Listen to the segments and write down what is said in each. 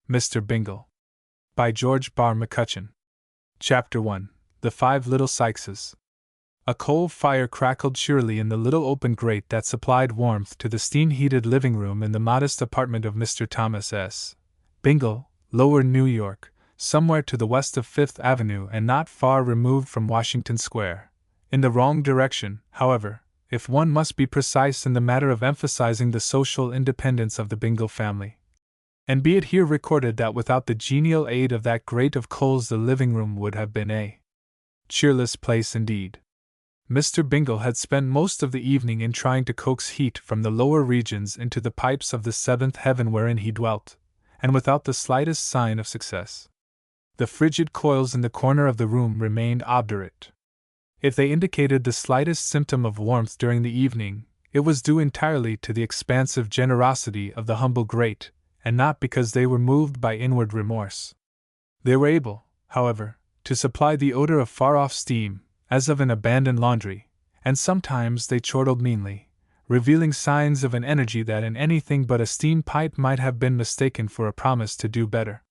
Mr. Bingle. By George Barr McCutcheon. Chapter 1. The Five Little Sykeses. A coal fire crackled cheerily in the little open grate that supplied warmth to the steam-heated living room in the modest apartment of Mr. Thomas S. Bingle, Lower New York, somewhere to the west of Fifth Avenue and not far removed from Washington Square. In the wrong direction, however, if one must be precise in the matter of emphasizing the social independence of the Bingle family. And be it here recorded that without the genial aid of that grate of coals the living room would have been a cheerless place indeed. Mr. Bingle had spent most of the evening in trying to coax heat from the lower regions into the pipes of the seventh heaven wherein he dwelt, and without the slightest sign of success. The frigid coils in the corner of the room remained obdurate. If they indicated the slightest symptom of warmth during the evening, it was due entirely to the expansive generosity of the humble grate, and not because they were moved by inward remorse. They were able, however, to supply the odor of far-off steam, as of an abandoned laundry, and sometimes they chortled meanly, revealing signs of an energy that in anything but a steam pipe might have been mistaken for a promise to do better.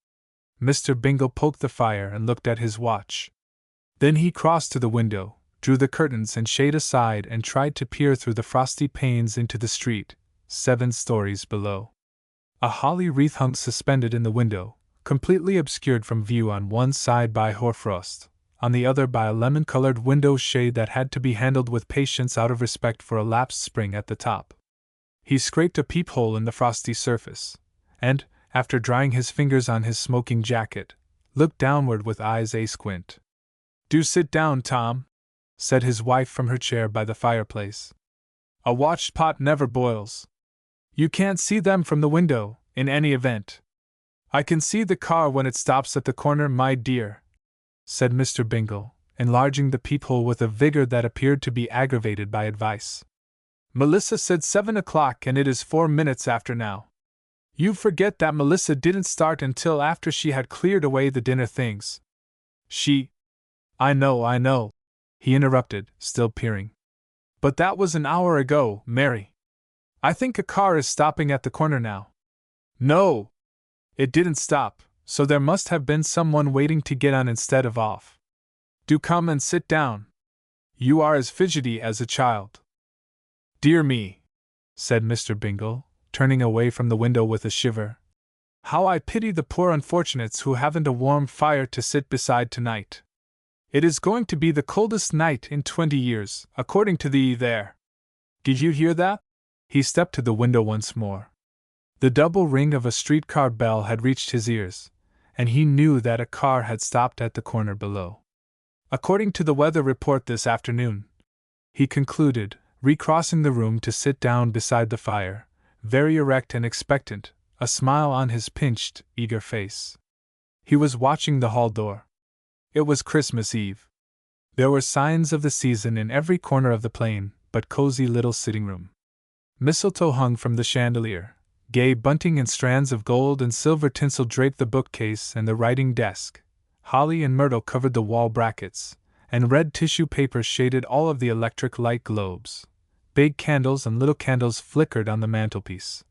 Mr. Bingle poked the fire and looked at his watch. Then he crossed to the window, drew the curtains and shade aside and tried to peer through the frosty panes into the street, 7 stories below. A holly wreath hung suspended in the window, completely obscured from view on one side by hoarfrost, on the other by a lemon-colored window shade that had to be handled with patience out of respect for a lapsed spring at the top. He scraped a peephole in the frosty surface, and, after drying his fingers on his smoking jacket, looked downward with eyes asquint. "Do sit down, Tom," said his wife from her chair by the fireplace. "A watched pot never boils. You can't see them from the window, in any event." "I can see the car when it stops at the corner, my dear," said Mr. Bingle, enlarging the peephole with a vigor that appeared to be aggravated by advice. "Melissa said 7 o'clock and it is 4 minutes after now. You forget that Melissa didn't start until after she had cleared away the dinner things. She—" I know, he interrupted, still peering. "But that was an hour ago, Mary. I think a car is stopping at the corner now." "No! It didn't stop, so there must have been someone waiting to get on instead of off. Do come and sit down. You are as fidgety as a child." "Dear me," said Mr. Bingle, turning away from the window with a shiver. "How I pity the poor unfortunates who haven't a warm fire to sit beside tonight. It is going to be the coldest night in 20 years, according to the there. Did you hear that?" He stepped to the window once more. The double ring of a streetcar bell had reached his ears, and he knew that a car had stopped at the corner below. "According to the weather report this afternoon," he concluded, recrossing the room to sit down beside the fire, very erect and expectant, a smile on his pinched, eager face. He was watching the hall door. It was Christmas Eve. There were signs of the season in every corner of the plain, but cozy little sitting room. Mistletoe hung from the chandelier, gay bunting and strands of gold and silver tinsel draped the bookcase and the writing desk, holly and myrtle covered the wall brackets, and red tissue paper shaded all of the electric light globes. Big candles and little candles flickered on the mantelpiece.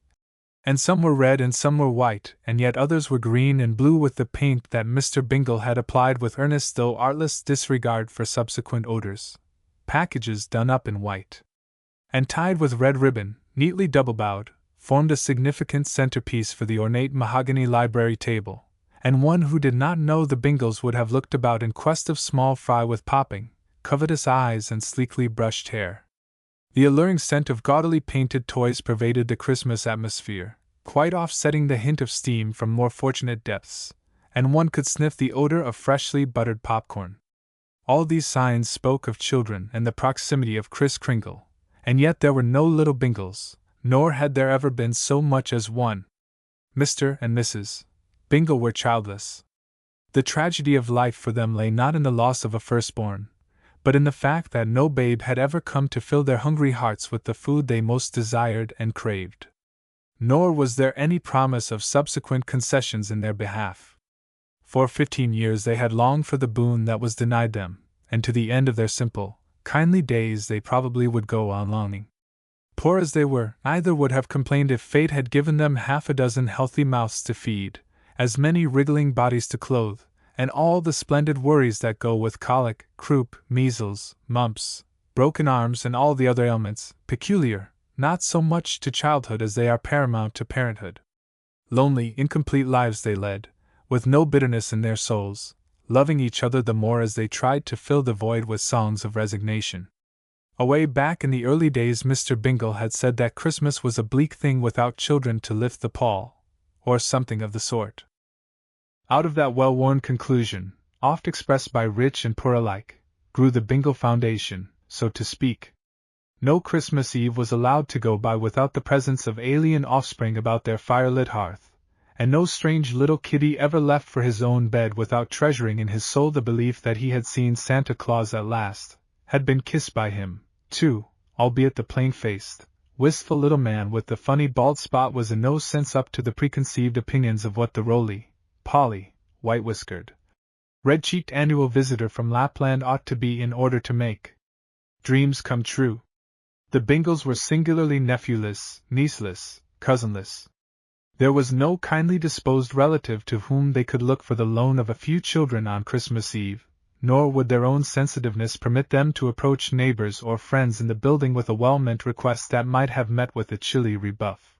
And some were red and some were white, and yet others were green and blue with the paint that Mr. Bingle had applied with earnest though artless disregard for subsequent odors. Packages done up in white and tied with red ribbon, neatly double-bowed, formed a significant centerpiece for the ornate mahogany library table, and one who did not know the Bingles would have looked about in quest of small fry with popping, covetous eyes and sleekly brushed hair. The alluring scent of gaudily painted toys pervaded the Christmas atmosphere, quite offsetting the hint of steam from more fortunate depths, and one could sniff the odor of freshly buttered popcorn. All these signs spoke of children and the proximity of Kris Kringle, and yet there were no little Bingles, nor had there ever been so much as one. Mr. and Mrs. Bingle were childless. The tragedy of life for them lay not in the loss of a firstborn, but in the fact that no babe had ever come to fill their hungry hearts with the food they most desired and craved. Nor was there any promise of subsequent concessions in their behalf. For 15 years they had longed for the boon that was denied them, and to the end of their simple, kindly days they probably would go on longing. Poor as they were, neither would have complained if fate had given them half a dozen healthy mouths to feed, as many wriggling bodies to clothe, and all the splendid worries that go with colic, croup, measles, mumps, broken arms, and all the other ailments, peculiar, not so much to childhood as they are paramount to parenthood. Lonely, incomplete lives they led, with no bitterness in their souls, loving each other the more as they tried to fill the void with songs of resignation. Away back in the early days, Mr. Bingle had said that Christmas was a bleak thing without children to lift the pall, or something of the sort. Out of that well-worn conclusion, oft expressed by rich and poor alike, grew the Bingle Foundation, so to speak. No Christmas Eve was allowed to go by without the presence of alien offspring about their fire-lit hearth, and no strange little kiddie ever left for his own bed without treasuring in his soul the belief that he had seen Santa Claus at last, had been kissed by him, too, albeit the plain-faced, wistful little man with the funny bald spot was in no sense up to the preconceived opinions of what the roly-poly, white-whiskered, red-cheeked annual visitor from Lapland ought to be in order to make dreams come true. The Bingles were singularly nephewless, nieceless, cousinless. There was no kindly disposed relative to whom they could look for the loan of a few children on Christmas Eve, nor would their own sensitiveness permit them to approach neighbors or friends in the building with a well-meant request that might have met with a chilly rebuff.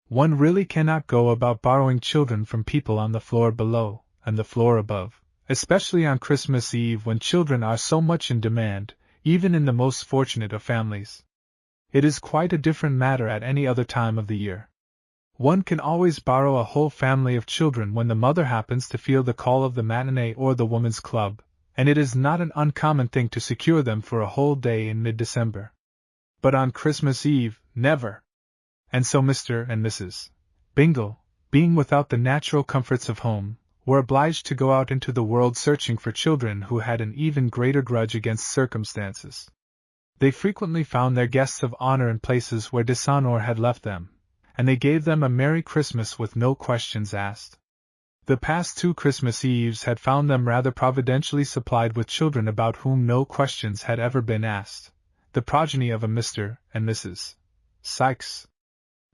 One really cannot go about borrowing children from people on the floor below and the floor above, especially on Christmas Eve when children are so much in demand, even in the most fortunate of families. It is quite a different matter at any other time of the year. One can always borrow a whole family of children when the mother happens to feel the call of the matinee or the woman's club, and it is not an uncommon thing to secure them for a whole day in mid-December. But on Christmas Eve, never. And so Mr. and Mrs. Bingle, being without the natural comforts of home, were obliged to go out into the world searching for children who had an even greater grudge against circumstances. They frequently found their guests of honor in places where dishonor had left them, and they gave them a Merry Christmas with no questions asked. The past 2 Christmas Eves had found them rather providentially supplied with children about whom no questions had ever been asked, the progeny of a Mr. and Mrs. Sykes.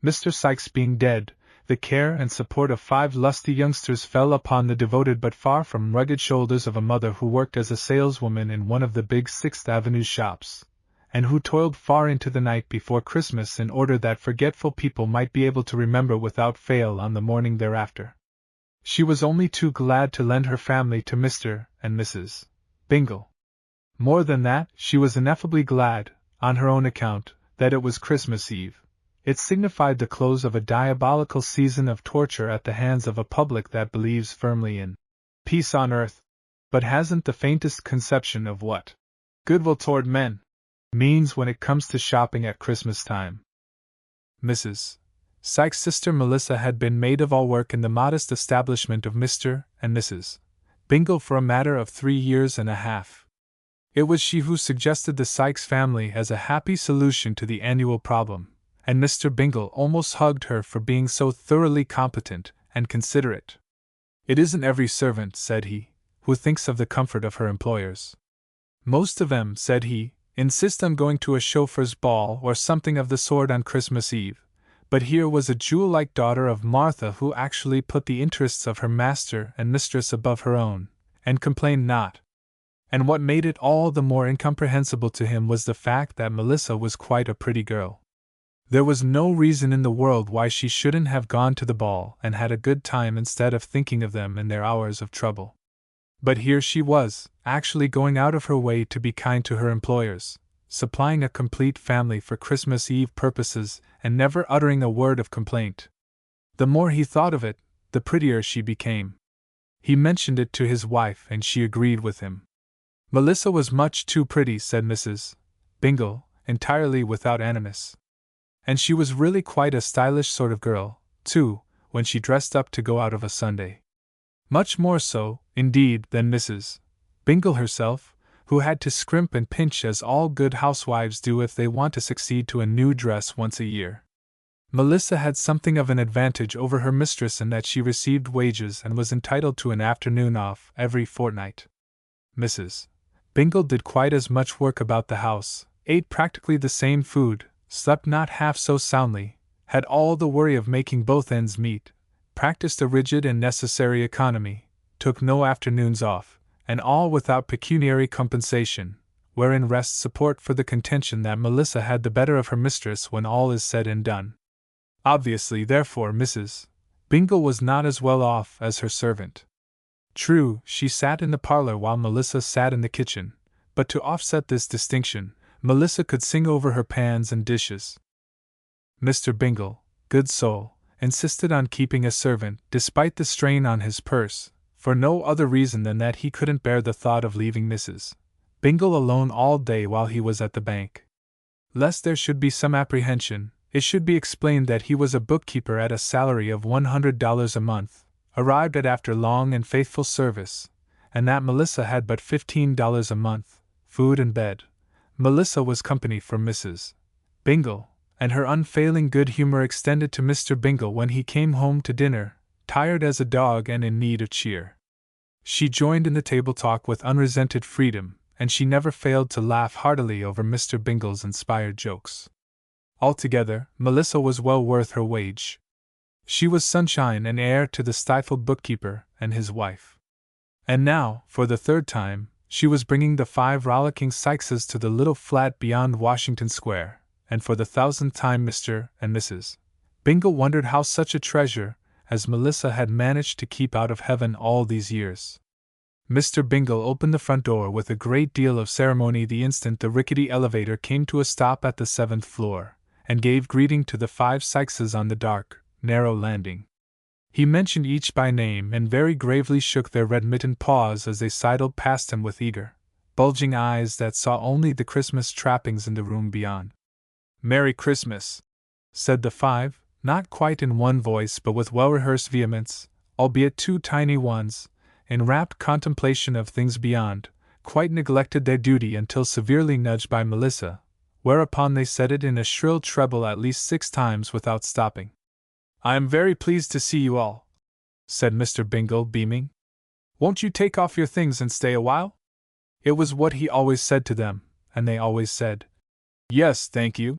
Mr. Sykes being dead, the care and support of 5 lusty youngsters fell upon the devoted but far from rugged shoulders of a mother who worked as a saleswoman in one of the big 6th Avenue shops, and who toiled far into the night before Christmas in order that forgetful people might be able to remember without fail on the morning thereafter. She was only too glad to lend her family to Mr. and Mrs. Bingle. More than that, she was ineffably glad, on her own account, that it was Christmas Eve. It signified the close of a diabolical season of torture at the hands of a public that believes firmly in peace on earth, but hasn't the faintest conception of what goodwill toward men means when it comes to shopping at Christmas time. Mrs. Sykes' sister Melissa had been maid of all work in the modest establishment of Mr. and Mrs. Bingle for a matter of 3 years and a half. It was she who suggested the Sykes family as a happy solution to the annual problem, and Mr. Bingle almost hugged her for being so thoroughly competent and considerate. "It isn't every servant," said he, "who thinks of the comfort of her employers. Most of 'em," said he, "insist on going to a chauffeur's ball or something of the sort on Christmas Eve, but here was a jewel-like daughter of Martha who actually put the interests of her master and mistress above her own, and complained not." And what made it all the more incomprehensible to him was the fact that Melissa was quite a pretty girl. There was no reason in the world why she shouldn't have gone to the ball and had a good time instead of thinking of them in their hours of trouble. But here she was, actually going out of her way to be kind to her employers, supplying a complete family for Christmas Eve purposes, and never uttering a word of complaint. The more he thought of it, the prettier she became. He mentioned it to his wife and she agreed with him. Melissa was much too pretty, said Mrs. Bingle, entirely without animus. And she was really quite a stylish sort of girl, too, when she dressed up to go out of a Sunday. Much more so, indeed, than Mrs. Bingle herself, who had to scrimp and pinch as all good housewives do if they want to succeed to a new dress once a year. Melissa had something of an advantage over her mistress in that she received wages and was entitled to an afternoon off every fortnight. Mrs. Bingle did quite as much work about the house, ate practically the same food, slept not half so soundly, had all the worry of making both ends meet, practiced a rigid and necessary economy, took no afternoons off, and all without pecuniary compensation, wherein rests support for the contention that Melissa had the better of her mistress when all is said and done. Obviously, therefore, Mrs. Bingle was not as well off as her servant. True, she sat in the parlor while Melissa sat in the kitchen, but to offset this distinction, Melissa could sing over her pans and dishes. Mr. Bingle, good soul, insisted on keeping a servant, despite the strain on his purse, for no other reason than that he couldn't bear the thought of leaving Mrs. Bingle alone all day while he was at the bank. Lest there should be some apprehension, it should be explained that he was a bookkeeper at a salary of $100 a month, arrived at after long and faithful service, and that Melissa had but $15 a month, food and bed. Melissa was company for Mrs. Bingle, and her unfailing good humor extended to Mr. Bingle when he came home to dinner, tired as a dog and in need of cheer. She joined in the table talk with unresented freedom, and she never failed to laugh heartily over Mr. Bingle's inspired jokes. Altogether, Melissa was well worth her wage. She was sunshine and air to the stifled bookkeeper and his wife. And now, for the third time, she was bringing the 5 rollicking Sykeses to the little flat beyond Washington Square, and for the 1,000th time Mr. and Mrs. Bingle wondered how such a treasure as Melissa had managed to keep out of heaven all these years. Mr. Bingle opened the front door with a great deal of ceremony the instant the rickety elevator came to a stop at the 7th floor, and gave greeting to the 5 Sykeses on the dark, narrow landing. He mentioned each by name and very gravely shook their red-mittened paws as they sidled past him with eager, bulging eyes that saw only the Christmas trappings in the room beyond. "Merry Christmas," said the 5, not quite in one voice but with well-rehearsed vehemence, albeit 2 tiny ones, in rapt contemplation of things beyond, quite neglected their duty until severely nudged by Melissa, whereupon they said it in a shrill treble at least 6 times without stopping. "I am very pleased to see you all," said Mr. Bingle, beaming. "Won't you take off your things and stay a while?" It was what he always said to them, and they always said, "Yes, thank you,"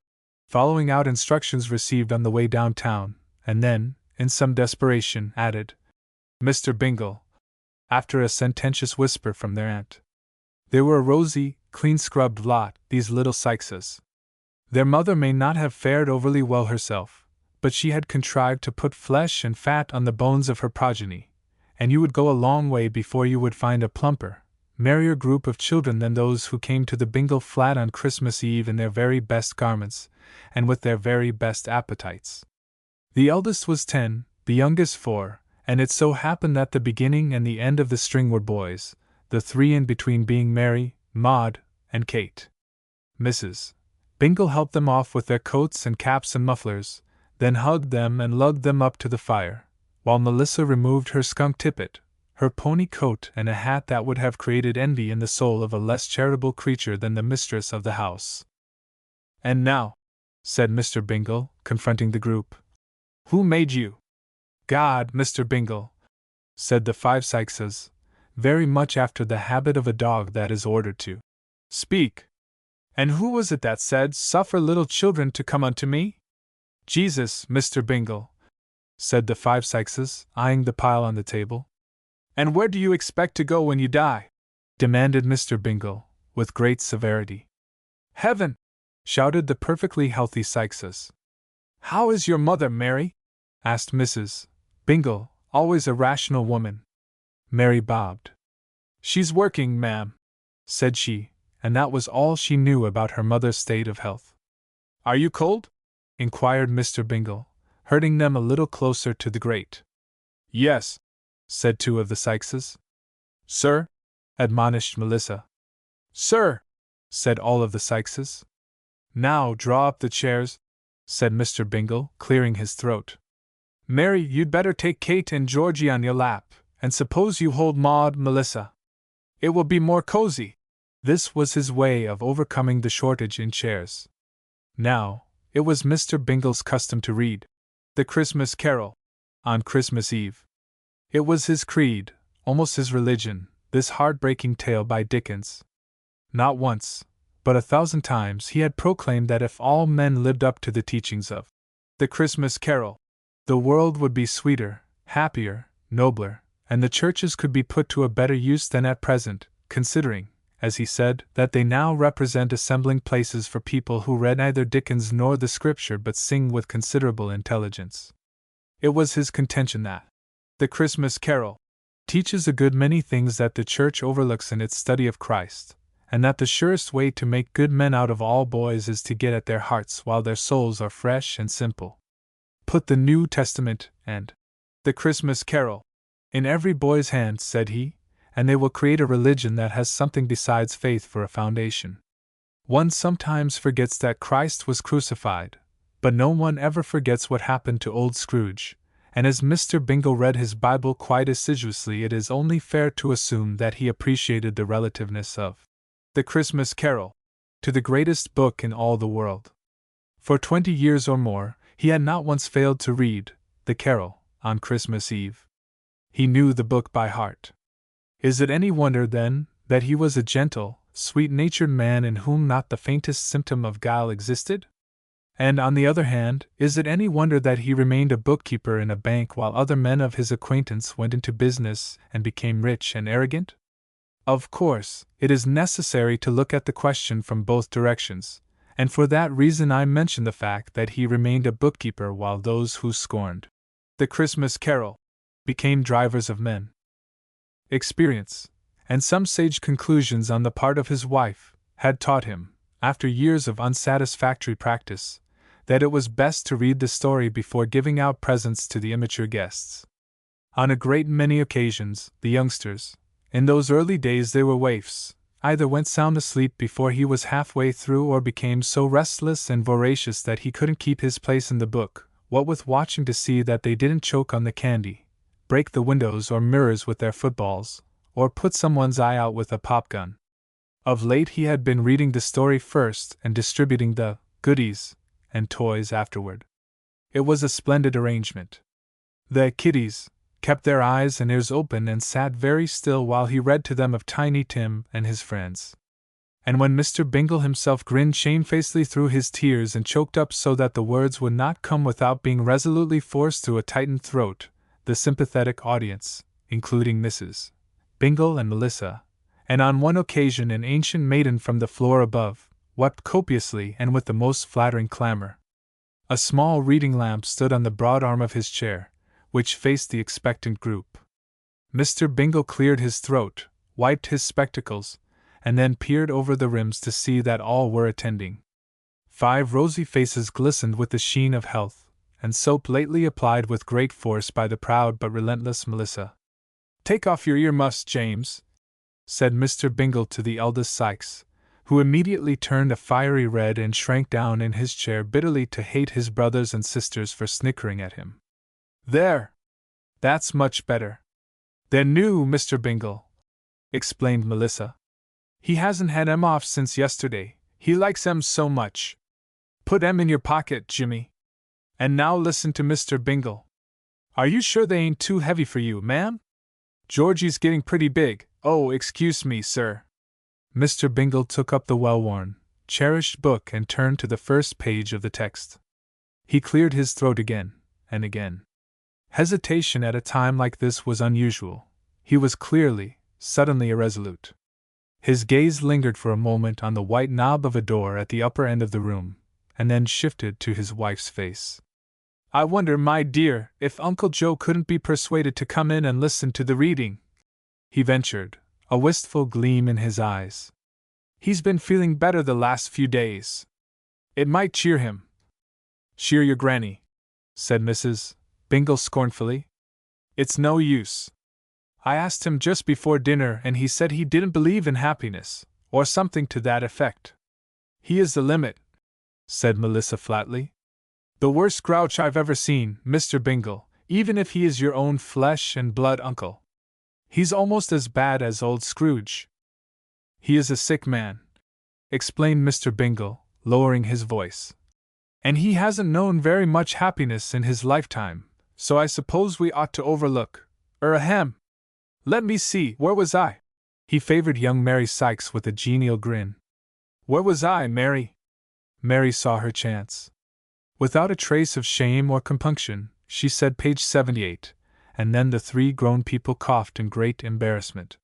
following out instructions received on the way downtown, and then, in some desperation, added, "Mr. Bingle," after a sententious whisper from their aunt. They were a rosy, clean-scrubbed lot, these little Sykeses. Their mother may not have fared overly well herself, but she had contrived to put flesh and fat on the bones of her progeny, and you would go a long way before you would find a plumper, merrier group of children than those who came to the Bingle flat on Christmas Eve in their very best garments, and with their very best appetites. The eldest was 10, the youngest 4, and it so happened that the beginning and the end of the string were boys, the 3 in between being Mary, Maud, and Kate. Mrs. Bingle helped them off with their coats and caps and mufflers, then hugged them and lugged them up to the fire, while Melissa removed her skunk tippet, her pony coat and a hat that would have created envy in the soul of a less charitable creature than the mistress of the house. "And now," said Mr. Bingle, confronting the group, "who made you?" "God, Mr. Bingle," said the 5 Sykeses, very much after the habit of a dog that is ordered to speak. "And who was it that said, 'Suffer little children to come unto me'?" "Jesus, Mr. Bingle," said the 5 Sykeses, eyeing the pile on the table. "And where do you expect to go when you die?" demanded Mr. Bingle, with great severity. "Heaven!" shouted the perfectly healthy Sykeses. "How is your mother, Mary?" asked Mrs. Bingle, always a rational woman. Mary bobbed. "She's working, ma'am," said she, and that was all she knew about her mother's state of health. "Are you cold?" inquired Mr. Bingle, herding them a little closer to the grate. "Yes," said 2 of the Sykeses. "Sir?" admonished Melissa. "Sir!" said all of the Sykeses. "Now draw up the chairs," said Mr. Bingle, clearing his throat. "Mary, you'd better take Kate and Georgie on your lap, and suppose you hold Maud, Melissa. It will be more cozy." This was his way of overcoming the shortage in chairs. Now, it was Mr. Bingle's custom to read The Christmas Carol on Christmas Eve. It was his creed, almost his religion, this heartbreaking tale by Dickens. Not once, but 1,000 times he had proclaimed that if all men lived up to the teachings of The Christmas Carol, the world would be sweeter, happier, nobler, and the churches could be put to a better use than at present, considering, as he said, that they now represent assembling places for people who read neither Dickens nor the Scripture but sing with considerable intelligence. It was his contention that the Christmas Carol teaches a good many things that the Church overlooks in its study of Christ, and that the surest way to make good men out of all boys is to get at their hearts while their souls are fresh and simple. Put the New Testament and the Christmas Carol in every boy's hand, said he, and they will create a religion that has something besides faith for a foundation. One sometimes forgets that Christ was crucified, but no one ever forgets what happened to old Scrooge, and as Mr. Bingle read his Bible quite assiduously, it is only fair to assume that he appreciated the relativeness of the Christmas Carol to the greatest book in all the world. For 20 years or more, he had not once failed to read the Carol on Christmas Eve. He knew the book by heart. Is it any wonder, then, that he was a gentle, sweet-natured man in whom not the faintest symptom of guile existed? And on the other hand, is it any wonder that he remained a bookkeeper in a bank while other men of his acquaintance went into business and became rich and arrogant? Of course, it is necessary to look at the question from both directions, and for that reason I mention the fact that he remained a bookkeeper while those who scorned the Christmas Carol became drivers of men. Experience, and some sage conclusions on the part of his wife, had taught him, after years of unsatisfactory practice, that it was best to read the story before giving out presents to the immature guests. On a great many occasions, the youngsters, in those early days they were waifs, either went sound asleep before he was halfway through or became so restless and voracious that he couldn't keep his place in the book, what with watching to see that they didn't choke on the candy, break the windows or mirrors with their footballs, or put someone's eye out with a pop gun. Of late he had been reading the story first and distributing the goodies and toys afterward. It was a splendid arrangement. The kiddies kept their eyes and ears open and sat very still while he read to them of Tiny Tim and his friends. And when Mr. Bingle himself grinned shamefacedly through his tears and choked up so that the words would not come without being resolutely forced through a tightened throat, the sympathetic audience, including Mrs. Bingle and Melissa, and on one occasion an ancient maiden from the floor above, wept copiously and with the most flattering clamor. A small reading lamp stood on the broad arm of his chair, which faced the expectant group. Mr. Bingle cleared his throat, wiped his spectacles, and then peered over the rims to see that all were attending. 5 rosy faces glistened with the sheen of health, and soap lately applied with great force by the proud but relentless Melissa. "Take off your ear-muffs, James," said Mr. Bingle to the eldest Sikes, who immediately turned a fiery red and shrank down in his chair bitterly to hate his brothers and sisters for snickering at him. "There! That's much better. They're new, Mr. Bingle," explained Melissa. "He hasn't had 'em off since yesterday, he likes 'em so much. Put 'em in your pocket, Jimmy. And now listen to Mr. Bingle. Are you sure they ain't too heavy for you, ma'am? Georgie's getting pretty big. Oh, excuse me, sir." Mr. Bingle took up the well-worn, cherished book and turned to the first page of the text. He cleared his throat again, and again. Hesitation at a time like this was unusual. He was clearly, suddenly irresolute. His gaze lingered for a moment on the white knob of a door at the upper end of the room, and then shifted to his wife's face. "I wonder, my dear, if Uncle Joe couldn't be persuaded to come in and listen to the reading," he ventured, a wistful gleam in his eyes. "He's been feeling better the last few days. It might cheer him." "Cheer your granny," said Mrs. Bingle scornfully. "It's no use. I asked him just before dinner and he said he didn't believe in happiness, or something to that effect." "He is the limit," said Melissa flatly. "The worst grouch I've ever seen, Mr. Bingle, even if he is your own flesh and blood uncle. He's almost as bad as old Scrooge." "He is a sick man," explained Mr. Bingle, lowering his voice. "And he hasn't known very much happiness in his lifetime, so I suppose we ought to overlook, ahem. Let me see, where was I?" He favored young Mary Sikes with a genial grin. "Where was I, Mary?" Mary saw her chance. Without a trace of shame or compunction, she said page 78, and then the three grown people coughed in great embarrassment.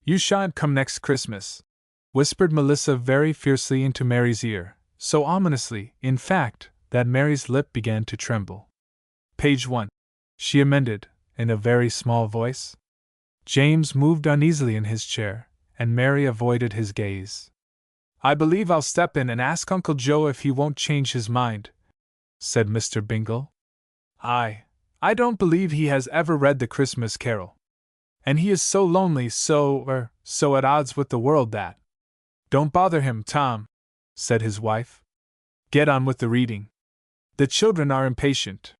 "You shan't come next Christmas," whispered Melissa very fiercely into Mary's ear, so ominously, in fact, that Mary's lip began to tremble. "Page 1," she amended, in a very small voice. James moved uneasily in his chair, and Mary avoided his gaze. "I believe I'll step in and ask Uncle Joe if he won't change his mind," said Mr. Bingle. I don't believe he has ever read the Christmas Carol. And he is so lonely, so at odds with the world that—" "Don't bother him, Tom," said his wife. "Get on with the reading. The children are impatient."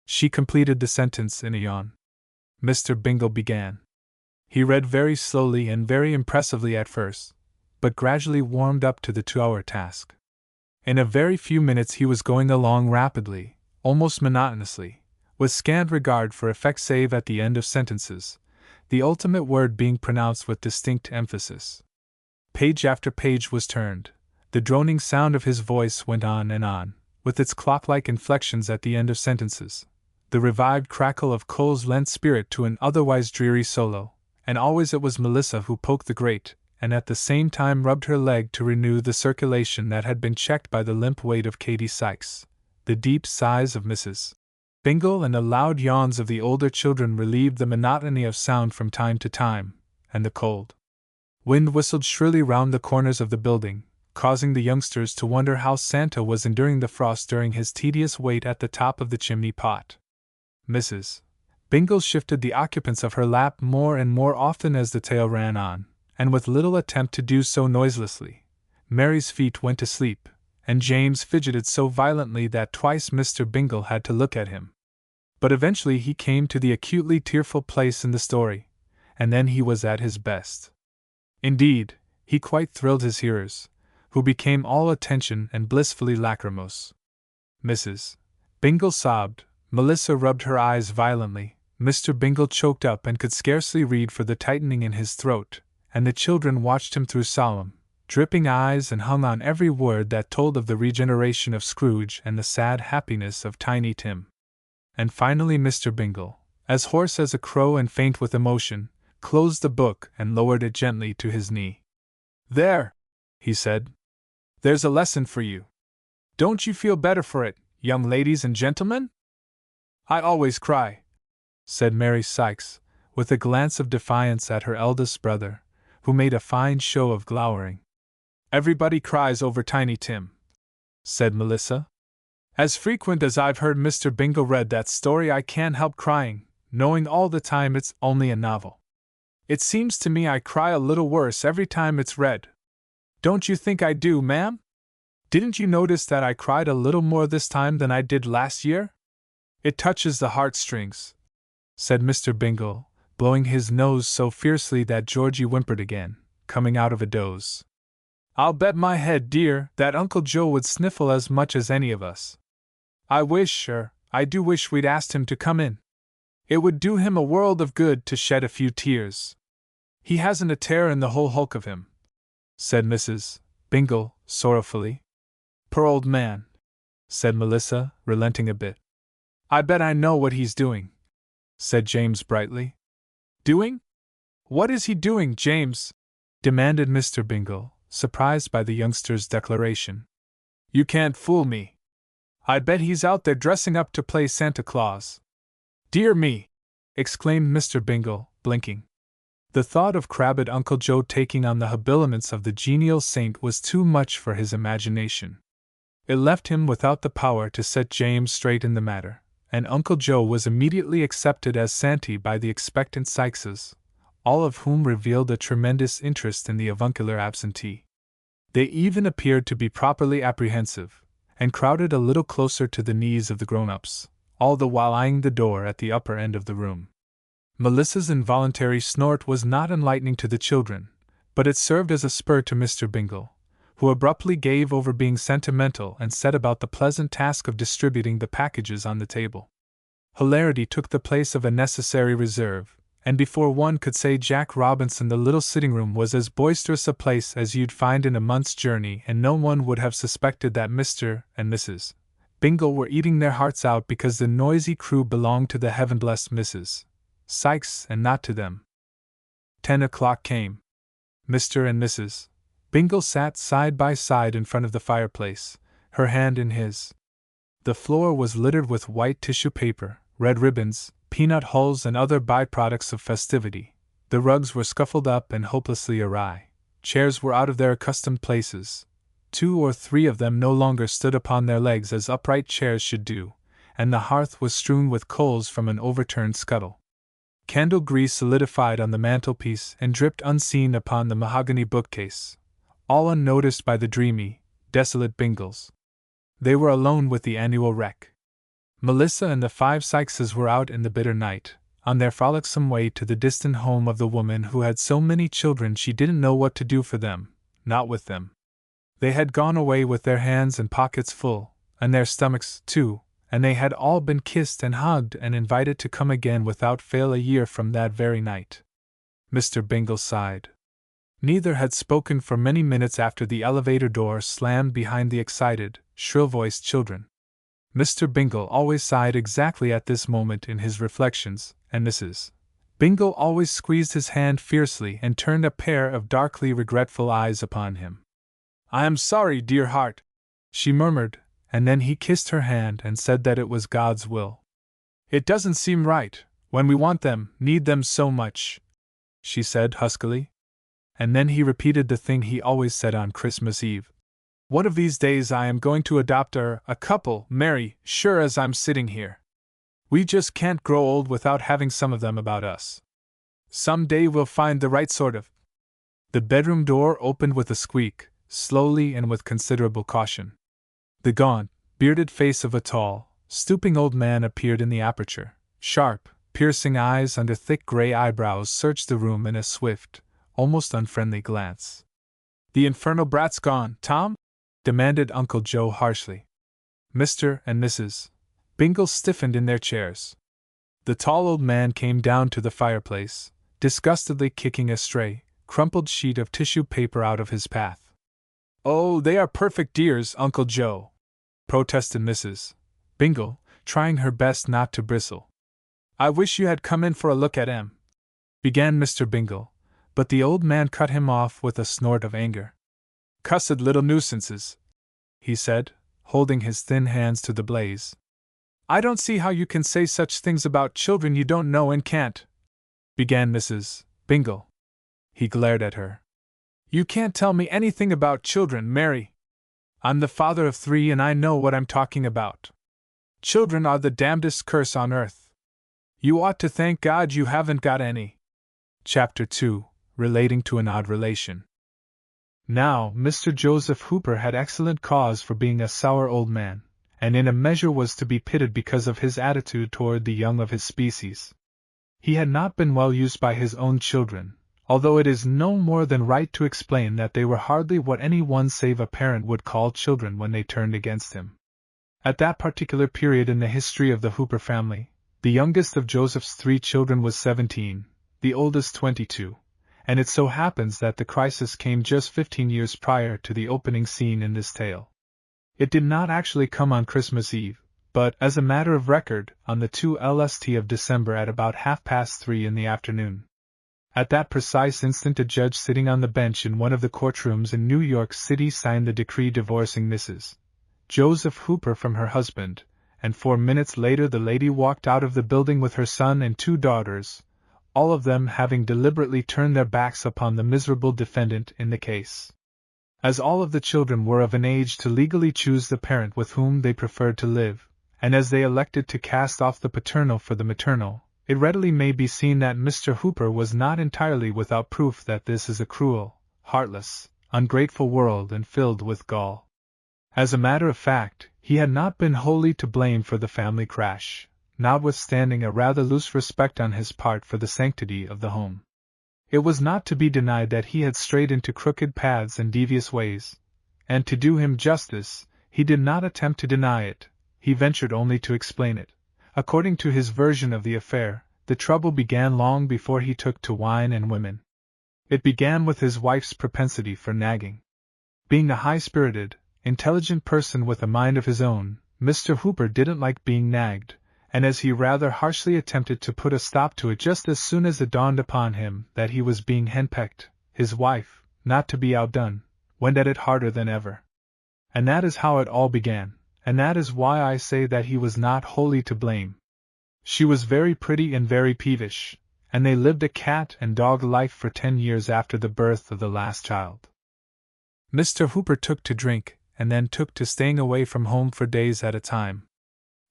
She completed the sentence in a yawn. Mr. Bingle began. He read very slowly and very impressively at first, but gradually warmed up to the 2-hour task. In a very few minutes he was going along rapidly, almost monotonously, with scant regard for effect save at the end of sentences, the ultimate word being pronounced with distinct emphasis. Page after page was turned. The droning sound of his voice went on, with its clock-like inflections at the end of sentences. The revived crackle of coals lent spirit to an otherwise dreary solo, and always it was Melissa who poked the grate, and at the same time rubbed her leg to renew the circulation that had been checked by the limp weight of Katy Sykes. The deep sighs of Mrs. Bingle and the loud yawns of the older children relieved the monotony of sound from time to time, and the cold wind whistled shrilly round the corners of the building, causing the youngsters to wonder how Santa was enduring the frost during his tedious wait at the top of the chimney pot. Mrs. Bingle shifted the occupants of her lap more and more often as the tale ran on, and with little attempt to do so noiselessly. Mary's feet went to sleep, and James fidgeted so violently that twice Mr. Bingle had to look at him. But eventually he came to the acutely tearful place in the story, and then he was at his best. Indeed, he quite thrilled his hearers, who became all attention and blissfully lachrymose. Mrs. Bingle sobbed, Melissa rubbed her eyes violently, Mr. Bingle choked up and could scarcely read for the tightening in his throat, and the children watched him through solemn, dripping eyes and hung on every word that told of the regeneration of Scrooge and the sad happiness of Tiny Tim. And finally Mr. Bingle, as hoarse as a crow and faint with emotion, closed the book and lowered it gently to his knee. "There," he said. "There's a lesson for you. Don't you feel better for it, young ladies and gentlemen?" "I always cry," said Mary Sykes, with a glance of defiance at her eldest brother, who made a fine show of glowering. "Everybody cries over Tiny Tim," said Melissa. "As frequent as I've heard Mr. Bingle read that story I can't help crying, knowing all the time it's only a novel. It seems to me I cry a little worse every time it's read. Don't you think I do, ma'am? Didn't you notice that I cried a little more this time than I did last year? It touches the heartstrings," said Mr. Bingle, blowing his nose so fiercely that Georgie whimpered again, coming out of a doze. "I'll bet my head, dear, that Uncle Joe would sniffle as much as any of us. I do wish we'd asked him to come in. It would do him a world of good to shed a few tears. He hasn't a tear in the whole hulk of him," said Mrs. Bingle, sorrowfully. "Poor old man," said Melissa, relenting a bit. "I bet I know what he's doing," said James brightly. "Doing? What is he doing, James?" demanded Mr. Bingle, surprised by the youngster's declaration. "You can't fool me. I bet he's out there dressing up to play Santa Claus." "Dear me!" exclaimed Mr. Bingle, blinking. The thought of crabbed Uncle Joe taking on the habiliments of the genial saint was too much for his imagination. It left him without the power to set James straight in the matter, and Uncle Joe was immediately accepted as Santy by the expectant Sykeses, all of whom revealed a tremendous interest in the avuncular absentee. They even appeared to be properly apprehensive, and crowded a little closer to the knees of the grown-ups, all the while eyeing the door at the upper end of the room. Melissa's involuntary snort was not enlightening to the children, but it served as a spur to Mr. Bingle, who abruptly gave over being sentimental and set about the pleasant task of distributing the packages on the table. Hilarity took the place of a necessary reserve, and before one could say Jack Robinson, the little sitting-room was as boisterous a place as you'd find in a month's journey, and no one would have suspected that Mr. and Mrs. Bingle were eating their hearts out because the noisy crew belonged to the heaven-blessed Mrs. Sykes, and not to them. 10 o'clock came. Mr. and Mrs. Bingle sat side by side in front of the fireplace, her hand in his. The floor was littered with white tissue paper, red ribbons, peanut hulls, and other byproducts of festivity. The rugs were scuffled up and hopelessly awry. Chairs were out of their accustomed places. 2 or 3 of them no longer stood upon their legs as upright chairs should do, and the hearth was strewn with coals from an overturned scuttle. Candle grease solidified on the mantelpiece and dripped unseen upon the mahogany bookcase, all unnoticed by the dreamy, desolate Bingles. They were alone with the annual wreck. Melissa and the 5 Sykeses were out in the bitter night, on their frolicsome way to the distant home of the woman who had so many children she didn't know what to do for them, not with them. They had gone away with their hands and pockets full, and their stomachs, too, and they had all been kissed and hugged and invited to come again without fail a year from that very night. Mr. Bingle sighed. Neither had spoken for many minutes after the elevator door slammed behind the excited, shrill-voiced children. Mr. Bingle always sighed exactly at this moment in his reflections, and Mrs. Bingle always squeezed his hand fiercely and turned a pair of darkly regretful eyes upon him. "I am sorry, dear heart," she murmured, and then he kissed her hand and said that it was God's will. "It doesn't seem right, when we want them, need them so much," she said huskily. And then he repeated the thing he always said on Christmas Eve. "One of these days I am going to adopt a couple, Mary, sure as I'm sitting here. We just can't grow old without having some of them about us. Some day we'll find the right sort of." The bedroom door opened with a squeak, slowly and with considerable caution. The gaunt, bearded face of a tall, stooping old man appeared in the aperture. Sharp, piercing eyes under thick gray eyebrows searched the room in a swift, almost unfriendly glance. "The infernal brat's gone, Tom?" demanded Uncle Joe harshly. Mr. and Mrs. Bingle stiffened in their chairs. The tall old man came down to the fireplace, disgustedly kicking a stray, crumpled sheet of tissue paper out of his path. "Oh, they are perfect dears, Uncle Joe," protested Mrs. Bingle, trying her best not to bristle. "I wish you had come in for a look at 'em," began Mr. Bingle, but the old man cut him off with a snort of anger. "Cussed little nuisances," he said, holding his thin hands to the blaze. "I don't see how you can say such things about children you don't know and can't," began Mrs. Bingle. He glared at her. "You can't tell me anything about children, Mary. I'm the father of 3 and I know what I'm talking about. Children are the damnedest curse on earth. You ought to thank God you haven't got any." Chapter 2, Relating to an Odd Relation. Now, Mr. Joseph Hooper had excellent cause for being a sour old man, and in a measure was to be pitied because of his attitude toward the young of his species. He had not been well used by his own children, although it is no more than right to explain that they were hardly what any one save a parent would call children when they turned against him. At that particular period in the history of the Hooper family, the youngest of Joseph's 3 children was 17, the oldest 22, and it so happens that the crisis came just 15 years prior to the opening scene in this tale. It did not actually come on Christmas Eve, but, as a matter of record, on the 2st of December at about 3:30 in the afternoon. At that precise instant a judge sitting on the bench in one of the courtrooms in New York City signed the decree divorcing Mrs. Joseph Hooper from her husband, and 4 minutes later the lady walked out of the building with her son and 2 daughters, all of them having deliberately turned their backs upon the miserable defendant in the case. As all of the children were of an age to legally choose the parent with whom they preferred to live, and as they elected to cast off the paternal for the maternal, it readily may be seen that Mr. Hooper was not entirely without proof that this is a cruel, heartless, ungrateful world and filled with gall. As a matter of fact, he had not been wholly to blame for the family crash, notwithstanding a rather loose respect on his part for the sanctity of the home. It was not to be denied that he had strayed into crooked paths and devious ways, and to do him justice, he did not attempt to deny it, he ventured only to explain it. According to his version of the affair, the trouble began long before he took to wine and women. It began with his wife's propensity for nagging. Being a high-spirited, intelligent person with a mind of his own, Mr. Hooper didn't like being nagged, and as he rather harshly attempted to put a stop to it just as soon as it dawned upon him that he was being henpecked, his wife, not to be outdone, went at it harder than ever. And that is how it all began, and that is why I say that he was not wholly to blame. She was very pretty and very peevish, and they lived a cat and dog life for 10 years after the birth of the last child. Mr. Hooper took to drink, and then took to staying away from home for days at a time.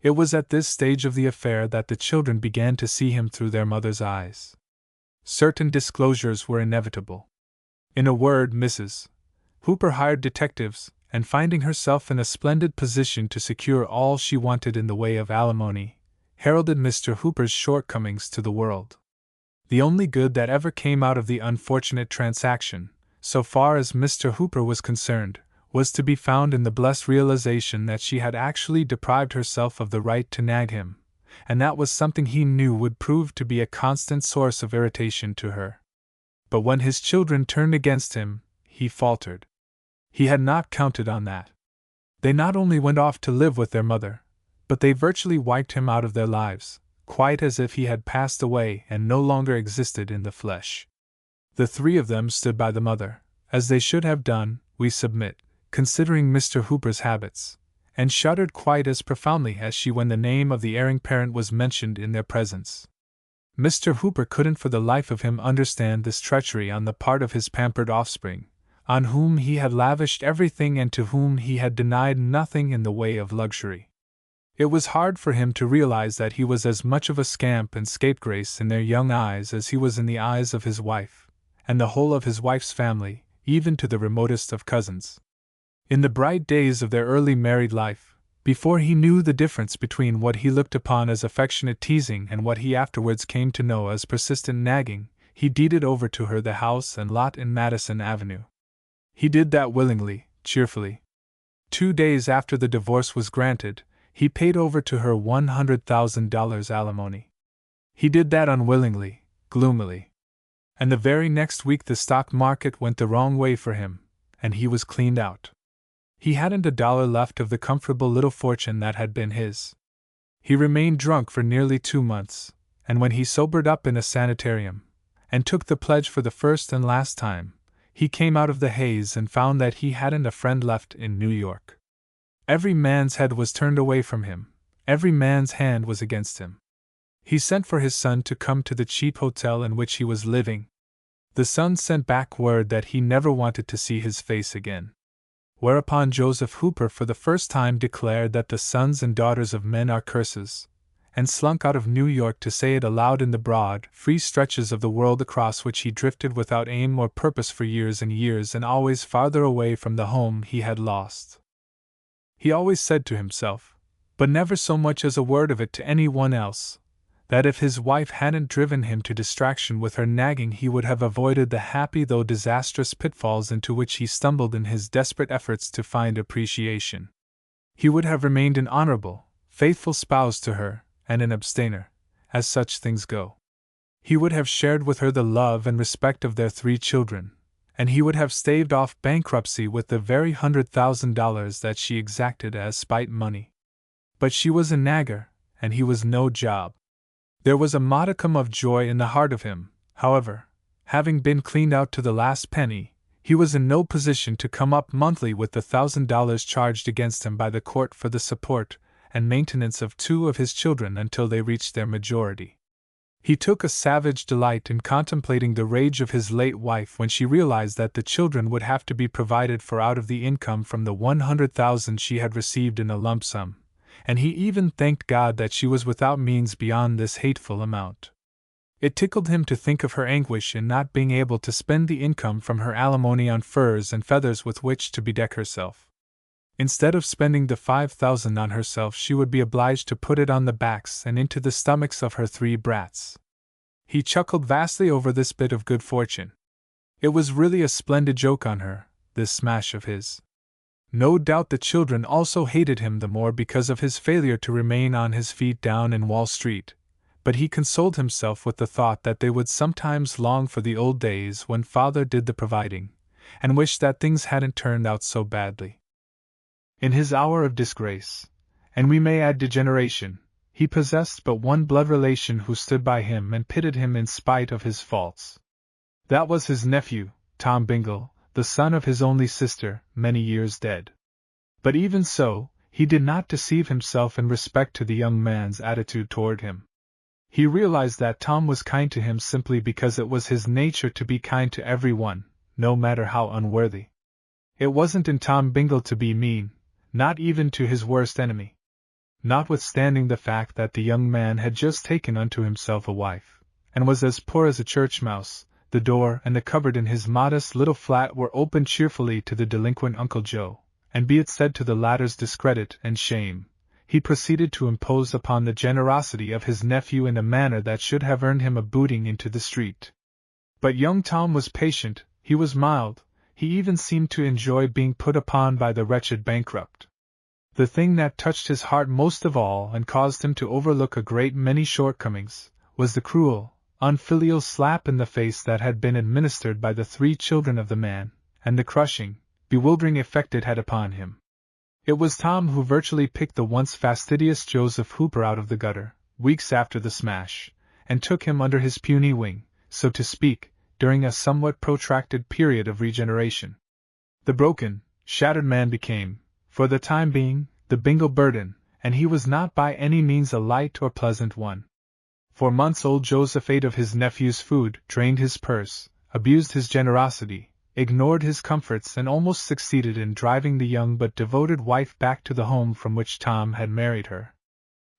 It was at this stage of the affair that the children began to see him through their mother's eyes. Certain disclosures were inevitable. In a word, Mrs. Hooper hired detectives, and finding herself in a splendid position to secure all she wanted in the way of alimony, heralded Mr. Hooper's shortcomings to the world. The only good that ever came out of the unfortunate transaction, so far as Mr. Hooper was concerned, was to be found in the blessed realization that she had actually deprived herself of the right to nag him, and that was something he knew would prove to be a constant source of irritation to her. But when his children turned against him, he faltered. He had not counted on that. They not only went off to live with their mother, but they virtually wiped him out of their lives, quite as if he had passed away and no longer existed in the flesh. The three of them stood by the mother, as they should have done, we submit, considering Mr. Hooper's habits, and shuddered quite as profoundly as she when the name of the erring parent was mentioned in their presence. Mr. Hooper couldn't for the life of him understand this treachery on the part of his pampered offspring, on whom he had lavished everything and to whom he had denied nothing in the way of luxury. It was hard for him to realize that he was as much of a scamp and scapegrace in their young eyes as he was in the eyes of his wife, and the whole of his wife's family, even to the remotest of cousins. In the bright days of their early married life, before he knew the difference between what he looked upon as affectionate teasing and what he afterwards came to know as persistent nagging, he deeded over to her the house and lot in Madison Avenue. He did that willingly, cheerfully. 2 days after the divorce was granted, he paid over to her $100,000 alimony. He did that unwillingly, gloomily. And the very next week the stock market went the wrong way for him, and he was cleaned out. He hadn't a dollar left of the comfortable little fortune that had been his. He remained drunk for nearly 2 months, and when he sobered up in a sanitarium, and took the pledge for the first and last time, he came out of the haze and found that he hadn't a friend left in New York. Every man's head was turned away from him, every man's hand was against him. He sent for his son to come to the cheap hotel in which he was living. The son sent back word that he never wanted to see his face again. Whereupon Joseph Hooper for the first time declared that the sons and daughters of men are curses, and slunk out of New York to say it aloud in the broad, free stretches of the world across which he drifted without aim or purpose for years and years and always farther away from the home he had lost. He always said to himself, but never so much as a word of it to any one else, that if his wife hadn't driven him to distraction with her nagging he would have avoided the happy though disastrous pitfalls into which he stumbled in his desperate efforts to find appreciation. He would have remained an honorable, faithful spouse to her, and an abstainer, as such things go. He would have shared with her the love and respect of their 3 children, and he would have staved off bankruptcy with the very $100,000 that she exacted as spite money. But she was a nagger, and he was no job. There was a modicum of joy in the heart of him, however. Having been cleaned out to the last penny, he was in no position to come up monthly with the $1,000 charged against him by the court for the support and maintenance of 2 of his children until they reached their majority. He took a savage delight in contemplating the rage of his late wife when she realized that the children would have to be provided for out of the income from the $100,000 she had received in a lump sum, and he even thanked God that she was without means beyond this hateful amount. It tickled him to think of her anguish in not being able to spend the income from her alimony on furs and feathers with which to bedeck herself. Instead of spending the $5,000 on herself, she would be obliged to put it on the backs and into the stomachs of her 3 brats. He chuckled vastly over this bit of good fortune. It was really a splendid joke on her, this smash of his. No doubt the children also hated him the more because of his failure to remain on his feet down in Wall Street, but he consoled himself with the thought that they would sometimes long for the old days when father did the providing, and wish that things hadn't turned out so badly. In his hour of disgrace, and we may add degeneration, he possessed but one blood relation who stood by him and pitied him in spite of his faults. That was his nephew, Tom Bingle, the son of his only sister, many years dead. But even so, he did not deceive himself in respect to the young man's attitude toward him. He realized that Tom was kind to him simply because it was his nature to be kind to everyone, no matter how unworthy. It wasn't in Tom Bingle to be mean, not even to his worst enemy. Notwithstanding the fact that the young man had just taken unto himself a wife, and was as poor as a church mouse, the door and the cupboard in his modest little flat were opened cheerfully to the delinquent Uncle Joe, and be it said to the latter's discredit and shame, he proceeded to impose upon the generosity of his nephew in a manner that should have earned him a booting into the street. But young Tom was patient, he was mild, he even seemed to enjoy being put upon by the wretched bankrupt. The thing that touched his heart most of all and caused him to overlook a great many shortcomings, was the cruel, unfilial slap in the face that had been administered by the 3 children of the man, and the crushing, bewildering effect it had upon him. It was Tom who virtually picked the once fastidious Joseph Hooper out of the gutter, weeks after the smash, and took him under his puny wing, so to speak, during a somewhat protracted period of regeneration. The broken, shattered man became, for the time being, the Bingle burden, and he was not by any means a light or pleasant one. For months old Joseph ate of his nephew's food, drained his purse, abused his generosity, ignored his comforts, and almost succeeded in driving the young but devoted wife back to the home from which Tom had married her.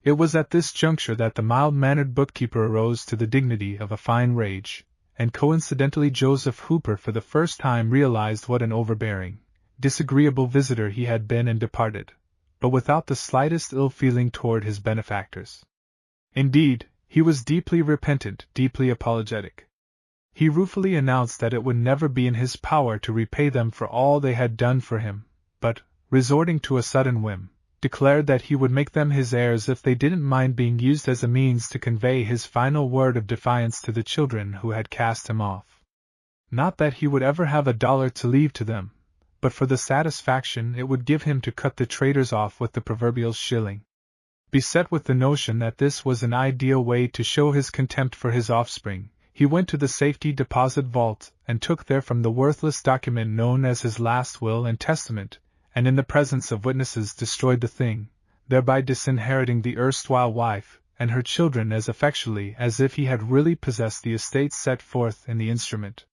It was at this juncture that the mild-mannered bookkeeper arose to the dignity of a fine rage, and coincidentally Joseph Hooper for the first time realized what an overbearing, disagreeable visitor he had been and departed, but without the slightest ill feeling toward his benefactors. Indeed, he was deeply repentant, deeply apologetic. He ruefully announced that it would never be in his power to repay them for all they had done for him, but, resorting to a sudden whim, declared that he would make them his heirs if they didn't mind being used as a means to convey his final word of defiance to the children who had cast him off. Not that he would ever have $1 to leave to them, but for the satisfaction it would give him to cut the traitors off with the proverbial shilling. Beset with the notion that this was an ideal way to show his contempt for his offspring, he went to the safety deposit vault and took therefrom the worthless document known as his last will and testament, and in the presence of witnesses destroyed the thing, thereby disinheriting the erstwhile wife and her children as effectually as if he had really possessed the estate set forth in the instrument.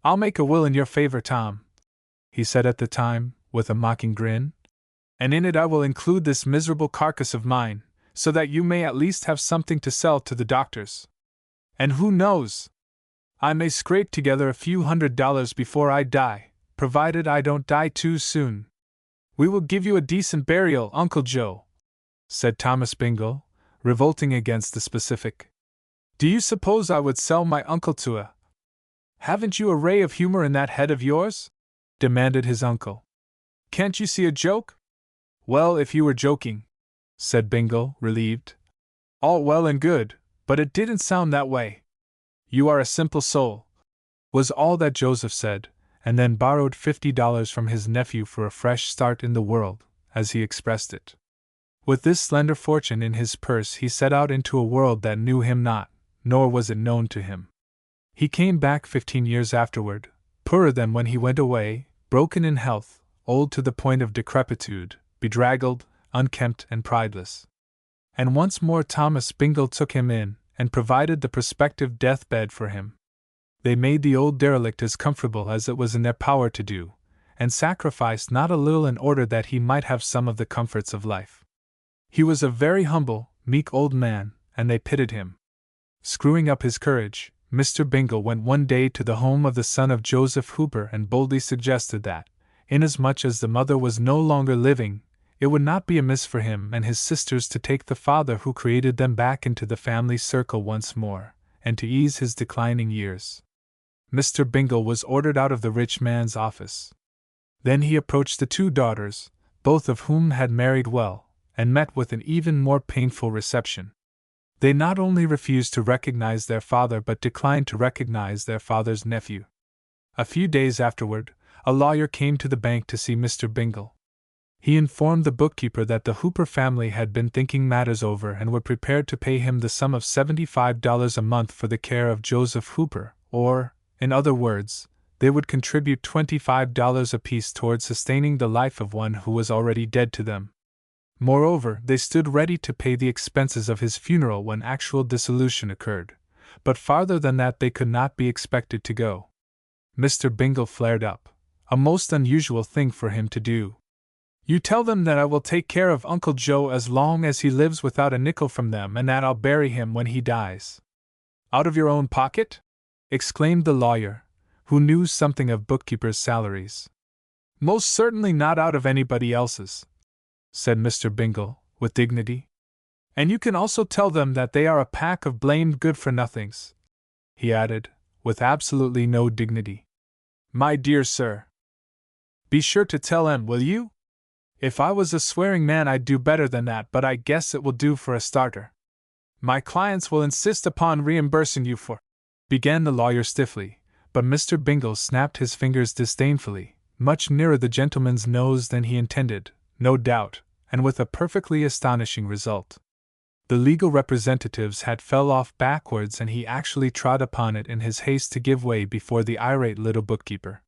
"I'll make a will in your favor, Tom," he said at the time, with a mocking grin, "and in it I will include this miserable carcass of mine, so that you may at least have something to sell to the doctors. And who knows? I may scrape together a few $100 before I die, provided I don't die too soon. We will give you a decent burial, Uncle Joe," said Thomas Bingle, revolting against the specific. "Do you suppose I would sell my uncle to a—" "Haven't you a ray of humor in that head of yours?" demanded his uncle. "Can't you see a joke?" "Well, if you were joking," said Bingle, relieved. "All well and good, but it didn't sound that way. You are a simple soul," was all that Joseph said, and then borrowed $50 from his nephew for a fresh start in the world, as he expressed it. With this slender fortune in his purse he set out into a world that knew him not, nor was it known to him. He came back 15 years afterward, poorer than when he went away, broken in health, old to the point of decrepitude, bedraggled, unkempt and prideless. And once more Thomas Bingle took him in, and provided the prospective deathbed for him. They made the old derelict as comfortable as it was in their power to do, and sacrificed not a little in order that he might have some of the comforts of life. He was a very humble, meek old man, and they pitied him. Screwing up his courage, Mr. Bingle went one day to the home of the son of Joseph Hooper and boldly suggested that, inasmuch as the mother was no longer living, it would not be amiss for him and his sisters to take the father who created them back into the family circle once more, and to ease his declining years. Mr. Bingle was ordered out of the rich man's office. Then he approached the 2 daughters, both of whom had married well, and met with an even more painful reception. They not only refused to recognize their father but declined to recognize their father's nephew. A few days afterward, a lawyer came to the bank to see Mr. Bingle. He informed the bookkeeper that the Hooper family had been thinking matters over and were prepared to pay him the sum of $75 a month for the care of Joseph Hooper, or, in other words, they would contribute $25 apiece towards sustaining the life of one who was already dead to them. Moreover, they stood ready to pay the expenses of his funeral when actual dissolution occurred, but farther than that they could not be expected to go. Mr. Bingle flared up, a most unusual thing for him to do. "You tell them that I will take care of Uncle Joe as long as he lives without a nickel from them, and that I'll bury him when he dies." "Out of your own pocket?" exclaimed the lawyer, who knew something of bookkeepers' salaries. "Most certainly not out of anybody else's," said Mr. Bingle, with dignity. "And you can also tell them that they are a pack of blamed good-for-nothings," he added, with absolutely no dignity. "My dear sir, be sure to tell 'em, will you? If I was a swearing man I'd do better than that, but I guess it will do for a starter. My clients will insist upon reimbursing you for—" began the lawyer stiffly, but Mr. Bingle snapped his fingers disdainfully, much nearer the gentleman's nose than he intended, no doubt, and with a perfectly astonishing result. The legal representative's hat fell off backwards and he actually trod upon it in his haste to give way before the irate little bookkeeper.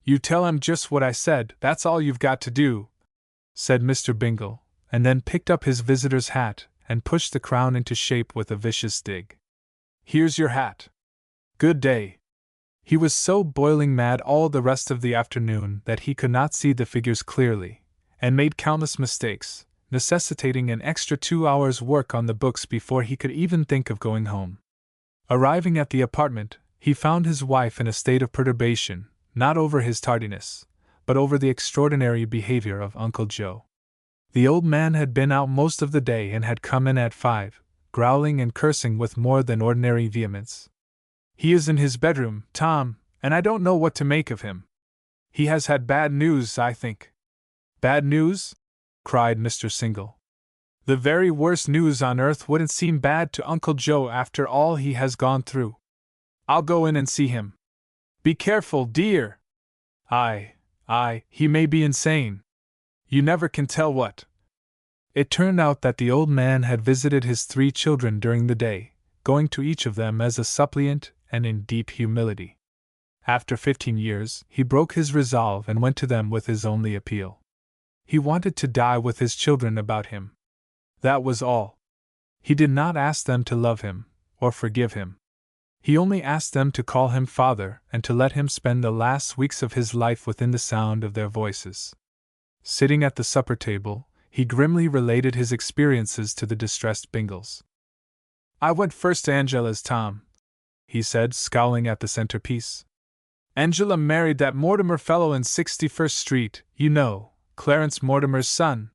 "You tell him just what I said, that's all you've got to do," said Mr. Bingle, and then picked up his visitor's hat and pushed the crown into shape with a vicious dig. "Here's your hat. Good day." He was so boiling mad all the rest of the afternoon that he could not see the figures clearly, and made countless mistakes, necessitating an extra 2 hours' work on the books before he could even think of going home. Arriving at the apartment, he found his wife in a state of perturbation, not over his tardiness, but over the extraordinary behavior of Uncle Joe. The old man had been out most of the day and had come in at 5, growling and cursing with more than ordinary vehemence. "He is in his bedroom, Tom, and I don't know what to make of him. He has had bad news, I think." "Bad news?" cried Mr. Single. "The very worst news on earth wouldn't seem bad to Uncle Joe after all he has gone through. I'll go in and see him." "Be careful, dear." Aye, he may be insane. You never can tell what." It turned out that the old man had visited his 3 children during the day, going to each of them as a suppliant and in deep humility. After 15 years, he broke his resolve and went to them with his only appeal. He wanted to die with his children about him. That was all. He did not ask them to love him, or forgive him. He only asked them to call him father and to let him spend the last weeks of his life within the sound of their voices. Sitting at the supper table, he grimly related his experiences to the distressed Bingles. "I went first to Angela's, Tom," he said, scowling at the centerpiece. "Angela married that Mortimer fellow in 61st Street, you know, Clarence Mortimer's son.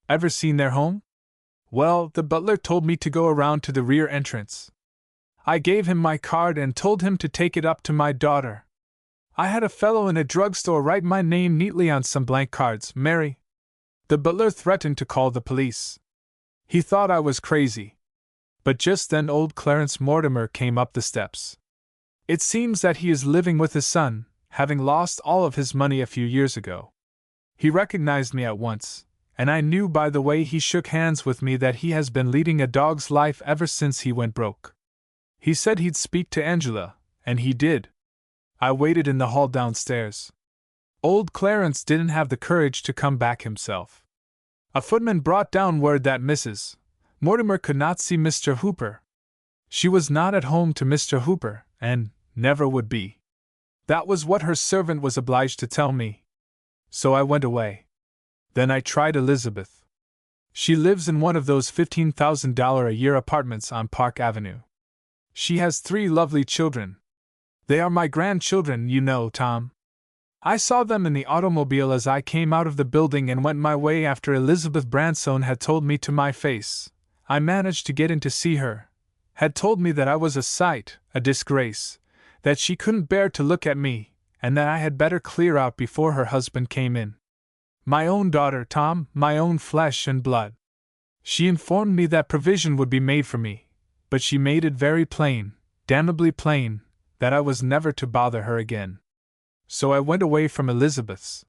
Ever seen their home? Well, the butler told me to go around to the rear entrance. I gave him my card and told him to take it up to my daughter. I had a fellow in a drugstore write my name neatly on some blank cards, Mary. The butler threatened to call the police. He thought I was crazy. But just then old Clarence Mortimer came up the steps. It seems that he is living with his son, having lost all of his money a few years ago. He recognized me at once, and I knew by the way he shook hands with me that he has been leading a dog's life ever since he went broke. He said he'd speak to Angela, and he did. I waited in the hall downstairs. Old Clarence didn't have the courage to come back himself. A footman brought down word that Mrs. Mortimer could not see Mr. Hooper. She was not at home to Mr. Hooper, and never would be. That was what her servant was obliged to tell me. So I went away. Then I tried Elizabeth. She lives in one of those $15,000 a year apartments on Park Avenue. She has 3 lovely children. They are my grandchildren, you know, Tom. I saw them in the automobile as I came out of the building and went my way after Elizabeth Bransone had told me to my face. I managed to get in to see her. Had told me that I was a sight, a disgrace, that she couldn't bear to look at me, and that I had better clear out before her husband came in. My own daughter, Tom, my own flesh and blood. She informed me that provision would be made for me, but she made it very plain, damnably plain, that I was never to bother her again. So I went away from Elizabeth's.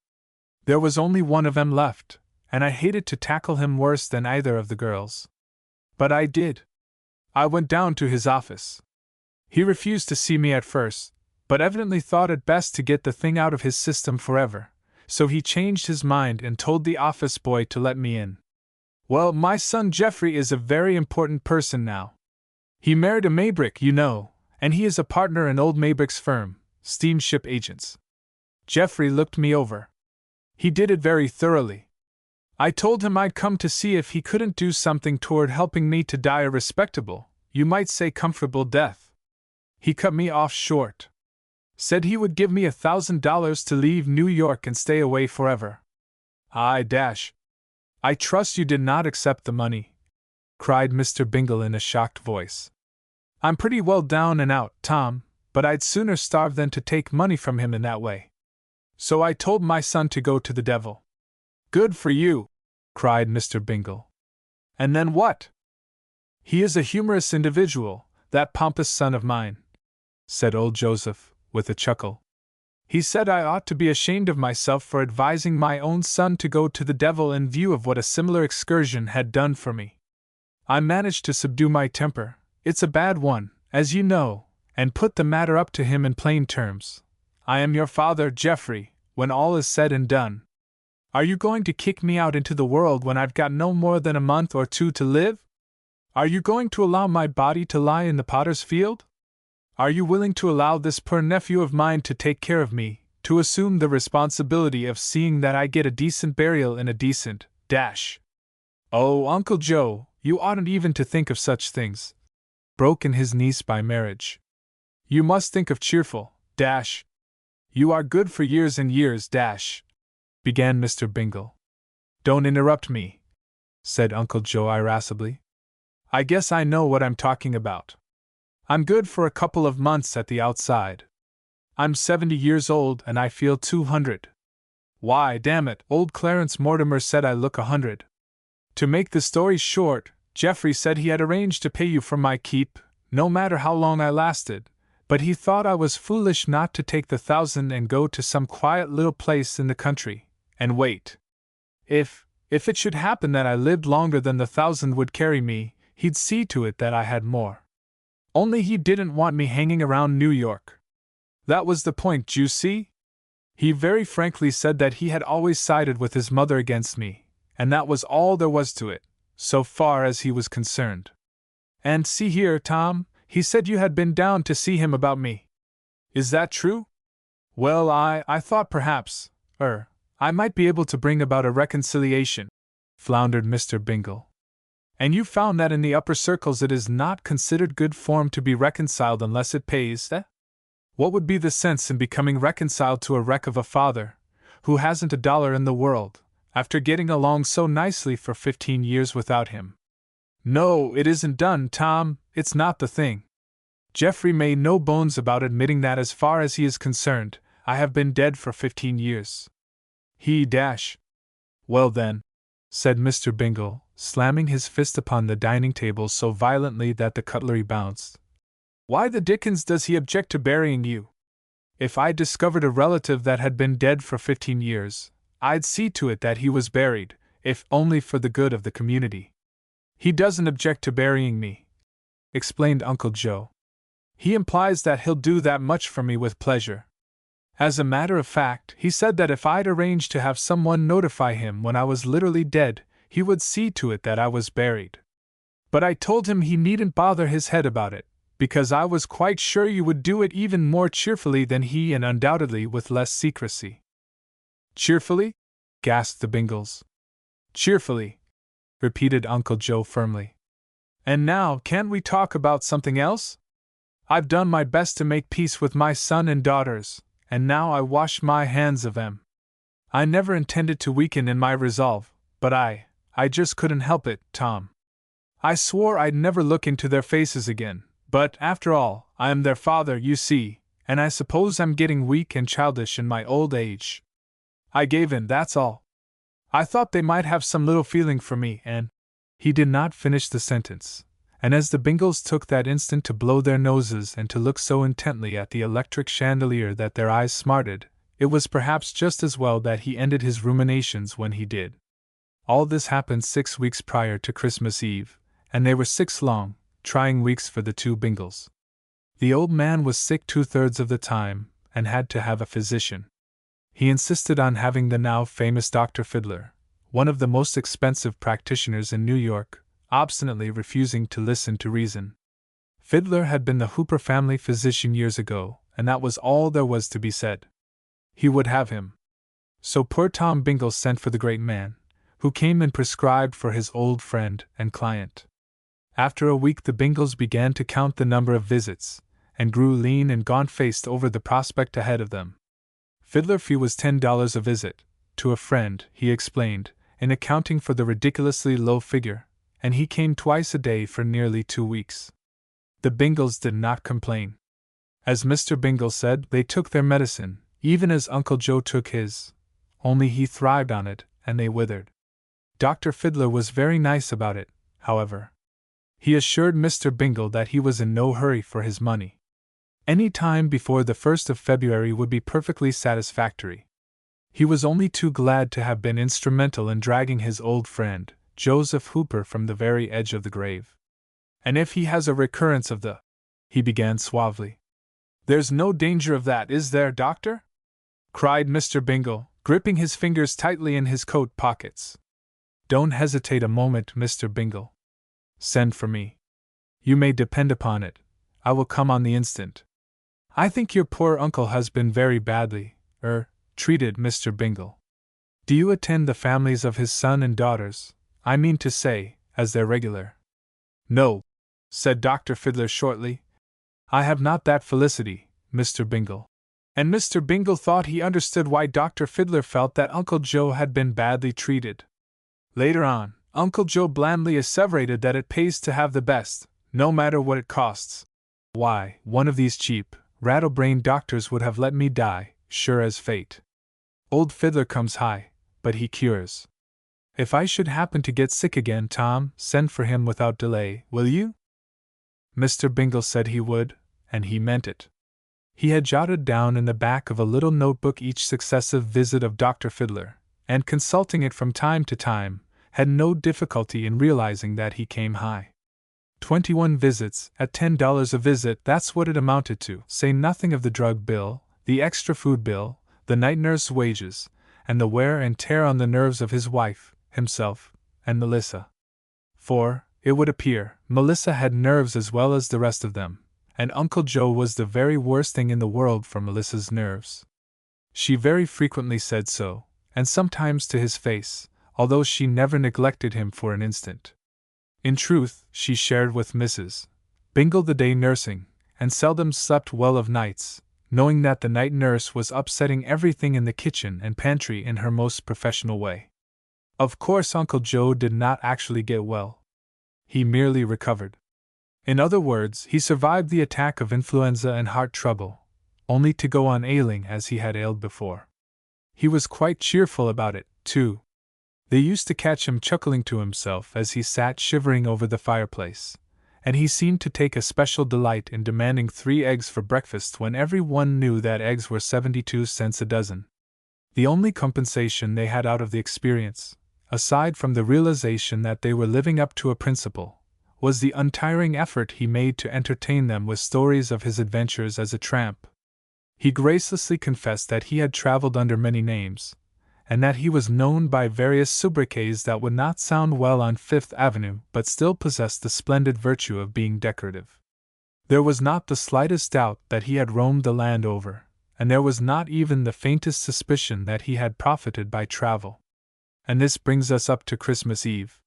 There was only one of 'em left, and I hated to tackle him worse than either of the girls. But I did. I went down to his office. He refused to see me at first, but evidently thought it best to get the thing out of his system forever, so he changed his mind and told the office boy to let me in. Well, my son Jeffrey is a very important person now. He married a Maybrick, you know, and he is a partner in old Maybrick's firm, Steamship Agents. Jeffrey looked me over. He did it very thoroughly. I told him I'd come to see if he couldn't do something toward helping me to die a respectable, you might say comfortable death. He cut me off short. Said he would give me $1,000 to leave New York and stay away forever. I trust you did not accept the money, cried Mr. Bingle in a shocked voice. I'm pretty well down and out, Tom, but I'd sooner starve than to take money from him in that way. So I told my son to go to the devil. Good for you, cried Mr. Bingle. And then what? He is a humorous individual, that pompous son of mine, said old Joseph, with a chuckle. He said I ought to be ashamed of myself for advising my own son to go to the devil in view of what a similar excursion had done for me. I managed to subdue my temper, it's a bad one, as you know, and put the matter up to him in plain terms. I am your father, Jeffrey, when all is said and done. Are you going to kick me out into the world when I've got no more than a month or two to live? Are you going to allow my body to lie in the potter's field? Are you willing to allow this poor nephew of mine to take care of me, to assume the responsibility of seeing that I get a decent burial in a decent dash? Oh, Uncle Joe, you oughtn't even to think of such things, broke in his niece by marriage. You must think of cheerful dash. You are good for years and years dash, began Mr. Bingle. Don't interrupt me, said Uncle Joe irascibly. I guess I know what I'm talking about. I'm good for a couple of months at the outside. I'm 70 years old and I feel 200. Why, damn it, old Clarence Mortimer said I look 100. To make the story short, Jeffrey said he had arranged to pay you for my keep, no matter how long I lasted, but he thought I was foolish not to take the 1,000 and go to some quiet little place in the country, and wait. If it should happen that I lived longer than the 1,000 would carry me, he'd see to it that I had more. Only he didn't want me hanging around New York. That was the point, you see? He very frankly said that he had always sided with his mother against me, and that was all there was to it, so far as he was concerned. And see here, Tom, he said you had been down to see him about me. Is that true? Well, I thought perhaps, I might be able to bring about a reconciliation, floundered Mr. Bingle. And you found that in the upper circles it is not considered good form to be reconciled unless it pays, eh? What would be the sense in becoming reconciled to a wreck of a father, who hasn't $1 in the world, after getting along so nicely for 15 years without him? No, it isn't done, Tom, it's not the thing. Jeffrey made no bones about admitting that as far as he is concerned, I have been dead for 15 years. Well then, said Mr. Bingle, slamming his fist upon the dining table so violently that the cutlery bounced. Why the dickens does he object to burying you? If I discovered a relative that had been dead for 15 years, I'd see to it that he was buried, if only for the good of the community. He doesn't object to burying me, explained Uncle Joe. He implies that he'll do that much for me with pleasure. As a matter of fact, he said that if I'd arranged to have someone notify him when I was literally dead, he would see to it that I was buried. But I told him he needn't bother his head about it, because I was quite sure you would do it even more cheerfully than he and undoubtedly with less secrecy. Cheerfully? Gasped the Bingles. Cheerfully, repeated Uncle Joe firmly. And now, can't we talk about something else? I've done my best to make peace with my son and daughters, and now I wash my hands of them. I never intended to weaken in my resolve, but I just couldn't help it, Tom. I swore I'd never look into their faces again, but, after all, I am their father, you see, and I suppose I'm getting weak and childish in my old age. I gave in, that's all. I thought they might have some little feeling for me, and... He did not finish the sentence, and as the Bingles took that instant to blow their noses and to look so intently at the electric chandelier that their eyes smarted, It was perhaps just as well that he ended his ruminations when he did. All this happened 6 weeks prior to Christmas Eve, and they were 6 long, trying weeks for the two Bingles. The old man was sick 2/3 of the time, and had to have a physician. He insisted on having the now famous Dr. Fiddler, one of the most expensive practitioners in New York, obstinately refusing to listen to reason. Fiddler had been the Hooper family physician years ago, and that was all there was to be said. He would have him. So poor Tom Bingle sent for the great man, who came and prescribed for his old friend and client. After a week the Bingles began to count the number of visits, and grew lean and gaunt-faced over the prospect ahead of them. Fiddler fee was $10 a visit, to a friend, he explained, in accounting for the ridiculously low figure, and he came twice a day for nearly 2 weeks. The Bingles did not complain. As Mr. Bingle said, they took their medicine, even as Uncle Joe took his, only he thrived on it, and they withered. Dr. Fiddler was very nice about it, however. He assured Mr. Bingle that he was in no hurry for his money. Any time before the 1st of February would be perfectly satisfactory. He was only too glad to have been instrumental in dragging his old friend, Joseph Hooper, from the very edge of the grave. "And if he has a recurrence of the," he began suavely. "There's no danger of that, is there, Doctor?" cried Mr. Bingle, gripping his fingers tightly in his coat pockets. "Don't hesitate a moment, Mr. Bingle. Send for me. You may depend upon it, I will come on the instant. I think your poor uncle has been very badly, treated, Mr. Bingle. Do you attend the families of his son and daughters, I mean to say, as their regular?" "No," said Dr. Fiddler shortly. "I have not that felicity, Mr. Bingle." And Mr. Bingle thought he understood why Dr. Fiddler felt that Uncle Joe had been badly treated. Later on, Uncle Joe blandly asseverated that it pays to have the best, no matter what it costs. "Why, one of these cheap, rattle-brained doctors would have let me die, sure as fate. Old Fiddler comes high, but he cures. If I should happen to get sick again, Tom, send for him without delay, will you?" Mr. Bingle said he would, and he meant it. He had jotted down in the back of a little notebook each successive visit of Dr. Fiddler, and consulting it from time to time, had no difficulty in realizing that he came high. 21 visits, at $10 a visit, that's what it amounted to, say nothing of the drug bill, the extra food bill, the night nurse wages, and the wear and tear on the nerves of his wife, himself, and Melissa. For, it would appear, Melissa had nerves as well as the rest of them, and Uncle Joe was the very worst thing in the world for Melissa's nerves. She very frequently said so, and sometimes to his face, although she never neglected him for an instant. In truth, she shared with Mrs. Bingle the day nursing, and seldom slept well of nights, knowing that the night nurse was upsetting everything in the kitchen and pantry in her most professional way. Of course, Uncle Joe did not actually get well. He merely recovered. In other words, he survived the attack of influenza and heart trouble, only to go on ailing as he had ailed before. He was quite cheerful about it, too. They used to catch him chuckling to himself as he sat shivering over the fireplace, and he seemed to take a special delight in demanding 3 eggs for breakfast when every one knew that eggs were 72 cents a dozen. The only compensation they had out of the experience, aside from the realization that they were living up to a principle, was the untiring effort he made to entertain them with stories of his adventures as a tramp. He gracelessly confessed that he had traveled under many names, and that he was known by various sobriquets that would not sound well on Fifth Avenue but still possessed the splendid virtue of being decorative. There was not the slightest doubt that he had roamed the land over, and there was not even the faintest suspicion that he had profited by travel. And this brings us up to Christmas Eve.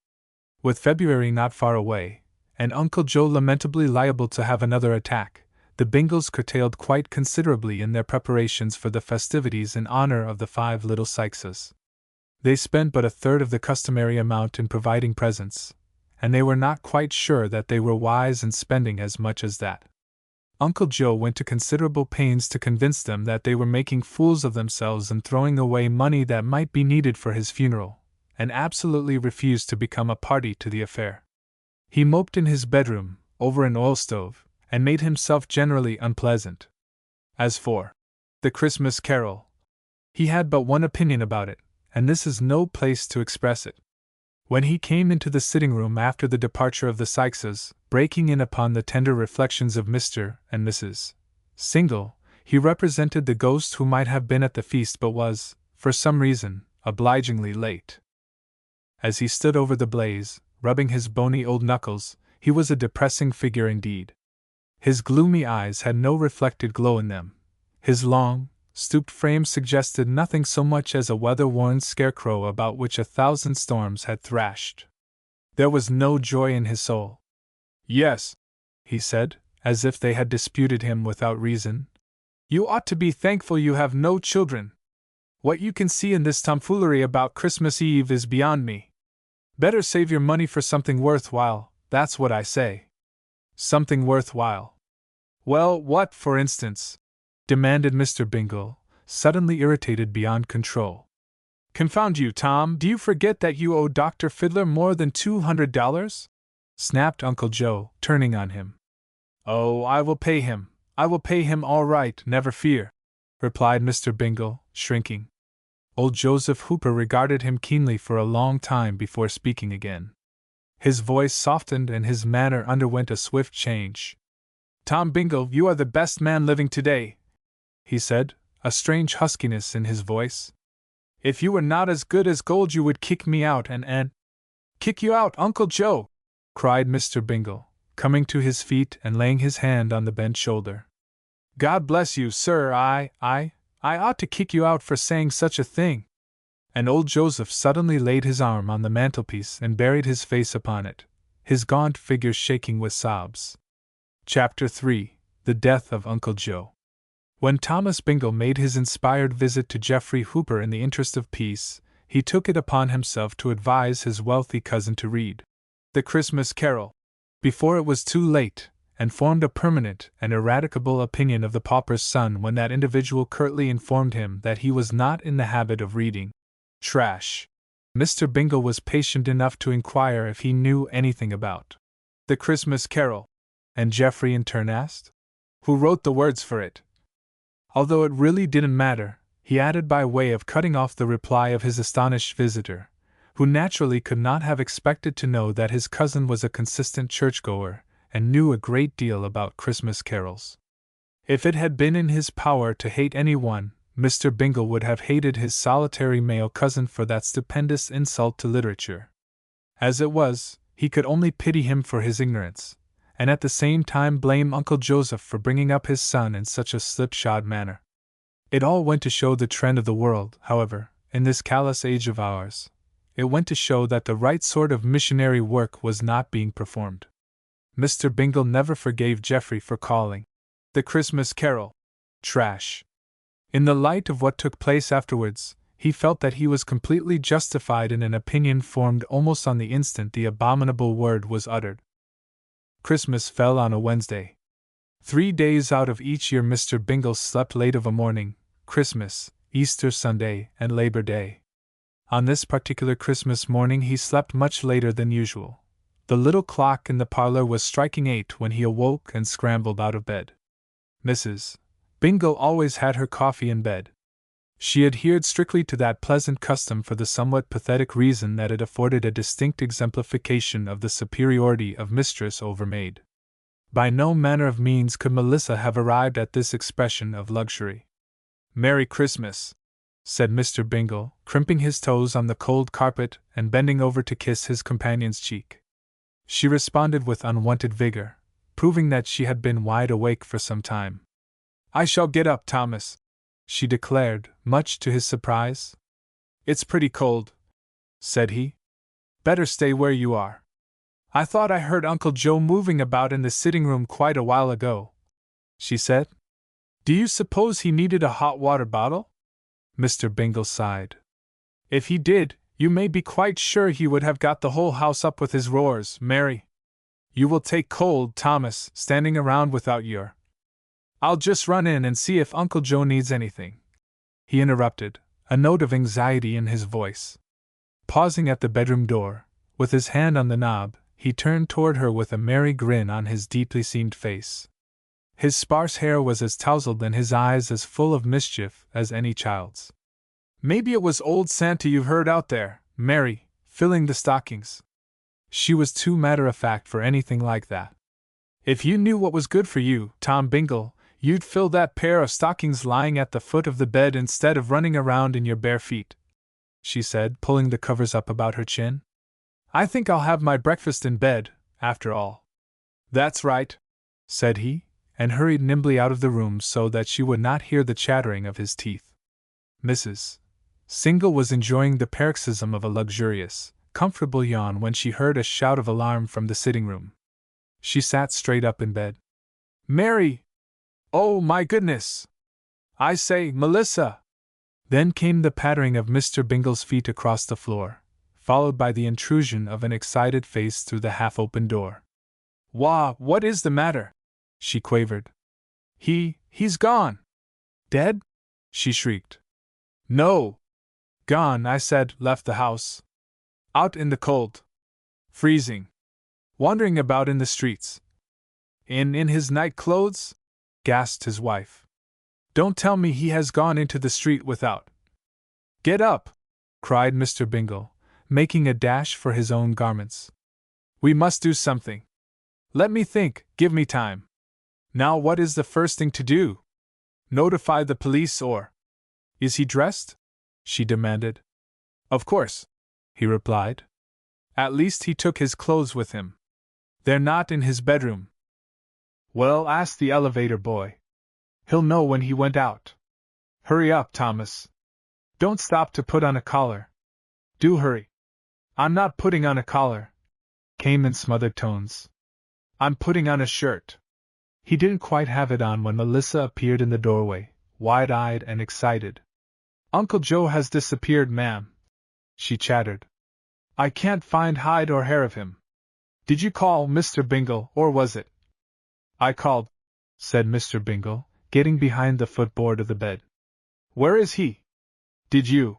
With February not far away, and Uncle Joe lamentably liable to have another attack, the Bingles curtailed quite considerably in their preparations for the festivities in honor of the 5 little Sykeses. They spent but 1/3 of the customary amount in providing presents, and they were not quite sure that they were wise in spending as much as that. Uncle Joe went to considerable pains to convince them that they were making fools of themselves and throwing away money that might be needed for his funeral, and absolutely refused to become a party to the affair. He moped in his bedroom, over an oil stove, and made himself generally unpleasant. As for the Christmas carol, He had but one opinion about it, and this is no place to express it. When he came into the sitting room after the departure of the Sykeses, breaking in upon the tender reflections of Mr. and Mrs. Single, he represented the ghost who might have been at the feast but was, for some reason, obligingly late. As he stood over the blaze, rubbing his bony old knuckles, he was a depressing figure indeed. His gloomy eyes had no reflected glow in them. His long, stooped frame suggested nothing so much as a weather-worn scarecrow about which 1,000 storms had thrashed. There was no joy in his soul. "Yes," he said, as if they had disputed him without reason. "You ought to be thankful you have no children. What you can see in this tomfoolery about Christmas Eve is beyond me. Better save your money for something worthwhile, that's what I say." "Something worthwhile? Well, what, for instance?" demanded Mr. Bingle, suddenly irritated beyond control. "Confound you, Tom, do you forget that you owe Dr. Fiddler more than $200? snapped Uncle Joe, turning on him. "Oh, I will pay him all right, never fear," replied Mr. Bingle, shrinking. Old Joseph Hooper regarded him keenly for a long time before speaking again. His voice softened and his manner underwent a swift change. "Tom Bingle, you are the best man living today," he said, a strange huskiness in his voice. "If you were not as good as gold you would kick me out and Kick you out, Uncle Joe!" cried Mr. Bingle, coming to his feet and laying his hand on the bent shoulder. "God bless you, sir, I ought to kick you out for saying such a thing." And old Joseph suddenly laid his arm on the mantelpiece and buried his face upon it, his gaunt figure shaking with sobs. Chapter 3: The Death of Uncle Joe. When Thomas Bingle made his inspired visit to Geoffrey Hooper in the interest of peace, he took it upon himself to advise his wealthy cousin to read The Christmas Carol before it was too late, and formed a permanent and ineradicable opinion of the pauper's son when that individual curtly informed him that he was not in the habit of reading trash. Mr. Bingle was patient enough to inquire if he knew anything about The Christmas Carol, and Geoffrey in turn asked, "Who wrote the words for it?" Although it really didn't matter, he added by way of cutting off the reply of his astonished visitor, who naturally could not have expected to know that his cousin was a consistent churchgoer and knew a great deal about Christmas carols. If it had been in his power to hate anyone, Mr. Bingle would have hated his solitary male cousin for that stupendous insult to literature. As it was, he could only pity him for his ignorance, and at the same time blame Uncle Joseph for bringing up his son in such a slipshod manner. It all went to show the trend of the world, however, in this callous age of ours. It went to show that the right sort of missionary work was not being performed. Mr. Bingle never forgave Geoffrey for calling The Christmas Carol trash. In the light of what took place afterwards, he felt that he was completely justified in an opinion formed almost on the instant the abominable word was uttered. Christmas fell on a Wednesday. 3 days out of each year Mr. Bingle slept late of a morning: Christmas, Easter Sunday, and Labor Day. On this particular Christmas morning he slept much later than usual. The little clock in the parlor was striking 8 when he awoke and scrambled out of bed. Mrs. Bingle always had her coffee in bed. She adhered strictly to that pleasant custom for the somewhat pathetic reason that it afforded a distinct exemplification of the superiority of mistress over maid. By no manner of means could Melissa have arrived at this expression of luxury. "Merry Christmas," said Mr. Bingle, crimping his toes on the cold carpet and bending over to kiss his companion's cheek. She responded with unwonted vigor, proving that she had been wide awake for some time. "I shall get up, Thomas," she declared, much to his surprise. "It's pretty cold," said he. "Better stay where you are. I thought I heard Uncle Joe moving about in the sitting room quite a while ago," she said. "Do you suppose he needed a hot water bottle?" Mr. Bingle sighed. "If he did, you may be quite sure he would have got the whole house up with his roars, Mary. You will take cold, Thomas, standing around without your... I'll just run in and see if Uncle Joe needs anything," he interrupted, a note of anxiety in his voice. Pausing at the bedroom door, with his hand on the knob, he turned toward her with a merry grin on his deeply seamed face. His sparse hair was as tousled and his eyes as full of mischief as any child's. Maybe it was old Santa you've heard out there, Mary, filling the stockings. She was too matter-of-fact for anything like that. If you knew what was good for you, Tom Bingle, you'd fill that pair of stockings lying at the foot of the bed instead of running around in your bare feet, she said, pulling the covers up about her chin. I think I'll have my breakfast in bed, after all. That's right, said he, and hurried nimbly out of the room so that she would not hear the chattering of his teeth. Mrs. Single was enjoying the paroxysm of a luxurious, comfortable yawn when she heard a shout of alarm from the sitting-room. She sat straight up in bed. Mary! Oh, my goodness! I say, Melissa! Then came the pattering of Mr. Bingle's feet across the floor, followed by the intrusion of an excited face through the half-open door. Wah, what is the matter? She quavered. He's gone! Dead? She shrieked. No! Gone, I said, left the house. Out in the cold. Freezing. Wandering about in the streets. In his night clothes? Gasped his wife. Don't tell me he has gone into the street without. Get up! Cried Mr. Bingle, making a dash for his own garments. We must do something. Let me think, give me time. Now what is the first thing to do? Notify the police or… Is he dressed? She demanded. Of course, he replied. At least he took his clothes with him. They're not in his bedroom. Well, ask the elevator boy. He'll know when he went out. Hurry up, Thomas. Don't stop to put on a collar. Do hurry. I'm not putting on a collar, came in smothered tones. I'm putting on a shirt. He didn't quite have it on when Melissa appeared in the doorway, wide-eyed and excited. Uncle Joe has disappeared, ma'am, she chattered. I can't find hide or hair of him. Did you call, Mr. Bingle, or was it? I called, said Mr. Bingle, getting behind the footboard of the bed. Where is he? Did you?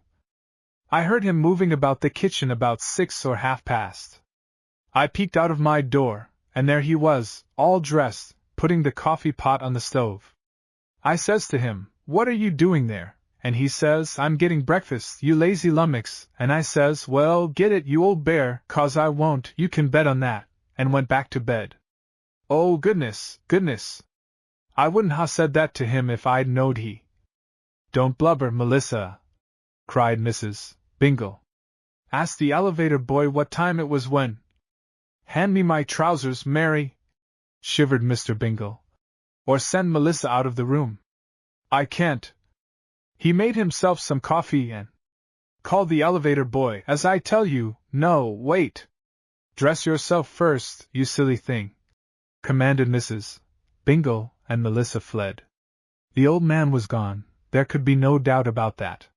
I heard him moving about the kitchen about 6 or half past. I peeked out of my door, and there he was, all dressed, putting the coffee pot on the stove. I says to him, What are you doing there? And he says, I'm getting breakfast, you lazy lummox, and I says, Well, get it, you old bear, 'cause I won't, you can bet on that, and went back to bed. Oh, goodness, goodness! I wouldn't ha' said that to him if I'd knowed he. Don't blubber, Melissa, cried Mrs. Bingle. Ask the elevator boy what time it was when. Hand me my trousers, Mary, shivered Mr. Bingle, or send Melissa out of the room. I can't. He made himself some coffee and… Call the elevator boy, as I tell you. No, wait. Dress yourself first, you silly thing, commanded Mrs. Bingle, and Melissa fled. The old man was gone, there could be no doubt about that.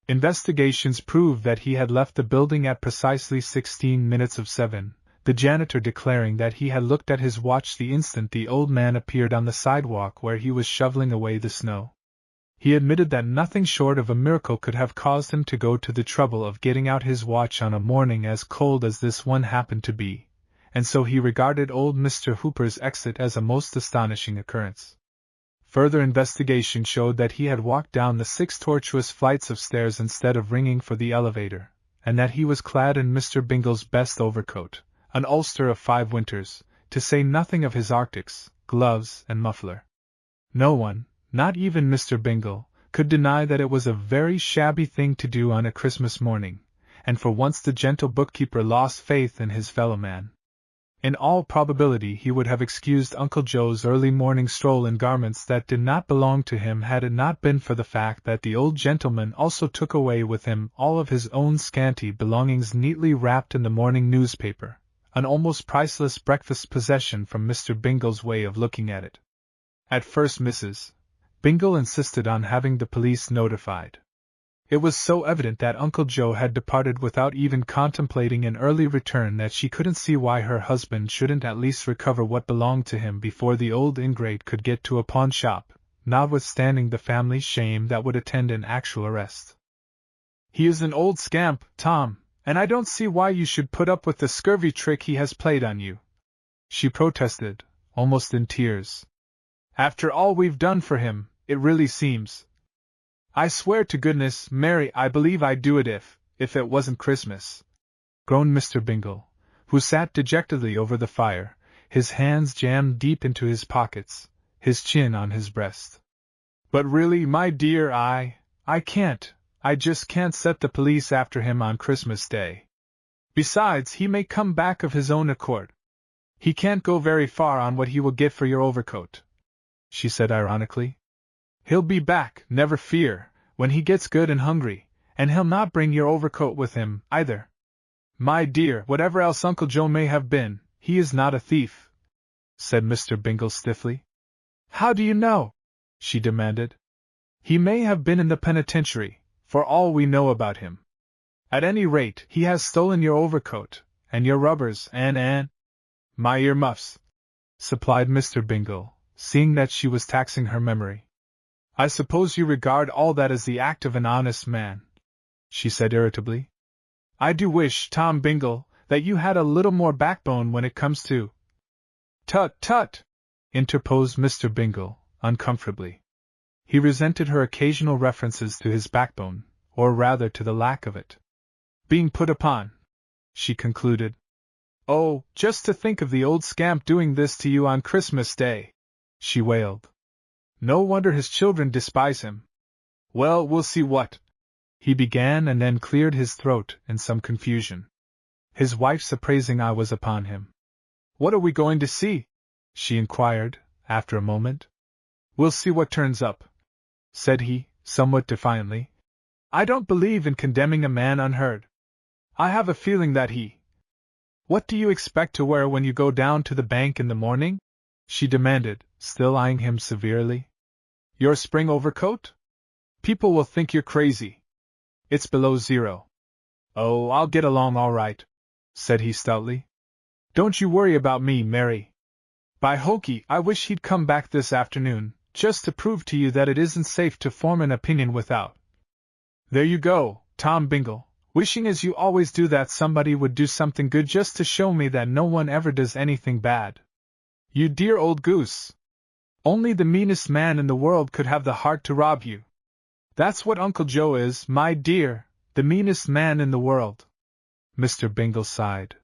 Investigations proved that he had left the building at precisely 16 minutes of 7, the janitor declaring that he had looked at his watch the instant the old man appeared on the sidewalk where he was shoveling away the snow. He admitted that nothing short of a miracle could have caused him to go to the trouble of getting out his watch on a morning as cold as this one happened to be, and so he regarded old Mr. Hooper's exit as a most astonishing occurrence. Further investigation showed that he had walked down the 6 tortuous flights of stairs instead of ringing for the elevator, and that he was clad in Mr. Bingle's best overcoat, an ulster of 5 winters, to say nothing of his arctics, gloves, and muffler. No one, not even Mr. Bingle, could deny that it was a very shabby thing to do on a Christmas morning, and for once the gentle bookkeeper lost faith in his fellow-man. In all probability he would have excused Uncle Joe's early morning stroll in garments that did not belong to him had it not been for the fact that the old gentleman also took away with him all of his own scanty belongings neatly wrapped in the morning newspaper, an almost priceless breakfast possession from Mr. Bingle's way of looking at it. At first Mrs. Bingle insisted on having the police notified. It was so evident that Uncle Joe had departed without even contemplating an early return that she couldn't see why her husband shouldn't at least recover what belonged to him before the old ingrate could get to a pawn shop, notwithstanding the family shame that would attend an actual arrest. He is an old scamp, Tom, and I don't see why you should put up with the scurvy trick he has played on you, she protested, almost in tears. After all we've done for him, it really seems. I swear to goodness, Mary, I believe I'd do it if it wasn't Christmas," groaned Mr. Bingle, who sat dejectedly over the fire, his hands jammed deep into his pockets, his chin on his breast. "But really, my dear, I can't. I just can't set the police after him on Christmas Day. Besides, he may come back of his own accord. He can't go very far on what he will get for your overcoat," she said ironically. "He'll be back, never fear, when he gets good and hungry, and he'll not bring your overcoat with him, either. My dear, whatever else Uncle Joe may have been, he is not a thief," said Mr. Bingle stiffly. "How do you know?" she demanded. "He may have been in the penitentiary, for all we know about him. At any rate, he has stolen your overcoat, and your rubbers, and my earmuffs," supplied Mr. Bingle, seeing that she was taxing her memory. "I suppose you regard all that as the act of an honest man," she said irritably. "I do wish, Tom Bingle, that you had a little more backbone when it comes to—" "Tut, tut!" interposed Mr. Bingle, uncomfortably. He resented her occasional references to his backbone, or rather to the lack of it. "Being put upon," she concluded. "Oh, just to think of the old scamp doing this to you on Christmas Day!" she wailed. "No wonder his children despise him. Well, we'll see what—" he began, and then cleared his throat in some confusion. His wife's appraising eye was upon him. "What are we going to see?" she inquired, after a moment. "We'll see what turns up," said he, somewhat defiantly. "I don't believe in condemning a man unheard. I have a feeling that he—" "What do you expect to wear when you go down to the bank in the morning?" she demanded, still eyeing him severely. "Your spring overcoat? People will think you're crazy. It's below zero." "Oh, I'll get along all right," said he stoutly. "Don't you worry about me, Mary. By hokey, I wish he'd come back this afternoon, just to prove to you that it isn't safe to form an opinion without. There you go, Tom Bingle, wishing as you always do that somebody would do something good just to show me that no one ever does anything bad. You dear old goose. Only the meanest man in the world could have the heart to rob you. That's what Uncle Joe is, my dear, the meanest man in the world." Mr. Bingle sighed.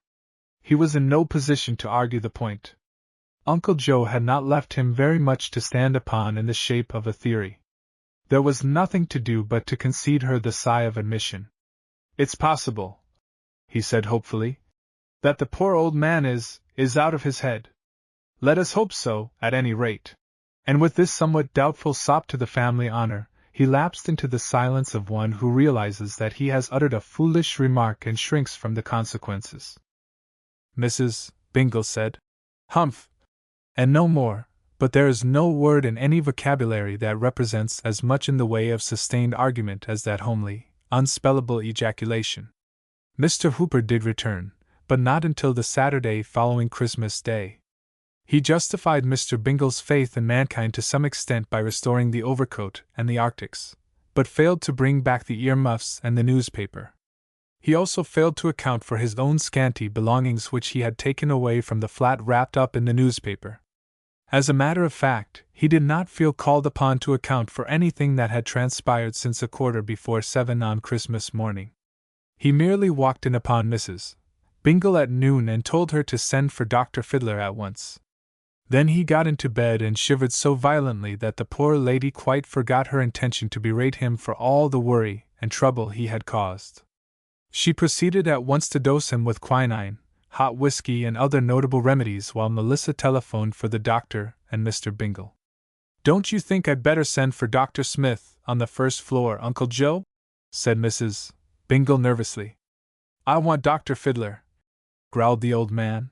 He was in no position to argue the point. Uncle Joe had not left him very much to stand upon in the shape of a theory. There was nothing to do but to concede her the sigh of admission. "It's possible," he said hopefully, "that the poor old man is out of his head. Let us hope so, at any rate." And with this somewhat doubtful sop to the family honor, he lapsed into the silence of one who realizes that he has uttered a foolish remark and shrinks from the consequences. Mrs. Bingle said, "Humph," and no more, but there is no word in any vocabulary that represents as much in the way of sustained argument as that homely, unspellable ejaculation. Mr. Hooper did return, but not until the Saturday following Christmas Day. He justified Mr. Bingle's faith in mankind to some extent by restoring the overcoat and the arctics, but failed to bring back the earmuffs and the newspaper. He also failed to account for his own scanty belongings which he had taken away from the flat wrapped up in the newspaper. As a matter of fact, he did not feel called upon to account for anything that had transpired since 7:15 on Christmas morning. He merely walked in upon Mrs. Bingle at noon and told her to send for Dr. Fiddler at once. Then he got into bed and shivered so violently that the poor lady quite forgot her intention to berate him for all the worry and trouble he had caused. She proceeded at once to dose him with quinine, hot whiskey, and other notable remedies while Melissa telephoned for the doctor and Mr. Bingle. "Don't you think I'd better send for Dr. Smith on the first floor, Uncle Joe?" said Mrs. Bingle nervously. "I want Dr. Fiddler," growled the old man.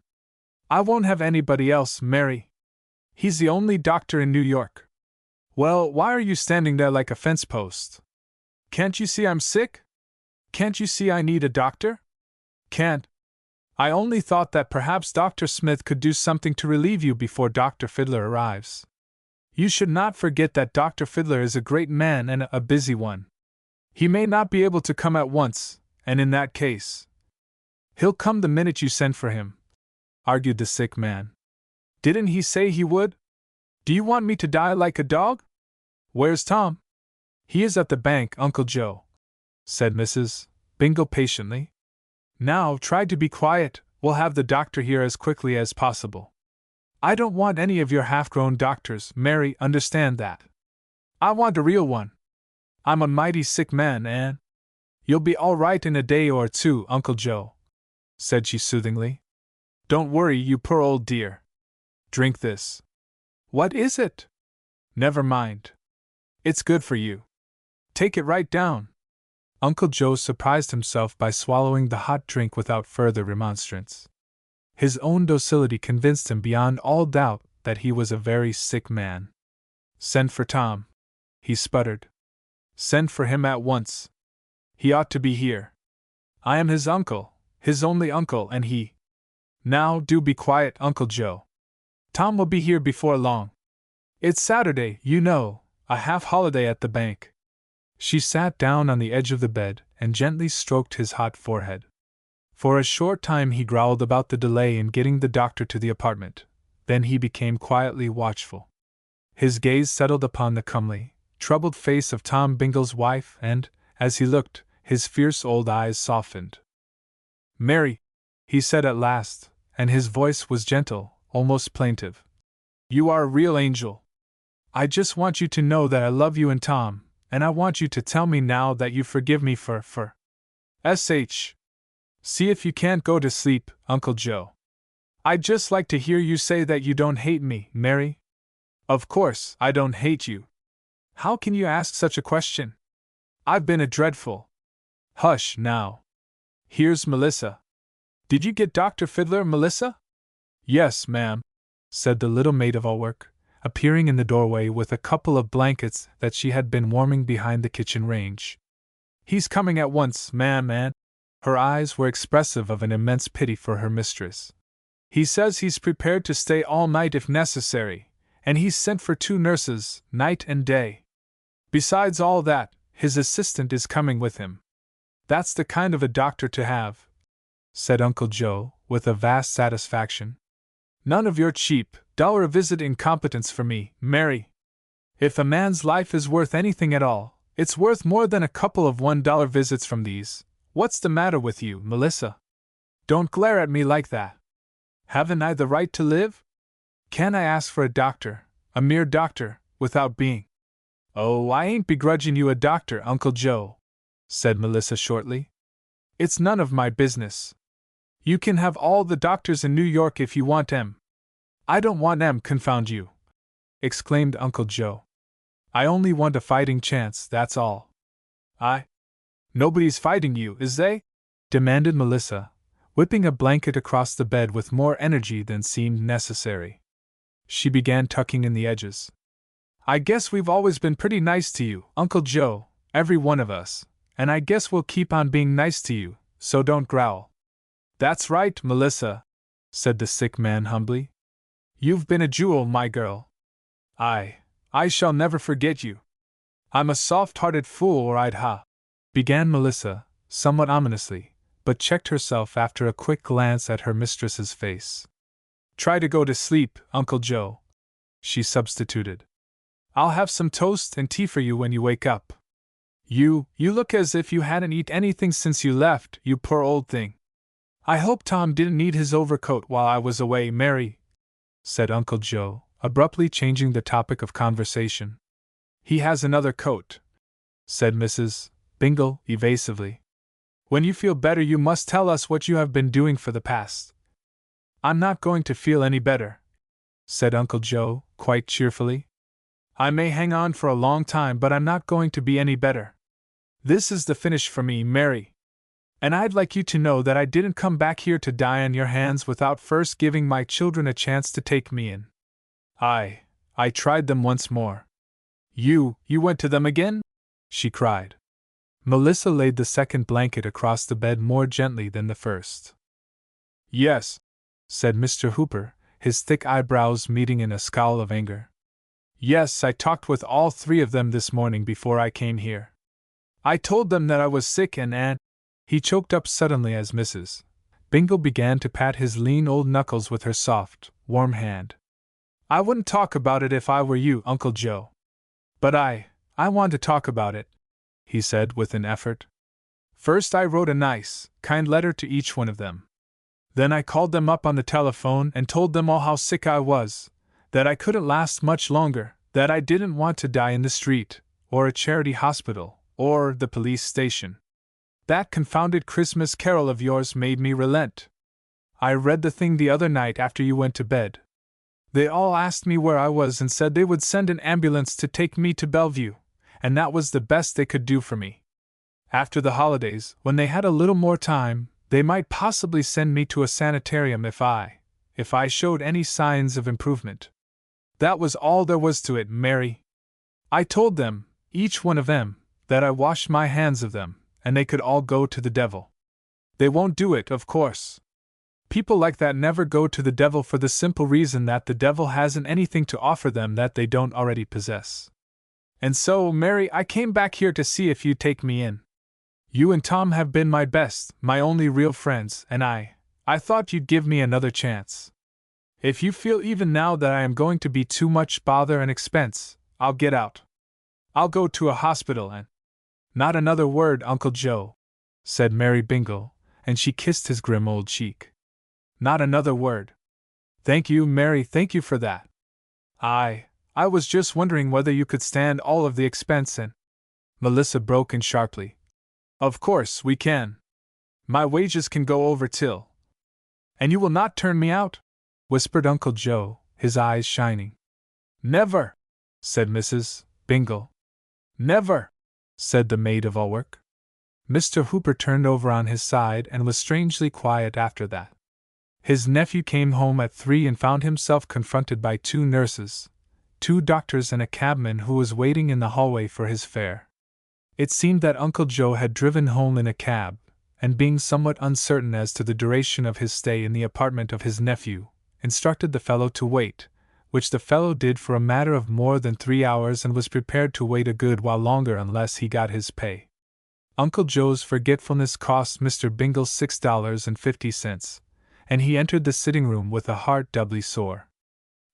"I won't have anybody else, Mary. He's the only doctor in New York." "Well, why are you standing there like a fence post? Can't you see I'm sick? Can't you see I need a doctor?" "Can't. I only thought that perhaps Dr. Smith could do something to relieve you before Dr. Fiddler arrives. You should not forget that Dr. Fiddler is a great man and a busy one. He may not be able to come at once, and in that case—" "He'll come the minute you send for him," argued the sick man. "Didn't he say he would? Do you want me to die like a dog? Where's Tom?" He is at the bank, Uncle Joe, said Mrs. Bingle patiently. Now, try to be quiet, we'll have the doctor here as quickly as possible. I don't want any of your half-grown doctors, Mary, understand that. I want a real one. I'm a mighty sick man, and you'll be all right in a day or two, Uncle Joe, said she soothingly. Don't worry, you poor old dear. Drink this. What is it? Never mind. It's good for you. Take it right down. Uncle Joe surprised himself by swallowing the hot drink without further remonstrance. His own docility convinced him beyond all doubt that he was a very sick man. Send for Tom, he sputtered. Send for him at once. He ought to be here. I am his uncle, his only uncle, and he. Now, do be quiet, Uncle Joe. Tom will be here before long. It's Saturday, you know, a half-holiday at the bank. She sat down on the edge of the bed and gently stroked his hot forehead. For a short time he growled about the delay in getting the doctor to the apartment. Then he became quietly watchful. His gaze settled upon the comely, troubled face of Tom Bingle's wife, and, as he looked, his fierce old eyes softened. Mary, he said at last, and his voice was gentle, almost plaintive. You are a real angel. I just want you to know that I love you and Tom, and I want you to tell me now that you forgive me for sh. See if you can't go to sleep, Uncle Joe. I'd just like to hear you say that you don't hate me, Mary. Of course, I don't hate you. How can you ask such a question? I've been a dreadful. Hush, now. Here's Melissa. Did you get Dr. Fiddler, Melissa? Yes, ma'am, said the little maid-of-all-work, appearing in the doorway with a couple of blankets that she had been warming behind the kitchen range. He's coming at once, ma'am, and her eyes were expressive of an immense pity for her mistress. He says he's prepared to stay all night if necessary, and he's sent for 2 nurses, night and day. Besides all that, his assistant is coming with him. That's the kind of a doctor to have, said Uncle Joe, with a vast satisfaction. None of your cheap, dollar-a-visit incompetence for me, Mary. If a man's life is worth anything at all, it's worth more than a couple of $1 visits from these. What's the matter with you, Melissa? Don't glare at me like that. Haven't I the right to live? Can I ask for a doctor, a mere doctor, without being? Oh, I ain't begrudging you a doctor, Uncle Joe, said Melissa shortly. It's none of my business. You can have all the doctors in New York if you want 'em. I don't want 'em, confound you, exclaimed Uncle Joe. I only want a fighting chance, that's all. Nobody's fighting you, is they? Demanded Melissa, whipping a blanket across the bed with more energy than seemed necessary. She began tucking in the edges. I guess we've always been pretty nice to you, Uncle Joe, every one of us, and I guess we'll keep on being nice to you, so don't growl. That's right, Melissa, said the sick man humbly. You've been a jewel, my girl. I shall never forget you. I'm a soft-hearted fool, or I'd began Melissa, somewhat ominously, but checked herself after a quick glance at her mistress's face. Try to go to sleep, Uncle Joe, she substituted. I'll have some toast and tea for you when you wake up. You look as if you hadn't eaten anything since you left, you poor old thing. I hope Tom didn't need his overcoat while I was away, Mary, said Uncle Joe, abruptly changing the topic of conversation. He has another coat, said Mrs. Bingle evasively. When you feel better you must tell us what you have been doing for the past. I'm not going to feel any better, said Uncle Joe, quite cheerfully. I may hang on for a long time, but I'm not going to be any better. This is the finish for me, Mary. And I'd like you to know that I didn't come back here to die on your hands without first giving my children a chance to take me in. I tried them once more. You went to them again? She cried. Melissa laid the second blanket across the bed more gently than the first. Yes, said Mr. Hooper, his thick eyebrows meeting in a scowl of anger. Yes, I talked with all 3 of them this morning before I came here. I told them that I was sick and he choked up suddenly as Mrs. Bingle began to pat his lean old knuckles with her soft, warm hand. I wouldn't talk about it if I were you, Uncle Joe. But I I want to talk about it, he said with an effort. First, I wrote a nice, kind letter to each one of them. Then I called them up on the telephone and told them all how sick I was, that I couldn't last much longer, that I didn't want to die in the street, or a charity hospital, or the police station. That confounded Christmas carol of yours made me relent. I read the thing the other night after you went to bed. They all asked me where I was and said they would send an ambulance to take me to Bellevue, and that was the best they could do for me. After the holidays, when they had a little more time, they might possibly send me to a sanitarium if I showed any signs of improvement. That was all there was to it, Mary. I told them, each one of them, that I washed my hands of them, and they could all go to the devil. They won't do it, of course. People like that never go to the devil for the simple reason that the devil hasn't anything to offer them that they don't already possess. And so, Mary, I came back here to see if you'd take me in. You and Tom have been my best, my only real friends, and I thought you'd give me another chance. If you feel even now that I am going to be too much bother and expense, I'll get out. I'll go to a hospital and— Not another word, Uncle Joe, said Mary Bingle, and she kissed his grim old cheek. Not another word. Thank you, Mary, thank you for that. I was just wondering whether you could stand all of the expense and— Melissa broke in sharply. Of course we can. My wages can go over till— And you will not turn me out? Whispered Uncle Joe, his eyes shining. Never, said Mrs. Bingle. Never, said the maid of all work. Mr. Hooper turned over on his side and was strangely quiet after that. His nephew came home at 3 and found himself confronted by 2 nurses, 2 doctors and a cabman who was waiting in the hallway for his fare. It seemed that Uncle Joe had driven home in a cab, and being somewhat uncertain as to the duration of his stay in the apartment of his nephew, instructed the fellow to wait, which the fellow did for a matter of more than 3 hours and was prepared to wait a good while longer unless he got his pay. Uncle Joe's forgetfulness cost Mr. Bingle $6.50, and he entered the sitting room with a heart doubly sore.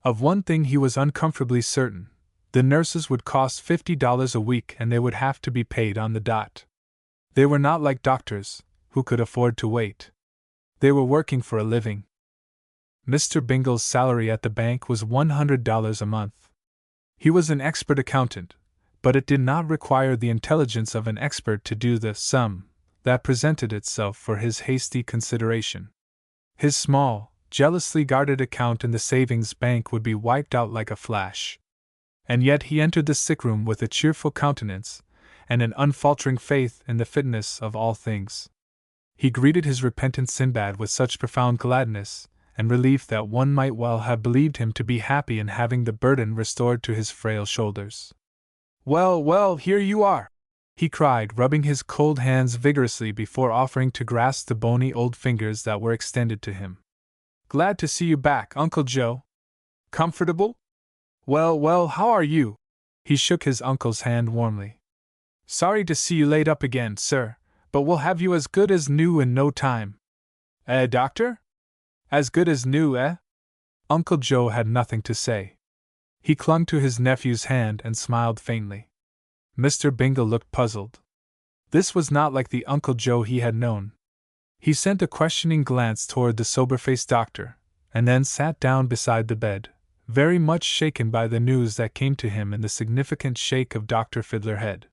Of one thing he was uncomfortably certain: the nurses would cost $50 a week and they would have to be paid on the dot. They were not like doctors, who could afford to wait. They were working for a living. Mr. Bingle's salary at the bank was $100 a month. He was an expert accountant, but it did not require the intelligence of an expert to do the sum that presented itself for his hasty consideration. His small, jealously guarded account in the savings bank would be wiped out like a flash. And yet he entered the sick room with a cheerful countenance and an unfaltering faith in the fitness of all things. He greeted his repentant Sinbad with such profound gladness and relief that one might well have believed him to be happy in having the burden restored to his frail shoulders. Well, well, here you are, he cried, rubbing his cold hands vigorously before offering to grasp the bony old fingers that were extended to him. Glad to see you back, Uncle Joe. Comfortable? Well, well, how are you? He shook his uncle's hand warmly. Sorry to see you laid up again, sir, but we'll have you as good as new in no time. Doctor? As good as new, eh? Uncle Joe had nothing to say. He clung to his nephew's hand and smiled faintly. Mr. Bingle looked puzzled. This was not like the Uncle Joe he had known. He sent a questioning glance toward the sober-faced doctor, and then sat down beside the bed, very much shaken by the news that came to him in the significant shake of Dr. Fiddlerhead.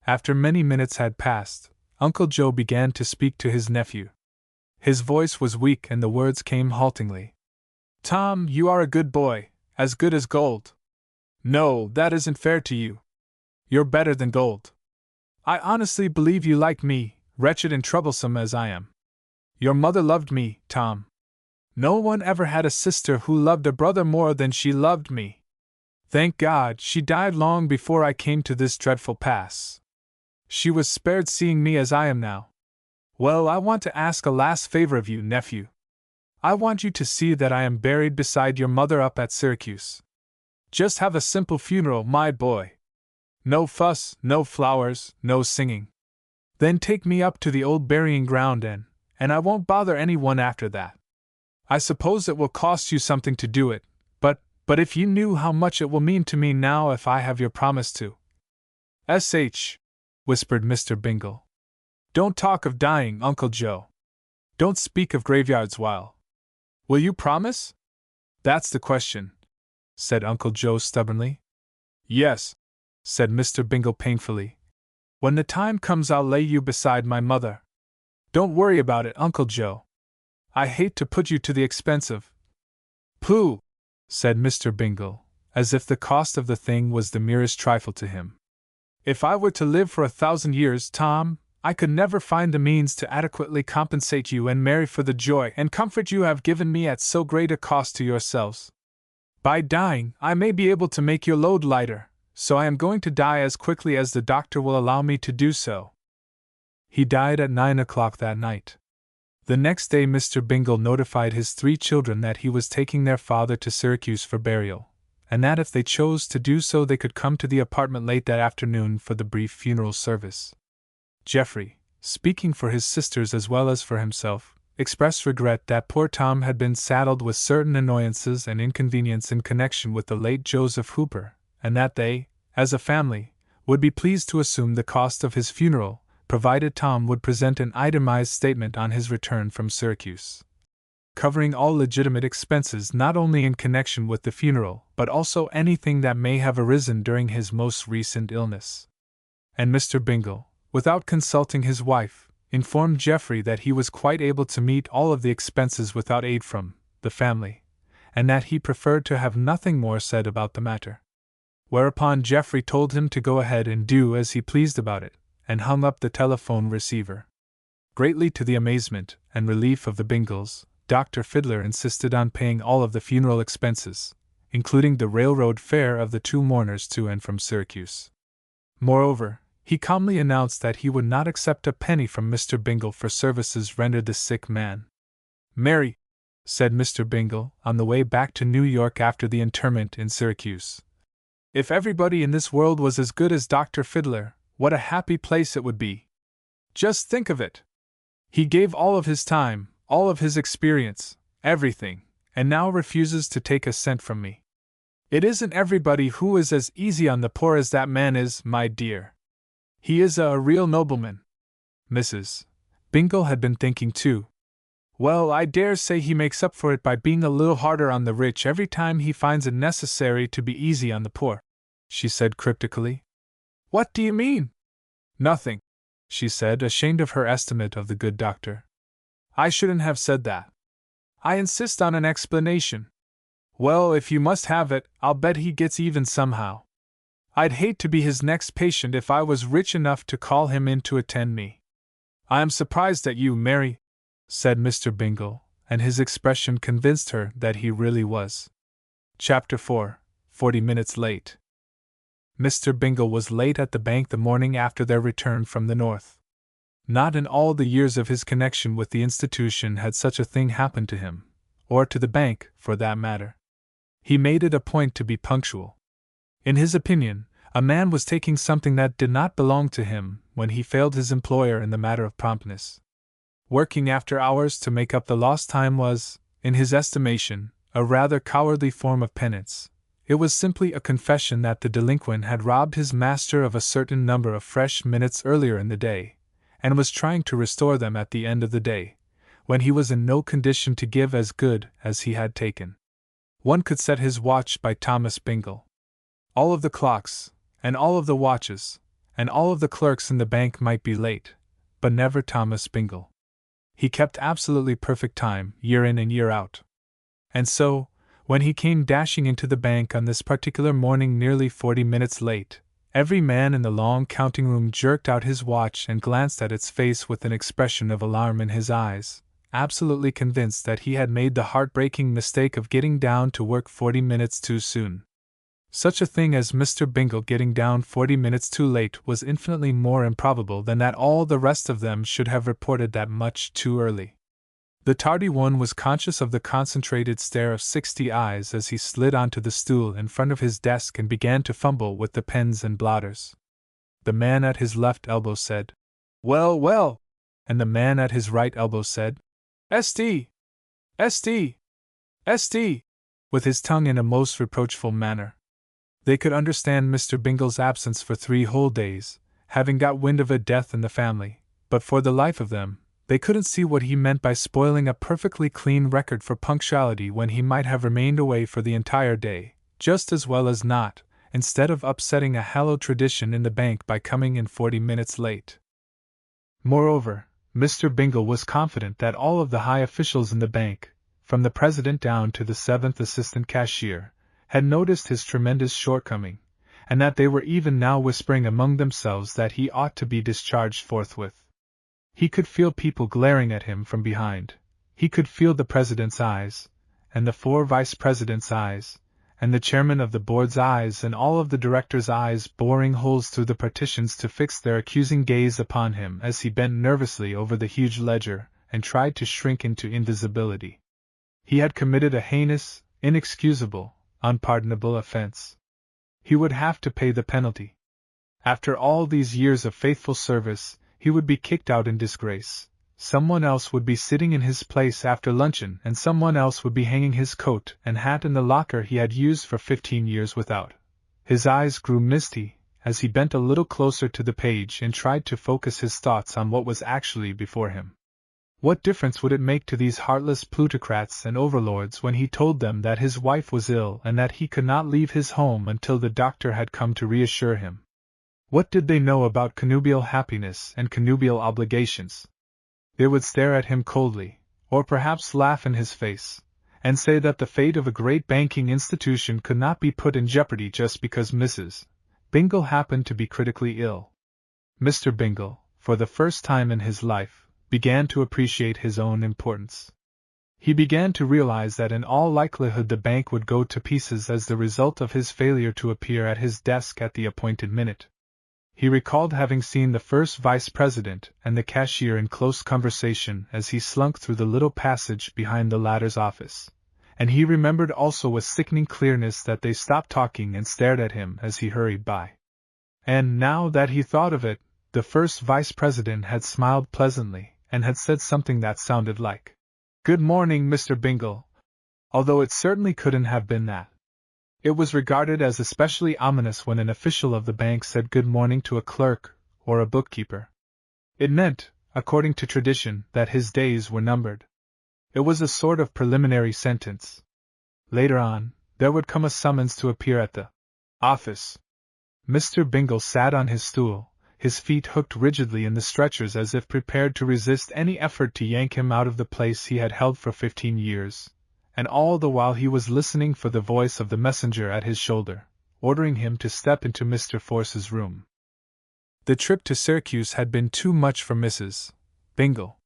After many minutes had passed, Uncle Joe began to speak to his nephew. His voice was weak and the words came haltingly. Tom, you are a good boy, as good as gold. No, that isn't fair to you. You're better than gold. I honestly believe you like me, wretched and troublesome as I am. Your mother loved me, Tom. No one ever had a sister who loved a brother more than she loved me. Thank God, she died long before I came to this dreadful pass. She was spared seeing me as I am now. Well, I want to ask a last favor of you, nephew. I want you to see that I am buried beside your mother up at Syracuse. Just have a simple funeral, my boy. No fuss, no flowers, no singing. Then take me up to the old burying ground and I won't bother anyone after that. I suppose it will cost you something to do it, but if you knew how much it will mean to me now if I have your promise to. "S.H.," whispered Mr. Bingle. "Don't talk of dying, Uncle Joe. Don't speak of graveyards while. Will you promise?" "That's the question," said Uncle Joe stubbornly. "Yes," said Mr. Bingle painfully. "When the time comes, I'll lay you beside my mother. Don't worry about it, Uncle Joe. I hate to put you to the expense of—" "Pooh!" said Mr. Bingle, as if the cost of the thing was the merest trifle to him. "If I were to live for 1,000 years, Tom, I could never find the means to adequately compensate you and Mary for the joy and comfort you have given me at so great a cost to yourselves. By dying, I may be able to make your load lighter, so I am going to die as quickly as the doctor will allow me to do so." He died at 9 o'clock that night. The next day Mr. Bingle notified his 3 children that he was taking their father to Syracuse for burial, and that if they chose to do so they could come to the apartment late that afternoon for the brief funeral service. Geoffrey, speaking for his sisters as well as for himself, expressed regret that poor Tom had been saddled with certain annoyances and inconvenience in connection with the late Joseph Hooper, and that they, as a family, would be pleased to assume the cost of his funeral, provided Tom would present an itemized statement on his return from Syracuse, covering all legitimate expenses not only in connection with the funeral but also anything that may have arisen during his most recent illness. And Mr. Bingle, without consulting his wife, informed Geoffrey that he was quite able to meet all of the expenses without aid from the family, and that he preferred to have nothing more said about the matter. Whereupon Geoffrey told him to go ahead and do as he pleased about it, and hung up the telephone receiver. Greatly to the amazement and relief of the Bingles, Dr. Fiddler insisted on paying all of the funeral expenses, including the railroad fare of the 2 mourners to and from Syracuse. Moreover, he calmly announced that he would not accept a penny from Mr. Bingle for services rendered the sick man. "Mary," said Mr. Bingle, on the way back to New York after the interment in Syracuse, "if everybody in this world was as good as Dr. Fiddler, what a happy place it would be! Just think of it! He gave all of his time, all of his experience, everything, and now refuses to take a cent from me. It isn't everybody who is as easy on the poor as that man is, my dear. He is a real nobleman." Mrs. Bingle had been thinking too. "Well, I dare say he makes up for it by being a little harder on the rich every time he finds it necessary to be easy on the poor," she said cryptically. "What do you mean?" "Nothing," she said, ashamed of her estimate of the good doctor. "I shouldn't have said that. I insist on an explanation." "Well, if you must have it, I'll bet he gets even somehow. I'd hate to be his next patient if I was rich enough to call him in to attend me." "I am surprised at you, Mary," said Mr. Bingle, and his expression convinced her that he really was. Chapter 4, 40 minutes late. Mr. Bingle was late at the bank the morning after their return from the North. Not in all the years of his connection with the institution had such a thing happened to him, or to the bank, for that matter. He made it a point to be punctual. In his opinion, a man was taking something that did not belong to him when he failed his employer in the matter of promptness. Working after hours to make up the lost time was, in his estimation, a rather cowardly form of penance. It was simply a confession that the delinquent had robbed his master of a certain number of fresh minutes earlier in the day, and was trying to restore them at the end of the day, when he was in no condition to give as good as he had taken. One could set his watch by Thomas Bingle. All of the clocks, and all of the watches, and all of the clerks in the bank might be late, but never Thomas Bingle. He kept absolutely perfect time, year in and year out. And so, when he came dashing into the bank on this particular morning nearly 40 minutes late, every man in the long counting room jerked out his watch and glanced at its face with an expression of alarm in his eyes, absolutely convinced that he had made the heartbreaking mistake of getting down to work 40 minutes too soon. Such a thing as Mr. Bingle getting down 40 minutes too late was infinitely more improbable than that all the rest of them should have reported that much too early. The tardy one was conscious of the concentrated stare of 60 eyes as he slid onto the stool in front of his desk and began to fumble with the pens and blotters. The man at his left elbow said, "Well, well," and the man at his right elbow said, "St. St. St." with his tongue in a most reproachful manner. They could understand Mr. Bingle's absence for 3 whole days, having got wind of a death in the family, but for the life of them, they couldn't see what he meant by spoiling a perfectly clean record for punctuality when he might have remained away for the entire day, just as well as not, instead of upsetting a hallowed tradition in the bank by coming in 40 minutes late. Moreover, Mr. Bingle was confident that all of the high officials in the bank, from the president down to the 7th assistant cashier, had noticed his tremendous shortcoming, and that they were even now whispering among themselves that he ought to be discharged forthwith. He could feel people glaring at him from behind. He could feel the president's eyes, and the 4 vice presidents' eyes, and the chairman of the board's eyes, and all of the directors' eyes boring holes through the partitions to fix their accusing gaze upon him as he bent nervously over the huge ledger and tried to shrink into invisibility. He had committed a heinous, inexcusable, unpardonable offense. He would have to pay the penalty. After all these years of faithful service, he would be kicked out in disgrace. Someone else would be sitting in his place after luncheon, and someone else would be hanging his coat and hat in the locker he had used for 15 years without. His eyes grew misty as he bent a little closer to the page and tried to focus his thoughts on what was actually before him. What difference would it make to these heartless plutocrats and overlords when he told them that his wife was ill and that he could not leave his home until the doctor had come to reassure him? What did they know about connubial happiness and connubial obligations? They would stare at him coldly, or perhaps laugh in his face, and say that the fate of a great banking institution could not be put in jeopardy just because Mrs. Bingle happened to be critically ill. Mr. Bingle, for the first time in his life, began to appreciate his own importance. He began to realize that in all likelihood the bank would go to pieces as the result of his failure to appear at his desk at the appointed minute. He recalled having seen the first vice president and the cashier in close conversation as he slunk through the little passage behind the latter's office, and he remembered also with sickening clearness that they stopped talking and stared at him as he hurried by. And now that he thought of it, the first vice president had smiled pleasantly and had said something that sounded like, "Good morning, Mr. Bingle," although it certainly couldn't have been that. It was regarded as especially ominous when an official of the bank said good morning to a clerk or a bookkeeper. It meant, according to tradition, that his days were numbered. It was a sort of preliminary sentence. Later on, there would come a summons to appear at the office. Mr. Bingle sat on his stool, his feet hooked rigidly in the stretchers as if prepared to resist any effort to yank him out of the place he had held for 15 years. And all the while he was listening for the voice of the messenger at his shoulder, ordering him to step into Mr. Force's room. The trip to Syracuse had been too much for Mrs. Bingle.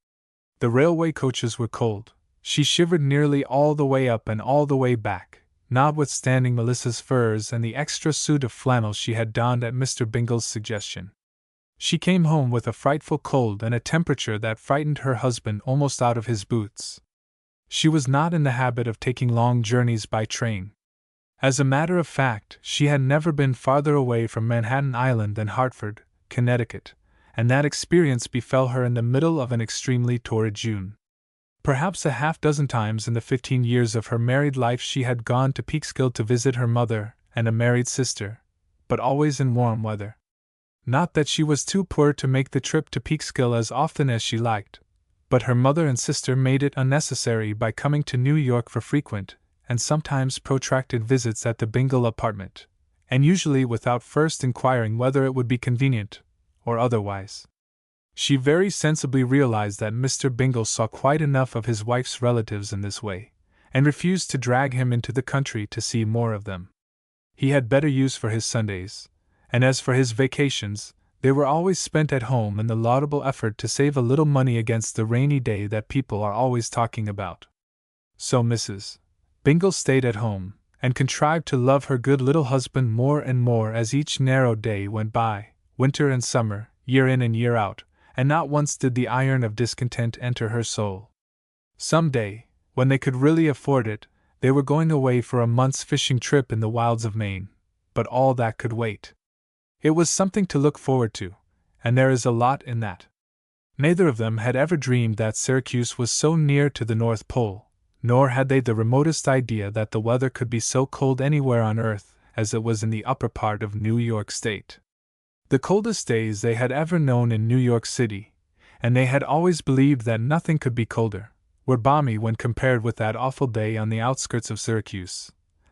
The railway coaches were cold. She shivered nearly all the way up and all the way back, notwithstanding Melissa's furs and the extra suit of flannel she had donned at Mr. Bingle's suggestion. She came home with a frightful cold and a temperature that frightened her husband almost out of his boots. She was not in the habit of taking long journeys by train. As a matter of fact, she had never been farther away from Manhattan Island than Hartford, Connecticut, and that experience befell her in the middle of an extremely torrid June. Perhaps a half-dozen times in the 15 years of her married life she had gone to Peekskill to visit her mother and a married sister, but always in warm weather. Not that she was too poor to make the trip to Peekskill as often as she liked, but her mother and sister made it unnecessary by coming to New York for frequent, and sometimes protracted visits at the Bingle apartment, and usually without first inquiring whether it would be convenient, or otherwise. She very sensibly realized that Mr. Bingle saw quite enough of his wife's relatives in this way, and refused to drag him into the country to see more of them. He had better use for his Sundays, and as for his vacations, they were always spent at home in the laudable effort to save a little money against the rainy day that people are always talking about. So Mrs. Bingle stayed at home, and contrived to love her good little husband more and more as each narrow day went by, winter and summer, year in and year out, and not once did the iron of discontent enter her soul. Some day, when they could really afford it, they were going away for a month's fishing trip in the wilds of Maine, but all that could wait. It was something to look forward to, and there is a lot in that. Neither of them had ever dreamed that Syracuse was so near to the North Pole, nor had they the remotest idea that the weather could be so cold anywhere on earth as it was in the upper part of New York State. The coldest days they had ever known in New York City, and they had always believed that nothing could be colder, were balmy when compared with that awful day on the outskirts of Syracuse,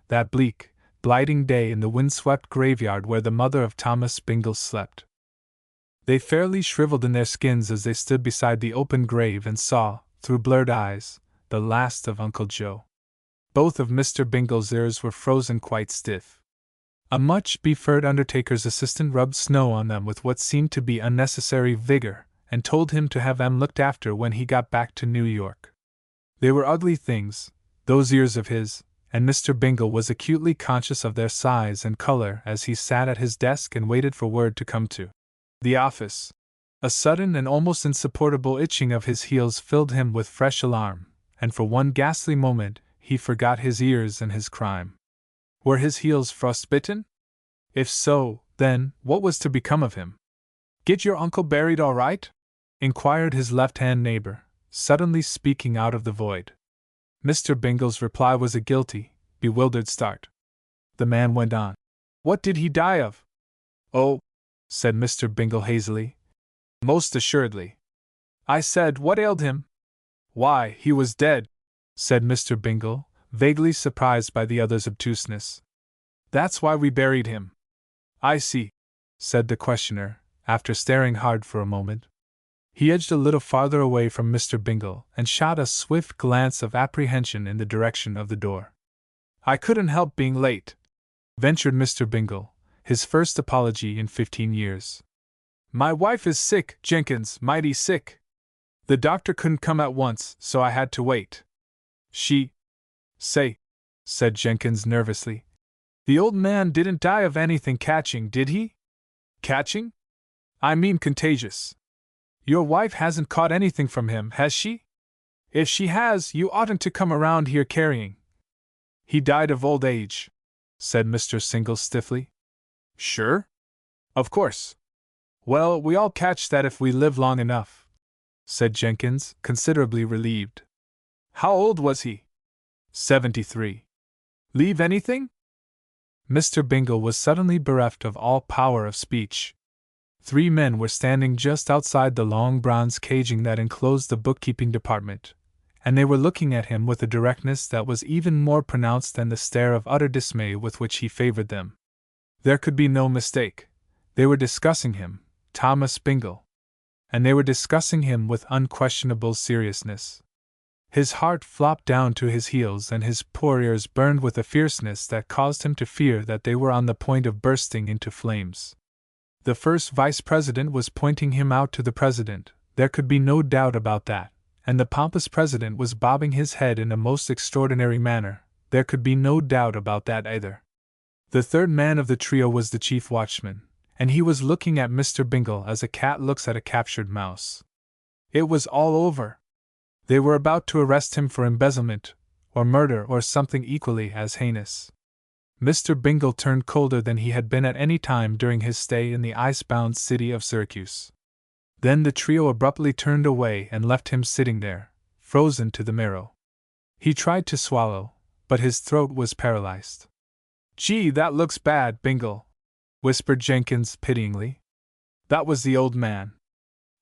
that bleak, blighting day in the windswept graveyard where the mother of Thomas Bingle slept. They fairly shriveled in their skins as they stood beside the open grave and saw, through blurred eyes, the last of Uncle Joe. Both of Mr. Bingle's ears were frozen quite stiff. A much-beferred undertaker's assistant rubbed snow on them with what seemed to be unnecessary vigor, and told him to have them looked after when he got back to New York. They were ugly things, those ears of his, and Mr. Bingle was acutely conscious of their size and color as he sat at his desk and waited for word to come to the office. A sudden and almost insupportable itching of his heels filled him with fresh alarm, and for one ghastly moment he forgot his ears and his crime. Were his heels frostbitten? If so, then, what was to become of him? "Get your uncle buried all right?" inquired his left-hand neighbor, suddenly speaking out of the void. Mr. Bingle's reply was a guilty, bewildered start. The man went on. "What did he die of?" "Oh," said Mr. Bingle hazily. "Most assuredly." "I said, what ailed him?" "Why, he was dead," said Mr. Bingle, vaguely surprised by the other's obtuseness. "That's why we buried him." "I see," said the questioner, after staring hard for a moment. He edged a little farther away from Mr. Bingle and shot a swift glance of apprehension in the direction of the door. "I couldn't help being late," ventured Mr. Bingle, his first apology in 15 years. "My wife is sick, Jenkins, mighty sick. The doctor couldn't come at once, so I had to wait." "She say," said Jenkins nervously. "The old man didn't die of anything catching, did he?" "Catching? I mean contagious. Your wife hasn't caught anything from him, has she? If she has, you oughtn't to come around here carrying." "He died of old age," said Mr. Single stiffly. "Sure? Of course. Well, we all catch that if we live long enough," said Jenkins, considerably relieved. "How old was he?" 73. "Leave anything?" Mr. Bingle was suddenly bereft of all power of speech. 3 men were standing just outside the long bronze caging that enclosed the bookkeeping department, and they were looking at him with a directness that was even more pronounced than the stare of utter dismay with which he favored them. There could be no mistake. They were discussing him, Thomas Bingle. And they were discussing him with unquestionable seriousness. His heart flopped down to his heels and his poor ears burned with a fierceness that caused him to fear that they were on the point of bursting into flames. The first vice president was pointing him out to the president, there could be no doubt about that, and the pompous president was bobbing his head in a most extraordinary manner, there could be no doubt about that either. The third man of the trio was the chief watchman, and he was looking at Mr. Bingle as a cat looks at a captured mouse. It was all over. They were about to arrest him for embezzlement, or murder, or something equally as heinous. Mr. Bingle turned colder than he had been at any time during his stay in the ice-bound city of Syracuse. Then the trio abruptly turned away and left him sitting there, frozen to the marrow. He tried to swallow, but his throat was paralyzed. "Gee, that looks bad, Bingle," whispered Jenkins pityingly. That was the old man.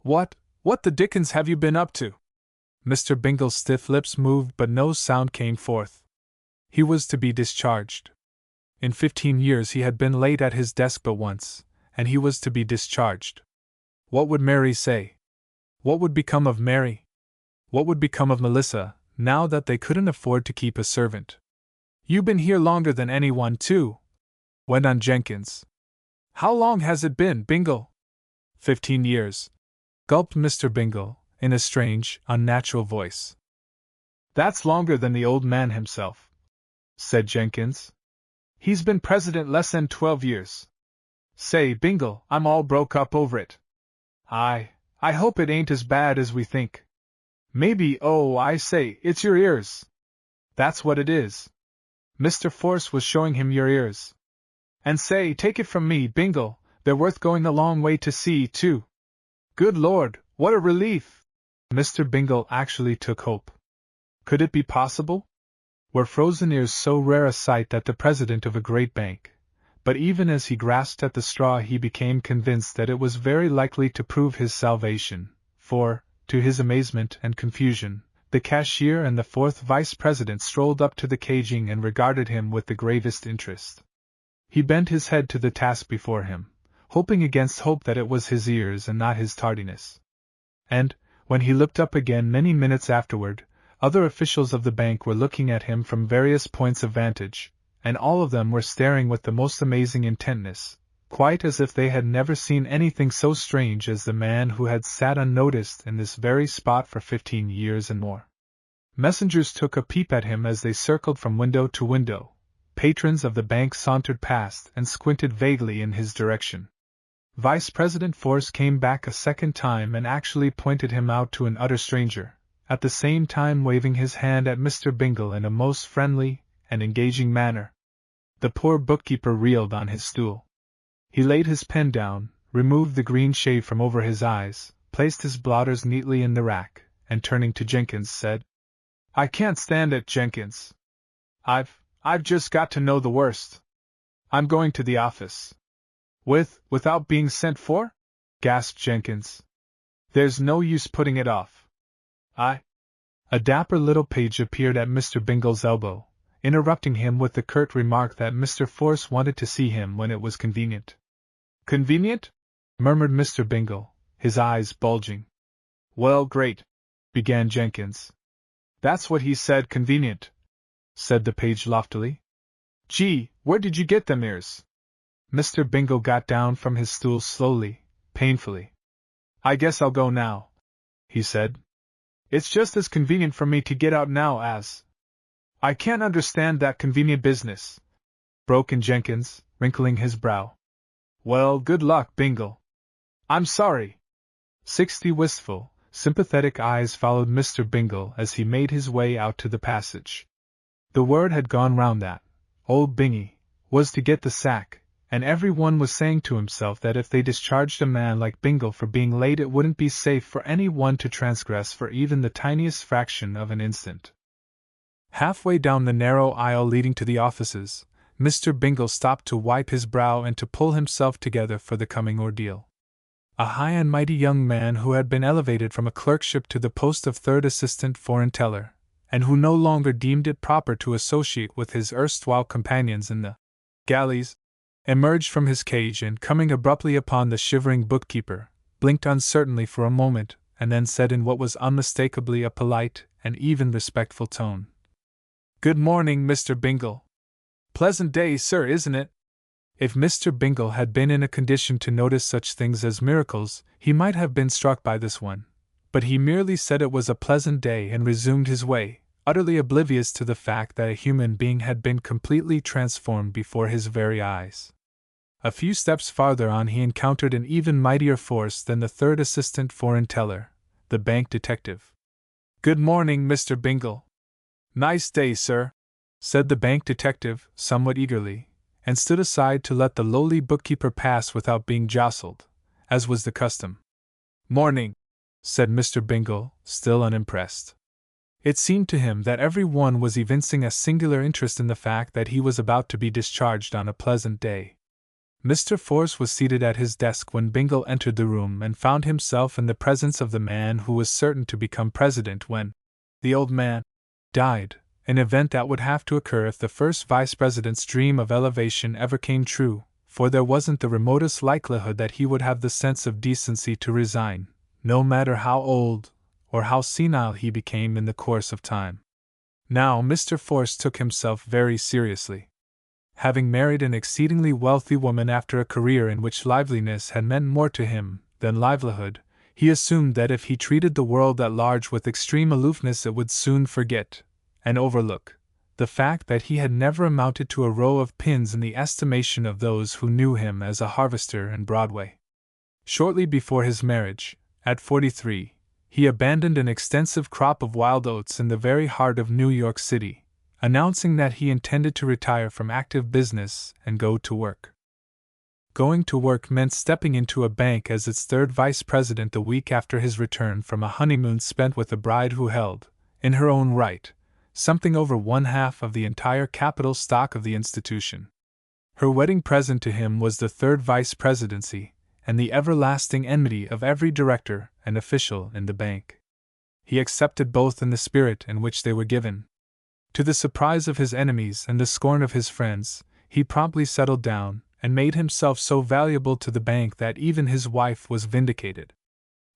What the dickens have you been up to?" Mr. Bingle's stiff lips moved but no sound came forth. He was to be discharged. In 15 years he had been late at his desk but once, and he was to be discharged. What would Mary say? What would become of Mary? What would become of Melissa, now that they couldn't afford to keep a servant? "You been here longer than anyone, too," went on Jenkins. "How long has it been, Bingle?" 15 years, gulped Mr. Bingle, in a strange, unnatural voice. "That's longer than the old man himself," said Jenkins. "He's been president less than 12 years. Say, Bingle, I'm all broke up over it. I hope it ain't as bad as we think. Maybe, oh, I say, it's your ears. That's what it is. Mr. Force was showing him your ears. And say, take it from me, Bingle, they're worth going a long way to see, too. Good Lord, what a relief!" Mr. Bingle actually took hope. Could it be possible? Were frozen ears so rare a sight that the president of a great bank, but even as he grasped at the straw he became convinced that it was very likely to prove his salvation, for, to his amazement and confusion, the cashier and the fourth vice-president strolled up to the caging and regarded him with the gravest interest. He bent his head to the task before him, hoping against hope that it was his ears and not his tardiness. And, when he looked up again many minutes afterward, other officials of the bank were looking at him from various points of vantage, and all of them were staring with the most amazing intentness, quite as if they had never seen anything so strange as the man who had sat unnoticed in this very spot for 15 years and more. Messengers took a peep at him as they circled from window to window. Patrons of the bank sauntered past and squinted vaguely in his direction. Vice President Force came back a second time and actually pointed him out to an utter stranger, at the same time waving his hand at Mr. Bingle in a most friendly and engaging manner. The poor bookkeeper reeled on his stool. He laid his pen down, removed the green shade from over his eyes, placed his blotters neatly in the rack, and turning to Jenkins said, "I can't stand it, Jenkins. I've just got to know the worst. I'm going to the office." Without being sent for?" gasped Jenkins. "There's no use putting it off. A dapper little page appeared at Mr. Bingle's elbow, interrupting him with the curt remark that Mr. Force wanted to see him when it was convenient. "Convenient?" murmured Mr. Bingle, his eyes bulging. "Well, great," began Jenkins. "That's what he said, convenient," said the page loftily. "Gee, where did you get them ears?" Mr. Bingle got down from his stool slowly, painfully. "I guess I'll go now," he said. "It's just as convenient for me to get out now as—" "I can't understand that convenient business," broke in Jenkins, wrinkling his brow. "Well, good luck, Bingle. I'm sorry." 60 wistful, sympathetic eyes followed Mr. Bingle as he made his way out to the passage. The word had gone round that old Bingy was to get the sack, and everyone was saying to himself that if they discharged a man like Bingle for being late it wouldn't be safe for any one to transgress for even the tiniest fraction of an instant. Halfway down the narrow aisle leading to the offices, Mr. Bingle stopped to wipe his brow and to pull himself together for the coming ordeal. A high and mighty young man who had been elevated from a clerkship to the post of third assistant foreign teller, and who no longer deemed it proper to associate with his erstwhile companions in the galleys, emerged from his cage and, coming abruptly upon the shivering bookkeeper, blinked uncertainly for a moment, and then said in what was unmistakably a polite and even respectful tone, "Good morning, Mr. Bingle. Pleasant day, sir, isn't it?" If Mr. Bingle had been in a condition to notice such things as miracles, he might have been struck by this one, but he merely said it was a pleasant day and resumed his way, utterly oblivious to the fact that a human being had been completely transformed before his very eyes. A few steps farther on he encountered an even mightier force than the third assistant foreign teller, the bank detective. "Good morning, Mr. Bingle." "Nice day, sir," said the bank detective, somewhat eagerly, and stood aside to let the lowly bookkeeper pass without being jostled, as was the custom. "Morning," said Mr. Bingle, still unimpressed. It seemed to him that every one was evincing a singular interest in the fact that he was about to be discharged on a pleasant day. Mr. Force was seated at his desk when Bingle entered the room and found himself in the presence of the man who was certain to become president when the old man died, an event that would have to occur if the first vice-president's dream of elevation ever came true, for there wasn't the remotest likelihood that he would have the sense of decency to resign, no matter how old or how senile he became in the course of time. Now Mr. Force took himself very seriously. Having married an exceedingly wealthy woman after a career in which liveliness had meant more to him than livelihood, he assumed that if he treated the world at large with extreme aloofness it would soon forget, and overlook, the fact that he had never amounted to a row of pins in the estimation of those who knew him as a harvester in Broadway. Shortly before his marriage, at 43, he abandoned an extensive crop of wild oats in the very heart of New York City, announcing that he intended to retire from active business and go to work. Going to work meant stepping into a bank as its third vice president the week after his return from a honeymoon spent with a bride who held, in her own right, something over 1/2 of the entire capital stock of the institution. Her wedding present to him was the third vice presidency, and the everlasting enmity of every director and official in the bank. He accepted both in the spirit in which they were given. To the surprise of his enemies and the scorn of his friends, he promptly settled down and made himself so valuable to the bank that even his wife was vindicated.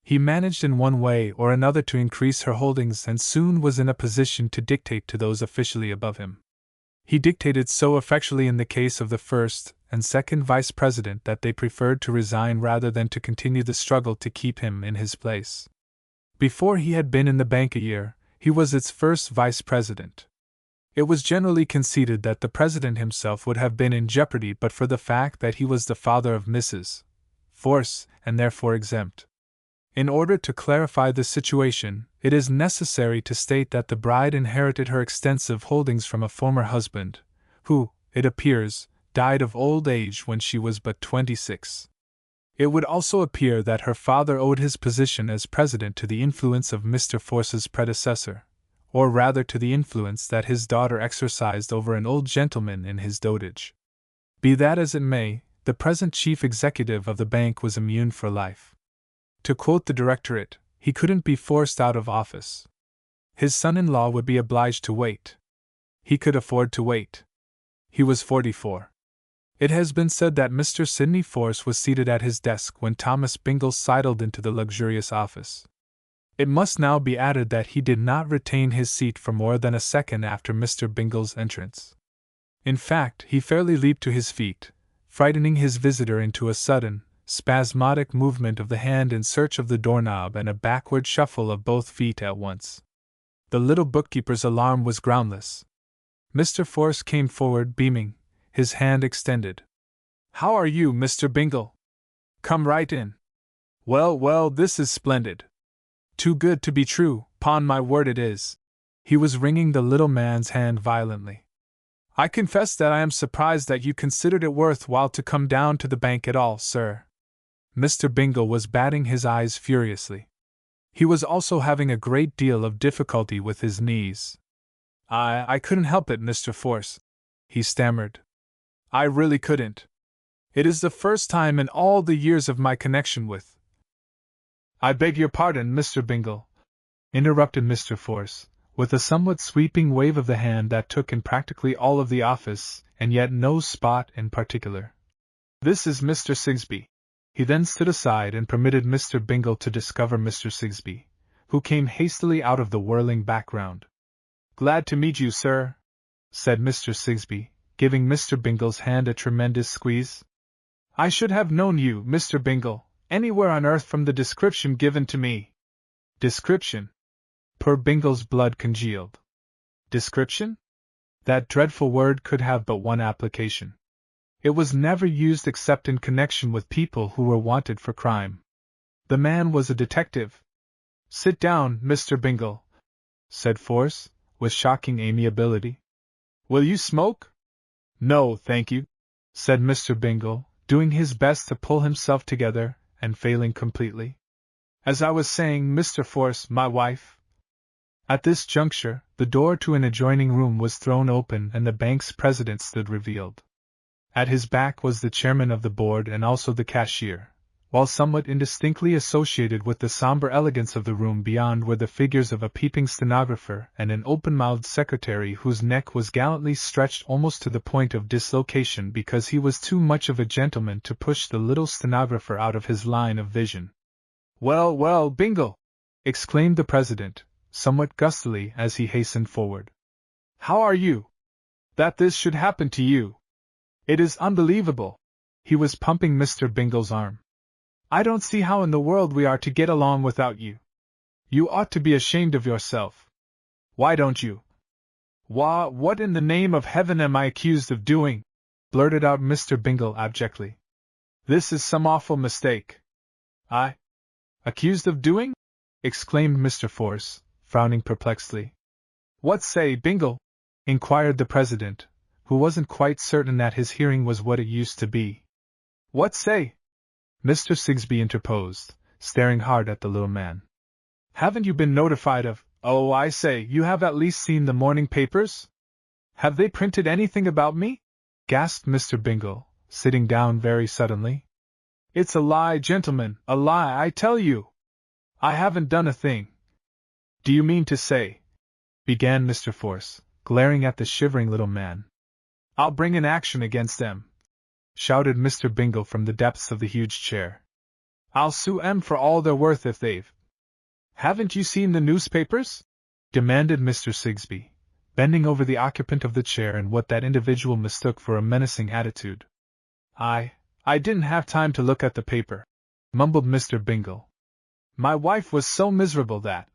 He managed in one way or another to increase her holdings and soon was in a position to dictate to those officially above him. He dictated so effectually in the case of the first and second vice president that they preferred to resign rather than to continue the struggle to keep him in his place. Before he had been in the bank a year, he was its first vice president. It was generally conceded that the president himself would have been in jeopardy but for the fact that he was the father of Mrs. Force, and therefore exempt. In order to clarify the situation, it is necessary to state that the bride inherited her extensive holdings from a former husband, who, it appears, died of old age when she was but 26. It would also appear that her father owed his position as president to the influence of Mr. Force's predecessor, or rather to the influence that his daughter exercised over an old gentleman in his dotage. Be that as it may, the present chief executive of the bank was immune for life. To quote the directorate, he couldn't be forced out of office. His son-in-law would be obliged to wait. He could afford to wait. He was 44. It has been said that Mr. Sidney Force was seated at his desk when Thomas Bingle sidled into the luxurious office. It must now be added that he did not retain his seat for more than a second after Mr. Bingle's entrance. In fact, he fairly leaped to his feet, frightening his visitor into a sudden, spasmodic movement of the hand in search of the doorknob and a backward shuffle of both feet at once. The little bookkeeper's alarm was groundless. Mr. Force came forward beaming, his hand extended. "How are you, Mr. Bingle? Come right in. Well, this is splendid. Too good to be true, 'pon my word it is." He was wringing the little man's hand violently. "I confess that I am surprised that you considered it worth while to come down to the bank at all, sir." Mr. Bingle was batting his eyes furiously. He was also having a great deal of difficulty with his knees. I couldn't help it, Mr. Force," he stammered. "I really couldn't. It is the first time in all the years of my connection with—" "I beg your pardon, Mr. Bingle," interrupted Mr. Force, with a somewhat sweeping wave of the hand that took in practically all of the office, and yet no spot in particular. "This is Mr. Sigsbee." He then stood aside and permitted Mr. Bingle to discover Mr. Sigsbee, who came hastily out of the whirling background. "Glad to meet you, sir," said Mr. Sigsbee, giving Mr. Bingle's hand a tremendous squeeze. "I should have known you, Mr. Bingle, anywhere on earth from the description given to me." Description? Poor Bingle's blood congealed. Description? That dreadful word could have but one application. It was never used except in connection with people who were wanted for crime. The man was a detective. "Sit down, Mr. Bingle," said Force, with shocking amiability. "Will you smoke?" "No, thank you," said Mr. Bingle, doing his best to pull himself together, and failing completely. "As I was saying, Mr. Force, my wife—" At this juncture, the door to an adjoining room was thrown open and the bank's president stood revealed. At his back was the chairman of the board and also the cashier, while somewhat indistinctly associated with the somber elegance of the room beyond were the figures of a peeping stenographer and an open-mouthed secretary whose neck was gallantly stretched almost to the point of dislocation because he was too much of a gentleman to push the little stenographer out of his line of vision. Well, Bingle!" exclaimed the president, somewhat gustily as he hastened forward. "How are you? That this should happen to you! It is unbelievable." He was pumping Mr. Bingle's arm. "I don't see how in the world we are to get along without you. You ought to be ashamed of yourself. Why don't you?" What in the name of heaven am I accused of doing?" blurted out Mr. Bingle abjectly. "This is some awful mistake." "I? Accused of doing?" exclaimed Mr. Force, frowning perplexedly. "What say, Bingle?" inquired the president, who wasn't quite certain that his hearing was what it used to be. "What say?" Mr. Sigsbee interposed, staring hard at the little man. "Haven't you been notified of— Oh, I say, you have at least seen the morning papers? Have they printed anything about me?" gasped Mr. Bingle, sitting down very suddenly. It's a lie, gentlemen, a lie, I tell you! I haven't done a thing. Do you mean to say, began Mr. Force, glaring at the shivering little man. I'll bring an action against them, shouted Mr. Bingle from the depths of the huge chair. I'll sue 'em for all they're worth if they've. Haven't you seen the newspapers? Demanded Mr. Sigsbee, bending over the occupant of the chair in what that individual mistook for a menacing attitude. I didn't have time to look at the paper, mumbled Mr. Bingle. My wife was so miserable that.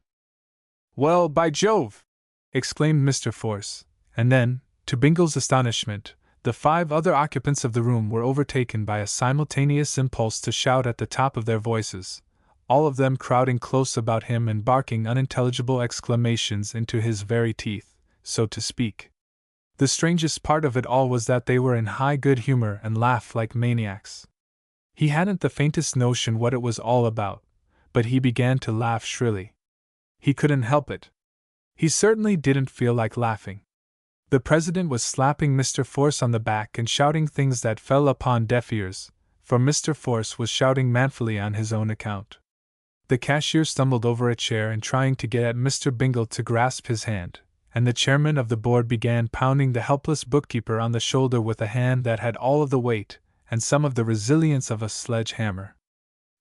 Well, by Jove! Exclaimed Mr. Force, and then, to Bingle's astonishment, the 5 other occupants of the room were overtaken by a simultaneous impulse to shout at the top of their voices, all of them crowding close about him and barking unintelligible exclamations into his very teeth, so to speak. The strangest part of it all was that they were in high good humor and laughed like maniacs. He hadn't the faintest notion what it was all about, but he began to laugh shrilly. He couldn't help it. He certainly didn't feel like laughing. The president was slapping Mr. Force on the back and shouting things that fell upon deaf ears, for Mr. Force was shouting manfully on his own account. The cashier stumbled over a chair in trying to get at Mr. Bingle to grasp his hand, and the chairman of the board began pounding the helpless bookkeeper on the shoulder with a hand that had all of the weight and some of the resilience of a sledge-hammer.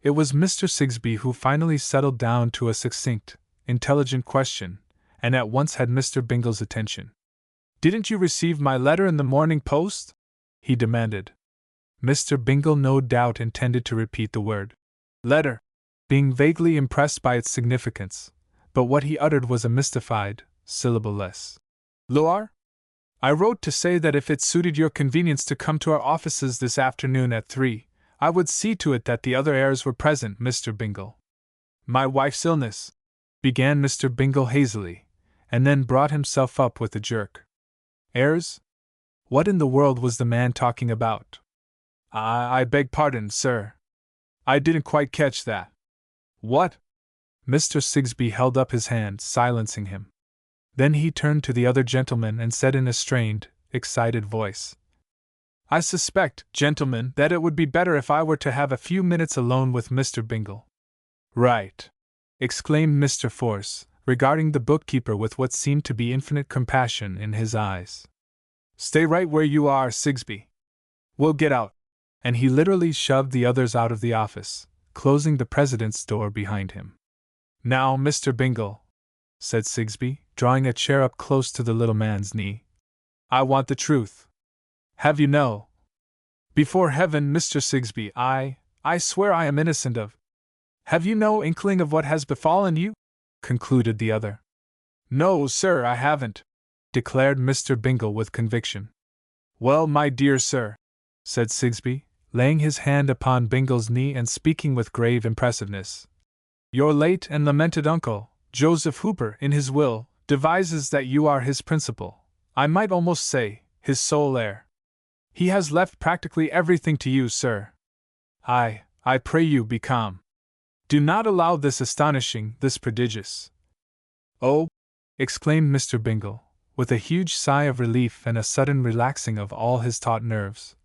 It was Mr. Sigsbee who finally settled down to a succinct, intelligent question, and at once had Mr. Bingle's attention. Didn't you receive my letter in the Morning Post? He demanded. Mr. Bingle no doubt intended to repeat the word letter, being vaguely impressed by its significance, but what he uttered was a mystified, syllable-less Loar? I wrote to say that if it suited your convenience to come to our offices this afternoon at 3, I would see to it that the other heirs were present, Mr. Bingle. My wife's illness, began Mr. Bingle hazily, and then brought himself up with a jerk. Heirs? What in the world was the man talking about? I beg pardon, sir. I didn't quite catch that. What? Mr. Sigsbee held up his hand, silencing him. Then he turned to the other gentleman and said in a strained, excited voice, I suspect, gentlemen, that it would be better if I were to have a few minutes alone with Mr. Bingle. Right, exclaimed Mr. Force, regarding the bookkeeper with what seemed to be infinite compassion in his eyes. Stay right where you are, Sigsbee. We'll get out. And he literally shoved the others out of the office, closing the president's door behind him. Now, Mr. Bingle, said Sigsbee, drawing a chair up close to the little man's knee, I want the truth. Have you no? Before heaven, Mr. Sigsbee, I swear I am innocent of. Have you no inkling of what has befallen you? Concluded the other. No, sir, I haven't, declared Mr. Bingle with conviction. Well, my dear sir, said Sigsbee, laying his hand upon Bingle's knee and speaking with grave impressiveness. Your late and lamented uncle, Joseph Hooper, in his will, devises that you are his principal, I might almost say, his sole heir. He has left practically everything to you, sir. I pray you be calm. Do not allow this astonishing, this prodigious. Oh, exclaimed Mr. Bingle, with a huge sigh of relief and a sudden relaxing of all his taut nerves.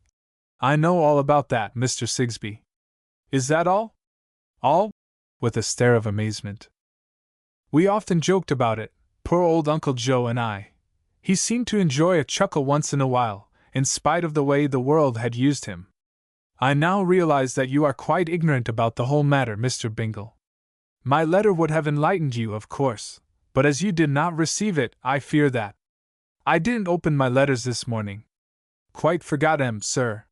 I know all about that, Mr. Sigsbee. Is that all? All? With a stare of amazement. We often joked about it, poor old Uncle Joe and I. He seemed to enjoy a chuckle once in a while, in spite of the way the world had used him. I now realize that you are quite ignorant about the whole matter, Mr. Bingle. My letter would have enlightened you, of course, but as you did not receive it, I fear that. I didn't open my letters this morning. Quite forgot 'em, sir.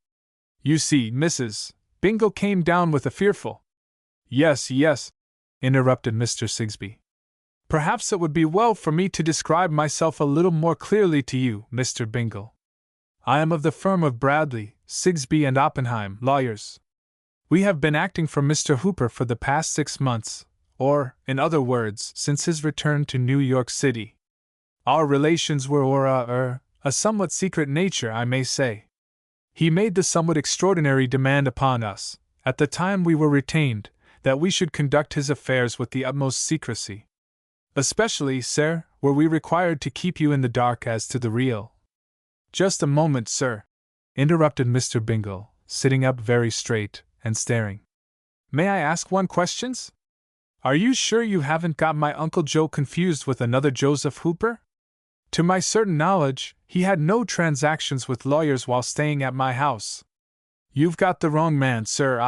You see, Mrs. Bingle came down with a fearful. Yes, interrupted Mr. Sigsbee. Perhaps it would be well for me to describe myself a little more clearly to you, Mr. Bingle. I am of the firm of Bradley, Sigsbee and Oppenheim, lawyers. We have been acting for Mr. Hooper for the past 6 months, or, in other words, since his return to New York City. Our relations were a somewhat secret nature, I may say. He made the somewhat extraordinary demand upon us, at the time we were retained, that we should conduct his affairs with the utmost secrecy. Especially, sir, were we required to keep you in the dark as to the real. Just a moment, sir, interrupted Mr. Bingle, sitting up very straight and staring. May I ask one questions? Are you sure you haven't got my Uncle Joe confused with another Joseph Hooper? To my certain knowledge, he had no transactions with lawyers while staying at my house. You've got the wrong man, sir.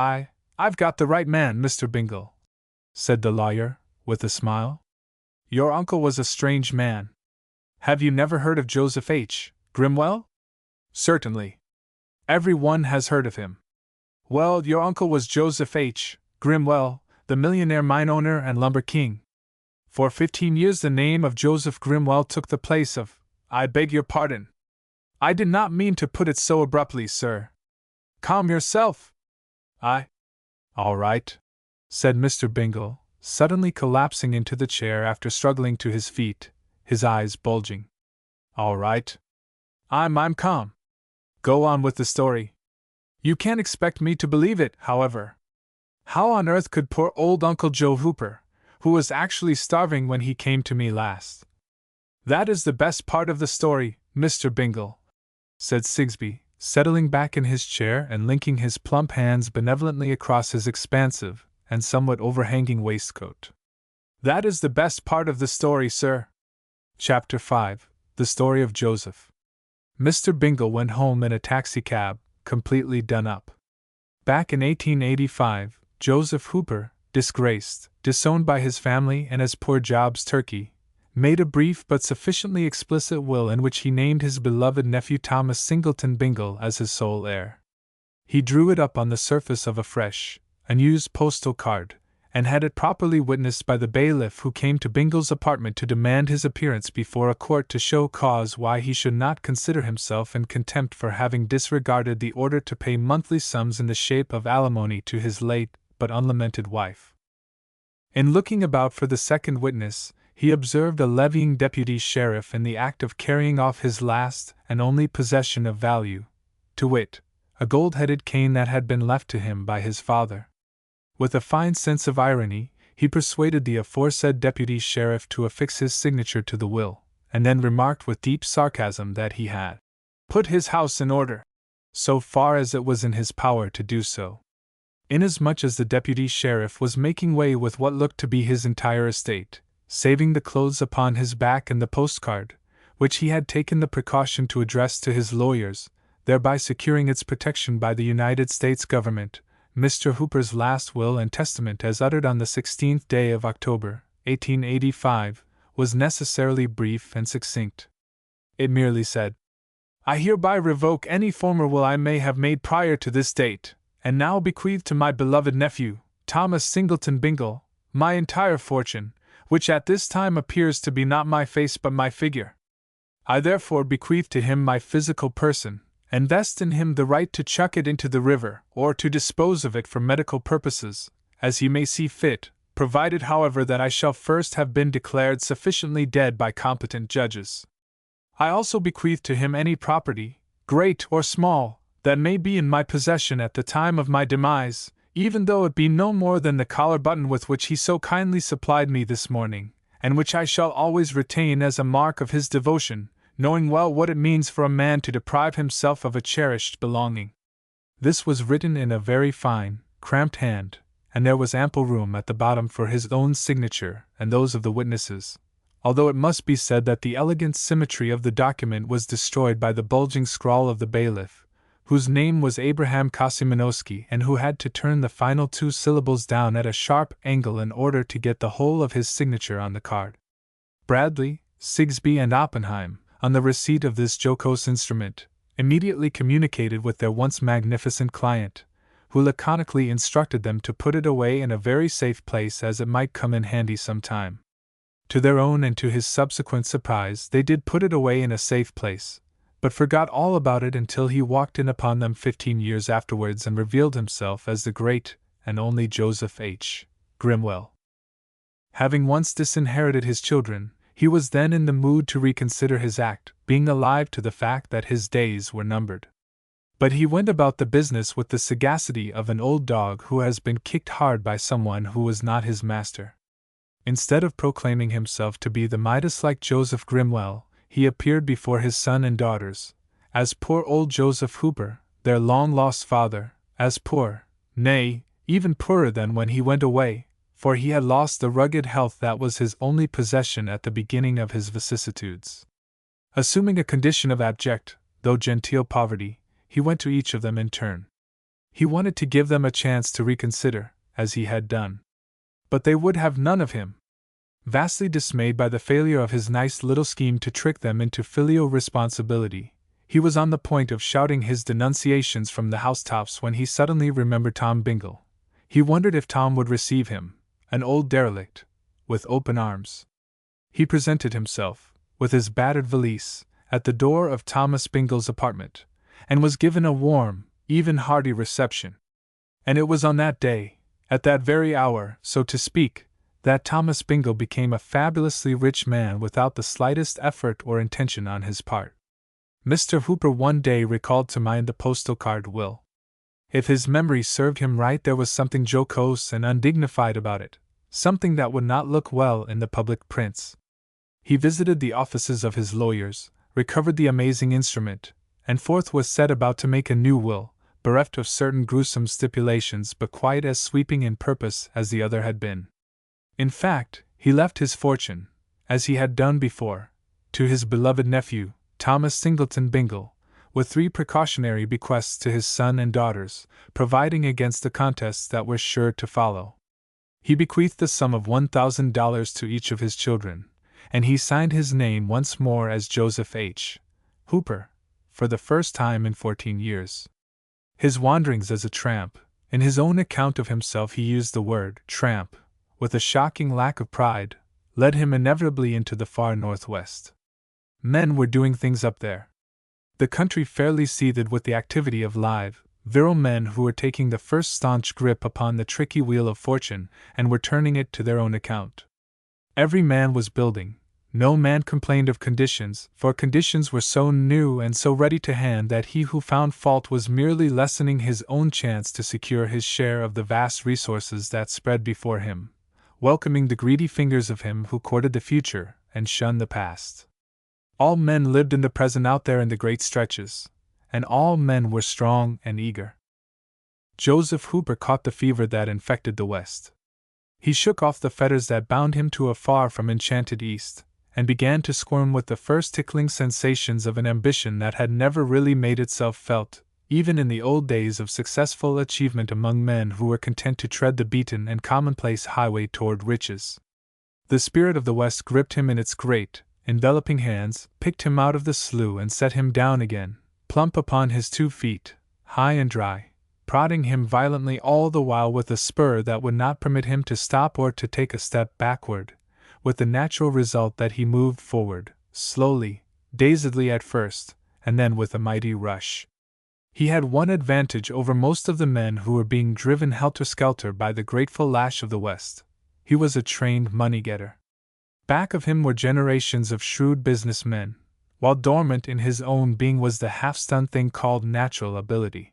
I've got the right man, Mr. Bingle, said the lawyer, with a smile. Your uncle was a strange man. Have you never heard of Joseph H. Grimwell? Certainly. Every one has heard of him. Well, your uncle was Joseph H. Grimwell, the millionaire mine owner and lumber king. For 15 years the name of Joseph Grimwell took the place of— I beg your pardon. I did not mean to put it so abruptly, sir. Calm yourself. All right, said Mr. Bingle, suddenly collapsing into the chair after struggling to his feet, his eyes bulging. All right. I'm calm. Go on with the story. You can't expect me to believe it, however. How on earth could poor old Uncle Joe Hooper, who was actually starving when he came to me last? That is the best part of the story, Mr. Bingle, said Sigsbee, settling back in his chair and linking his plump hands benevolently across his expansive and somewhat overhanging waistcoat. That is the best part of the story, sir. Chapter 5. The Story of Joseph. Mr. Bingle went home in a taxicab, completely done up. Back in 1885, Joseph Hooper, disgraced, disowned by his family and as poor Job's turkey, made a brief but sufficiently explicit will in which he named his beloved nephew Thomas Singleton Bingle as his sole heir. He drew it up on the surface of a fresh, unused postal card, and had it properly witnessed by the bailiff who came to Bingle's apartment to demand his appearance before a court to show cause why he should not consider himself in contempt for having disregarded the order to pay monthly sums in the shape of alimony to his late but unlamented wife. In looking about for the second witness, he observed a levying deputy sheriff in the act of carrying off his last and only possession of value, to wit, a gold-headed cane that had been left to him by his father. With a fine sense of irony, he persuaded the aforesaid deputy sheriff to affix his signature to the will, and then remarked with deep sarcasm that he had put his house in order, so far as it was in his power to do so. Inasmuch as the deputy sheriff was making way with what looked to be his entire estate, saving the clothes upon his back and the postcard, which he had taken the precaution to address to his lawyers, thereby securing its protection by the United States government, Mr. Hooper's last will and testament as uttered on the 16th day of October, 1885, was necessarily brief and succinct. It merely said, I hereby revoke any former will I may have made prior to this date, and now bequeath to my beloved nephew, Thomas Singleton Bingle, my entire fortune, which at this time appears to be not my face but my figure. I therefore bequeath to him my physical person, and vest in him the right to chuck it into the river, or to dispose of it for medical purposes, as he may see fit, provided however that I shall first have been declared sufficiently dead by competent judges. I also bequeath to him any property, great or small, that may be in my possession at the time of my demise, even though it be no more than the collar button with which he so kindly supplied me this morning, and which I shall always retain as a mark of his devotion, knowing well what it means for a man to deprive himself of a cherished belonging. This was written in a very fine, cramped hand, and there was ample room at the bottom for his own signature and those of the witnesses, although it must be said that the elegant symmetry of the document was destroyed by the bulging scrawl of the bailiff, whose name was Abraham Kosiminowski and who had to turn the final two syllables down at a sharp angle in order to get the whole of his signature on the card. Bradley, Sigsbee, and Oppenheim, on the receipt of this jocose instrument, immediately communicated with their once magnificent client, who laconically instructed them to put it away in a very safe place as it might come in handy some time. To their own and to his subsequent surprise, they did put it away in a safe place, but forgot all about it until he walked in upon them 15 years afterwards and revealed himself as the great and only Joseph H. Grimwell. Having once disinherited his children, he was then in the mood to reconsider his act, being alive to the fact that his days were numbered. But he went about the business with the sagacity of an old dog who has been kicked hard by someone who was not his master. Instead of proclaiming himself to be the Midas-like Joseph Grimwell, he appeared before his son and daughters, as poor old Joseph Hooper, their long-lost father, as poor, nay, even poorer than when he went away, for he had lost the rugged health that was his only possession at the beginning of his vicissitudes. Assuming a condition of abject, though genteel poverty, he went to each of them in turn. He wanted to give them a chance to reconsider, as he had done. But they would have none of him. Vastly dismayed by the failure of his nice little scheme to trick them into filial responsibility, he was on the point of shouting his denunciations from the housetops when he suddenly remembered Tom Bingle. He wondered if Tom would receive him, an old derelict, with open arms. He presented himself, with his battered valise, at the door of Thomas Bingle's apartment, and was given a warm, even hearty reception. And it was on that day, at that very hour, so to speak, that Thomas Bingle became a fabulously rich man without the slightest effort or intention on his part. Mr. Hooper one day recalled to mind the postal card will. If his memory served him right, there was something jocose and undignified about it, something that would not look well in the public prints. He visited the offices of his lawyers, recovered the amazing instrument, and forthwith set about to make a new will, bereft of certain gruesome stipulations but quite as sweeping in purpose as the other had been. In fact, he left his fortune, as he had done before, to his beloved nephew, Thomas Singleton Bingle, with 3 precautionary bequests to his son and daughters, providing against the contests that were sure to follow. He bequeathed the sum of $1,000 to each of his children, and he signed his name once more as Joseph H. Hooper, for the first time in 14 years. His wanderings as a tramp, in his own account of himself he used the word tramp, with a shocking lack of pride, led him inevitably into the far northwest. Men were doing things up there. The country fairly seethed with the activity of live, virile men who were taking the first staunch grip upon the tricky wheel of fortune and were turning it to their own account. Every man was building. No man complained of conditions, for conditions were so new and so ready to hand that he who found fault was merely lessening his own chance to secure his share of the vast resources that spread before him, welcoming the greedy fingers of him who courted the future and shunned the past. All men lived in the present out there in the great stretches, and all men were strong and eager. Joseph Hooper caught the fever that infected the West. He shook off the fetters that bound him to a far from enchanted East, and began to squirm with the first tickling sensations of an ambition that had never really made itself felt, even in the old days of successful achievement among men who were content to tread the beaten and commonplace highway toward riches. The spirit of the West gripped him in its great, enveloping hands, picked him out of the slough and set him down again, plump upon his 2 feet, high and dry, prodding him violently all the while with a spur that would not permit him to stop or to take a step backward, with the natural result that he moved forward, slowly, dazedly at first, and then with a mighty rush. He had one advantage over most of the men who were being driven helter-skelter by the grateful lash of the West. He was a trained money-getter. Back of him were generations of shrewd businessmen, while dormant in his own being was the half-stunned thing called natural ability.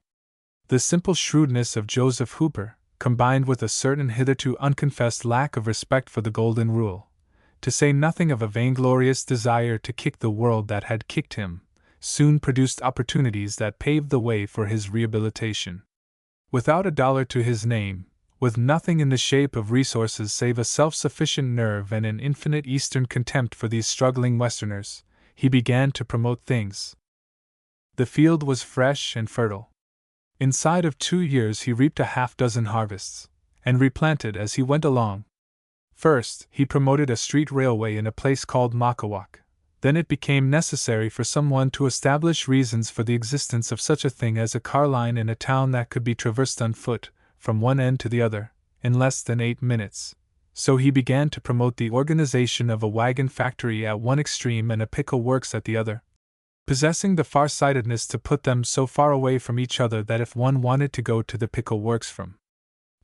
The simple shrewdness of Joseph Hooper, combined with a certain hitherto unconfessed lack of respect for the golden rule, to say nothing of a vainglorious desire to kick the world that had kicked him, soon produced opportunities that paved the way for his rehabilitation. Without a dollar to his name, with nothing in the shape of resources save a self-sufficient nerve and an infinite Eastern contempt for these struggling Westerners, he began to promote things. The field was fresh and fertile. Inside of 2 years he reaped a half-dozen harvests, and replanted as he went along. First, he promoted a street railway in a place called Makawak. Then it became necessary for someone to establish reasons for the existence of such a thing as a car line in a town that could be traversed on foot, from one end to the other, in less than 8 minutes. So he began to promote the organization of a wagon factory at one extreme and a pickle works at the other, possessing the far-sightedness to put them so far away from each other that if one wanted to go to the pickle works from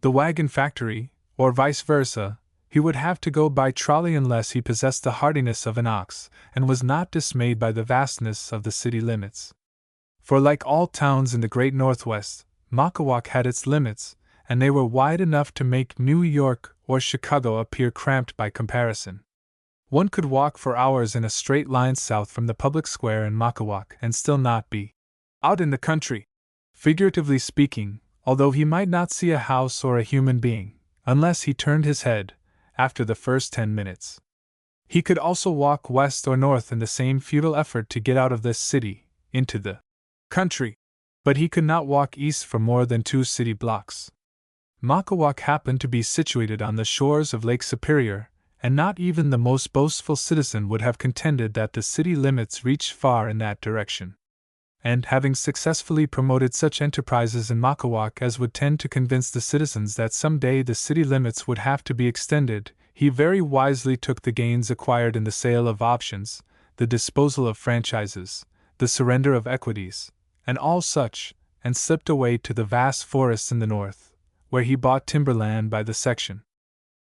the wagon factory, or vice versa, he would have to go by trolley unless he possessed the hardiness of an ox, and was not dismayed by the vastness of the city limits. For like all towns in the great Northwest, Makawak had its limits, and they were wide enough to make New York or Chicago appear cramped by comparison. One could walk for hours in a straight line south from the public square in Makawak and still not be out in the country. Figuratively speaking, although he might not see a house or a human being, unless he turned his head, after the first 10 minutes. He could also walk west or north in the same futile effort to get out of this city, into the country. But he could not walk east for more than 2 city blocks. Makawak happened to be situated on the shores of Lake Superior, and not even the most boastful citizen would have contended that the city limits reached far in that direction. And having successfully promoted such enterprises in Makawak as would tend to convince the citizens that some day the city limits would have to be extended, he very wisely took the gains acquired in the sale of options, the disposal of franchises, the surrender of equities, and all such, and slipped away to the vast forests in the north, where he bought timberland by the section.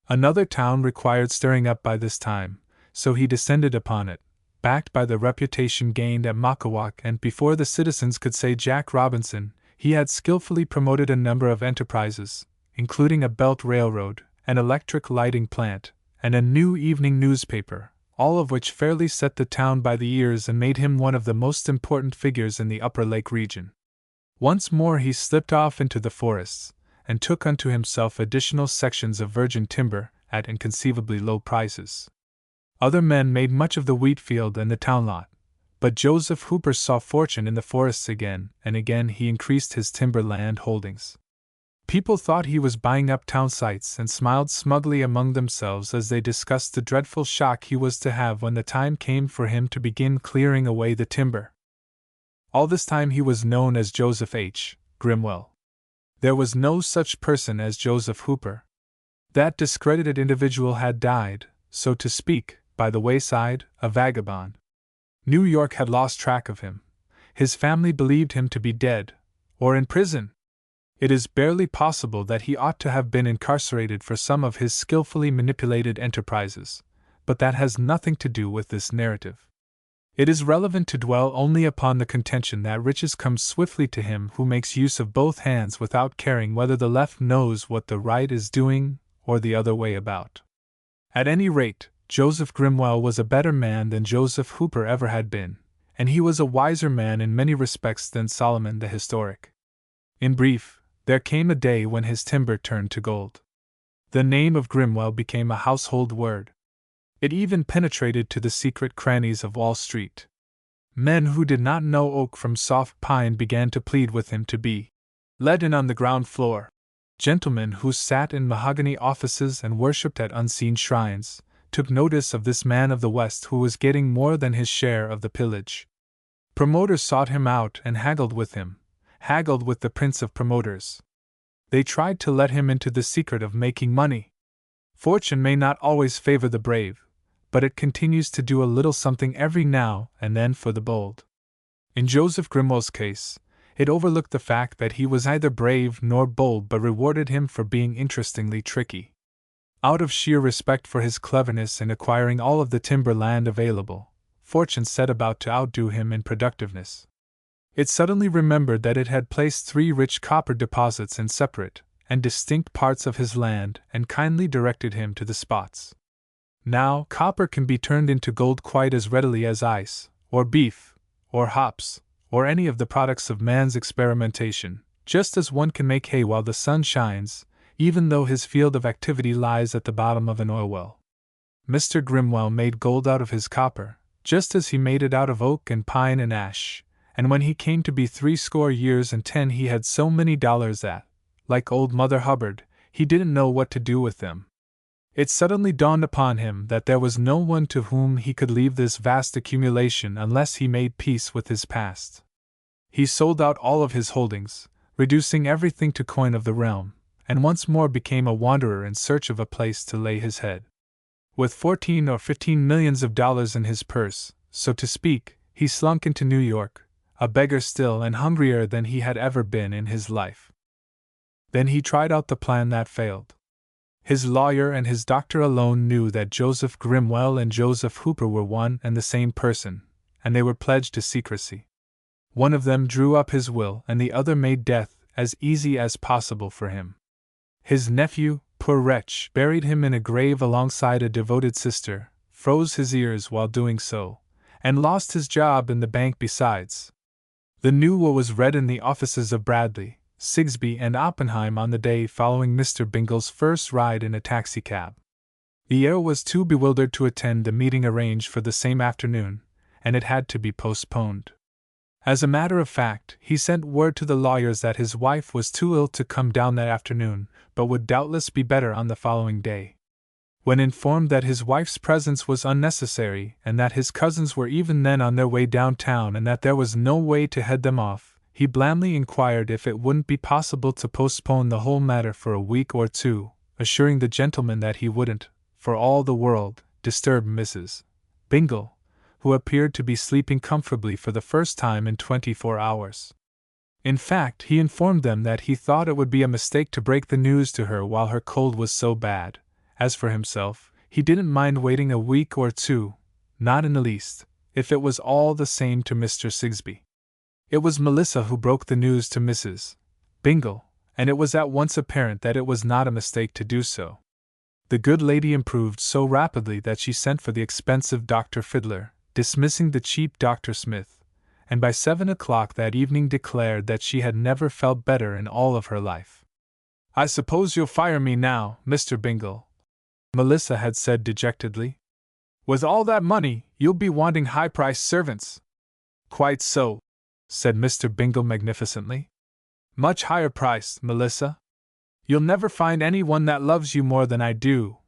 Another town required stirring up by this time, so he descended upon it, backed by the reputation gained at Makawak, and before the citizens could say Jack Robinson, he had skillfully promoted a number of enterprises, including a belt railroad, an electric lighting plant, and a new evening newspaper, all of which fairly set the town by the ears and made him one of the most important figures in the Upper Lake region. Once more he slipped off into the forests, and took unto himself additional sections of virgin timber at inconceivably low prices. Other men made much of the wheat field and the town lot, but Joseph Hooper saw fortune in the forests again, and again he increased his timberland holdings. People thought he was buying up town sites and smiled smugly among themselves as they discussed the dreadful shock he was to have when the time came for him to begin clearing away the timber. All this time he was known as Joseph H. Grimwell. There was no such person as Joseph Hooper. That discredited individual had died, so to speak, by the wayside, a vagabond. New York had lost track of him. His family believed him to be dead, or in prison. It is barely possible that he ought to have been incarcerated for some of his skillfully manipulated enterprises, but that has nothing to do with this narrative. It is relevant to dwell only upon the contention that riches come swiftly to him who makes use of both hands without caring whether the left knows what the right is doing, or the other way about. At any rate, Joseph Grimwell was a better man than Joseph Hooper ever had been, and he was a wiser man in many respects than Solomon the historic. In brief, there came a day when his timber turned to gold. The name of Grimwell became a household word. It even penetrated to the secret crannies of Wall Street. Men who did not know oak from soft pine began to plead with him to be let in on the ground floor. Gentlemen who sat in mahogany offices and worshipped at unseen shrines took notice of this man of the West who was getting more than his share of the pillage. Promoters sought him out and haggled with him, haggled with the prince of promoters. They tried to let him into the secret of making money. Fortune may not always favor the brave, but it continues to do a little something every now and then for the bold. In Joseph Grimwell's case, it overlooked the fact that he was neither brave nor bold but rewarded him for being interestingly tricky. Out of sheer respect for his cleverness in acquiring all of the timber land available, Fortune set about to outdo him in productiveness. It suddenly remembered that it had placed 3 rich copper deposits in separate and distinct parts of his land and kindly directed him to the spots. Now, copper can be turned into gold quite as readily as ice, or beef, or hops, or any of the products of man's experimentation, just as one can make hay while the sun shines, even though his field of activity lies at the bottom of an oil well. Mr. Grimwell made gold out of his copper, just as he made it out of oak and pine and ash, and when he came to be 80 years and 10 he had so many dollars that, like old Mother Hubbard, he didn't know what to do with them. It suddenly dawned upon him that there was no one to whom he could leave this vast accumulation unless he made peace with his past. He sold out all of his holdings, reducing everything to coin of the realm, and once more became a wanderer in search of a place to lay his head. With 14 or 15 millions of dollars in his purse, so to speak, he slunk into New York, a beggar still and hungrier than he had ever been in his life. Then he tried out the plan that failed. His lawyer and his doctor alone knew that Joseph Grimwell and Joseph Hooper were one and the same person, and they were pledged to secrecy. One of them drew up his will and the other made death as easy as possible for him. His nephew, poor wretch, buried him in a grave alongside a devoted sister, froze his ears while doing so, and lost his job in the bank besides. The new will was read in the offices of Bradley, Sigsbee, and Oppenheim on the day following Mr. Bingle's first ride in a taxicab. The heir was too bewildered to attend the meeting arranged for the same afternoon, and it had to be postponed. As a matter of fact, he sent word to the lawyers that his wife was too ill to come down that afternoon, but would doubtless be better on the following day. When informed that his wife's presence was unnecessary and that his cousins were even then on their way downtown and that there was no way to head them off, he blandly inquired if it wouldn't be possible to postpone the whole matter for a week or two, assuring the gentleman that he wouldn't, for all the world, disturb Mrs. Bingle, who appeared to be sleeping comfortably for the first time in 24 hours. In fact, he informed them that he thought it would be a mistake to break the news to her while her cold was so bad. As for himself, he didn't mind waiting a week or two, not in the least, if it was all the same to Mr. Sigsbee. It was Melissa who broke the news to Mrs. Bingle, and it was at once apparent that it was not a mistake to do so. The good lady improved so rapidly that she sent for the expensive Dr. Fiddler, dismissing the cheap Dr. Smith, and by 7 o'clock that evening declared that she had never felt better in all of her life. "I suppose you'll fire me now, Mr. Bingle," Melissa had said dejectedly. "With all that money, you'll be wanting high-priced servants." "Quite so," said Mr. Bingle magnificently. "Much higher priced, Melissa. You'll never find anyone that loves you more than I do,"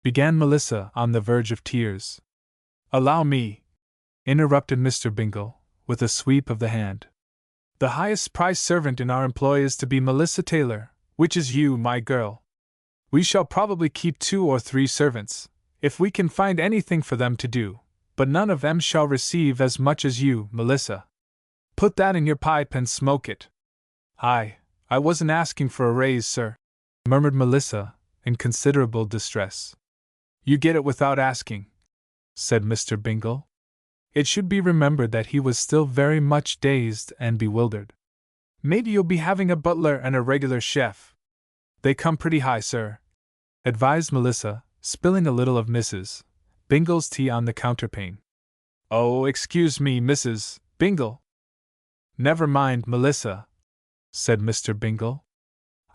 began Melissa on the verge of tears. "Allow me," interrupted Mr. Bingle, with a sweep of the hand. "The highest priced servant in our employ is to be Melissa Taylor, which is you, my girl. We shall probably keep 2 or 3 servants, if we can find anything for them to do, but none of them shall receive as much as you, Melissa. Put that in your pipe and smoke it." I wasn't asking for a raise, sir," murmured Melissa, in considerable distress. "You get it without asking," said Mr. Bingle. It should be remembered that he was still very much dazed and bewildered. "Maybe you'll be having a butler and a regular chef. They come pretty high, sir," advised Melissa, spilling a little of Mrs. Bingle's tea on the counterpane. "Oh, excuse me, Mrs. Bingle." "Never mind, Melissa," said Mr. Bingle.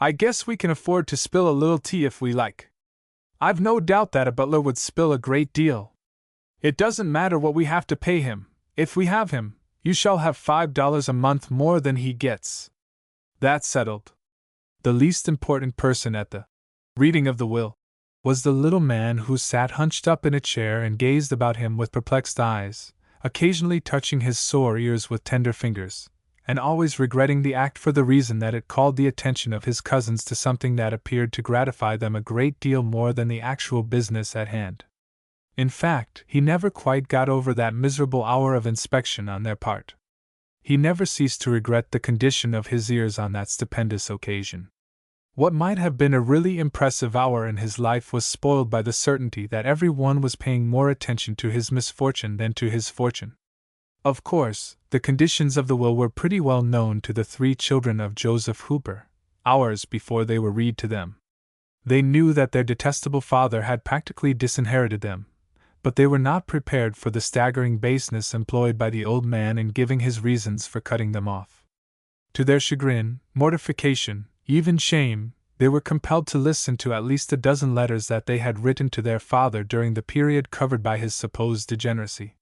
"I guess we can afford to spill a little tea if we like. I've no doubt that a butler would spill a great deal. It doesn't matter what we have to pay him. If we have him, you shall have $5 a month more than he gets." That's settled. The least important person at the reading of the will was the little man who sat hunched up in a chair and gazed about him with perplexed eyes, occasionally touching his sore ears with tender fingers, and always regretting the act for the reason that it called the attention of his cousins to something that appeared to gratify them a great deal more than the actual business at hand. In fact, he never quite got over that miserable hour of inspection on their part. He never ceased to regret the condition of his ears on that stupendous occasion. What might have been a really impressive hour in his life was spoiled by the certainty that every one was paying more attention to his misfortune than to his fortune. Of course, the conditions of the will were pretty well known to the 3 children of Joseph Hooper, hours before they were read to them. They knew that their detestable father had practically disinherited them, but they were not prepared for the staggering baseness employed by the old man in giving his reasons for cutting them off. To their chagrin, mortification, even shame, they were compelled to listen to at least a dozen letters that they had written to their father during the period covered by his supposed degeneracy.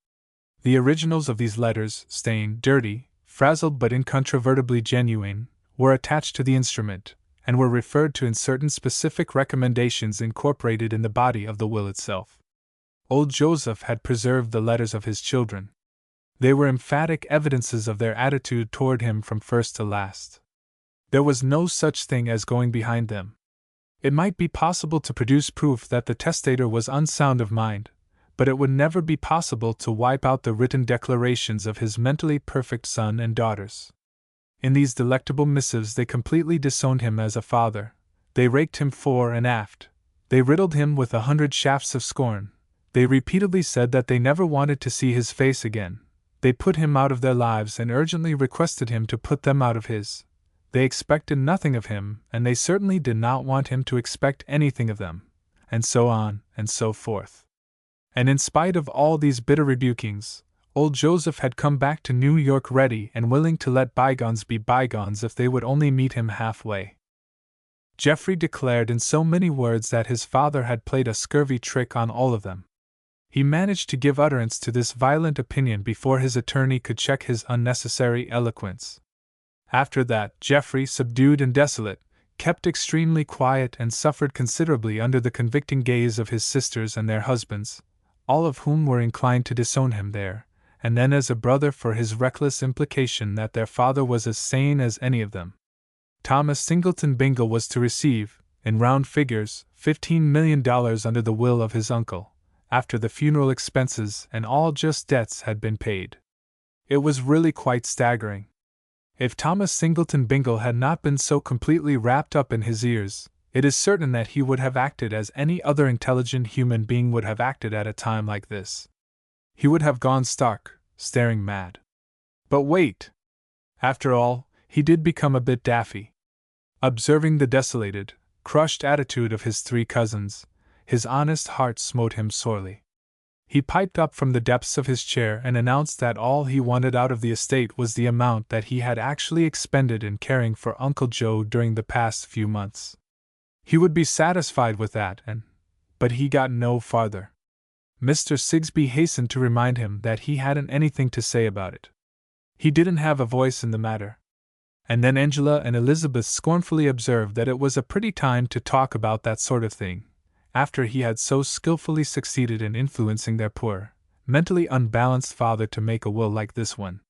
The originals of these letters, stained, dirty, frazzled but incontrovertibly genuine, were attached to the instrument, and were referred to in certain specific recommendations incorporated in the body of the will itself. Old Joseph had preserved the letters of his children. They were emphatic evidences of their attitude toward him from first to last. There was no such thing as going behind them. It might be possible to produce proof that the testator was unsound of mind, but it would never be possible to wipe out the written declarations of his mentally perfect son and daughters. In these delectable missives they completely disowned him as a father, they raked him fore and aft, they riddled him with 100 shafts of scorn, they repeatedly said that they never wanted to see his face again, they put him out of their lives and urgently requested him to put them out of his. They expected nothing of him, and they certainly did not want him to expect anything of them, and so on and so forth. And in spite of all these bitter rebukings, old Joseph had come back to New York ready and willing to let bygones be bygones if they would only meet him halfway. Geoffrey declared in so many words that his father had played a scurvy trick on all of them. He managed to give utterance to this violent opinion before his attorney could check his unnecessary eloquence. After that, Geoffrey, subdued and desolate, kept extremely quiet and suffered considerably under the convicting gaze of his sisters and their husbands, all of whom were inclined to disown him there, and then as a brother for his reckless implication that their father was as sane as any of them. Thomas Singleton Bingle was to receive, in round figures, $15 million under the will of his uncle, after the funeral expenses and all just debts had been paid. It was really quite staggering. If Thomas Singleton Bingle had not been so completely wrapped up in his ears, it is certain that he would have acted as any other intelligent human being would have acted at a time like this. He would have gone stark, staring mad. But wait! After all, he did become a bit daffy. Observing the desolated, crushed attitude of his three cousins, his honest heart smote him sorely. He piped up from the depths of his chair and announced that all he wanted out of the estate was the amount that he had actually expended in caring for Uncle Joe during the past few months. He would be satisfied with that, but he got no farther. Mr. Sigsbee hastened to remind him that he hadn't anything to say about it. He didn't have a voice in the matter. And then Angela and Elizabeth scornfully observed that it was a pretty time to talk about that sort of thing, after he had so skillfully succeeded in influencing their poor, mentally unbalanced father to make a will like this one.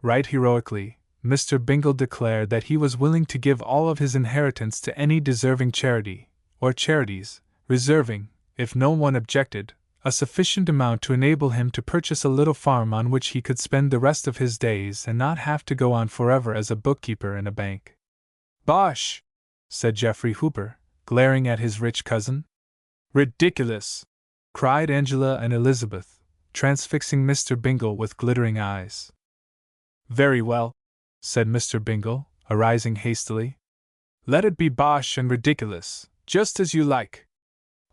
Right heroically, Mr. Bingle declared that he was willing to give all of his inheritance to any deserving charity, or charities, reserving, if no one objected, a sufficient amount to enable him to purchase a little farm on which he could spend the rest of his days and not have to go on forever as a bookkeeper in a bank. "Bosh!" said Geoffrey Hooper, glaring at his rich cousin. "Ridiculous!" cried Angela and Elizabeth, transfixing Mr. Bingle with glittering eyes. "Very well," said Mr. Bingle, arising hastily. "Let it be bosh and ridiculous, just as you like.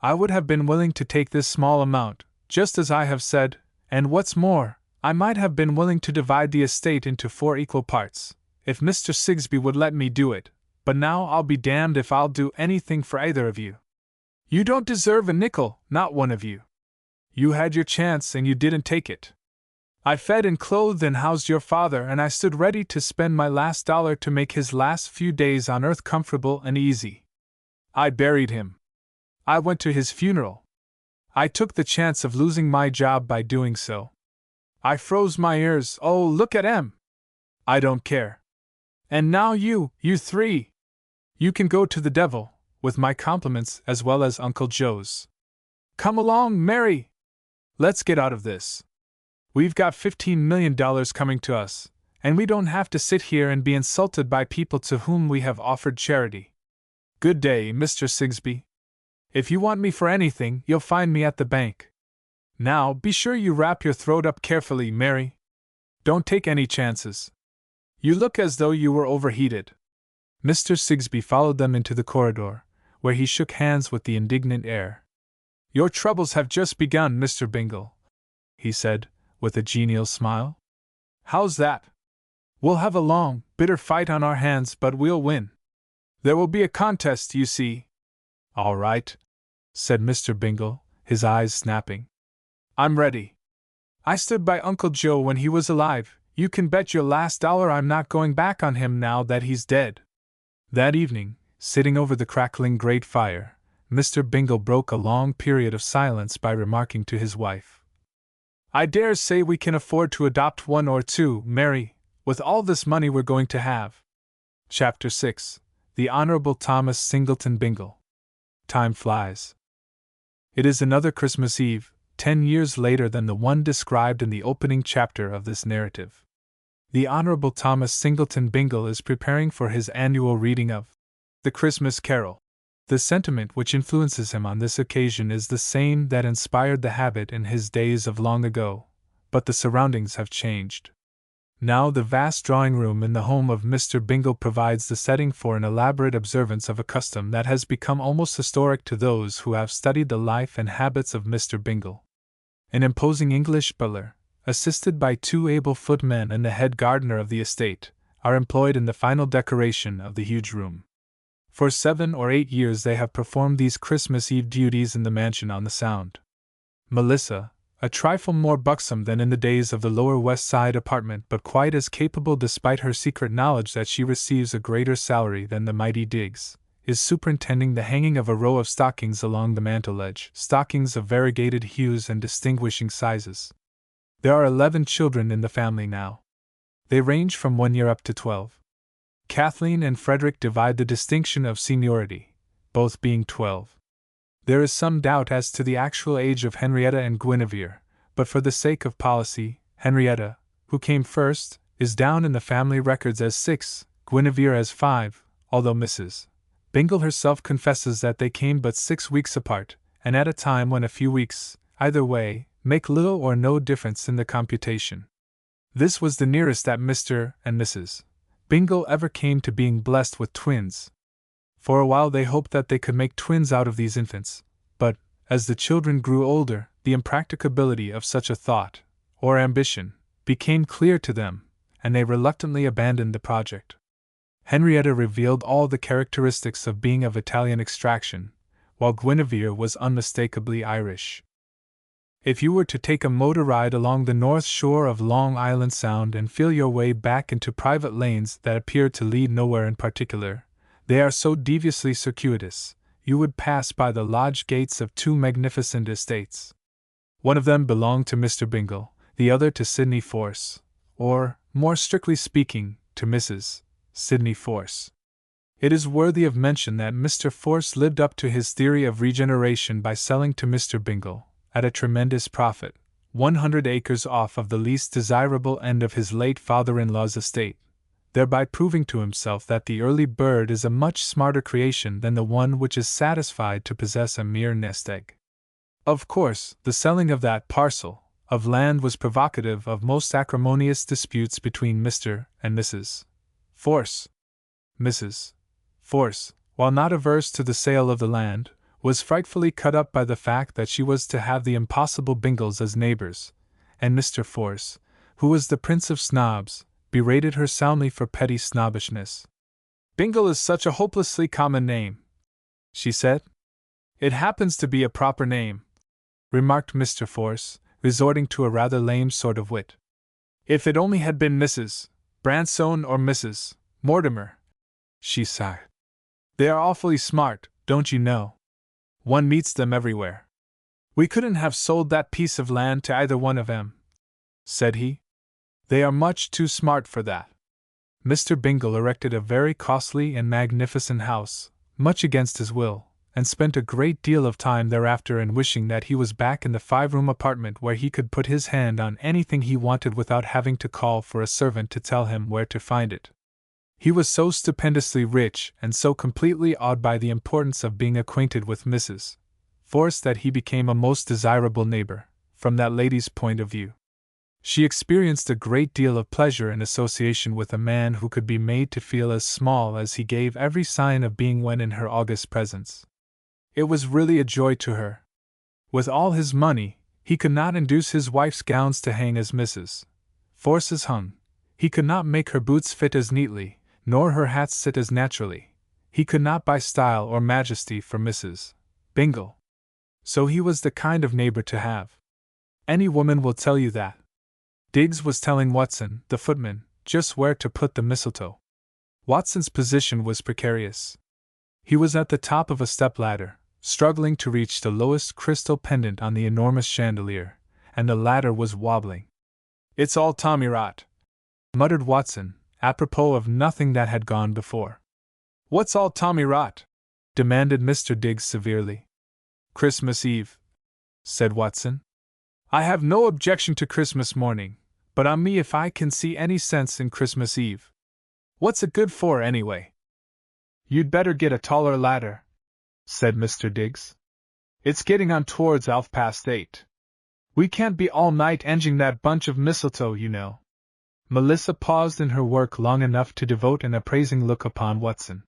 I would have been willing to take this small amount, just as I have said, and what's more, I might have been willing to divide the estate into 4 equal parts, if Mr. Sigsbee would let me do it, but now I'll be damned if I'll do anything for either of you. You don't deserve a nickel, not one of you. You had your chance and you didn't take it. I fed and clothed and housed your father, and I stood ready to spend my last dollar to make his last few days on earth comfortable and easy. I buried him. I went to his funeral. I took the chance of losing my job by doing so. I froze my ears. Oh, look at 'em! I don't care. And now you three! You can go to the devil, with my compliments as well as Uncle Joe's. Come along, Mary! Let's get out of this. We've got $15 million coming to us, and we don't have to sit here and be insulted by people to whom we have offered charity. Good day, Mr. Sigsbee. If you want me for anything, you'll find me at the bank. Now, be sure you wrap your throat up carefully, Mary. Don't take any chances. You look as though you were overheated." Mr. Sigsbee followed them into the corridor, where he shook hands with the indignant air. "Your troubles have just begun, Mr. Bingle," he said, with a genial smile. "How's that? We'll have a long, bitter fight on our hands, but we'll win. There will be a contest, you see." "All right," said Mr. Bingle, his eyes snapping. "I'm ready. I stood by Uncle Joe when he was alive. You can bet your last dollar I'm not going back on him now that he's dead." That evening, sitting over the crackling grate fire, Mr. Bingle broke a long period of silence by remarking to his wife, "I dare say we can afford to adopt 1 or 2, Mary, with all this money we're going to have." Chapter 6. The Honorable Thomas Singleton Bingle. Time flies. It is another Christmas Eve, 10 years later than the one described in the opening chapter of this narrative. The Honorable Thomas Singleton Bingle is preparing for his annual reading of The Christmas Carol. The sentiment which influences him on this occasion is the same that inspired the habit in his days of long ago, but the surroundings have changed. Now the vast drawing room in the home of Mr. Bingle provides the setting for an elaborate observance of a custom that has become almost historic to those who have studied the life and habits of Mr. Bingle. An imposing English butler, assisted by 2 able footmen and the head gardener of the estate, are employed in the final decoration of the huge room. For 7 or 8 years they have performed these Christmas Eve duties in the mansion on the Sound. Melissa, a trifle more buxom than in the days of the Lower West Side apartment but quite as capable despite her secret knowledge that she receives a greater salary than the mighty Diggs, is superintending the hanging of a row of stockings along the mantel ledge, stockings of variegated hues and distinguishing sizes. There are 11 children in the family now. They range from 1 year up to 12. Kathleen and Frederick divide the distinction of seniority, both being 12. There is some doubt as to the actual age of Henrietta and Guinevere, but for the sake of policy, Henrietta, who came first, is down in the family records as 6, Guinevere as 5, although Mrs. Bingle herself confesses that they came but 6 weeks apart, and at a time when a few weeks, either way, make little or no difference in the computation. This was the nearest that Mr. and Mrs. Bingle ever came to being blessed with twins. For a while they hoped that they could make twins out of these infants, but, as the children grew older, the impracticability of such a thought, or ambition, became clear to them, and they reluctantly abandoned the project. Henrietta revealed all the characteristics of being of Italian extraction, while Guinevere was unmistakably Irish. If you were to take a motor ride along the north shore of Long Island Sound and feel your way back into private lanes that appear to lead nowhere in particular, they are so deviously circuitous, you would pass by the lodge gates of 2 magnificent estates. One of them belonged to Mr. Bingle, the other to Sidney Force, or, more strictly speaking, to Mrs. Sidney Force. It is worthy of mention that Mr. Force lived up to his theory of regeneration by selling to Mr. Bingle, at a tremendous profit, 100 acres off of the least desirable end of his late father-in-law's estate, thereby proving to himself that the early bird is a much smarter creation than the one which is satisfied to possess a mere nest egg. Of course, the selling of that parcel of land was provocative of most acrimonious disputes between Mr. and Mrs. Force. Mrs. Force, while not averse to the sale of the land, was frightfully cut up by the fact that she was to have the impossible Bingles as neighbors, and Mr. Force, who was the prince of snobs, berated her soundly for petty snobbishness. "Bingle is such a hopelessly common name," she said. "It happens to be a proper name," remarked Mr. Force, resorting to a rather lame sort of wit. "If it only had been Mrs. Bransone or Mrs. Mortimer," she sighed. "They are awfully smart, don't you know? One meets them everywhere. We couldn't have sold that piece of land to either one of them," said he. "They are much too smart for that." Mr. Bingle erected a very costly and magnificent house, much against his will, and spent a great deal of time thereafter in wishing that he was back in the 5-room apartment where he could put his hand on anything he wanted without having to call for a servant to tell him where to find it. He was so stupendously rich and so completely awed by the importance of being acquainted with Mrs. Force that he became a most desirable neighbor, from that lady's point of view. She experienced a great deal of pleasure in association with a man who could be made to feel as small as he gave every sign of being when in her august presence. It was really a joy to her. With all his money, he could not induce his wife's gowns to hang as Mrs. Force's hung. He could not make her boots fit as neatly, nor her hats sit as naturally. He could not buy style or majesty for Mrs. Bingle. So he was the kind of neighbor to have. Any woman will tell you that. Diggs was telling Watson, the footman, just where to put the mistletoe. Watson's position was precarious. He was at the top of a step-ladder, struggling to reach the lowest crystal pendant on the enormous chandelier, and the ladder was wobbling. "It's all tommyrot," muttered Watson, apropos of nothing that had gone before. "What's all tommyrot?" demanded Mr. Diggs severely. "Christmas Eve," said Watson. "I have no objection to Christmas morning, but on me if I can see any sense in Christmas Eve. What's it good for, anyway?" "You'd better get a taller ladder," said Mr. Diggs. "It's getting on towards 8:30. We can't be all night enging that bunch of mistletoe, you know." Melissa paused in her work long enough to devote an appraising look upon Watson.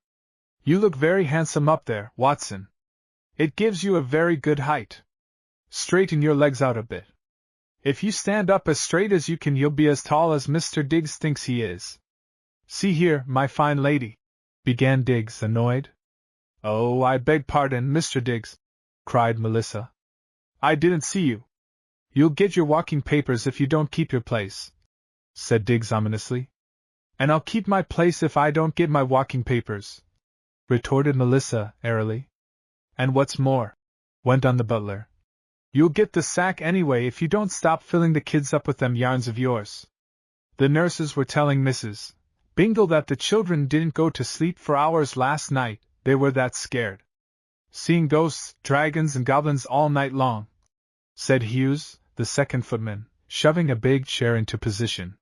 "You look very handsome up there, Watson. It gives you a very good height. Straighten your legs out a bit." If you stand up as straight as you can, you'll be as tall as Mr. Diggs thinks he is. See here, my fine lady, began Diggs, annoyed. Oh, I beg pardon, Mr. Diggs, cried Melissa. I didn't see you. You'll get your walking papers if you don't keep your place, said Diggs ominously. And I'll keep my place if I don't get my walking papers, retorted Melissa airily. And what's more, went on the butler, you'll get the sack anyway if you don't stop filling the kids up with them yarns of yours. The nurses were telling Mrs. Bingle that the children didn't go to sleep for hours last night, they were that scared. Seeing ghosts, dragons, and goblins all night long, said Hughes, the second footman, shoving a big chair into position.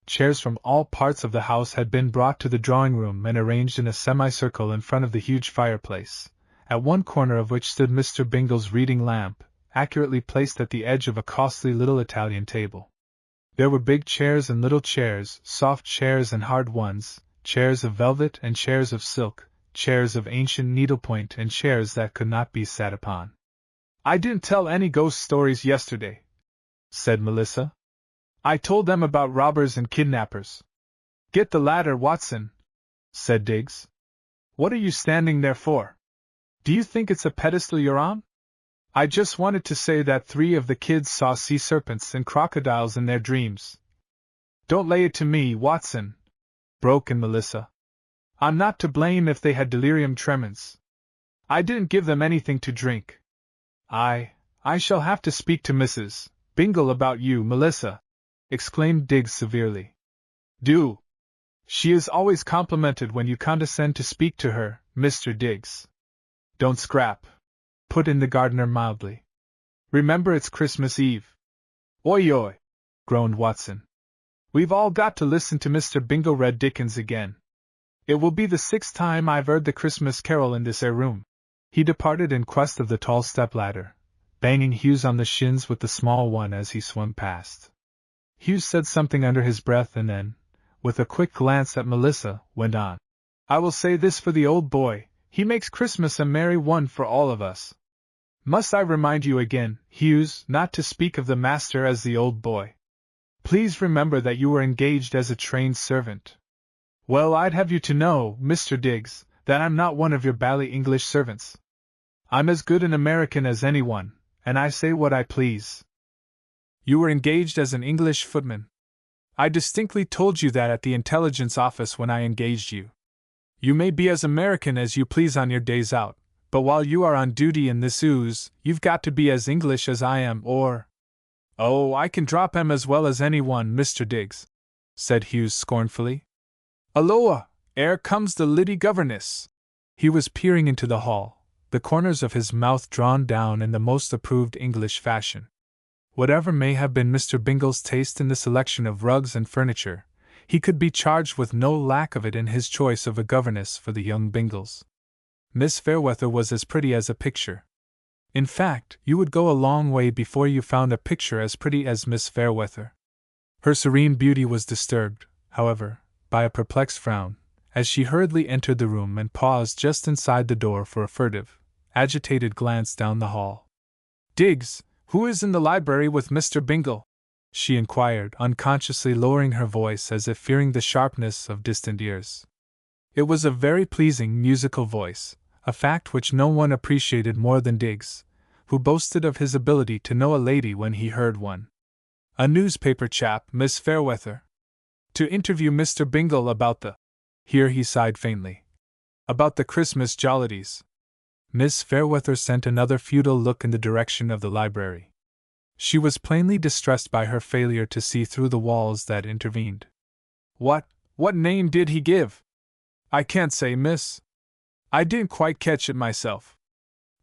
Chairs from all parts of the house had been brought to the drawing-room and arranged in a semicircle in front of the huge fireplace, at one corner of which stood Mr. Bingle's reading lamp, accurately placed at the edge of a costly little Italian table. There were big chairs and little chairs, soft chairs and hard ones, chairs of velvet and chairs of silk, chairs of ancient needlepoint and chairs that could not be sat upon. I didn't tell any ghost stories yesterday, said Melissa. I told them about robbers and kidnappers. Get the ladder, Watson, said Diggs. What are you standing there for? Do you think it's a pedestal you're on? I just wanted to say that 3 of the kids saw sea serpents and crocodiles in their dreams. Don't lay it to me, Watson, broke in Melissa. I'm not to blame if they had delirium tremens. I didn't give them anything to drink. I shall have to speak to Mrs. Bingle about you, Melissa, exclaimed Diggs severely. Do. She is always complimented when you condescend to speak to her, Mr. Diggs. Don't scrap, put in the gardener mildly. Remember it's Christmas Eve. Oi oi, groaned Watson. We've all got to listen to Mr. Bingle read Dickens again. It will be the 6th time I've heard the Christmas carol in this 'ere room. He departed in quest of the tall step-ladder, banging Hughes on the shins with the small one as he swung past. Hughes said something under his breath and then, with a quick glance at Melissa, went on. I will say this for the old boy, he makes Christmas a merry one for all of us. Must I remind you again, Hughes, not to speak of the master as the old boy? Please remember that you were engaged as a trained servant. Well, I'd have you to know, Mr. Diggs, that I'm not one of your bally English servants. I'm as good an American as anyone, and I say what I please. You were engaged as an English footman. I distinctly told you that at the intelligence office when I engaged you. You may be as American as you please on your days out, but while you are on duty in this ooze, you've got to be as English as I am, or— Oh, I can drop 'em as well as anyone, Mr. Diggs, said Hughes scornfully. Aloha, 'ere comes the liddy governess. He was peering into the hall, the corners of his mouth drawn down in the most approved English fashion. Whatever may have been Mr. Bingle's taste in the selection of rugs and furniture, he could be charged with no lack of it in his choice of a governess for the young Bingles. Miss Fairweather was as pretty as a picture. In fact, you would go a long way before you found a picture as pretty as Miss Fairweather. Her serene beauty was disturbed, however, by a perplexed frown, as she hurriedly entered the room and paused just inside the door for a furtive, agitated glance down the hall. Diggs, who is in the library with Mr. Bingle? She inquired, unconsciously lowering her voice as if fearing the sharpness of distant ears. It was a very pleasing, musical voice, a fact which no one appreciated more than Diggs, who boasted of his ability to know a lady when he heard one. A newspaper chap, Miss Fairweather. To interview Mr. Bingle about the— here he sighed faintly. About the Christmas jollities. Miss Fairweather sent another futile look in the direction of the library. She was plainly distressed by her failure to see through the walls that intervened. What name did he give? I can't say, miss. I didn't quite catch it myself.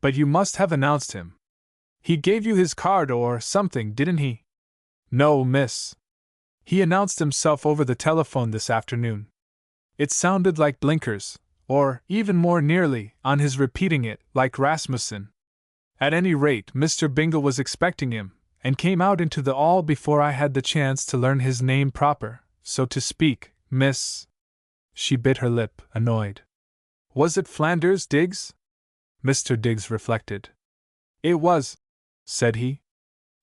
But you must have announced him. He gave you his card or something, didn't he? No, miss. He announced himself over the telephone this afternoon. It sounded like Blinkers, or, even more nearly, on his repeating it, like Rasmussen. At any rate, Mr. Bingle was expecting him, and came out into the hall before I had the chance to learn his name proper, so to speak, miss. She bit her lip, annoyed. Was it Flanders, Diggs? Mr. Diggs reflected. It was, said he.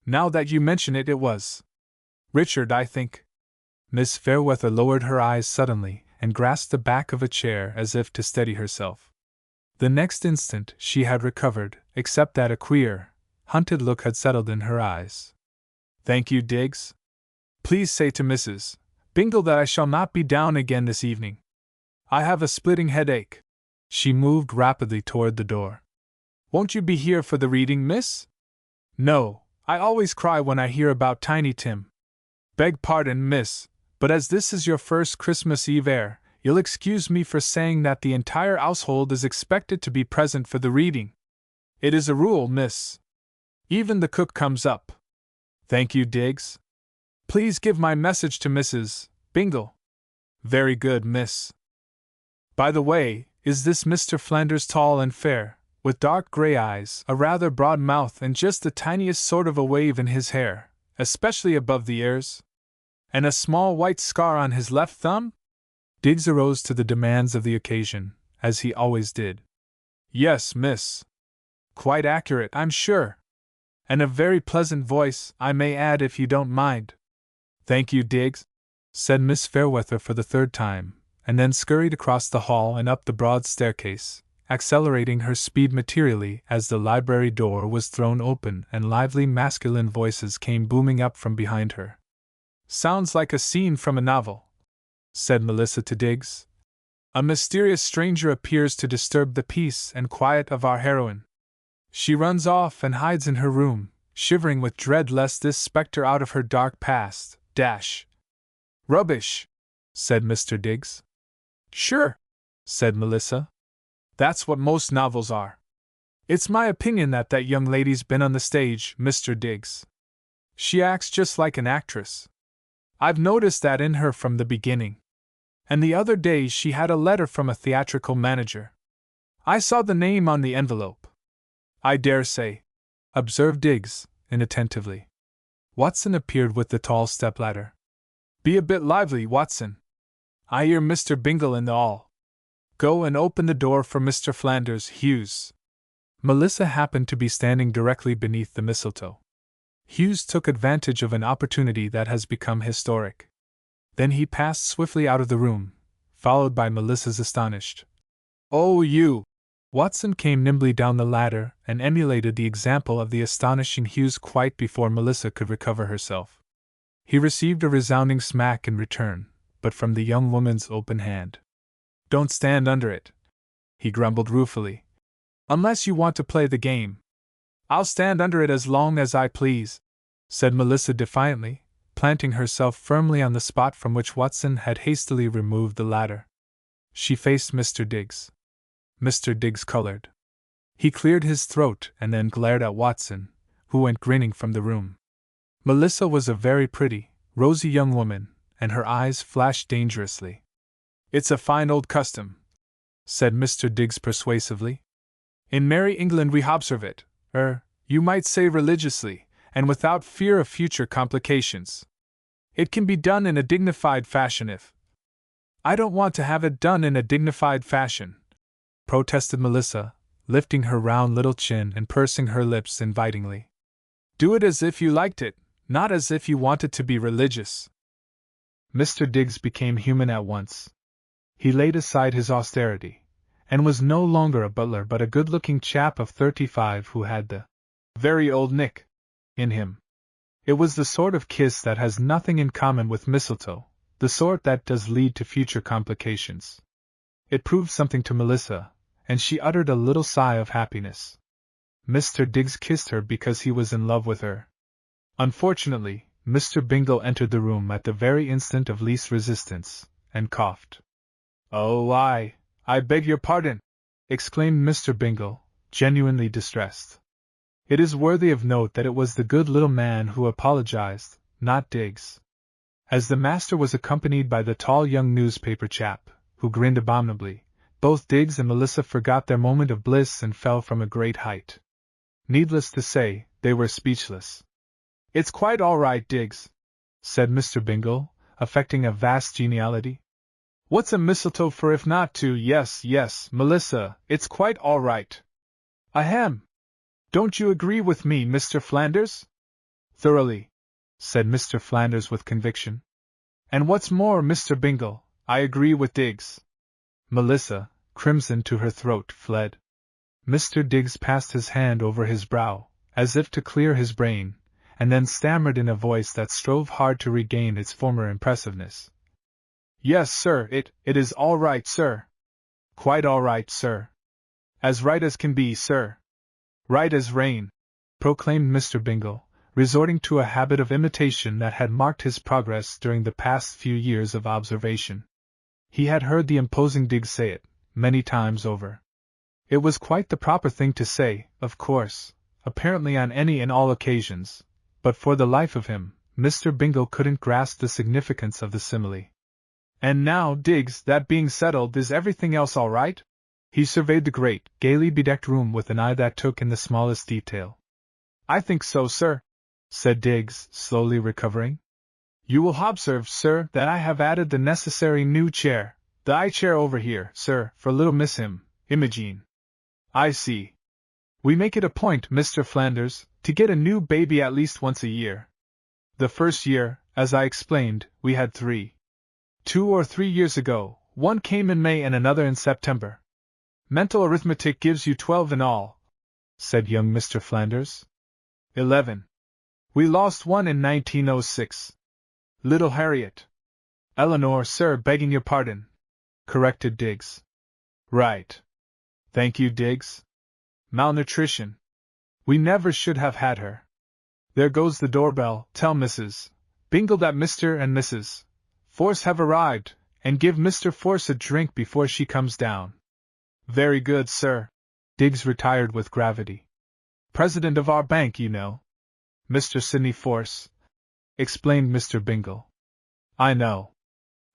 Now that you mention it, it was Richard, I think. Miss Fairweather lowered her eyes suddenly and grasped the back of a chair as if to steady herself. The next instant she had recovered, except that a queer, hunted look had settled in her eyes. Thank you, Diggs. Please say to Mrs. Bingle that I shall not be down again this evening. I have a splitting headache. She moved rapidly toward the door. Won't you be here for the reading, miss? No, I always cry when I hear about Tiny Tim. Beg pardon, miss, but as this is your first Christmas Eve air, you'll excuse me for saying that the entire household is expected to be present for the reading. It is a rule, miss. Even the cook comes up. Thank you, Diggs. Please give my message to Mrs. Bingle. Very good, miss. By the way, is this Mr. Flanders tall and fair, with dark gray eyes, a rather broad mouth, and just the tiniest sort of a wave in his hair, especially above the ears? And a small white scar on his left thumb? Diggs arose to the demands of the occasion, as he always did. Yes, miss. Quite accurate, I'm sure. And a very pleasant voice, I may add, if you don't mind. Thank you, Diggs, said Miss Fairweather for the third time, and then scurried across the hall and up the broad staircase, accelerating her speed materially as the library door was thrown open and lively masculine voices came booming up from behind her. Sounds like a scene from a novel, said Melissa to Diggs. A mysterious stranger appears to disturb the peace and quiet of our heroine. She runs off and hides in her room, shivering with dread lest this spectre out of her dark past dash. Rubbish, said Mr. Diggs. Sure, said Melissa. That's what most novels are. It's my opinion that young lady's been on the stage, Mr. Diggs. She acts just like an actress. I've noticed that in her from the beginning. And the other day she had a letter from a theatrical manager. I saw the name on the envelope. I dare say, observed Diggs, inattentively. Watson appeared with the tall stepladder. Be a bit lively, Watson. I hear Mr. Bingle in the hall. Go and open the door for Mr. Flanders, Hughes. Melissa happened to be standing directly beneath the mistletoe. Hughes took advantage of an opportunity that has become historic. Then he passed swiftly out of the room, followed by Melissa's astonished. Oh, you! Watson came nimbly down the ladder and emulated the example of the astonishing Hughes quite before Melissa could recover herself. He received a resounding smack in return, but from the young woman's open hand. Don't stand under it, he grumbled ruefully. Unless you want to play the game. I'll stand under it as long as I please, said Melissa defiantly, planting herself firmly on the spot from which Watson had hastily removed the ladder. She faced Mr. Diggs. Mr. Diggs colored. He cleared his throat and then glared at Watson, who went grinning from the room. Melissa was a very pretty, rosy young woman, and her eyes flashed dangerously. It's a fine old custom, said Mr. Diggs persuasively. In merry England we observe it, you might say religiously, and without fear of future complications. It can be done in a dignified fashion if... I don't want to have it done in a dignified fashion, protested Melissa, lifting her round little chin and pursing her lips invitingly. Do it as if you liked it, not as if you wanted to be religious. Mr. Diggs became human at once. He laid aside his austerity, and was no longer a butler but a good-looking chap of 35 who had the very old Nick in him. It was the sort of kiss that has nothing in common with mistletoe, the sort that does lead to future complications. It proved something to Melissa, and she uttered a little sigh of happiness. Mr. Diggs kissed her because he was in love with her. Unfortunately, Mr. Bingle entered the room at the very instant of least resistance, and coughed. Oh, I beg your pardon, exclaimed Mr. Bingle, genuinely distressed. It is worthy of note that it was the good little man who apologized, not Diggs. As the master was accompanied by the tall young newspaper chap, who grinned abominably, both Diggs and Melissa forgot their moment of bliss and fell from a great height. Needless to say, they were speechless. It's quite all right, Diggs, said Mr. Bingle, affecting a vast geniality. What's a mistletoe for if not to... Yes, Melissa, it's quite all right. Ahem. Don't you agree with me, Mr. Flanders? Thoroughly, said Mr. Flanders with conviction. And what's more, Mr. Bingle, I agree with Diggs. Melissa, crimson to her throat, fled. Mr. Diggs passed his hand over his brow, as if to clear his brain, and then stammered in a voice that strove hard to regain its former impressiveness. Yes, sir, it is all right, sir. Quite all right, sir. As right as can be, sir. Right as rain, proclaimed Mr. Bingle, resorting to a habit of imitation that had marked his progress during the past few years of observation. He had heard the imposing Diggs say it, many times over. It was quite the proper thing to say, of course, apparently on any and all occasions, but for the life of him, Mr. Bingle couldn't grasp the significance of the simile. And now, Diggs, that being settled, is everything else all right? He surveyed the great, gaily bedecked room with an eye that took in the smallest detail. I think so, sir, said Diggs, slowly recovering. You will observe, sir, that I have added the necessary new chair, the high chair over here, sir, for little Miss Imogene. I see. We make it a point, Mr. Flanders, to get a new baby at least once a year. The first year, as I explained, we had 3. 2 or 3 years ago, one came in May and another in September. Mental arithmetic gives you 12 in all, said young Mr. Flanders. 11. We lost one in 1906. Little Harriet. Eleanor, sir, begging your pardon, corrected Diggs. Right. Thank you, Diggs. Malnutrition. We never should have had her. There goes the doorbell. Tell Mrs. Bingle that Mr. and Mrs. Force have arrived, and give Mr. Force a drink before she comes down. Very good, sir. Diggs retired with gravity. President of our bank, you know. Mr. Sidney Force, explained Mr. Bingle. I know.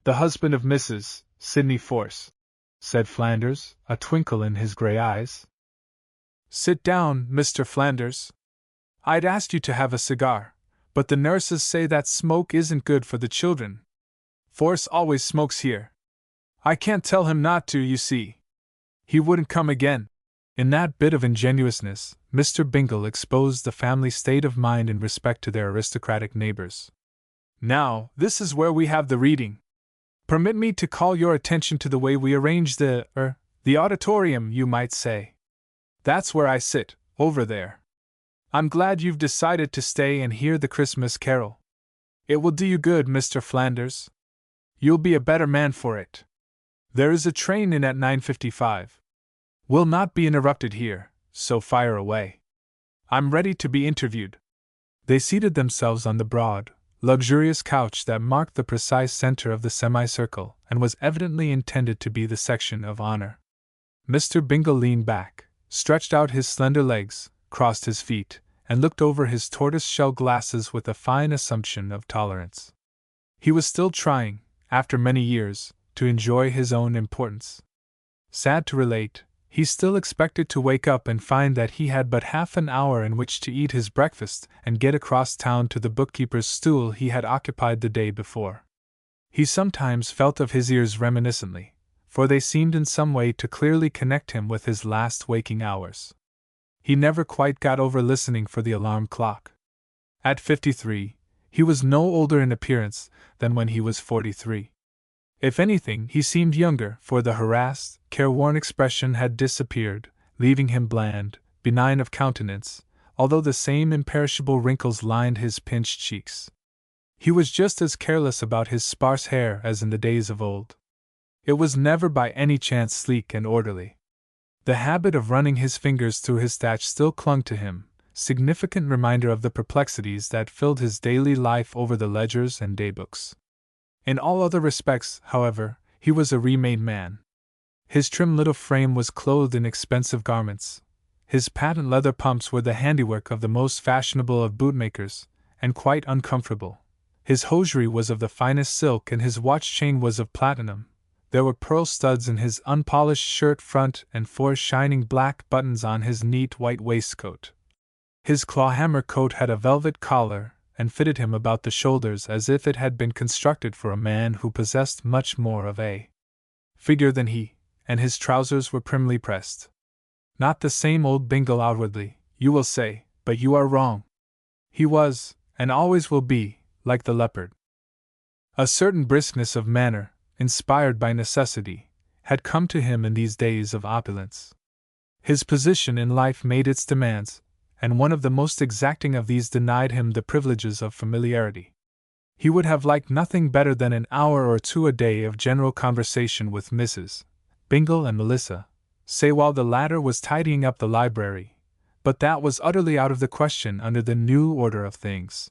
The husband of Mrs. Sidney Force, said Flanders, a twinkle in his gray eyes. Sit down, Mr. Flanders. I'd asked you to have a cigar, but the nurses say that smoke isn't good for the children. Force always smokes here. I can't tell him not to, you see. He wouldn't come again. In that bit of ingenuousness, Mr. Bingle exposed the family state of mind in respect to their aristocratic neighbors. Now, this is where we have the reading. Permit me to call your attention to the way we arrange the auditorium, you might say. That's where I sit, over there. I'm glad you've decided to stay and hear the Christmas carol. It will do you good, Mr. Flanders. You'll be a better man for it. There is a train in at 9:55. We'll not be interrupted here, so fire away. I'm ready to be interviewed. They seated themselves on the broad, luxurious couch that marked the precise center of the semicircle and was evidently intended to be the section of honor. Mr. Bingle leaned back, stretched out his slender legs, crossed his feet, and looked over his tortoise-shell glasses with a fine assumption of tolerance. He was still trying, after many years, to enjoy his own importance. Sad to relate, he still expected to wake up and find that he had but half an hour in which to eat his breakfast and get across town to the bookkeeper's stool he had occupied the day before. He sometimes felt of his ears reminiscently, for they seemed in some way to clearly connect him with his last waking hours. He never quite got over listening for the alarm clock. At 53, he was no older in appearance than when he was 43. If anything, he seemed younger, for the harassed, careworn expression had disappeared, leaving him bland, benign of countenance, although the same imperishable wrinkles lined his pinched cheeks. He was just as careless about his sparse hair as in the days of old. It was never by any chance sleek and orderly. The habit of running his fingers through his thatch still clung to him, significant reminder of the perplexities that filled his daily life over the ledgers and daybooks. In all other respects, however, he was a remade man. His trim little frame was clothed in expensive garments. His patent leather pumps were the handiwork of the most fashionable of bootmakers, and quite uncomfortable. His hosiery was of the finest silk and his watch chain was of platinum. There were pearl studs in his unpolished shirt front and 4 shining black buttons on his neat white waistcoat. His clawhammer coat had a velvet collar, and fitted him about the shoulders as if it had been constructed for a man who possessed much more of a figure than he, and his trousers were primly pressed. Not the same old Bingle outwardly, you will say, but you are wrong. He was, and always will be, like the leopard. A certain briskness of manner, inspired by necessity, had come to him in these days of opulence. His position in life made its demands, and one of the most exacting of these denied him the privileges of familiarity. He would have liked nothing better than an hour or two a day of general conversation with Mrs. Bingle and Melissa, say while the latter was tidying up the library, but that was utterly out of the question under the new order of things.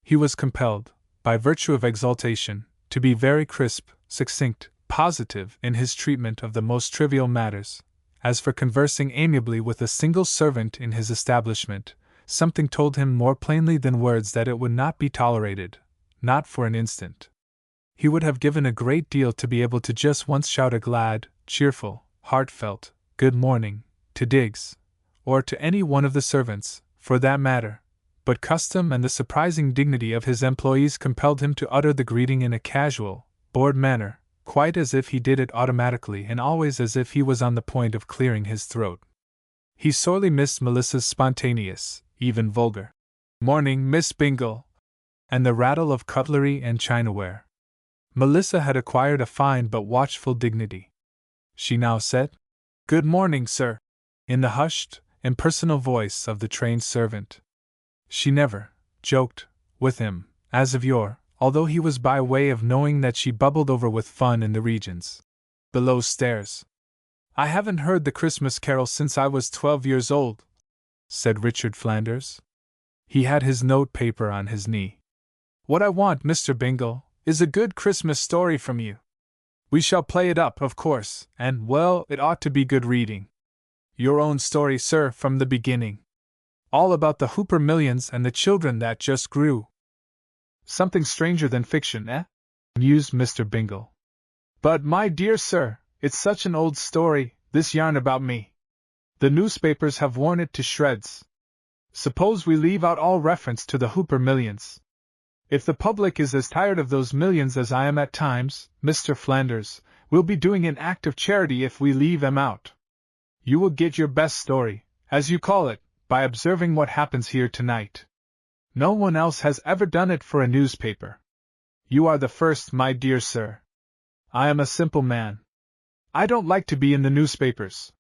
He was compelled, by virtue of exaltation, to be very crisp, succinct, positive in his treatment of the most trivial matters. As for conversing amiably with a single servant in his establishment, something told him more plainly than words that it would not be tolerated, not for an instant. He would have given a great deal to be able to just once shout a glad, cheerful, heartfelt, good morning, to Diggs, or to any one of the servants, for that matter, but custom and the surprising dignity of his employees compelled him to utter the greeting in a casual, bored manner, quite as if he did it automatically and always as if he was on the point of clearing his throat. He sorely missed Melissa's spontaneous, even vulgar, "Morning, Miss Bingle," and the rattle of cutlery and chinaware. Melissa had acquired a fine but watchful dignity. She now said, "Good morning, sir," in the hushed, impersonal voice of the trained servant. She never joked with him, as of yore, although he was by way of knowing that she bubbled over with fun in the regions below stairs. "I haven't heard the Christmas carol since I was 12 years old," said Richard Flanders. He had his note paper on his knee. "What I want, Mr. Bingle, is a good Christmas story from you. We shall play it up, of course, and, well, it ought to be good reading. Your own story, sir, from the beginning. All about the Hooper millions and the children that just grew." "Something stranger than fiction, eh?" mused Mr. Bingle. "But, my dear sir, it's such an old story, this yarn about me. The newspapers have worn it to shreds. Suppose we leave out all reference to the Hooper millions. If the public is as tired of those millions as I am at times, Mr. Flanders, we'll be doing an act of charity if we leave them out. You will get your best story, as you call it, by observing what happens here tonight. No one else has ever done it for a newspaper. You are the first, my dear sir. I am a simple man. I don't like to be in the newspapers.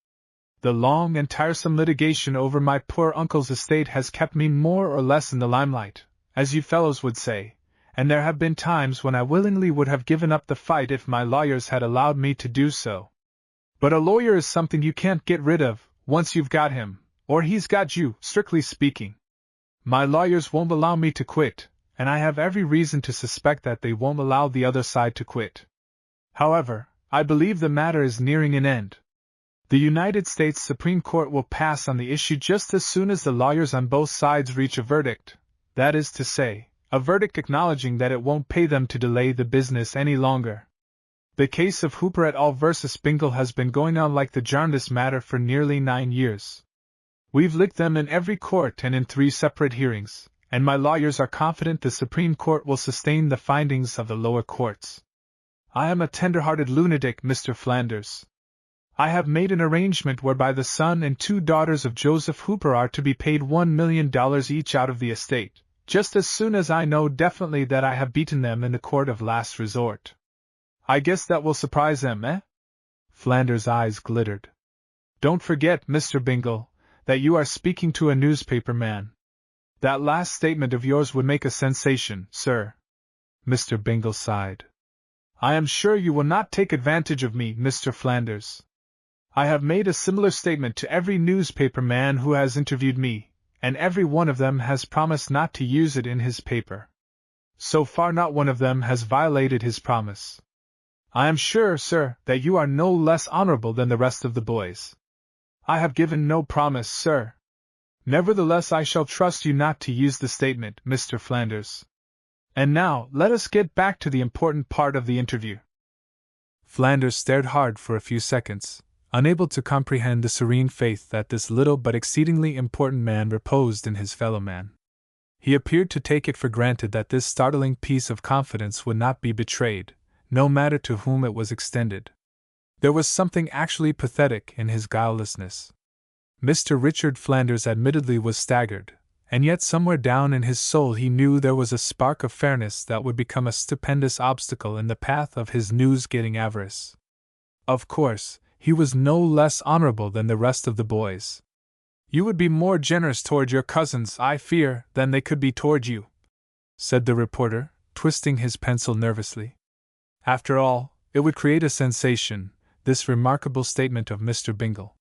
The long and tiresome litigation over my poor uncle's estate has kept me more or less in the limelight, as you fellows would say, and there have been times when I willingly would have given up the fight if my lawyers had allowed me to do so. But a lawyer is something you can't get rid of, once you've got him, or he's got you, strictly speaking. My lawyers won't allow me to quit, and I have every reason to suspect that they won't allow the other side to quit. However, I believe the matter is nearing an end. The United States Supreme Court will pass on the issue just as soon as the lawyers on both sides reach a verdict, that is to say, a verdict acknowledging that it won't pay them to delay the business any longer. The case of Hooper et al. Versus Bingle has been going on like the Jarndyce matter for nearly 9 years. We've licked them in every court and in 3 separate hearings, and my lawyers are confident the Supreme Court will sustain the findings of the lower courts. I am a tender-hearted lunatic, Mr. Flanders. I have made an arrangement whereby the son and 2 daughters of Joseph Hooper are to be paid $1 million each out of the estate, just as soon as I know definitely that I have beaten them in the court of last resort. I guess that will surprise them, eh?" Flanders' eyes glittered. "Don't forget, Mr. Bingle, that you are speaking to a newspaper man. That last statement of yours would make a sensation, sir." Mr. Bingle sighed. "I am sure you will not take advantage of me, Mr. Flanders. I have made a similar statement to every newspaper man who has interviewed me, and every one of them has promised not to use it in his paper. So far not one of them has violated his promise. I am sure, sir, that you are no less honorable than the rest of the boys. I have given no promise, sir. Nevertheless, I shall trust you not to use the statement, Mr. Flanders. And now, let us get back to the important part of the interview." Flanders stared hard for a few seconds, unable to comprehend the serene faith that this little but exceedingly important man reposed in his fellow-man. He appeared to take it for granted that this startling piece of confidence would not be betrayed, no matter to whom it was extended. There was something actually pathetic in his guilelessness. Mr. Richard Flanders admittedly was staggered, and yet somewhere down in his soul he knew there was a spark of fairness that would become a stupendous obstacle in the path of his news-getting avarice. Of course, he was no less honorable than the rest of the boys. "You would be more generous toward your cousins, I fear, than they could be toward you," said the reporter, twisting his pencil nervously. After all, it would create a sensation, this remarkable statement of Mr. Bingle.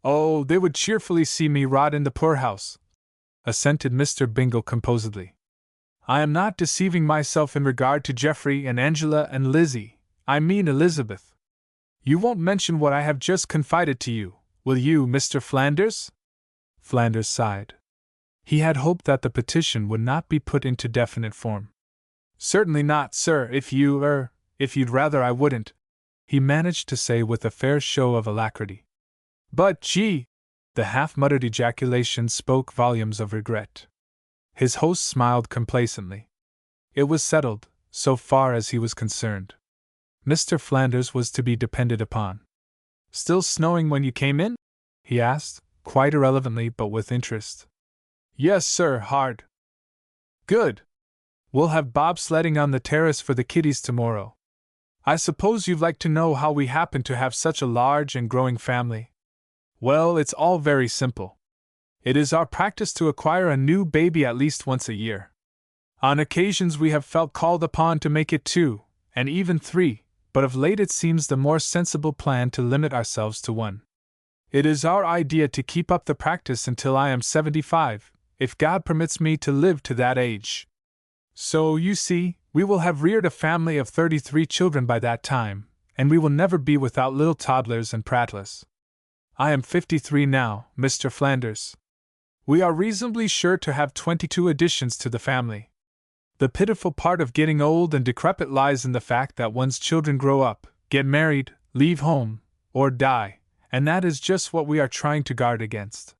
"Oh, they would cheerfully see me rot in the poorhouse," assented Mr. Bingle composedly. "I am not deceiving myself in regard to Geoffrey and Angela and Lizzie, I mean Elizabeth. You won't mention what I have just confided to you, will you, Mr. Flanders?" Flanders sighed. He had hoped that the petition would not be put into definite form. "Certainly not, sir, if you'd rather I wouldn't," he managed to say with a fair show of alacrity. "But gee!" The half-muttered ejaculation spoke volumes of regret. His host smiled complacently. It was settled, so far as he was concerned. Mr. Flanders was to be depended upon. "Still snowing when you came in?" he asked, quite irrelevantly but with interest. "Yes, sir, hard." "Good. We'll have bobsledding on the terrace for the kiddies tomorrow. I suppose you'd like to know how we happen to have such a large and growing family? Well, it's all very simple. It is our practice to acquire a new baby at least once a year. On occasions we have felt called upon to make it 2, and even 3, but of late it seems the more sensible plan to limit ourselves to 1. It is our idea to keep up the practice until I am 75, if God permits me to live to that age. So, you see, we will have reared a family of 33 children by that time, and we will never be without little toddlers and prattlers. I am 53 now, Mr. Flanders. We are reasonably sure to have 22 additions to the family. The pitiful part of getting old and decrepit lies in the fact that one's children grow up, get married, leave home, or die, and that is just what we are trying to guard against.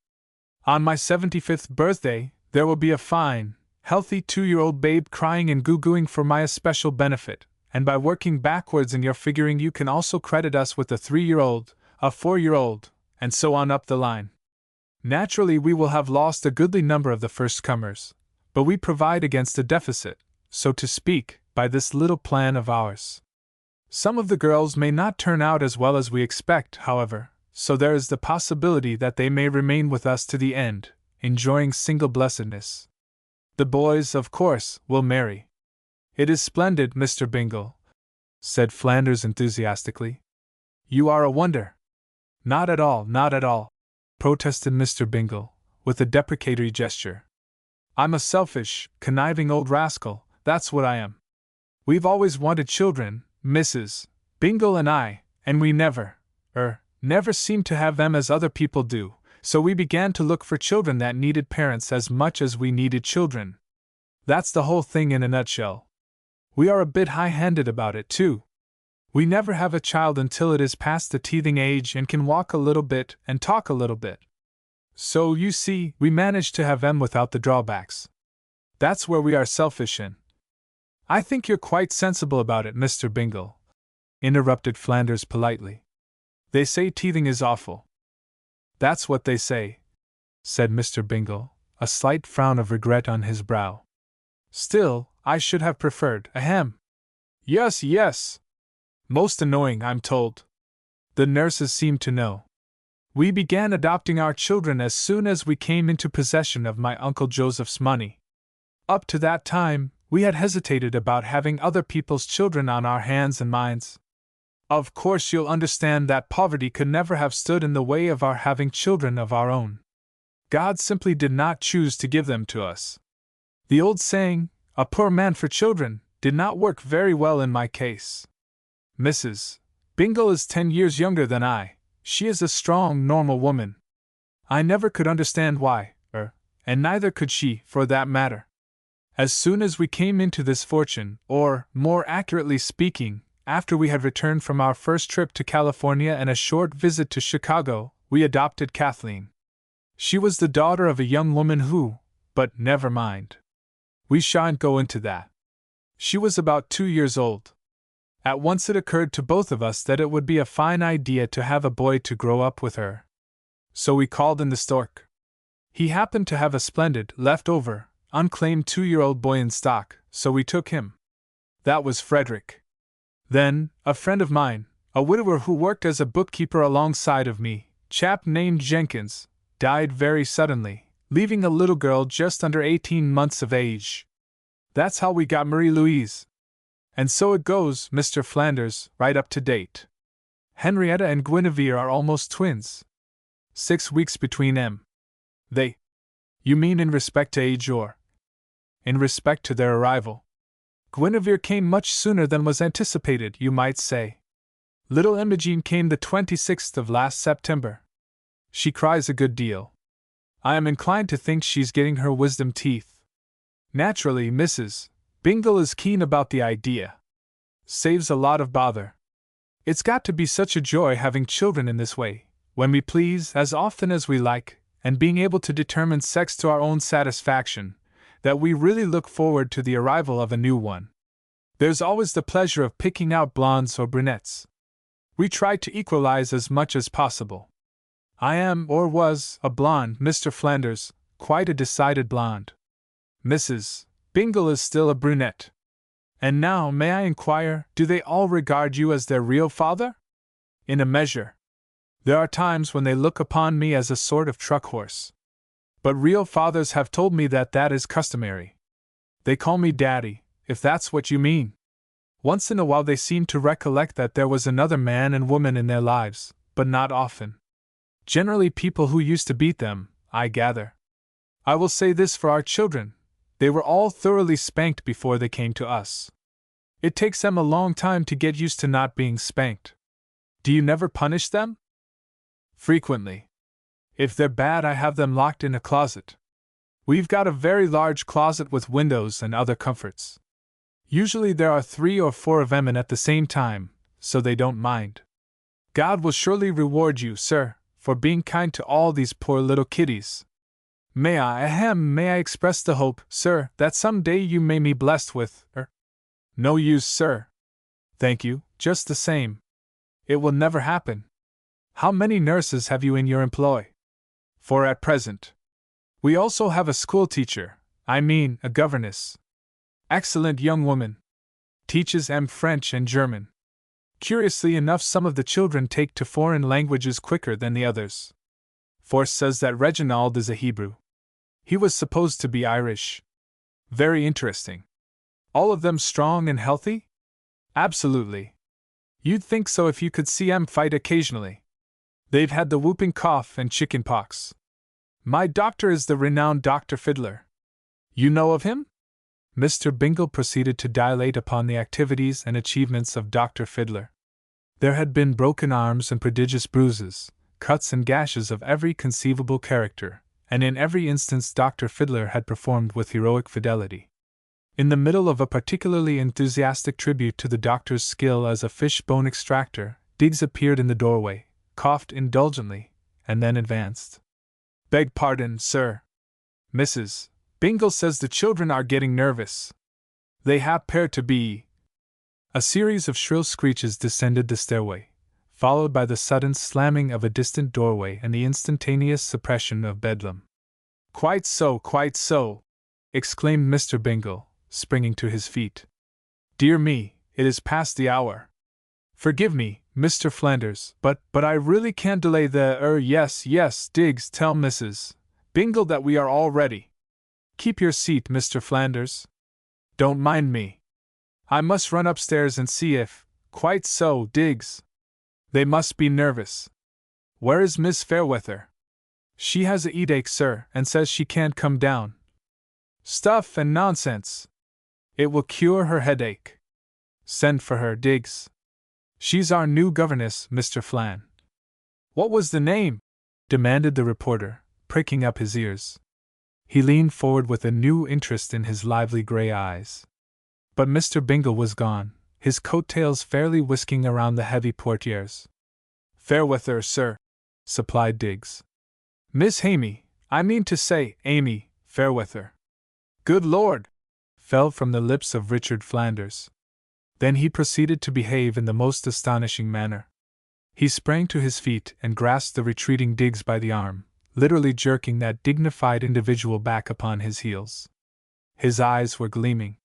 On my 75th birthday, there will be a fine, healthy 2-year-old babe crying and goo-gooing for my especial benefit, and by working backwards in your figuring you can also credit us with a 3-year-old, a 4-year-old, and so on up the line. Naturally we will have lost a goodly number of the first-comers, but we provide against a deficit, so to speak, by this little plan of ours. Some of the girls may not turn out as well as we expect, however, so there is the possibility that they may remain with us to the end, enjoying single blessedness. The boys, of course, will marry. It is splendid, Mr. Bingle, said Flanders enthusiastically. You are a wonder. Not at all, not at all, protested Mr. Bingle, with a deprecatory gesture. I'm a selfish, conniving old rascal, that's what I am. We've always wanted children, Mrs. Bingle and I, and we never seemed to have them as other people do, so we began to look for children that needed parents as much as we needed children. That's the whole thing in a nutshell. We are a bit high-handed about it, too. We never have a child until it is past the teething age and can walk a little bit and talk a little bit. So, you see, we managed to have them without the drawbacks. That's where we are selfish in. I think you're quite sensible about it, Mr. Bingle, interrupted Flanders politely. They say teething is awful. That's what they say, said Mr. Bingle, a slight frown of regret on his brow. Still, I should have preferred ahem. Yes, yes. Most annoying, I'm told. The nurses seem to know. We began adopting our children as soon as we came into possession of my Uncle Joseph's money. Up to that time, we had hesitated about having other people's children on our hands and minds. Of course you'll understand that poverty could never have stood in the way of our having children of our own. God simply did not choose to give them to us. The old saying, a poor man for children, did not work very well in my case. Mrs. Bingle is 10 years younger than I. She is a strong, normal woman. I never could understand why, and neither could she, for that matter. As soon as we came into this fortune, or, more accurately speaking, after we had returned from our first trip to California and a short visit to Chicago, we adopted Kathleen. She was the daughter of a young woman who, but never mind. We shan't go into that. She was about 2 years old. At once it occurred to both of us that it would be a fine idea to have a boy to grow up with her. So we called in the stork. He happened to have a splendid, left-over, unclaimed 2-year-old boy in stock, so we took him. That was Frederick. Then, a friend of mine, a widower who worked as a bookkeeper alongside of me, chap named Jenkins, died very suddenly, leaving a little girl just under 18 months of age. That's how we got Marie-Louise. And so it goes, Mr. Flanders, right up to date. Henrietta and Guinevere are almost twins. 6 weeks between them. They. You mean in respect to age or? In respect to their arrival. Guinevere came much sooner than was anticipated, you might say. Little Imogen came the 26th of last September. She cries a good deal. I am inclined to think she's getting her wisdom teeth. Naturally, Mrs. Bingle is keen about the idea. Saves a lot of bother. It's got to be such a joy having children in this way, when we please as often as we like, and being able to determine sex to our own satisfaction, that we really look forward to the arrival of a new one. There's always the pleasure of picking out blondes or brunettes. We try to equalize as much as possible. I am, or was, a blonde, Mr. Flanders, quite a decided blonde. Mrs. Bingle is still a brunette. And now, may I inquire, do they all regard you as their real father? In a measure. There are times when they look upon me as a sort of truck horse. But real fathers have told me that that is customary. They call me Daddy, if that's what you mean. Once in a while they seem to recollect that there was another man and woman in their lives, but not often. Generally people who used to beat them, I gather. I will say this for our children, they were all thoroughly spanked before they came to us. It takes them a long time to get used to not being spanked. Do you never punish them? Frequently. If they're bad, I have them locked in a closet. We've got a very large closet with windows and other comforts. Usually there are 3 or 4 of them in at the same time, so they don't mind. God will surely reward you, sir, for being kind to all these poor little kiddies. May I express the hope, sir, that some day you may be blessed with, No use, sir. Thank you, just the same. It will never happen. How many nurses have you in your employ? 4 at present. We also have a school teacher, a governess. Excellent young woman. Teaches French and German. Curiously enough, some of the children take to foreign languages quicker than the others. Force says that Reginald is a Hebrew. He was supposed to be Irish. Very interesting. All of them strong and healthy? Absolutely. You'd think so if you could see them fight occasionally. They've had the whooping cough and chicken pox. My doctor is the renowned Dr. Fiddler. You know of him? Mr. Bingle proceeded to dilate upon the activities and achievements of Dr. Fiddler. There had been broken arms and prodigious bruises, cuts and gashes of every conceivable character, and in every instance Dr. Fiddler had performed with heroic fidelity. In the middle of a particularly enthusiastic tribute to the doctor's skill as a fish-bone extractor, Diggs appeared in the doorway, coughed indulgently, and then advanced. Beg pardon, sir. Mrs. Bingle says the children are getting nervous. They appear to be. A series of shrill screeches descended the stairway, followed by the sudden slamming of a distant doorway and the instantaneous suppression of bedlam. Quite so, exclaimed Mr. Bingle, springing to his feet. Dear me, it is past the hour. Forgive me, Mr. Flanders, but I really can't delay the, yes, Diggs, tell Mrs. Bingle that we are all ready. Keep your seat, Mr. Flanders. Don't mind me. I must run upstairs and see if, quite so, Diggs. They must be nervous. Where is Miss Fairweather? She has a headache, sir, and says she can't come down. Stuff and nonsense. It will cure her headache. Send for her, Diggs. She's our new governess, Mr. Flan. What was the name? Demanded the reporter, pricking up his ears. He leaned forward with a new interest in his lively gray eyes. But Mr. Bingle was gone, his coat-tails fairly whisking around the heavy portieres. Fairweather, sir, supplied Diggs. Miss Amy Fairweather. Good Lord! Fell from the lips of Richard Flanders. Then he proceeded to behave in the most astonishing manner. He sprang to his feet and grasped the retreating Diggs by the arm, literally jerking that dignified individual back upon his heels. His eyes were gleaming.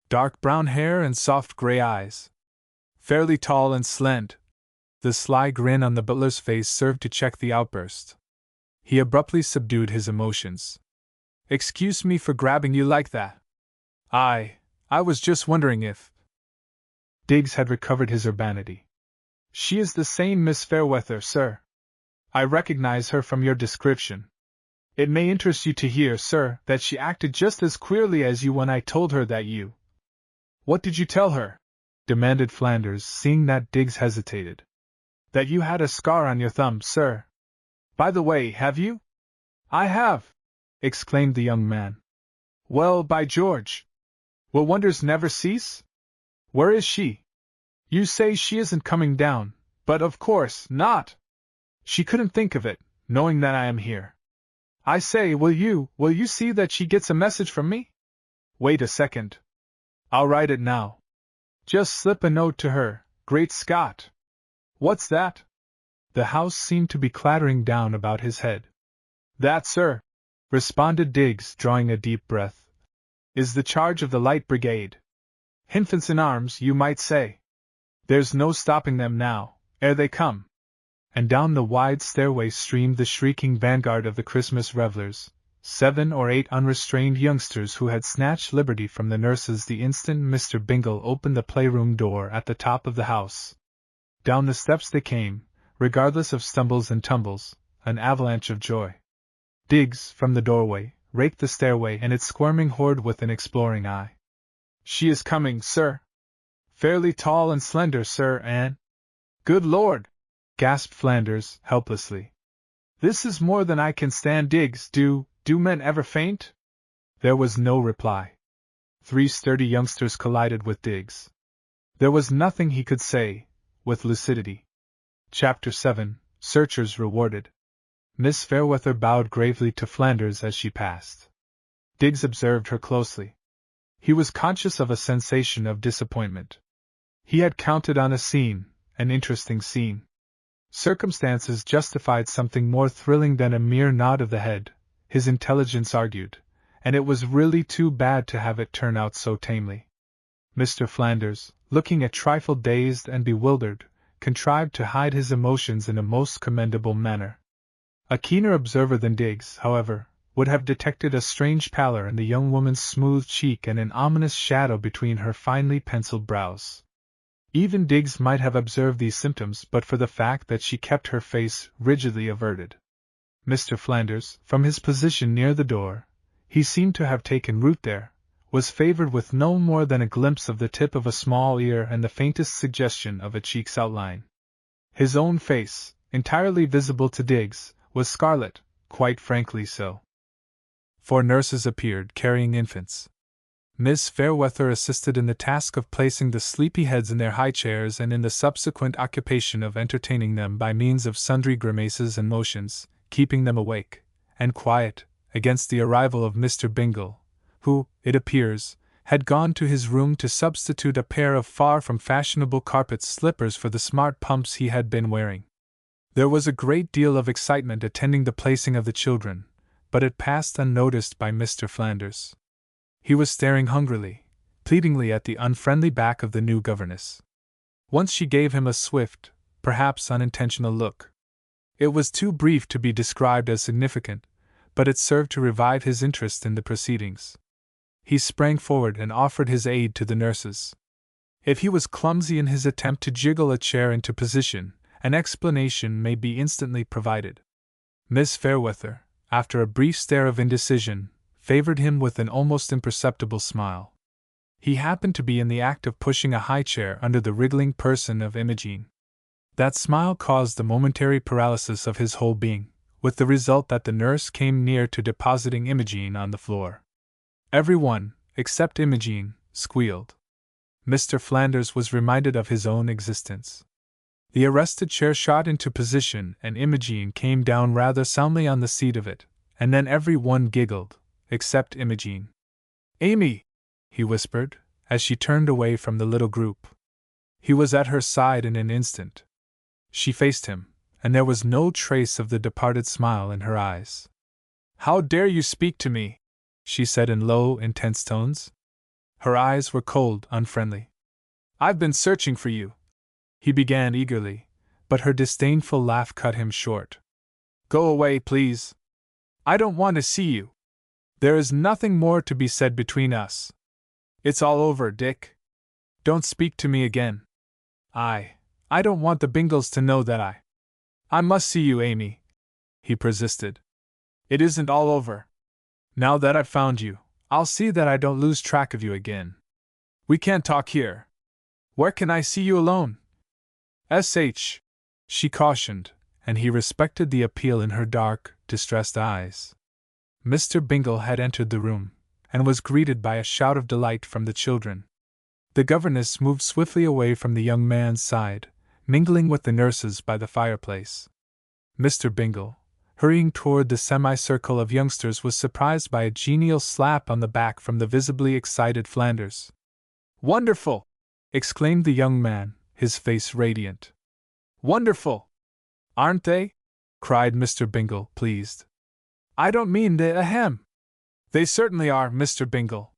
Dark brown hair and soft gray eyes. Fairly tall and slend. The sly grin on the butler's face served to check the outburst. He abruptly subdued his emotions. "Excuse me for grabbing you like that. I was just wondering if—" Diggs had recovered his urbanity. "She is the same Miss Fairweather, sir. I recognize her from your description. It may interest you to hear, sir, that she acted just as queerly as you when I told her that you—" "What did you tell her?" demanded Flanders, seeing that Diggs hesitated. "That you had a scar on your thumb, sir. By the way, have you?" "I have!" exclaimed the young man. "Well, by George! Will wonders never cease? Where is she? You say she isn't coming down, but of course not. She couldn't think of it, knowing that I am here. I say, will you see that she gets a message from me? Wait a second. I'll write it now. Just slip a note to her, Great Scott! What's that?" The house seemed to be clattering down about his head. "That, sir," responded Diggs, drawing a deep breath, "is the charge of the Light Brigade. Infants in arms, you might say. There's no stopping them now, ere they come." And down the wide stairway streamed the shrieking vanguard of the Christmas revelers, 7 or 8 unrestrained youngsters who had snatched liberty from the nurses the instant Mr. Bingle opened the playroom door at the top of the house. Down the steps they came, regardless of stumbles and tumbles, an avalanche of joy. Diggs, from the doorway, raked the stairway and its squirming horde with an exploring eye. "She is coming, sir. Fairly tall and slender, sir, and—" "Good Lord!" gasped Flanders, helplessly. "This is more than I can stand, Diggs. Do men ever faint?" There was no reply. 3 sturdy youngsters collided with Diggs. There was nothing he could say, with lucidity. Chapter 7, Searchers Rewarded. Miss Fairweather bowed gravely to Flanders as she passed. Diggs observed her closely. He was conscious of a sensation of disappointment. He had counted on a scene, an interesting scene. Circumstances justified something more thrilling than a mere nod of the head, his intelligence argued, and it was really too bad to have it turn out so tamely. Mr. Flanders, looking a trifle dazed and bewildered, contrived to hide his emotions in a most commendable manner. A keener observer than Diggs, however, would have detected a strange pallor in the young woman's smooth cheek and an ominous shadow between her finely penciled brows. Even Diggs might have observed these symptoms but for the fact that she kept her face rigidly averted. Mr. Flanders, from his position near the door, he seemed to have taken root there, was favored with no more than a glimpse of the tip of a small ear and the faintest suggestion of a cheek's outline. His own face, entirely visible to Diggs, was scarlet, quite frankly so. 4 nurses appeared, carrying infants. Miss Fairweather assisted in the task of placing the sleepy heads in their high chairs and in the subsequent occupation of entertaining them by means of sundry grimaces and motions, keeping them awake and quiet against the arrival of Mr. Bingle, who, it appears, had gone to his room to substitute a pair of far from fashionable carpet slippers for the smart pumps he had been wearing. There was a great deal of excitement attending the placing of the children, but it passed unnoticed by Mr. Flanders. He was staring hungrily, pleadingly at the unfriendly back of the new governess. Once she gave him a swift, perhaps unintentional look. It was too brief to be described as significant, but it served to revive his interest in the proceedings. He sprang forward and offered his aid to the nurses. If he was clumsy in his attempt to jiggle a chair into position, an explanation may be instantly provided. Miss Fairweather, after a brief stare of indecision, favored him with an almost imperceptible smile. He happened to be in the act of pushing a high chair under the wriggling person of Imogen. That smile caused a momentary paralysis of his whole being, with the result that the nurse came near to depositing Imogen on the floor. Everyone, except Imogen, squealed. Mr. Flanders was reminded of his own existence. The arrested chair shot into position and Imogen came down rather soundly on the seat of it, and then every one giggled, except Imogen. "Amy!" he whispered, as she turned away from the little group. He was at her side in an instant. She faced him, and there was no trace of the departed smile in her eyes. "How dare you speak to me?" she said in low, intense tones. Her eyes were cold, unfriendly. "I've been searching for you," he began eagerly, but her disdainful laugh cut him short. "Go away, please. I don't want to see you. There is nothing more to be said between us. It's all over, Dick. Don't speak to me again. I don't want the Bingles to know that I must see you, Amy," he persisted. "It isn't all over. Now that I've found you, I'll see that I don't lose track of you again. We can't talk here. Where can I see you alone?" She cautioned, and he respected the appeal in her dark, distressed eyes. Mr. Bingle had entered the room, and was greeted by a shout of delight from the children. The governess moved swiftly away from the young man's side, mingling with the nurses by the fireplace. Mr. Bingle, hurrying toward the semicircle of youngsters, was surprised by a genial slap on the back from the visibly excited Flanders. "Wonderful!" exclaimed the young man, his face radiant. "Wonderful! Aren't they?" cried Mr. Bingle, pleased. "I don't mean the ahem. They certainly are, Mr. Bingle.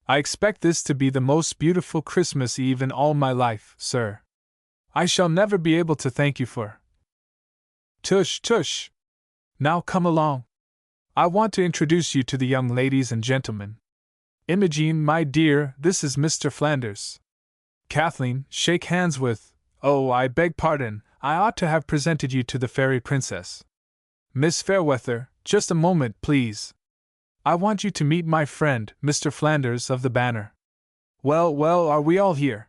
I expect this to be the most beautiful Christmas Eve in all my life, sir. I shall never be able to thank you for. Tush, tush! Now come along. I want to introduce you to the young ladies and gentlemen. Imogene, my dear, this is Mr. Flanders. Kathleen, shake hands with— oh, I beg pardon, I ought to have presented you to the fairy princess. Miss Fairweather, just a moment, please. I want you to meet my friend, Mr. Flanders of the Banner. Well, are we all here?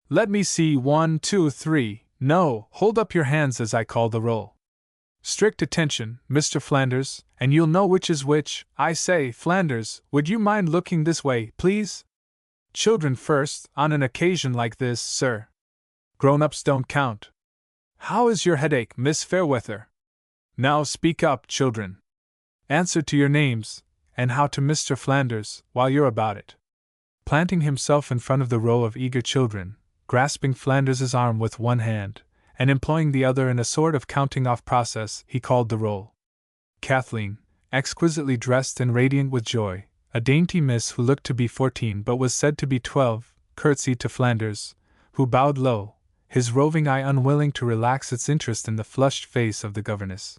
Let me see, 1, 2, 3, no, hold up your hands as I call the roll. Strict attention, Mr. Flanders, and you'll know which is which. I say, Flanders, would you mind looking this way, please? Children first, on an occasion like this, sir. Grown-ups don't count. How is your headache, Miss Fairweather? Now speak up, children. Answer to your names, and how to Mr. Flanders, while you're about it." Planting himself in front of the row of eager children, grasping Flanders's arm with one hand, and employing the other in a sort of counting-off process, he called the roll. Kathleen, exquisitely dressed and radiant with joy, a dainty miss who looked to be 14 but was said to be 12, curtsied to Flanders, who bowed low, his roving eye unwilling to relax its interest in the flushed face of the governess.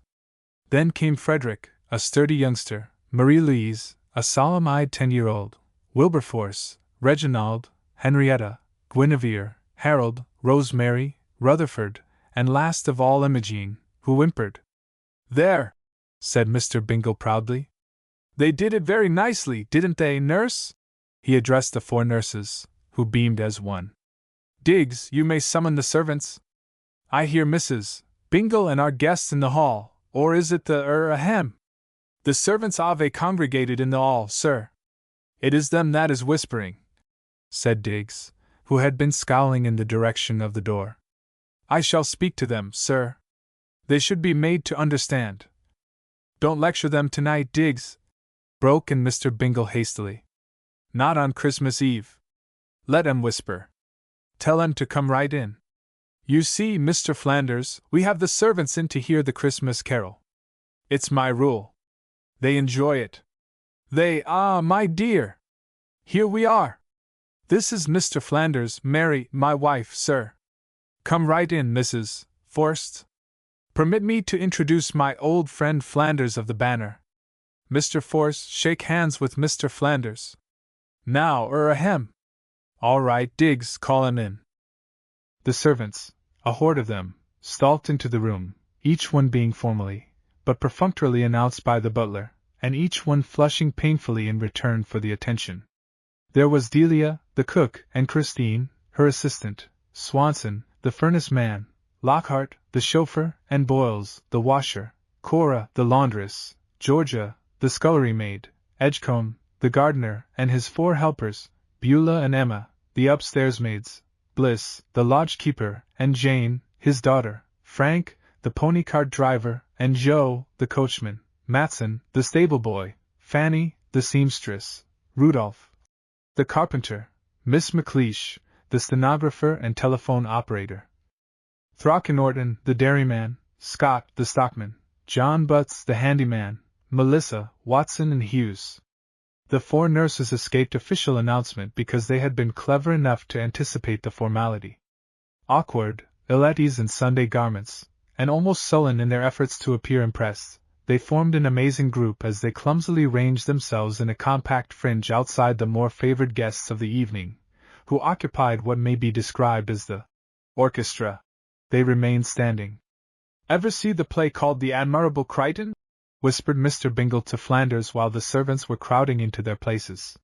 Then came Frederick, a sturdy youngster, Marie-Louise, a solemn-eyed 10-year-old, Wilberforce, Reginald, Henrietta, Guinevere, Harold, Rosemary, Rutherford, and last of all Imogene, who whimpered. "There!" said Mr. Bingle proudly. "They did it very nicely, didn't they, nurse?" He addressed the 4 nurses, who beamed as one. "Diggs, you may summon the servants. I hear Mrs. Bingle and our guests in the hall, or is it the ahem? The servants have congregated in the hall, sir. It is them that is whispering," said Diggs, who had been scowling in the direction of the door. "I shall speak to them, sir. They should be made to understand." "Don't lecture them tonight, Diggs," broke in Mr. Bingle hastily. "Not on Christmas Eve. Let 'em whisper. Tell 'em to come right in. You see, Mr. Flanders, we have the servants in to hear the Christmas carol. It's my rule. They enjoy it. My dear! Here we are. This is Mr. Flanders, Mary, my wife, sir. Come right in, Mrs. Forst. Permit me to introduce my old friend Flanders of the Banner. Mr. Forst, shake hands with Mr. Flanders. Now, ahem. All right, Diggs, call him in." The servants, a horde of them, stalked into the room, each one being formally, but perfunctorily announced by the butler, and each one flushing painfully in return for the attention. There was Delia, the cook, and Christine, her assistant, Swanson, the furnace man, Lockhart, the chauffeur, and Boyles, the washer, Cora, the laundress, Georgia, the scullery maid, Edgecombe, the gardener, and his 4 helpers, Beulah and Emma, the upstairs maids, Bliss, the lodge-keeper, and Jane, his daughter, Frank, the pony-cart driver, and Joe, the coachman, Matson, the stable-boy, Fanny, the seamstress, Rudolph, the carpenter, Miss McLeish, the stenographer and telephone operator, Throckmorton, the dairyman, Scott, the stockman, John Butts, the handyman, Melissa, Watson, and Hughes. The 4 nurses escaped official announcement because they had been clever enough to anticipate the formality. Awkward, ill at ease in Sunday garments, and almost sullen in their efforts to appear impressed, they formed an amazing group as they clumsily ranged themselves in a compact fringe outside the more favored guests of the evening, who occupied what may be described as the orchestra. They remained standing. "Ever see the play called The Admirable Crichton?" whispered Mr. Bingle to Flanders while the servants were crowding into their places.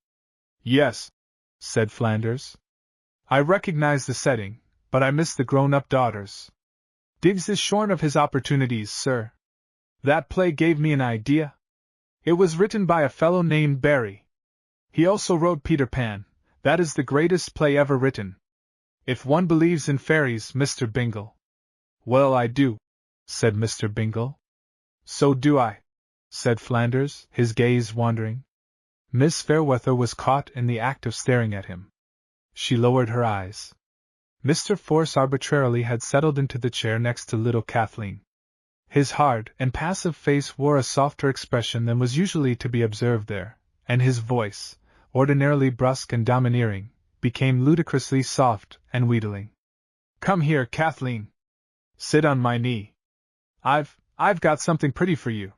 "Yes," said Flanders. "I recognize the setting, but I miss the grown-up daughters. Diggs is shorn of his opportunities, sir. That play gave me an idea. It was written by a fellow named Barry. He also wrote Peter Pan. That is the greatest play ever written. If one believes in fairies, Mr. Bingle." "Well, I do," said Mr. Bingle. "So do I," said Flanders, his gaze wandering. Miss Fairweather was caught in the act of staring at him. She lowered her eyes. Mr. Force arbitrarily had settled into the chair next to little Kathleen. His hard and passive face wore a softer expression than was usually to be observed there, and his voice, ordinarily brusque and domineering, became ludicrously soft and wheedling. "Come here, Kathleen. Sit on my knee. I've got something pretty for you."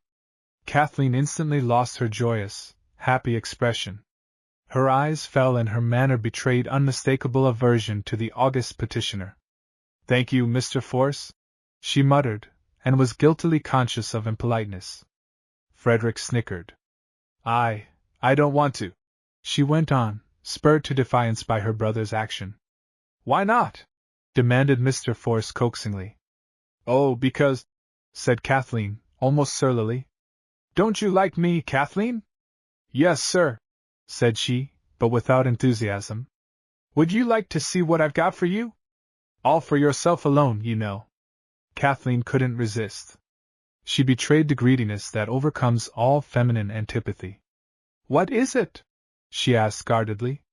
Kathleen instantly lost her joyous, happy expression. Her eyes fell and her manner betrayed unmistakable aversion to the august petitioner. "Thank you, Mr. Force," she muttered, and was guiltily conscious of impoliteness. Frederick snickered. I don't want to," she went on, spurred to defiance by her brother's action. "Why not?" demanded Mr. Force coaxingly. "Oh, because," said Kathleen, almost surlily. "Don't you like me, Kathleen?" "Yes, sir," said she, but without enthusiasm. "Would you like to see what I've got for you?" "All for yourself alone, you know." Kathleen couldn't resist. She betrayed the greediness that overcomes all feminine antipathy. "What is it?" she asked guardedly.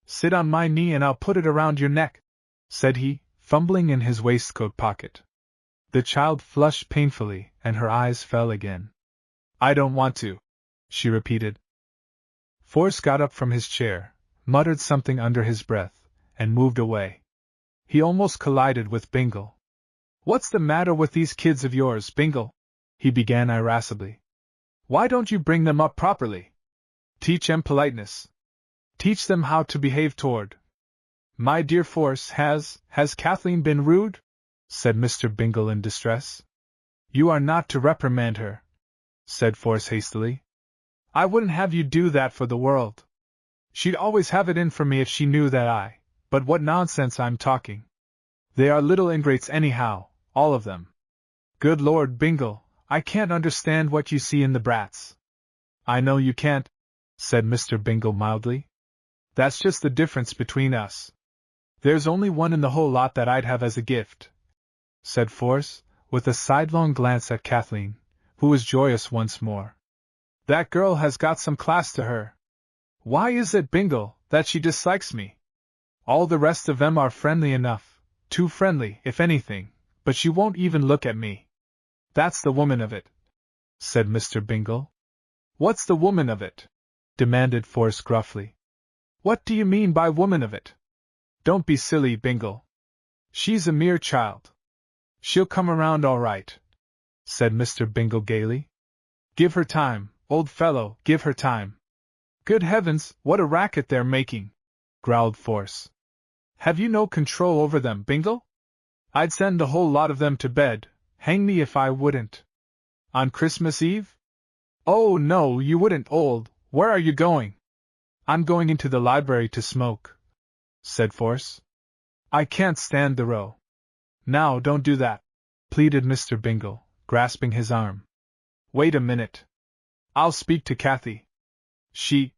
"Sit on my knee and I'll put it around your neck," said he, fumbling in his waistcoat pocket. The child flushed painfully, and her eyes fell again. "I don't want to," she repeated. Force got up from his chair, muttered something under his breath, and moved away. He almost collided with Bingle. "What's the matter with these kids of yours, Bingle?" he began irascibly. "Why don't you bring them up properly? Teach 'em politeness. Teach them how to behave toward—" "My dear Force, has Kathleen been rude?" said Mr. Bingle in distress. "You are not to reprimand her," said Force hastily. "I wouldn't have you do that for the world. She'd always have it in for me if she knew that but what nonsense I'm talking. They are little ingrates anyhow, all of them. Good Lord, Bingle, I can't understand what you see in the brats." "I know you can't," said Mr. Bingle mildly. "That's just the difference between us. There's only one in the whole lot that I'd have as a gift," said Force, with a sidelong glance at Kathleen, who was joyous once more. "That girl has got some class to her. Why is it, Bingle, that she dislikes me? All the rest of them are friendly enough, too friendly, if anything, but she won't even look at me." "That's the woman of it," said Mr. Bingle. "What's the woman of it?" demanded Force gruffly. "What do you mean by woman of it? Don't be silly, Bingle. She's a mere child. She'll come around all right," said Mr. Bingle gaily. "Give her time, old fellow, give her time." "Good heavens, what a racket they're making!" growled Force. "Have you no control over them, Bingle? I'd send the whole lot of them to bed, hang me if I wouldn't." "On Christmas Eve?" "Oh, no, you wouldn't, old. Where are you going?" "I'm going into the library to smoke," said Force. "I can't stand the row." "Now, don't do that," pleaded Mr. Bingle, grasping his arm. "Wait a minute. I'll speak to Kathy." "She—"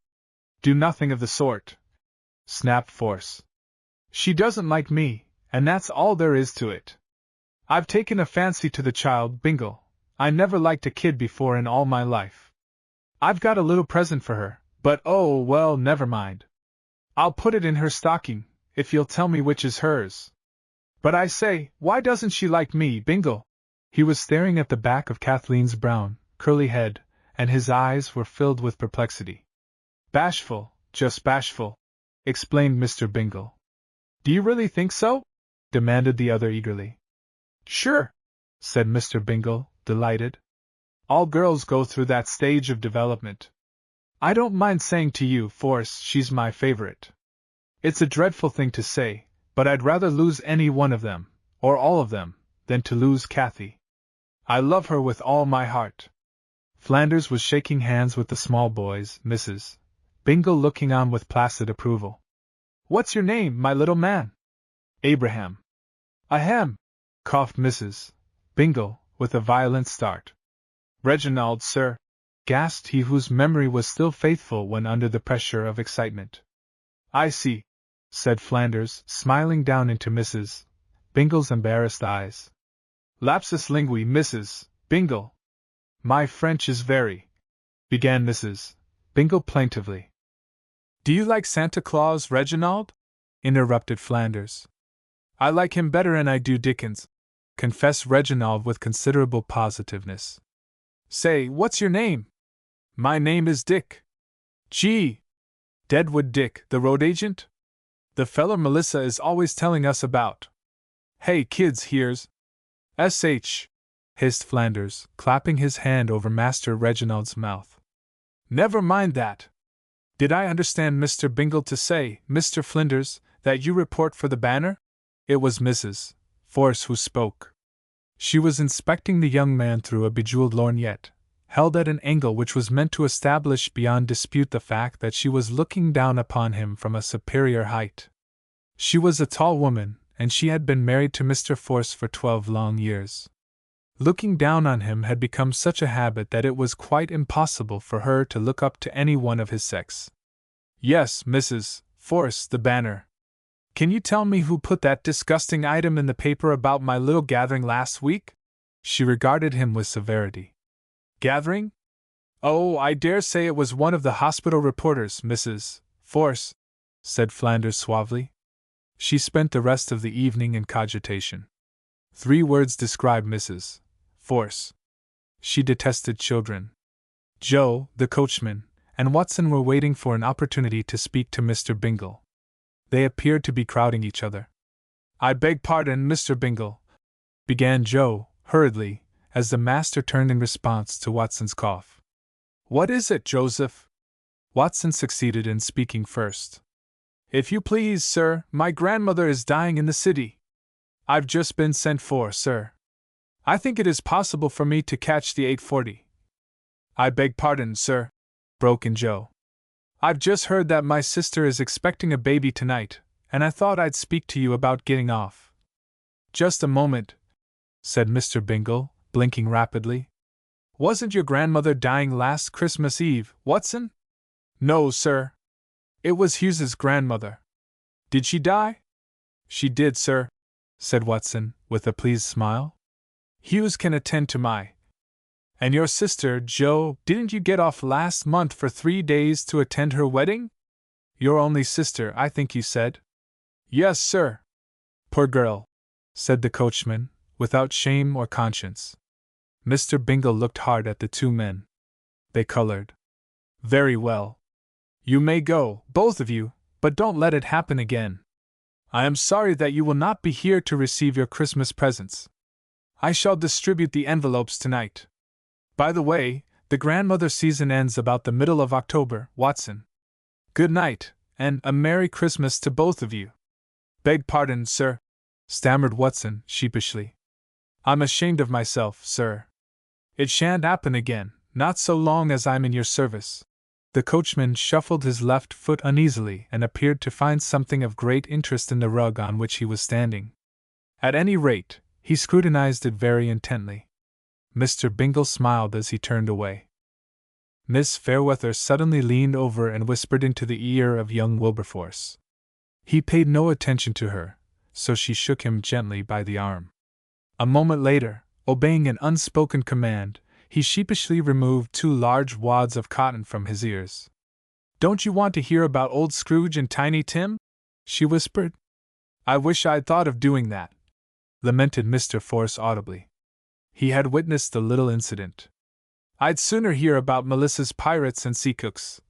"Do nothing of the sort," snapped Force. "She doesn't like me, and that's all there is to it. I've taken a fancy to the child, Bingle. I never liked a kid before in all my life. I've got a little present for her, but oh, well, never mind. I'll put it in her stocking, if you'll tell me which is hers. But I say, why doesn't she like me, Bingle?" He was staring at the back of Kathleen's brown, curly head, and his eyes were filled with perplexity. Bashful, just bashful, explained Mr. Bingle. Do you really think so? Demanded the other eagerly. Sure, said Mr. Bingle, delighted. All girls go through that stage of development. I don't mind saying to you, Force, she's my favorite. It's a dreadful thing to say, but I'd rather lose any one of them, or all of them, than to lose Kathy. I love her with all my heart. Flanders was shaking hands with the small boys, Mrs. Bingle looking on with placid approval. What's your name, my little man? Abraham. Ahem, coughed Mrs. Bingle, with a violent start. Reginald, sir, gasped he whose memory was still faithful when under the pressure of excitement. I see, said Flanders, smiling down into Mrs. Bingle's embarrassed eyes. Lapsus lingui, Mrs. Bingle. My French is very, began Mrs. Bingle plaintively. Do you like Santa Claus, Reginald? Interrupted Flanders. I like him better than I do Dickens, confessed Reginald with considerable positiveness. Say, what's your name? My name is Dick. Gee! Deadwood Dick, the road agent? The feller Melissa is always telling us about. Hey, kids, here's S.H., hissed Flanders, clapping his hand over Master Reginald's mouth. Never mind that. Did I understand Mr. Bingle to say, Mr. Flinders, that you report for the Banner? It was Mrs. Force who spoke. She was inspecting the young man through a bejeweled lorgnette, held at an angle which was meant to establish beyond dispute the fact that she was looking down upon him from a superior height. She was a tall woman, and she had been married to Mr. Force for 12 long years. Looking down on him had become such a habit that it was quite impossible for her to look up to any one of his sex. Yes, Mrs. Force, the Banner. Can you tell me who put that disgusting item in the paper about my little gathering last week? She regarded him with severity. Gathering? Oh, I dare say it was one of the hospital reporters, Mrs. Force, said Flanders suavely. She spent the rest of the evening in cogitation. 3 words describe Mrs. Force. She detested children. Joe, the coachman, and Watson were waiting for an opportunity to speak to Mr. Bingle. They appeared to be crowding each other. I beg pardon, Mr. Bingle, began Joe, hurriedly, as the master turned in response to Watson's cough. What is it, Joseph? Watson succeeded in speaking first. If you please, sir, my grandmother is dying in the city. I've just been sent for, sir. I think it is possible for me to catch the 8:40. I beg pardon, sir, broke in Joe. I've just heard that my sister is expecting a baby tonight, and I thought I'd speak to you about getting off. Just a moment, said Mr. Bingle, blinking rapidly. Wasn't your grandmother dying last Christmas Eve, Watson? No, sir. It was Hughes's grandmother. Did she die? She did, sir, said Watson, with a pleased smile. Hughes can attend to my. And your sister, Joe, didn't you get off last month for 3 days to attend her wedding? Your only sister, I think you said. Yes, sir. Poor girl, said the coachman, without shame or conscience. Mr. Bingle looked hard at the 2 men. They colored. Very well. You may go, both of you, but don't let it happen again. I am sorry that you will not be here to receive your Christmas presents. I shall distribute the envelopes tonight. By the way, the grandmother season ends about the middle of October, Watson. Good night, and a Merry Christmas to both of you. Beg pardon, sir, stammered Watson, sheepishly. I'm ashamed of myself, sir. It shan't happen again, not so long as I'm in your service. The coachman shuffled his left foot uneasily and appeared to find something of great interest in the rug on which he was standing. At any rate, he scrutinized it very intently. Mr. Bingle smiled as he turned away. Miss Fairweather suddenly leaned over and whispered into the ear of young Wilberforce. He paid no attention to her, so she shook him gently by the arm. A moment later, obeying an unspoken command, he sheepishly removed 2 large wads of cotton from his ears. Don't you want to hear about old Scrooge and Tiny Tim? She whispered. I wish I'd thought of doing that, lamented Mr. Force audibly. He had witnessed the little incident. "I'd sooner hear about Melissa's pirates and sea cooks,"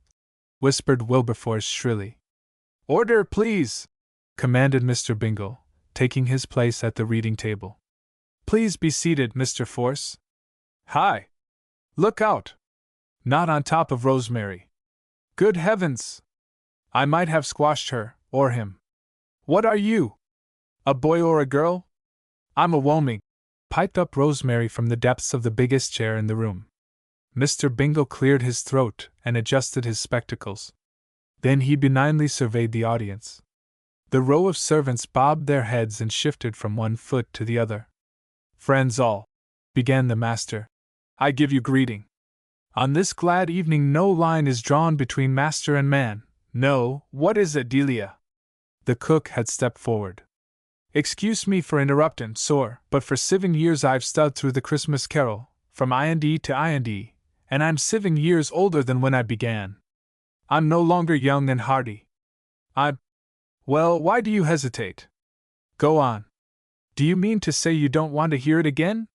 whispered Wilberforce shrilly. "Order, please!" commanded Mr. Bingle, taking his place at the reading table. "Please be seated, Mr. Force." "Hi! Look out! Not on top of Rosemary. Good heavens! I might have squashed her, or him. What are you? A boy or a girl?" "I'm a woman," piped up Rosemary from the depths of the biggest chair in the room. Mr. Bingle cleared his throat and adjusted his spectacles. Then he benignly surveyed the audience. The row of servants bobbed their heads and shifted from one foot to the other. "Friends all," began the master, "I give you greeting. On this glad evening no line is drawn between master and man. No, what is it, Delia?" The cook had stepped forward. "Excuse me for interrupting, sir, but for 7 years I've stud through the Christmas Carol, from IND to IND, and I'm 7 years older than when I began. I'm no longer young and hearty. Well, why do you hesitate? Go on. Do you mean to say you don't want to hear it again?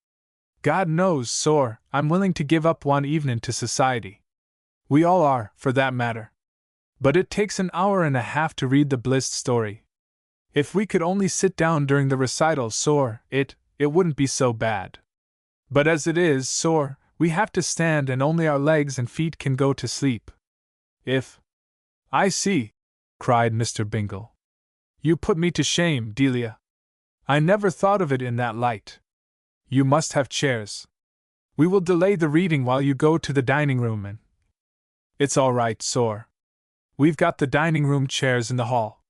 God knows, sir, I'm willing to give up one evening to society. We all are, for that matter. But it takes an hour and a half to read the blissed story. If we could only sit down during the recital, sir, it wouldn't be so bad. But as it is, sir, we have to stand and only our legs and feet can go to sleep. I see," cried Mr. Bingle. "You put me to shame, Delia. I never thought of it in that light. You must have chairs. We will delay the reading while you go to the dining room and—" "It's all right, sir. We've got the dining room chairs in the hall.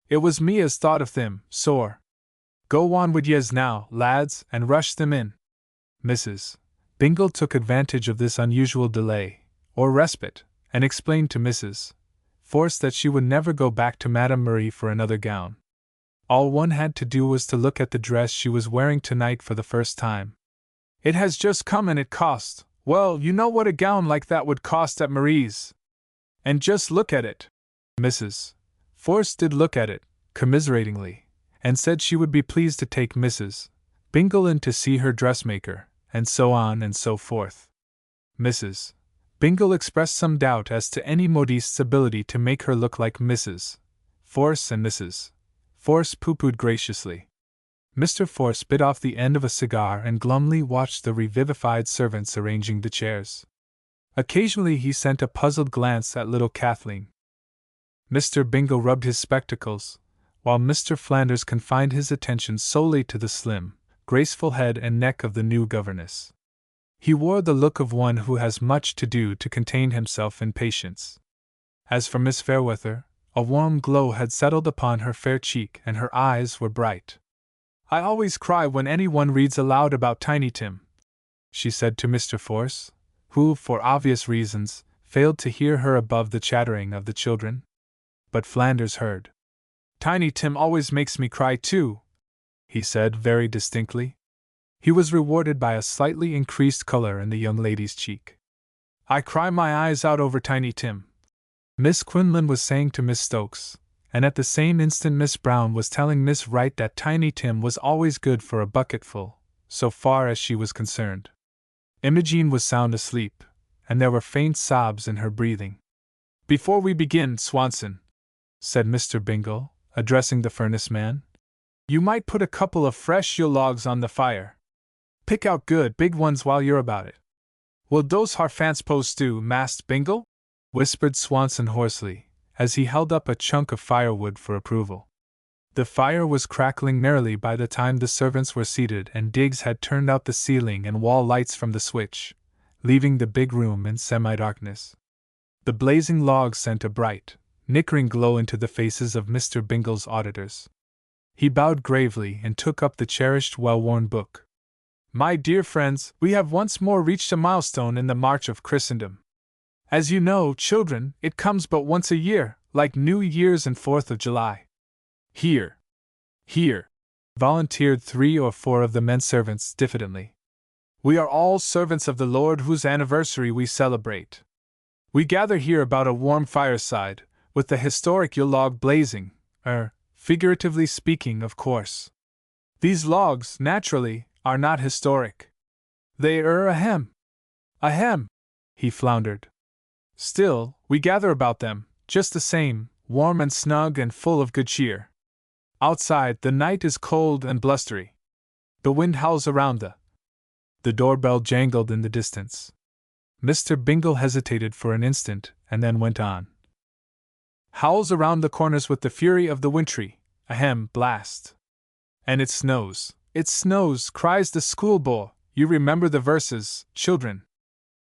It was me as thought of them, sir. Go on wid yez now, lads, and rush them in." Mrs. Bingle took advantage of this unusual delay, or respite, and explained to Mrs. Force that she would never go back to Madame Marie for another gown. All one had to do was to look at the dress she was wearing tonight for the first time. "It has just come and it cost, well, you know what a gown like that would cost at Marie's. And just look at it." Mrs. Force did look at it, commiseratingly, and said she would be pleased to take Mrs. Bingle in to see her dressmaker, and so on and so forth. Mrs. Bingle expressed some doubt as to any modiste's ability to make her look like Mrs. Force, and Mrs. Force pooh-poohed graciously. Mr. Force bit off the end of a cigar and glumly watched the revivified servants arranging the chairs. Occasionally he sent a puzzled glance at little Kathleen. Mr. Bingle rubbed his spectacles, while Mr. Flanders confined his attention solely to the slim, graceful head and neck of the new governess. He wore the look of one who has much to do to contain himself in patience. As for Miss Fairweather, a warm glow had settled upon her fair cheek and her eyes were bright. "I always cry when anyone reads aloud about Tiny Tim," she said to Mr. Force, who, for obvious reasons, failed to hear her above the chattering of the children. But Flanders heard. "Tiny Tim always makes me cry too," he said very distinctly. He was rewarded by a slightly increased color in the young lady's cheek. "I cry my eyes out over Tiny Tim," Miss Quinlan was saying to Miss Stokes, and at the same instant Miss Brown was telling Miss Wright that Tiny Tim was always good for a bucketful, so far as she was concerned. Imogene was sound asleep, and there were faint sobs in her breathing. "Before we begin, Swanson," said Mr. Bingle, addressing the furnace man, "you might put a couple of fresh yule logs on the fire. Pick out good big ones while you're about it." "Will those harfants post stew, Master Bingle?" whispered Swanson hoarsely, as he held up a chunk of firewood for approval. The fire was crackling merrily by the time the servants were seated and Diggs had turned out the ceiling and wall lights from the switch, leaving the big room in semi-darkness. The blazing logs sent a bright, nickering glow into the faces of Mr. Bingle's auditors. He bowed gravely and took up the cherished, well-worn book. "My dear friends, we have once more reached a milestone in the march of Christendom. As you know, children, it comes but once a year, like New Year's and 4th of July. Here, volunteered 3 or 4 of the men servants diffidently. We are all servants of the Lord whose anniversary we celebrate. We gather here about a warm fireside, with the historic yule log blazing, figuratively speaking, of course. These logs, naturally, are not historic. Ahem. Ahem, he floundered. Still, we gather about them, just the same, warm and snug and full of good cheer. Outside, the night is cold and blustery. The wind howls around The doorbell jangled in the distance. Mr. Bingle hesitated for an instant and then went on. Howls around the corners with the fury of the wintry, blast. And it snows, cries the schoolboy. You remember the verses, children.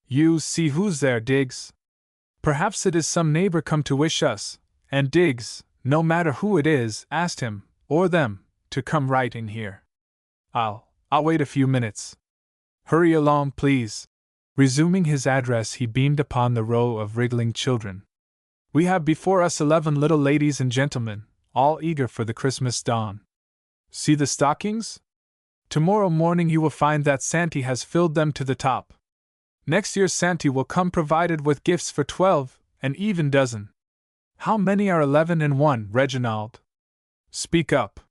You see who's there, Diggs. Perhaps it is some neighbor come to wish us, and Diggs, no matter who it is, asked him, or them, to come right in here. I'll wait a few minutes. Hurry along, please. Resuming his address, he beamed upon the row of wriggling children. We have before us 11 little ladies and gentlemen, all eager for the Christmas dawn. See the stockings? Tomorrow morning you will find that Santy has filled them to the top. Next year Santy will come provided with gifts for 12, an even dozen. How many are 11 and 1, Reginald? Speak up.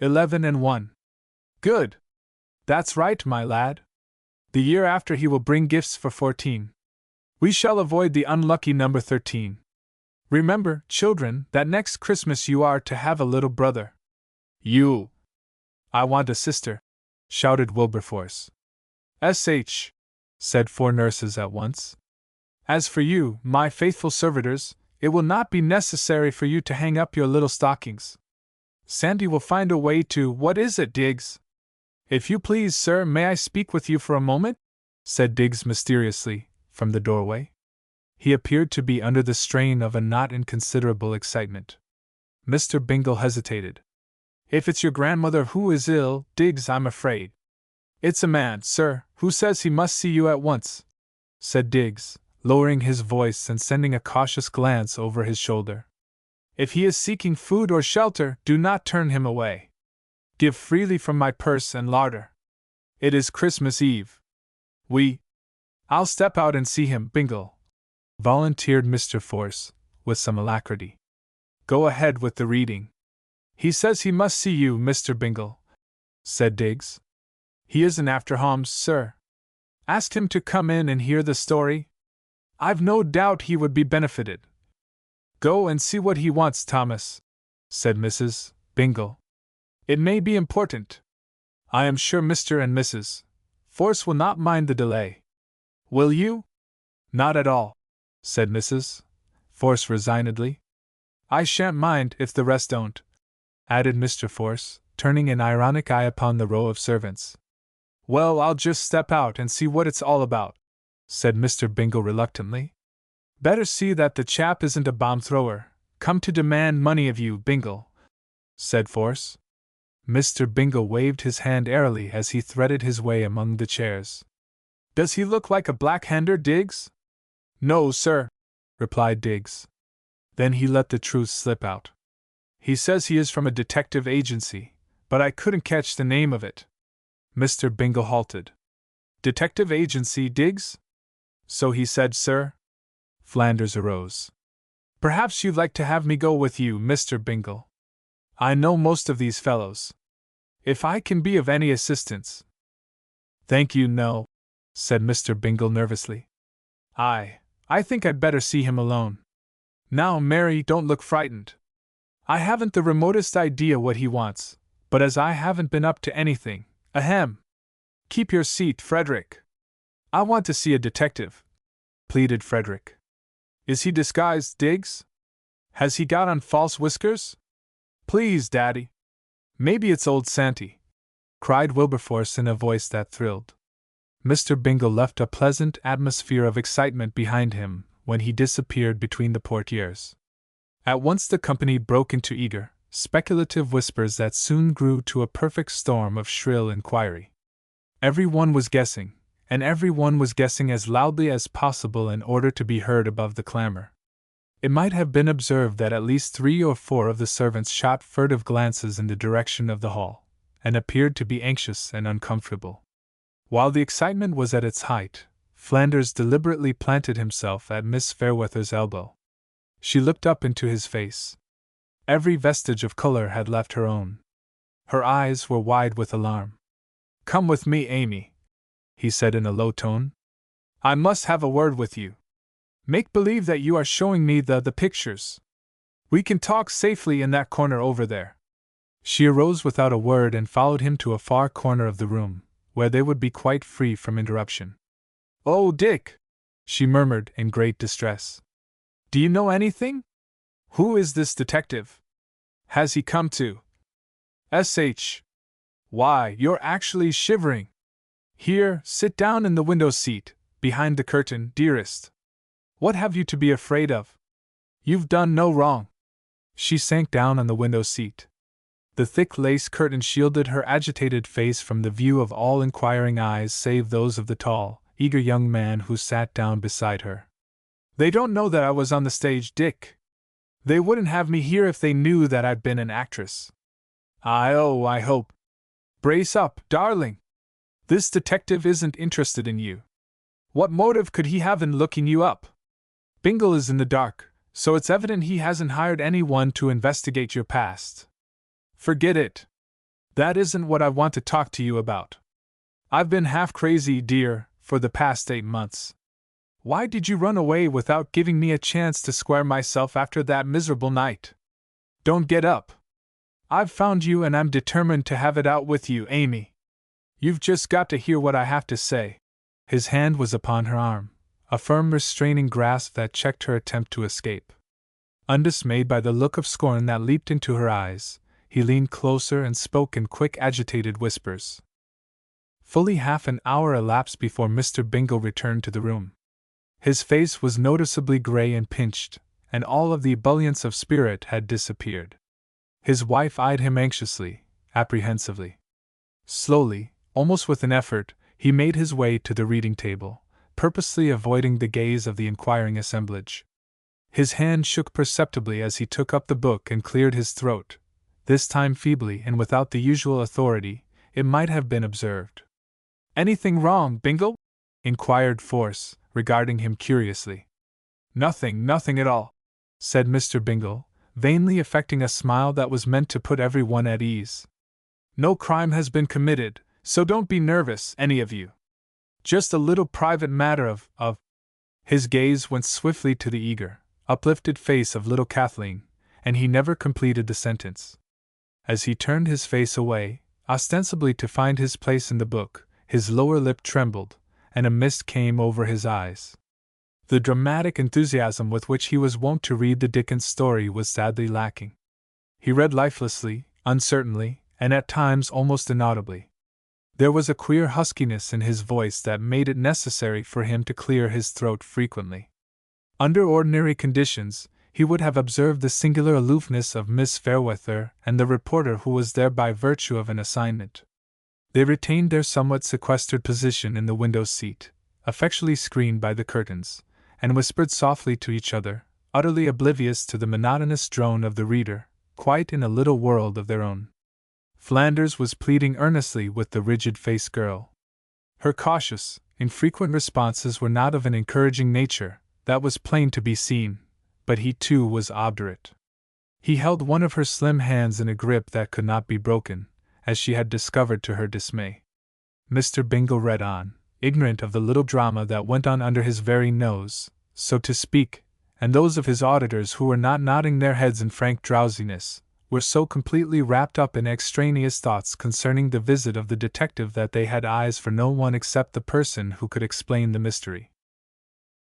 11 and 1. Good. That's right, my lad. The year after he will bring gifts for 14. We shall avoid the unlucky number 13. Remember, children, that next Christmas you are to have a little brother. You. I want a sister, shouted Wilberforce. S.H., said 4 nurses at once. As for you, my faithful servitors, it will not be necessary for you to hang up your little stockings. Sandy will find a way to. What is it, Diggs? If you please, sir, may I speak with you for a moment? Said Diggs mysteriously, from the doorway. He appeared to be under the strain of a not inconsiderable excitement. Mr. Bingle hesitated. If it's your grandmother who is ill, Diggs, I'm afraid. It's a man, sir, who says he must see you at once, said Diggs, lowering his voice and sending a cautious glance over his shoulder. If he is seeking food or shelter, do not turn him away. Give freely from my purse and larder. It is Christmas Eve. I'll step out and see him, Bingle, volunteered Mr. Force, with some alacrity. Go ahead with the reading. He says he must see you, Mr. Bingle, said Diggs. He isn't after Holmes, sir. Asked him to come in and hear the story. I've no doubt he would be benefited. Go and see what he wants, Thomas, said Mrs. Bingle. It may be important. I am sure Mr. and Mrs. Force will not mind the delay. Will you? Not at all, said Mrs. Force resignedly. I shan't mind if the rest don't, added Mr. Force, turning an ironic eye upon the row of servants. Well, I'll just step out and see what it's all about, said Mr. Bingle reluctantly. Better see that the chap isn't a bomb-thrower, come to demand money of you, Bingle, said Force. Mr. Bingle waved his hand airily as he threaded his way among the chairs. Does he look like a black-hander, Diggs? No, sir, replied Diggs. Then he let the truth slip out. He says he is from a detective agency, but I couldn't catch the name of it. Mr. Bingle halted. Detective agency, Diggs? So he said, sir. Flanders arose. Perhaps you'd like to have me go with you, Mr. Bingle. I know most of these fellows. If I can be of any assistance. Thank you, no, said Mr. Bingle nervously. I think I'd better see him alone. Now, Mary, don't look frightened. I haven't the remotest idea what he wants, but as I haven't been up to anything, keep your seat, Frederick. I want to see a detective, pleaded Frederick. Is he disguised, Diggs? Has he got on false whiskers? Please, Daddy. Maybe it's old Santy, cried Wilberforce in a voice that thrilled. Mr. Bingle left a pleasant atmosphere of excitement behind him when he disappeared between the portieres. At once the company broke into eager, speculative whispers that soon grew to a perfect storm of shrill inquiry. Every one was guessing, and every one was guessing as loudly as possible in order to be heard above the clamor. It might have been observed that at least 3 or 4 of the servants shot furtive glances in the direction of the hall, and appeared to be anxious and uncomfortable. While the excitement was at its height, Flanders deliberately planted himself at Miss Fairweather's elbow. She looked up into his face. Every vestige of color had left her own. Her eyes were wide with alarm. Come with me, Amy, he said in a low tone. "I must have a word with you. Make believe that you are showing me the pictures. We can talk safely in that corner over there." She arose without a word and followed him to a far corner of the room, where they would be quite free from interruption. "Oh, Dick!" she murmured in great distress. "Do you know anything? Who is this detective? Has he come to sh? Why, you're actually shivering. Here, sit down in the window seat, behind the curtain, dearest. What have you to be afraid of? You've done no wrong." She sank down on the window seat. The thick lace curtain shielded her agitated face from the view of all inquiring eyes save those of the tall, eager young man who sat down beside her. "They don't know that I was on the stage, Dick. They wouldn't have me here if they knew that I'd been an actress. I hope. Brace up, darling. This detective isn't interested in you. What motive could he have in looking you up? Bingle is in the dark, so it's evident he hasn't hired anyone to investigate your past. Forget it. That isn't what I want to talk to you about. I've been half crazy, dear, for the past 8 months. Why did you run away without giving me a chance to square myself after that miserable night? Don't get up. I've found you and I'm determined to have it out with you, Amy. You've just got to hear what I have to say." His hand was upon her arm, a firm restraining grasp that checked her attempt to escape. Undismayed by the look of scorn that leaped into her eyes, he leaned closer and spoke in quick, agitated whispers. Fully half an hour elapsed before Mr. Bingle returned to the room. His face was noticeably gray and pinched, and all of the ebullience of spirit had disappeared. His wife eyed him anxiously, apprehensively. Slowly, almost with an effort, he made his way to the reading table, purposely avoiding the gaze of the inquiring assemblage. His hand shook perceptibly as he took up the book and cleared his throat, this time feebly and without the usual authority, it might have been observed. "Anything wrong, Bingle?" inquired Force, regarding him curiously. Nothing at all," said Mr. Bingle, vainly affecting a smile that was meant to put everyone at ease. "No crime has been committed, so don't be nervous, any of you. Just a little private matter of. His gaze went swiftly to the eager, uplifted face of little Kathleen, and he never completed the sentence. As he turned his face away, ostensibly to find his place in the book, his lower lip trembled, and a mist came over his eyes. The dramatic enthusiasm with which he was wont to read the Dickens story was sadly lacking. He read lifelessly, uncertainly, and at times almost inaudibly. There was a queer huskiness in his voice that made it necessary for him to clear his throat frequently. Under ordinary conditions, he would have observed the singular aloofness of Miss Fairweather and the reporter who was there by virtue of an assignment. They retained their somewhat sequestered position in the window seat, effectually screened by the curtains, and whispered softly to each other, utterly oblivious to the monotonous drone of the reader, quite in a little world of their own. Flanders was pleading earnestly with the rigid-faced girl. Her cautious, infrequent responses were not of an encouraging nature, that was plain to be seen, but he too was obdurate. He held one of her slim hands in a grip that could not be broken, as she had discovered to her dismay. Mr. Bingle read on, ignorant of the little drama that went on under his very nose, so to speak, and those of his auditors who were not nodding their heads in frank drowsiness, were so completely wrapped up in extraneous thoughts concerning the visit of the detective that they had eyes for no one except the person who could explain the mystery.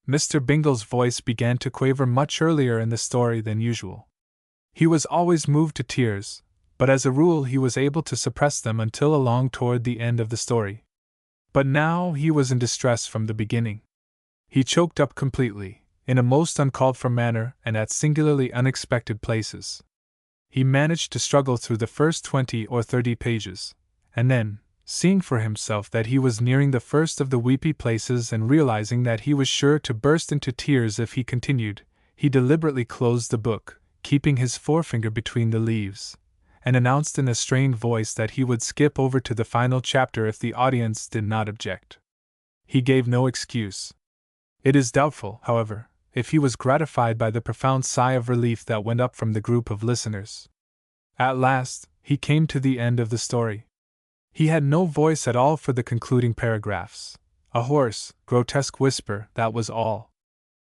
Mr. Bingle's voice began to quaver much earlier in the story than usual. He was always moved to tears, but as a rule he was able to suppress them until along toward the end of the story. But now he was in distress from the beginning. He choked up completely, in a most uncalled-for manner and at singularly unexpected places. He managed to struggle through the first 20 or 30 pages, and then, seeing for himself that he was nearing the first of the weepy places and realizing that he was sure to burst into tears if he continued, he deliberately closed the book, keeping his forefinger between the leaves, and announced in a strained voice that he would skip over to the final chapter if the audience did not object. He gave no excuse. It is doubtful, however, if he was gratified by the profound sigh of relief that went up from the group of listeners. At last, he came to the end of the story. He had no voice at all for the concluding paragraphs, A hoarse, grotesque whisper, that was all.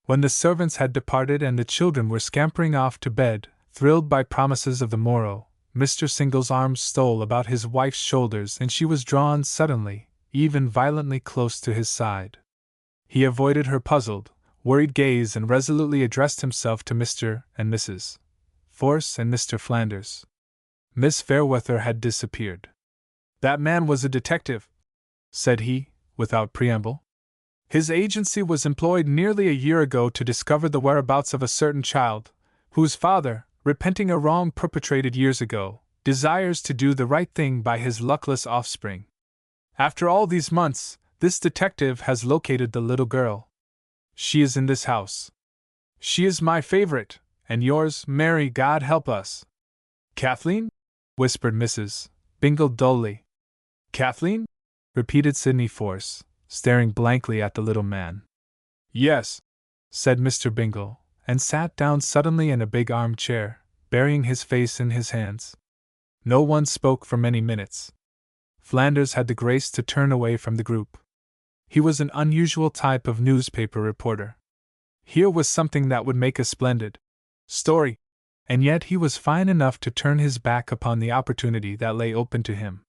When the servants had departed and the children were scampering off to bed, thrilled by promises of the morrow, Mr. Single's arms stole about his wife's shoulders and she was drawn suddenly, even violently close to his side. He avoided her puzzled, worried gaze and resolutely addressed himself to Mr. and Mrs. Force and Mr. Flanders. Miss Fairweather had disappeared. "That man was a detective," said he, without preamble. "His agency was employed nearly a year ago to discover the whereabouts of a certain child, whose father, repenting a wrong perpetrated years ago, desires to do the right thing by his luckless offspring. After all these months, this detective has located the little girl. She is in this house. She is my favorite, and yours, Mary, God help us." "Kathleen?" whispered Mrs. Bingle dully. "Kathleen?" repeated Sidney Force, staring blankly at the little man. "Yes," said Mr. Bingle, and sat down suddenly in a big armchair, burying his face in his hands. No one spoke for many minutes. Flanders had the grace to turn away from the group. He was an unusual type of newspaper reporter. Here was something that would make a splendid story, and yet he was fine enough to turn his back upon the opportunity that lay open to him.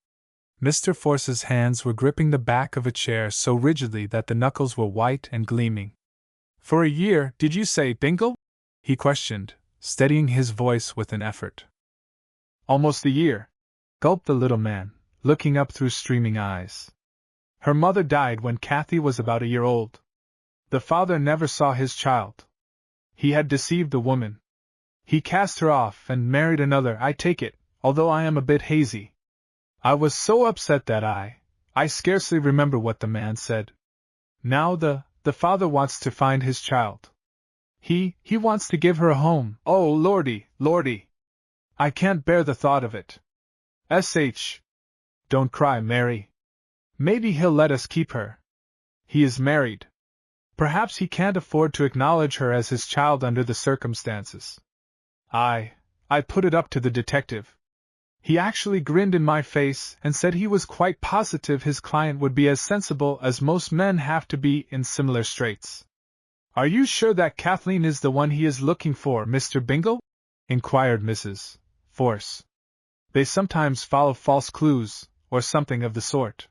Mr. Force's hands were gripping the back of a chair so rigidly that the knuckles were white and gleaming. "For a year, did you say, Bingle?" he questioned, steadying his voice with an effort. "Almost a year," gulped the little man, looking up through streaming eyes. "Her mother died when Kathy was about a year old. The father never saw his child. He had deceived the woman. He cast her off and married another, I take it, although I am a bit hazy. I was so upset that I scarcely remember what the man said. Now the father wants to find his child. He wants to give her a home. Oh, Lordy, Lordy! I can't bear the thought of it. S.H. Don't cry, Mary. Maybe he'll let us keep her. He is married. Perhaps he can't afford to acknowledge her as his child under the circumstances. I put it up to the detective. He actually grinned in my face and said he was quite positive his client would be as sensible as most men have to be in similar straits." "Are you sure that Kathleen is the one he is looking for, Mr. Bingle?" inquired Mrs. Force. "They sometimes follow false clues, or something of the sort.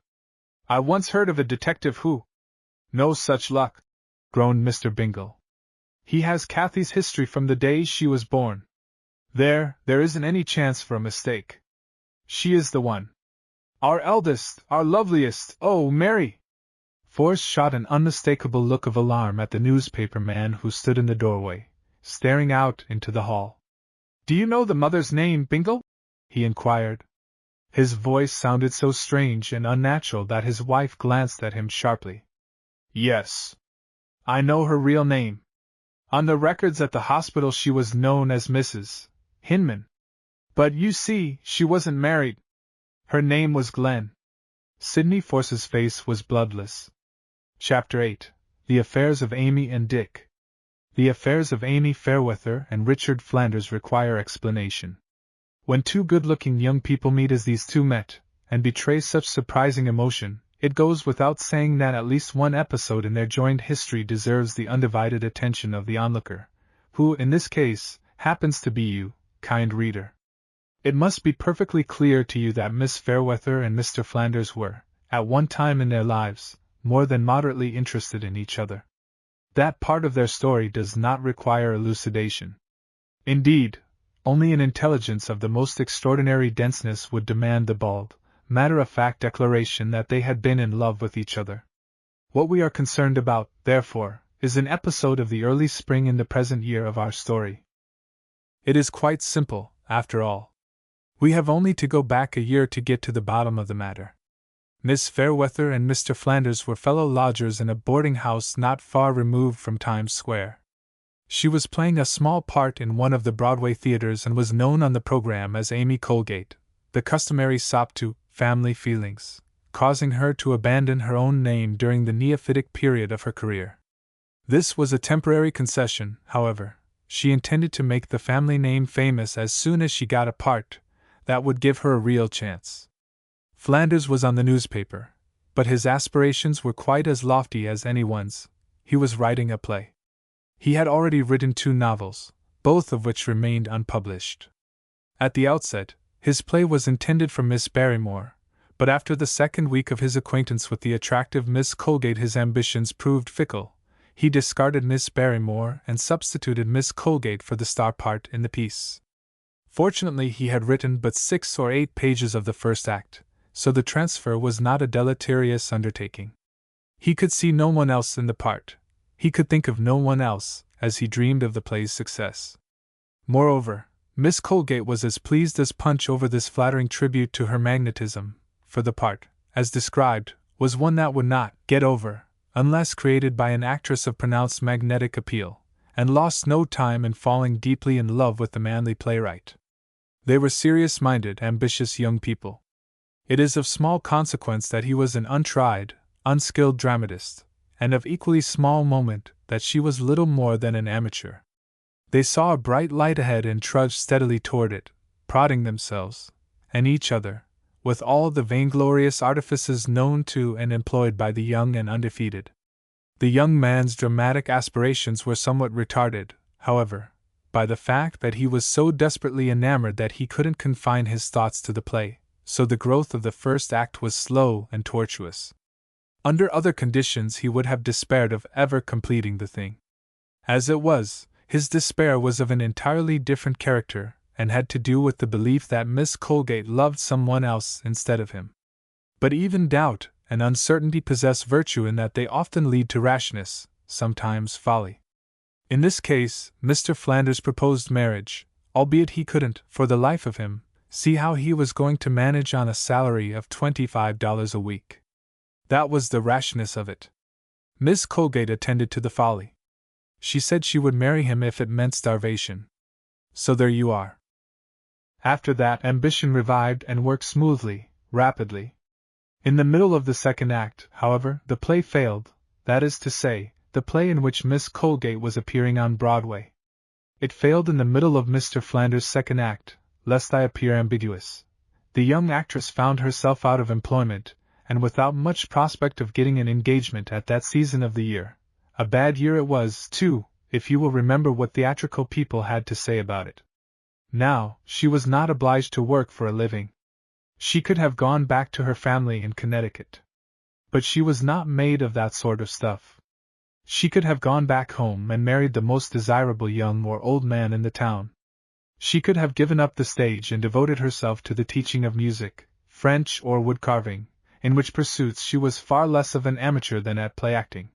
I once heard of a detective who—" "No such luck," groaned Mr. Bingle. "He has Kathy's history from the day she was born. There isn't any chance for a mistake. She is the one. Our eldest, our loveliest, oh, Mary!" Force shot an unmistakable look of alarm at the newspaper man who stood in the doorway, staring out into the hall. "Do you know the mother's name, Bingle?" he inquired. His voice sounded so strange and unnatural that his wife glanced at him sharply. "Yes. I know her real name. On the records at the hospital she was known as Mrs. Hinman. But you see, she wasn't married. Her name was Glenn." Sidney Force's face was bloodless. Chapter 8. The Affairs of Amy and Dick. The affairs of Amy Fairweather and Richard Flanders require explanation. When two good-looking young people meet as these two met, and betray such surprising emotion, it goes without saying that at least one episode in their joined history deserves the undivided attention of the onlooker, who, in this case, happens to be you, kind reader. It must be perfectly clear to you that Miss Fairweather and Mr. Flanders were, at one time in their lives, more than moderately interested in each other. That part of their story does not require elucidation. Indeed, only an intelligence of the most extraordinary denseness would demand the bald, matter-of-fact declaration that they had been in love with each other. What we are concerned about, therefore, is an episode of the early spring in the present year of our story. It is quite simple, after all. We have only to go back a year to get to the bottom of the matter. Miss Fairweather and Mr. Flanders were fellow lodgers in a boarding house not far removed from Times Square. She was playing a small part in one of the Broadway theaters and was known on the program as Amy Colgate, the customary sop to family feelings, causing her to abandon her own name during the neophytic period of her career. This was a temporary concession, however. She intended to make the family name famous as soon as she got a part that would give her a real chance. Flanders was on the newspaper, But his aspirations were quite as lofty as anyone's. He was writing a play. He had already written 2 novels, both of which remained unpublished. At the outset, his play was intended for Miss Barrymore, but after the second week of his acquaintance with the attractive Miss Colgate his ambitions proved fickle. He discarded Miss Barrymore and substituted Miss Colgate for the star part in the piece. Fortunately, he had written but 6 or 8 pages of the first act, so the transfer was not a deleterious undertaking. He could see no one else in the part. He could think of no one else, as he dreamed of the play's success. Moreover, Miss Colgate was as pleased as Punch over this flattering tribute to her magnetism, for the part, as described, was one that would not get over, unless created by an actress of pronounced magnetic appeal, and lost no time in falling deeply in love with the manly playwright. They were serious-minded, ambitious young people. It is of small consequence that he was an untried, unskilled dramatist, and of equally small moment that she was little more than an amateur. They saw a bright light ahead and trudged steadily toward it, prodding themselves, and each other, with all the vainglorious artifices known to and employed by the young and undefeated. The young man's dramatic aspirations were somewhat retarded, however, by the fact that he was so desperately enamored that he couldn't confine his thoughts to the play, so the growth of the first act was slow and tortuous. Under other conditions he would have despaired of ever completing the thing. As it was, his despair was of an entirely different character, and had to do with the belief that Miss Colgate loved someone else instead of him. But even doubt and uncertainty possess virtue in that they often lead to rashness, sometimes folly. In this case, Mr. Flanders proposed marriage, albeit he couldn't, for the life of him, see how he was going to manage on a salary of $25 a week. That was the rashness of it. Miss Colgate attended to the folly. She said she would marry him if it meant starvation. So there you are. After that, ambition revived and worked smoothly, rapidly. In the middle of the second act, however, the play failed, that is to say, the play in which Miss Colgate was appearing on Broadway. It failed in the middle of Mr. Flanders' second act, lest I appear ambiguous. The young actress found herself out of employment, and without much prospect of getting an engagement at that season of the year. A bad year it was, too, if you will remember what theatrical people had to say about it. Now, she was not obliged to work for a living. She could have gone back to her family in Connecticut. But she was not made of that sort of stuff. She could have gone back home and married the most desirable young or old man in the town. She could have given up the stage and devoted herself to the teaching of music, French or wood-carving, in which pursuits she was far less of an amateur than at play-acting.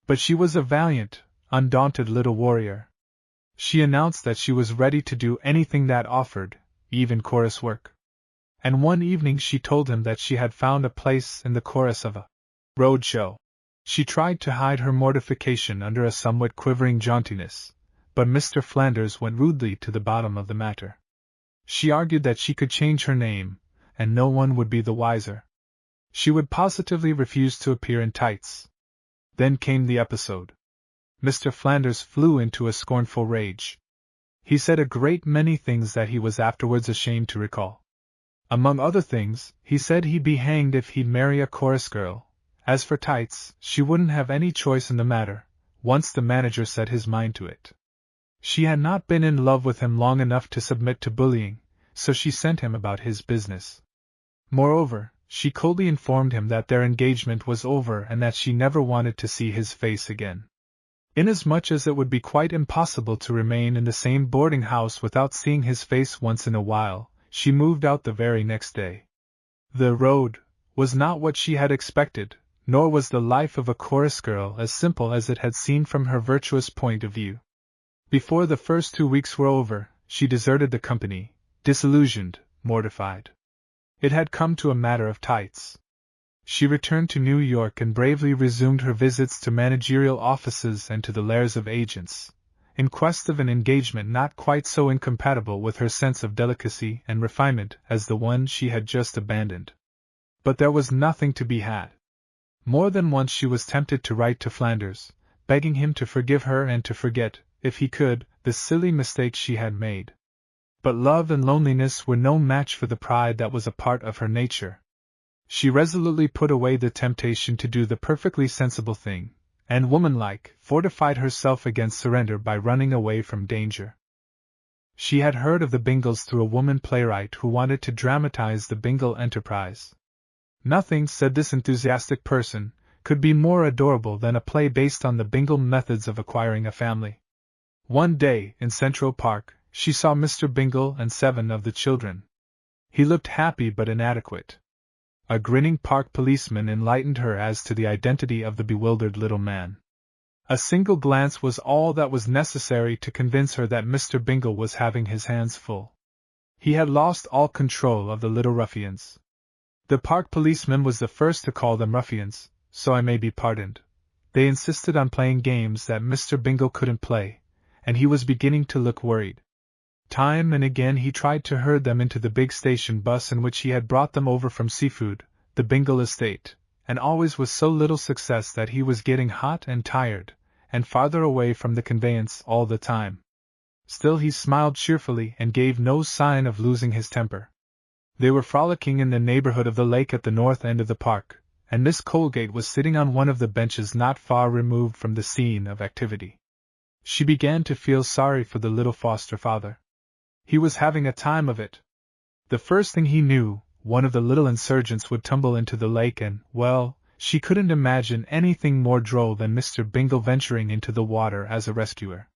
But she was a valiant, undaunted little warrior. She announced that she was ready to do anything that offered, even chorus work. And one evening she told him that she had found a place in the chorus of a road show. She tried to hide her mortification under a somewhat quivering jauntiness, but Mr. Flanders went rudely to the bottom of the matter. She argued that she could change her name, and no one would be the wiser. She would positively refuse to appear in tights. Then came the episode. Mr. Flanders flew into a scornful rage. He said a great many things that he was afterwards ashamed to recall. Among other things, he said he'd be hanged if he'd marry a chorus girl. As for tights, she wouldn't have any choice in the matter, once the manager set his mind to it. She had not been in love with him long enough to submit to bullying, so she sent him about his business. Moreover, she coldly informed him that their engagement was over and that she never wanted to see his face again. Inasmuch as it would be quite impossible to remain in the same boarding house without seeing his face once in a while, she moved out the very next day. The road was not what she had expected, nor was the life of a chorus girl as simple as it had seemed from her virtuous point of view. Before the first 2 weeks were over, she deserted the company, disillusioned, mortified. It had come to a matter of tights. She returned to New York and bravely resumed her visits to managerial offices and to the lairs of agents, in quest of an engagement not quite so incompatible with her sense of delicacy and refinement as the one she had just abandoned. But there was nothing to be had. More than once she was tempted to write to Flanders, begging him to forgive her and to forget, if he could, the silly mistake she had made. But love and loneliness were no match for the pride that was a part of her nature. She resolutely put away the temptation to do the perfectly sensible thing, and womanlike, fortified herself against surrender by running away from danger. She had heard of the Bingles through a woman playwright who wanted to dramatize the Bingle enterprise. Nothing, said this enthusiastic person, could be more adorable than a play based on the Bingle methods of acquiring a family. One day, in Central Park, she saw Mr. Bingle and 7 of the children. He looked happy but inadequate. A grinning park policeman enlightened her as to the identity of the bewildered little man. A single glance was all that was necessary to convince her that Mr. Bingle was having his hands full. He had lost all control of the little ruffians. The park policeman was the first to call them ruffians, so I may be pardoned. They insisted on playing games that Mr. Bingle couldn't play, and he was beginning to look worried. Time and again he tried to herd them into the big station bus in which he had brought them over from Seafood, the Bingle estate, and always with so little success that he was getting hot and tired, and farther away from the conveyance all the time. Still he smiled cheerfully and gave no sign of losing his temper. They were frolicking in the neighborhood of the lake at the north end of the park, and Miss Colgate was sitting on one of the benches not far removed from the scene of activity. She began to feel sorry for the little foster father. He was having a time of it. The first thing he knew, one of the little insurgents would tumble into the lake and, well, she couldn't imagine anything more droll than Mr. Bingle venturing into the water as a rescuer.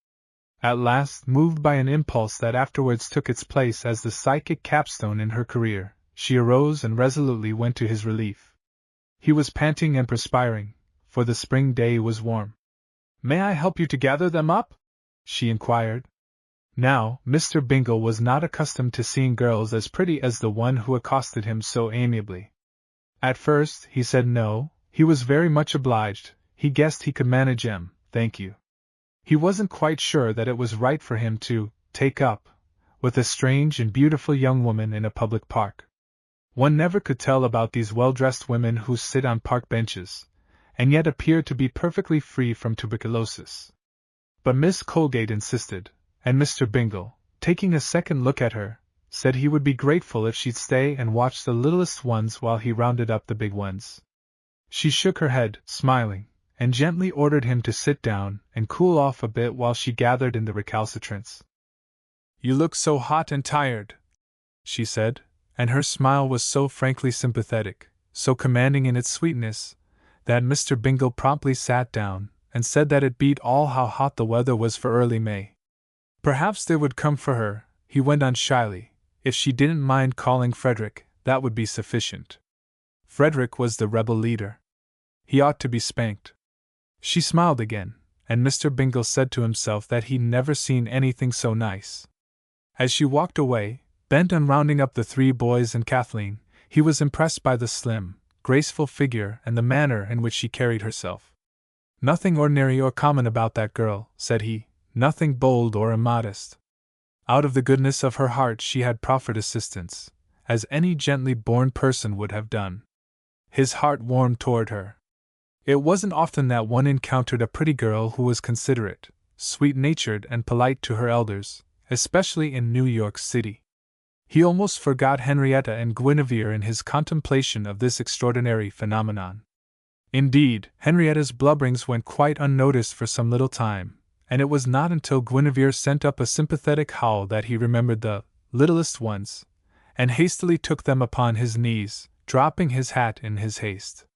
At last, moved by an impulse that afterwards took its place as the psychic capstone in her career, she arose and resolutely went to his relief. He was panting and perspiring, for the spring day was warm. "May I help you to gather them up?" she inquired. Now, Mr. Bingle was not accustomed to seeing girls as pretty as the one who accosted him so amiably. At first, he said no, he was very much obliged, he guessed he could manage 'em, thank you. He wasn't quite sure that it was right for him to take up with a strange and beautiful young woman in a public park. One never could tell about these well-dressed women who sit on park benches, and yet appear to be perfectly free from tuberculosis. But Miss Colgate insisted, and Mr. Bingle, taking a second look at her, said he would be grateful if she'd stay and watch the littlest ones while he rounded up the big ones. She shook her head, smiling, and gently ordered him to sit down and cool off a bit while she gathered in the recalcitrants. "You look so hot and tired," she said, and her smile was so frankly sympathetic, so commanding in its sweetness, that Mr. Bingle promptly sat down and said that it beat all how hot the weather was for early May. Perhaps they would come for her, he went on shyly. If she didn't mind calling Frederick, that would be sufficient. Frederick was the rebel leader. He ought to be spanked. She smiled again, and Mr. Bingle said to himself that he'd never seen anything so nice. As she walked away, bent on rounding up the 3 boys and Kathleen, he was impressed by the slim, graceful figure and the manner in which she carried herself. "Nothing ordinary or common about that girl," said he. "Nothing bold or immodest. Out of the goodness of her heart she had proffered assistance, as any gently born person would have done." His heart warmed toward her. It wasn't often that one encountered a pretty girl who was considerate, sweet-natured and polite to her elders, especially in New York City. He almost forgot Henrietta and Guinevere in his contemplation of this extraordinary phenomenon. Indeed, Henrietta's blubberings went quite unnoticed for some little time, and it was not until Guinevere sent up a sympathetic howl that he remembered the littlest ones, and hastily took them upon his knees, dropping his hat in his haste.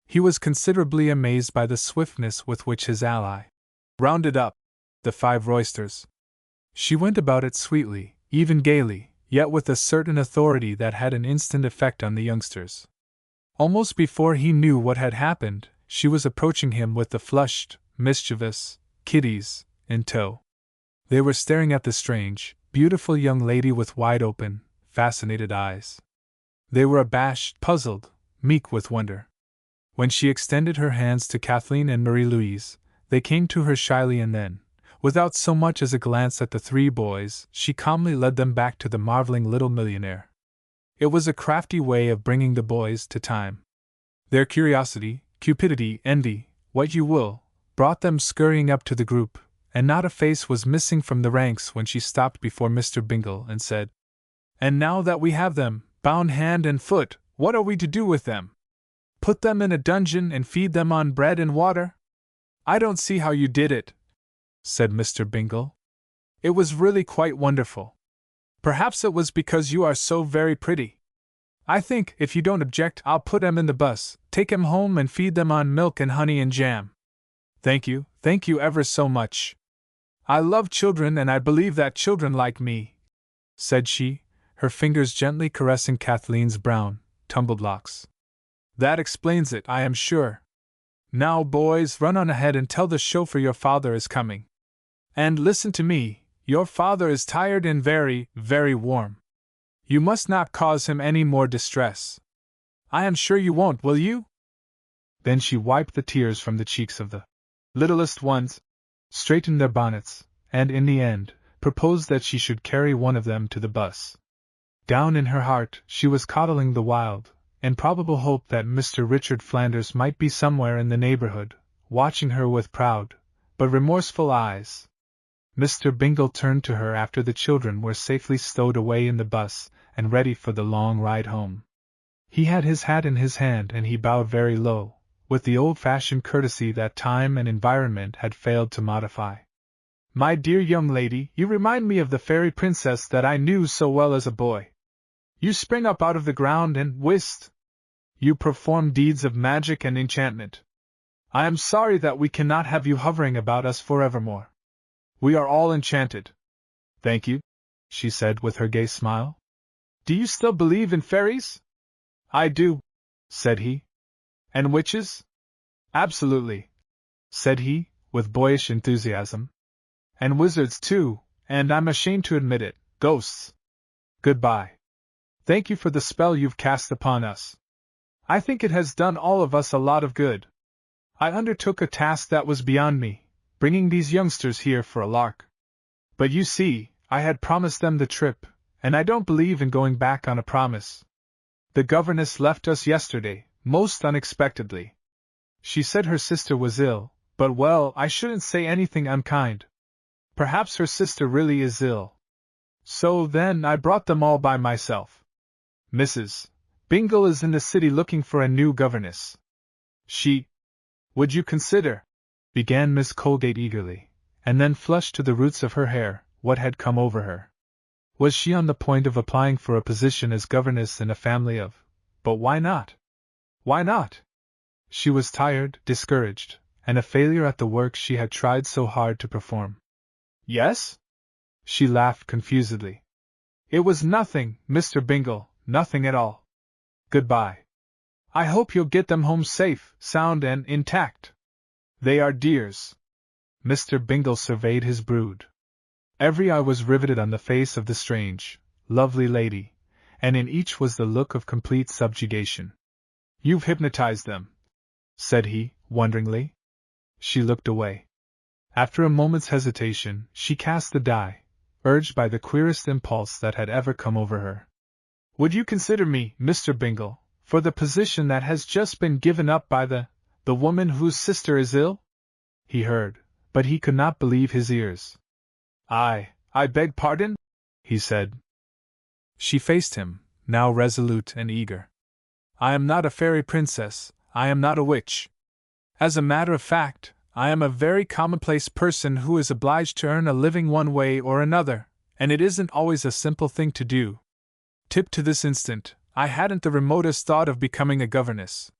He was considerably amazed by the swiftness with which his ally rounded up the 5 roysters. She went about it sweetly, even gaily, yet with a certain authority that had an instant effect on the youngsters. Almost before he knew what had happened, she was approaching him with the flushed, mischievous kiddies in tow. They were staring at the strange, beautiful young lady with wide-open, fascinated eyes. They were abashed, puzzled, meek with wonder. When she extended her hands to Kathleen and Marie-Louise, they came to her shyly, and then, without so much as a glance at the 3 boys, she calmly led them back to the marveling little millionaire. It was a crafty way of bringing the boys to time. Their curiosity, cupidity, envy, what you will, brought them scurrying up to the group, and not a face was missing from the ranks when she stopped before Mr. Bingle and said, "And now that we have them, bound hand and foot, What are we to do with them? Put them in a dungeon and feed them on bread and water? I don't see how you did it, said Mr. Bingle. It was really quite wonderful. Perhaps it was because you are so very pretty. I think, if you don't object, I'll put 'em in the bus, take 'em home and feed them on milk and honey and jam. Thank you ever so much. I love children and I believe that children like me, said she, her fingers gently caressing Kathleen's brown, tumbled locks. That explains it, I am sure. Now, boys, run on ahead and tell the chauffeur your father is coming. And listen to me, your father is tired and very, very warm. You must not cause him any more distress. I am sure you won't, will you? Then she wiped the tears from the cheeks of the littlest ones, straightened their bonnets, and in the end, proposed that she should carry one of them to the bus. Down in her heart, she was coddling the wild, improbable hope that Mr. Richard Flanders might be somewhere in the neighborhood, watching her with proud, but remorseful eyes. Mr. Bingle turned to her after the children were safely stowed away in the bus and ready for the long ride home. He had his hat in his hand and he bowed very low, with the old-fashioned courtesy that time and environment had failed to modify. My dear young lady, you remind me of the fairy princess that I knew so well as a boy. You spring up out of the ground and, whist! You perform deeds of magic and enchantment. I am sorry that we cannot have you hovering about us forevermore. We are all enchanted. Thank you, she said with her gay smile. Do you still believe in fairies? I do, said he. And witches? Absolutely, said he, with boyish enthusiasm. And wizards too, and I'm ashamed to admit it, ghosts. Goodbye. Thank you for the spell you've cast upon us. I think it has done all of us a lot of good. I undertook a task that was beyond me, bringing these youngsters here for a lark. But you see, I had promised them the trip, and I don't believe in going back on a promise. The governess left us yesterday, most unexpectedly. She said her sister was ill, but well, I shouldn't say anything unkind. Perhaps her sister really is ill. So then I brought them all by myself. Mrs. Bingle is in the city looking for a new governess. Would you consider? Began Miss Colgate eagerly, and then flushed to the roots of her hair. What had come over her? Was she on the point of applying for a position as governess in a family of? But why not? Why not? She was tired, discouraged, and a failure at the work she had tried so hard to perform. Yes? She laughed confusedly. It was nothing, Mr. Bingle, nothing at all. Goodbye. I hope you'll get them home safe, sound and intact. They are dears. Mr. Bingle surveyed his brood. Every eye was riveted on the face of the strange, lovely lady, and in each was the look of complete subjugation. You've hypnotized them, said he, wonderingly. She looked away. After a moment's hesitation, she cast the die, urged by the queerest impulse that had ever come over her. Would you consider me, Mr. Bingle, for the position that has just been given up by the woman whose sister is ill? He heard, but he could not believe his ears. I beg pardon? He said. She faced him, now resolute and eager. I am not a fairy princess, I am not a witch. As a matter of fact, I am a very commonplace person who is obliged to earn a living one way or another, and it isn't always a simple thing to do. Tip to this instant, I hadn't the remotest thought of becoming a governess.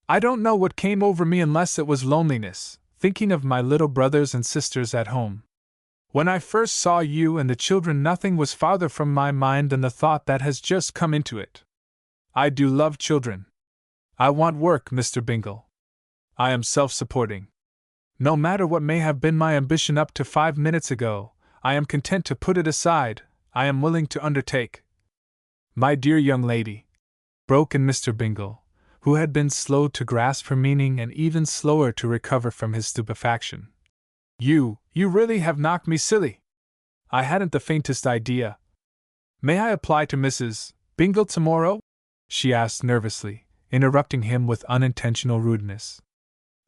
I don't know what came over me unless it was loneliness, thinking of my little brothers and sisters at home. When I first saw you and the children, nothing was farther from my mind than the thought that has just come into it. I do love children. I want work, Mr. Bingle. I am self-supporting. No matter what may have been my ambition up to 5 minutes ago, I am content to put it aside. I am willing to undertake. My dear young lady, broke in Mr. Bingle, who had been slow to grasp her meaning and even slower to recover from his stupefaction. You really have knocked me silly. I hadn't the faintest idea. May I apply to Mrs. Bingle tomorrow? She asked nervously, interrupting him with unintentional rudeness.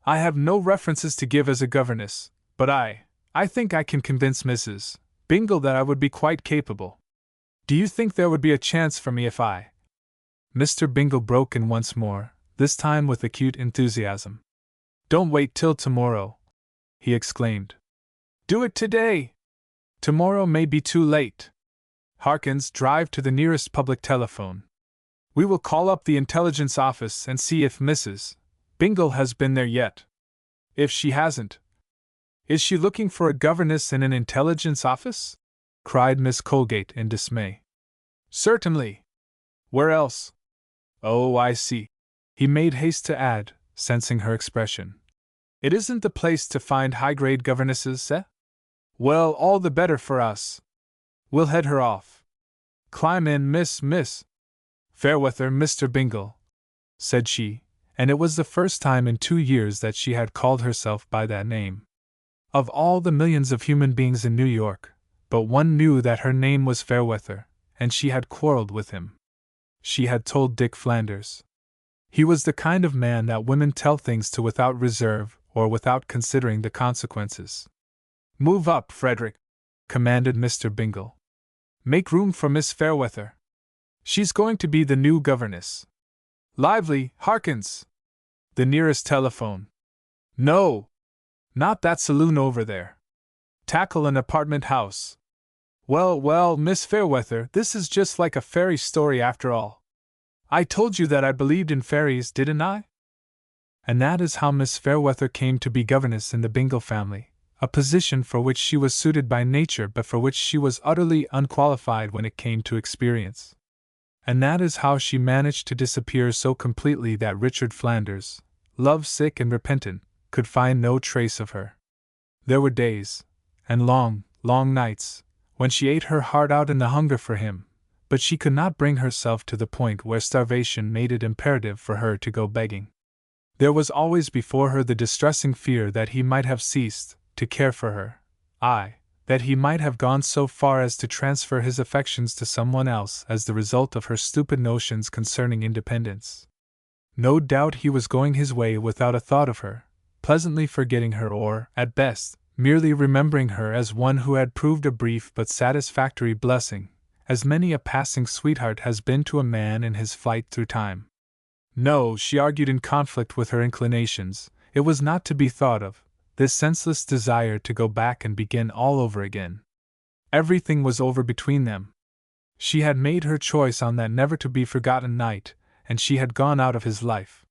I have no references to give as a governess, but I think I can convince Mrs. Bingle that I would be quite capable. Do you think there would be a chance for me if I Mr. Bingle broke in once more, this time with acute enthusiasm. "Don't wait till tomorrow," he exclaimed. "Do it today! Tomorrow may be too late. Harkins, drive to the nearest public telephone. We will call up the intelligence office and see if Mrs. Bingle has been there yet. If she hasn't—" "Is she looking for a governess in an intelligence office?" cried Miss Colgate in dismay. "Certainly. Where else? Oh, I see," he made haste to add, sensing her expression. "It isn't the place to find high-grade governesses, eh? Well, all the better for us. We'll head her off. Climb in, Miss Fairweather, Mr. Bingle," said she, and it was the first time in 2 years that she had called herself by that name. Of all the millions of human beings in New York, but one knew that her name was Fairweather, and she had quarreled with him. She had told Dick Flanders. He was the kind of man that women tell things to without reserve or without considering the consequences. "Move up, Frederick," commanded Mr. Bingle. "Make room for Miss Fairweather. She's going to be the new governess. Lively, Harkins! The nearest telephone. No! Not that saloon over there. Tackle an apartment house. Well, well, Miss Fairweather, this is just like a fairy story after all. I told you that I believed in fairies, didn't I?" And that is how Miss Fairweather came to be governess in the Bingle family, a position for which she was suited by nature but for which she was utterly unqualified when it came to experience. And that is how she managed to disappear so completely that Richard Flanders, love-sick and repentant, could find no trace of her. There were days, and long, long nights, when she ate her heart out in the hunger for him, but she could not bring herself to the point where starvation made it imperative for her to go begging. There was always before her the distressing fear that he might have ceased to care for her, aye, that he might have gone so far as to transfer his affections to someone else as the result of her stupid notions concerning independence. No doubt he was going his way without a thought of her, pleasantly forgetting her or, at best, merely remembering her as one who had proved a brief but satisfactory blessing, as many a passing sweetheart has been to a man in his flight through time. No, she argued in conflict with her inclinations, it was not to be thought of, this senseless desire to go back and begin all over again. Everything was over between them. She had made her choice on that never-to-be-forgotten night, and she had gone out of his life.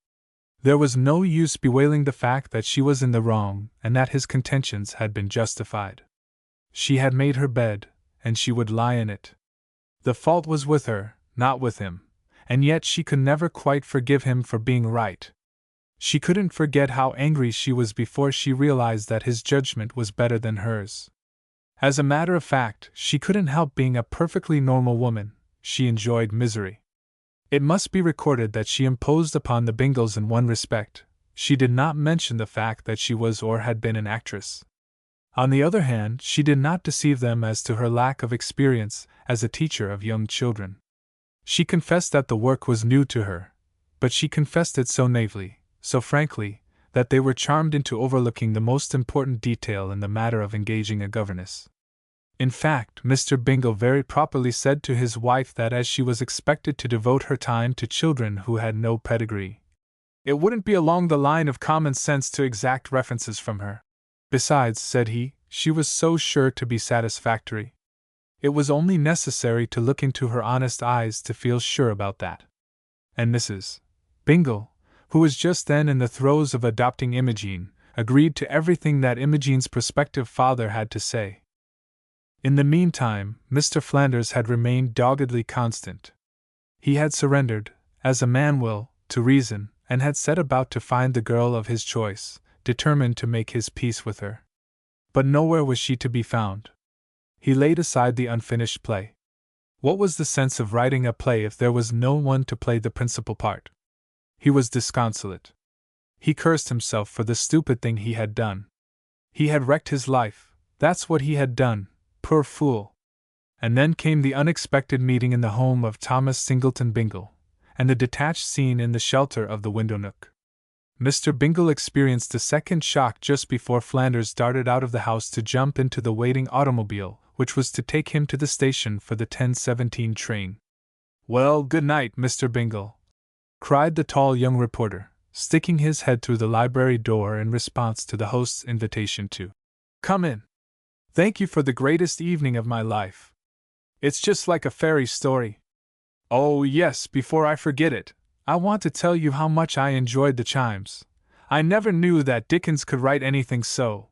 There was no use bewailing the fact that she was in the wrong and that his contentions had been justified. She had made her bed, and she would lie in it. The fault was with her, not with him, and yet she could never quite forgive him for being right. She couldn't forget how angry she was before she realized that his judgment was better than hers. As a matter of fact, she couldn't help being a perfectly normal woman. She enjoyed misery. It must be recorded that she imposed upon the Bingles in one respect: she did not mention the fact that she was or had been an actress. On the other hand, she did not deceive them as to her lack of experience as a teacher of young children. She confessed that the work was new to her, but she confessed it so naively, so frankly, that they were charmed into overlooking the most important detail in the matter of engaging a governess. In fact, Mr. Bingle very properly said to his wife that as she was expected to devote her time to children who had no pedigree, it wouldn't be along the line of common sense to exact references from her. Besides, said he, she was so sure to be satisfactory. It was only necessary to look into her honest eyes to feel sure about that. And Mrs. Bingle, who was just then in the throes of adopting Imogen, agreed to everything that Imogen's prospective father had to say. In the meantime, Mr. Flanders had remained doggedly constant. He had surrendered, as a man will, to reason, and had set about to find the girl of his choice, determined to make his peace with her. But nowhere was she to be found. He laid aside the unfinished play. What was the sense of writing a play if there was no one to play the principal part? He was disconsolate. He cursed himself for the stupid thing he had done. He had wrecked his life, that's what he had done, poor fool. And then came the unexpected meeting in the home of Thomas Singleton Bingle, and the detached scene in the shelter of the window nook. Mr. Bingle experienced a second shock just before Flanders darted out of the house to jump into the waiting automobile, which was to take him to the station for the 10:17 train. Well, good night, Mr. Bingle, cried the tall young reporter, sticking his head through the library door in response to the host's invitation to come in. Thank you for the greatest evening of my life. It's just like a fairy story. Oh, yes, before I forget it, I want to tell you how much I enjoyed the chimes. I never knew that Dickens could write anything so.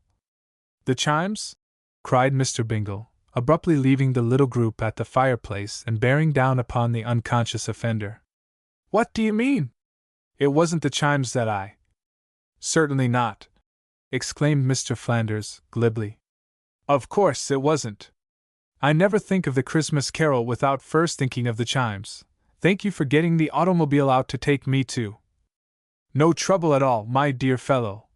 The chimes? Cried Mr. Bingle, abruptly leaving the little group at the fireplace and bearing down upon the unconscious offender. What do you mean? It wasn't the chimes that I. Certainly not, exclaimed Mr. Flanders, glibly. Of course it wasn't. I never think of the Christmas carol without first thinking of the chimes. Thank you for getting the automobile out to take me to. No trouble at all, my dear fellow,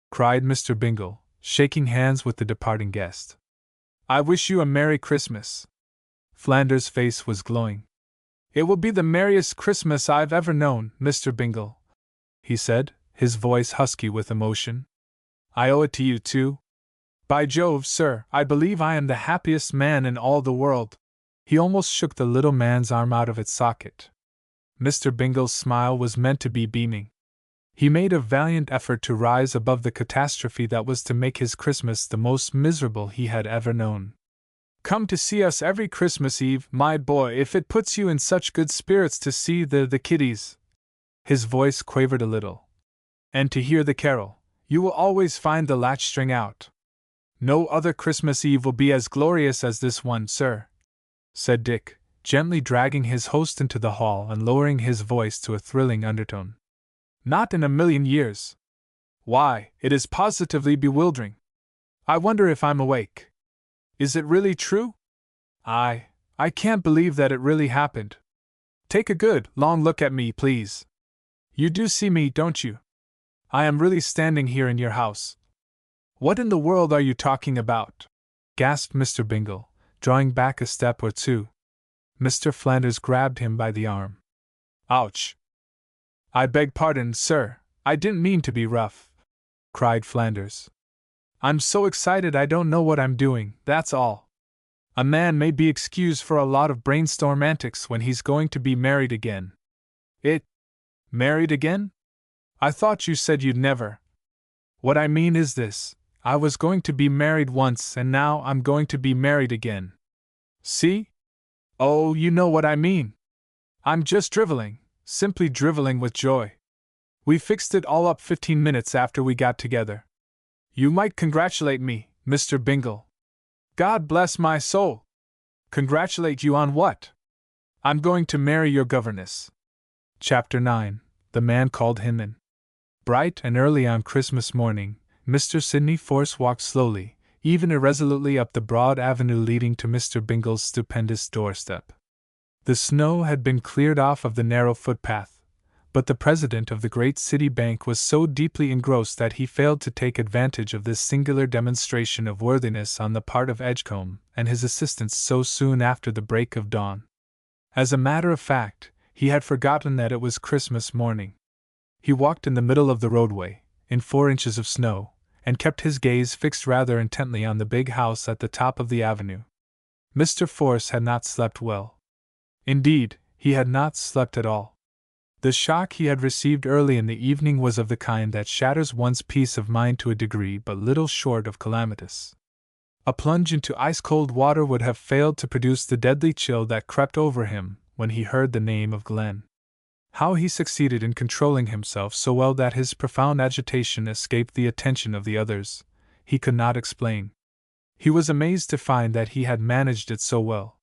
cried Mr. Bingle, shaking hands with the departing guest. I wish you a Merry Christmas. Flanders' face was glowing. It will be the merriest Christmas I've ever known, Mr. Bingle, he said, his voice husky with emotion. I owe it to you, too. By Jove, sir, I believe I am the happiest man in all the world. He almost shook the little man's arm out of its socket. Mr. Bingle's smile was meant to be beaming. He made a valiant effort to rise above the catastrophe that was to make his Christmas the most miserable he had ever known. Come to see us every Christmas Eve, my boy, if it puts you in such good spirits to see the kiddies. His voice quavered a little. And to hear the carol. You will always find the latchstring out. No other Christmas Eve will be as glorious as this one, sir, said Dick, gently dragging his host into the hall and lowering his voice to a thrilling undertone. Not in a million years. Why, it is positively bewildering. I wonder if I'm awake. Is it really true? I can't believe that it really happened. Take a good, long look at me, please. You do see me, don't you? I am really standing here in your house. What in the world are you talking about? Gasped Mr. Bingle, drawing back a step or two. Mr. Flanders grabbed him by the arm. Ouch! I beg pardon, sir, I didn't mean to be rough, cried Flanders. I'm so excited I don't know what I'm doing, that's all. A man may be excused for a lot of brainstorm antics when he's going to be married again. Married again? I thought you said you'd never. What I mean is this, I was going to be married once and now I'm going to be married again. See? Oh, you know what I mean. I'm just driveling, simply driveling with joy. We fixed it all up 15 minutes after we got together. You might congratulate me, Mr. Bingle. God bless my soul! Congratulate you on what? I'm going to marry your governess. Chapter 9. The Man Called Him In. Bright and early on Christmas morning, Mr. Sidney Force walked slowly, even irresolutely up the broad avenue leading to Mr. Bingle's stupendous doorstep. The snow had been cleared off of the narrow footpath, but the president of the great city bank was so deeply engrossed that he failed to take advantage of this singular demonstration of worthiness on the part of Edgecombe and his assistants so soon after the break of dawn. As a matter of fact, he had forgotten that it was Christmas morning. He walked in the middle of the roadway, in 4 inches of snow, and kept his gaze fixed rather intently on the big house at the top of the avenue. Mr. Force had not slept well. Indeed, he had not slept at all. The shock he had received early in the evening was of the kind that shatters one's peace of mind to a degree but little short of calamitous. A plunge into ice-cold water would have failed to produce the deadly chill that crept over him when he heard the name of Glen. How he succeeded in controlling himself so well that his profound agitation escaped the attention of the others, he could not explain. He was amazed to find that he had managed it so well.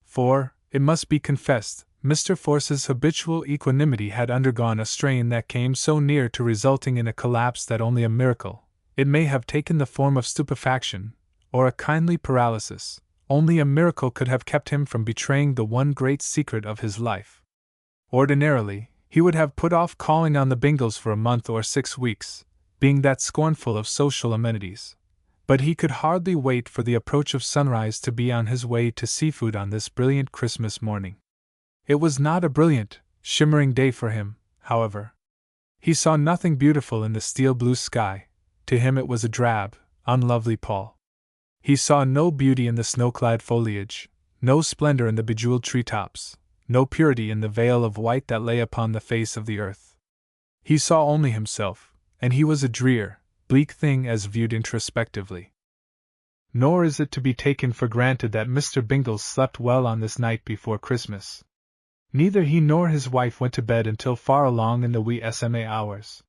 For, it must be confessed, Mr. Force's habitual equanimity had undergone a strain that came so near to resulting in a collapse that only a miracle, it may have taken the form of stupefaction, or a kindly paralysis, only a miracle could have kept him from betraying the one great secret of his life. Ordinarily, he would have put off calling on the Bingles for a month or 6 weeks, being that scornful of social amenities. But he could hardly wait for the approach of sunrise to be on his way to seafood on this brilliant Christmas morning. It was not a brilliant, shimmering day for him, however. He saw nothing beautiful in the steel-blue sky. To him it was a drab, unlovely pall. He saw no beauty in the snow-clad foliage, no splendor in the bejeweled treetops, no purity in the veil of white that lay upon the face of the earth. He saw only himself, and he was a drear, bleak thing as viewed introspectively. Nor is it to be taken for granted that Mr. Bingle slept well on this night before Christmas. Neither he nor his wife went to bed until far along in the wee SMA hours.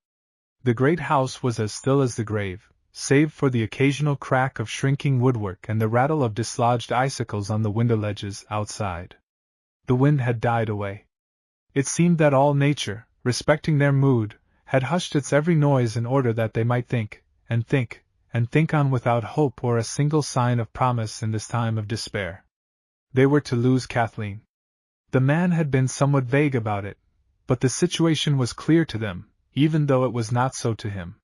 The great house was as still as the grave, save for the occasional crack of shrinking woodwork and the rattle of dislodged icicles on the window ledges outside. The wind had died away. It seemed that all nature, respecting their mood, had hushed its every noise in order that they might think, and think, and think on without hope or a single sign of promise in this time of despair. They were to lose Kathleen. The man had been somewhat vague about it, but the situation was clear to them, even though it was not so to him.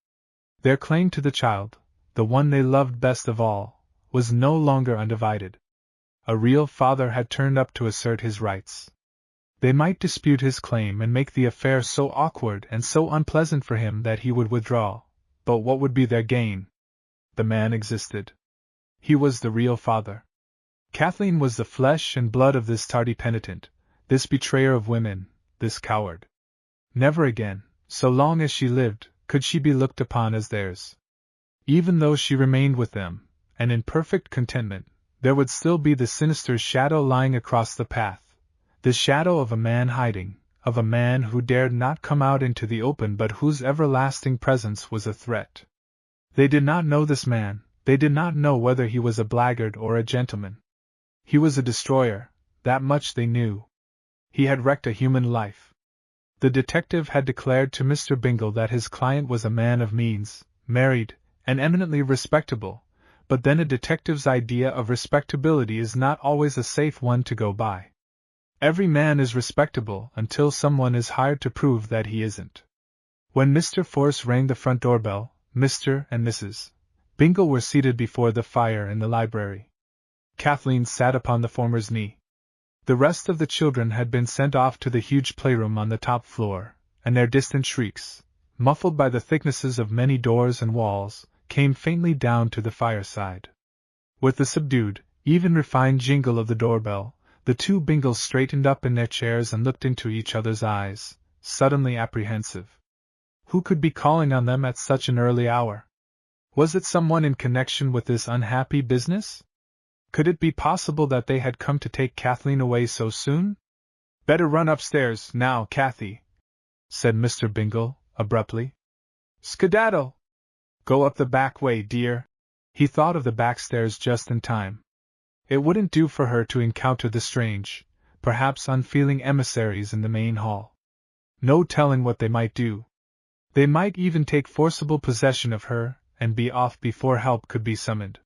Their claim to the child, the one they loved best of all, was no longer undivided. A real father had turned up to assert his rights. They might dispute his claim and make the affair so awkward and so unpleasant for him that he would withdraw, but what would be their gain? The man existed. He was the real father. Kathleen was the flesh and blood of this tardy penitent, this betrayer of women, this coward. Never again, so long as she lived, could she be looked upon as theirs. Even though she remained with them, and in perfect contentment, there would still be the sinister shadow lying across the path, the shadow of a man hiding, of a man who dared not come out into the open but whose everlasting presence was a threat. They did not know this man, they did not know whether he was a blackguard or a gentleman. He was a destroyer, that much they knew. He had wrecked a human life. The detective had declared to Mr. Bingle that his client was a man of means, married, and eminently respectable, but then a detective's idea of respectability is not always a safe one to go by. Every man is respectable until someone is hired to prove that he isn't. When Mr. Force rang the front doorbell, Mr. and Mrs. Bingle were seated before the fire in the library. Kathleen sat upon the former's knee. The rest of the children had been sent off to the huge playroom on the top floor, and their distant shrieks, muffled by the thicknesses of many doors and walls, came faintly down to the fireside. With the subdued, even refined jingle of the doorbell, the two Bingles straightened up in their chairs and looked into each other's eyes, suddenly apprehensive. Who could be calling on them at such an early hour? Was it someone in connection with this unhappy business? Could it be possible that they had come to take Kathleen away so soon? Better run upstairs, now, Kathy, said Mr. Bingle, abruptly. Skedaddle! Go up the back way, dear. He thought of the back stairs just in time. It wouldn't do for her to encounter the strange, perhaps unfeeling emissaries in the main hall. No telling what they might do. They might even take forcible possession of her, and be off before help could be summoned.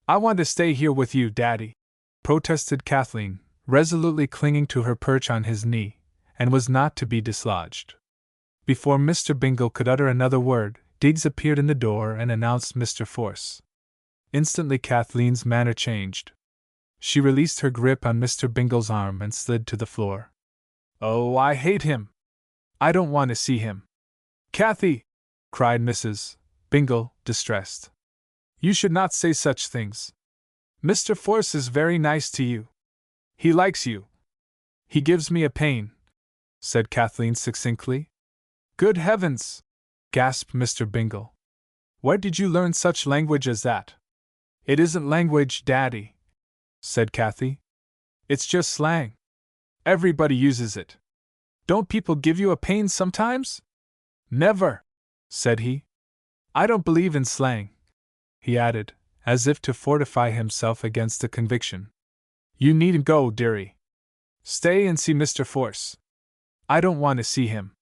I want to stay here with you, Daddy, protested Kathleen, resolutely clinging to her perch on his knee, and was not to be dislodged. Before Mr. Bingle could utter another word, Diggs appeared in the door and announced Mr. Force. Instantly Kathleen's manner changed. She released her grip on Mr. Bingle's arm and slid to the floor. Oh, I hate him! I don't want to see him! Kathy! Cried Mrs. Bingle, distressed. You should not say such things. Mr. Force is very nice to you. He likes you. He gives me a pain, said Kathleen succinctly. Good heavens! Gasped Mr. Bingle. Where did you learn such language as that? It isn't language, Daddy, said Kathy. It's just slang. Everybody uses it. Don't people give you a pain sometimes? Never, said he. I don't believe in slang, he added, as if to fortify himself against the conviction. You needn't go, dearie. Stay and see Mr. Force. I don't want to see him.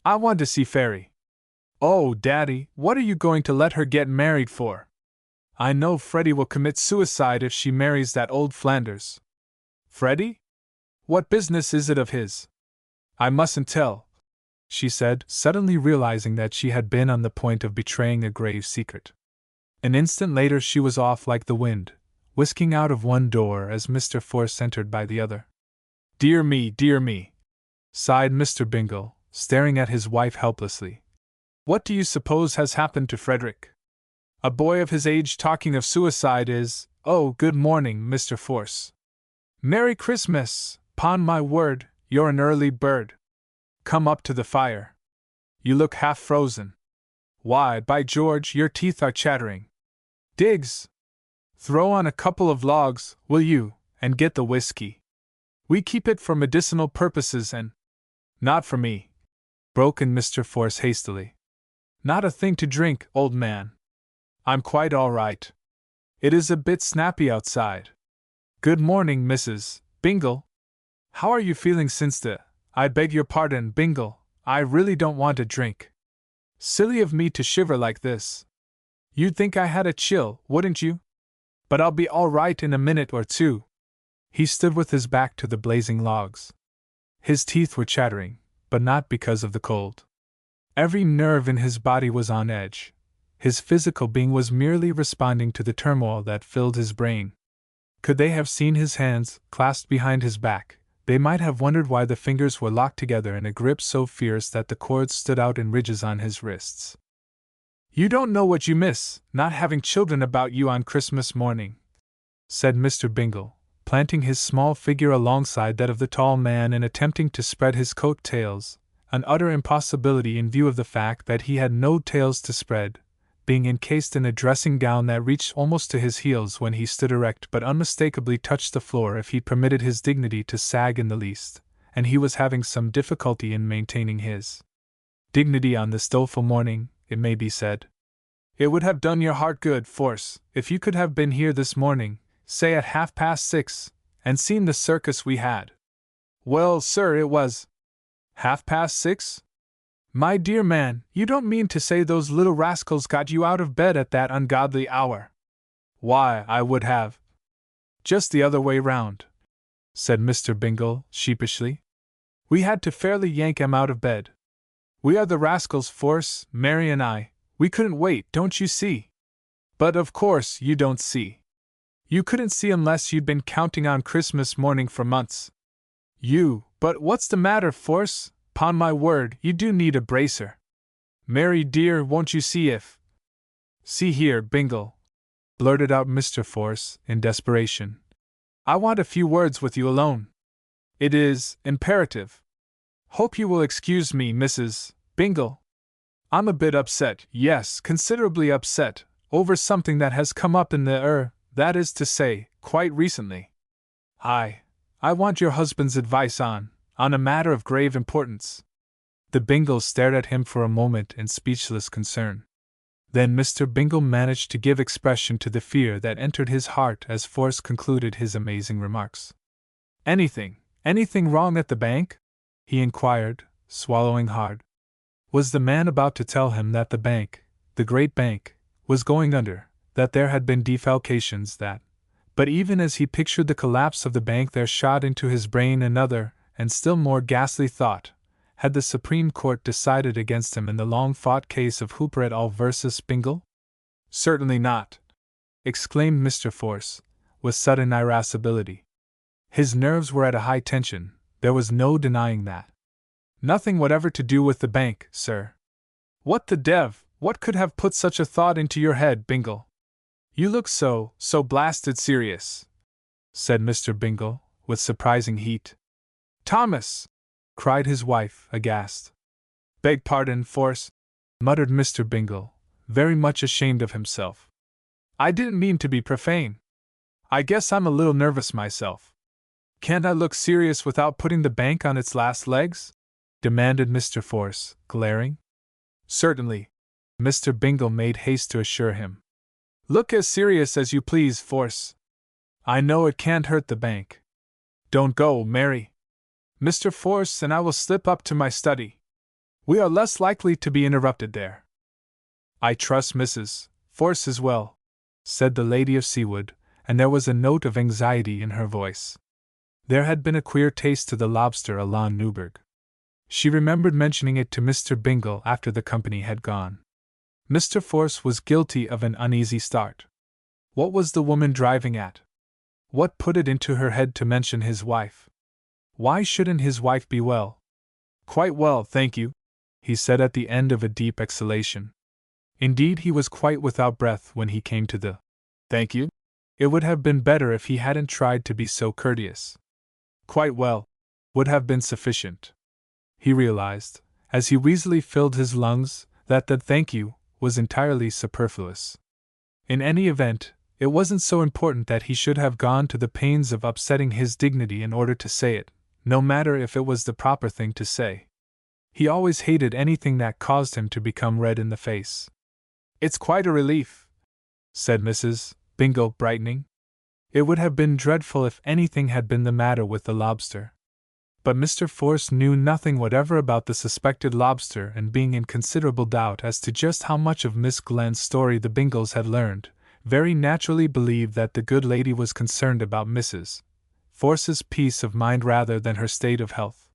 I want to see Fairy. Oh, Daddy, what are you going to let her get married for? I know Freddie will commit suicide if she marries that old Flanders. Freddie? What business is it of his? I mustn't tell, she said, suddenly realizing that she had been on the point of betraying a grave secret. An instant later she was off like the wind, whisking out of one door as Mr. Force entered by the other. Dear me, sighed Mr. Bingle, staring at his wife helplessly. What do you suppose has happened to Frederick? A boy of his age talking of suicide is— Oh, good morning, Mr. Force. Merry Christmas, 'Pon my word, you're an early bird. Come up to the fire. You look half frozen. Why, by George, your teeth are chattering. Diggs! Throw on a couple of logs, will you, and get the whiskey. We keep it for medicinal purposes and— Not for me, broke in Mr. Force hastily. Not a thing to drink, old man. I'm quite all right. It is a bit snappy outside. Good morning, Mrs. Bingle. How are you feeling since I beg your pardon, Bingle, I really don't want a drink. Silly of me to shiver like this. You'd think I had a chill, wouldn't you? But I'll be all right in a minute or two. He stood with his back to the blazing logs. His teeth were chattering, but not because of the cold. Every nerve in his body was on edge. His physical being was merely responding to the turmoil that filled his brain. Could they have seen his hands clasped behind his back, they might have wondered why the fingers were locked together in a grip so fierce that the cords stood out in ridges on his wrists. You don't know what you miss, not having children about you on Christmas morning, said Mr. Bingle, planting his small figure alongside that of the tall man and attempting to spread his coat tails, an utter impossibility in view of the fact that he had no tails to spread, being encased in a dressing gown that reached almost to his heels when he stood erect but unmistakably touched the floor if he permitted his dignity to sag in the least, and he was having some difficulty in maintaining his dignity on this doleful morning, it may be said. It would have done your heart good, Force, if you could have been here this morning, say at 6:30, and seen the circus we had. Well, sir, it was 6:30? My dear man, you don't mean to say those little rascals got you out of bed at that ungodly hour? Why, I would have. Just the other way round, said Mr. Bingle, sheepishly. We had to fairly yank 'em out of bed. We are the rascals, Force, Mary and I. We couldn't wait, don't you see? But of course you don't see. You couldn't see unless you'd been counting on Christmas morning for months. But what's the matter, Force? 'Pon my word, you do need a bracer. Mary dear, won't you see if— See here, Bingle, blurted out Mr. Force, in desperation. I want a few words with you alone. It is imperative. Hope you will excuse me, Mrs. Bingle. I'm a bit upset, yes, considerably upset, over something that has come up in that is to say, quite recently. I want your husband's advice on a matter of grave importance. The Bingles stared at him for a moment in speechless concern. Then Mr. Bingle managed to give expression to the fear that entered his heart as Force concluded his amazing remarks. Anything wrong at the bank? He inquired, swallowing hard. Was the man about to tell him that the bank, the great bank, was going under, that there had been defalcations that— But even as he pictured the collapse of the bank there shot into his brain another, and still more ghastly thought. Had the Supreme Court decided against him in the long-fought case of Hooper et al. Versus Bingle? Certainly not, exclaimed Mr. Force, with sudden irascibility. His nerves were at a high tension, there was no denying that. Nothing whatever to do with the bank, sir. What the dev, what could have put such a thought into your head, Bingle? You look so blasted serious, said Mr. Bingle, with surprising heat. Thomas! Cried his wife, aghast. Beg pardon, Force, muttered Mr. Bingle, very much ashamed of himself. I didn't mean to be profane. I guess I'm a little nervous myself. Can't I look serious without putting the bank on its last legs? Demanded Mr. Force, glaring. Certainly, Mr. Bingle made haste to assure him. Look as serious as you please, Force. I know it can't hurt the bank. Don't go, Mary. Mr. Force and I will slip up to my study. We are less likely to be interrupted there. I trust Mrs. Force as well, said the Lady of Seawood, and there was a note of anxiety in her voice. There had been a queer taste to the lobster à la Newburgh. She remembered mentioning it to Mr. Bingle after the company had gone. Mr. Force was guilty of an uneasy start. What was the woman driving at? What put it into her head to mention his wife? Why shouldn't his wife be well? Quite well, thank you, he said at the end of a deep exhalation. Indeed, he was quite without breath when he came to the thank you. It would have been better if he hadn't tried to be so courteous. Quite well, would have been sufficient. He realized, as he wheezily filled his lungs, that the thank you was entirely superfluous. In any event, it wasn't so important that he should have gone to the pains of upsetting his dignity in order to say it, no matter if it was the proper thing to say. He always hated anything that caused him to become red in the face. "It's quite a relief," said Mrs. Bingle, brightening. It would have been dreadful if anything had been the matter with the lobster. But Mr. Force knew nothing whatever about the suspected lobster, and being in considerable doubt as to just how much of Miss Glenn's story the Bingles had learned, very naturally believed that the good lady was concerned about Mrs. Force's peace of mind rather than her state of health.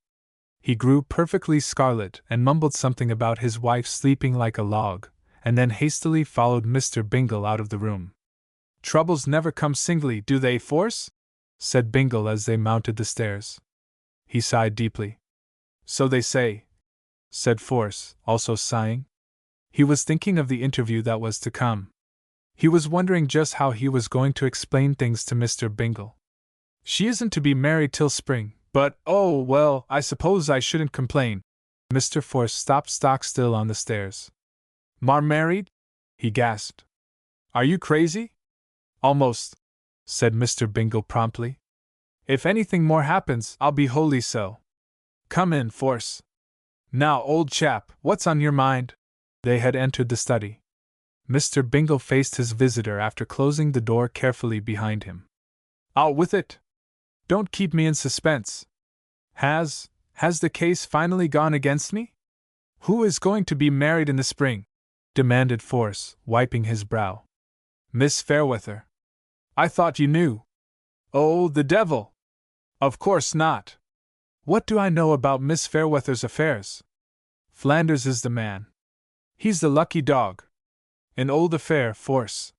He grew perfectly scarlet and mumbled something about his wife sleeping like a log, and then hastily followed Mr. Bingle out of the room. "Troubles never come singly, do they, Force?" said Bingle as they mounted the stairs. He sighed deeply. "So they say," said Force, also sighing. He was thinking of the interview that was to come. He was wondering just how he was going to explain things to Mr. Bingle. "She isn't to be married till spring, but, oh, well, I suppose I shouldn't complain." Mr. Force stopped stock still on the stairs. "Married?" he gasped. "Are you crazy?" "Almost," said Mr. Bingle promptly. "If anything more happens, I'll be wholly so. Come in, Force. Now, old chap, what's on your mind?" They had entered the study. Mr. Bingle faced his visitor after closing the door carefully behind him. "Out with it! Don't keep me in suspense. Has the case finally gone against me? Who is going to be married in the spring?" demanded Force, wiping his brow. "Miss Fairweather. I thought you knew." "Oh, the devil! Of course not. What do I know about Miss Fairweather's affairs? Flanders is the man. He's the lucky dog. An old affair, Force.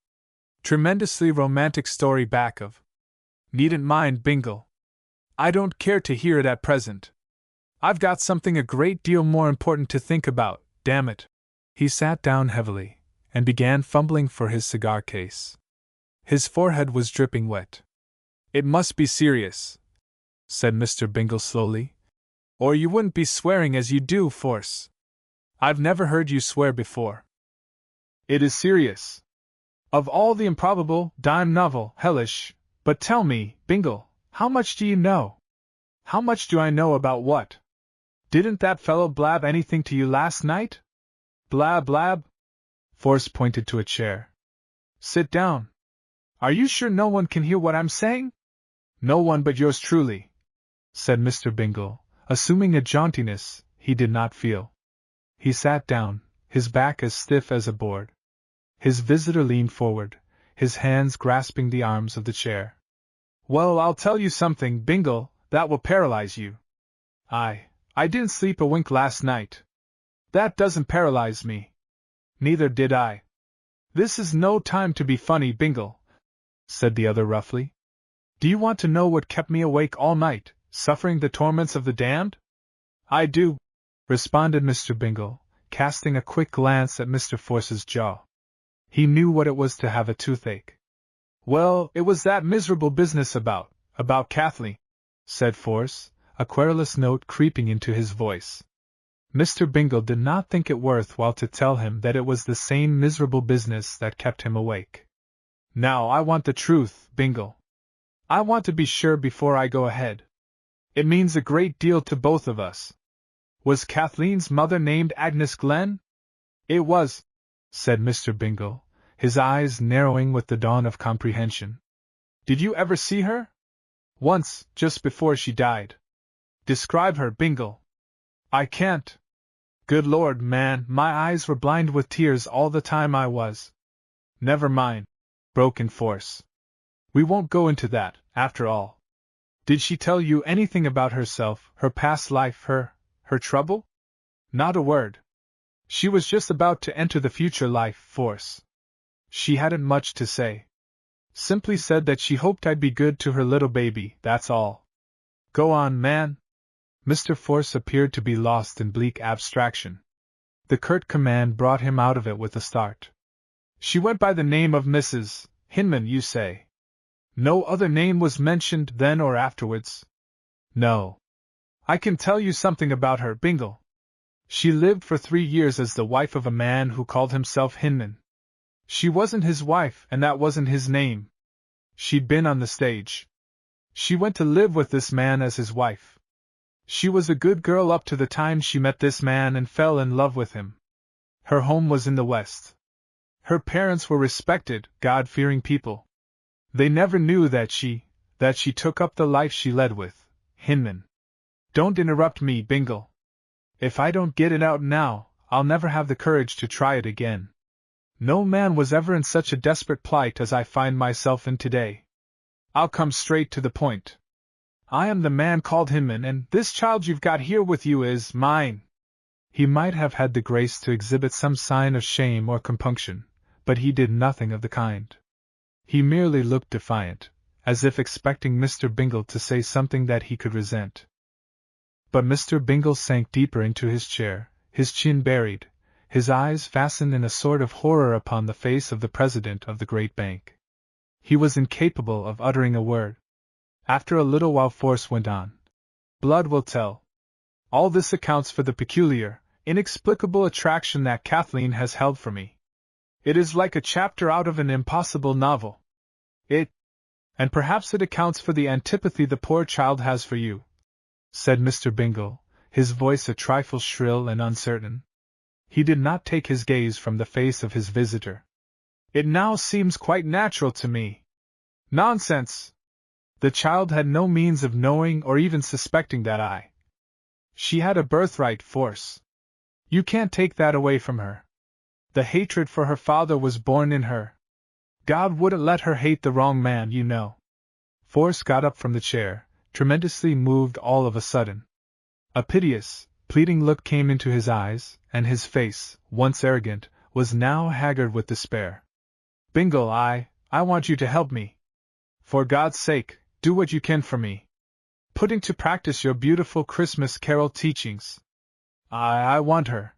Tremendously romantic story back of. Needn't mind, Bingle. I don't care to hear it at present. I've got something a great deal more important to think about, damn it." He sat down heavily, and began fumbling for his cigar case. His forehead was dripping wet. "It must be serious," said Mr. Bingle slowly, "or you wouldn't be swearing as you do, Force. I've never heard you swear before." "It is serious. Of all the improbable, dime novel, hellish. But tell me, Bingle, how much do you know?" "How much do I know about what? Didn't that fellow blab anything to you last night?" "Blab blab?" Force pointed to a chair. "Sit down. Are you sure no one can hear what I'm saying?" "No one but yours truly," said Mr. Bingle, assuming a jauntiness he did not feel. He sat down, his back as stiff as a board. His visitor leaned forward, his hands grasping the arms of the chair. "Well, I'll tell you something, Bingle, that will paralyze you. I didn't sleep a wink last night. That doesn't paralyze me. Neither did I." "This is no time to be funny, Bingle," said the other roughly. "Do you want to know what kept me awake all night, suffering the torments of the damned?" "I do," responded Mr. Bingle, casting a quick glance at Mr. Force's jaw. He knew what it was to have a toothache. "Well, it was that miserable business about Kathleen," said Force, a querulous note creeping into his voice. Mr. Bingle did not think it worth while to tell him that it was the same miserable business that kept him awake. "Now I want the truth, Bingle. I want to be sure before I go ahead. It means a great deal to both of us. Was Kathleen's mother named Agnes Glenn?" "It was," said Mr. Bingle, his eyes narrowing with the dawn of comprehension. "Did you ever see her?" "Once, just before she died." "Describe her, Bingle." "I can't. Good Lord, man, my eyes were blind with tears all the time I was—" "Never mind," broke in Force. "We won't go into that, after all. Did she tell you anything about herself, her past life, her trouble?" "Not a word. She was just about to enter the future life, Force. She hadn't much to say. Simply said that she hoped I'd be good to her little baby, that's all." "Go on, man." Mr. Force appeared to be lost in bleak abstraction. The curt command brought him out of it with a start. "She went by the name of Mrs. Hinman, you say? No other name was mentioned then or afterwards?" "No." I can tell you something about her, Bingle. She lived for 3 years as the wife of a man who called himself Hinman. She wasn't his wife, and that wasn't his name. She'd been on the stage. She went to live with this man as his wife. She was a good girl up to the time she met this man and fell in love with him. Her home was in the West. Her parents were respected, God-fearing people. They never knew that she took up the life she led with Hinman. Don't interrupt me, Bingle. If I don't get it out now, I'll never have the courage to try it again. No man was ever in such a desperate plight as I find myself in today. I'll come straight to the point. I am the man called Hinman, and this child you've got here with you is mine. He might have had the grace to exhibit some sign of shame or compunction, but he did nothing of the kind. He merely looked defiant, as if expecting Mr. Bingle to say something that he could resent. But Mr. Bingle sank deeper into his chair, his chin buried, his eyes fastened in a sort of horror upon the face of the president of the great bank. He was incapable of uttering a word. After a little while Force went on. Blood will tell. All this accounts for the peculiar, inexplicable attraction that Kathleen has held for me. It is like a chapter out of an impossible novel. And perhaps it accounts for the antipathy the poor child has for you, said Mr. Bingle, his voice a trifle shrill and uncertain. He did not take his gaze from the face of his visitor. It now seems quite natural to me. Nonsense! The child had no means of knowing or even suspecting that She had a birthright, Force. You can't take that away from her. The hatred for her father was born in her. God wouldn't let her hate the wrong man, you know. Force got up from the chair, tremendously moved all of a sudden. A piteous, pleading look came into his eyes, and his face, once arrogant, was now haggard with despair. Bingle, I want you to help me. For God's sake, do what you can for me. Put into practice your beautiful Christmas carol teachings. I want her.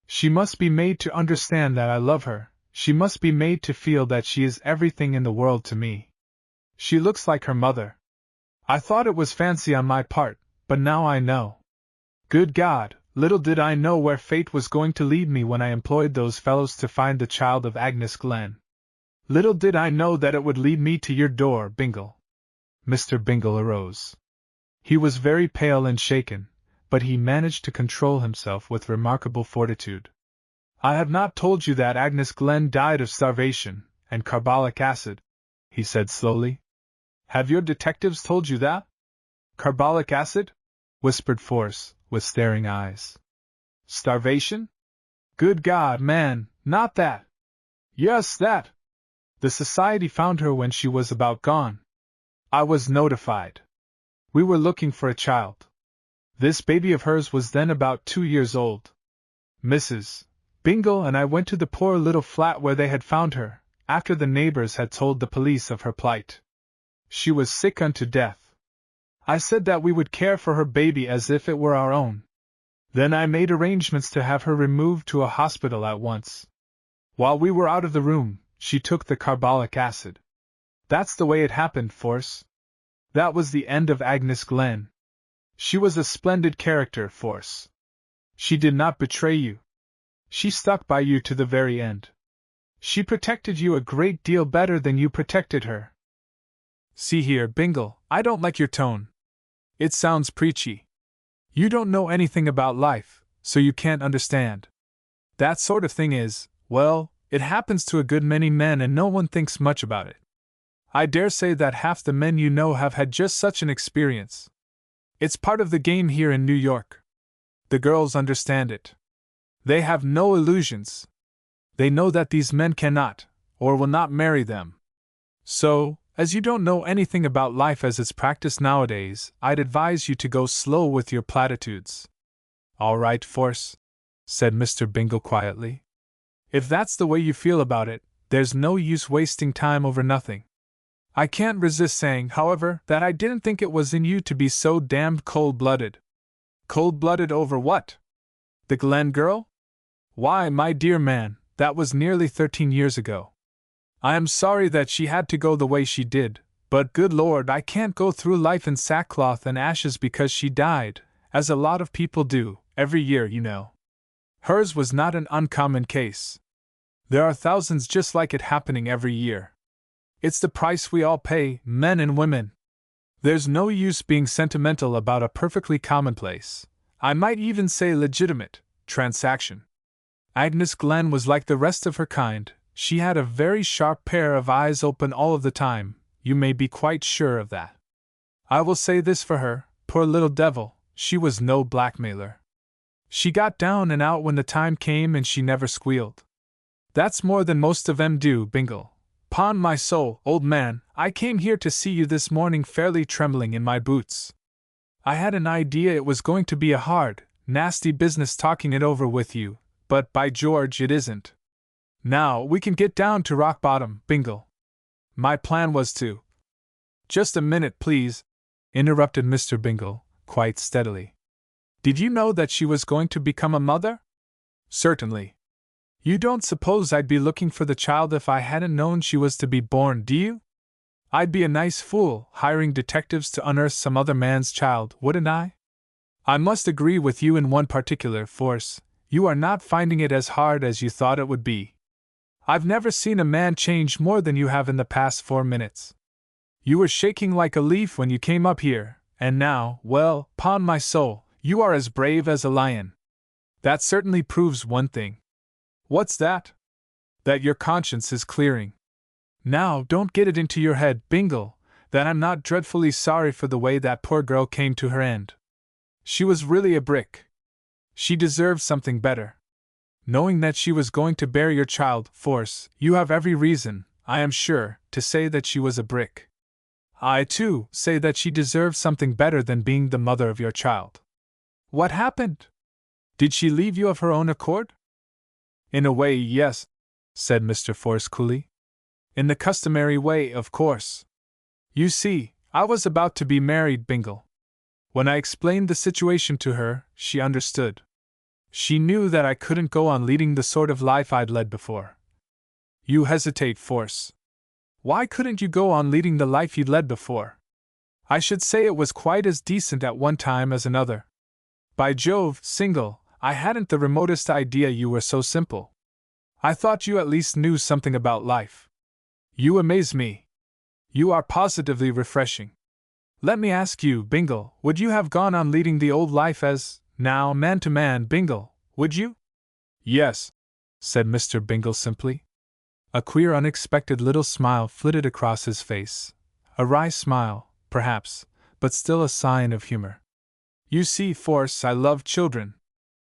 She must be made to understand that I love her. She must be made to feel that she is everything in the world to me. She looks like her mother. I thought it was fancy on my part, but now I know. Good God, little did I know where fate was going to lead me when I employed those fellows to find the child of Agnes Glenn. Little did I know that it would lead me to your door, Bingle. Mr. Bingle arose. He was very pale and shaken, but he managed to control himself with remarkable fortitude. I have not told you that Agnes Glenn died of starvation and carbolic acid, he said slowly. Have your detectives told you that? Carbolic acid? Whispered Force, with staring eyes. Starvation? Good God, man, not that. Yes, that. The society found her when she was about gone. I was notified. We were looking for a child. This baby of hers was then about 2 years old. Mrs. Bingle and I went to the poor little flat where they had found her, after the neighbors had told the police of her plight. She was sick unto death. I said that we would care for her baby as if it were our own. Then I made arrangements to have her removed to a hospital at once. While we were out of the room, she took the carbolic acid. That's the way it happened, Force. That was the end of Agnes Glenn. She was a splendid character, Force. She did not betray you. She stuck by you to the very end. She protected you a great deal better than you protected her. See here, Bingle, I don't like your tone. It sounds preachy. You don't know anything about life, so you can't understand. That sort of thing is, well, it happens to a good many men and no one thinks much about it. I dare say that half the men you know have had just such an experience. It's part of the game here in New York. The girls understand it. They have no illusions. They know that these men cannot, or will not marry them. So, as you don't know anything about life as it's practiced nowadays, I'd advise you to go slow with your platitudes. All right, Force, said Mr. Bingle quietly. If that's the way you feel about it, there's no use wasting time over nothing. I can't resist saying, however, that I didn't think it was in you to be so damned cold-blooded. Cold-blooded over what? The Glenn girl? Why, my dear man, that was nearly 13 years ago. I am sorry that she had to go the way she did, but good Lord, I can't go through life in sackcloth and ashes because she died, as a lot of people do, every year, you know. Hers was not an uncommon case. There are thousands just like it happening every year. It's the price we all pay, men and women. There's no use being sentimental about a perfectly commonplace, I might even say legitimate, transaction. Agnes Glenn was like the rest of her kind. She had a very sharp pair of eyes open all of the time, you may be quite sure of that. I will say this for her, poor little devil, she was no blackmailer. She got down and out when the time came and she never squealed. That's more than most of 'em do, Bingle. 'Pon my soul, old man, I came here to see you this morning fairly trembling in my boots. I had an idea it was going to be a hard, nasty business talking it over with you, but by George it isn't. Now we can get down to rock bottom, Bingle. My plan was to— Just a minute, please, interrupted Mr. Bingle, quite steadily. Did you know that she was going to become a mother? Certainly. You don't suppose I'd be looking for the child if I hadn't known she was to be born, do you? I'd be a nice fool, hiring detectives to unearth some other man's child, wouldn't I? I must agree with you in one particular, Force. You are not finding it as hard as you thought it would be. I've never seen a man change more than you have in the past 4 minutes. You were shaking like a leaf when you came up here, and now, well, 'pon my soul, you are as brave as a lion. That certainly proves one thing. What's that? That your conscience is clearing. Now, don't get it into your head, Bingle, that I'm not dreadfully sorry for the way that poor girl came to her end. She was really a brick. She deserved something better. Knowing that she was going to bear your child, Force, you have every reason, I am sure, to say that she was a brick. I, too, say that she deserved something better than being the mother of your child. What happened? Did she leave you of her own accord? In a way, yes, said Mr. Force coolly. In the customary way, of course. You see, I was about to be married, Bingle. When I explained the situation to her, she understood. She knew that I couldn't go on leading the sort of life I'd led before. You hesitate, Force. Why couldn't you go on leading the life you'd led before? I should say it was quite as decent at one time as another. By Jove, Single, I hadn't the remotest idea you were so simple. I thought you at least knew something about life. You amaze me. You are positively refreshing. Let me ask you, Bingle, would you have gone on leading the old life as, now, man to man, Bingle, would you? Yes, said Mr. Bingle simply. A queer, unexpected little smile flitted across his face. A wry smile, perhaps, but still a sign of humor. You see, Force, I love children.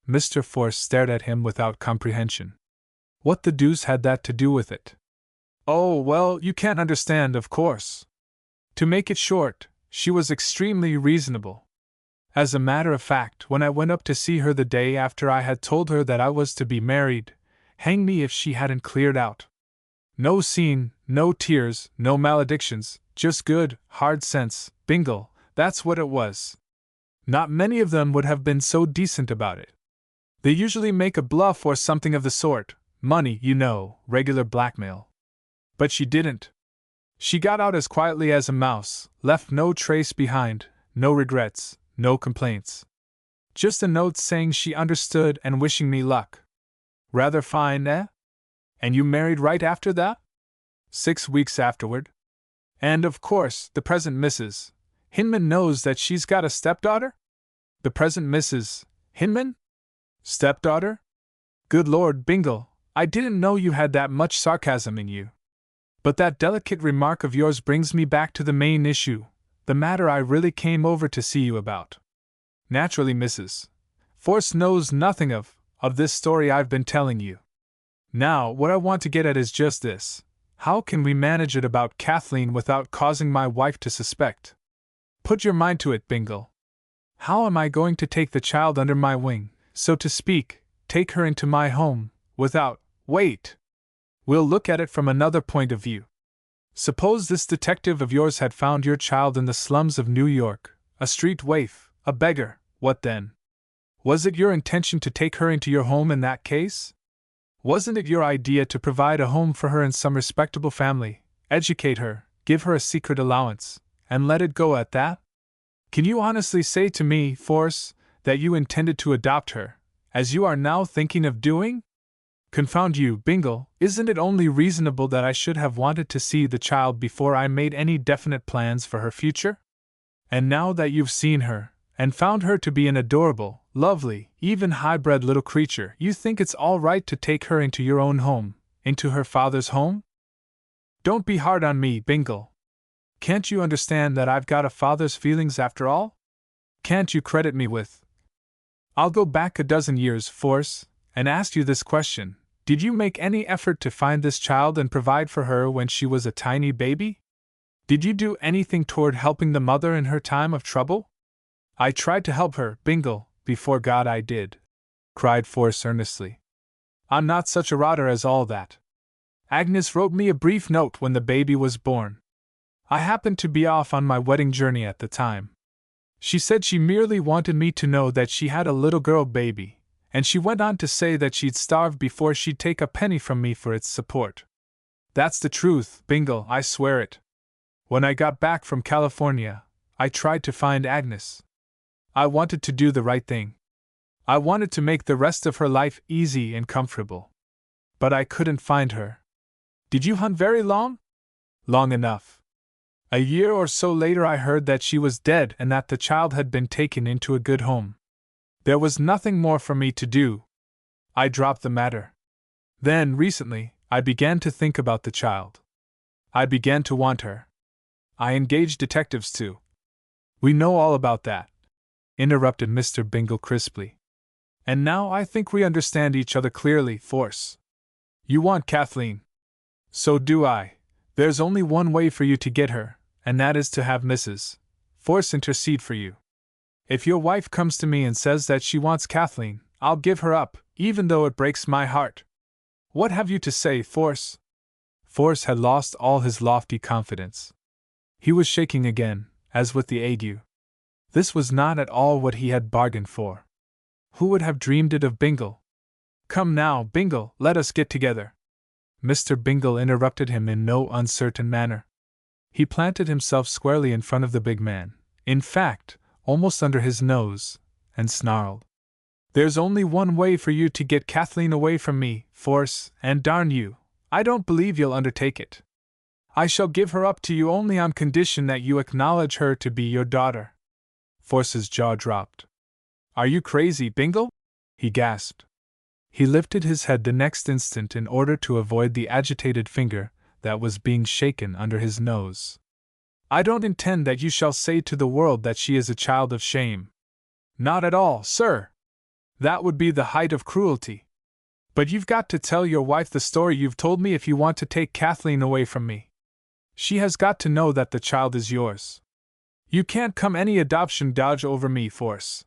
Mr. Force stared at him without comprehension. What the deuce had that to do with it? Oh, well, you can't understand, of course. To make it short, she was extremely reasonable. As a matter of fact, when I went up to see her the day after I had told her that I was to be married, hang me if she hadn't cleared out. No scene, no tears, no maledictions, just good, hard sense, Bingle, that's what it was. Not many of them would have been so decent about it. They usually make a bluff or something of the sort, money, you know, regular blackmail. But she didn't. She got out as quietly as a mouse, left no trace behind, no regrets, no complaints. Just a note saying she understood and wishing me luck. Rather fine, eh? And you married right after that? 6 weeks afterward. And of course, the present Mrs. Hinman knows that she's got a stepdaughter? The present Mrs. Hinman? Stepdaughter? Good Lord, Bingle, I didn't know you had that much sarcasm in you. But that delicate remark of yours brings me back to the main issue, the matter I really came over to see you about. Naturally, Mrs. Force knows nothing of this story I've been telling you. Now, what I want to get at is just this. How can we manage it about Kathleen without causing my wife to suspect? Put your mind to it, Bingle. How am I going to take the child under my wing, so to speak, take her into my home, without— Wait! We'll look at it from another point of view. Suppose this detective of yours had found your child in the slums of New York, a street waif, a beggar, what then? Was it your intention to take her into your home in that case? Wasn't it your idea to provide a home for her in some respectable family, educate her, give her a secret allowance, and let it go at that? Can you honestly say to me, Force, that you intended to adopt her, as you are now thinking of doing? Confound you, Bingle, isn't it only reasonable that I should have wanted to see the child before I made any definite plans for her future? And now that you've seen her, and found her to be an adorable, lovely, even high-bred little creature, you think it's all right to take her into your own home, into her father's home? Don't be hard on me, Bingle. Can't you understand that I've got a father's feelings after all? Can't you credit me with? I'll go back a dozen years, Force, and ask you this question. Did you make any effort to find this child and provide for her when she was a tiny baby? Did you do anything toward helping the mother in her time of trouble? I tried to help her, Bingle, before God I did, cried Force earnestly. I'm not such a rotter as all that. Agnes wrote me a brief note when the baby was born. I happened to be off on my wedding journey at the time. She said she merely wanted me to know that she had a little girl baby, and she went on to say that she'd starve before she'd take a penny from me for its support. That's the truth, Bingle, I swear it. When I got back from California, I tried to find Agnes. I wanted to do the right thing. I wanted to make the rest of her life easy and comfortable. But I couldn't find her. Did you hunt very long? Long enough. A year or so later I heard that she was dead and that the child had been taken into a good home. There was nothing more for me to do. I dropped the matter. Then, recently, I began to think about the child. I began to want her. I engaged detectives too. We know all about that, interrupted Mr. Bingle crisply. And now I think we understand each other clearly, Force. You want Kathleen. So do I. There's only one way for you to get her, and that is to have Mrs. Force intercede for you. If your wife comes to me and says that she wants Kathleen, I'll give her up, even though it breaks my heart. What have you to say, Force? Force had lost all his lofty confidence. He was shaking again, as with the ague. This was not at all what he had bargained for. Who would have dreamed it of Bingle? Come now, Bingle, let us get together. Mr. Bingle interrupted him in no uncertain manner. He planted himself squarely in front of the big man, in fact, almost under his nose, and snarled. There's only one way for you to get Kathleen away from me, Force, and darn you, I don't believe you'll undertake it. I shall give her up to you only on condition that you acknowledge her to be your daughter. Force's jaw dropped. Are you crazy, Bingle? He gasped. He lifted his head the next instant in order to avoid the agitated finger that was being shaken under his nose. I don't intend that you shall say to the world that she is a child of shame. Not at all, sir. That would be the height of cruelty. But you've got to tell your wife the story you've told me if you want to take Kathleen away from me. She has got to know that the child is yours. You can't come any adoption dodge over me, Force.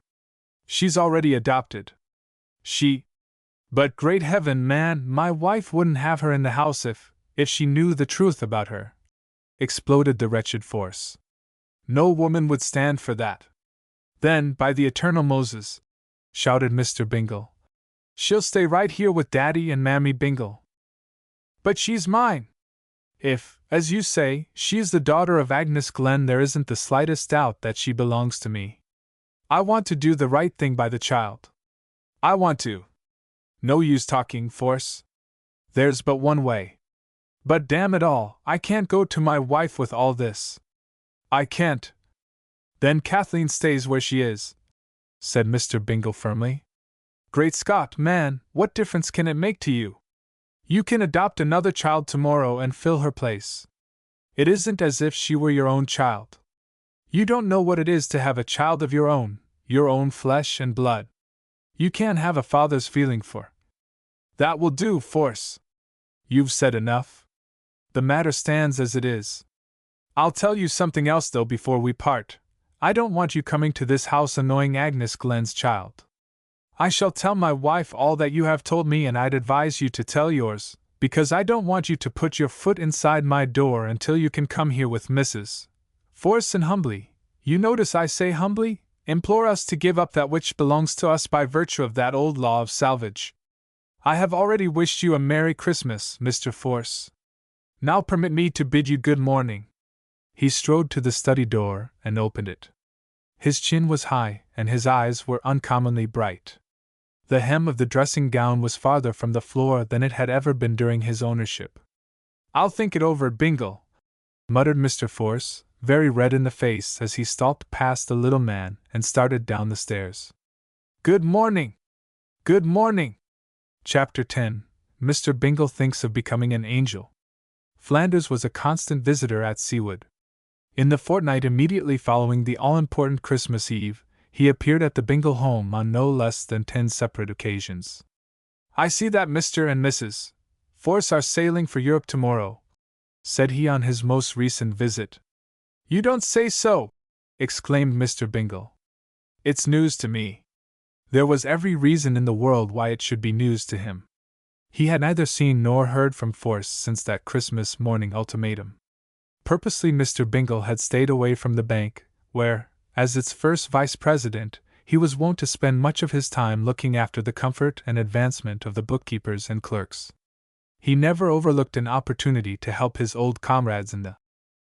She's already adopted. But great heaven, man, my wife wouldn't have her in the house if she knew the truth about her, exploded the wretched Force. No woman would stand for that. Then, by the eternal Moses, shouted Mr. Bingle, she'll stay right here with Daddy and Mammy Bingle. But she's mine. If, as you say, she's the daughter of Agnes Glenn, there isn't the slightest doubt that she belongs to me. I want to do the right thing by the child. I want to. No use talking, Force. There's but one way. But damn it all, I can't go to my wife with all this. I can't. Then Kathleen stays where she is, said Mr. Bingle firmly. Great Scott, man, what difference can it make to you? You can adopt another child tomorrow and fill her place. It isn't as if she were your own child. You don't know what it is to have a child of your own flesh and blood. You can't have a father's feeling for. That will do, Force. You've said enough. The matter stands as it is. I'll tell you something else, though, before we part. I don't want you coming to this house annoying Agnes Glenn's child. I shall tell my wife all that you have told me, and I'd advise you to tell yours, because I don't want you to put your foot inside my door until you can come here with Mrs. Force and humbly, you notice I say humbly, implore us to give up that which belongs to us by virtue of that old law of salvage. I have already wished you a Merry Christmas, Mr. Force. Now permit me to bid you good morning. He strode to the study door and opened it. His chin was high, and his eyes were uncommonly bright. The hem of the dressing gown was farther from the floor than it had ever been during his ownership. "I'll think it over, Bingle," muttered Mr. Force, very red in the face as he stalked past the little man and started down the stairs. "Good morning! Good morning!" Chapter 10. Mr. Bingle Thinks of Becoming an Angel. Flanders was a constant visitor at Seawood. In the fortnight immediately following the all-important Christmas Eve, he appeared at the Bingle home on no less than 10 separate occasions. "I see that Mr. and Mrs. Force are sailing for Europe tomorrow," said he on his most recent visit. "You don't say so!" exclaimed Mr. Bingle. "It's news to me." There was every reason in the world why it should be news to him. He had neither seen nor heard from Force since that Christmas morning ultimatum. Purposely Mr. Bingle had stayed away from the bank, where, as its first vice-president, he was wont to spend much of his time looking after the comfort and advancement of the bookkeepers and clerks. He never overlooked an opportunity to help his old comrades in the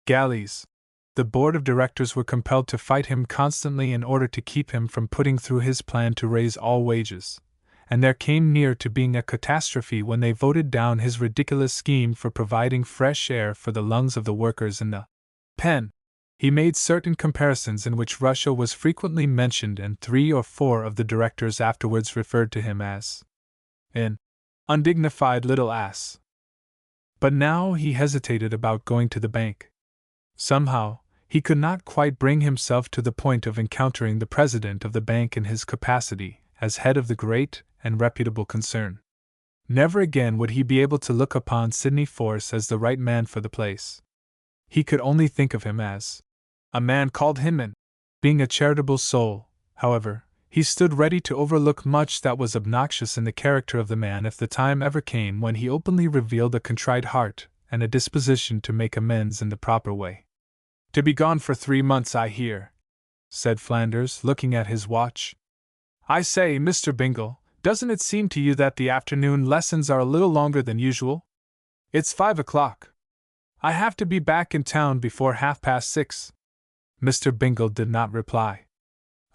galleys. The board of directors were compelled to fight him constantly in order to keep him from putting through his plan to raise all wages, and there came near to being a catastrophe when they voted down his ridiculous scheme for providing fresh air for the lungs of the workers in the pen. He made certain comparisons in which Russia was frequently mentioned, and 3 or 4 of the directors afterwards referred to him as an undignified little ass. But now he hesitated about going to the bank. Somehow, he could not quite bring himself to the point of encountering the president of the bank in his capacity as head of the great and reputable concern. Never again would he be able to look upon Sidney Force as the right man for the place. He could only think of him as a man called Hinman. Being a charitable soul, however, he stood ready to overlook much that was obnoxious in the character of the man if the time ever came when he openly revealed a contrite heart and a disposition to make amends in the proper way. "To be gone for 3 months, I hear," said Flanders, looking at his watch. "I say, Mr. Bingle, doesn't it seem to you that the afternoon lessons are a little longer than usual? It's 5 o'clock. I have to be back in town before 6:30. Mr. Bingle did not reply.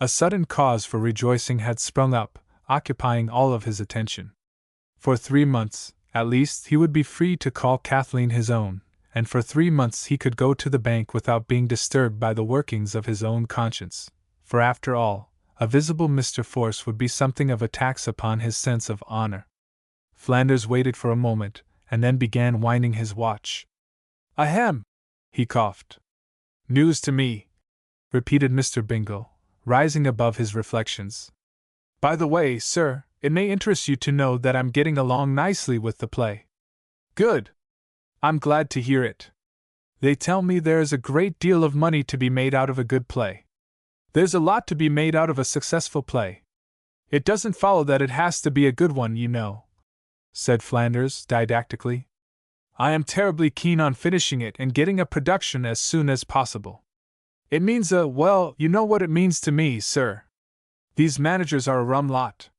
A sudden cause for rejoicing had sprung up, occupying all of his attention. For 3 months, at least, he would be free to call Kathleen his own, and for 3 months he could go to the bank without being disturbed by the workings of his own conscience, for after all, a visible Mr. Force would be something of a tax upon his sense of honor. Flanders waited for a moment, and then began winding his watch. "Ahem!" he coughed. "News to me," repeated Mr. Bingle, rising above his reflections. "By the way, sir, it may interest you to know that I'm getting along nicely with the play." "Good! I'm glad to hear it. They tell me there is a great deal of money to be made out of a good play." "There's a lot to be made out of a successful play. It doesn't follow that it has to be a good one, you know," said Flanders didactically. "I am terribly keen on finishing it and getting a production as soon as possible. It means well, you know what it means to me, sir. These managers are a rum lot.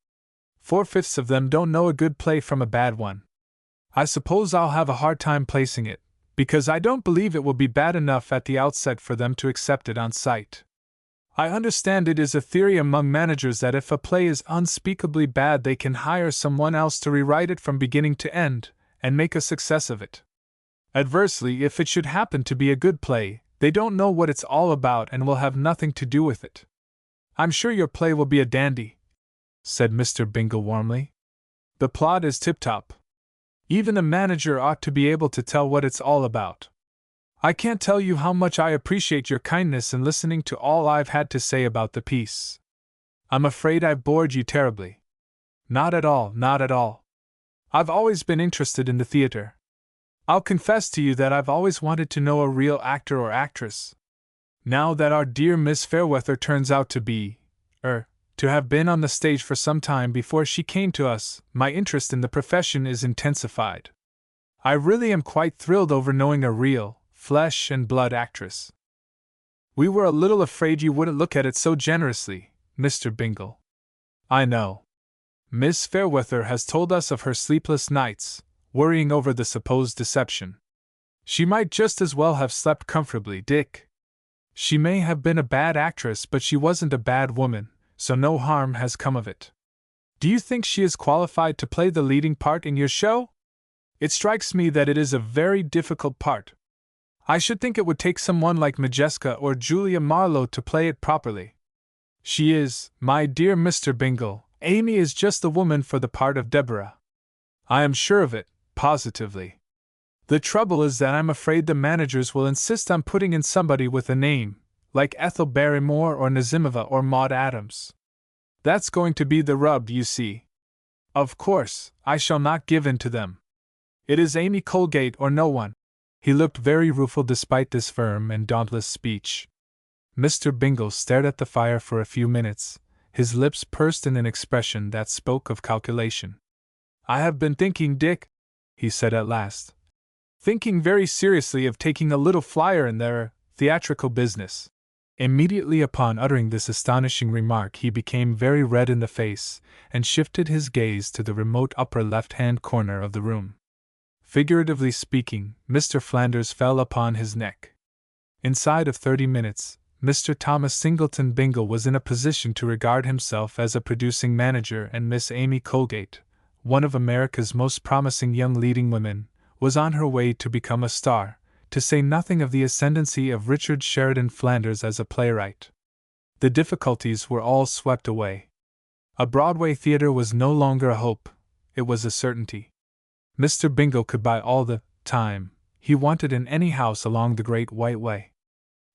4/5 of them don't know a good play from a bad one. I suppose I'll have a hard time placing it, because I don't believe it will be bad enough at the outset for them to accept it on sight. I understand it is a theory among managers that if a play is unspeakably bad they can hire someone else to rewrite it from beginning to end, and make a success of it. Adversely, if it should happen to be a good play, they don't know what it's all about and will have nothing to do with it. I'm sure your play will be a dandy," said Mr. Bingle warmly. "The plot is tip-top. Even a manager ought to be able to tell what it's all about. I can't tell you how much I appreciate your kindness in listening to all I've had to say about the piece. I'm afraid I've bored you terribly." "Not at all, not at all. I've always been interested in the theater. I'll confess to you that I've always wanted to know a real actor or actress. Now that our dear Miss Fairweather turns out to be, to have been on the stage for some time before she came to us, my interest in the profession is intensified. I really am quite thrilled over knowing a real, flesh and blood actress." "We were a little afraid you wouldn't look at it so generously, Mr. Bingle." "I know. Miss Fairweather has told us of her sleepless nights, worrying over the supposed deception. She might just as well have slept comfortably, Dick. She may have been a bad actress, but she wasn't a bad woman, so no harm has come of it. Do you think she is qualified to play the leading part in your show? It strikes me that it is a very difficult part. I should think it would take someone like Majeska or Julia Marlowe to play it properly. She is, my dear Mr. Bingle, Amy is just the woman for the part of Deborah. I am sure of it, positively. The trouble is that I'm afraid the managers will insist on putting in somebody with a name, like Ethel Barrymore or Nazimova or Maud Adams. That's going to be the rub, you see. Of course, I shall not give in to them. It is Amy Colgate or no one. He looked very rueful despite this firm and dauntless speech. Mr. Bingle stared at the fire for a few minutes, his lips pursed in an expression that spoke of calculation. I have been thinking, Dick, he said at last. Thinking very seriously of taking a little flyer in their theatrical business. Immediately upon uttering this astonishing remark, he became very red in the face, and shifted his gaze to the remote upper left-hand corner of the room. Figuratively speaking, Mr. Flanders fell upon his neck. Inside of 30 minutes, Mr. Thomas Singleton Bingle was in a position to regard himself as a producing manager, and Miss Amy Colgate, one of America's most promising young leading women, was on her way to become a star, to say nothing of the ascendancy of Richard Sheridan Flanders as a playwright. The difficulties were all swept away. A Broadway theater was no longer a hope, it was a certainty. Mr. Bingle could buy all the time he wanted in any house along the Great White Way.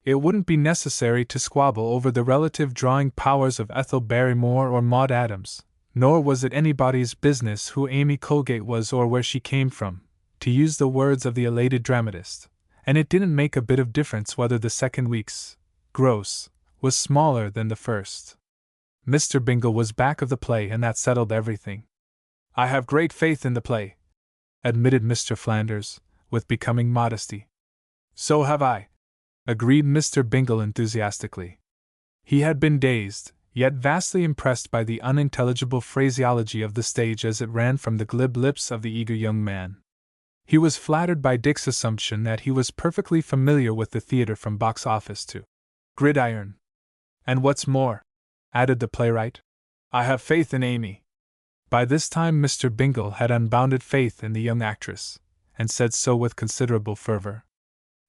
It wouldn't be necessary to squabble over the relative drawing powers of Ethel Barrymore or Maud Adams, nor was it anybody's business who Amy Colgate was or where she came from, to use the words of the elated dramatist, and it didn't make a bit of difference whether the second week's gross was smaller than the first. Mr. Bingle was back of the play, and that settled everything. I have great faith in the play, admitted Mr. Flanders, with becoming modesty. So have I, agreed Mr. Bingle enthusiastically. He had been dazed, yet vastly impressed by the unintelligible phraseology of the stage as it ran from the glib lips of the eager young man. He was flattered by Dick's assumption that he was perfectly familiar with the theater from box office to gridiron. And what's more, added the playwright, I have faith in Amy. By this time Mr. Bingle had unbounded faith in the young actress, and said so with considerable fervor.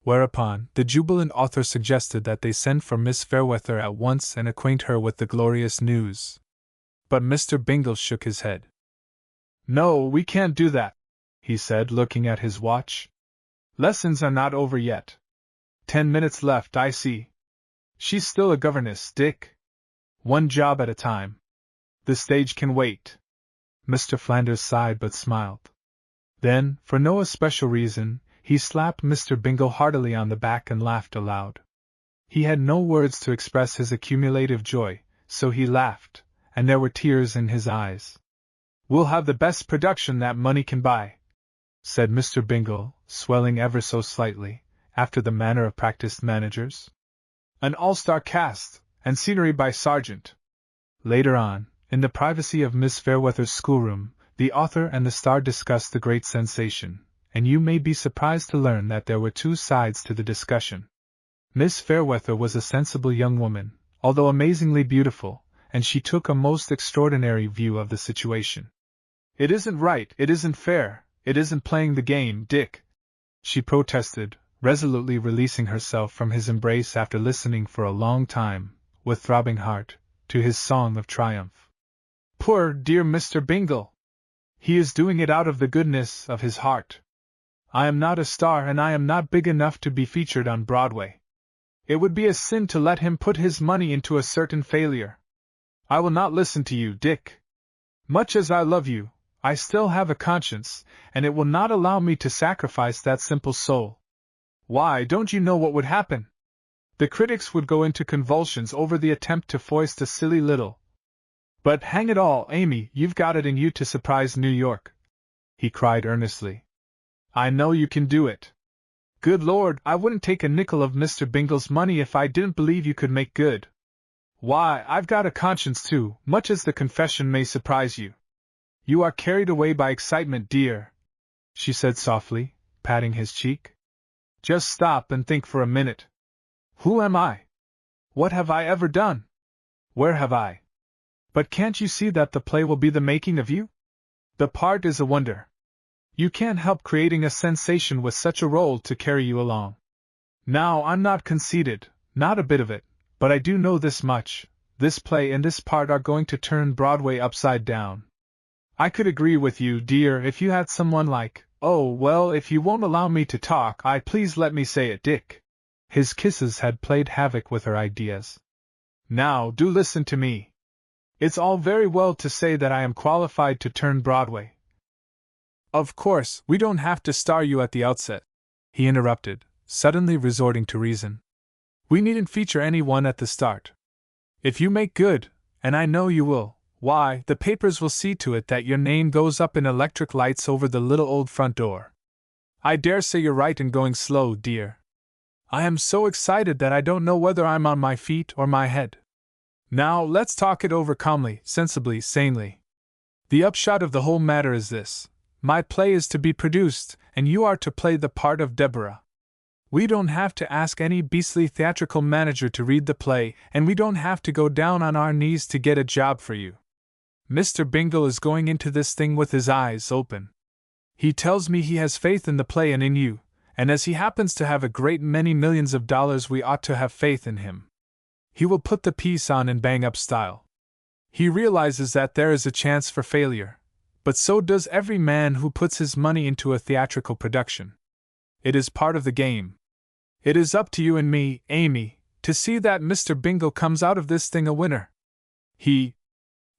Whereupon the jubilant author suggested that they send for Miss Fairweather at once and acquaint her with the glorious news. But Mr. Bingle shook his head. No, we can't do that, he said, looking at his watch. Lessons are not over yet. 10 minutes left, I see. She's still a governess, Dick. One job at a time. The stage can wait. Mr. Flanders sighed but smiled. Then, for no especial reason, he slapped Mr. Bingle heartily on the back and laughed aloud. He had no words to express his accumulative joy, so he laughed, and there were tears in his eyes. We'll have the best production that money can buy, said Mr. Bingle, swelling ever so slightly, after the manner of practiced managers. An all-star cast, and scenery by Sargent. Later on, in the privacy of Miss Fairweather's schoolroom, the author and the star discussed the great sensation, and you may be surprised to learn that there were two sides to the discussion. Miss Fairweather was a sensible young woman, although amazingly beautiful, and she took a most extraordinary view of the situation. It isn't right, it isn't fair, it isn't playing the game, Dick, she protested, resolutely releasing herself from his embrace after listening for a long time, with throbbing heart, to his song of triumph. Poor dear Mr. Bingle! He is doing it out of the goodness of his heart. I am not a star, and I am not big enough to be featured on Broadway. It would be a sin to let him put his money into a certain failure. I will not listen to you, Dick. Much as I love you, I still have a conscience, and it will not allow me to sacrifice that simple soul. Why, don't you know what would happen? The critics would go into convulsions over the attempt to foist a silly little. But hang it all, Amy, you've got it in you to surprise New York, he cried earnestly. I know you can do it. Good Lord, I wouldn't take a nickel of Mr. Bingle's money if I didn't believe you could make good. Why, I've got a conscience too, much as the confession may surprise you. You are carried away by excitement, dear, she said softly, patting his cheek. Just stop and think for a minute. Who am I? What have I ever done? Where have I But can't you see that the play will be the making of you? The part is a wonder. You can't help creating a sensation with such a role to carry you along. Now, I'm not conceited, not a bit of it, but I do know this much: this play and this part are going to turn Broadway upside down. I could agree with you, dear, if you had someone like, oh, well, if you won't allow me to talk, please let me say it, Dick. His kisses had played havoc with her ideas. Now, do listen to me. It's all very well to say that I am qualified to turn Broadway. Of course, we don't have to star you at the outset, he interrupted, suddenly resorting to reason. We needn't feature anyone at the start. If you make good, and I know you will, why, the papers will see to it that your name goes up in electric lights over the little old front door. I dare say you're right in going slow, dear. I am so excited that I don't know whether I'm on my feet or my head. Now, let's talk it over calmly, sensibly, sanely. The upshot of the whole matter is this: my play is to be produced, and you are to play the part of Deborah. We don't have to ask any beastly theatrical manager to read the play, and we don't have to go down on our knees to get a job for you. Mr. Bingle is going into this thing with his eyes open. He tells me he has faith in the play and in you, and as he happens to have a great many millions of dollars, we ought to have faith in him. He will put the piece on in bang-up style. He realizes that there is a chance for failure, but so does every man who puts his money into a theatrical production. It is part of the game. It is up to you and me, Amy, to see that Mr. Bingle comes out of this thing a winner.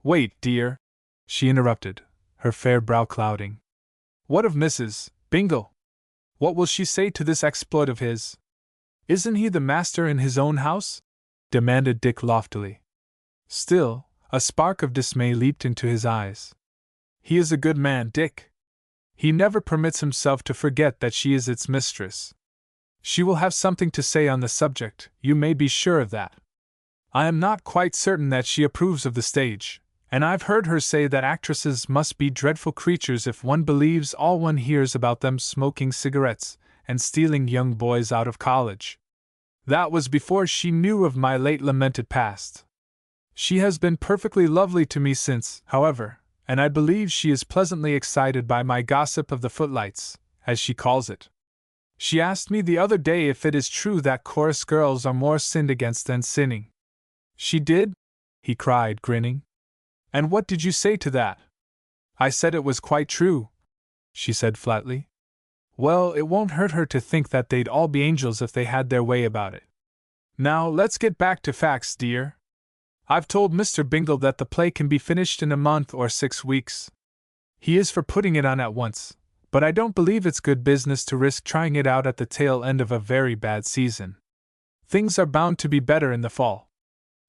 Wait, dear, she interrupted, her fair brow clouding. What of Mrs. Bingle? What will she say to this exploit of his? Isn't he the master in his own house? Demanded Dick loftily. Still, a spark of dismay leaped into his eyes. He is a good man, Dick. He never permits himself to forget that she is its mistress. She will have something to say on the subject, you may be sure of that. I am not quite certain that she approves of the stage, and I've heard her say that actresses must be dreadful creatures if one believes all one hears about them smoking cigarettes and stealing young boys out of college. That was before she knew of my late lamented past. She has been perfectly lovely to me since, however, and I believe she is pleasantly excited by my gossip of the footlights, as she calls it. She asked me the other day if it is true that chorus girls are more sinned against than sinning. She did? He cried, grinning. And what did you say to that? I said it was quite true, she said flatly. Well, it won't hurt her to think that they'd all be angels if they had their way about it. Now, let's get back to facts, dear. I've told Mr. Bingle that the play can be finished in a month or 6 weeks. He is for putting it on at once, but I don't believe it's good business to risk trying it out at the tail end of a very bad season. Things are bound to be better in the fall.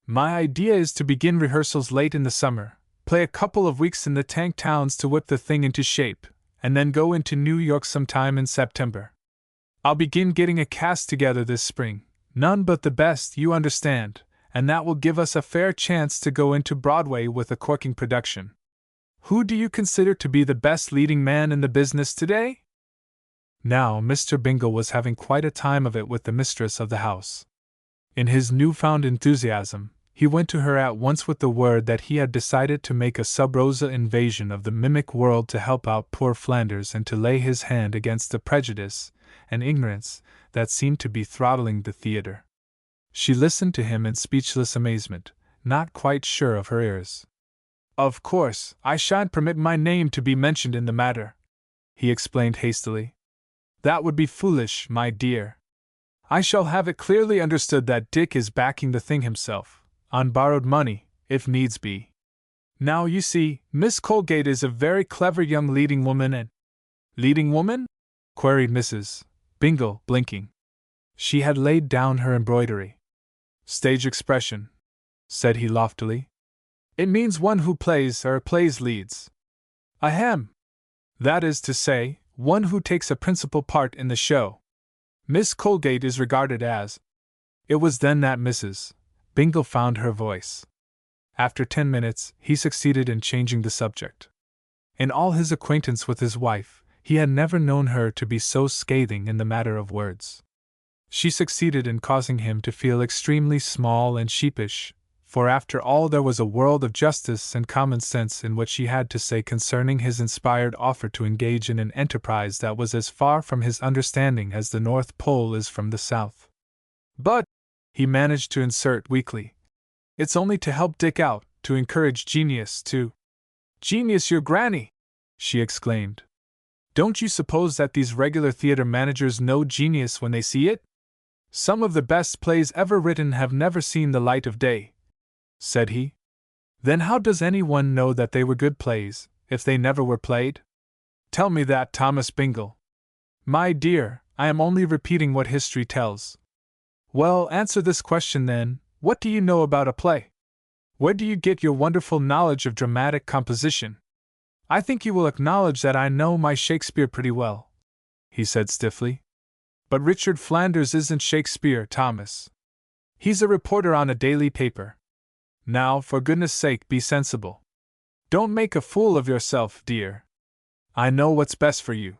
My idea is to begin rehearsals late in the summer, play a couple of weeks in the tank towns to whip the thing into shape, and then go into New York sometime in September. I'll begin getting a cast together this spring, none but the best, you understand, and that will give us a fair chance to go into Broadway with a corking production. Who do you consider to be the best leading man in the business today? Now, Mr. Bingle was having quite a time of it with the mistress of the house. In his newfound enthusiasm, he went to her at once with the word that he had decided to make a sub-rosa invasion of the mimic world to help out poor Flanders and to lay his hand against the prejudice and ignorance that seemed to be throttling the theater. She listened to him in speechless amazement, not quite sure of her ears. Of course, I shan't permit my name to be mentioned in the matter, he explained hastily. That would be foolish, my dear. I shall have it clearly understood that Dick is backing the thing himself, on borrowed money, if needs be. Now you see, Miss Colgate is a very clever young leading woman and— Leading woman? Queried Mrs. Bingle, blinking. She had laid down her embroidery. Stage expression, said he loftily. It means one who plays leads. Ahem! That is to say, one who takes a principal part in the show. Miss Colgate is regarded as— It was then that Mrs. Bingle found her voice. After 10 minutes, he succeeded in changing the subject. In all his acquaintance with his wife, he had never known her to be so scathing in the matter of words. She succeeded in causing him to feel extremely small and sheepish, for after all there was a world of justice and common sense in what she had to say concerning his inspired offer to engage in an enterprise that was as far from his understanding as the North Pole is from the South. "But," he managed to insert weakly, "it's only to help Dick out, to encourage genius to—" "Genius your granny!" she exclaimed. "Don't you suppose that these regular theater managers know genius when they see it? Some of the best plays ever written have never seen the light of day," said he. "Then how does anyone know that they were good plays, if they never were played? Tell me that, Thomas Bingle." "My dear, I am only repeating what history tells." "Well, answer this question then, what do you know about a play? Where do you get your wonderful knowledge of dramatic composition?" "I think you will acknowledge that I know my Shakespeare pretty well," he said stiffly. "But Richard Flanders isn't Shakespeare, Thomas. He's a reporter on a daily paper. Now, for goodness sake, be sensible. Don't make a fool of yourself, dear. I know what's best for you.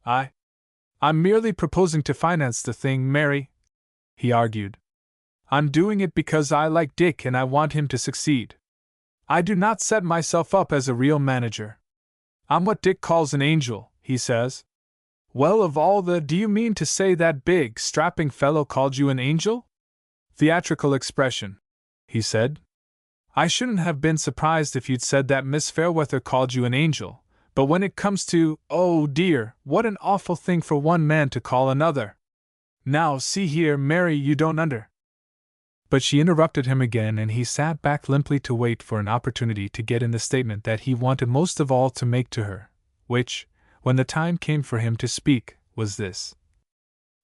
I'm merely proposing to finance the thing, Mary," he argued. "I'm doing it because I like Dick and I want him to succeed. I do not set myself up as a real manager. I'm what Dick calls an angel, he says." "Well, of all the— do you mean to say that big, strapping fellow called you an angel?" "Theatrical expression," he said. "I shouldn't have been surprised if you'd said that Miss Fairweather called you an angel, but when it comes to— oh dear, what an awful thing for one man to call another! Now, see here, Mary, you don't under—" But she interrupted him again, and he sat back limply to wait for an opportunity to get in the statement that he wanted most of all to make to her, which, when the time came for him to speak, was this.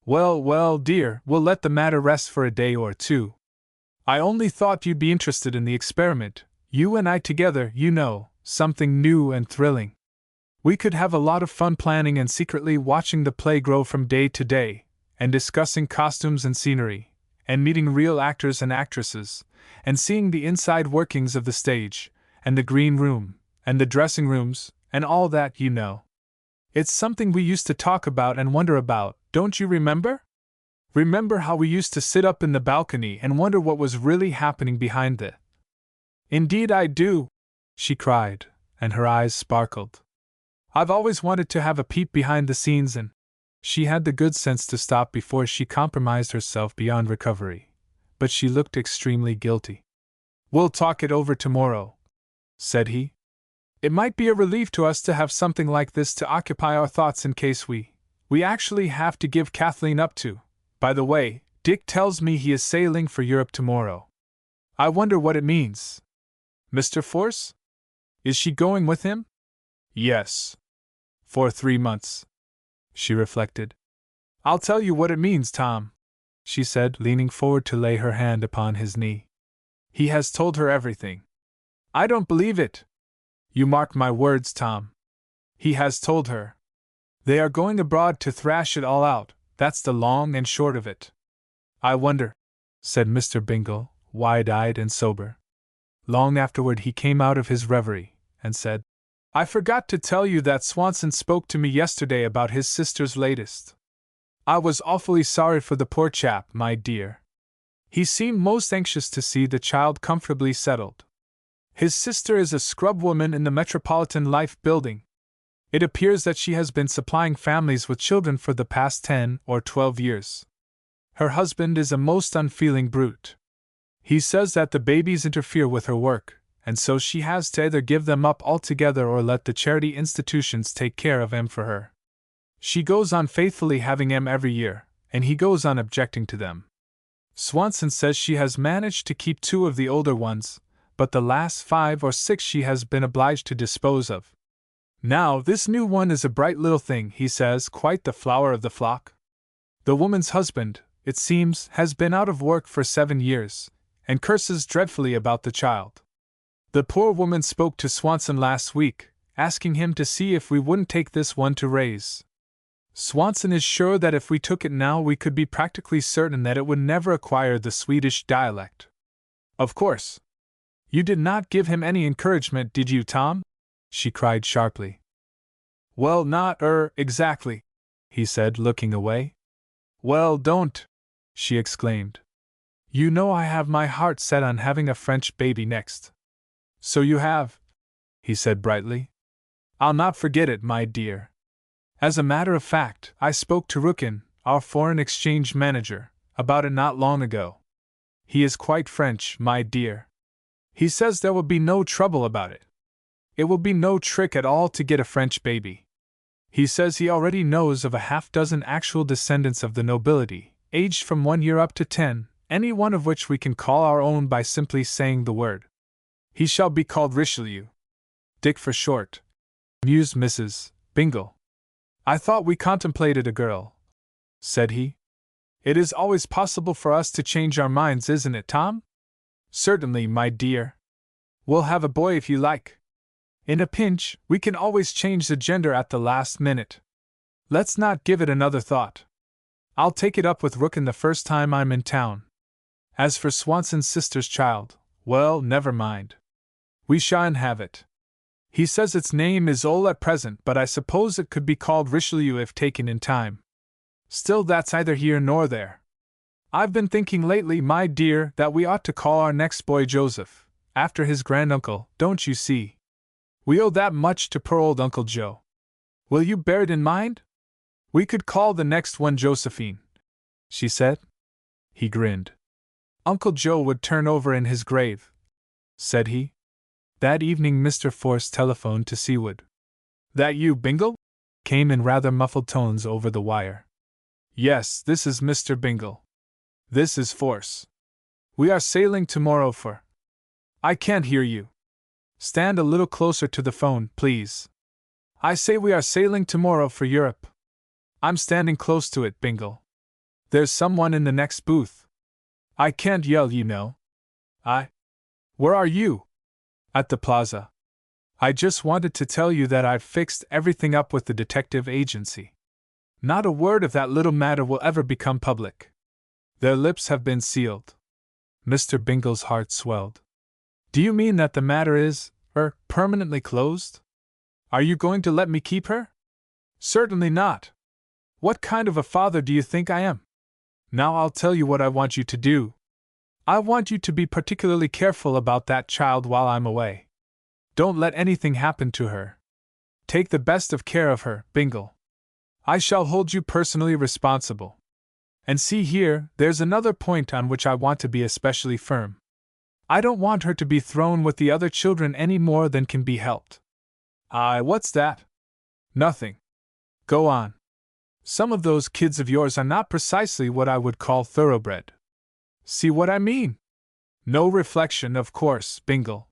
"Well, well, dear, we'll let the matter rest for a day or two. I only thought you'd be interested in the experiment, you and I together, you know, something new and thrilling. We could have a lot of fun planning and secretly watching the play grow from day to day, and discussing costumes and scenery, and meeting real actors and actresses, and seeing the inside workings of the stage, and the green room, and the dressing rooms, and all that, you know. It's something we used to talk about and wonder about, don't you remember? Remember how we used to sit up in the balcony and wonder what was really happening behind the—" "Indeed I do!" she cried, and her eyes sparkled. "I've always wanted to have a peep behind the scenes, and—" She had the good sense to stop before she compromised herself beyond recovery, but she looked extremely guilty. "We'll talk it over tomorrow," said he. "It might be a relief to us to have something like this to occupy our thoughts in case we actually have to give Kathleen up to. By the way, Dick tells me he is sailing for Europe tomorrow. I wonder what it means. Mr. Force? Is she going with him?" "Yes. For 3 months." She reflected. "I'll tell you what it means, Tom," she said, leaning forward to lay her hand upon his knee. "He has told her everything." "I don't believe it." "You mark my words, Tom. He has told her. They are going abroad to thrash it all out, that's the long and short of it." "I wonder," said Mr. Bingle, wide-eyed and sober. Long afterward he came out of his reverie, and said, "I forgot to tell you that Swanson spoke to me yesterday about his sister's latest. I was awfully sorry for the poor chap, my dear. He seemed most anxious to see the child comfortably settled. His sister is a scrubwoman in the Metropolitan Life Building. It appears that she has been supplying families with children for the past 10 or 12 years. Her husband is a most unfeeling brute. He says that the babies interfere with her work, and so she has to either give them up altogether or let the charity institutions take care of them for her. She goes on faithfully having them every year, and he goes on objecting to them. Swanson says she has managed to keep 2 of the older ones, but the last 5 or 6 she has been obliged to dispose of. Now, this new one is a bright little thing, he says, quite the flower of the flock. The woman's husband, it seems, has been out of work for 7 years, and curses dreadfully about the child. The poor woman spoke to Swanson last week, asking him to see if we wouldn't take this one to raise. Swanson is sure that if we took it now we could be practically certain that it would never acquire the Swedish dialect. Of course. You did not give him any encouragement, did you, Tom?" she cried sharply. "Well, not, exactly," he said, looking away. "Well, don't," she exclaimed. You know I have my heart set on having a French baby next. So you have, he said brightly. I'll not forget it, my dear. As a matter of fact, I spoke to Rukin, our foreign exchange manager, about it not long ago. He is quite French, my dear. He says there will be no trouble about it. It will be no trick at all to get a French baby. He says he already knows of a half-dozen actual descendants of the nobility, aged from 1 year up to 10, any one of which we can call our own by simply saying the word. He shall be called Richelieu. Dick for short, mused Mrs. Bingle. I thought we contemplated a girl, said he. It is always possible for us to change our minds, isn't it, Tom? Certainly, my dear. We'll have a boy if you like. In a pinch, we can always change the gender at the last minute. Let's not give it another thought. I'll take it up with Rukin the first time I'm in town. As for Swanson's sister's child, well, never mind. We shan't have it. He says its name is Ole at present, but I suppose it could be called Richelieu if taken in time. Still, that's either here nor there. I've been thinking lately, my dear, that we ought to call our next boy Joseph, after his granduncle, don't you see? We owe that much to poor old Uncle Joe. Will you bear it in mind? We could call the next one Josephine, she said. He grinned. Uncle Joe would turn over in his grave, said he. That evening Mr. Force telephoned to Seawood. That you, Bingle? Came in rather muffled tones over the wire. Yes, this is Mr. Bingle. This is Force. We are sailing tomorrow for... I can't hear you. Stand a little closer to the phone, please. I say we are sailing tomorrow for Europe. I'm standing close to it, Bingle. There's someone in the next booth. I can't yell, you know. Where are you? At the plaza. I just wanted to tell you that I've fixed everything up with the detective agency. Not a word of that little matter will ever become public. Their lips have been sealed. Mr. Bingle's heart swelled. Do you mean that the matter is, permanently closed? Are you going to let me keep her? Certainly not. What kind of a father do you think I am? Now I'll tell you what I want you to do. I want you to be particularly careful about that child while I'm away. Don't let anything happen to her. Take the best of care of her, Bingle. I shall hold you personally responsible. And see here, there's another point on which I want to be especially firm. I don't want her to be thrown with the other children any more than can be helped. What's that? Nothing. Go on. Some of those kids of yours are not precisely what I would call thoroughbred. See what I mean? No reflection, of course, Bingle.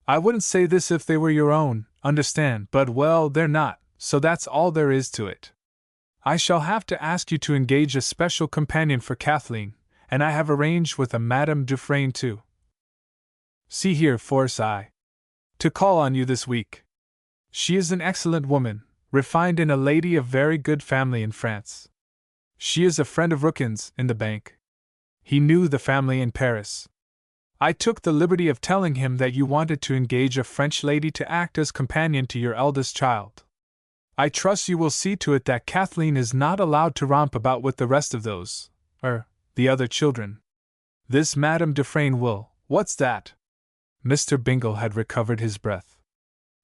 I wouldn't say this if they were your own, understand, but well, they're not, so that's all there is to it. I shall have to ask you to engage a special companion for Kathleen, and I have arranged with a Madame Dufresne too. See here, Force, to call on you this week. She is an excellent woman, refined and a lady of very good family in France. She is a friend of Rukin's in the bank. He knew the family in Paris. I took the liberty of telling him that you wanted to engage a French lady to act as companion to your eldest child. I trust you will see to it that Kathleen is not allowed to romp about with the rest of those, the other children. This Madame Dufresne will, what's that? Mr. Bingle had recovered his breath.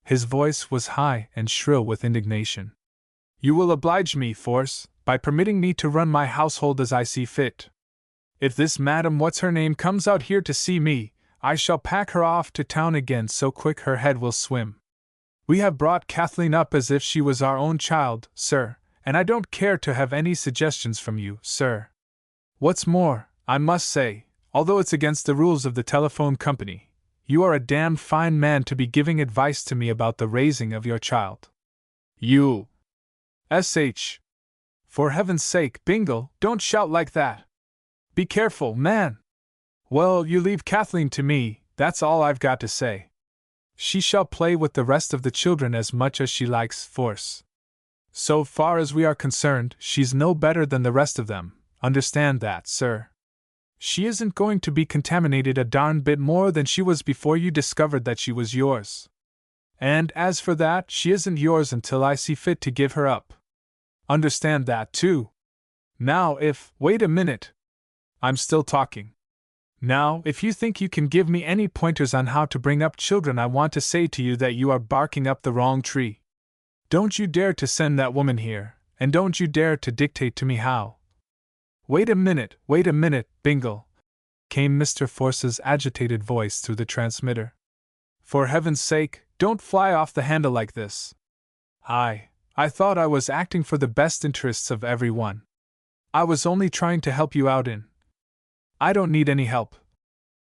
His voice was high and shrill with indignation. You will oblige me, Force, by permitting me to run my household as I see fit. If this Madame What's-her-name comes out here to see me, I shall pack her off to town again so quick her head will swim. We have brought Kathleen up as if she was our own child, sir, and I don't care to have any suggestions from you, sir. What's more, I must say, although it's against the rules of the telephone company, you are a damned fine man to be giving advice to me about the raising of your child. You... S.H. For heaven's sake, Bingle, don't shout like that. Be careful, man. Well, you leave Kathleen to me, that's all I've got to say. She shall play with the rest of the children as much as she likes, Force. So far as we are concerned, she's no better than the rest of them, understand that, sir. She isn't going to be contaminated a darn bit more than she was before you discovered that she was yours. And as for that, she isn't yours until I see fit to give her up. Understand that, too. Now wait a minute. I'm still talking. Now, if you think you can give me any pointers on how to bring up children, I want to say to you that you are barking up the wrong tree. Don't you dare to send that woman here, and don't you dare to dictate to me how. Wait a minute, Bingle, came Mr. Force's agitated voice through the transmitter. For heaven's sake, don't fly off the handle like this. I thought I was acting for the best interests of everyone. I was only trying to help you out in. I don't need any help,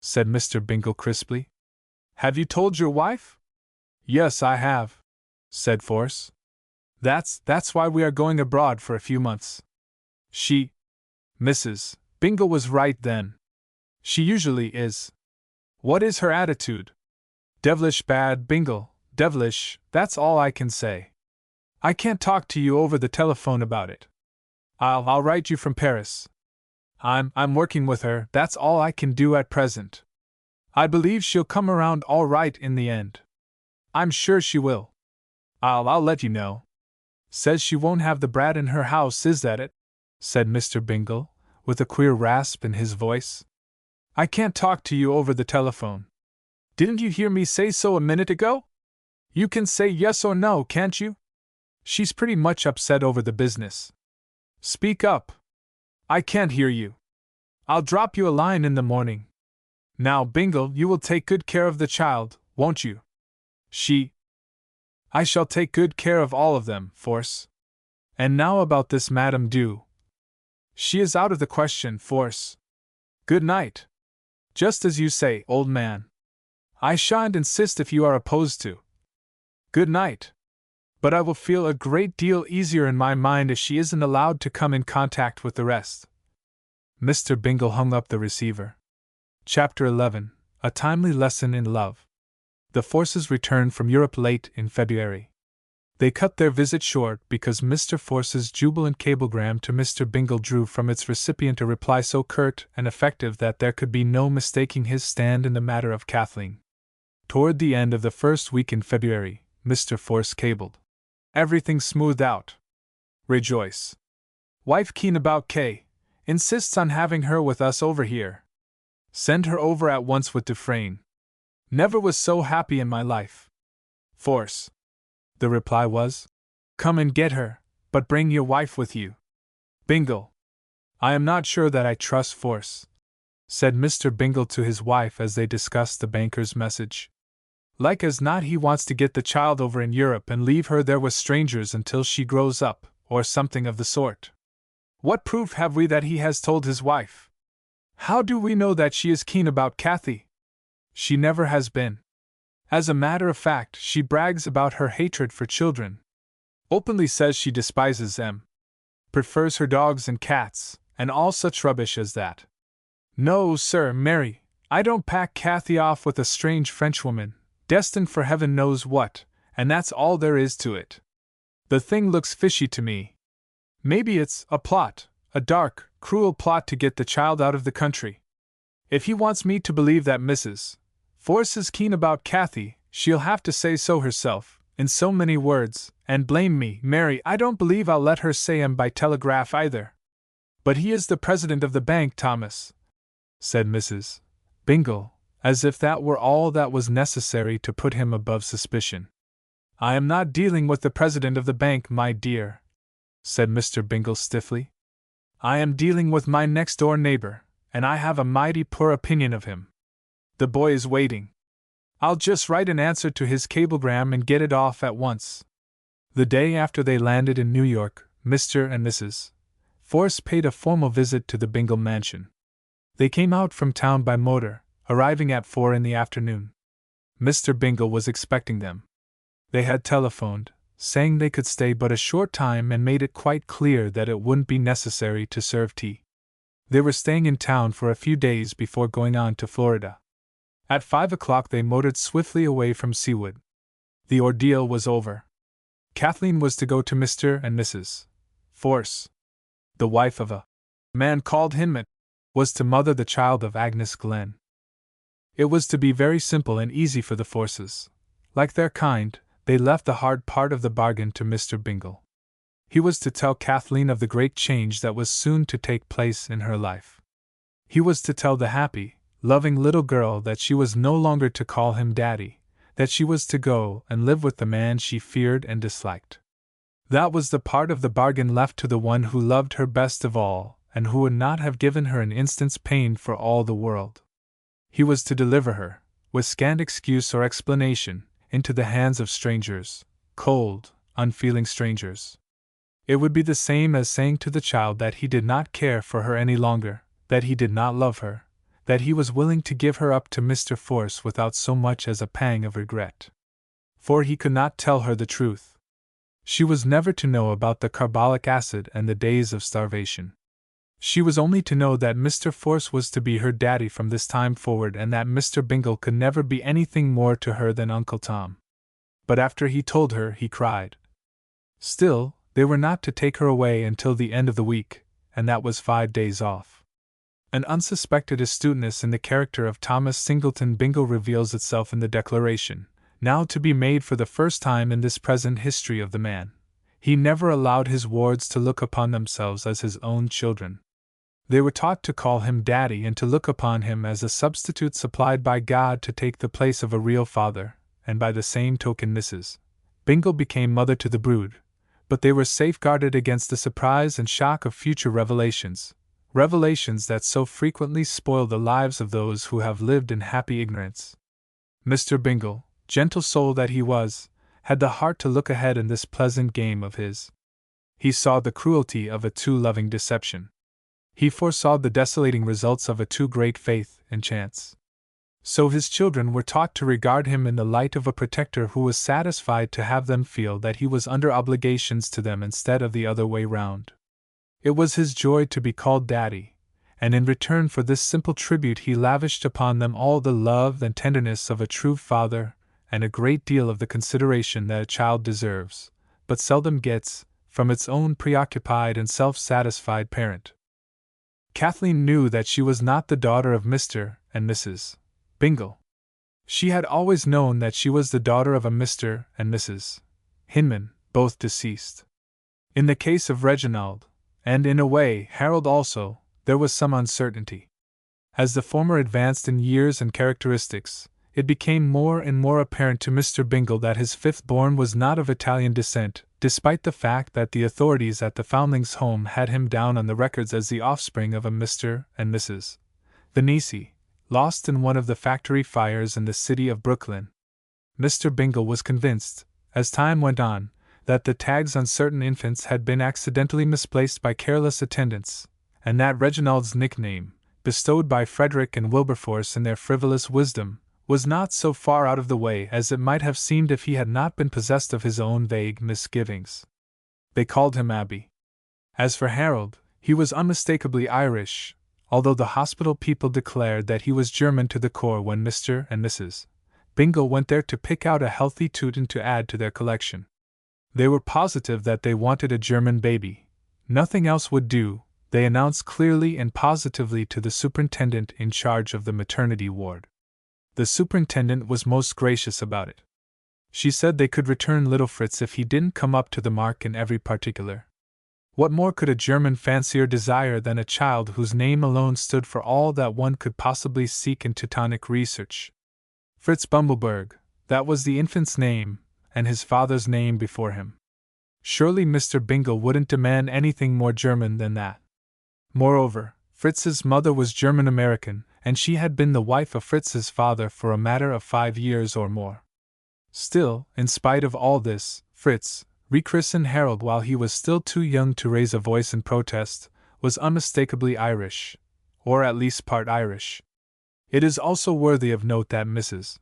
said Mr. Bingle crisply. Have you told your wife? Yes, I have, said Force. That's why we are going abroad for a few months. Mrs. Bingle was right then. She usually is. What is her attitude? Devilish bad, Bingle, devilish, that's all I can say. I can't talk to you over the telephone about it. I'll write you from Paris. I'm working with her, that's all I can do at present. I believe she'll come around all right in the end. I'm sure she will. I'll let you know. Says she won't have the brat in her house, is that it? Said Mr. Bingle, with a queer rasp in his voice. I can't talk to you over the telephone. Didn't you hear me say so a minute ago? You can say yes or no, can't you? She's pretty much upset over the business. Speak up. I can't hear you. I'll drop you a line in the morning. Now, Bingle, you will take good care of the child, won't you? I shall take good care of all of them, Force. And now about this Madame Dew. She is out of the question, Force. Good night. Just as you say, old man. I shan't insist if you are opposed to. Good night. But I will feel a great deal easier in my mind if she isn't allowed to come in contact with the rest. Mr. Bingle hung up the receiver. Chapter 11. A Timely Lesson in Love. The Forces returned from Europe late in February. They cut their visit short because Mr. Force's jubilant cablegram to Mr. Bingle drew from its recipient a reply so curt and effective that there could be no mistaking his stand in the matter of Kathleen. Toward the end of the first week in February, Mr. Force cabled. Everything smoothed out. Rejoice. Wife keen about Kay. Insists on having her with us over here. Send her over at once with Dufresne. Never was so happy in my life. Force. The reply was, come and get her, but bring your wife with you. Bingle. I am not sure that I trust Force, said Mr. Bingle to his wife as they discussed the banker's message. Like as not he wants to get the child over in Europe and leave her there with strangers until she grows up, or something of the sort. What proof have we that he has told his wife? How do we know that she is keen about Kathy? She never has been. As a matter of fact, she brags about her hatred for children. Openly says she despises them. Prefers her dogs and cats, and all such rubbish as that. No, sir, Mary, I don't pack Kathy off with a strange Frenchwoman, destined for heaven knows what, and that's all there is to it. The thing looks fishy to me. Maybe it's a plot, a dark, cruel plot to get the child out of the country. If he wants me to believe that Mrs. Force is keen about Kathy, she'll have to say so herself, in so many words, and blame me, Mary. I don't believe I'll let her say 'em by telegraph either. But he is the president of the bank, Thomas, said Mrs. Bingle, as if that were all that was necessary to put him above suspicion. I am not dealing with the president of the bank, my dear, said Mr. Bingle stiffly. I am dealing with my next-door neighbor, and I have a mighty poor opinion of him. The boy is waiting. I'll just write an answer to his cablegram and get it off at once. The day after they landed in New York, Mr. and Mrs. Force paid a formal visit to the Bingle mansion. They came out from town by motor, arriving at 4 in the afternoon. Mr. Bingle was expecting them. They had telephoned, saying they could stay but a short time, and made it quite clear that it wouldn't be necessary to serve tea. They were staying in town for a few days before going on to Florida. At 5 o'clock they motored swiftly away from Seawood. The ordeal was over. Kathleen was to go to Mr. and Mrs. Force. The wife of a man called Hinman was to mother the child of Agnes Glenn. It was to be very simple and easy for the Forces. Like their kind, they left the hard part of the bargain to Mr. Bingle. He was to tell Kathleen of the great change that was soon to take place in her life. He was to tell the happy, loving little girl that she was no longer to call him daddy, that she was to go and live with the man she feared and disliked. That was the part of the bargain left to the one who loved her best of all, and who would not have given her an instant's pain for all the world. He was to deliver her, with scant excuse or explanation, into the hands of strangers, cold, unfeeling strangers. It would be the same as saying to the child that he did not care for her any longer, that he did not love her, that he was willing to give her up to Mr. Force without so much as a pang of regret. For he could not tell her the truth. She was never to know about the carbolic acid and the days of starvation. She was only to know that Mr. Force was to be her daddy from this time forward, and that Mr. Bingle could never be anything more to her than Uncle Tom. But after he told her, he cried. Still, they were not to take her away until the end of the week, and that was 5 days off. An unsuspected astuteness in the character of Thomas Singleton Bingle reveals itself in the declaration, now to be made for the first time in this present history of the man. He never allowed his wards to look upon themselves as his own children. They were taught to call him daddy and to look upon him as a substitute supplied by God to take the place of a real father, and by the same token Mrs. Bingle became mother to the brood, but they were safeguarded against the surprise and shock of future revelations that so frequently spoil the lives of those who have lived in happy ignorance. Mr. Bingle, gentle soul that he was, had the heart to look ahead in this pleasant game of his. He saw the cruelty of a too loving deception. He foresaw the desolating results of a too great faith in chance. So his children were taught to regard him in the light of a protector who was satisfied to have them feel that he was under obligations to them instead of the other way round. It was his joy to be called daddy, and in return for this simple tribute he lavished upon them all the love and tenderness of a true father, and a great deal of the consideration that a child deserves, but seldom gets, from its own preoccupied and self-satisfied parent. Kathleen knew that she was not the daughter of Mr. and Mrs. Bingle. She had always known that she was the daughter of a Mr. and Mrs. Hinman, both deceased. In the case of Reginald, and in a way Harold also, there was some uncertainty. As the former advanced in years and characteristics, it became more and more apparent to Mr. Bingle that his fifth-born was not of Italian descent, despite the fact that the authorities at the Foundlings' Home had him down on the records as the offspring of a Mr. and Mrs. Venesi, lost in one of the factory fires in the city of Brooklyn. Mr. Bingle was convinced, as time went on, that the tags on certain infants had been accidentally misplaced by careless attendants, and that Reginald's nickname, bestowed by Frederick and Wilberforce in their frivolous wisdom, was not so far out of the way as it might have seemed if he had not been possessed of his own vague misgivings. They called him Abby. As for Harold, he was unmistakably Irish, although the hospital people declared that he was German to the core when Mr. and Mrs. Bingle went there to pick out a healthy Teuton to add to their collection. They were positive that they wanted a German baby. Nothing else would do, they announced clearly and positively to the superintendent in charge of the maternity ward. The superintendent was most gracious about it. She said they could return little Fritz if he didn't come up to the mark in every particular. What more could a German fancier desire than a child whose name alone stood for all that one could possibly seek in Teutonic research? Fritz Bumbleberg, that was the infant's name, and his father's name before him. Surely Mr. Bingle wouldn't demand anything more German than that. Moreover, Fritz's mother was German-American, and she had been the wife of Fritz's father for a matter of 5 years or more. Still, in spite of all this, Fritz, rechristened Harold while he was still too young to raise a voice in protest, was unmistakably Irish, or at least part Irish. It is also worthy of note that Mrs.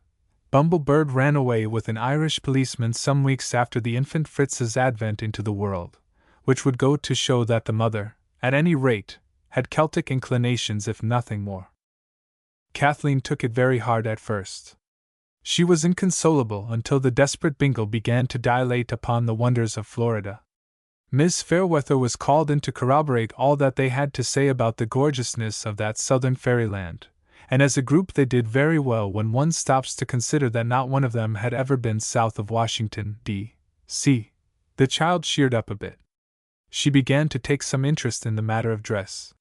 Bumblebird ran away with an Irish policeman some weeks after the infant Fritz's advent into the world, which would go to show that the mother, at any rate, had Celtic inclinations if nothing more. Kathleen took it very hard at first. She was inconsolable until the desperate Bingle began to dilate upon the wonders of Florida. Miss Fairweather was called in to corroborate all that they had to say about the gorgeousness of that southern fairyland, and as a group they did very well when one stops to consider that not one of them had ever been south of Washington, D.C. The child cheered up a bit. She began to take some interest in the matter of dress.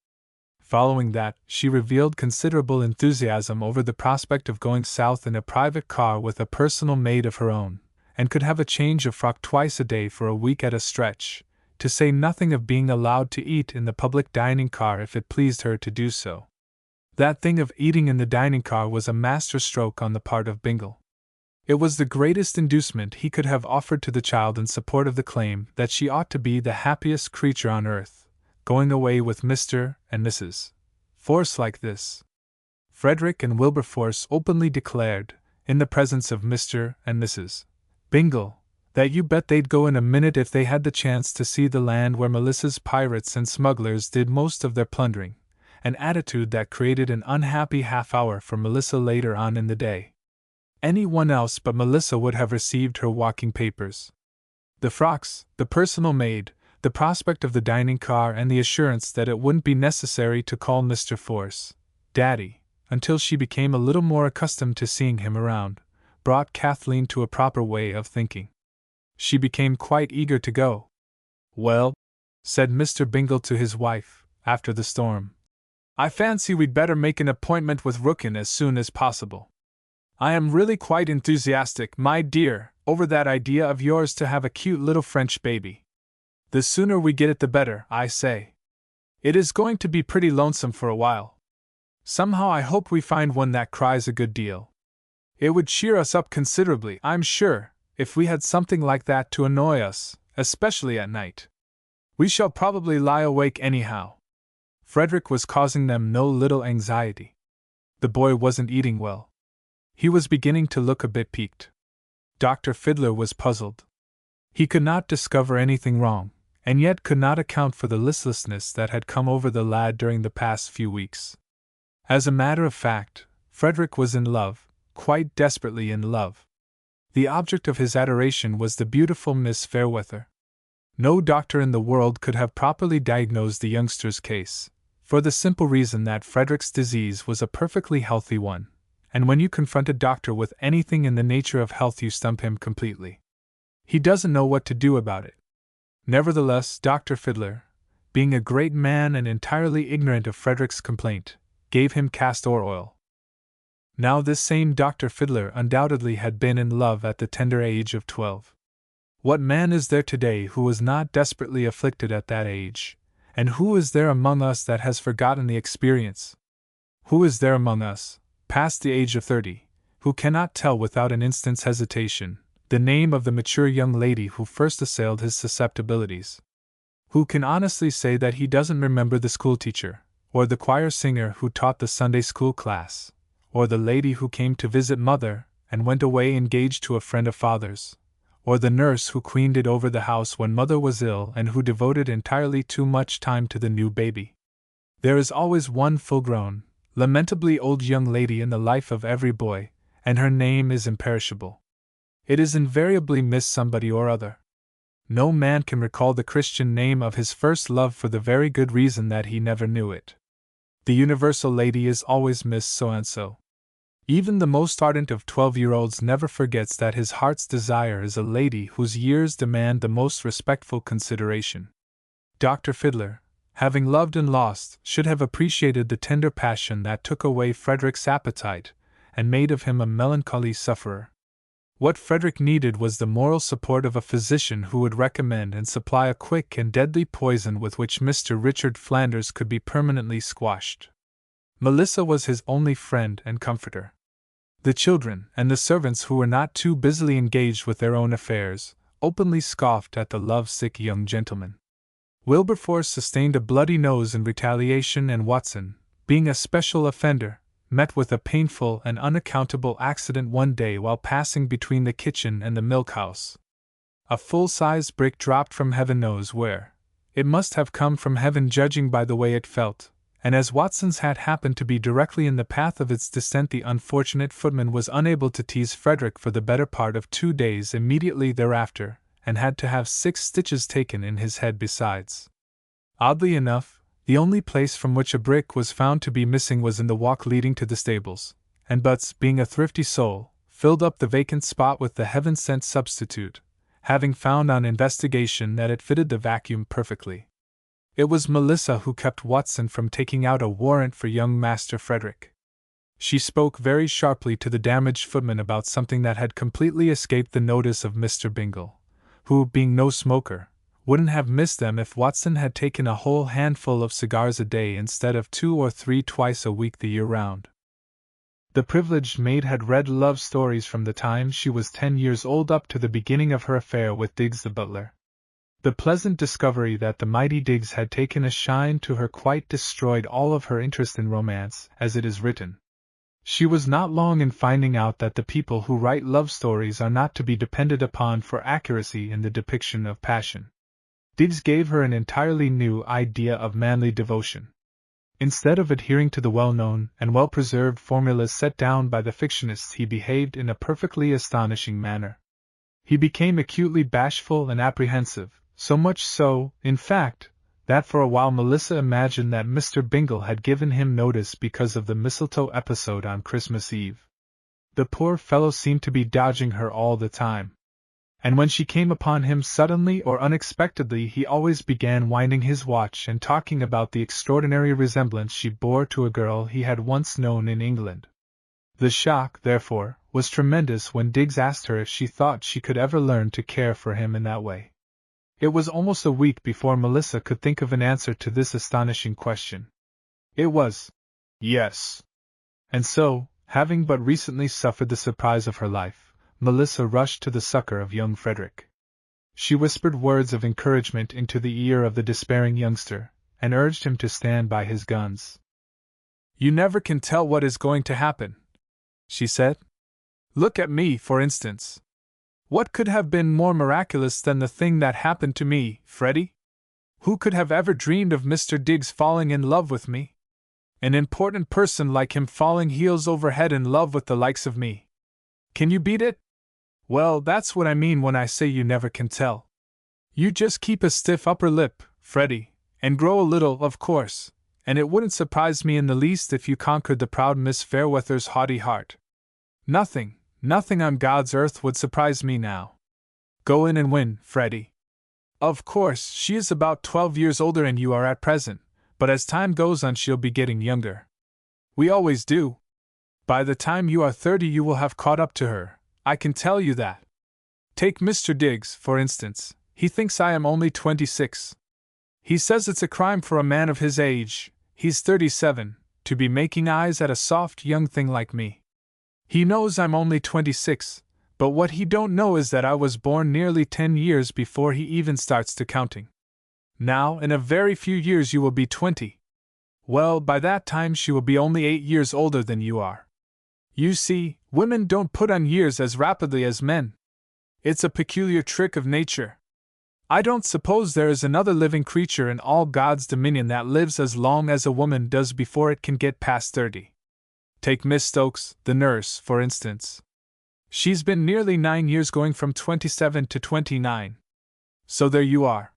Following that, she revealed considerable enthusiasm over the prospect of going south in a private car with a personal maid of her own, and could have a change of frock twice a day for a week at a stretch, to say nothing of being allowed to eat in the public dining car if it pleased her to do so. That thing of eating in the dining car was a master stroke on the part of Bingle. It was the greatest inducement he could have offered to the child in support of the claim that she ought to be the happiest creature on earth, going away with Mr. and Mrs. Force like this. Frederick and Wilberforce openly declared, in the presence of Mr. and Mrs. Bingle, that you bet they'd go in a minute if they had the chance to see the land where Melissa's pirates and smugglers did most of their plundering, an attitude that created an unhappy half-hour for Melissa later on in the day. Anyone else but Melissa would have received her walking papers. The frocks, the personal maid, the prospect of the dining car, and the assurance that it wouldn't be necessary to call Mr. Force Daddy until she became a little more accustomed to seeing him around, brought Kathleen to a proper way of thinking. She became quite eager to go. "Well," said Mr. Bingle to his wife, after the storm, "I fancy we'd better make an appointment with Rookin as soon as possible. I am really quite enthusiastic, my dear, over that idea of yours to have a cute little French baby. The sooner we get it the better, I say. It is going to be pretty lonesome for a while. Somehow I hope we find one that cries a good deal. It would cheer us up considerably, I'm sure, if we had something like that to annoy us, especially at night. We shall probably lie awake anyhow." Frederick was causing them no little anxiety. The boy wasn't eating well. He was beginning to look a bit peaked. Dr. Fiddler was puzzled. He could not discover anything wrong, and yet could not account for the listlessness that had come over the lad during the past few weeks. As a matter of fact, Frederick was in love, quite desperately in love. The object of his adoration was the beautiful Miss Fairweather. No doctor in the world could have properly diagnosed the youngster's case, for the simple reason that Frederick's disease was a perfectly healthy one, and when you confront a doctor with anything in the nature of health you stump him completely. He doesn't know what to do about it. Nevertheless, Dr. Fiddler, being a great man and entirely ignorant of Frederick's complaint, gave him castor oil. Now this same Dr. Fiddler undoubtedly had been in love at the tender age of 12. What man is there today who was not desperately afflicted at that age, and who is there among us that has forgotten the experience? Who is there among us, past the age of 30, who cannot tell without an instant's hesitation the name of the mature young lady who first assailed his susceptibilities? Who can honestly say that he doesn't remember the schoolteacher, or the choir singer who taught the Sunday school class, or the lady who came to visit mother and went away engaged to a friend of father's, or the nurse who queened it over the house when mother was ill and who devoted entirely too much time to the new baby? There is always one full-grown, lamentably old young lady in the life of every boy, and her name is imperishable. It is invariably Miss Somebody or other. No man can recall the Christian name of his first love for the very good reason that he never knew it. The universal lady is always Miss So-and-so. Even the most ardent of 12-year-olds never forgets that his heart's desire is a lady whose years demand the most respectful consideration. Dr. Fiddler, having loved and lost, should have appreciated the tender passion that took away Frederick's appetite and made of him a melancholy sufferer. What Frederick needed was the moral support of a physician who would recommend and supply a quick and deadly poison with which Mr. Richard Flanders could be permanently squashed. Melissa was his only friend and comforter. The children and the servants, who were not too busily engaged with their own affairs, openly scoffed at the love-sick young gentleman. Wilberforce sustained a bloody nose in retaliation, and Watson, being a special offender, met with a painful and unaccountable accident one day while passing between the kitchen and the milk-house. A full-sized brick dropped from heaven knows where. It must have come from heaven judging by the way it felt, and as Watson's hat happened to be directly in the path of its descent, the unfortunate footman was unable to tease Frederick for the better part of 2 days immediately thereafter, and had to have 6 stitches taken in his head besides. Oddly enough, the only place from which a brick was found to be missing was in the walk leading to the stables, and Butts, being a thrifty soul, filled up the vacant spot with the heaven-sent substitute, having found on investigation that it fitted the vacuum perfectly. It was Melissa who kept Watson from taking out a warrant for young Master Frederick. She spoke very sharply to the damaged footman about something that had completely escaped the notice of Mr. Bingle, who, being no smoker, wouldn't have missed them if Watson had taken a whole handful of cigars a day instead of 2 or 3 twice a week the year round. The privileged maid had read love stories from the time she was 10 years old up to the beginning of her affair with Diggs the butler. The pleasant discovery that the mighty Diggs had taken a shine to her quite destroyed all of her interest in romance, as it is written. She was not long in finding out that the people who write love stories are not to be depended upon for accuracy in the depiction of passion. Diggs gave her an entirely new idea of manly devotion. Instead of adhering to the well-known and well-preserved formulas set down by the fictionists, he behaved in a perfectly astonishing manner. He became acutely bashful and apprehensive, so much so, in fact, that for a while Melissa imagined that Mr. Bingle had given him notice because of the mistletoe episode on Christmas Eve. The poor fellow seemed to be dodging her all the time. And when she came upon him suddenly or unexpectedly, he always began winding his watch and talking about the extraordinary resemblance she bore to a girl he had once known in England. The shock, therefore, was tremendous when Diggs asked her if she thought she could ever learn to care for him in that way. It was almost a week before Melissa could think of an answer to this astonishing question. It was, yes. And so, having but recently suffered the surprise of her life, Melissa rushed to the succor of young Frederick. She whispered words of encouragement into the ear of the despairing youngster, and urged him to stand by his guns. "You never can tell what is going to happen," she said. "Look at me, for instance. What could have been more miraculous than the thing that happened to me, Freddie? Who could have ever dreamed of Mr. Diggs falling in love with me? An important person like him falling heels over head in love with the likes of me. Can you beat it? Well, that's what I mean when I say you never can tell. You just keep a stiff upper lip, Freddie, and grow a little, of course, and it wouldn't surprise me in the least if you conquered the proud Miss Fairweather's haughty heart. Nothing on God's earth would surprise me now. Go in and win, Freddie. Of course, she is about 12 years older than you are at present, but as time goes on she'll be getting younger. We always do. By the time you are 30 you will have caught up to her, I can tell you that. Take Mr. Diggs, for instance. He thinks I am only 26. He says it's a crime for a man of his age, he's 37, to be making eyes at a soft young thing like me. He knows I'm only 26, but what he don't know is that I was born nearly 10 years before he even starts to counting. Now, in a very few years you will be 20. Well, by that time she will be only 8 years older than you are. You see, women don't put on years as rapidly as men. It's a peculiar trick of nature. I don't suppose there is another living creature in all God's dominion that lives as long as a woman does before it can get past 30. Take Miss Stokes, the nurse, for instance. She's been nearly 9 years, going from 27 to 29. So there you are.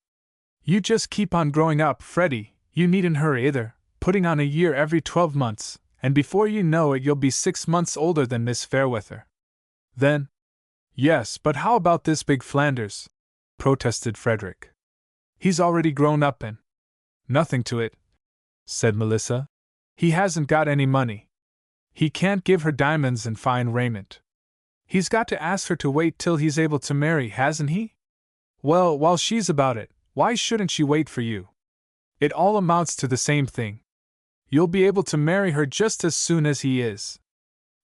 You just keep on growing up, Freddie, you needn't hurry either, putting on a year every 12 months. And before you know it you'll be 6 months older than Miss Fairweather. Then— Yes, but how about this big Flanders? Protested Frederick. He's already grown up and— Nothing to it, said Melissa. He hasn't got any money. He can't give her diamonds and fine raiment. He's got to ask her to wait till he's able to marry, hasn't he? Well, while she's about it, why shouldn't she wait for you? It all amounts to the same thing. You'll be able to marry her just as soon as he is.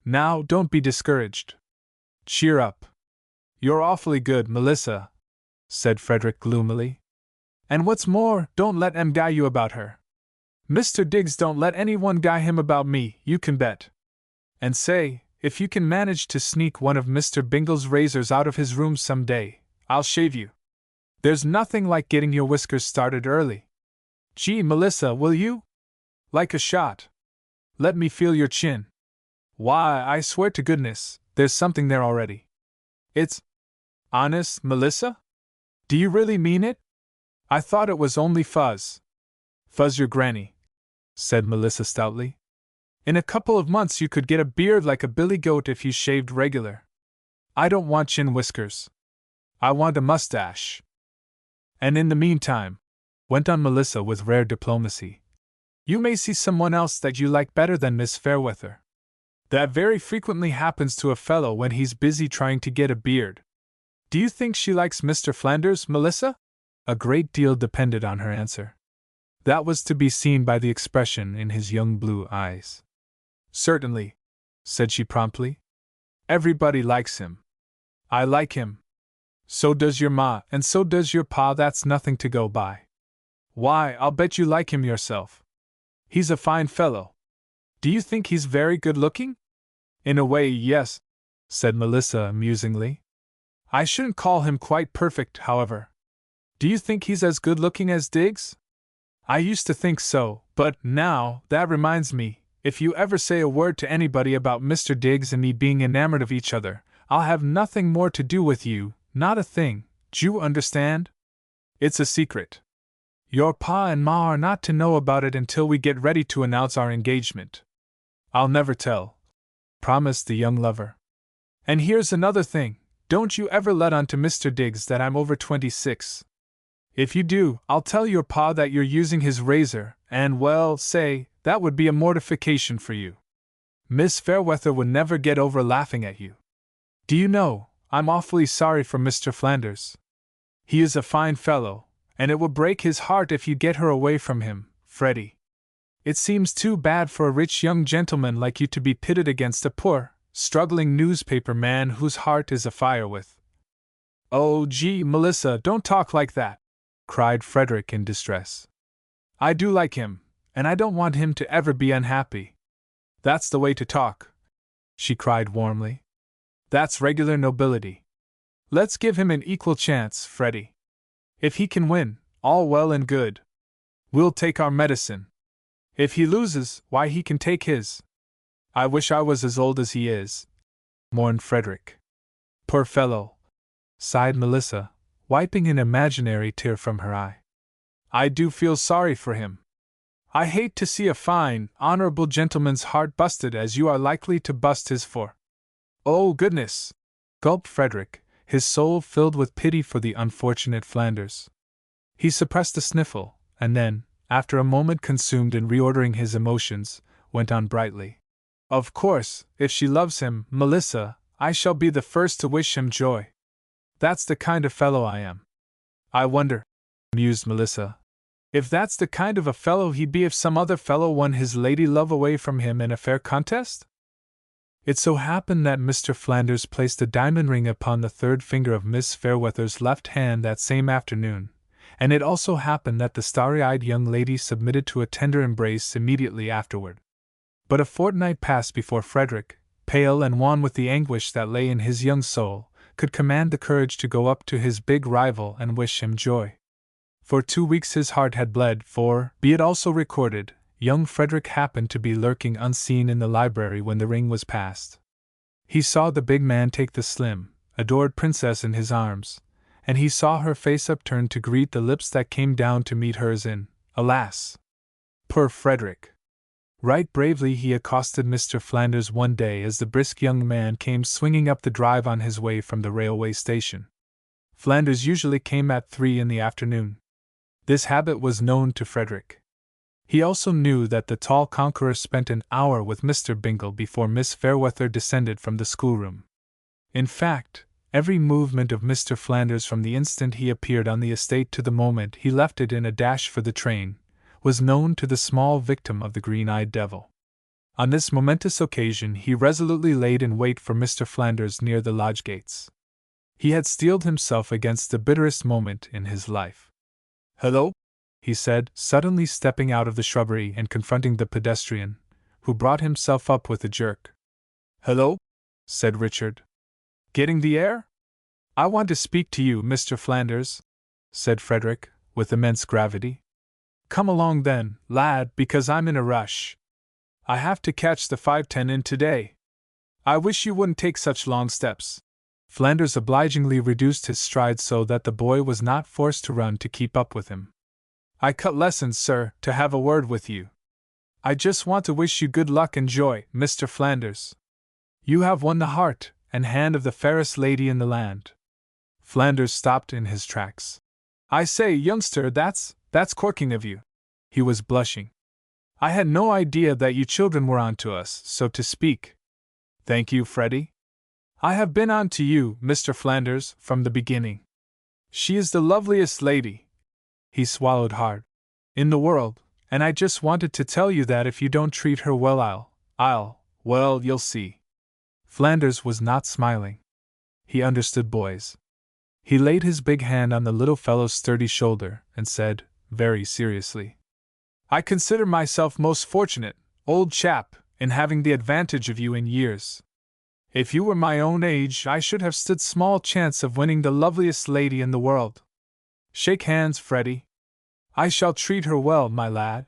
Now, don't be discouraged. Cheer up. You're awfully good, Melissa, said Frederick gloomily. And what's more, don't let em guy you about her. Mr. Diggs don't let anyone guy him about me, you can bet. And say, if you can manage to sneak one of Mr. Bingle's razors out of his room some day, I'll shave you. There's nothing like getting your whiskers started early. Gee, Melissa, will you? Like a shot. Let me feel your chin. Why, I swear to goodness, there's something there already. It's— Honest, Melissa? Do you really mean it? I thought it was only fuzz. Fuzz your granny, said Melissa stoutly. In a couple of months you could get a beard like a billy goat if you shaved regular. I don't want chin whiskers. I want a mustache. And in the meantime, went on Melissa with rare diplomacy. You may see someone else that you like better than Miss Fairweather. That very frequently happens to a fellow when he's busy trying to get a beard. Do you think she likes Mr. Flanders, Melissa? A great deal depended on her answer. That was to be seen by the expression in his young blue eyes. Certainly, said she promptly. Everybody likes him. I like him. So does your ma, and so does your pa. That's nothing to go by. Why, I'll bet you like him yourself. He's a fine fellow. Do you think he's very good-looking? In a way, yes, said Melissa musingly. I shouldn't call him quite perfect, however. Do you think he's as good-looking as Diggs? I used to think so, but now, that reminds me, if you ever say a word to anybody about Mr. Diggs and me being enamored of each other, I'll have nothing more to do with you, not a thing, d'you understand? It's a secret. Your pa and ma are not to know about it until we get ready to announce our engagement. I'll never tell, promised the young lover. And here's another thing, don't you ever let on to Mr. Diggs that I'm over 26. If you do, I'll tell your pa that you're using his razor, and, well, say, that would be a mortification for you. Miss Fairweather would never get over laughing at you. Do you know, I'm awfully sorry for Mr. Flanders. He is a fine fellow, and it will break his heart if you get her away from him, Freddie. It seems too bad for a rich young gentleman like you to be pitted against a poor, struggling newspaper man whose heart is afire with. Oh, gee, Melissa, don't talk like that, cried Frederick in distress. I do like him, and I don't want him to ever be unhappy. That's the way to talk, she cried warmly. That's regular nobility. Let's give him an equal chance, Freddie. If he can win, all well and good. We'll take our medicine. If he loses, why he can take his. I wish I was as old as he is, mourned Frederick. Poor fellow, sighed Melissa, wiping an imaginary tear from her eye. I do feel sorry for him. I hate to see a fine, honorable gentleman's heart busted as you are likely to bust his for. Oh, goodness! Gulped Frederick, his soul filled with pity for the unfortunate Flanders. He suppressed a sniffle, and then, after a moment consumed in reordering his emotions, went on brightly. Of course, if she loves him, Melissa, I shall be the first to wish him joy. That's the kind of fellow I am. I wonder, mused Melissa, if that's the kind of a fellow he'd be if some other fellow won his lady love away from him in a fair contest? It so happened that Mr. Flanders placed a diamond ring upon the third finger of Miss Fairweather's left hand that same afternoon, and it also happened that the starry-eyed young lady submitted to a tender embrace immediately afterward. But a fortnight passed before Frederick, pale and wan with the anguish that lay in his young soul, could command the courage to go up to his big rival and wish him joy. For 2 weeks his heart had bled, for, be it also recorded, young Frederick happened to be lurking unseen in the library when the ring was passed. He saw the big man take the slim, adored princess in his arms, and he saw her face upturned to greet the lips that came down to meet hers in, alas! Poor Frederick! Right bravely he accosted Mr. Flanders one day as the brisk young man came swinging up the drive on his way from the railway station. Flanders usually came at 3 in the afternoon. This habit was known to Frederick. He also knew that the tall conqueror spent an hour with Mr. Bingle before Miss Fairweather descended from the schoolroom. In fact, every movement of Mr. Flanders from the instant he appeared on the estate to the moment he left it in a dash for the train, was known to the small victim of the green-eyed devil. On this momentous occasion he resolutely laid in wait for Mr. Flanders near the lodge gates. He had steeled himself against the bitterest moment in his life. "Hello?" he said, suddenly stepping out of the shrubbery and confronting the pedestrian, who brought himself up with a jerk. "Hello?" said Richard. "Getting the air?" "I want to speak to you, Mr. Flanders," said Frederick, with immense gravity. "Come along then, lad, because I'm in a rush. I have to catch the 5:10 in today. I wish you wouldn't take such long steps." Flanders obligingly reduced his stride so that the boy was not forced to run to keep up with him. "I cut lessons, sir, to have a word with you. I just want to wish you good luck and joy, Mr. Flanders. You have won the heart and hand of the fairest lady in the land." Flanders stopped in his tracks. "I say, youngster, that's That's corking of you. He was blushing. I had no idea that you children were on to us, so to speak. Thank you, Freddie. I have been on to you, Mr. Flanders, from the beginning. She is the loveliest lady," he swallowed hard, "in the world, and I just wanted to tell you that if you don't treat her well well, you'll see." Flanders was not smiling. He understood boys. He laid his big hand on the little fellow's sturdy shoulder and said, very seriously, "I consider myself most fortunate, old chap, in having the advantage of you in years. If you were my own age, I should have stood small chance of winning the loveliest lady in the world. Shake hands, Freddie. I shall treat her well, my lad.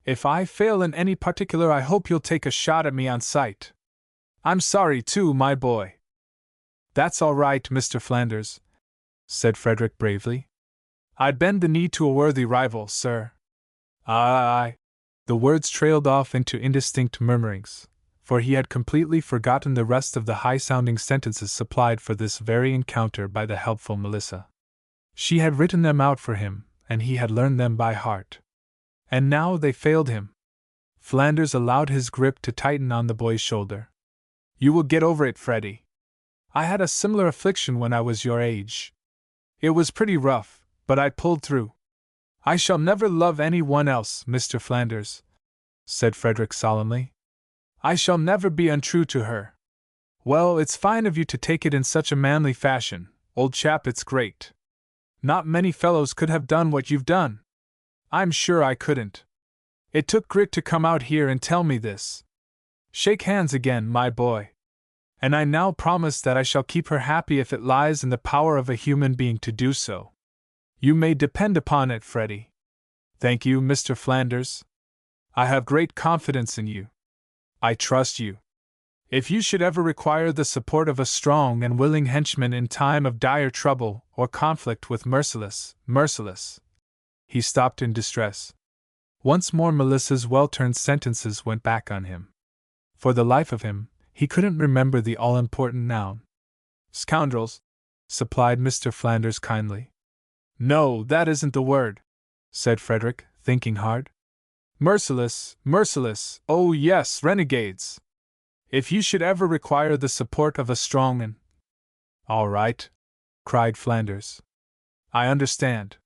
If I fail in any particular, I hope you'll take a shot at me on sight. I'm sorry, too, my boy." "That's all right, Mr. Flanders," said Frederick bravely. "I'd bend the knee to a worthy rival, sir." Aye. The words trailed off into indistinct murmurings, for he had completely forgotten the rest of the high-sounding sentences supplied for this very encounter by the helpful Melissa. She had written them out for him, and he had learned them by heart. And now they failed him. Flanders allowed his grip to tighten on the boy's shoulder. "You will get over it, Freddie. I had a similar affliction when I was your age. It was pretty rough, but I pulled through. I shall never love any one else, Mr. Flanders," said Frederick solemnly. "I shall never be untrue to her." "Well, it's fine of you to take it in such a manly fashion, old chap, it's great. Not many fellows could have done what you've done. I'm sure I couldn't. It took grit to come out here and tell me this. Shake hands again, my boy. And I now promise that I shall keep her happy if it lies in the power of a human being to do so. You may depend upon it, Freddie." "Thank you, Mr. Flanders. I have great confidence in you. I trust you. If you should ever require the support of a strong and willing henchman in time of dire trouble or conflict with Merciless. He stopped in distress. Once more Melissa's well-turned sentences went back on him. For the life of him, he couldn't remember the all-important noun. "Scoundrels," supplied Mr. Flanders kindly. "No, that isn't the word," said Frederick, thinking hard. Merciless, oh yes, renegades. If you should ever require the support of a strong and—" "All right," cried Flanders. "I understand.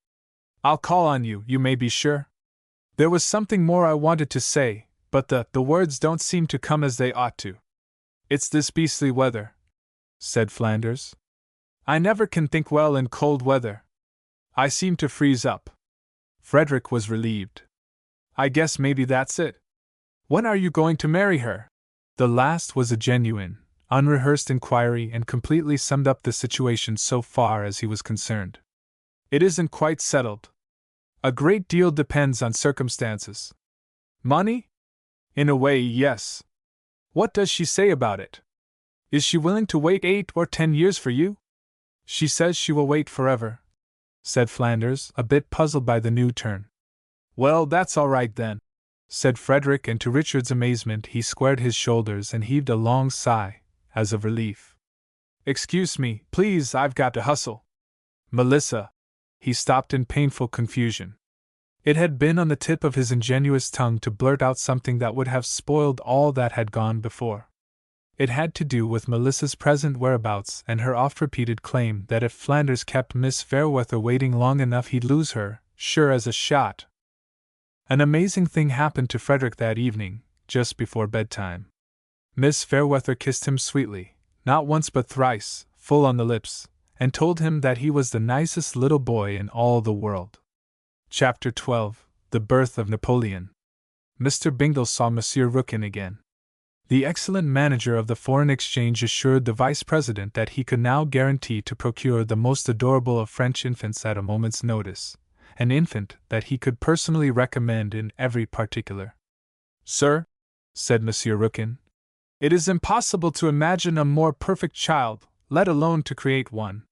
I'll call on you, you may be sure. There was something more I wanted to say, but the words don't seem to come as they ought to. It's this beastly weather," said Flanders. "I never can think well in cold weather. I seem to freeze up." Frederick was relieved. "I guess maybe that's it. When are you going to marry her?" The last was a genuine, unrehearsed inquiry and completely summed up the situation so far as he was concerned. "It isn't quite settled. A great deal depends on circumstances." "Money?" "In a way, yes." "What does she say about it? Is she willing to wait 8 or 10 years for you?" "She says she will wait forever," said Flanders, a bit puzzled by the new turn. "Well, that's all right then," said Frederick, and to Richard's amazement he squared his shoulders and heaved a long sigh, as of relief. "Excuse me, please, I've got to hustle. Melissa—" He stopped in painful confusion. It had been on the tip of his ingenuous tongue to blurt out something that would have spoiled all that had gone before. It had to do with Melissa's present whereabouts and her oft-repeated claim that if Flanders kept Miss Fairweather waiting long enough he'd lose her, sure as a shot. An amazing thing happened to Frederick that evening, just before bedtime. Miss Fairweather kissed him sweetly, not once but thrice, full on the lips, and told him that he was the nicest little boy in all the world. Chapter 12: The Birth of Napoleon. Mr. Bingle saw Monsieur Rookin again. The excellent manager of the Foreign Exchange assured the Vice President that he could now guarantee to procure the most adorable of French infants at a moment's notice, an infant that he could personally recommend in every particular. "Sir," said Monsieur Rookin, "it is impossible to imagine a more perfect child, let alone to create one.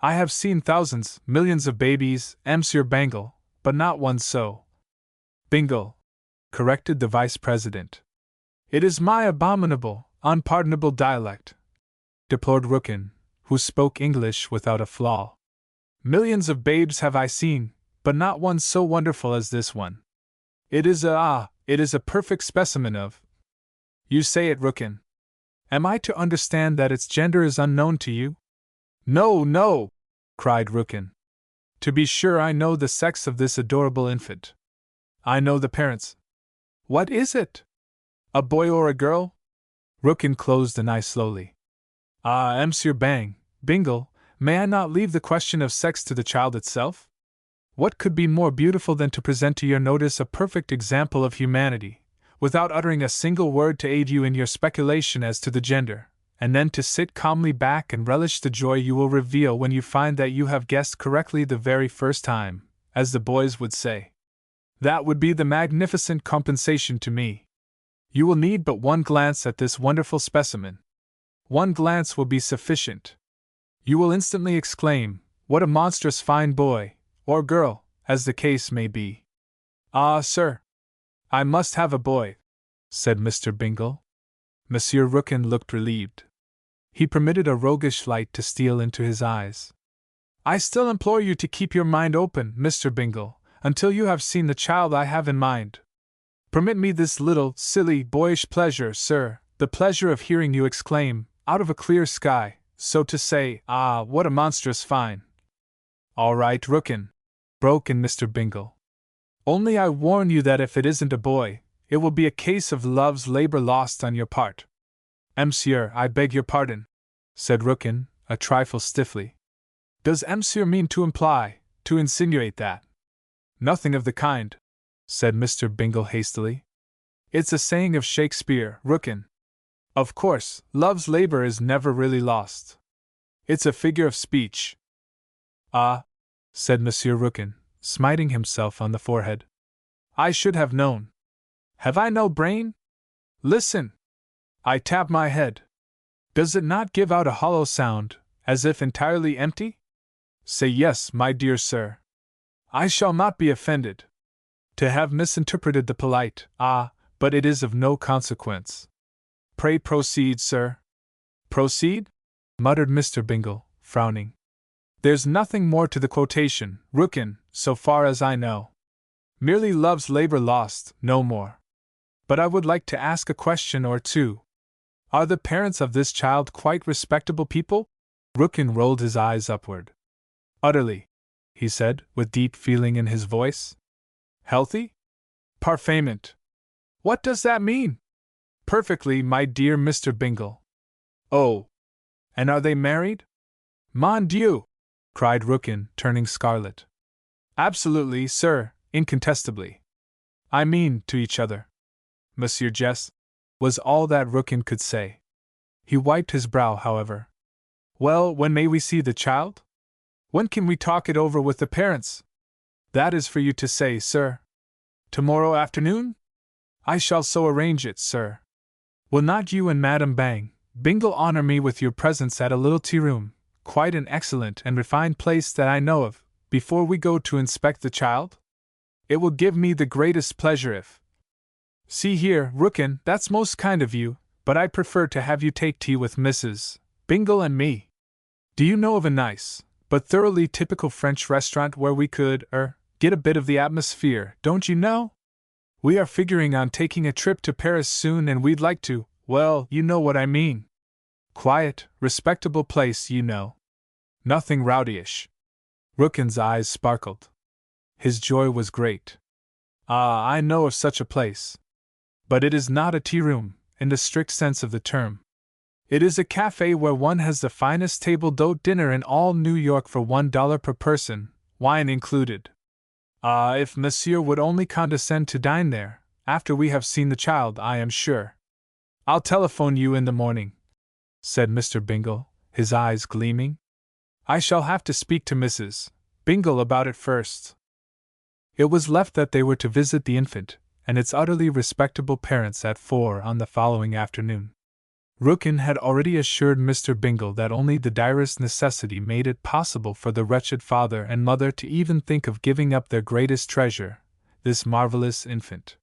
I have seen thousands, millions of babies, Monsieur Bangle, but not one so." "Bingle," corrected the Vice President. "It is my abominable, unpardonable dialect," deplored Rookin, who spoke English without a flaw. "Millions of babes have I seen, but not one so wonderful as this one. It is a perfect specimen of. You say it, Rookin. Am I to understand that its gender is unknown to you? No, no, cried Rookin. To be sure, I know the sex of this adorable infant. I know the parents. What is it? A boy or a girl? Rookin closed an eye slowly. Monsieur Bingle, may I not leave the question of sex to the child itself? What could be more beautiful than to present to your notice a perfect example of humanity, without uttering a single word to aid you in your speculation as to the gender, and then to sit calmly back and relish the joy you will reveal when you find that you have guessed correctly the very first time, as the boys would say. That would be the magnificent compensation to me. You will need but one glance at this wonderful specimen. One glance will be sufficient. You will instantly exclaim, "What a monstrous fine boy, or girl, as the case may be." "Ah, sir, I must have a boy," said Mr. Bingle. Monsieur Rookin looked relieved. He permitted a roguish light to steal into his eyes. "I still implore you to keep your mind open, Mr. Bingle, until you have seen the child I have in mind. Permit me this little, silly, boyish pleasure, sir, the pleasure of hearing you exclaim, out of a clear sky, so to say, 'Ah, what a monstrous fine!'" "All right, Rookin," broke in Mr. Bingle. "Only I warn you that if it isn't a boy, it will be a case of love's labor lost on your part." "Monsieur, I beg your pardon," said Rookin, a trifle stiffly. "Does Monsieur mean to imply, to insinuate that?" "Nothing of the kind," said Mr. Bingle hastily. "It's a saying of Shakespeare, Rookin. Of course, love's labor is never really lost. It's a figure of speech." "Ah," said Monsieur Rookin, smiting himself on the forehead. "I should have known. Have I no brain? Listen! I tap my head. Does it not give out a hollow sound, as if entirely empty? Say yes, my dear sir. I shall not be offended. To have misinterpreted the polite, but it is of no consequence. Pray proceed, sir." "Proceed?" muttered Mr. Bingle, frowning. "There's nothing more to the quotation, Rookin, so far as I know. Merely love's labor lost, no more. But I would like to ask a question or two. Are the parents of this child quite respectable people?" Rookin rolled his eyes upward. "Utterly," he said, with deep feeling in his voice. "Healthy?" "Parfaitement." "What does that mean?" "Perfectly, my dear Mr. Bingle." "Oh! And are they married?" "Mon Dieu!" cried Rookin, turning scarlet. "Absolutely, sir, incontestably. I mean, to each other." "Monsieur Jess," was all that Rookin could say. He wiped his brow, however. "Well, when may we see the child? When can we talk it over with the parents?" "That is for you to say, sir." "Tomorrow afternoon?" "I shall so arrange it, sir." "Will not you and Madame Bingle honor me with your presence at a little tea-room, quite an excellent and refined place that I know of, before we go to inspect the child? It will give me the greatest pleasure if— See here, Rookin, that's most kind of you, but I prefer to have you take tea with Mrs. Bingle and me. Do you know of a nice, but thoroughly typical French restaurant where we could, get a bit of the atmosphere, don't you know? We are figuring on taking a trip to Paris soon and we'd like to, well, you know what I mean. Quiet, respectable place, you know. Nothing rowdyish." Rookin's eyes sparkled. His joy was great. "Ah, I know of such a place. But it is not a tea-room, in the strict sense of the term. It is a cafe where one has the finest table d'hôte dinner in all New York for $1 per person, wine included. Ah, if monsieur would only condescend to dine there, after we have seen the child, I am sure—" "I'll telephone you in the morning," said Mr. Bingle, his eyes gleaming. "I shall have to speak to Mrs. Bingle about it first." It was left that they were to visit the infant and its utterly respectable parents at 4 on the following afternoon. Rookin had already assured Mr. Bingle that only the direst necessity made it possible for the wretched father and mother to even think of giving up their greatest treasure, this marvelous infant.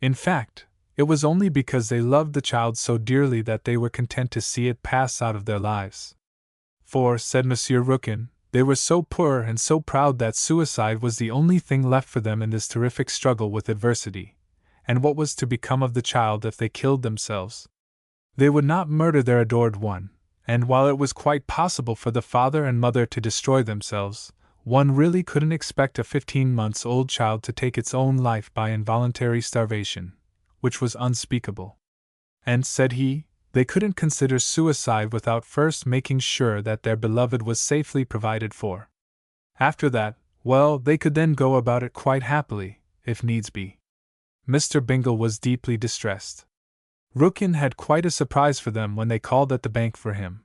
In fact, it was only because they loved the child so dearly that they were content to see it pass out of their lives. "For," said Monsieur Rookin, They were so poor and so proud that suicide was the only thing left for them in this terrific struggle with adversity, and what was to become of the child if they killed themselves? They would not murder their adored one, and while it was quite possible for the father and mother to destroy themselves, one really couldn't expect a 15-month-old child to take its own life by involuntary starvation, which was unspeakable. And, said he, they couldn't consider suicide without first making sure that their beloved was safely provided for. After that, well, they could then go about it quite happily, if needs be. Mr. Bingle was deeply distressed. Rookin had quite a surprise for them when they called at the bank for him.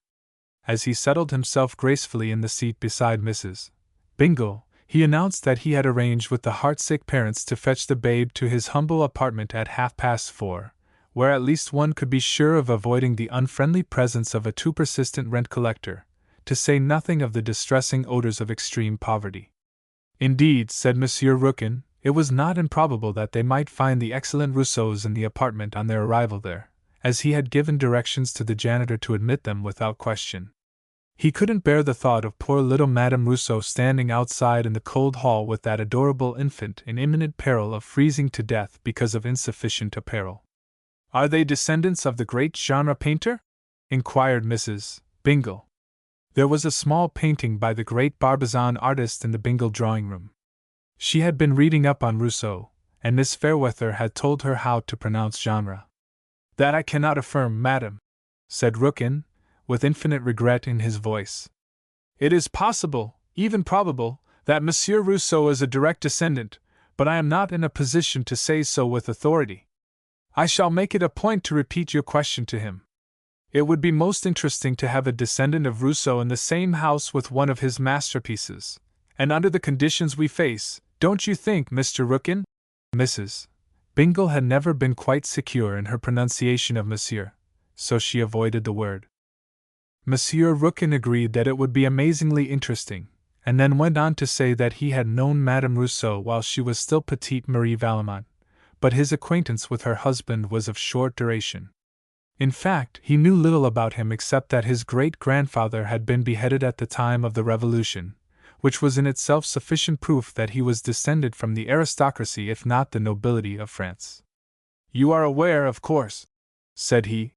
As he settled himself gracefully in the seat beside Mrs. Bingle, he announced that he had arranged with the heartsick parents to fetch the babe to his humble apartment at 4:30, where at least one could be sure of avoiding the unfriendly presence of a too persistent rent collector, to say nothing of the distressing odors of extreme poverty. Indeed, said Monsieur Rookin, it was not improbable that they might find the excellent Rousseaus in the apartment on their arrival there, as he had given directions to the janitor to admit them without question. He couldn't bear the thought of poor little Madame Rousseau standing outside in the cold hall with that adorable infant in imminent peril of freezing to death because of insufficient apparel. "Are they descendants of the great genre painter?" inquired Mrs. Bingle. There was a small painting by the great Barbizon artist in the Bingle drawing-room. She had been reading up on Rousseau, and Miss Fairweather had told her how to pronounce genre. "That I cannot affirm, madam," said Rookin, with infinite regret in his voice. "It is possible, even probable, that Monsieur Rousseau is a direct descendant, but I am not in a position to say so with authority. I shall make it a point to repeat your question to him. It would be most interesting to have a descendant of Rousseau in the same house with one of his masterpieces, and under the conditions we face, don't you think, Mr. Rookin?" Mrs. Bingle had never been quite secure in her pronunciation of Monsieur, so she avoided the word. Monsieur Rookin agreed that it would be amazingly interesting, and then went on to say that he had known Madame Rousseau while she was still Petite Marie Valmont, but his acquaintance with her husband was of short duration. In fact, he knew little about him except that his great-grandfather had been beheaded at the time of the Revolution, which was in itself sufficient proof that he was descended from the aristocracy if not the nobility of France. "You are aware, of course," said he,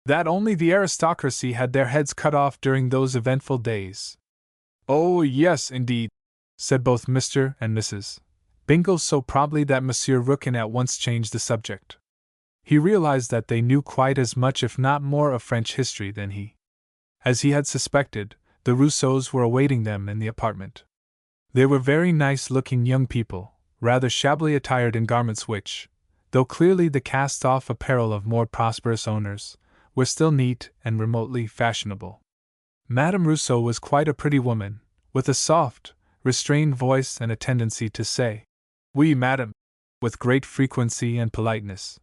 "that only the aristocracy had their heads cut off during those eventful days." "Oh, yes, indeed," said both Mr. and Mrs. Bingle so promptly that Monsieur Rookin at once changed the subject. He realized that they knew quite as much if not more of French history than he. As he had suspected, the Rousseaus were awaiting them in the apartment. They were very nice-looking young people, rather shabbily attired in garments which, though clearly the cast-off apparel of more prosperous owners, were still neat and remotely fashionable. Madame Rousseau was quite a pretty woman, with a soft, restrained voice and a tendency to say, "Oui, madame," with great frequency and politeness.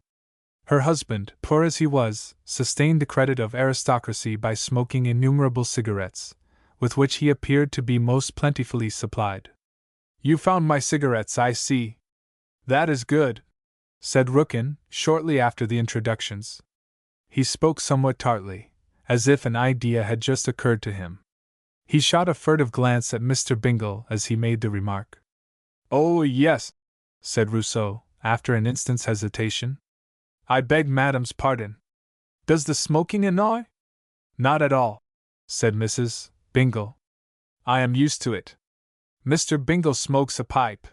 Her husband, poor as he was, sustained the credit of aristocracy by smoking innumerable cigarettes, with which he appeared to be most plentifully supplied. "You found my cigarettes, I see. That is good," said Rookin, shortly after the introductions. He spoke somewhat tartly, as if an idea had just occurred to him. He shot a furtive glance at Mr. Bingle as he made the remark. "Oh, yes," said Rousseau, after an instant's hesitation. "I beg Madame's pardon. Does the smoking annoy?" "Not at all," said Mrs. Bingle. "I am used to it. Mr. Bingle smokes a pipe."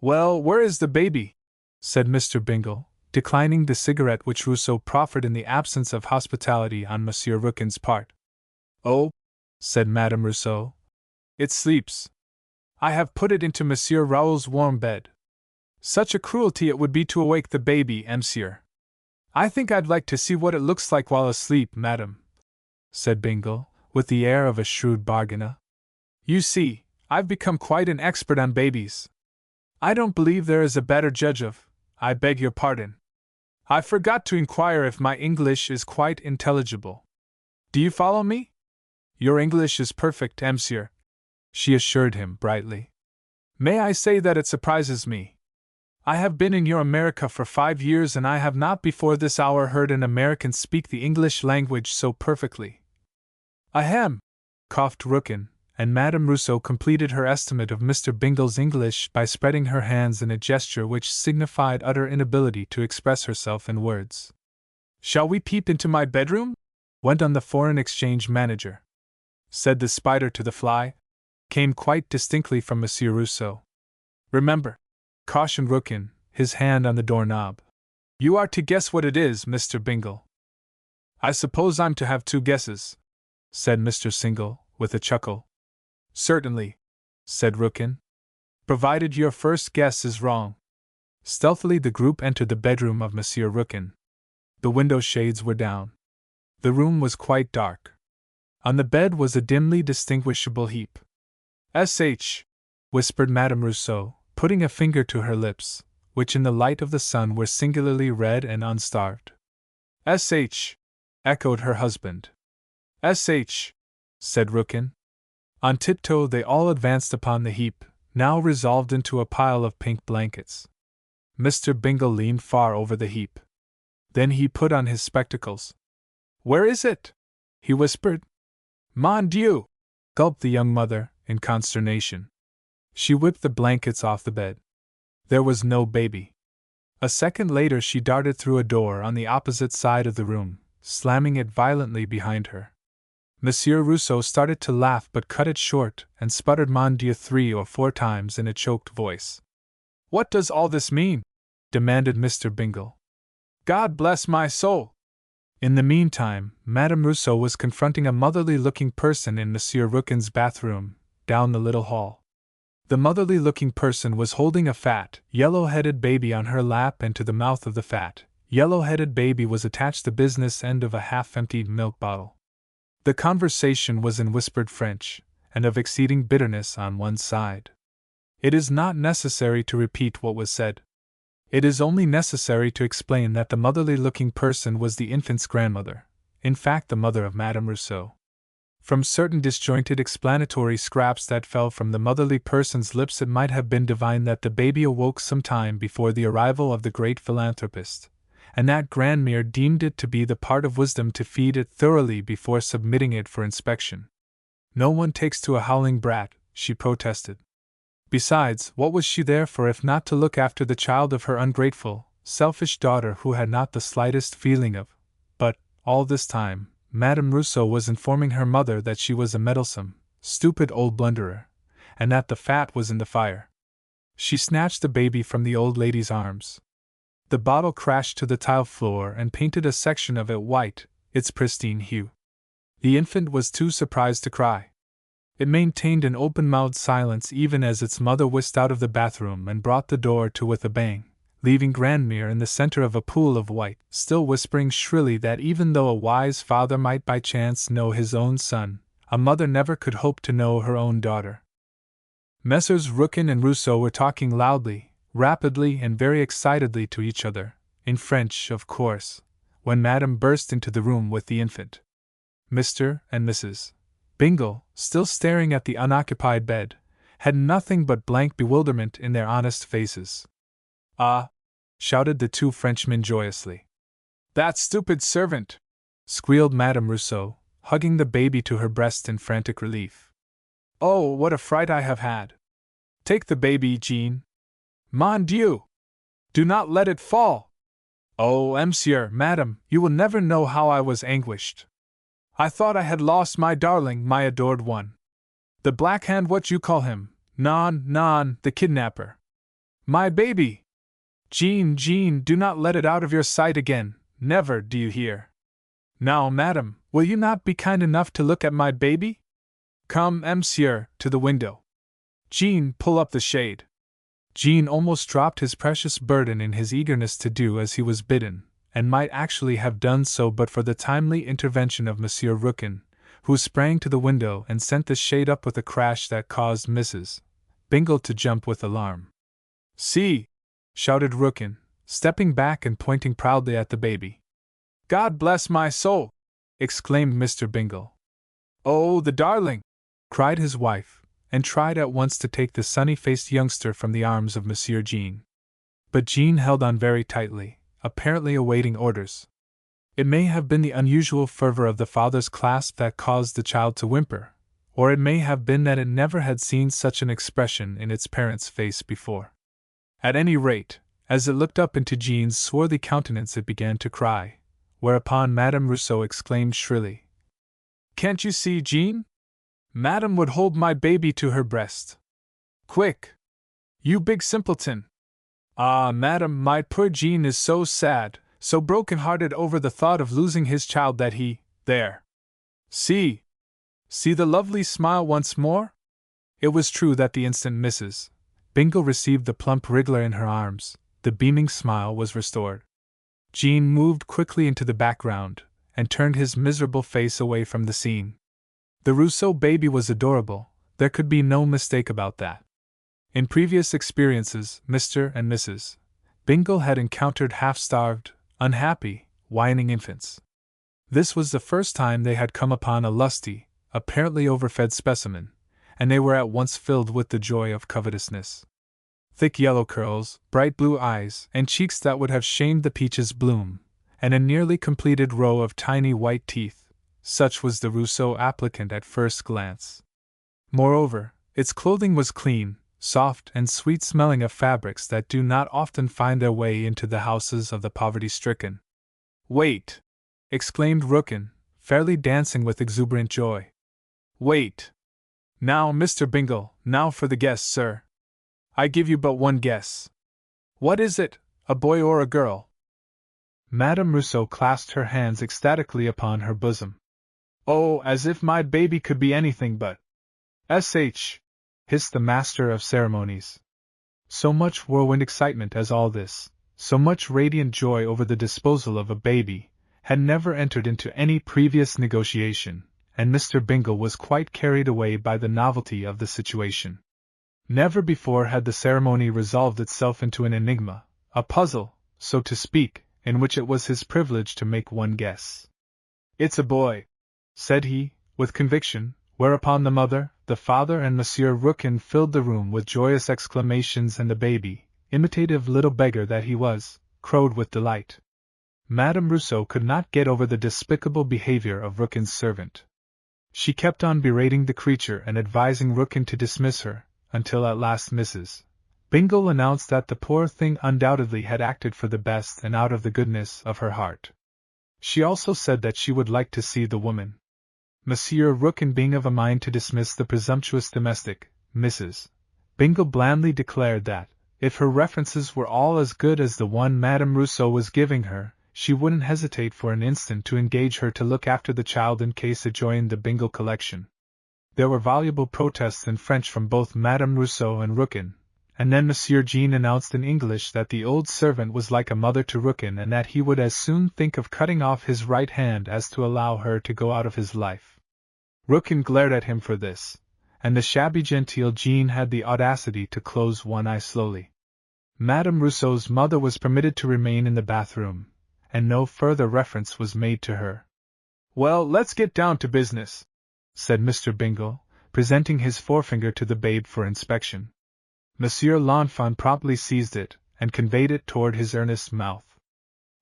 "Well, where is the baby?" said Mr. Bingle, declining the cigarette which Rousseau proffered in the absence of hospitality on Monsieur Rookin's part. "Oh," said Madame Rousseau, "it sleeps. I have put it into Monsieur Raoul's warm bed. Such a cruelty it would be to awake the baby, monsieur." "I think I'd like to see what it looks like while asleep, madame," said Bingle, with the air of a shrewd bargainer. "You see, I've become quite an expert on babies. I don't believe there is a better judge of, I beg your pardon. I forgot to inquire if my English is quite intelligible. Do you follow me?" "Your English is perfect, monsieur," she assured him brightly. "May I say that it surprises me? I have been in your America for 5 years and I have not before this hour heard an American speak the English language so perfectly." "Ahem!" coughed Rookin, and Madame Rousseau completed her estimate of Mr. Bingle's English by spreading her hands in a gesture which signified utter inability to express herself in words. "Shall we peep into my bedroom?" went on the foreign exchange manager. Said the spider to the fly, came quite distinctly from Monsieur Rousseau. "Remember," cautioned Rookin, his hand on the doorknob. "You are to guess what it is, Mr. Bingle." "I suppose I'm to have 2 guesses," said Mr. Single, with a chuckle. "Certainly," said Rookin. "Provided your first guess is wrong." Stealthily the group entered the bedroom of Monsieur Rookin. The window shades were down. The room was quite dark. On the bed was a dimly distinguishable heap. "S.H.," whispered Madame Rousseau, putting a finger to her lips, which in the light of the sun were singularly red and unstarved. "S.H.," echoed her husband. "S.H.," said Rookin. On tiptoe they all advanced upon the heap, now resolved into a pile of pink blankets. Mr. Bingle leaned far over the heap. Then he put on his spectacles. "Where is it?" he whispered. "Mon Dieu!" gulped the young mother, in consternation. She whipped the blankets off the bed. There was no baby. A second later she darted through a door on the opposite side of the room, slamming it violently behind her. Monsieur Rousseau started to laugh but cut it short and sputtered "Mon Dieu" 3 or 4 times in a choked voice. "What does all this mean?" demanded Mr. Bingle. "God bless my soul!" In the meantime, Madame Rousseau was confronting a motherly-looking person in Monsieur Rookin's bathroom, down the little hall. The motherly-looking person was holding a fat, yellow-headed baby on her lap, and to the mouth of the fat, yellow-headed baby was attached the business end of a half-emptied milk bottle. The conversation was in whispered French, and of exceeding bitterness on one side. It is not necessary to repeat what was said. It is only necessary to explain that the motherly-looking person was the infant's grandmother, in fact the mother of Madame Rousseau. From certain disjointed explanatory scraps that fell from the motherly person's lips it might have been divined that the baby awoke some time before the arrival of the great philanthropist, and that Grandmere deemed it to be the part of wisdom to feed it thoroughly before submitting it for inspection. "No one takes to a howling brat," she protested. Besides, what was she there for if not to look after the child of her ungrateful, selfish daughter who had not the slightest feeling of? But, all this time, Madame Rousseau was informing her mother that she was a meddlesome, stupid old blunderer, and that the fat was in the fire. She snatched the baby from the old lady's arms. The bottle crashed to the tile floor and painted a section of it white, its pristine hue. The infant was too surprised to cry. It maintained an open-mouthed silence even as its mother whisked out of the bathroom and brought the door to with a bang, leaving Grandmere in the center of a pool of white, still whispering shrilly that even though a wise father might by chance know his own son, a mother never could hope to know her own daughter. Messrs. Rookin and Rousseau were talking loudly, rapidly and very excitedly to each other, in French, of course, when Madame burst into the room with the infant. Mr. and Mrs. Bingle, still staring at the unoccupied bed, had nothing but blank bewilderment in their honest faces. "Ah!" shouted the 2 Frenchmen joyously. "That stupid servant!" squealed Madame Rousseau, hugging the baby to her breast in frantic relief. "Oh, what a fright I have had! Take the baby, Jean. Mon Dieu! Do not let it fall! Oh, monsieur, madame, you will never know how I was anguished. I thought I had lost my darling, my adored one. The Black Hand, what you call him, non, the kidnapper. My baby! Jean, do not let it out of your sight again, never, do you hear? Now, madame, will you not be kind enough to look at my baby? Come, monsieur, to the window. Jean, pull up the shade." Jean almost dropped his precious burden in his eagerness to do as he was bidden, and might actually have done so but for the timely intervention of Monsieur Rookin, who sprang to the window and sent the shade up with a crash that caused Mrs. Bingle to jump with alarm. "See!" shouted Rookin, stepping back and pointing proudly at the baby. "God bless my soul!" exclaimed Mr. Bingle. "Oh, the darling!" cried his wife, and tried at once to take the sunny-faced youngster from the arms of Monsieur Jean. But Jean held on very tightly, apparently awaiting orders. It may have been the unusual fervor of the father's clasp that caused the child to whimper, Or it may have been that it never had seen such an expression in its parent's face before. At any rate, as it looked up into Jean's swarthy countenance, it began to cry, whereupon Madame Rousseau exclaimed shrilly, "Can't you see, Jean? Madame would hold my baby to her breast. Quick! You big simpleton! Ah, Madame, my poor Jean is so sad, so broken-hearted over the thought of losing his child that he, there! See! See the lovely smile once more?" It was true that the instant Mrs. Bingle received the plump wriggler in her arms, the beaming smile was restored. Jean moved quickly into the background, and turned his miserable face away from the scene. The Rousseau baby was adorable, there could be no mistake about that. In previous experiences, Mr. and Mrs. Bingle had encountered half-starved, unhappy, whining infants. This was the first time they had come upon a lusty, apparently overfed specimen, and they were at once filled with the joy of covetousness. Thick yellow curls, bright blue eyes, and cheeks that would have shamed the peach's bloom, and a nearly completed row of tiny white teeth, such was the Rousseau applicant at first glance. Moreover, its clothing was clean, soft, and sweet-smelling of fabrics that do not often find their way into the houses of the poverty-stricken. "Wait!" exclaimed Rookin, fairly dancing with exuberant joy. "Wait! Now, Mr. Bingle, now for the guess, sir. I give you but one guess. What is it, a boy or a girl?" Madame Rousseau clasped her hands ecstatically upon her bosom. "Oh, as if my baby could be anything but sh!" hissed the master of ceremonies. So much whirlwind excitement as all this, so much radiant joy over the disposal of a baby, had never entered into any previous negotiation, and Mr. Bingle was quite carried away by the novelty of the situation. Never before had the ceremony resolved itself into an enigma, a puzzle, so to speak, in which it was his privilege to make one guess. "It's a boy," said he, with conviction, whereupon the mother, the father, and Monsieur Rookin filled the room with joyous exclamations, and the baby, imitative little beggar that he was, crowed with delight. Madame Rousseau could not get over the despicable behavior of Rookin's servant. She kept on berating the creature and advising Rookin to dismiss her, until at last Mrs. Bingle announced that the poor thing undoubtedly had acted for the best and out of the goodness of her heart. She also said that she would like to see the woman. Monsieur Rookin being of a mind to dismiss the presumptuous domestic, Mrs. Bingle blandly declared that, if her references were all as good as the one Madame Rousseau was giving her, she wouldn't hesitate for an instant to engage her to look after the child in case it joined the Bingle collection. There were voluble protests in French from both Madame Rousseau and Rookin, and then Monsieur Jean announced in English that the old servant was like a mother to Rookin, and that he would as soon think of cutting off his right hand as to allow her to go out of his life. Rookin glared at him for this, and the shabby genteel Jean had the audacity to close one eye slowly. Madame Rousseau's mother was permitted to remain in the bathroom, and no further reference was made to her. "Well, let's get down to business," said Mr. Bingle, presenting his forefinger to the babe for inspection. Monsieur L'Enfant promptly seized it, and conveyed it toward his earnest mouth.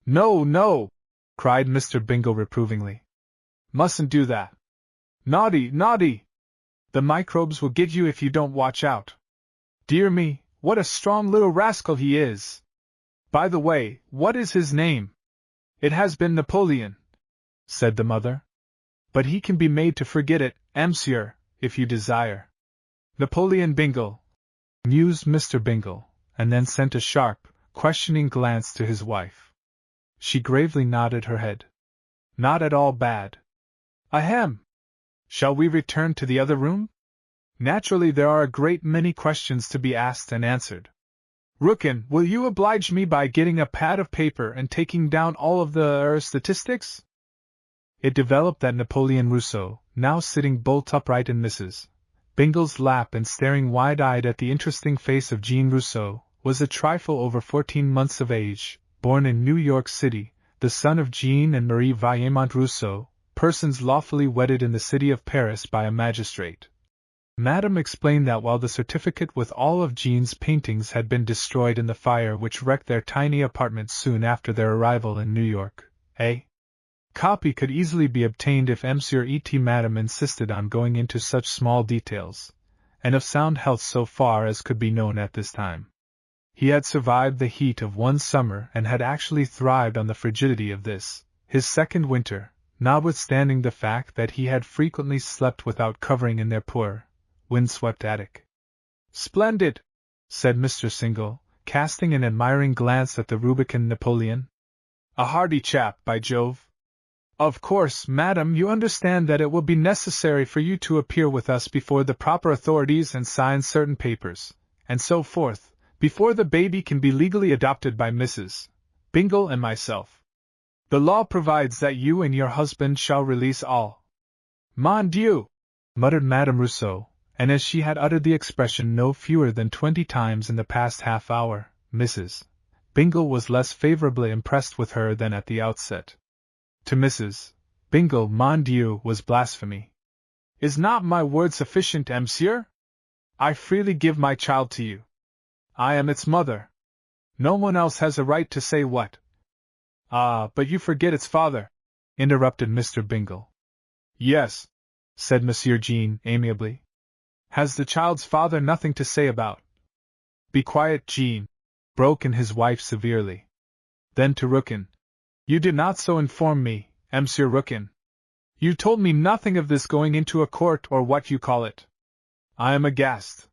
"No, no!" cried Mr. Bingle reprovingly. "Mustn't do that. Naughty, naughty! The microbes will get you if you don't watch out. Dear me, what a strong little rascal he is! By the way, what is his name?" "It has been Napoleon," said the mother. "But he can be made to forget it, monsieur, if you desire." "Napoleon Bingle," mused Mr. Bingle, and then sent a sharp, questioning glance to his wife. She gravely nodded her head. "Not at all bad. Ahem! Shall we return to the other room? Naturally there are a great many questions to be asked and answered. Rookin, will you oblige me by getting a pad of paper and taking down all of the statistics?" It developed that Napoleon Rousseau, now sitting bolt upright in Mrs. Bingle's lap and staring wide-eyed at the interesting face of Jean Rousseau, was a trifle over 14 months of age, born in New York City, the son of Jean and Marie Vaillemont Rousseau, persons lawfully wedded in the city of Paris by a magistrate. Madame explained that while the certificate with all of Jean's paintings had been destroyed in the fire which wrecked their tiny apartment soon after their arrival in New York, Copy could easily be obtained if Monsieur E.T. Madame insisted on going into such small details, and of sound health so far as could be known at this time. He had survived the heat of one summer and had actually thrived on the frigidity of this, his second winter, notwithstanding the fact that he had frequently slept without covering in their poor, wind-swept attic. "Splendid!" said Mr. Single, casting an admiring glance at the rubicund Napoleon. "A hardy chap, by Jove! Of course, madam, you understand that it will be necessary for you to appear with us before the proper authorities and sign certain papers, and so forth, before the baby can be legally adopted by Mrs. Bingle and myself. The law provides that you and your husband shall release all." "Mon Dieu!" muttered Madame Rousseau, and as she had uttered the expression no fewer than 20 times in the past half hour, Mrs. Bingle was less favorably impressed with her than at the outset. To Mrs. Bingle, mon Dieu was blasphemy. "Is not my word sufficient, monsieur? I freely give my child to you. I am its mother. No one else has a right to say what." "Ah, but you forget its father," interrupted Mr. Bingle. "Yes," said Monsieur Jean amiably. "Has the child's father nothing to say about?" "Be quiet, Jean," broke in his wife severely. Then to Rookin, "You did not so inform me, Monsieur Rookin. You told me nothing of this going into a court or what you call it. I am aghast.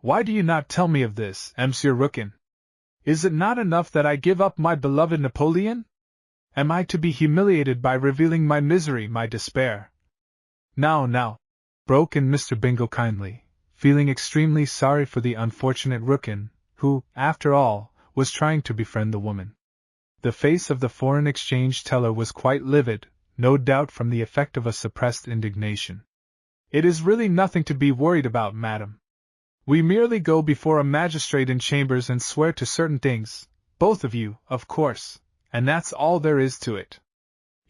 Why do you not tell me of this, Monsieur Rookin? Is it not enough that I give up my beloved Napoleon? Am I to be humiliated by revealing my misery, my despair?" Now, broke in Mr. Bingle kindly, feeling extremely sorry for the unfortunate Rookin, who, after all, was trying to befriend the woman. The face of the foreign exchange teller was quite livid, no doubt from the effect of a suppressed indignation. "It is really nothing to be worried about, madam. We merely go before a magistrate in chambers and swear to certain things, both of you, of course, and that's all there is to it.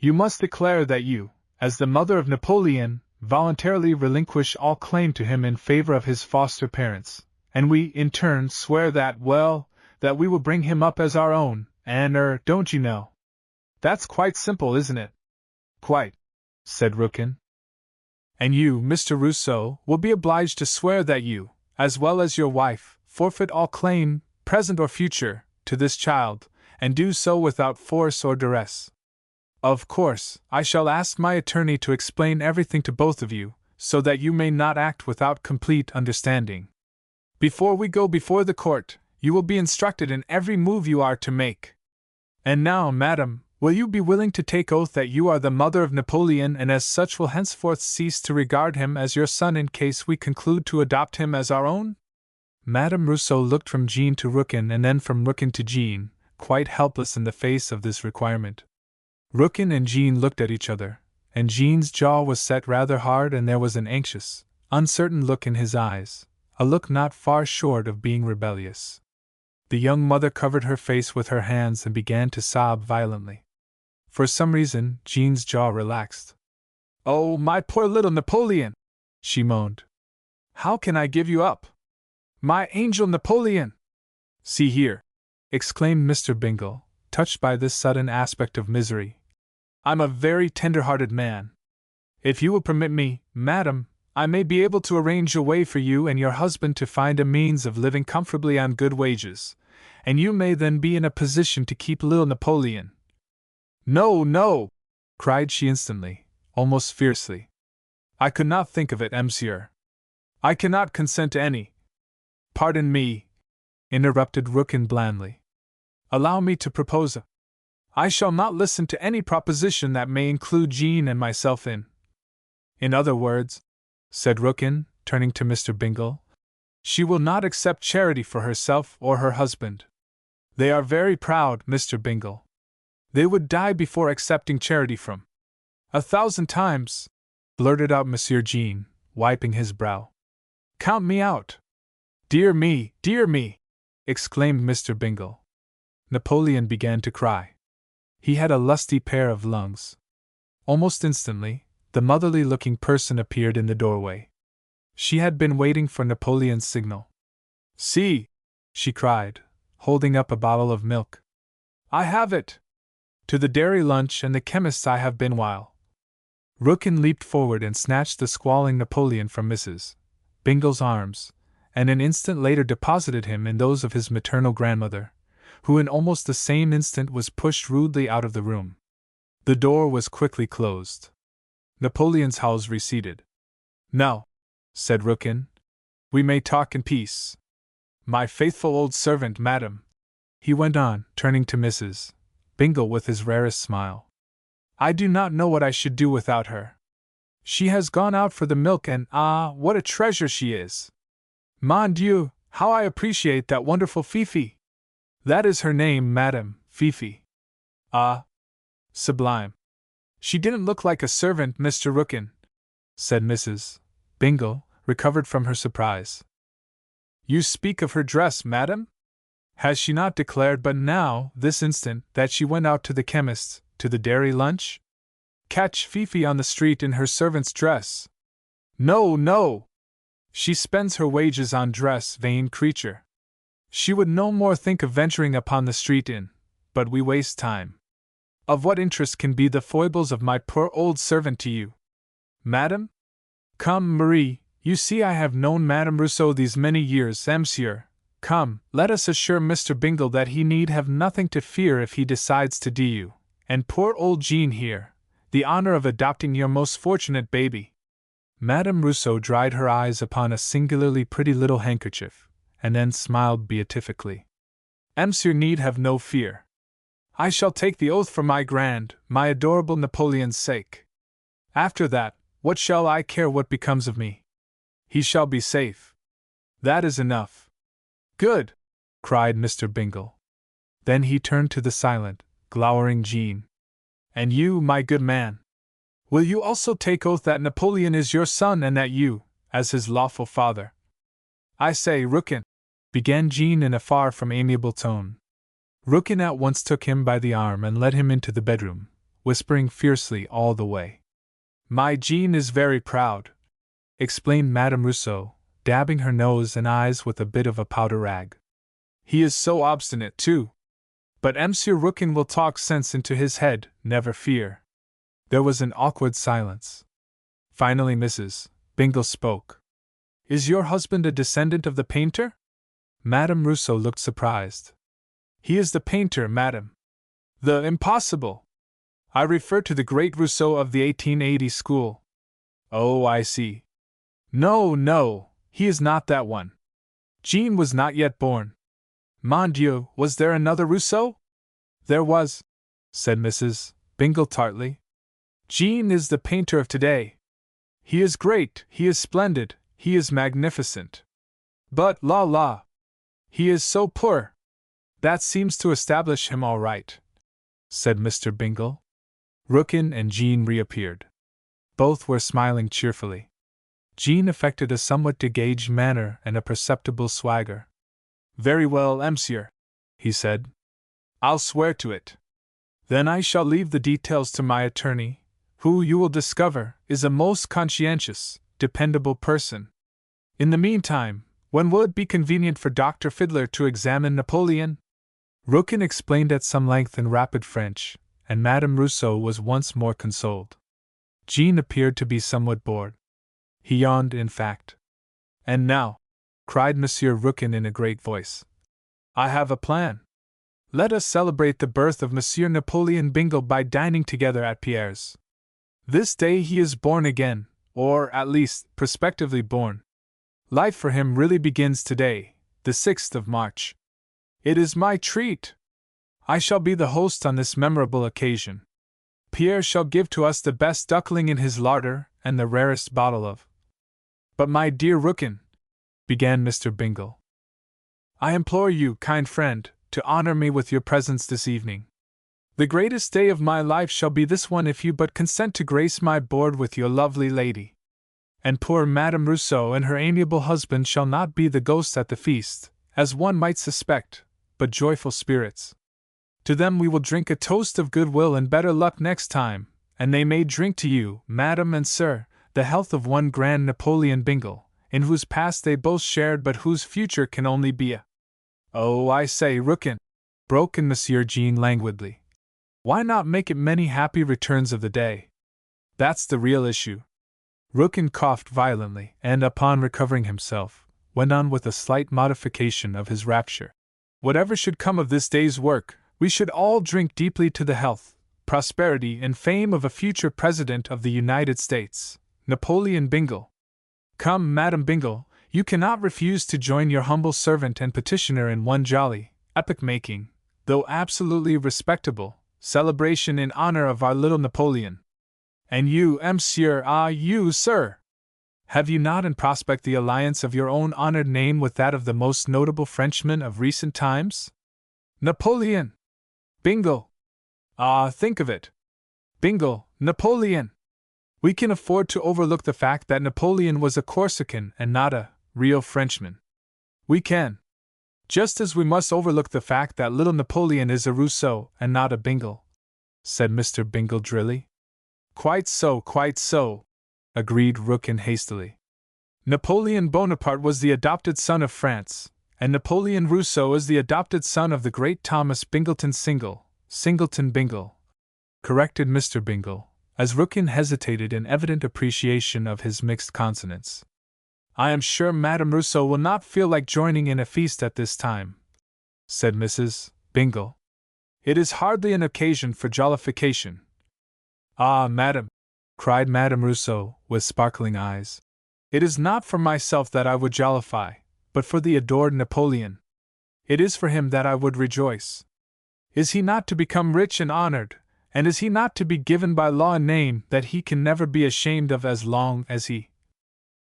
You must declare that you, as the mother of Napoleon, voluntarily relinquish all claim to him in favor of his foster parents, and we, in turn, swear that, well, that we will bring him up as our own, and don't you know? That's quite simple, isn't it?" "Quite," said Rookin. "And you, Mr. Rousseau, will be obliged to swear that you, as well as your wife, forfeit all claim, present or future, to this child, and do so without force or duress. Of course, I shall ask my attorney to explain everything to both of you, so that you may not act without complete understanding. Before we go before the court, you will be instructed in every move you are to make. And now, madam, will you be willing to take oath that you are the mother of Napoleon and as such will henceforth cease to regard him as your son in case we conclude to adopt him as our own?" Madame Rousseau looked from Jean to Rookin and then from Rookin to Jean, quite helpless in the face of this requirement. Rookin and Jean looked at each other, and Jean's jaw was set rather hard and there was an anxious, uncertain look in his eyes, a look not far short of being rebellious. The young mother covered her face with her hands and began to sob violently. For some reason, Jean's jaw relaxed. "Oh, my poor little Napoleon!" she moaned. "How can I give you up? My angel Napoleon!" "See here!" exclaimed Mr. Bingle, touched by this sudden aspect of misery. "I'm a very tender-hearted man. If you will permit me, madam, I may be able to arrange a way for you and your husband to find a means of living comfortably on good wages, and you may then be in a position to keep little Napoleon." "No, no!" cried she instantly, almost fiercely. "I could not think of it, monsieur. I cannot consent to any—" "Pardon me," interrupted Rookin blandly. "Allow me to propose a— I shall not listen to any proposition that may include Jean and myself in." "In other words," said Rookin, turning to Mr. Bingle, "she will not accept charity for herself or her husband. They are very proud, Mr. Bingle. They would die before accepting charity from—" "1,000 times!" blurted out Monsieur Jean, wiping his brow. "Count me out!" Dear me!" exclaimed Mr. Bingle. Napoleon began to cry. He had a lusty pair of lungs. Almost instantly, the motherly-looking person appeared in the doorway. She had been waiting for Napoleon's signal. "See!" she cried, holding up a bottle of milk. "I have it!" To the dairy lunch and the chemist's I have been while. Rookin leaped forward and snatched the squalling Napoleon from Mrs. Bingle's arms, and an instant later deposited him in those of his maternal grandmother, who in almost the same instant was pushed rudely out of the room. The door was quickly closed. Napoleon's howls receded. "Now," said Rookin, "we may talk in peace. My faithful old servant, madam," he went on, turning to Mrs. Bingle with his rarest smile. "I do not know what I should do without her. She has gone out for the milk, and what a treasure she is! Mon Dieu, how I appreciate that wonderful Fifi! That is her name, madam, Fifi. Ah, sublime! She didn't look like a servant, Mr. Rookin," said Mrs. Bingle, recovered from her surprise. "You speak of her dress, madam? Has she not declared but now, this instant, that she went out to the chemist's, to the dairy lunch? Catch Fifi on the street in her servant's dress! No, no! She spends her wages on dress, vain creature. She would no more think of venturing upon the street but we waste time. Of what interest can be the foibles of my poor old servant to you, madam? Come, Marie, you see I have known Madame Rousseau these many years, monsieur. Come, let us assure Mr. Bingle that he need have nothing to fear if he decides to do you, and poor old Jean here, the honor of adopting your most fortunate baby." Madame Rousseau dried her eyes upon a singularly pretty little handkerchief, and then smiled beatifically. "Monsieur need have no fear. I shall take the oath for my adorable Napoleon's sake. After that, what shall I care what becomes of me? He shall be safe. That is enough." "Good!" cried Mr. Bingle. Then he turned to the silent, glowering Jean. "And you, my good man, will you also take oath that Napoleon is your son and that you, as his lawful father—" "I say, Rookin," began Jean in a far from amiable tone. Rookin at once took him by the arm and led him into the bedroom, whispering fiercely all the way. "My Jean is very proud," explained Madame Rousseau, dabbing her nose and eyes with a bit of a powder rag. "He is so obstinate, too. But Monsieur Rookin will talk sense into his head, never fear." There was an awkward silence. Finally Mrs. Bingle spoke. "Is your husband a descendant of the painter?" Madame Rousseau looked surprised. "He is the painter, madame." "The impossible! I refer to the great Rousseau of the 1880 school." "Oh, I see. No, no, he is not that one. Jean was not yet born. Mon Dieu, was there another Rousseau?" "There was," said Mrs. Bingle tartly. "Jean is the painter of today. He is great, he is splendid, he is magnificent. But, la, he is so poor. That seems to establish him all right," said Mr. Bingle. Rookin and Jean reappeared. Both were smiling cheerfully. Jean affected a somewhat degaged manner and a perceptible swagger. "Very well, monsieur," he said. "I'll swear to it. Then I shall leave the details to my attorney, who, you will discover, is a most conscientious, dependable person. In the meantime, when will it be convenient for Dr. Fiddler to examine Napoleon?" Rookin explained at some length in rapid French, and Madame Rousseau was once more consoled. Jean appeared to be somewhat bored. He yawned, in fact. "And now," cried Monsieur Rookin in a great voice, "I have a plan. Let us celebrate the birth of Monsieur Napoleon Bingle by dining together at Pierre's. This day he is born again, or, at least, prospectively born. Life for him really begins today, the 6th of March. It is my treat. I shall be the host on this memorable occasion. Pierre shall give to us the best duckling in his larder and the rarest bottle of—" "But my dear Rookin," began Mr. Bingle, "I implore you, kind friend, to honor me with your presence this evening. The greatest day of my life shall be this one if you but consent to grace my board with your lovely lady. And poor Madame Rousseau and her amiable husband shall not be the ghosts at the feast, as one might suspect, but joyful spirits. To them we will drink a toast of goodwill and better luck next time, and they may drink to you, madam and sir, the health of one grand Napoleon Bingle, in whose past they both shared but whose future can only be a—" "Oh, I say, Rookin," broke in Monsieur Jean languidly. Why not make it many happy returns of the day? That's the real issue. Rookin coughed violently, and upon recovering himself, went on with a slight modification of his rapture. Whatever should come of this day's work, we should all drink deeply to the health, prosperity, and fame of a future President of the United States, Napoleon Bingle. Come, Madam Bingle, you cannot refuse to join your humble servant and petitioner in one jolly, epoch-making, though absolutely respectable, celebration in honor of our little Napoleon. And you, monsieur, you, sir! Have you not in prospect the alliance of your own honored name with that of the most notable Frenchman of recent times? Napoleon! Bingle! Think of it! Bingle, Napoleon! We can afford to overlook the fact that Napoleon was a Corsican and not a real Frenchman. We can. Just as we must overlook the fact that little Napoleon is a Rousseau and not a Bingle, said Mr. Bingle drily. Quite so, agreed Rookin hastily. Napoleon Bonaparte was the adopted son of France, and Napoleon Rousseau is the adopted son of the great Thomas Bingleton Singleton Bingle, corrected Mr. Bingle, as Rookin hesitated in evident appreciation of his mixed consonants. I am sure Madame Rousseau will not feel like joining in a feast at this time, said Mrs. Bingle. It is hardly an occasion for jollification. Ah, madam, cried Madame Rousseau, with sparkling eyes, it is not for myself that I would jollify, but for the adored Napoleon. It is for him that I would rejoice. Is he not to become rich and honored, and is he not to be given by law a name that he can never be ashamed of as long as he—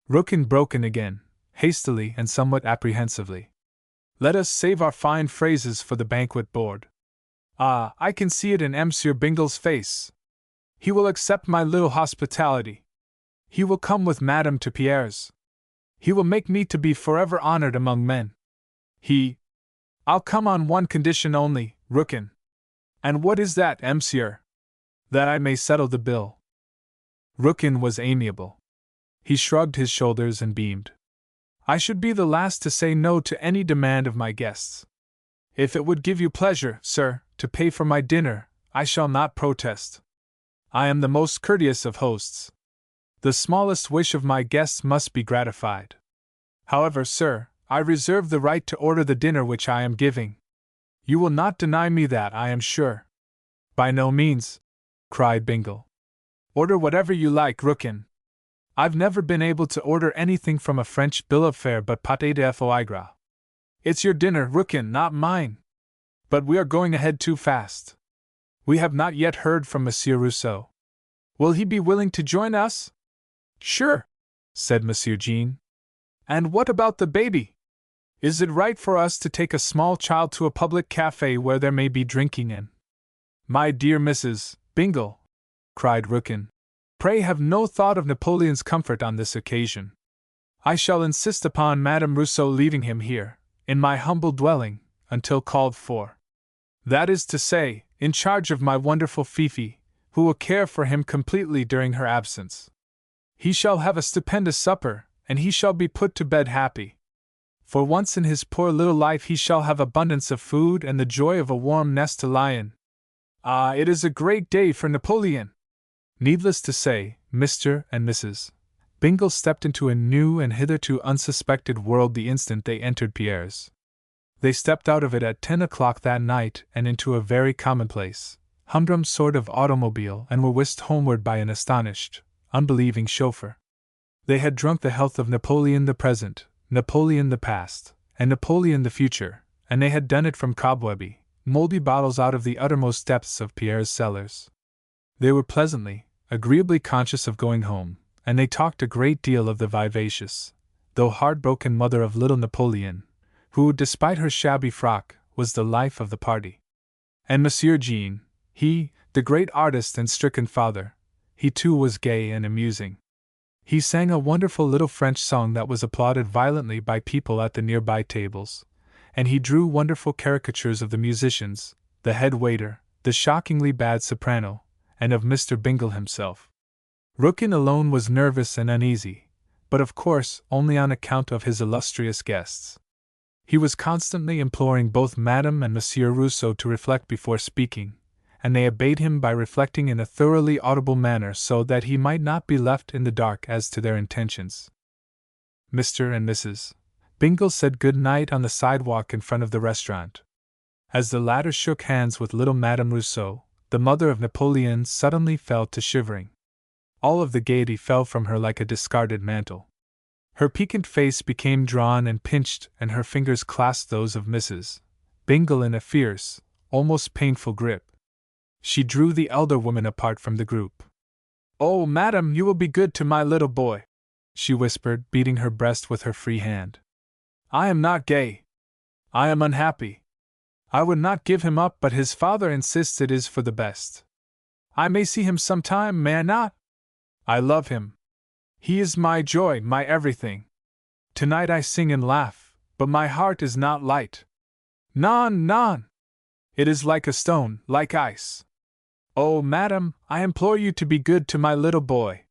Rookin broke in again, hastily and somewhat apprehensively. Let us save our fine phrases for the banquet board. Ah, I can see it in Monsieur Bingle's face. He will accept my little hospitality. He will come with Madame to Pierre's. He will make me to be forever honored among men. I'll come on one condition only, Rookin. And what is that, monsieur? That I may settle the bill. Rookin was amiable. He shrugged his shoulders and beamed. I should be the last to say no to any demand of my guests. If it would give you pleasure, sir, to pay for my dinner, I shall not protest. I am the most courteous of hosts. The smallest wish of my guests must be gratified. However, sir, I reserve the right to order the dinner which I am giving. You will not deny me that, I am sure. By no means, cried Bingle. Order whatever you like, Rookin. I've never been able to order anything from a French bill of fare but pâté de foie gras. It's your dinner, Rookin, not mine. But we are going ahead too fast. We have not yet heard from Monsieur Rousseau. Will he be willing to join us? Sure, said Monsieur Jean. And what about the baby? Is it right for us to take a small child to a public cafe where there may be drinking in? My dear Mrs. Bingle, cried Rookin, pray have no thought of Napoleon's comfort on this occasion. I shall insist upon Madame Rousseau leaving him here, in my humble dwelling, until called for. That is to say, in charge of my wonderful Fifi, who will care for him completely during her absence. He shall have a stupendous supper, and he shall be put to bed happy. For once in his poor little life he shall have abundance of food and the joy of a warm nest to lie in. Ah, it is a great day for Napoleon! Needless to say, Mr. and Mrs. Bingle stepped into a new and hitherto unsuspected world the instant they entered Pierre's. They stepped out of it at 10 o'clock that night and into a very commonplace, humdrum sort of automobile and were whisked homeward by an astonished, unbelieving chauffeur. They had drunk the health of Napoleon the present, Napoleon the past, and Napoleon the future, and they had done it from cobwebby, moldy bottles out of the uttermost depths of Pierre's cellars. They were pleasantly, agreeably conscious of going home, and they talked a great deal of the vivacious, though heartbroken mother of little Napoleon, who, despite her shabby frock, was the life of the party. And Monsieur Jean, he, the great artist and stricken father, he too was gay and amusing. He sang a wonderful little French song that was applauded violently by people at the nearby tables, and he drew wonderful caricatures of the musicians, the head waiter, the shockingly bad soprano, and of Mr. Bingle himself. Rookin alone was nervous and uneasy, but of course only on account of his illustrious guests. He was constantly imploring both Madame and Monsieur Rousseau to reflect before speaking, and they obeyed him by reflecting in a thoroughly audible manner so that he might not be left in the dark as to their intentions. Mr. and Mrs. Bingle said good night on the sidewalk in front of the restaurant. As the latter shook hands with little Madame Rousseau, the mother of Napoleon suddenly fell to shivering. All of the gaiety fell from her like a discarded mantle. Her piquant face became drawn and pinched, and her fingers clasped those of Mrs. Bingle in a fierce, almost painful grip. She drew the elder woman apart from the group. "Oh, madam, you will be good to my little boy," she whispered, beating her breast with her free hand. "I am not gay. I am unhappy. I would not give him up, but his father insists it is for the best. I may see him sometime, may I not? I love him. He is my joy, my everything. Tonight I sing and laugh, but my heart is not light. Non, non! It is like a stone, like ice. Oh, madam, I implore you to be good to my little boy."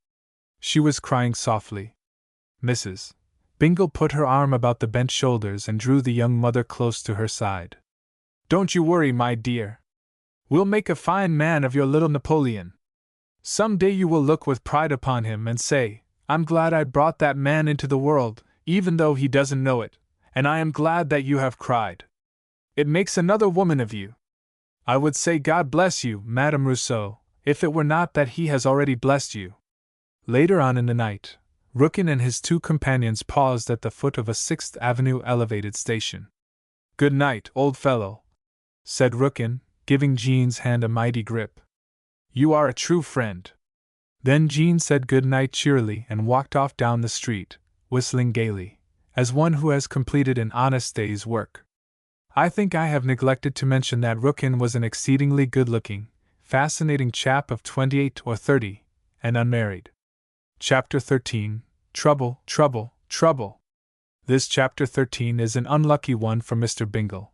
She was crying softly. Mrs. Bingle put her arm about the bent shoulders and drew the young mother close to her side. "Don't you worry, my dear. We'll make a fine man of your little Napoleon. Some day you will look with pride upon him and say, 'I'm glad I brought that man into the world, even though he doesn't know it, and I am glad that you have cried. It makes another woman of you.' I would say God bless you, Madame Rousseau, if it were not that he has already blessed you." Later on in the night, Rookin and his two companions paused at the foot of a 6th Avenue elevated station. "Good night, old fellow," said Rookin, giving Jean's hand a mighty grip. "You are a true friend." Then Jean said good night cheerily and walked off down the street, whistling gaily, as one who has completed an honest day's work. I think I have neglected to mention that Rookin was an exceedingly good-looking, fascinating chap of 28 or 30, and unmarried. Chapter 13, Trouble, Trouble, Trouble. This Chapter 13 is an unlucky one for Mr. Bingle.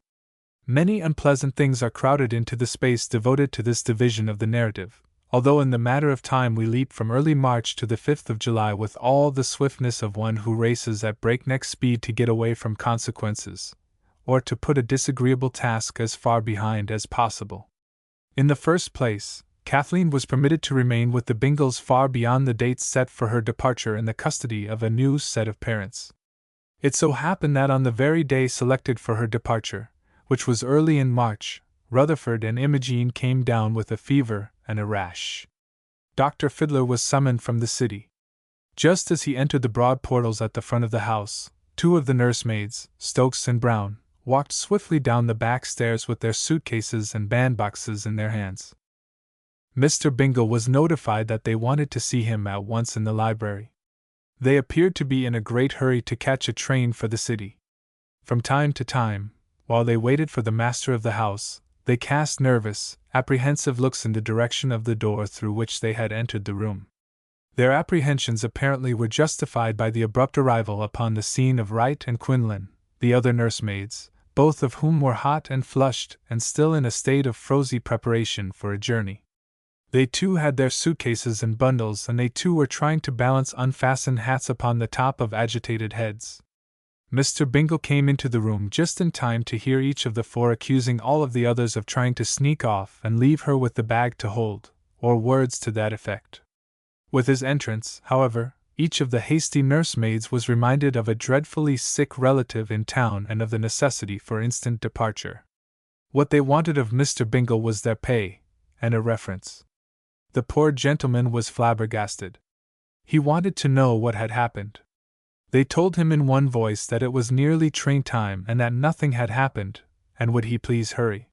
Many unpleasant things are crowded into the space devoted to this division of the narrative, although in the matter of time we leap from early March to the 5th of July with all the swiftness of one who races at breakneck speed to get away from consequences, or to put a disagreeable task as far behind as possible. In the first place, Kathleen was permitted to remain with the Bingles far beyond the date set for her departure in the custody of a new set of parents. It so happened that on the very day selected for her departure, which was early in March, Rutherford and Imogene came down with a fever and a rash. Dr. Fiddler was summoned from the city. Just as he entered the broad portals at the front of the house, two of the nursemaids, Stokes and Brown, walked swiftly down the back stairs with their suitcases and bandboxes in their hands. Mr. Bingle was notified that they wanted to see him at once in the library. They appeared to be in a great hurry to catch a train for the city. From time to time, while they waited for the master of the house, they cast nervous, apprehensive looks in the direction of the door through which they had entered the room. Their apprehensions apparently were justified by the abrupt arrival upon the scene of Wright and Quinlan, the other nursemaids, both of whom were hot and flushed and still in a state of frosy preparation for a journey. They too had their suitcases and bundles, and they too were trying to balance unfastened hats upon the top of agitated heads. Mr. Bingle came into the room just in time to hear each of the four accusing all of the others of trying to sneak off and leave her with the bag to hold, or words to that effect. With his entrance, however, each of the hasty nursemaids was reminded of a dreadfully sick relative in town and of the necessity for instant departure. What they wanted of Mr. Bingle was their pay, and a reference. The poor gentleman was flabbergasted. He wanted to know what had happened. They told him in one voice that it was nearly train time and that nothing had happened, and would he please hurry.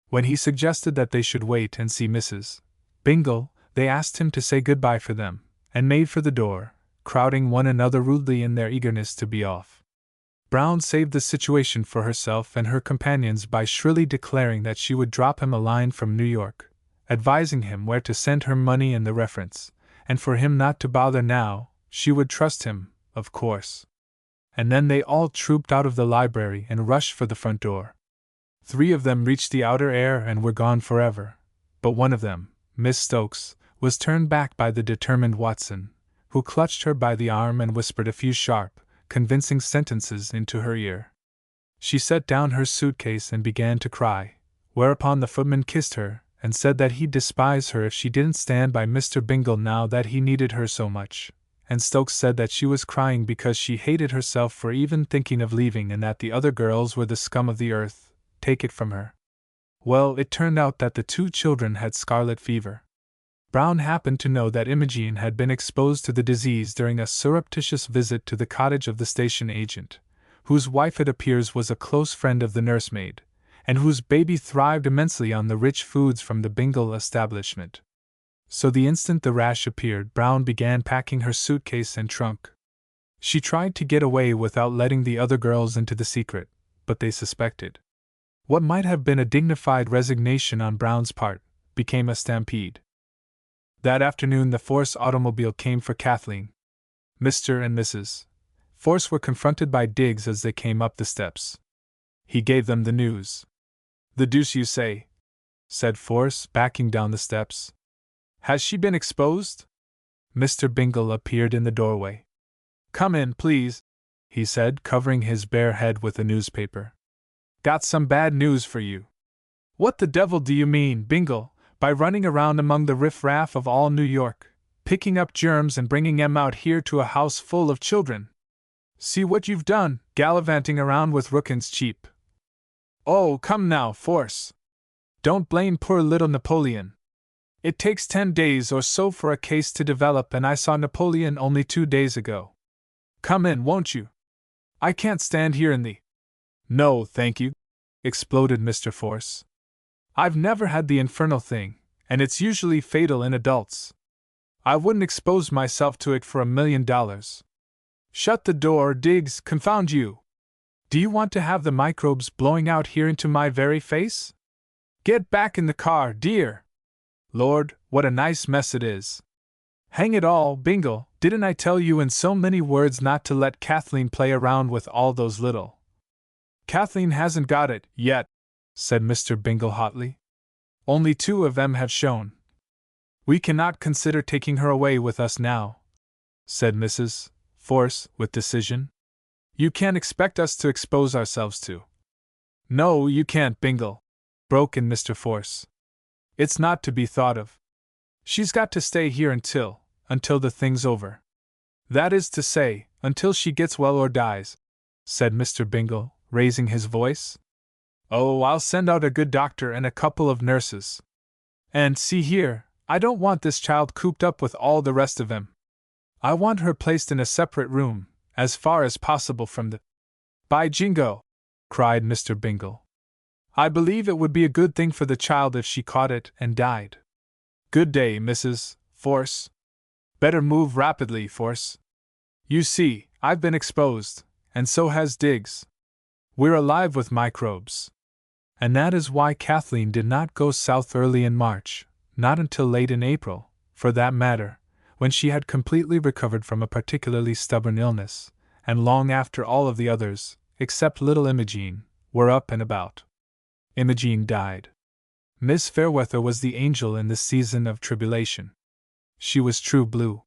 When he suggested that they should wait and see Mrs. Bingle, they asked him to say goodbye for them, and made for the door, crowding one another rudely in their eagerness to be off. Brown saved the situation for herself and her companions by shrilly declaring that she would drop him a line from New York, advising him where to send her money and the reference, and for him not to bother now, she would trust him, of course. And then they all trooped out of the library and rushed for the front door. 3 of them reached the outer air and were gone forever, but one of them, Miss Stokes, was turned back by the determined Watson, who clutched her by the arm and whispered a few sharp, convincing sentences into her ear. She set down her suitcase and began to cry, whereupon the footman kissed her, and said that he'd despise her if she didn't stand by Mr. Bingle now that he needed her so much, and Stokes said that she was crying because she hated herself for even thinking of leaving and that the other girls were the scum of the earth, take it from her. Well, it turned out that the two children had scarlet fever. Brown happened to know that Imogen had been exposed to the disease during a surreptitious visit to the cottage of the station agent, whose wife it appears was a close friend of the nursemaid, and whose baby thrived immensely on the rich foods from the Bingle establishment. So the instant the rash appeared, Brown began packing her suitcase and trunk. She tried to get away without letting the other girls into the secret, but they suspected. What might have been a dignified resignation on Brown's part became a stampede. That afternoon the Force automobile came for Kathleen. Mr. and Mrs. Force were confronted by Diggs as they came up the steps. He gave them the news. "The deuce you say," said Force, backing down the steps. "Has she been exposed?" Mr. Bingle appeared in the doorway. "Come in, please," he said, covering his bare head with a newspaper. "Got some bad news for you." "What the devil do you mean, Bingle, by running around among the riff-raff of all New York, picking up germs and bringing 'em out here to a house full of children? See what you've done, gallivanting around with Rookin's cheap." "Oh, come now, Force. Don't blame poor little Napoleon. It takes 10 days or so for a case to develop, and I saw Napoleon only 2 days ago. Come in, won't you? I can't stand here in the—" "No, thank you," exploded Mr. Force. "I've never had the infernal thing, and it's usually fatal in adults. I wouldn't expose myself to it for $1 million. Shut the door, Diggs, confound you! Do you want to have the microbes blowing out here into my very face? Get back in the car, dear! Lord, what a nice mess it is! Hang it all, Bingle, didn't I tell you in so many words not to let Kathleen play around with all those little—" "Kathleen hasn't got it, yet," said Mr. Bingle hotly. "Only 2 of them have shown. We cannot consider taking her away with us now," said Mrs. Force, with decision. "You can't expect us to expose ourselves to—" "No, you can't, Bingle," broke in Mr. Force. "It's not to be thought of. She's got to stay here until the thing's over. That is to say, until she gets well or dies," said Mr. Bingle, raising his voice. "Oh, I'll send out a good doctor and a couple of nurses. And see here, I don't want this child cooped up with all the rest of them. I want her placed in a separate room, as far as possible from the—" "By Jingo!" cried Mr. Bingle. "I believe it would be a good thing for the child if she caught it and died. Good day, Mrs. Force. Better move rapidly, Force. You see, I've been exposed, and so has Diggs. We're alive with microbes. And that is why Kathleen did not go south early in March, not until late in April, for that matter, when she had completely recovered from a particularly stubborn illness, and long after all of the others, except little Imogen, were up and about. Imogen died. Miss Fairweather was the angel in this season of tribulation. She was true blue.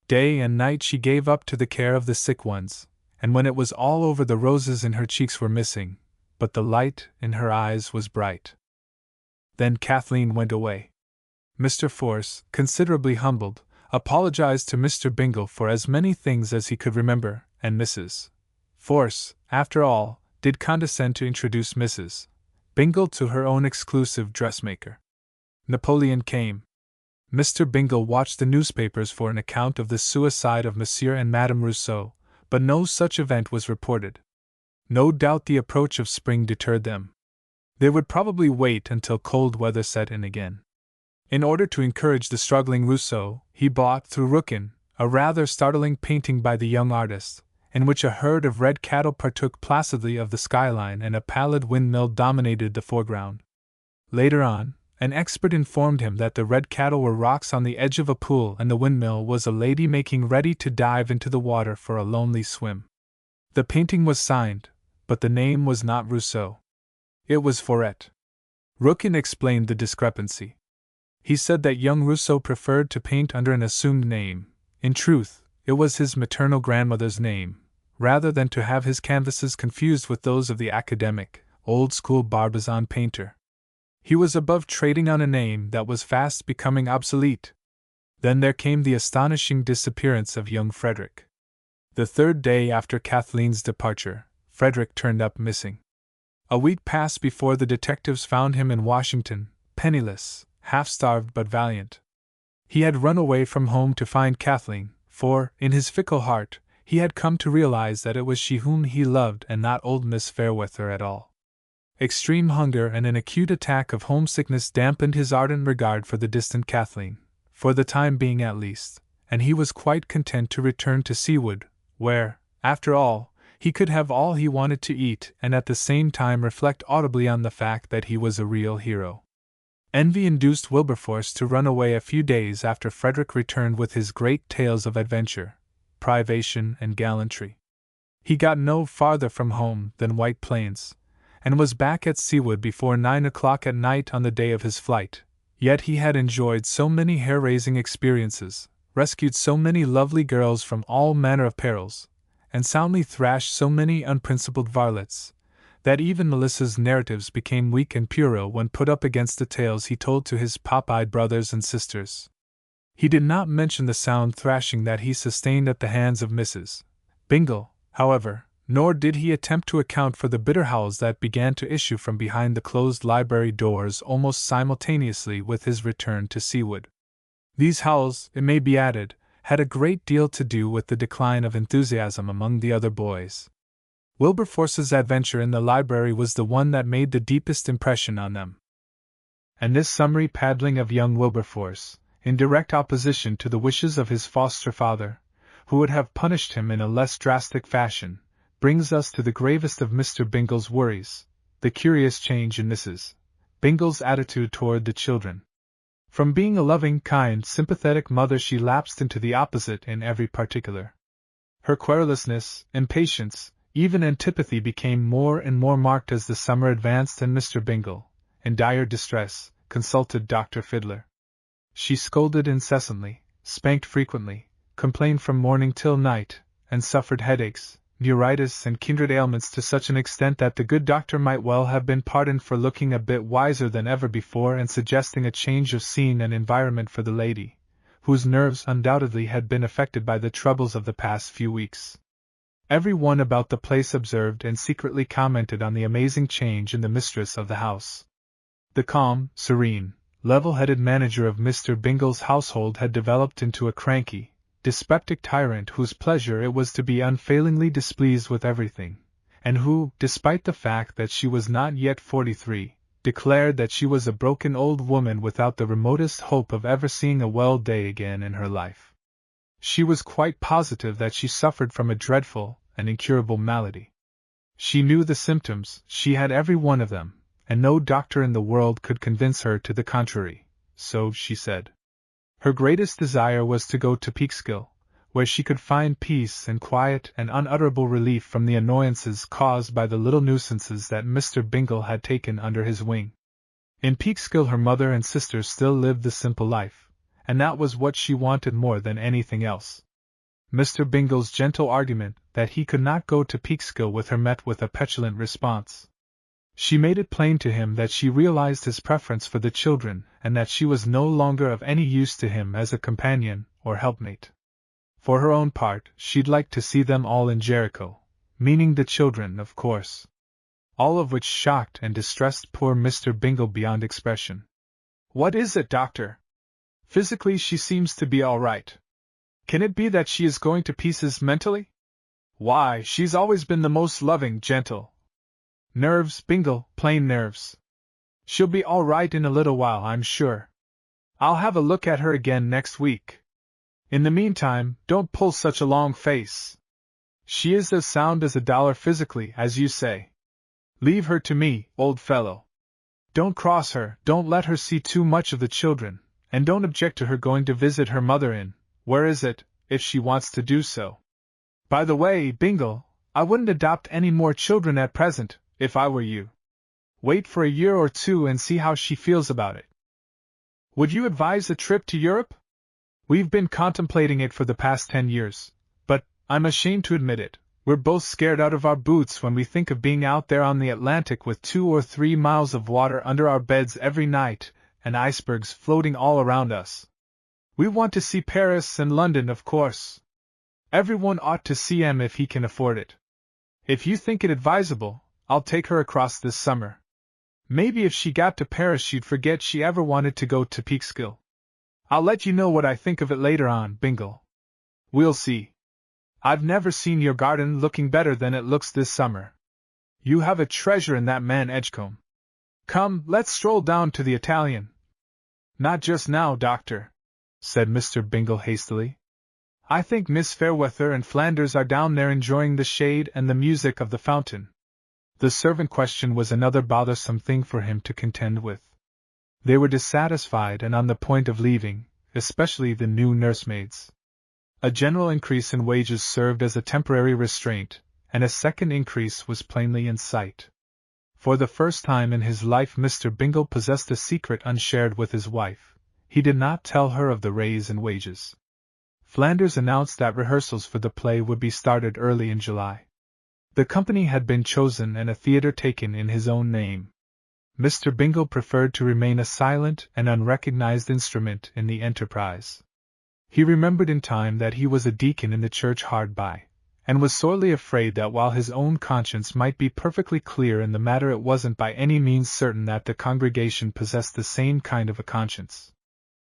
Day and night she gave up to the care of the sick ones, and when it was all over the roses in her cheeks were missing, but the light in her eyes was bright. Then Kathleen went away. Mr. Force, considerably humbled, apologized to Mr. Bingle for as many things as he could remember, and Mrs. Force, after all, did condescend to introduce Mrs. Bingle to her own exclusive dressmaker. Napoleon came. Mr. Bingle watched the newspapers for an account of the suicide of Monsieur and Madame Rousseau, but no such event was reported. No doubt the approach of spring deterred them. They would probably wait until cold weather set in again. In order to encourage the struggling Rousseau, he bought, through Rookin, a rather startling painting by the young artist, in which a herd of red cattle partook placidly of the skyline and a pallid windmill dominated the foreground. Later on, an expert informed him that the red cattle were rocks on the edge of a pool and the windmill was a lady making ready to dive into the water for a lonely swim. The painting was signed, but the name was not Rousseau. It was Foret. Rookin explained the discrepancy. He said that young Rousseau preferred to paint under an assumed name. In truth, it was his maternal grandmother's name, rather than to have his canvases confused with those of the academic, old-school Barbizon painter. He was above trading on a name that was fast becoming obsolete. Then there came the astonishing disappearance of young Frederick. The third day after Kathleen's departure, Frederick turned up missing. A week passed before the detectives found him in Washington, penniless, half-starved but valiant. He had run away from home to find Kathleen, for, in his fickle heart, he had come to realize that it was she whom he loved and not old Miss Fairweather at all. Extreme hunger and an acute attack of homesickness dampened his ardent regard for the distant Kathleen, for the time being at least, and he was quite content to return to Seawood, where, after all, he could have all he wanted to eat and at the same time reflect audibly on the fact that he was a real hero. Envy induced Wilberforce to run away a few days after Frederick returned with his great tales of adventure, privation, and gallantry. He got no farther from home than White Plains, and was back at Seawood before 9 o'clock at night on the day of his flight. Yet he had enjoyed so many hair-raising experiences, rescued so many lovely girls from all manner of perils, and soundly thrashed so many unprincipled varlets, that even Melissa's narratives became weak and puerile when put up against the tales he told to his pop-eyed brothers and sisters. He did not mention the sound thrashing that he sustained at the hands of Mrs. Bingle, however, nor did he attempt to account for the bitter howls that began to issue from behind the closed library doors almost simultaneously with his return to Seawood. These howls, it may be added, had a great deal to do with the decline of enthusiasm among the other boys. Wilberforce's adventure in the library was the one that made the deepest impression on them. And this summary paddling of young Wilberforce, in direct opposition to the wishes of his foster father, who would have punished him in a less drastic fashion, brings us to the gravest of Mr. Bingle's worries, the curious change in Mrs. Bingle's attitude toward the children. From being a loving, kind, sympathetic mother she lapsed into the opposite in every particular. Her querulousness, impatience, even antipathy became more and more marked as the summer advanced and Mr. Bingle, in dire distress, consulted Dr. Fiddler. She scolded incessantly, spanked frequently, complained from morning till night, and suffered headaches, neuritis and kindred ailments to such an extent that the good doctor might well have been pardoned for looking a bit wiser than ever before and suggesting a change of scene and environment for the lady, whose nerves undoubtedly had been affected by the troubles of the past few weeks. Every one about the place observed and secretly commented on the amazing change in the mistress of the house. The calm, serene, level-headed manager of Mr. Bingle's household had developed into a cranky, dyspeptic tyrant whose pleasure it was to be unfailingly displeased with everything, and who, despite the fact that she was not yet 43, declared that she was a broken old woman without the remotest hope of ever seeing a well day again in her life. She was quite positive that she suffered from a dreadful and incurable malady. She knew the symptoms, she had every one of them, and no doctor in the world could convince her to the contrary, so she said. Her greatest desire was to go to Peekskill, where she could find peace and quiet and unutterable relief from the annoyances caused by the little nuisances that Mr. Bingle had taken under his wing. In Peekskill her mother and sisters still lived the simple life, and that was what she wanted more than anything else. Mr. Bingle's gentle argument that he could not go to Peekskill with her met with a petulant response. She made it plain to him that she realized his preference for the children and that she was no longer of any use to him as a companion or helpmate. For her own part, she'd like to see them all in Jericho, meaning the children, of course. All of which shocked and distressed poor Mr. Bingle beyond expression. "What is it, doctor? Physically she seems to be all right. Can it be that she is going to pieces mentally? Why, she's always been the most loving, gentle. Nerves, Bingle, plain nerves. She'll be all right in a little while, I'm sure. I'll have a look at her again next week. In the meantime, don't pull such a long face. She is as sound as a dollar physically, as you say. Leave her to me, old fellow. Don't cross her, don't let her see too much of the children, and don't object to her going to visit her mother in, where is it, if she wants to do so. By the way, Bingle, I wouldn't adopt any more children at present, if I were you. Wait for a year or two and see how she feels about it. Would you advise a trip to Europe? We've been contemplating it for the past 10 years, but, I'm ashamed to admit it, We're both scared out of our boots when we think of being out there on the Atlantic with 2 or 3 miles of water under our beds every night, and icebergs floating all around us. We want to see Paris and London, of course. Everyone ought to see 'em if he can afford it. If you think it advisable, I'll take her across this summer. Maybe if she got to Paris she'd forget she ever wanted to go to Peekskill. I'll let you know what I think of it later on, Bingle. We'll see. I've never seen your garden looking better than it looks this summer. You have a treasure in that man Edgecombe. Come, let's stroll down to the Italian. Not just now, Doctor, said Mr. Bingle hastily. I think Miss Fairweather and Flanders are down there enjoying the shade and the music of the fountain. The servant question was another bothersome thing for him to contend with. They were dissatisfied and on the point of leaving, especially the new nursemaids. A general increase in wages served as a temporary restraint, and a second increase was plainly in sight. For the first time in his life Mr. Bingle possessed a secret unshared with his wife. He did not tell her of the raise in wages. Flanders announced that rehearsals for the play would be started early in July. The company had been chosen and a theatre taken in his own name. Mr. Bingle preferred to remain a silent and unrecognized instrument in the enterprise. He remembered in time that he was a deacon in the church hard by, and was sorely afraid that while his own conscience might be perfectly clear in the matter it wasn't by any means certain that the congregation possessed the same kind of a conscience.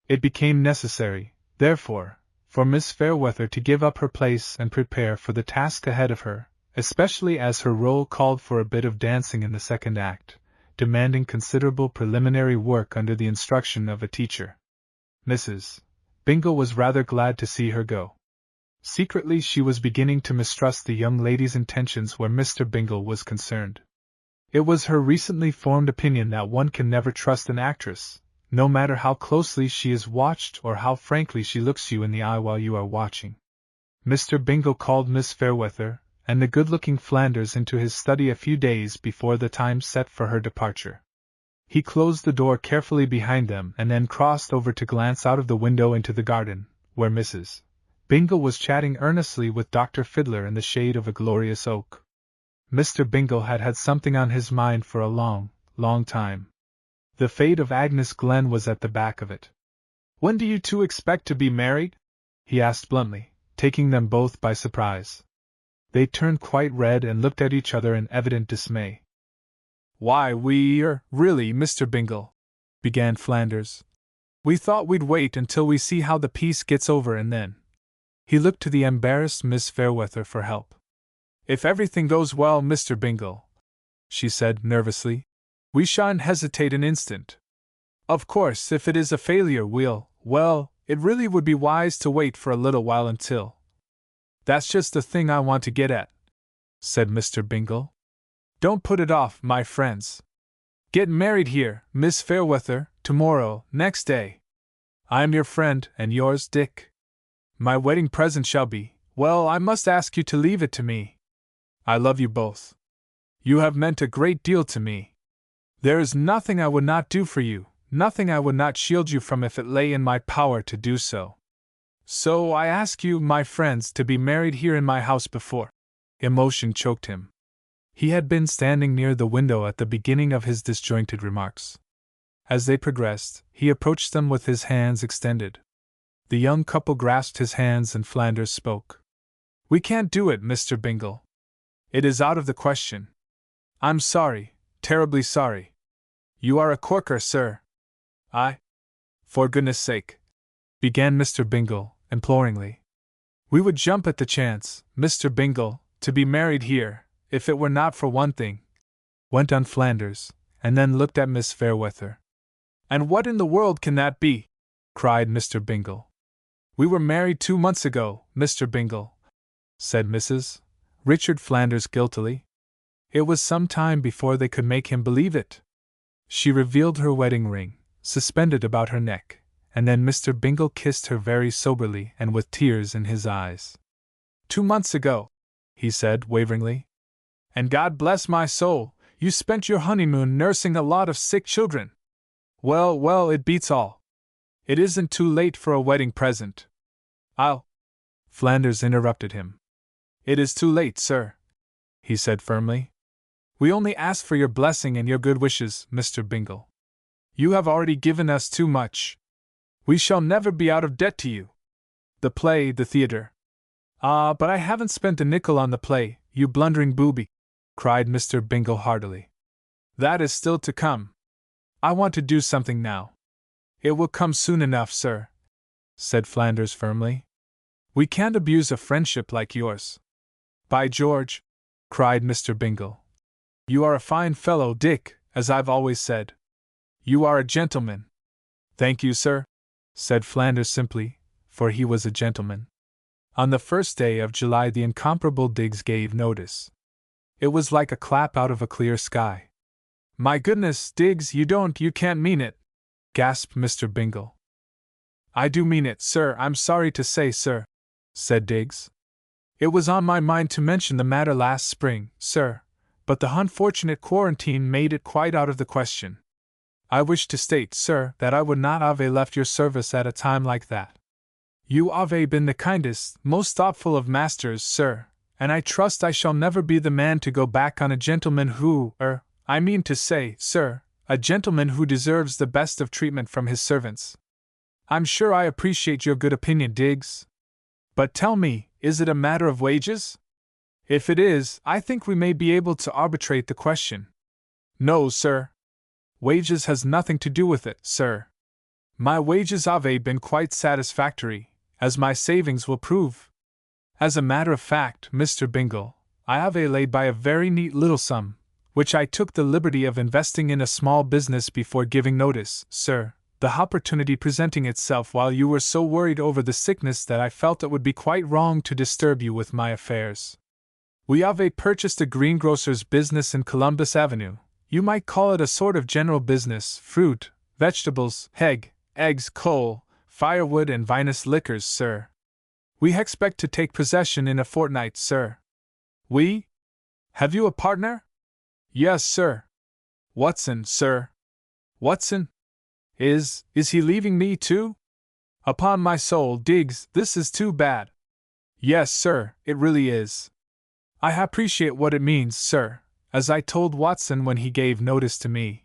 It became necessary, therefore, for Miss Fairweather to give up her place and prepare for the task ahead of her, especially as her role called for a bit of dancing in the second act, demanding considerable preliminary work under the instruction of a teacher. Mrs. Bingle was rather glad to see her go. Secretly she was beginning to mistrust the young lady's intentions where Mr. Bingle was concerned. It was her recently formed opinion that one can never trust an actress, no matter how closely she is watched or how frankly she looks you in the eye while you are watching. Mr. Bingle called Miss Fairweather and the good-looking Flanders into his study a few days before the time set for her departure. He closed the door carefully behind them and then crossed over to glance out of the window into the garden, where Mrs. Bingle was chatting earnestly with Dr. Fiddler in the shade of a glorious oak. Mr. Bingle had had something on his mind for a long, long time. The fate of Agnes Glenn was at the back of it. "When do you two expect to be married?" he asked bluntly, taking them both by surprise. They turned quite red and looked at each other in evident dismay. "Why, really, Mr. Bingle," began Flanders. "We thought we'd wait until we see how the piece gets over and then." He looked to the embarrassed Miss Fairweather for help. "If everything goes well, Mr. Bingle," she said nervously, "we shan't hesitate an instant. Of course, if it is a failure well, it really would be wise to wait for a little while until—" "That's just the thing I want to get at," said Mr. Bingle. "Don't put it off, my friends. Get married here, Miss Fairweather, tomorrow, next day. I'm your friend and yours, Dick. My wedding present shall be, well, I must ask you to leave it to me. I love you both. You have meant a great deal to me. There is nothing I would not do for you, nothing I would not shield you from if it lay in my power to do so. So I ask you, my friends, to be married here in my house before—" Emotion choked him. He had been standing near the window at the beginning of his disjointed remarks. As they progressed, he approached them with his hands extended. The young couple grasped his hands and Flanders spoke. "We can't do it, Mr. Bingle. It is out of the question. I'm sorry, terribly sorry. You are a corker, sir." "For goodness sake," began Mr. Bingle, imploringly. "We would jump at the chance, Mr. Bingle, to be married here, if it were not for one thing," went on Flanders, and then looked at Miss Fairweather. "And what in the world can that be?" cried Mr. Bingle. "We were married 2 months ago, Mr. Bingle," said Mrs. Richard Flanders guiltily. "It was some time before they could make him believe it." She revealed her wedding ring, suspended about her neck, and then Mr. Bingle kissed her very soberly and with tears in his eyes. "2 months ago," he said waveringly. "And God bless my soul, you spent your honeymoon nursing a lot of sick children. Well, it beats all. It isn't too late for a wedding present. Flanders interrupted him. It is too late, sir, he said firmly. We only ask for your blessing and your good wishes, Mr. Bingle. You have already given us too much. We shall never be out of debt to you. The play, the theater. Ah, but I haven't spent a nickel on the play, you blundering booby, cried Mr. Bingle heartily. That is still to come. I want to do something now. It will come soon enough, sir, said Flanders firmly. We can't abuse a friendship like yours. By George, cried Mr. Bingle. You are a fine fellow, Dick, as I've always said. You are a gentleman. Thank you, sir, said Flanders simply, for he was a gentleman. On the first day of July the incomparable Diggs gave notice. It was like a clap out of a clear sky. My goodness, Diggs, you can't mean it, gasped Mr. Bingle. I do mean it, sir, I'm sorry to say, sir, said Diggs. It was on my mind to mention the matter last spring, sir, but the unfortunate quarantine made it quite out of the question. I wish to state, sir, that I would not have left your service at a time like that. You have been the kindest, most thoughtful of masters, sir, and I trust I shall never be the man to go back on a gentleman who, I mean to say, sir, a gentleman who deserves the best of treatment from his servants. I'm sure I appreciate your good opinion, Diggs. But tell me, is it a matter of wages? If it is, I think we may be able to arbitrate the question. No, sir. Wages has nothing to do with it, sir. My wages have been quite satisfactory, as my savings will prove. As a matter of fact, Mr. Bingle, I have laid by a very neat little sum, which I took the liberty of investing in a small business before giving notice, sir, the opportunity presenting itself while you were so worried over the sickness that I felt it would be quite wrong to disturb you with my affairs. We have purchased a greengrocer's business in Columbus Avenue. You might call it a sort of general business, fruit, vegetables, eggs, coal, firewood and vinous liquors, sir. We expect to take possession in a fortnight, sir. We? Have you a partner? Yes, sir. Watson, sir. Watson? Is he leaving me too? Upon my soul, Diggs, this is too bad. Yes, sir, it really is. I appreciate what it means, sir, as I told Watson when he gave notice to me.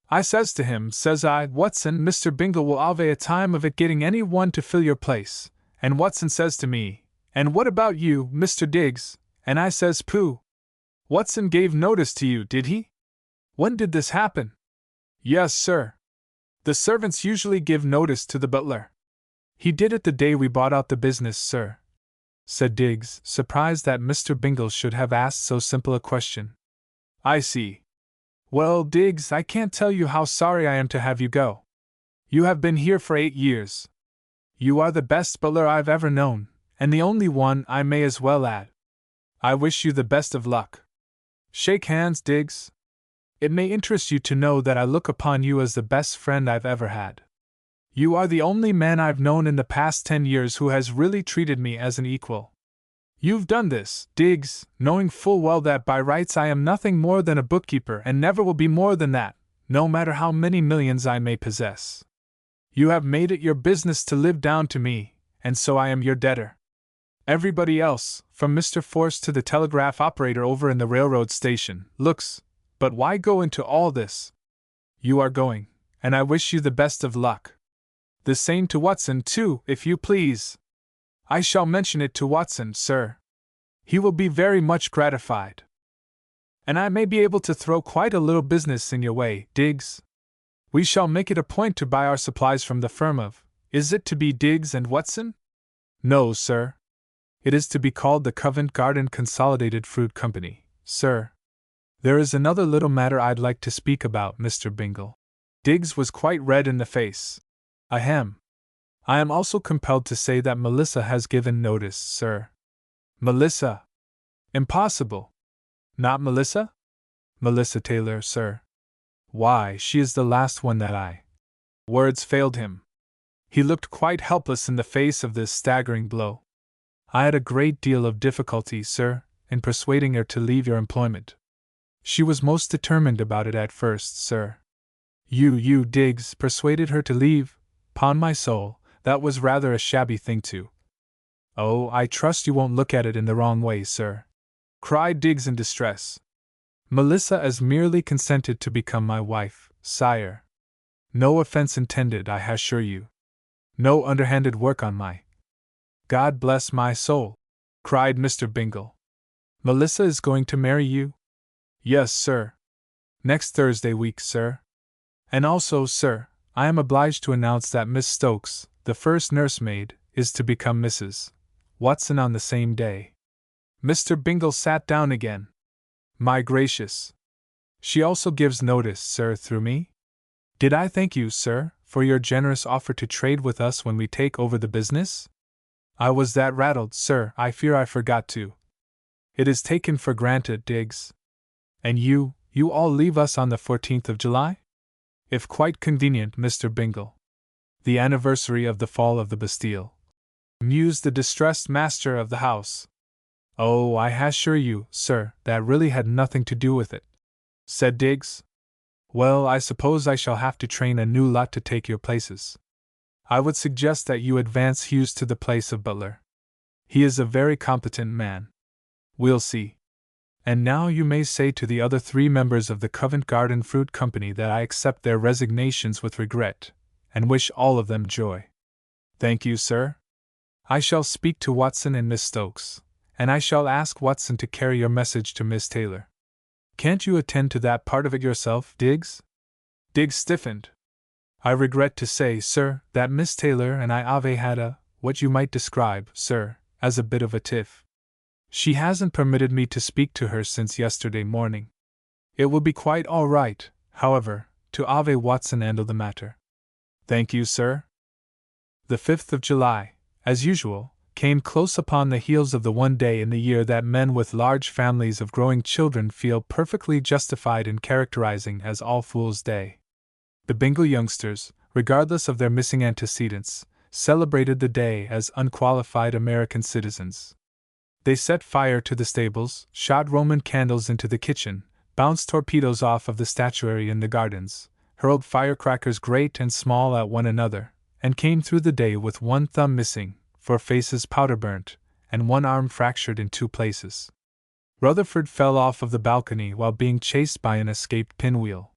I says to him, says I, Watson, Mr. Bingle will have a time of it getting any one to fill your place, and Watson says to me, and what about you, Mr. Diggs? And I says, pooh. Watson gave notice to you, did he? When did this happen? Yes, sir. The servants usually give notice to the butler. He did it the day we bought out the business, sir, said Diggs, surprised that Mr. Bingle should have asked so simple a question. I see. Well, Diggs, I can't tell you how sorry I am to have you go. You have been here for 8 years. You are the best butler I've ever known, and the only one, I may as well add. I wish you the best of luck. Shake hands, Diggs. It may interest you to know that I look upon you as the best friend I've ever had. You are the only man I've known in the past 10 years who has really treated me as an equal. You've done this, Diggs, knowing full well that by rights I am nothing more than a bookkeeper and never will be more than that, no matter how many millions I may possess. You have made it your business to live down to me, and so I am your debtor. Everybody else, from Mr. Force to the telegraph operator over in the railroad station, looks, but why go into all this? You are going, and I wish you the best of luck. The same to Watson, too, if you please. I shall mention it to Watson, sir. He will be very much gratified. And I may be able to throw quite a little business in your way, Diggs. We shall make it a point to buy our supplies from the firm of, is it to be Diggs and Watson? No, sir. It is to be called the Covent Garden Consolidated Fruit Company, sir. There is another little matter I'd like to speak about, Mr. Bingle. Diggs was quite red in the face. Ahem. I am also compelled to say that Melissa has given notice, sir. Melissa? Impossible. Not Melissa? Melissa Taylor, sir. Why, she is the last one that I... Words failed him. He looked quite helpless in the face of this staggering blow. I had a great deal of difficulty, sir, in persuading her to leave your employment. She was most determined about it at first, sir. You, Diggs, persuaded her to leave? 'Pon my soul, that was rather a shabby thing to... "Oh, I trust you won't look at it in the wrong way, sir," cried Diggs in distress. "Melissa has merely consented to become my wife, sire. No offense intended, I assure you. No underhanded work on my—" "God bless my soul!" cried Mr. Bingle. "Melissa is going to marry you?" "Yes, sir. Next Thursday week, sir. And also, sir, I am obliged to announce that Miss Stokes, the first nursemaid, is to become Mrs. Watson on the same day." Mr. Bingle sat down again. "My gracious! She also gives notice, sir, through me? Did I thank you, sir, for your generous offer to trade with us when we take over the business? I was that rattled, sir, I fear I forgot to. It is taken for granted, Diggs. And you all leave us on the 14th of July? If quite convenient, Mr. Bingle. The anniversary of the fall of the Bastille," mused the distressed master of the house. "Oh, I assure you, sir, that really had nothing to do with it," said Diggs. "Well, I suppose I shall have to train a new lot to take your places. I would suggest that you advance Hughes to the place of butler. He is a very competent man. We'll see. And now you may say to the other 3 members of the Covent Garden Fruit Company that I accept their resignations with regret, and wish all of them joy." "Thank you, sir. I shall speak to Watson and Miss Stokes, and I shall ask Watson to carry your message to Miss Taylor. Can't you attend to that part of it yourself, Diggs?" Diggs stiffened. "I regret to say, sir, that Miss Taylor and I have had what you might describe, sir, as a bit of a tiff. She hasn't permitted me to speak to her since yesterday morning. It will be quite all right, however, to have Watson handle the matter." "Thank you, sir." The 5th of July, as usual, came close upon the heels of the one day in the year that men with large families of growing children feel perfectly justified in characterizing as All Fools' Day. The Bingle youngsters, regardless of their missing antecedents, celebrated the day as unqualified American citizens. They set fire to the stables, shot Roman candles into the kitchen, bounced torpedoes off of the statuary in the gardens, hurled firecrackers great and small at one another, and came through the day with one thumb missing, 4 faces powder burnt, and 1 arm fractured in 2 places. Rutherford fell off of the balcony while being chased by an escaped pinwheel.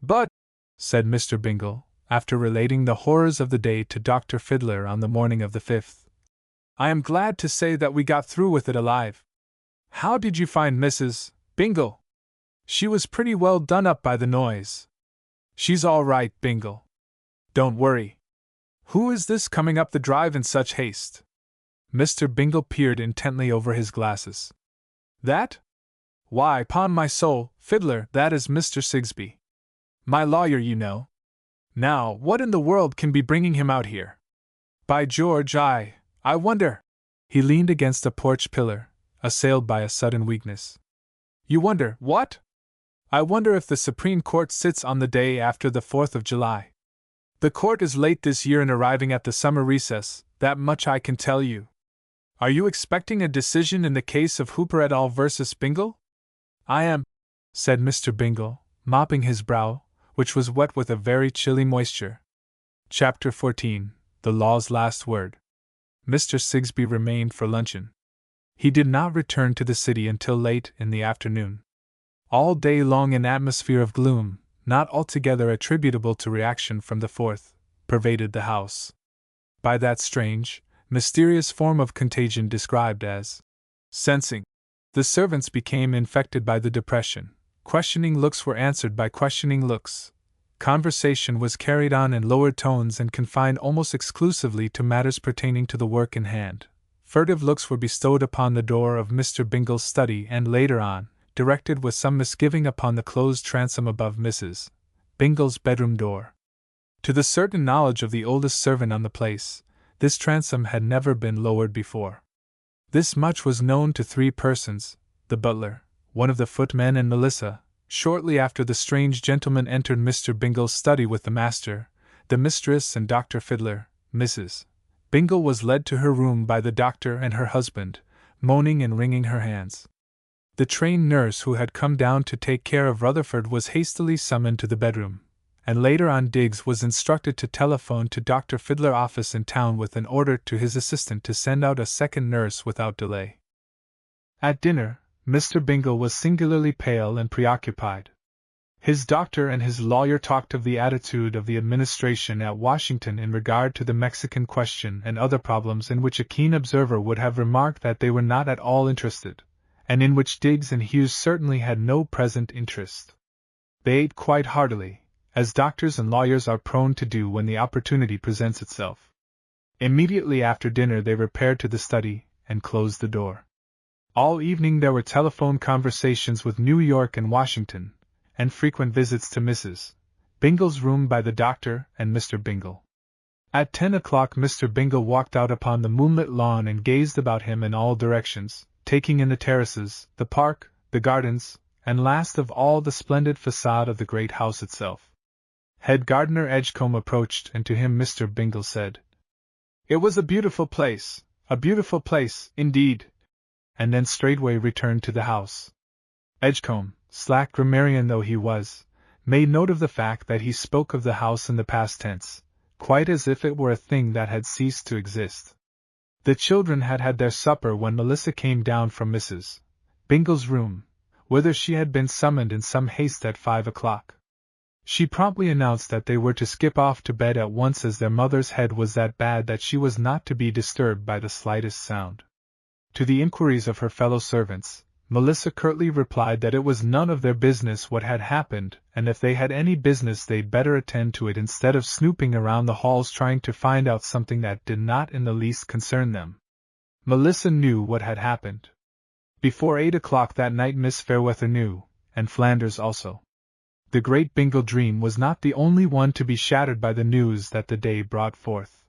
"But," said Mr. Bingle, after relating the horrors of the day to Dr. Fiddler on the morning of the 5th, "I am glad to say that we got through with it alive. How did you find Mrs. Bingle? She was pretty well done up by the noise." "She's all right, Bingle. Don't worry. Who is this coming up the drive in such haste?" Mr. Bingle peered intently over his glasses. "That? Why, 'pon my soul, Fiddler, that is Mr. Sigsbee. My lawyer, you know. Now, what in the world can be bringing him out here? By George, I wonder." He leaned against a porch pillar, assailed by a sudden weakness. "You wonder, what?" "I wonder if the Supreme Court sits on the day after the 4th of July. The court is late this year in arriving at the summer recess, that much I can tell you. Are you expecting a decision in the case of Hooper et al. Versus Bingle?" "I am," said Mr. Bingle, mopping his brow, which was wet with a very chilly moisture. Chapter 14. The Law's Last Word. Mr. Sigsbee remained for luncheon. He did not return to the city until late in the afternoon. All day long an atmosphere of gloom, not altogether attributable to reaction from the 4th, pervaded the house. By that strange, mysterious form of contagion described as sensing, the servants became infected by the depression. Questioning looks were answered by questioning looks. Conversation was carried on in lowered tones and confined almost exclusively to matters pertaining to the work in hand. Furtive looks were bestowed upon the door of Mr. Bingle's study and, later on, directed with some misgiving upon the closed transom above Mrs. Bingle's bedroom door. To the certain knowledge of the oldest servant on the place, this transom had never been lowered before. This much was known to 3 persons, the butler, one of the footmen, and Melissa. Shortly after the strange gentleman entered Mr. Bingle's study with the master, the mistress, and Dr. Fiddler. Mrs. Bingle was led to her room by the doctor and her husband, moaning and wringing her hands. The trained nurse who had come down to take care of Rutherford was hastily summoned to the bedroom, and later on Diggs was instructed to telephone to Dr. Fiddler's office in town with an order to his assistant to send out a second nurse without delay. At dinner, Mr. Bingle was singularly pale and preoccupied. His doctor and his lawyer talked of the attitude of the administration at Washington in regard to the Mexican question and other problems in which a keen observer would have remarked that they were not at all interested, and in which Diggs and Hughes certainly had no present interest. They ate quite heartily, as doctors and lawyers are prone to do when the opportunity presents itself. Immediately after dinner they repaired to the study and closed the door. All evening there were telephone conversations with New York and Washington, and frequent visits to Mrs. Bingle's room by the doctor and Mr. Bingle. At 10 o'clock Mr. Bingle walked out upon the moonlit lawn and gazed about him in all directions, taking in the terraces, the park, the gardens, and last of all the splendid facade of the great house itself. Head gardener Edgecombe approached, and to him Mr. Bingle said, "It was a beautiful place, indeed," and then straightway returned to the house. Edgecombe, slack grammarian though he was, made note of the fact that he spoke of the house in the past tense, quite as if it were a thing that had ceased to exist. The children had had their supper when Melissa came down from Mrs. Bingle's room, whither she had been summoned in some haste at 5 o'clock. She promptly announced that they were to skip off to bed at once, as their mother's head was that bad that she was not to be disturbed by the slightest sound. To the inquiries of her fellow servants, Melissa curtly replied that it was none of their business what had happened, and if they had any business they'd better attend to it instead of snooping around the halls trying to find out something that did not in the least concern them. Melissa knew what had happened. Before 8 o'clock that night Miss Fairweather knew, and Flanders also. The great Bingle dream was not the only one to be shattered by the news that the day brought forth.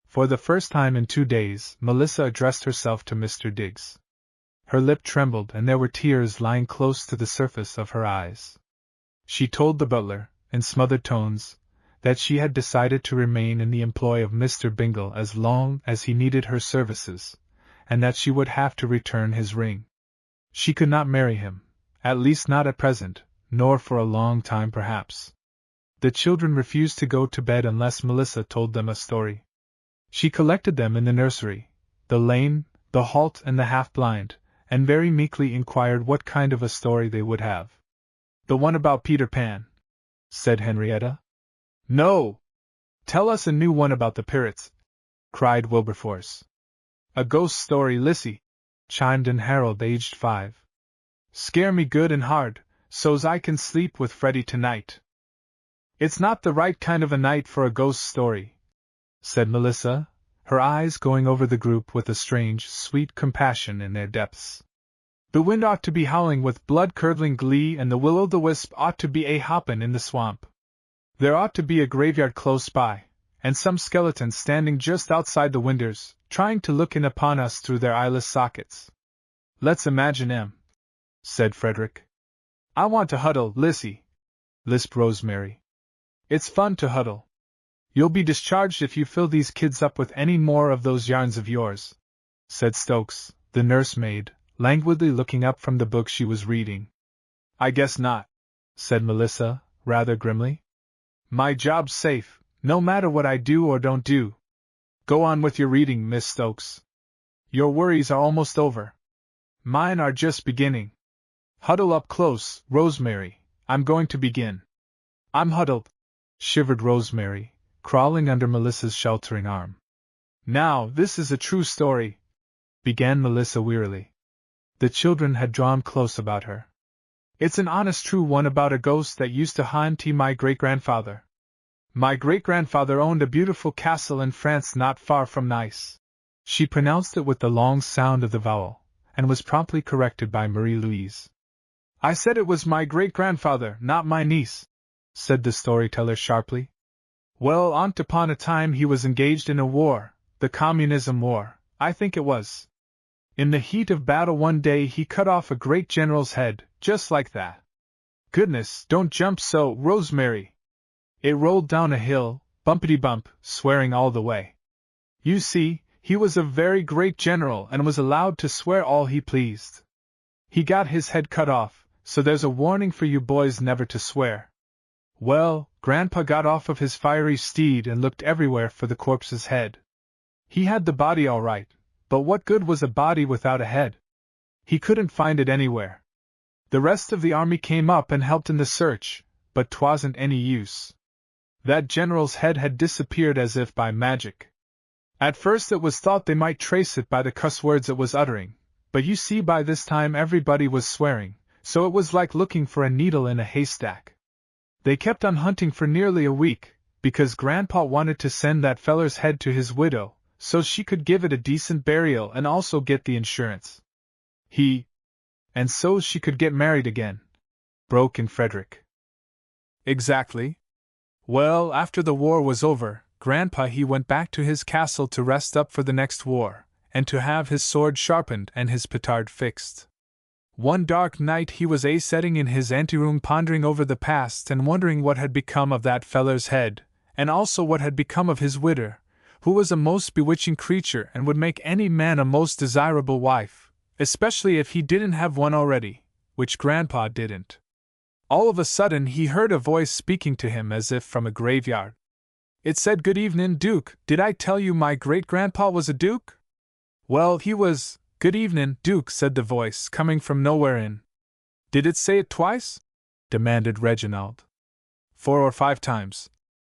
For the first time in 2 days, Melissa addressed herself to Mr. Diggs. Her lip trembled, and there were tears lying close to the surface of her eyes. She told the butler, in smothered tones, that she had decided to remain in the employ of Mr. Bingle as long as he needed her services, and that she would have to return his ring. She could not marry him, at least not at present, nor for a long time perhaps. The children refused to go to bed unless Melissa told them a story. She collected them in the nursery, the lame, the halt and the half-blind, and very meekly inquired what kind of a story they would have. "The one about Peter Pan," said Henrietta. "No! Tell us a new one about the pirates," cried Wilberforce. "A ghost story, Lissy," chimed in Harold, aged 5. "Scare me good and hard, so's I can sleep with Freddie tonight." "It's not the right kind of a night for a ghost story," said Melissa, her eyes going over the group with a strange, sweet compassion in their depths. "The wind ought to be howling with blood-curdling glee, and the will-o'-the-wisp ought to be a-hoppin' in the swamp. There ought to be a graveyard close by, and some skeletons standing just outside the winders, trying to look in upon us through their eyeless sockets." "Let's imagine 'em," said Frederick. "I want to huddle, Lissy," lisped Rosemary. "It's fun to huddle. You'll be discharged if you fill these kids up with any more of those yarns of yours," said Stokes, the nursemaid, languidly looking up from the book she was reading. "I guess not," said Melissa, rather grimly. "My job's safe, no matter what I do or don't do. Go on with your reading, Miss Stokes. Your worries are almost over. Mine are just beginning. Huddle up close, Rosemary, I'm going to begin." "I'm huddled," shivered Rosemary, crawling under Melissa's sheltering arm. "Now, this is a true story," began Melissa wearily. The children had drawn close about her. "It's an honest true one about a ghost that used to haunt my great-grandfather. My great-grandfather owned a beautiful castle in France not far from Nice." She pronounced it with the long sound of the vowel, and was promptly corrected by Marie-Louise. "I said it was my great-grandfather, not my niece," said the storyteller sharply. "Well, once upon a time he was engaged in a war, the Communism War, I think it was. In the heat of battle one day he cut off a great general's head, just like that. Goodness, don't jump so, Rosemary! It rolled down a hill, bumpity-bump, swearing all the way. You see, he was a very great general and was allowed to swear all he pleased. He got his head cut off, so there's a warning for you boys never to swear. Well, Grandpa got off of his fiery steed and looked everywhere for the corpse's head. He had the body all right, but what good was a body without a head? He couldn't find it anywhere. The rest of the army came up and helped in the search, but 'twasn't any use. That general's head had disappeared as if by magic. At first it was thought they might trace it by the cuss words it was uttering, but you see by this time everybody was swearing, so it was like looking for a needle in a haystack. They kept on hunting for nearly a week, because Grandpa wanted to send that feller's head to his widow, so she could give it a decent burial and also get the insurance. And so she could get married again, broke in Frederick. Exactly. Well, after the war was over, Grandpa he went back to his castle to rest up for the next war, and to have his sword sharpened and his petard fixed. One dark night he was sitting in his anteroom pondering over the past and wondering what had become of that feller's head, and also what had become of his widow, who was a most bewitching creature and would make any man a most desirable wife, especially if he didn't have one already, which Grandpa didn't. All of a sudden he heard a voice speaking to him as if from a graveyard. It said, "Good evening, Duke. Did I tell you my great-grandpa was a duke?" "Well, he was. Good evening, Duke," said the voice, coming from nowhere in. "Did it say it twice?" demanded Reginald. 4 or 5 times,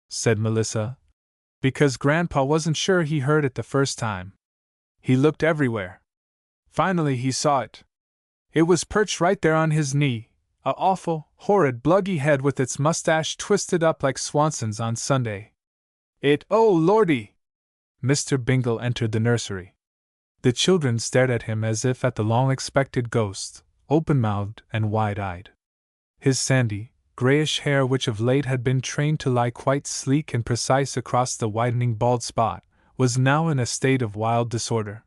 said Melissa, because Grandpa wasn't sure he heard it the first time. He looked everywhere. Finally he saw it. It was perched right there on his knee, a awful, horrid, bluggy head with its mustache twisted up like Swanson's on Sunday. Oh lordy! Mr. Bingle entered the nursery. The children stared at him as if at the long-expected ghost, open-mouthed and wide-eyed. His sandy, grayish hair, which of late had been trained to lie quite sleek and precise across the widening bald spot, was now in a state of wild disorder.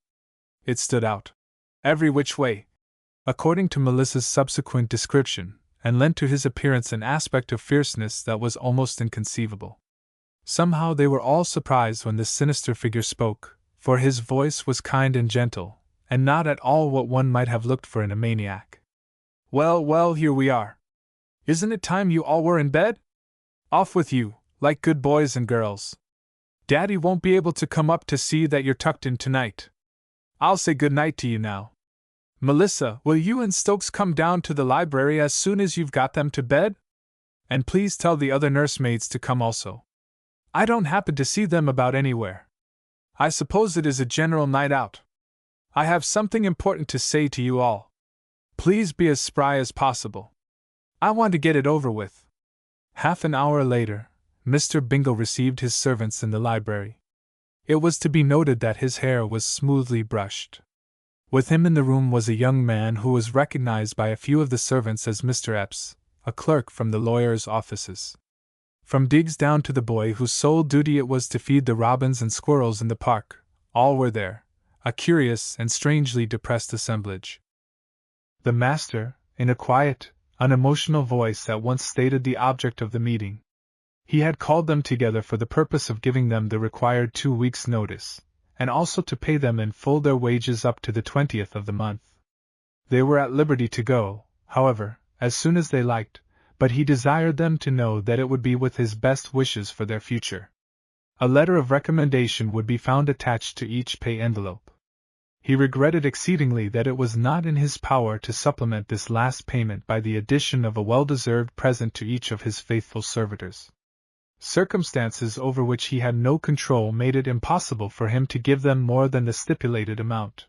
It stood out every which way, according to Melissa's subsequent description, and lent to his appearance an aspect of fierceness that was almost inconceivable. Somehow they were all surprised when this sinister figure spoke, for his voice was kind and gentle, and not at all what one might have looked for in a maniac. Well, here we are. Isn't it time you all were in bed? Off with you, like good boys and girls. Daddy won't be able to come up to see that you're tucked in tonight. I'll say good night to you now. Melissa, will you and Stokes come down to the library as soon as you've got them to bed? And please tell the other nursemaids to come also. I don't happen to see them about anywhere. I suppose it is a general night out. I have something important to say to you all. Please be as spry as possible. I want to get it over with. Half an hour later, Mr. Bingle received his servants in the library. It was to be noted that his hair was smoothly brushed. With him in the room was a young man who was recognized by a few of the servants as Mr. Epps, a clerk from the lawyer's offices. From Diggs down to the boy whose sole duty it was to feed the robins and squirrels in the park, all were there, a curious and strangely depressed assemblage. The master, in a quiet, unemotional voice, at once stated the object of the meeting. He had called them together for the purpose of giving them the required 2 weeks' notice, and also to pay them in full their wages up to the 20th of the month. They were at liberty to go, however, as soon as they liked, but he desired them to know that it would be with his best wishes for their future. A letter of recommendation would be found attached to each pay envelope. He regretted exceedingly that it was not in his power to supplement this last payment by the addition of a well-deserved present to each of his faithful servitors. Circumstances over which he had no control made it impossible for him to give them more than the stipulated amount.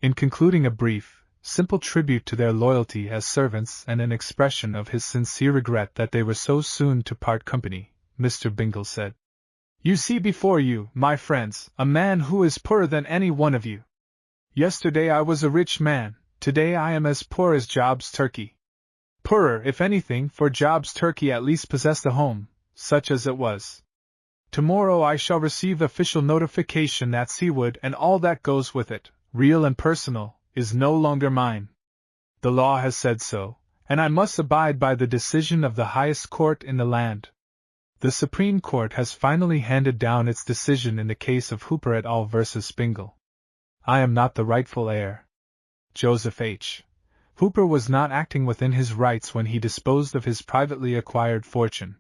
In concluding a brief, simple tribute to their loyalty as servants and an expression of his sincere regret that they were so soon to part company, Mr. Bingle said, "You see before you, my friends, a man who is poorer than any one of you. Yesterday I was a rich man, today I am as poor as Job's turkey. Poorer, if anything, for Job's turkey at least possessed a home, such as it was. Tomorrow I shall receive official notification that Seawood and all that goes with it, real and personal, is no longer mine. The law has said so, and I must abide by the decision of the highest court in the land. The Supreme Court has finally handed down its decision in the case of Hooper et al. Versus Bingle. I am not the rightful heir. Joseph H. Hooper was not acting within his rights when he disposed of his privately acquired fortune.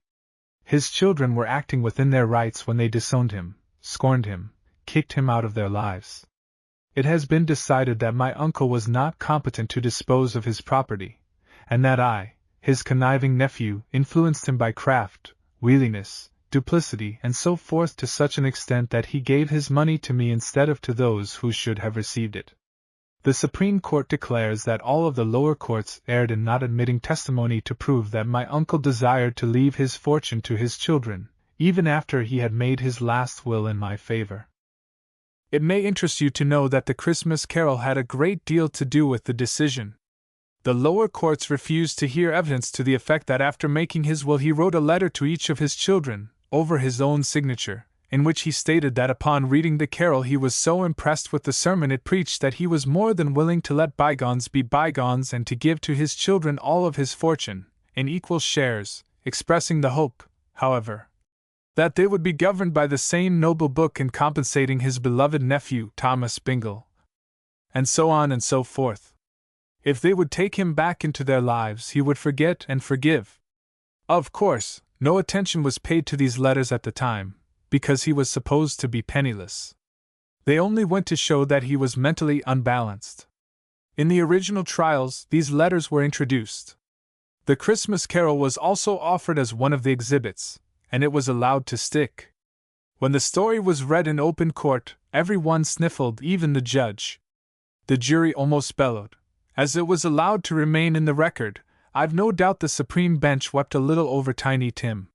His children were acting within their rights when they disowned him, scorned him, kicked him out of their lives. It has been decided that my uncle was not competent to dispose of his property, and that I, his conniving nephew, influenced him by craft, wheeliness, duplicity, and so forth to such an extent that he gave his money to me instead of to those who should have received it. The Supreme Court declares that all of the lower courts erred in not admitting testimony to prove that my uncle desired to leave his fortune to his children, even after he had made his last will in my favor. It may interest you to know that the Christmas Carol had a great deal to do with the decision. The lower courts refused to hear evidence to the effect that after making his will he wrote a letter to each of his children, over his own signature, in which he stated that upon reading the carol he was so impressed with the sermon it preached that he was more than willing to let bygones be bygones and to give to his children all of his fortune, in equal shares, expressing the hope, however, that they would be governed by the same noble book in compensating his beloved nephew, Thomas Bingle, and so on and so forth. If they would take him back into their lives, he would forget and forgive. Of course, no attention was paid to these letters at the time, because he was supposed to be penniless. They only went to show that he was mentally unbalanced. In the original trials, these letters were introduced. The Christmas Carol was also offered as one of the exhibits, and it was allowed to stick. When the story was read in open court, everyone sniffled, even the judge. The jury almost bellowed. As it was allowed to remain in the record, I've no doubt the Supreme Bench wept a little over Tiny Tim.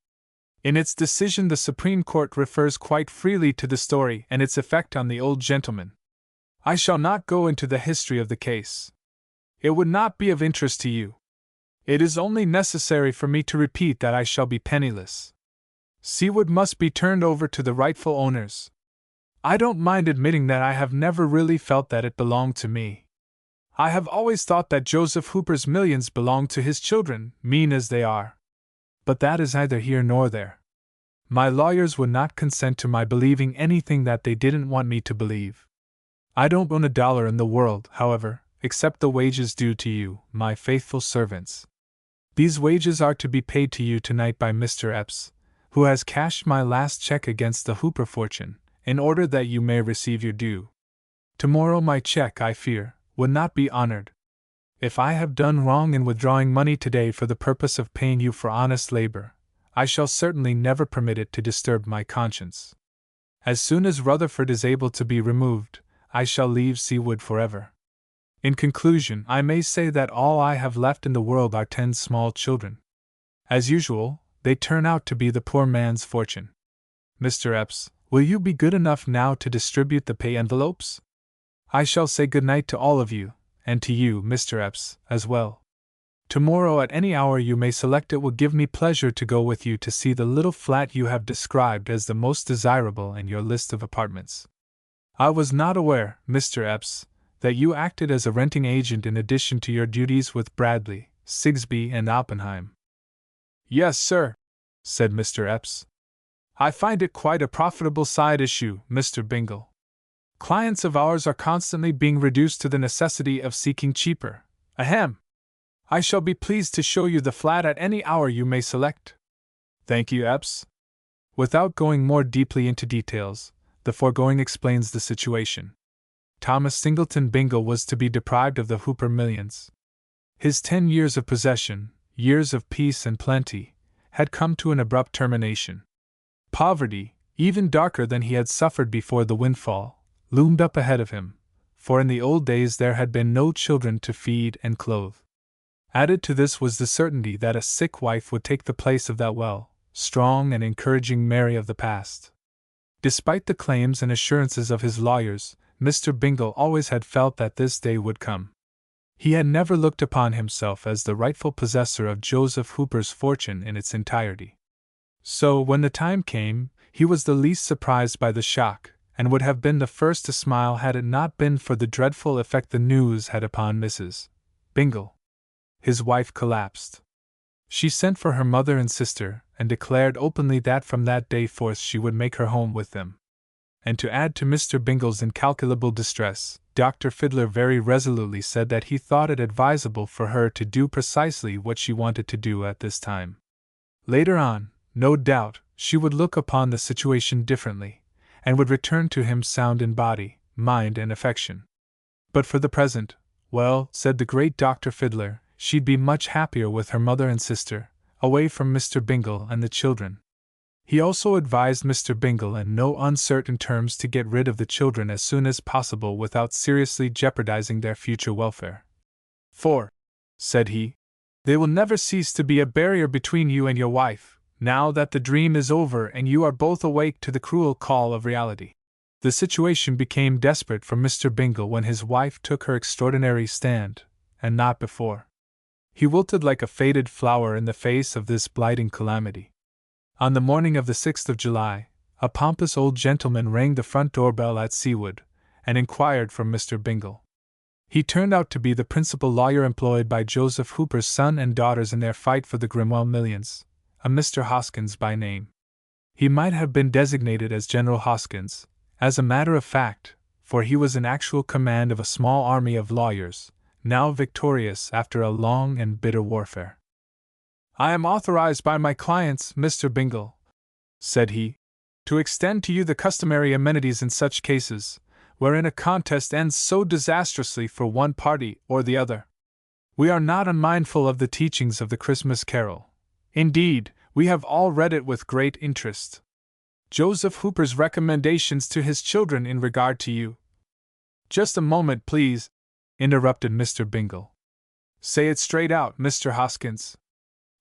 In its decision, the Supreme Court refers quite freely to the story and its effect on the old gentleman. I shall not go into the history of the case. It would not be of interest to you. It is only necessary for me to repeat that I shall be penniless. Seawood must be turned over to the rightful owners. I don't mind admitting that I have never really felt that it belonged to me. I have always thought that Joseph Hooper's millions belonged to his children, mean as they are. But that is neither here nor there. My lawyers would not consent to my believing anything that they didn't want me to believe. I don't own a dollar in the world, however, except the wages due to you, my faithful servants. These wages are to be paid to you tonight by Mr. Epps, who has cashed my last check against the Hooper fortune, in order that you may receive your due. Tomorrow my check, I fear, would not be honored. If I have done wrong in withdrawing money today for the purpose of paying you for honest labor, I shall certainly never permit it to disturb my conscience. As soon as Rutherford is able to be removed, I shall leave Seawood forever. In conclusion, I may say that all I have left in the world are 10 small children. As usual, they turn out to be the poor man's fortune. Mr. Epps, will you be good enough now to distribute the pay envelopes? I shall say good night to all of you, and to you, Mr. Epps, as well. Tomorrow at any hour you may select. It will give me pleasure to go with you to see the little flat you have described as the most desirable in your list of apartments. I was not aware, Mr. Epps, that you acted as a renting agent in addition to your duties with Bradley, Sigsbee, and Oppenheim. Yes, sir, said Mr. Epps. I find it quite a profitable side issue, Mr. Bingle. Clients of ours are constantly being reduced to the necessity of seeking cheaper. Ahem! I shall be pleased to show you the flat at any hour you may select. Thank you, Epps. Without going more deeply into details, the foregoing explains the situation. Thomas Singleton Bingle was to be deprived of the Hooper millions. His 10 years of possession, years of peace and plenty, had come to an abrupt termination. Poverty, even darker than he had suffered before the windfall, loomed up ahead of him, for in the old days there had been no children to feed and clothe. Added to this was the certainty that a sick wife would take the place of that well, strong and encouraging Mary of the past. Despite the claims and assurances of his lawyers, Mr. Bingle always had felt that this day would come. He had never looked upon himself as the rightful possessor of Joseph Hooper's fortune in its entirety. So, when the time came, he was the least surprised by the shock, and would have been the first to smile had it not been for the dreadful effect the news had upon Mrs. Bingle. His wife collapsed. She sent for her mother and sister, and declared openly that from that day forth she would make her home with them. And to add to Mr. Bingle's incalculable distress, Dr. Fiddler very resolutely said that he thought it advisable for her to do precisely what she wanted to do at this time. Later on, no doubt, she would look upon the situation differently, and would return to him sound in body, mind, and affection. But for the present, well, said the great Dr. Fiddler, she'd be much happier with her mother and sister, away from Mr. Bingle and the children. He also advised Mr. Bingle in no uncertain terms to get rid of the children as soon as possible without seriously jeopardizing their future welfare. For, said he, they will never cease to be a barrier between you and your wife, now that the dream is over and you are both awake to the cruel call of reality. The situation became desperate for Mr. Bingle when his wife took her extraordinary stand, and not before. He wilted like a faded flower in the face of this blighting calamity. On the morning of the 6th of July, a pompous old gentleman rang the front doorbell at Seawood, and inquired for Mr. Bingle. He turned out to be the principal lawyer employed by Joseph Hooper's son and daughters in their fight for the Grimwell millions, a Mr. Hoskins by name. He might have been designated as General Hoskins, as a matter of fact, for he was in actual command of a small army of lawyers, now victorious after a long and bitter warfare. I am authorized by my clients, Mr. Bingle, said he, to extend to you the customary amenities in such cases, wherein a contest ends so disastrously for one party or the other. We are not unmindful of the teachings of the Christmas Carol. Indeed, we have all read it with great interest. Joseph Hooper's recommendations to his children in regard to you. Just a moment, please, interrupted Mr. Bingle. Say it straight out, Mr. Hoskins.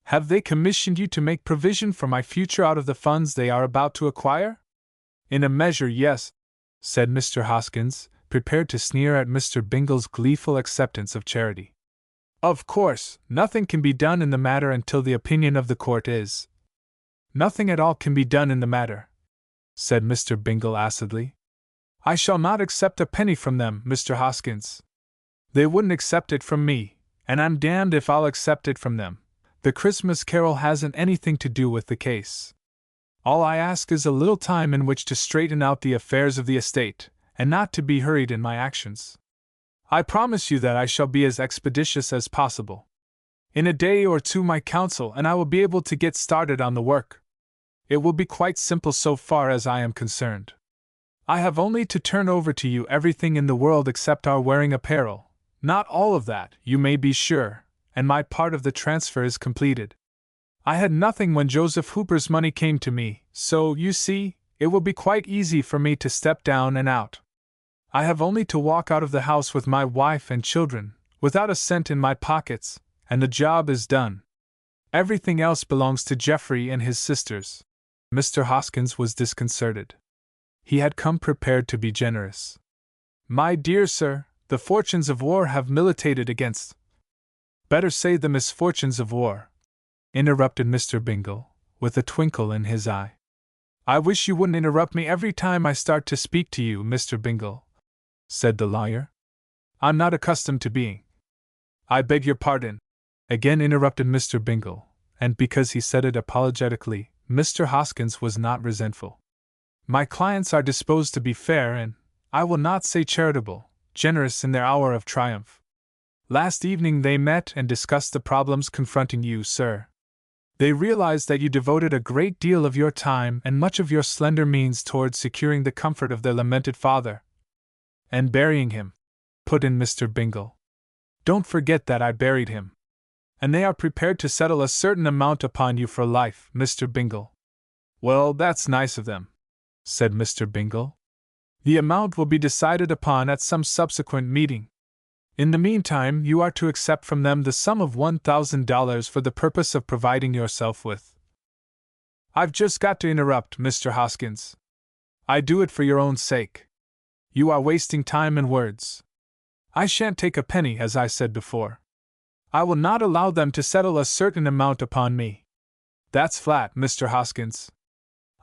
Have they commissioned you to make provision for my future out of the funds they are about to acquire? In a measure, yes, said Mr. Hoskins, prepared to sneer at Mr. Bingle's gleeful acceptance of charity. Of course, nothing can be done in the matter until the opinion of the court is. Nothing at all can be done in the matter, said Mr. Bingle acidly. I shall not accept a penny from them, Mr. Hoskins. They wouldn't accept it from me, and I'm damned if I'll accept it from them. The Christmas Carol hasn't anything to do with the case. All I ask is a little time in which to straighten out the affairs of the estate, and not to be hurried in my actions. I promise you that I shall be as expeditious as possible. In a day or two my counsel and I will be able to get started on the work. It will be quite simple so far as I am concerned. I have only to turn over to you everything in the world except our wearing apparel, not all of that, you may be sure, and my part of the transfer is completed. I had nothing when Joseph Hooper's money came to me, so, you see, it will be quite easy for me to step down and out. I have only to walk out of the house with my wife and children, without a cent in my pockets, and the job is done. Everything else belongs to Geoffrey and his sisters. Mr. Hoskins was disconcerted. He had come prepared to be generous. My dear sir, the fortunes of war have militated against. Better say the misfortunes of war, interrupted Mr. Bingle, with a twinkle in his eye. I wish you wouldn't interrupt me every time I start to speak to you, Mr. Bingle, said the lawyer. I'm not accustomed to being. I beg your pardon, again interrupted Mr. Bingle, and because he said it apologetically, Mr. Hoskins was not resentful. My clients are disposed to be fair and, I will not say charitable, generous in their hour of triumph. Last evening they met and discussed the problems confronting you, sir. They realized that you devoted a great deal of your time and much of your slender means towards securing the comfort of their lamented father. And burying him, put in Mr. Bingle. Don't forget that I buried him. And they are prepared to settle a certain amount upon you for life, Mr. Bingle. Well, that's nice of them, said Mr. Bingle. The amount will be decided upon at some subsequent meeting. In the meantime, you are to accept from them the sum of $1,000 for the purpose of providing yourself with. I've just got to interrupt, Mr. Hoskins. I do it for your own sake. You are wasting time and words. I shan't take a penny, as I said before. I will not allow them to settle a certain amount upon me. That's flat, Mr. Hoskins.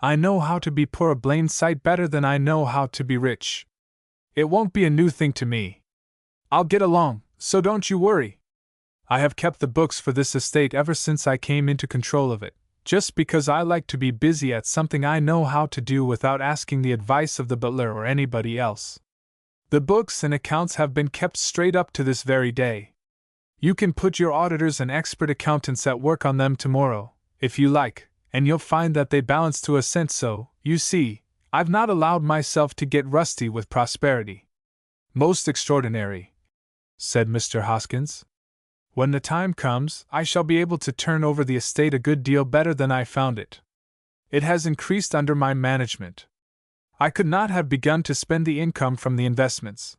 I know how to be poor a blamed sight better than I know how to be rich. It won't be a new thing to me. I'll get along, so don't you worry. I have kept the books for this estate ever since I came into control of it, just because I like to be busy at something I know how to do without asking the advice of the butler or anybody else. The books and accounts have been kept straight up to this very day. You can put your auditors and expert accountants at work on them tomorrow, if you like, and you'll find that they balance to a cent, so, you see, I've not allowed myself to get rusty with prosperity. Most extraordinary, said Mr. Hoskins. When the time comes, I shall be able to turn over the estate a good deal better than I found it. It has increased under my management. I could not have begun to spend the income from the investments.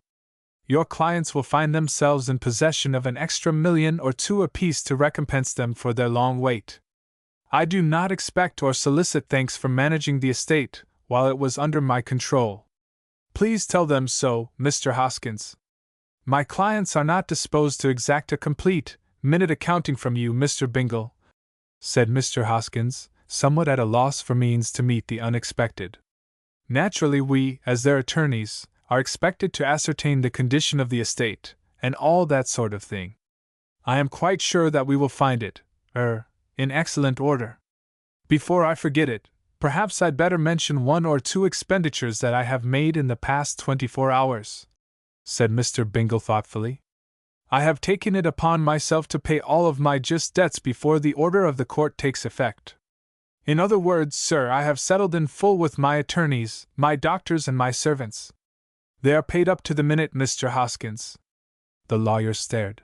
Your clients will find themselves in possession of an extra $1 or $2 million apiece to recompense them for their long wait. I do not expect or solicit thanks for managing the estate while it was under my control. Please tell them so, Mr. Hoskins. My clients are not disposed to exact a complete, minute accounting from you, Mr. Bingle, said Mr. Hoskins, somewhat at a loss for means to meet the unexpected. Naturally, we, as their attorneys, are expected to ascertain the condition of the estate, and all that sort of thing. I am quite sure that we will find it, in excellent order. Before I forget it, perhaps I'd better mention 1 or 2 expenditures that I have made in the past 24 hours, said Mr. Bingle thoughtfully. I have taken it upon myself to pay all of my just debts before the order of the court takes effect. In other words, sir, I have settled in full with my attorneys, my doctors, and my servants. They are paid up to the minute, Mr. Hoskins. The lawyer stared.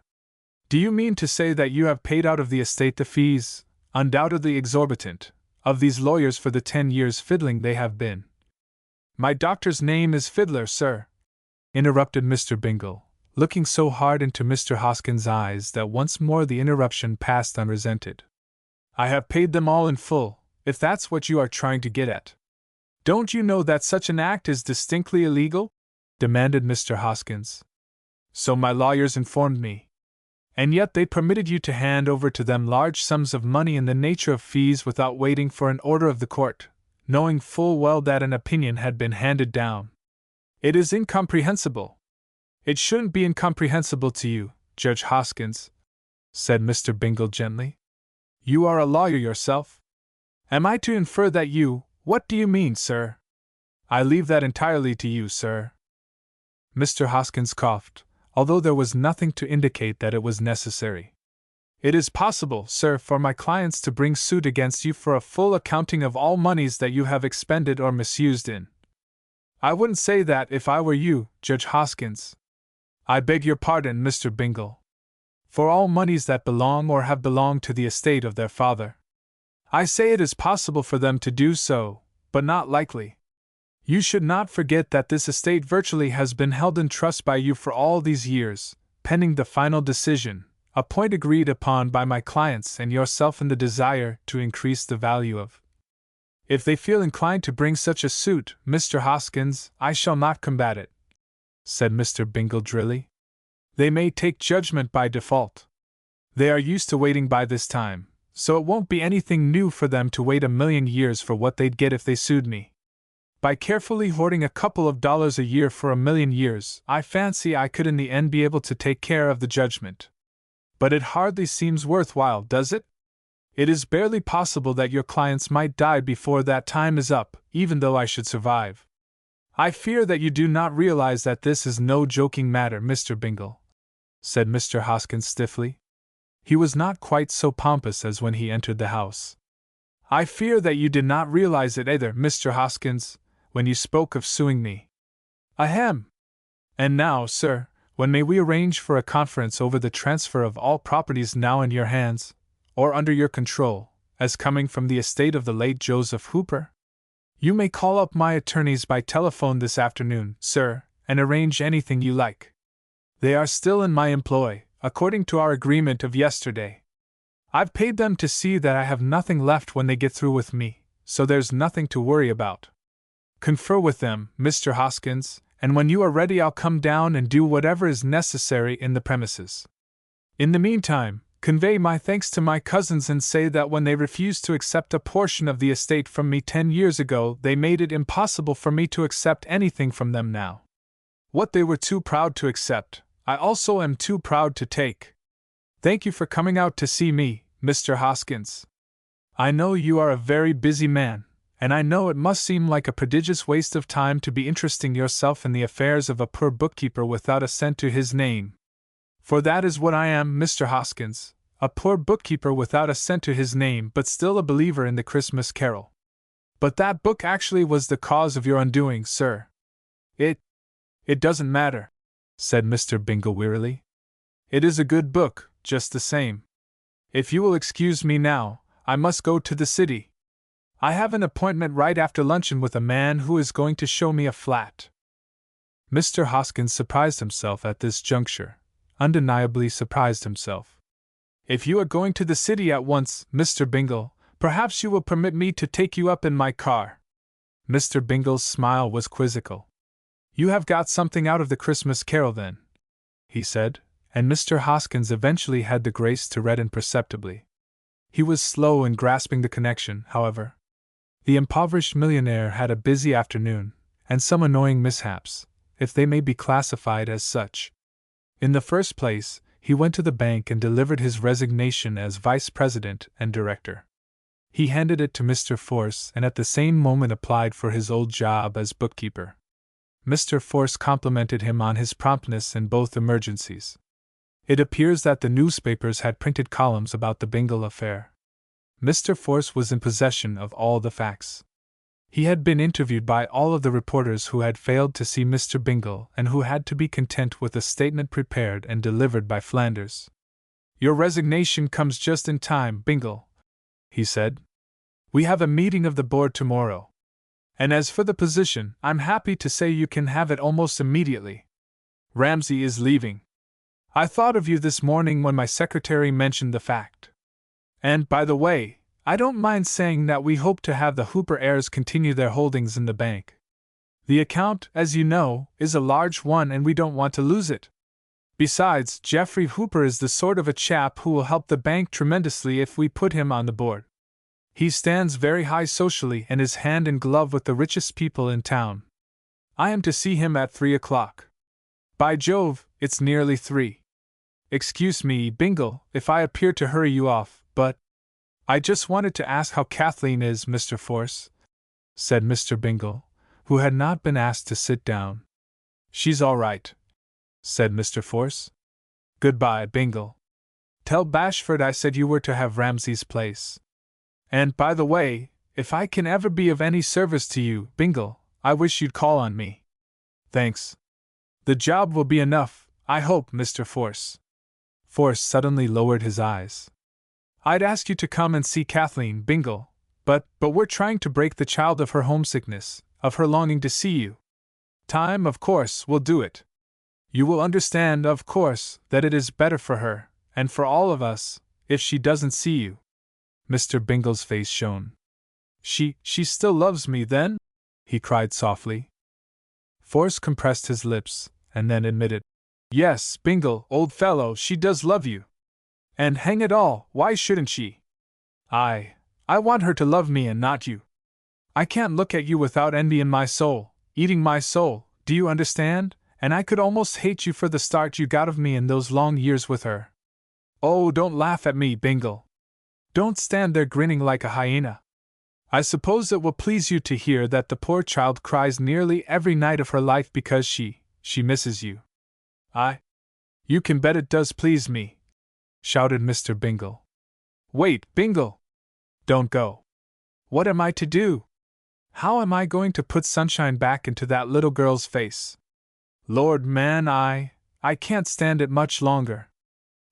Do you mean to say that you have paid out of the estate the fees, undoubtedly exorbitant, of these lawyers for the 10 years fiddling they have been? My doctor's name is Fiddler, sir, interrupted Mr. Bingle, looking so hard into Mr. Hoskins' eyes that once more the interruption passed unresented. I have paid them all in full, if that's what you are trying to get at. Don't you know that such an act is distinctly illegal? Demanded Mr. Hoskins. So my lawyers informed me. And yet they permitted you to hand over to them large sums of money in the nature of fees without waiting for an order of the court, knowing full well that an opinion had been handed down. It is incomprehensible. It shouldn't be incomprehensible to you, Judge Hoskins, said Mr. Bingle gently. You are a lawyer yourself. Am I to infer that you— What do you mean, sir? I leave that entirely to you, sir. Mr. Hoskins coughed, although there was nothing to indicate that it was necessary. It is possible, sir, for my clients to bring suit against you for a full accounting of all moneys that you have expended or misused in. I wouldn't say that if I were you, Judge Hoskins. I beg your pardon, Mr. Bingle. For all moneys that belong or have belonged to the estate of their father. I say it is possible for them to do so, but not likely. You should not forget that this estate virtually has been held in trust by you for all these years, pending the final decision, a point agreed upon by my clients and yourself in the desire to increase the value of. If they feel inclined to bring such a suit, Mr. Hoskins, I shall not combat it, said Mr. Bingle drily. They may take judgment by default. They are used to waiting by this time, so it won't be anything new for them to wait 1,000,000 years for what they'd get if they sued me. By carefully hoarding a couple of dollars a year for 1,000,000 years, I fancy I could in the end be able to take care of the judgment. But it hardly seems worthwhile, does it? It is barely possible that your clients might die before that time is up, even though I should survive. I fear that you do not realize that this is no joking matter, Mr. Bingle, said Mr. Hoskins stiffly. He was not quite so pompous as when he entered the house. I fear that you did not realize it either, Mr. Hoskins, when you spoke of suing me. Ahem! And now, sir, when may we arrange for a conference over the transfer of all properties now in your hands, or under your control, as coming from the estate of the late Joseph Hooper? You may call up my attorneys by telephone this afternoon, sir, and arrange anything you like. They are still in my employ, according to our agreement of yesterday. I've paid them to see that I have nothing left when they get through with me, so there's nothing to worry about. Confer with them, Mr. Hoskins, and when you are ready I'll come down and do whatever is necessary in the premises. In the meantime, convey my thanks to my cousins and say that when they refused to accept a portion of the estate from me 10 years ago, they made it impossible for me to accept anything from them now. What they were too proud to accept, I also am too proud to take. Thank you for coming out to see me, Mr. Hoskins. I know you are a very busy man, and I know it must seem like a prodigious waste of time to be interesting yourself in the affairs of a poor bookkeeper without a cent to his name. For that is what I am, Mr. Hoskins, A poor bookkeeper without a cent to his name, but still a believer in the Christmas Carol. But that book actually was the cause of your undoing, sir. It doesn't matter, said Mr. Bingle wearily. It is a good book, just the same. If you will excuse me now, I must go to the city. I have an appointment right after luncheon with a man who is going to show me a flat. Mr. Hoskins surprised himself at this juncture, undeniably surprised himself. If you are going to the city at once, Mr. Bingle, perhaps you will permit me to take you up in my car. Mr. Bingle's smile was quizzical. You have got something out of the Christmas Carol then, he said, and Mr. Hoskins eventually had the grace to redden perceptibly. He was slow in grasping the connection, however. The impoverished millionaire had a busy afternoon, and some annoying mishaps, if they may be classified as such. In the first place, he went to the bank and delivered his resignation as vice president and director. He handed it to Mr. Force and at the same moment applied for his old job as bookkeeper. Mr. Force complimented him on his promptness in both emergencies. It appears that the newspapers had printed columns about the Bingle affair. Mr. Force was in possession of all the facts. He had been interviewed by all of the reporters who had failed to see Mr. Bingle and who had to be content with a statement prepared and delivered by Flanders. Your resignation comes just in time, Bingle, he said. We have a meeting of the board tomorrow. And as for the position, I'm happy to say you can have it almost immediately. Ramsay is leaving. I thought of you this morning when my secretary mentioned the fact. And, by the way, I don't mind saying that we hope to have the Hooper heirs continue their holdings in the bank. The account, as you know, is a large one and we don't want to lose it. Besides, Geoffrey Hooper is the sort of a chap who will help the bank tremendously if we put him on the board. He stands very high socially and is hand in glove with the richest people in town. I am to see him at 3 o'clock. By Jove, it's nearly 3. Excuse me, Bingle, if I appear to hurry you off, but I just wanted to ask how Kathleen is, Mr. Force, said Mr. Bingle, who had not been asked to sit down. She's all right, said Mr. Force. Goodbye, Bingle. Tell Bashford I said you were to have Ramsay's place. And, by the way, if I can ever be of any service to you, Bingle, I wish you'd call on me. Thanks. The job will be enough, I hope, Mr. Force. Force suddenly lowered his eyes. I'd ask you to come and see Kathleen, Bingle, but we're trying to break the child of her homesickness, of her longing to see you. Time, of course, will do it. You will understand, of course, that it is better for her, and for all of us, if she doesn't see you. Mr. Bingle's face shone. She still loves me, then? He cried softly. Force compressed his lips, and then admitted, Yes, Bingle, old fellow, she does love you. And hang it all, why shouldn't she? I want her to love me and not you. I can't look at you without envy in my soul, eating my soul, do you understand? And I could almost hate you for the start you got of me in those long years with her. Oh, don't laugh at me, Bingle. Don't stand there grinning like a hyena. I suppose it will please you to hear that the poor child cries nearly every night of her life because she misses you. You can bet it does please me, shouted Mr. Bingle. Wait, Bingle! Don't go. What am I to do? How am I going to put sunshine back into that little girl's face? Lord, man, I can't stand it much longer.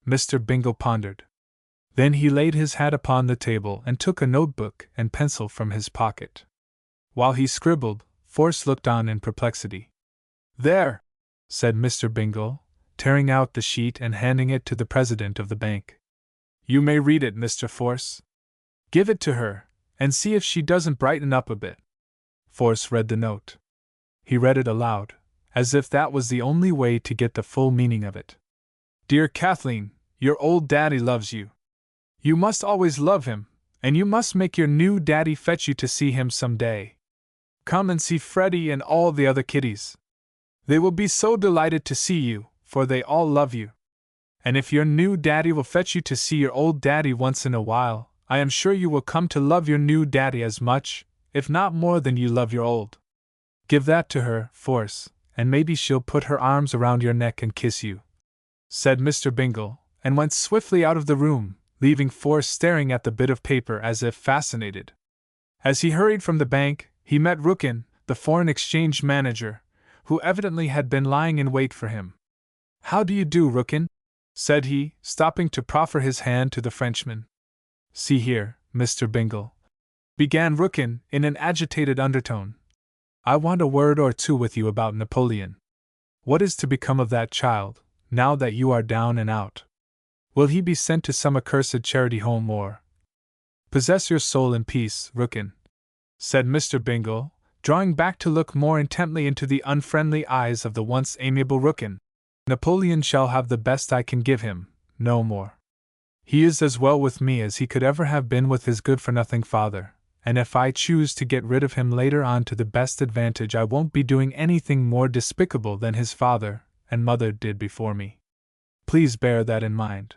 Mr. Bingle pondered. Then he laid his hat upon the table and took a notebook and pencil from his pocket. While he scribbled, Force looked on in perplexity. There, said Mr. Bingle, tearing out the sheet and handing it to the president of the bank. You may read it, Mr. Force. Give it to her, and see if she doesn't brighten up a bit. Force read the note. He read it aloud, as if that was the only way to get the full meaning of it. Dear Kathleen, your old daddy loves you. You must always love him, and you must make your new daddy fetch you to see him some day. Come and see Freddie and all the other kiddies. They will be so delighted to see you, for they all love you. And if your new daddy will fetch you to see your old daddy once in a while, I am sure you will come to love your new daddy as much, if not more than you love your old. Give that to her, Force, and maybe she'll put her arms around your neck and kiss you, said Mr. Bingle, and went swiftly out of the room, leaving Forrest staring at the bit of paper as if fascinated. As he hurried from the bank, he met Rookin, the foreign exchange manager, who evidently had been lying in wait for him. "How do you do, Rookin?" said he, stopping to proffer his hand to the Frenchman. "See here, Mr. Bingle," began Rookin in an agitated undertone. "I want a word or two with you about Napoleon. What is to become of that child, now that you are down and out? Will he be sent to some accursed charity home or—" "Possess your soul in peace, Rookin," said Mr. Bingle, drawing back to look more intently into the unfriendly eyes of the once amiable Rookin. "Napoleon shall have the best I can give him, no more. He is as well with me as he could ever have been with his good-for-nothing father, and if I choose to get rid of him later on to the best advantage, I won't be doing anything more despicable than his father and mother did before me. Please bear that in mind.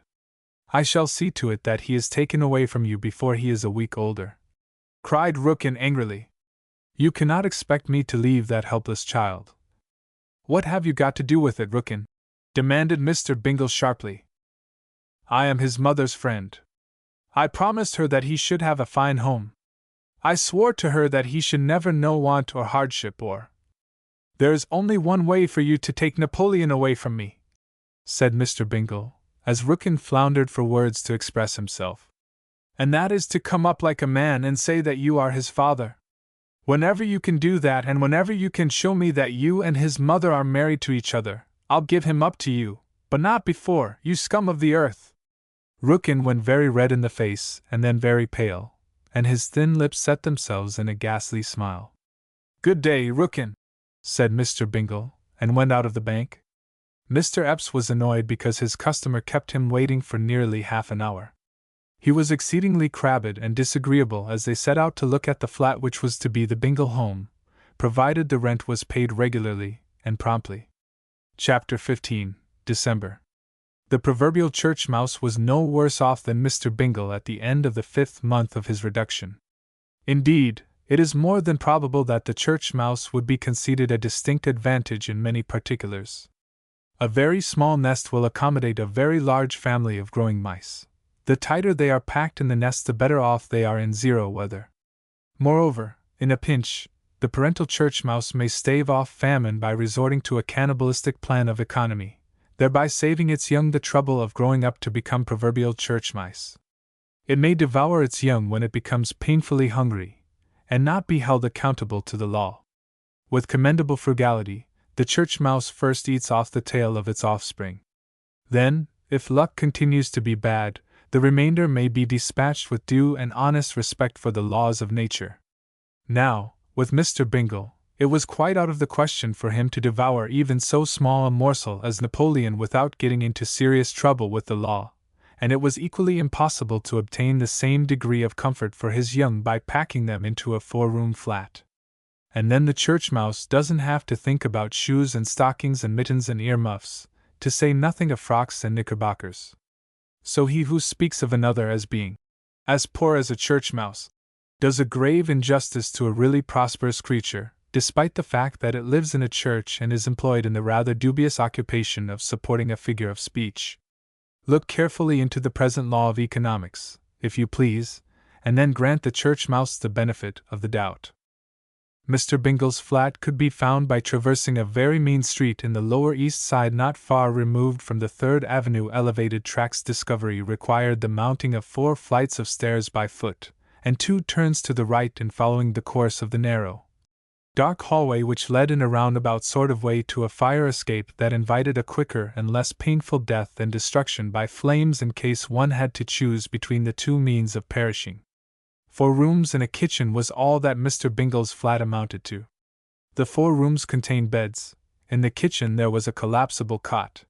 I shall see to it that he is taken away from you before he is a week older," cried Rookin angrily. "You cannot expect me to leave that helpless child." "What have you got to do with it, Rookin?" demanded Mr. Bingle sharply. "I am his mother's friend. I promised her that he should have a fine home. I swore to her that he should never know want or hardship or—" "There is only one way for you to take Napoleon away from me," said Mr. Bingle, as Rookin floundered for words to express himself. "And that is to come up like a man and say that you are his father. Whenever you can do that, and whenever you can show me that you and his mother are married to each other, I'll give him up to you, but not before, you scum of the earth." Rookin went very red in the face and then very pale, and his thin lips set themselves in a ghastly smile. "Good day, Rookin," said Mr. Bingle, and went out of the bank. Mr. Epps was annoyed because his customer kept him waiting for nearly half an hour. He was exceedingly crabbed and disagreeable as they set out to look at the flat which was to be the Bingle home, provided the rent was paid regularly and promptly. Chapter 15, December. The proverbial church mouse was no worse off than Mr. Bingle at the end of the 5th month of his reduction. Indeed, it is more than probable that the church mouse would be conceded a distinct advantage in many particulars. A very small nest will accommodate a very large family of growing mice. The tighter they are packed in the nest, the better off they are in zero weather. Moreover, in a pinch, the parental church mouse may stave off famine by resorting to a cannibalistic plan of economy, thereby saving its young the trouble of growing up to become proverbial church mice. It may devour its young when it becomes painfully hungry, and not be held accountable to the law. With commendable frugality, the church mouse first eats off the tail of its offspring. Then, if luck continues to be bad, the remainder may be dispatched with due and honest respect for the laws of nature. Now, with Mr. Bingle, it was quite out of the question for him to devour even so small a morsel as Napoleon without getting into serious trouble with the law, and it was equally impossible to obtain the same degree of comfort for his young by packing them into a 4-room flat. And then the church mouse doesn't have to think about shoes and stockings and mittens and earmuffs, to say nothing of frocks and knickerbockers. So he who speaks of another as being as poor as a church mouse does a grave injustice to a really prosperous creature, despite the fact that it lives in a church and is employed in the rather dubious occupation of supporting a figure of speech. Look carefully into the present law of economics, if you please, and then grant the church mouse the benefit of the doubt. Mr. Bingle's flat could be found by traversing a very mean street in the Lower East Side not far removed from the 3rd Avenue elevated tracks. Discovery required the mounting of 4 flights of stairs by foot, and 2 turns to the right in following the course of the narrow, dark hallway which led in a roundabout sort of way to a fire escape that invited a quicker and less painful death than destruction by flames in case one had to choose between the 2 means of perishing. 4 rooms and a kitchen was all that Mr. Bingle's flat amounted to. The 4 rooms contained beds. In the kitchen there was a collapsible cot.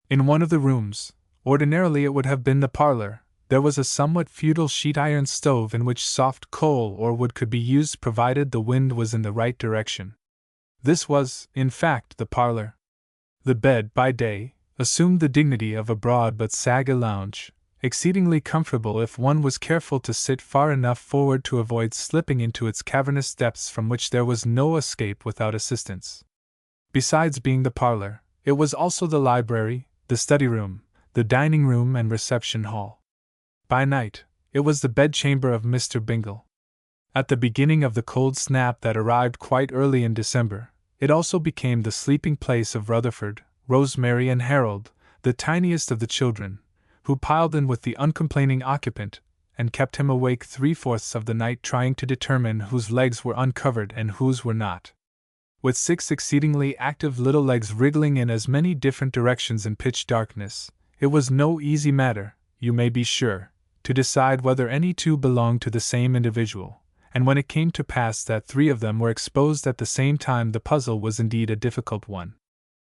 In one of the rooms, ordinarily it would have been the parlor, there was a somewhat feudal sheet iron stove in which soft coal or wood could be used provided the wind was in the right direction. This was, in fact, the parlor. The bed, by day, assumed the dignity of a broad but saggy lounge, exceedingly comfortable if one was careful to sit far enough forward to avoid slipping into its cavernous depths from which there was no escape without assistance. Besides being the parlor, it was also the library, the study room, the dining room and reception hall. By night, it was the bedchamber of Mr. Bingle. At the beginning of the cold snap that arrived quite early in December, it also became the sleeping place of Rutherford, Rosemary, and Harold, the tiniest of the children, who piled in with the uncomplaining occupant, and kept him awake 3/4 of the night trying to determine whose legs were uncovered and whose were not. With 6 exceedingly active little legs wriggling in as many different directions in pitch darkness, it was no easy matter, you may be sure, to decide whether any two belonged to the same individual, and when it came to pass that 3 of them were exposed at the same time, the puzzle was indeed a difficult one.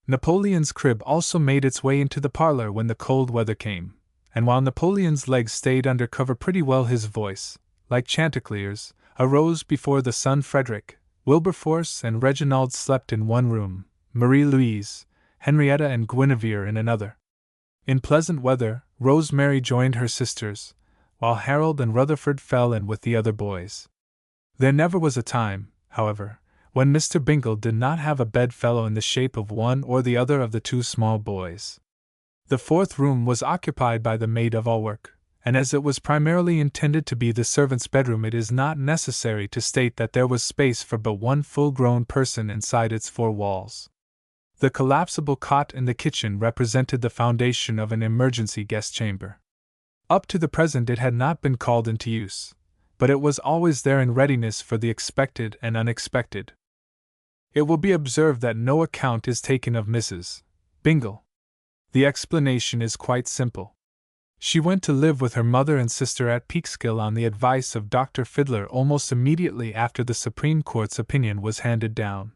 Napoleon's crib also made its way into the parlor when the cold weather came, and while Napoleon's legs stayed under cover pretty well, his voice, like Chanticleer's, arose before the sun. Frederick, Wilberforce, and Reginald slept in one room, Marie-Louise, Henrietta, and Guinevere in another. In pleasant weather, Rosemary joined her sisters, while Harold and Rutherford fell in with the other boys. There never was a time, however, when Mr. Bingle did not have a bedfellow in the shape of one or the other of the 2 small boys. The 4th room was occupied by the maid-of-all-work, and as it was primarily intended to be the servant's bedroom, it is not necessary to state that there was space for but one full-grown person inside its 4 walls. The collapsible cot in the kitchen represented the foundation of an emergency guest chamber. Up to the present it had not been called into use, but it was always there in readiness for the expected and unexpected. It will be observed that no account is taken of Mrs. Bingle. The explanation is quite simple. She went to live with her mother and sister at Peekskill on the advice of Dr. Fiddler almost immediately after the Supreme Court's opinion was handed down.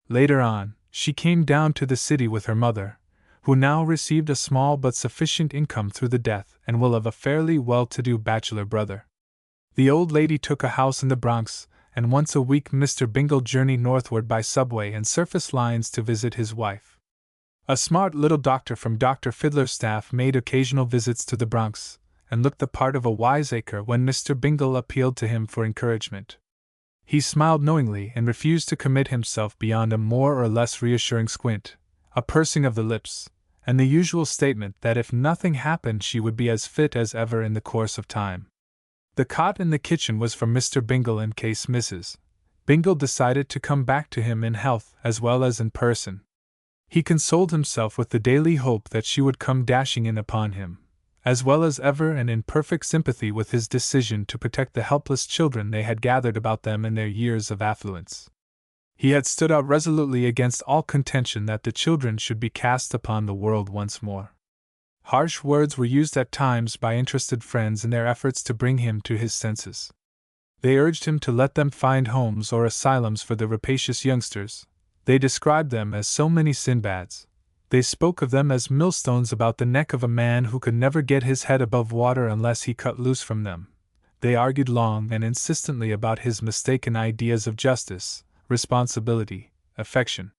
Later on, she came down to the city with her mother, who now received a small but sufficient income through the death and will of a fairly well-to-do bachelor brother. The old lady took a house in the Bronx, and once a week Mr. Bingle journeyed northward by subway and surface lines to visit his wife. A smart little doctor from Dr. Fiddler's staff made occasional visits to the Bronx, and looked the part of a wiseacre when Mr. Bingle appealed to him for encouragement. He smiled knowingly and refused to commit himself beyond a more or less reassuring squint, a pursing of the lips, and the usual statement that if nothing happened she would be as fit as ever in the course of time. The cot in the kitchen was for Mr. Bingle in case Mrs. Bingle decided to come back to him in health as well as in person. He consoled himself with the daily hope that she would come dashing in upon him, as well as ever, and in perfect sympathy with his decision to protect the helpless children they had gathered about them in their years of affluence. He had stood out resolutely against all contention that the children should be cast upon the world once more. Harsh words were used at times by interested friends in their efforts to bring him to his senses. They urged him to let them find homes or asylums for the rapacious youngsters. They described them as so many Sinbads. They spoke of them as millstones about the neck of a man who could never get his head above water unless he cut loose from them. They argued long and insistently about his mistaken ideas of justice, responsibility, affection.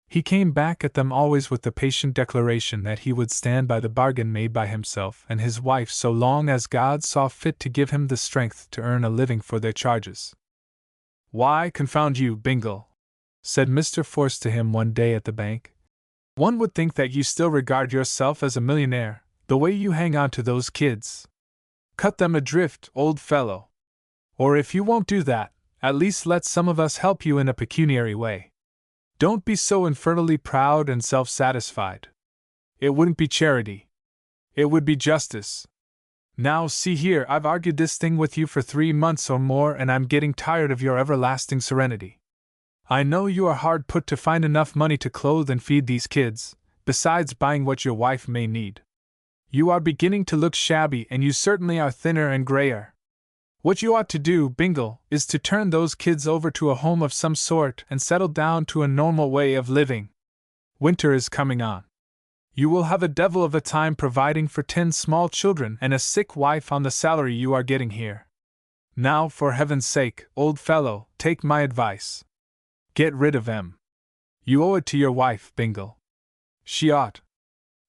He came back at them always with the patient declaration that he would stand by the bargain made by himself and his wife so long as God saw fit to give him the strength to earn a living for their charges. "Why, confound you, Bingle," said Mr. Force to him one day at the bank, "one would think that you still regard yourself as a millionaire, the way you hang on to those kids. Cut them adrift, old fellow. Or if you won't do that, at least let some of us help you in a pecuniary way. Don't be so infernally proud and self-satisfied. It wouldn't be charity. It would be justice. Now, see here, I've argued this thing with you for 3 months or more, and I'm getting tired of your everlasting serenity. I know you are hard put to find enough money to clothe and feed these kids, besides buying what your wife may need. You are beginning to look shabby, and you certainly are thinner and grayer. What you ought to do, Bingle, is to turn those kids over to a home of some sort and settle down to a normal way of living. Winter is coming on. You will have a devil of a time providing for 10 small children and a sick wife on the salary you are getting here. Now, for heaven's sake, old fellow, take my advice. Get rid of them. You owe it to your wife, Bingle. She ought.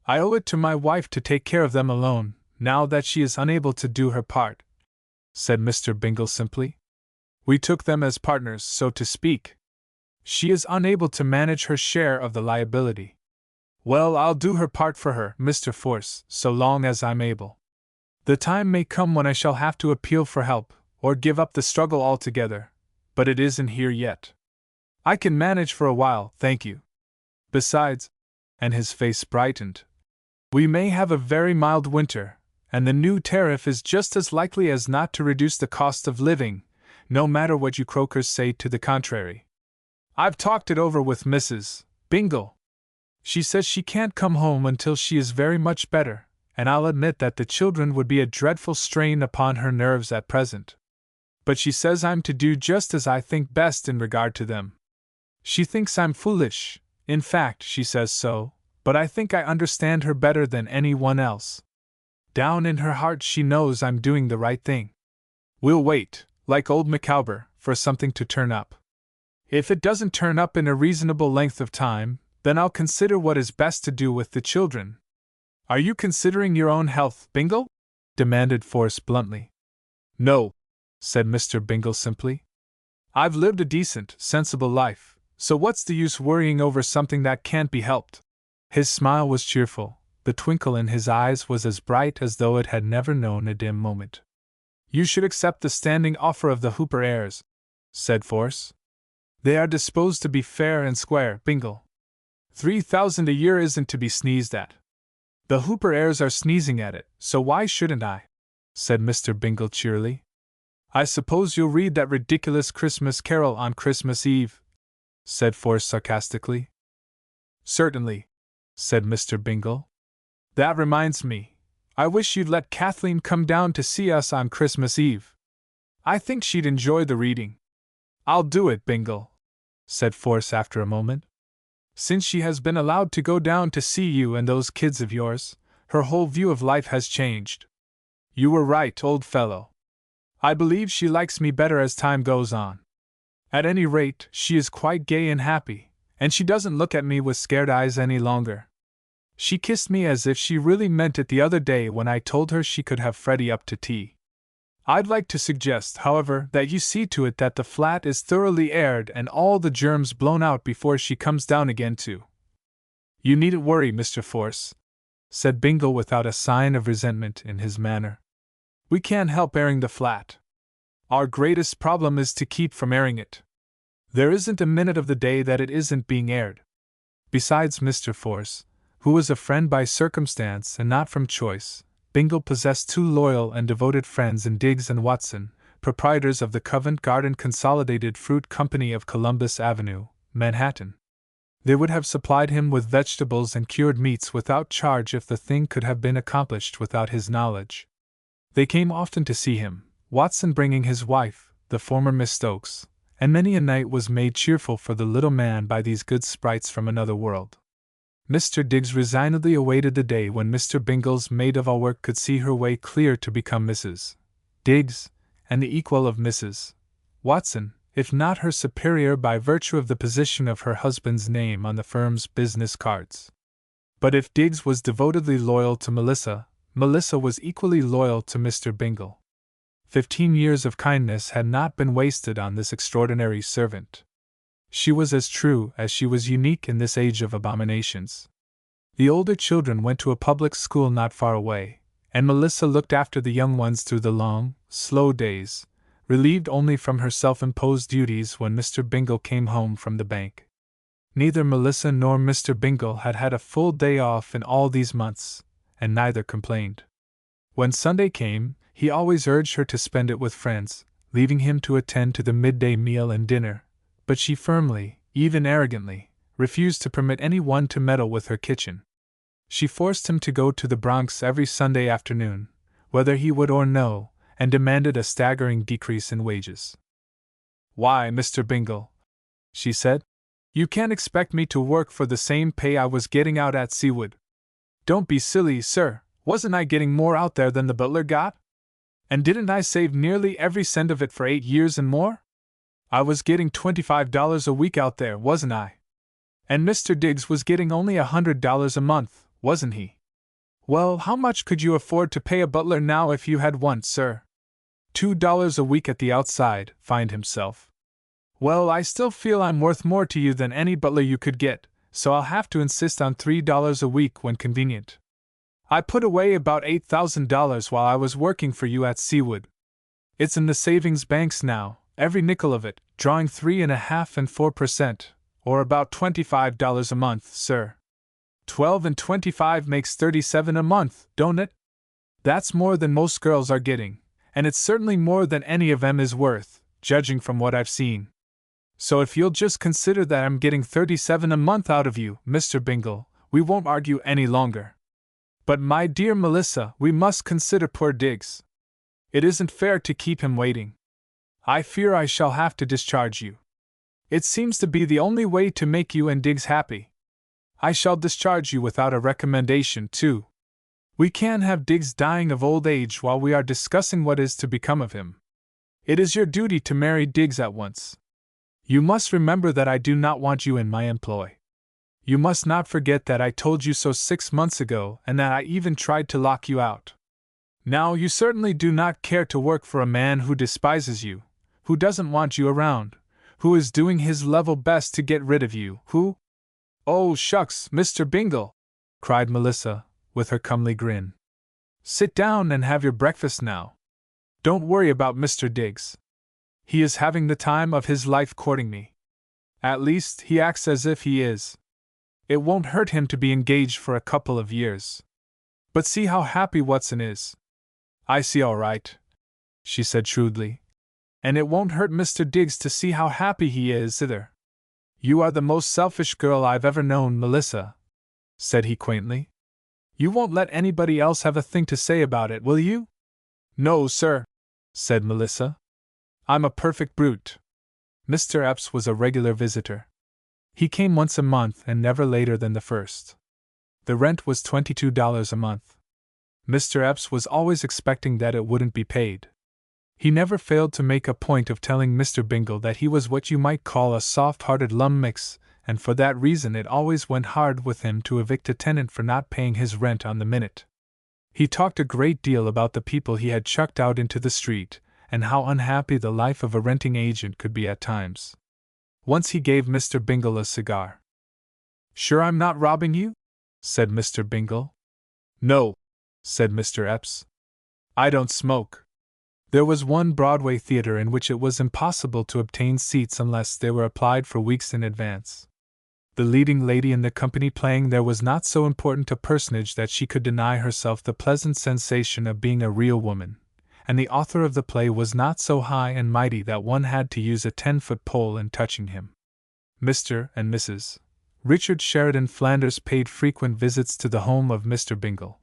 I owe it to my wife to take care of them alone, now that she is unable to do her part," said Mr. Bingle simply. "We took them as partners, so to speak. She is unable to manage her share of the liability. Well, I'll do her part for her, Mr. Force, so long as I'm able. The time may come when I shall have to appeal for help, or give up the struggle altogether, but it isn't here yet. I can manage for a while, thank you. Besides," and his face brightened, "we may have a very mild winter, and the new tariff is just as likely as not to reduce the cost of living, no matter what you croakers say to the contrary. I've talked it over with Mrs. Bingle. She says she can't come home until she is very much better, and I'll admit that the children would be a dreadful strain upon her nerves at present. But she says I'm to do just as I think best in regard to them. She thinks I'm foolish, in fact, she says so, but I think I understand her better than anyone else. Down in her heart she knows I'm doing the right thing. We'll wait, like old Micawber, for something to turn up. If it doesn't turn up in a reasonable length of time, then I'll consider what is best to do with the children." "Are you considering your own health, Bingle?" demanded Force bluntly. "No," said Mr. Bingle simply. "I've lived a decent, sensible life, so what's the use worrying over something that can't be helped?" His smile was cheerful, the twinkle in his eyes was as bright as though it had never known a dim moment. "You should accept the standing offer of the Hooper heirs," said Force. "They are disposed to be fair and square, Bingle. 3,000 a year isn't to be sneezed at. The Hooper heirs are sneezing at it, so why shouldn't I?" said Mr. Bingle cheerily. "I suppose you'll read that ridiculous Christmas carol on Christmas Eve?" said Force sarcastically. "Certainly," said Mr. Bingle. "That reminds me, I wish you'd let Kathleen come down to see us on Christmas Eve. I think she'd enjoy the reading." "I'll do it, Bingle," said Force after a moment. "Since she has been allowed to go down to see you and those kids of yours, her whole view of life has changed. You were right, old fellow. I believe she likes me better as time goes on. At any rate, she is quite gay and happy, and she doesn't look at me with scared eyes any longer. She kissed me as if she really meant it the other day when I told her she could have Freddie up to tea. I'd like to suggest, however, that you see to it that the flat is thoroughly aired and all the germs blown out before she comes down again too." "You needn't worry, Mr. Force," said Bingle without a sign of resentment in his manner. "We can't help airing the flat. Our greatest problem is to keep from airing it. There isn't a minute of the day that it isn't being aired." Besides Mr. Force, who was a friend by circumstance and not from choice, Bingle possessed two loyal and devoted friends in Diggs and Watson, proprietors of the Covent Garden Consolidated Fruit Company of Columbus Avenue, Manhattan. They would have supplied him with vegetables and cured meats without charge if the thing could have been accomplished without his knowledge. They came often to see him, Watson bringing his wife, the former Miss Stokes, and many a night was made cheerful for the little man by these good sprites from another world. Mr. Diggs resignedly awaited the day when Mr. Bingle's maid-of-all-work could see her way clear to become Mrs. Diggs, and the equal of Mrs. Watson, if not her superior by virtue of the position of her husband's name on the firm's business cards. But if Diggs was devotedly loyal to Melissa, Melissa was equally loyal to Mr. Bingle. 15 years of kindness had not been wasted on this extraordinary servant. She was as true as she was unique in this age of abominations. The older children went to a public school not far away, and Melissa looked after the young ones through the long, slow days, relieved only from her self-imposed duties when Mr. Bingle came home from the bank. Neither Melissa nor Mr. Bingle had had a full day off in all these months, and neither complained. When Sunday came, he always urged her to spend it with friends, leaving him to attend to the midday meal and dinner, but she firmly, even arrogantly, refused to permit any one to meddle with her kitchen. She forced him to go to the Bronx every Sunday afternoon, whether he would or no, and demanded a staggering decrease in wages. "Why, Mr. Bingle," she said, "you can't expect me to work for the same pay I was getting out at Seawood. Don't be silly, sir, wasn't I getting more out there than the butler got? And didn't I save nearly every cent of it for 8 years and more? I was getting $25 a week out there, wasn't I? And Mr. Diggs was getting only $100 a month, wasn't he? Well, how much could you afford to pay a butler now if you had one, sir? $2 a week at the outside, find himself. Well, I still feel I'm worth more to you than any butler you could get, so I'll have to insist on $3 a week when convenient. I put away about $8,000 while I was working for you at Seawood. It's in the savings banks now, every nickel of it, drawing 3.5% and 4%, or about $25 a month, sir. 12 and 25 makes $37 a month, don't it? That's more than most girls are getting, and it's certainly more than any of them is worth, judging from what I've seen. So if you'll just consider that I'm getting $37 a month out of you, Mr. Bingle, we won't argue any longer. But my dear Melissa, we must consider poor Diggs. It isn't fair to keep him waiting. I fear I shall have to discharge you. It seems to be the only way to make you and Diggs happy. I shall discharge you without a recommendation, too. We can't have Diggs dying of old age while we are discussing what is to become of him. It is your duty to marry Diggs at once. You must remember that I do not want you in my employ. You must not forget that I told you so 6 months ago and that I even tried to lock you out. Now you certainly do not care to work for a man who despises you, who doesn't want you around, who is doing his level best to get rid of you, who— Oh, shucks, Mr. Bingle, cried Melissa, with her comely grin. Sit down and have your breakfast now. Don't worry about Mr. Diggs. He is having the time of his life courting me. At least, he acts as if he is. It won't hurt him to be engaged for a couple of years. But see how happy Watson is. I see all right, she said shrewdly. And it won't hurt Mr. Diggs to see how happy he is either. You are the most selfish girl I've ever known, Melissa, said he quaintly. You won't let anybody else have a thing to say about it, will you? No, sir, said Melissa. I'm a perfect brute. Mr. Epps was a regular visitor. He came once a month and never later than the first. The rent was $22 a month. Mr. Epps was always expecting that it wouldn't be paid. He never failed to make a point of telling Mr. Bingle that he was what you might call a soft-hearted lummox, and for that reason it always went hard with him to evict a tenant for not paying his rent on the minute. He talked a great deal about the people he had chucked out into the street, and how unhappy the life of a renting agent could be at times. Once he gave Mr. Bingle a cigar. Sure I'm not robbing you? Said Mr. Bingle. No, said Mr. Epps. I don't smoke. There was one Broadway theater in which it was impossible to obtain seats unless they were applied for weeks in advance. The leading lady in the company playing there was not so important a personage that she could deny herself the pleasant sensation of being a real woman, and the author of the play was not so high and mighty that one had to use a 10-foot pole in touching him. Mr. and Mrs. Richard Sheridan Flanders paid frequent visits to the home of Mr. Bingle.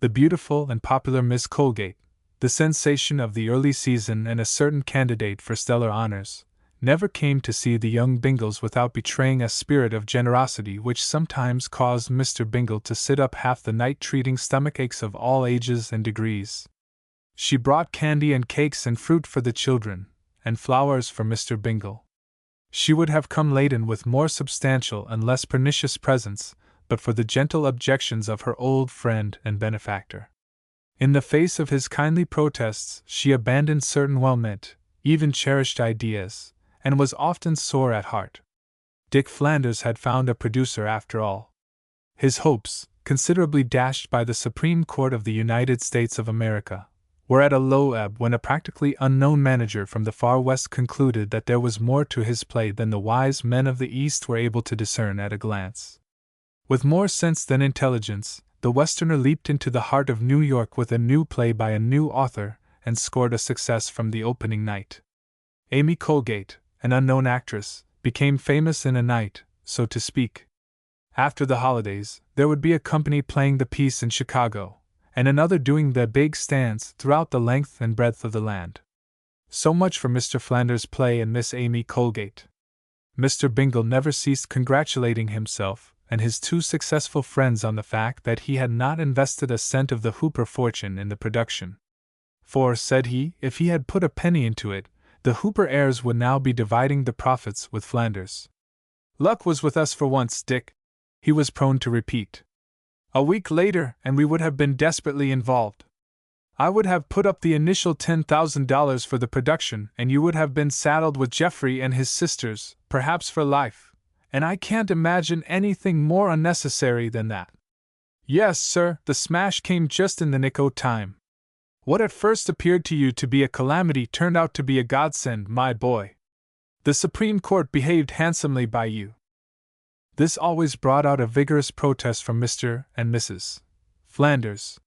The beautiful and popular Miss Colgate, the sensation of the early season and a certain candidate for stellar honors, never came to see the young Bingles without betraying a spirit of generosity which sometimes caused Mr. Bingle to sit up half the night treating stomach aches of all ages and degrees. She brought candy and cakes and fruit for the children, and flowers for Mr. Bingle. She would have come laden with more substantial and less pernicious presents, but for the gentle objections of her old friend and benefactor. In the face of his kindly protests, she abandoned certain well-meant, even cherished ideas, and was often sore at heart. Dick Flanders had found a producer after all. His hopes, considerably dashed by the Supreme Court of the United States of America, were at a low ebb when a practically unknown manager from the far west concluded that there was more to his play than the wise men of the East were able to discern at a glance. With more sense than intelligence, the Westerner leaped into the heart of New York with a new play by a new author, and scored a success from the opening night. Amy Colgate, an unknown actress, became famous in a night, so to speak. After the holidays, there would be a company playing the piece in Chicago, and another doing the big stands throughout the length and breadth of the land. So much for Mr. Flanders' play and Miss Amy Colgate. Mr. Bingle never ceased congratulating himself and his two successful friends on the fact that he had not invested a cent of the Hooper fortune in the production. For, said he, if he had put a penny into it, the Hooper heirs would now be dividing the profits with Flanders. Luck was with us for once, Dick, he was prone to repeat. A week later, and we would have been desperately involved. I would have put up the initial $10,000 for the production, and you would have been saddled with Geoffrey and his sisters, perhaps for life, and I can't imagine anything more unnecessary than that. Yes, sir, the smash came just in the nick o' time. What at first appeared to you to be a calamity turned out to be a godsend, my boy. The Supreme Court behaved handsomely by you." This always brought out a vigorous protest from Mr. and Mrs. Flanders.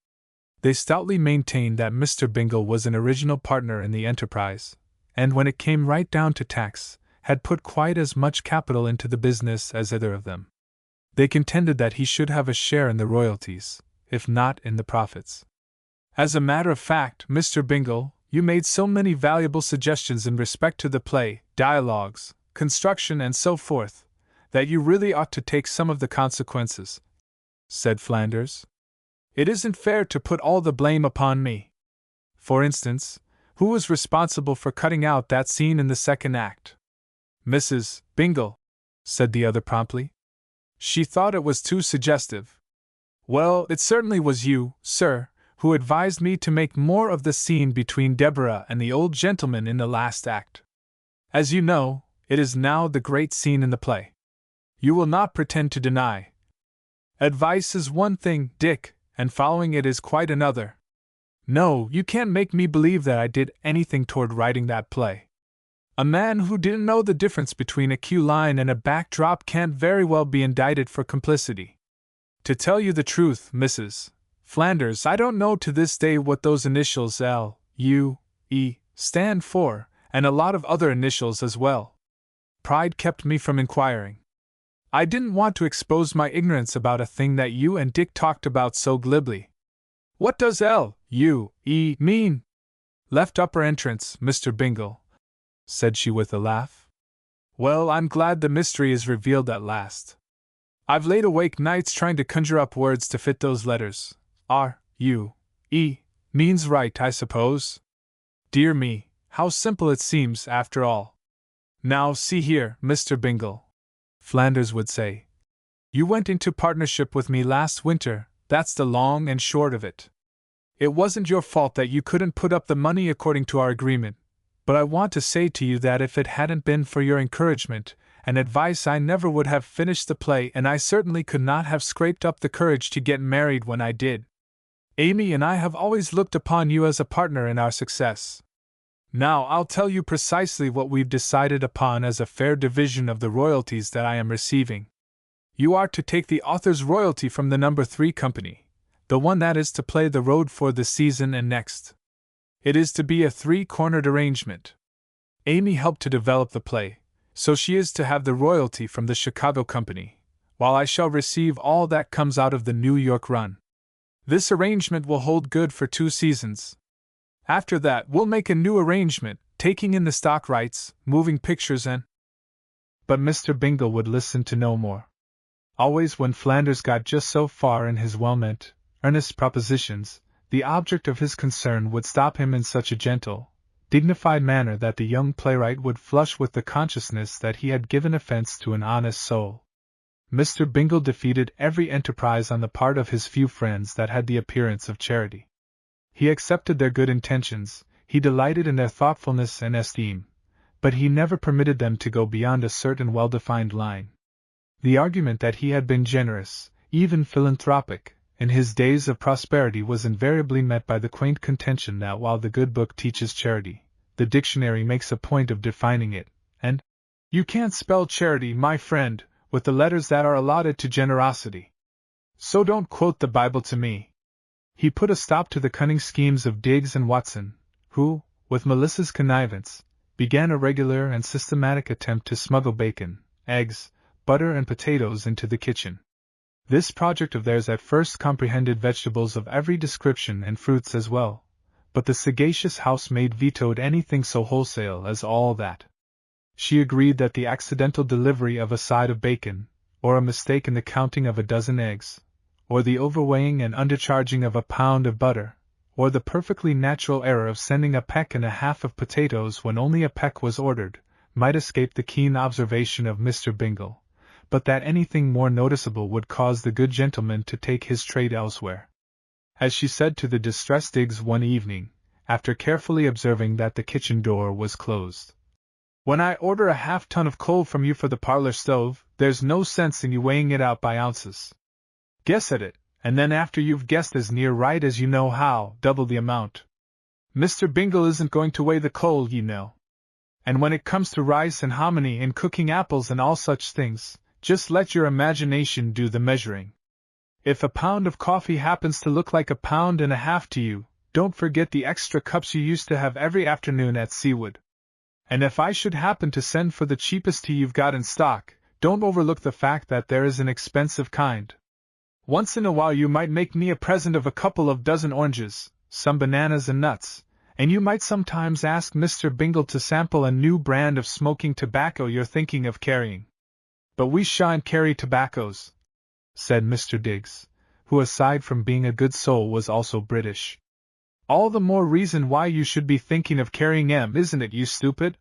They stoutly maintained that Mr. Bingle was an original partner in the enterprise, and when it came right down to tax, had put quite as much capital into the business as either of them. They contended that he should have a share in the royalties, if not in the profits. As a matter of fact, Mr. Bingle, you made so many valuable suggestions in respect to the play, dialogues, construction, and so forth, that you really ought to take some of the consequences," said Flanders. "It isn't fair to put all the blame upon me. For instance, who was responsible for cutting out that scene in the second act?" "Mrs. Bingle," said the other promptly. "She thought it was too suggestive." "Well, it certainly was you, sir, who advised me to make more of the scene between Deborah and the old gentleman in the last act. As you know, it is now the great scene in the play. You will not pretend to deny. Advice is one thing, Dick, and following it is quite another. No, you can't make me believe that I did anything toward writing that play. A man who didn't know the difference between a cue line and a backdrop can't very well be indicted for complicity. To tell you the truth, Mrs. Flanders, I don't know to this day what those initials L, U, E stand for, and a lot of other initials as well. Pride kept me from inquiring. I didn't want to expose my ignorance about a thing that you and Dick talked about so glibly. What does L, U, E mean?" "Left upper entrance, Mr. Bingle," said she with a laugh. "Well, I'm glad the mystery is revealed at last. I've laid awake nights trying to conjure up words to fit those letters. R, U, E means right, I suppose. Dear me, how simple it seems, after all. Now, see here, Mr. Bingle," Flanders would say. "You went into partnership with me last winter, that's the long and short of it. It wasn't your fault that you couldn't put up the money according to our agreement, but I want to say to you that if it hadn't been for your encouragement and advice I never would have finished the play, and I certainly could not have scraped up the courage to get married when I did. Amy and I have always looked upon you as a partner in our success. Now I'll tell you precisely what we've decided upon as a fair division of the royalties that I am receiving. You are to take the author's royalty from the No. 3 company, the one that is to play the road for this season and next. It is to be a three-cornered arrangement. Amy helped to develop the play, so she is to have the royalty from the Chicago company, while I shall receive all that comes out of the New York run. This arrangement will hold good for 2 seasons. After that, we'll make a new arrangement, taking in the stock rights, moving pictures and— But Mr. Bingle would listen to no more. Always when Flanders got just so far in his well-meant, earnest propositions, the object of his concern would stop him in such a gentle, dignified manner that the young playwright would flush with the consciousness that he had given offense to an honest soul. Mr. Bingle defeated every enterprise on the part of his few friends that had the appearance of charity. He accepted their good intentions, he delighted in their thoughtfulness and esteem, but he never permitted them to go beyond a certain well-defined line. The argument that he had been generous, even philanthropic, in his days of prosperity was invariably met by the quaint contention that while the good book teaches charity, the dictionary makes a point of defining it, and you can't spell charity, my friend, with the letters that are allotted to generosity. So don't quote the Bible to me. He put a stop to the cunning schemes of Diggs and Watson, who, with Melissa's connivance, began a regular and systematic attempt to smuggle bacon, eggs, butter and potatoes into the kitchen. This project of theirs at first comprehended vegetables of every description and fruits as well, but the sagacious housemaid vetoed anything so wholesale as all that. She agreed that the accidental delivery of a side of bacon, or a mistake in the counting of a dozen eggs, or the overweighing and undercharging of a pound of butter, or the perfectly natural error of sending a peck and a half of potatoes when only a peck was ordered, might escape the keen observation of Mr. Bingle, but that anything more noticeable would cause the good gentleman to take his trade elsewhere. As she said to the distressed Diggs one evening, after carefully observing that the kitchen door was closed, "When I order a half-ton of coal from you for the parlor stove, There's no sense in you weighing it out by ounces. Guess at it, and then after you've guessed as near right as you know how, double the amount. Mr. Bingle isn't going to weigh the coal, you know. And when it comes to rice and hominy and cooking apples and all such things, just let your imagination do the measuring. If a pound of coffee happens to look like a pound and a half to you, don't forget the extra cups you used to have every afternoon at Seawood. And if I should happen to send for the cheapest tea you've got in stock, don't overlook the fact that there is an expensive kind. Once in a while you might make me a present of a couple of dozen oranges, some bananas and nuts, and you might sometimes ask Mr. Bingle to sample a new brand of smoking tobacco you're thinking of carrying. But we shan't carry tobaccos, said Mr. Diggs, who aside from being a good soul was also British. All the more reason why you should be thinking of carrying 'em, isn't it, you stupid?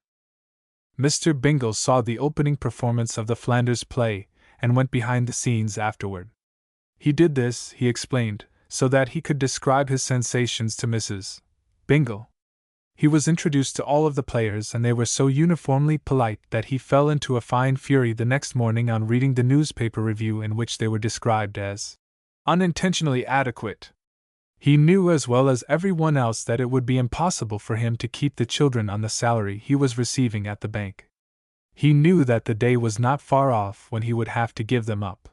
Mr. Bingle saw the opening performance of the Flanders play, and went behind the scenes afterward. He did this, he explained, so that he could describe his sensations to Mrs. Bingle. He was introduced to all of the players, and they were so uniformly polite that he fell into a fine fury the next morning on reading the newspaper review in which they were described as unintentionally adequate. He knew as well as everyone else that it would be impossible for him to keep the children on the salary he was receiving at the bank. He knew that the day was not far off when he would have to give them up.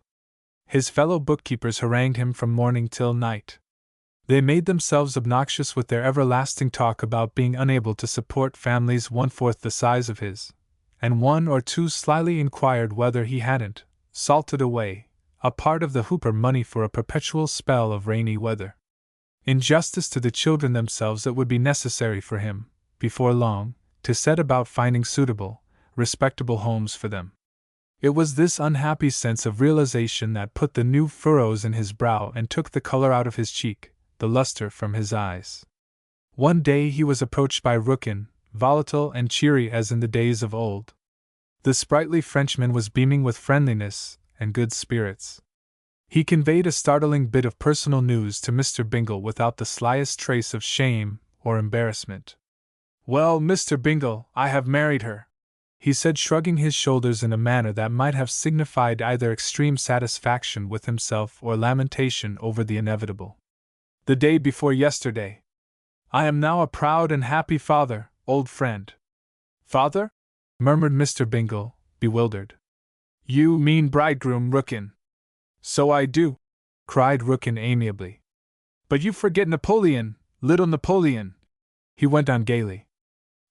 His fellow bookkeepers harangued him from morning till night. They made themselves obnoxious with their everlasting talk about being unable to support families 1/4 the size of his, and one or two slyly inquired whether he hadn't salted away a part of the hooper money for a perpetual spell of rainy weather. In justice to the children themselves, it would be necessary for him, before long, to set about finding suitable, respectable homes for them. It was this unhappy sense of realization that put the new furrows in his brow and took the color out of his cheek, the luster from his eyes. One day he was approached by Rookin, volatile and cheery as in the days of old. The sprightly Frenchman was beaming with friendliness and good spirits. He conveyed a startling bit of personal news to Mr. Bingle without the slightest trace of shame or embarrassment. "Well, Mr. Bingle, I have married her," he said, shrugging his shoulders in a manner that might have signified either extreme satisfaction with himself or lamentation over the inevitable. "The day before yesterday. I am now a proud and happy father, old friend." "Father?" murmured Mr. Bingle, bewildered. "You mean bridegroom, Rookin." "So I do," cried Rookin amiably. "But you forget Napoleon, little Napoleon," he went on gaily.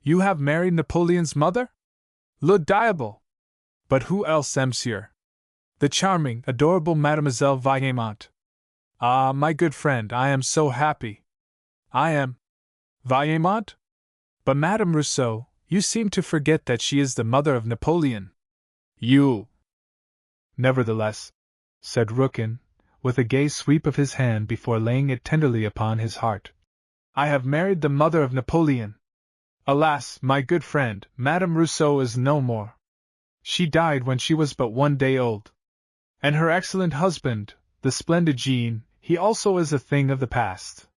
"You have married Napoleon's mother? Le diable! But who else, monsieur?" "The charming, adorable Mademoiselle Vaillemont." "Ah, my good friend, I am so happy." "I am." "Vaillemont? But Madame Rousseau, you seem to forget that she is the mother of Napoleon." "You." "Nevertheless," said Rookin, with a gay sweep of his hand before laying it tenderly upon his heart, "I have married the mother of Napoleon. Alas, my good friend, Madame Rousseau is no more. She died when she was but 1 day old. And her excellent husband, the splendid Jean, he also is a thing of the past.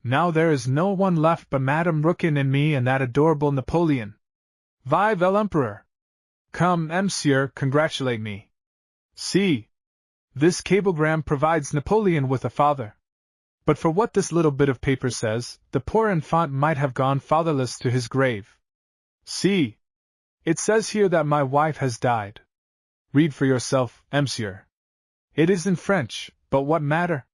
Now there is no one left but Madame Rookin and me and that adorable Napoleon. Vive l'Empereur! Come, monsieur, congratulate me. See! This cablegram provides Napoleon with a father. But for what this little bit of paper says, the poor infant might have gone fatherless to his grave. See! It says here that my wife has died. Read for yourself, monsieur. It is in French, but what matter?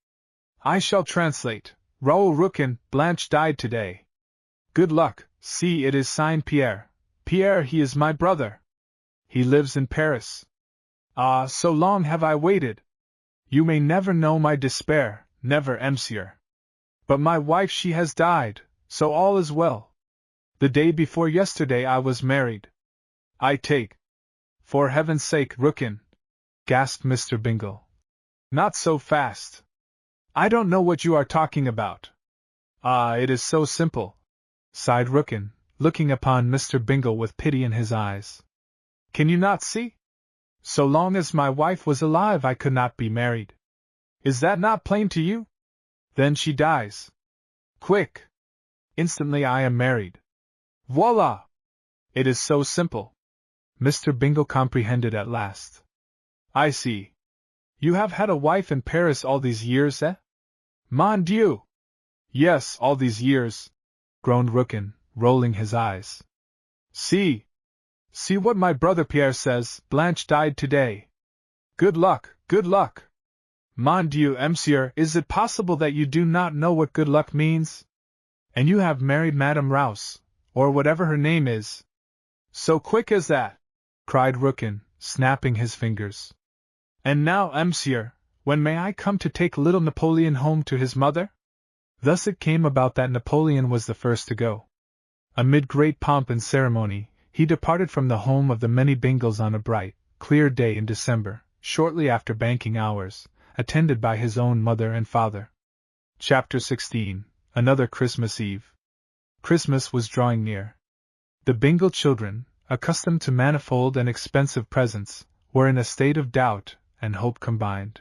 I shall translate. Raoul Rookin, Blanche died today. Good luck. See, it is signed Pierre. Pierre, he is my brother. He lives in Paris. Ah, so long have I waited. You may never know my despair, never, monsieur. But my wife, she has died, so all is well. The day before yesterday I was married. I take. For heaven's sake, Rookin, gasped Mr. Bingle. Not so fast. I don't know what you are talking about. Ah, it is so simple, sighed Rookin, looking upon Mr. Bingle with pity in his eyes. Can you not see? So long as my wife was alive I could not be married. Is that not plain to you? Then she dies. Quick! Instantly I am married. Voila! It is so simple. Mr. Bingle comprehended at last. I see. You have had a wife in Paris all these years, eh? Mon Dieu! Yes, all these years, groaned Rookin, rolling his eyes. See what my brother Pierre says, Blanche died today. Good luck, good luck! Mon Dieu, monsieur, is it possible that you do not know what good luck means? And you have married Madame Rouse, or whatever her name is. So quick as that, cried Rookin, snapping his fingers. And now, monsieur, when may I come to take little Napoleon home to his mother? Thus it came about that Napoleon was the first to go. Amid great pomp and ceremony, he departed from the home of the many Bingles on a bright, clear day in December, shortly after banking hours, attended by his own mother and father. Chapter 16. Another Christmas Eve. Christmas was drawing near. The Bingle children, accustomed to manifold and expensive presents, were in a state of doubt and hope combined.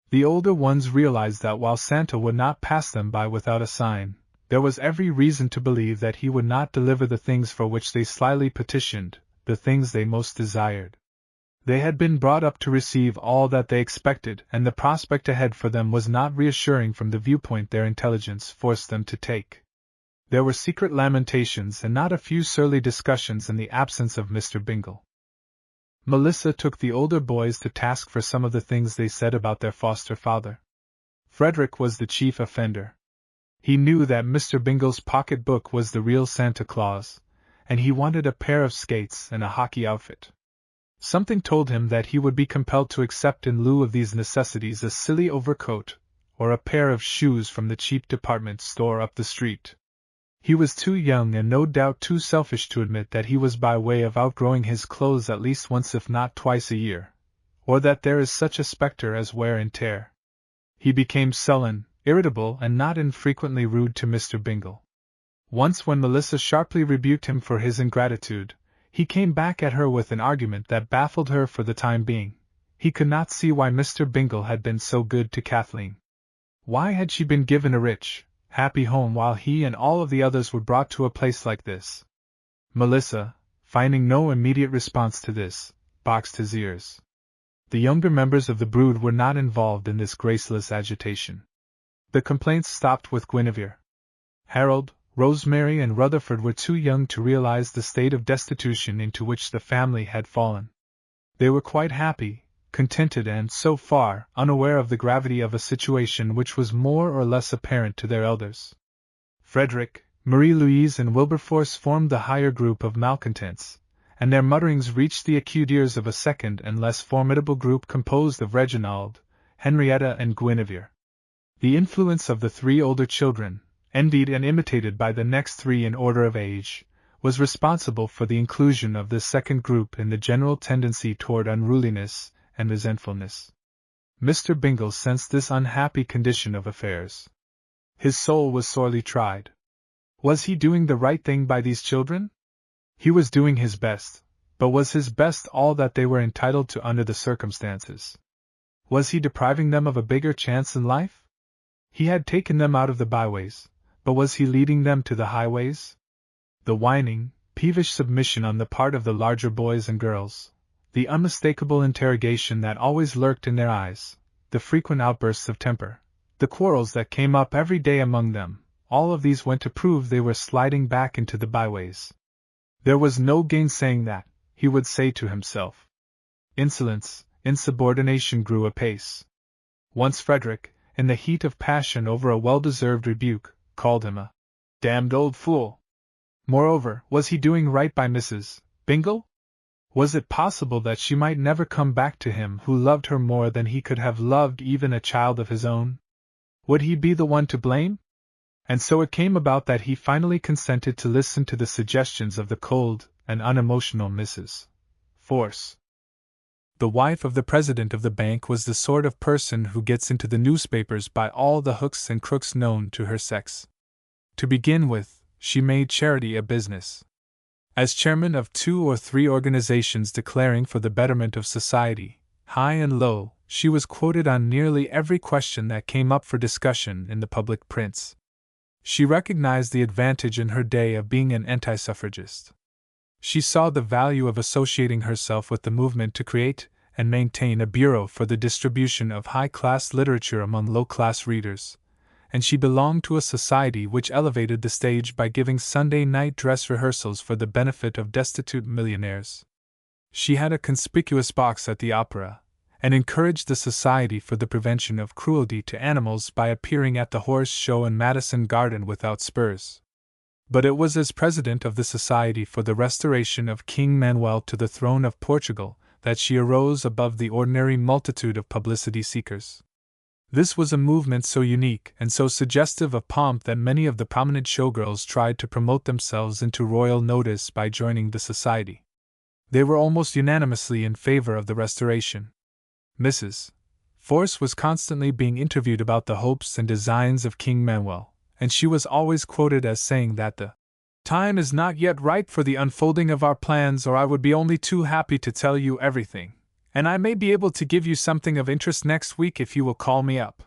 The older ones realized that while Santa would not pass them by without a sign, there was every reason to believe that he would not deliver the things for which they slyly petitioned, the things they most desired. They had been brought up to receive all that they expected, and the prospect ahead for them was not reassuring from the viewpoint their intelligence forced them to take. There were secret lamentations and not a few surly discussions in the absence of Mr. Bingle. Melissa took the older boys to task for some of the things they said about their foster father. Frederick was the chief offender. He knew that Mr. Bingle's pocket-book was the real Santa Claus, and he wanted a pair of skates and a hockey outfit. Something told him that he would be compelled to accept in lieu of these necessities a silly overcoat, or a pair of shoes from the cheap department store up the street. He was too young and no doubt too selfish to admit that he was by way of outgrowing his clothes at least once if not twice a year, or that there is such a spectre as wear and tear. He became sullen, irritable, and not infrequently rude to Mr. Bingle. Once when Melissa sharply rebuked him for his ingratitude, he came back at her with an argument that baffled her for the time being. He could not see why Mr. Bingle had been so good to Kathleen. Why had she been given a rich, happy home while he and all of the others were brought to a place like this? Melissa, finding no immediate response to this, boxed his ears. The younger members of the brood were not involved in this graceless agitation. The complaints stopped with Guinevere. Harold, Rosemary, and Rutherford were too young to realize the state of destitution into which the family had fallen. They were quite happy, contented, and, so far, unaware of the gravity of a situation which was more or less apparent to their elders. Frederick, Marie-Louise, and Wilberforce formed the higher group of malcontents, and their mutterings reached the acute ears of a second and less formidable group composed of Reginald, Henrietta, and Guinevere. The influence of the three older children, envied and imitated by the next three in order of age, was responsible for the inclusion of this second group in the general tendency toward unruliness and resentfulness. Mr. Bingle sensed this unhappy condition of affairs. His soul was sorely tried. Was he doing the right thing by these children? He was doing his best, but was his best all that they were entitled to under the circumstances? Was he depriving them of a bigger chance in life? He had taken them out of the byways, but was he leading them to the highways? The whining, peevish submission on the part of the larger boys and girls, the unmistakable interrogation that always lurked in their eyes, the frequent outbursts of temper, the quarrels that came up every day among them, all of these went to prove they were sliding back into the byways. There was no gainsaying that, he would say to himself. Insolence, insubordination grew apace. Once Frederick, in the heat of passion over a well-deserved rebuke, called him a damned old fool. Moreover, was he doing right by Mrs. Bingle? Was it possible that she might never come back to him who loved her more than he could have loved even a child of his own? Would he be the one to blame? And so it came about that he finally consented to listen to the suggestions of the cold and unemotional Mrs. Force. The wife of the president of the bank was the sort of person who gets into the newspapers by all the hooks and crooks known to her sex. To begin with, she made charity a business. As chairman of 2 or 3 organizations declaring for the betterment of society, high and low, she was quoted on nearly every question that came up for discussion in the public prints. She recognized the advantage in her day of being an anti-suffragist. She saw the value of associating herself with the movement to create, and maintain a bureau for the distribution of high-class literature among low-class readers, and she belonged to a society which elevated the stage by giving Sunday night dress rehearsals for the benefit of destitute millionaires. She had a conspicuous box at the opera, and encouraged the Society for the Prevention of Cruelty to Animals by appearing at the horse show in Madison Garden without spurs. But it was as president of the Society for the Restoration of King Manuel to the throne of Portugal that she arose above the ordinary multitude of publicity seekers. This was a movement so unique and so suggestive of pomp that many of the prominent showgirls tried to promote themselves into royal notice by joining the society. They were almost unanimously in favor of the restoration. Mrs. Force was constantly being interviewed about the hopes and designs of King Manuel, and she was always quoted as saying that the time is not yet ripe for the unfolding of our plans, or I would be only too happy to tell you everything, and I may be able to give you something of interest next week if you will call me up.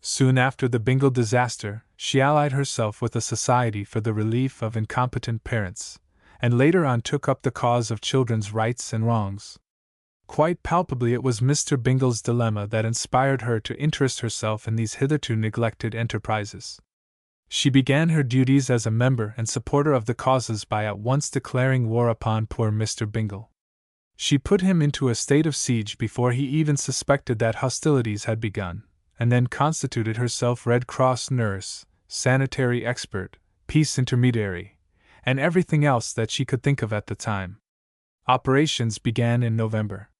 Soon after the Bingle disaster, she allied herself with a society for the relief of incompetent parents, and later on took up the cause of children's rights and wrongs. Quite palpably it was Mr. Bingle's dilemma that inspired her to interest herself in these hitherto neglected enterprises. She began her duties as a member and supporter of the causes by at once declaring war upon poor Mr. Bingle. She put him into a state of siege before he even suspected that hostilities had begun, and then constituted herself Red Cross nurse, sanitary expert, peace intermediary, and everything else that she could think of at the time. Operations began in November.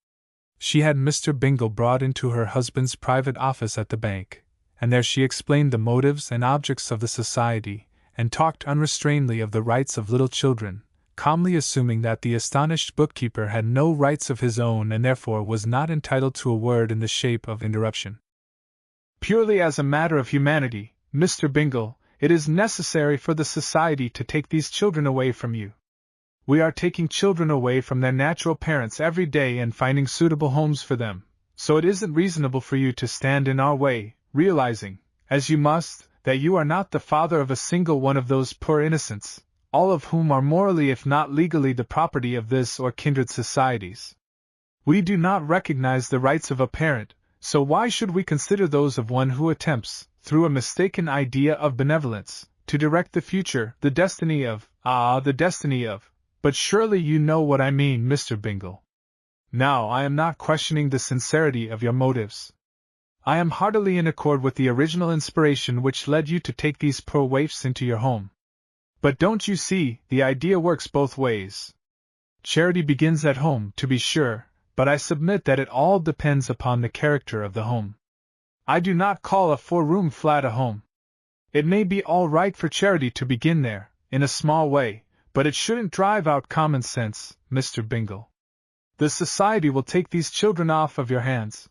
She had Mr. Bingle brought into her husband's private office at the bank, and there she explained the motives and objects of the society, and talked unrestrainedly of the rights of little children, calmly assuming that the astonished bookkeeper had no rights of his own and therefore was not entitled to a word in the shape of interruption. Purely as a matter of humanity, Mr. Bingle, it is necessary for the society to take these children away from you. We are taking children away from their natural parents every day and finding suitable homes for them, so it isn't reasonable for you to stand in our way, realizing, as you must, that you are not the father of a single one of those poor innocents, all of whom are morally if not legally the property of this or kindred societies. We do not recognize the rights of a parent, so why should we consider those of one who attempts, through a mistaken idea of benevolence, to direct the future, the destiny of. But surely you know what I mean, Mr. Bingle. Now I am not questioning the sincerity of your motives. I am heartily in accord with the original inspiration which led you to take these poor waifs into your home. But don't you see, the idea works both ways. Charity begins at home, to be sure, but I submit that it all depends upon the character of the home. I do not call a 4-room flat a home. It may be all right for charity to begin there, in a small way, but it shouldn't drive out common sense, Mr. Bingle. The society will take these children off of your hands.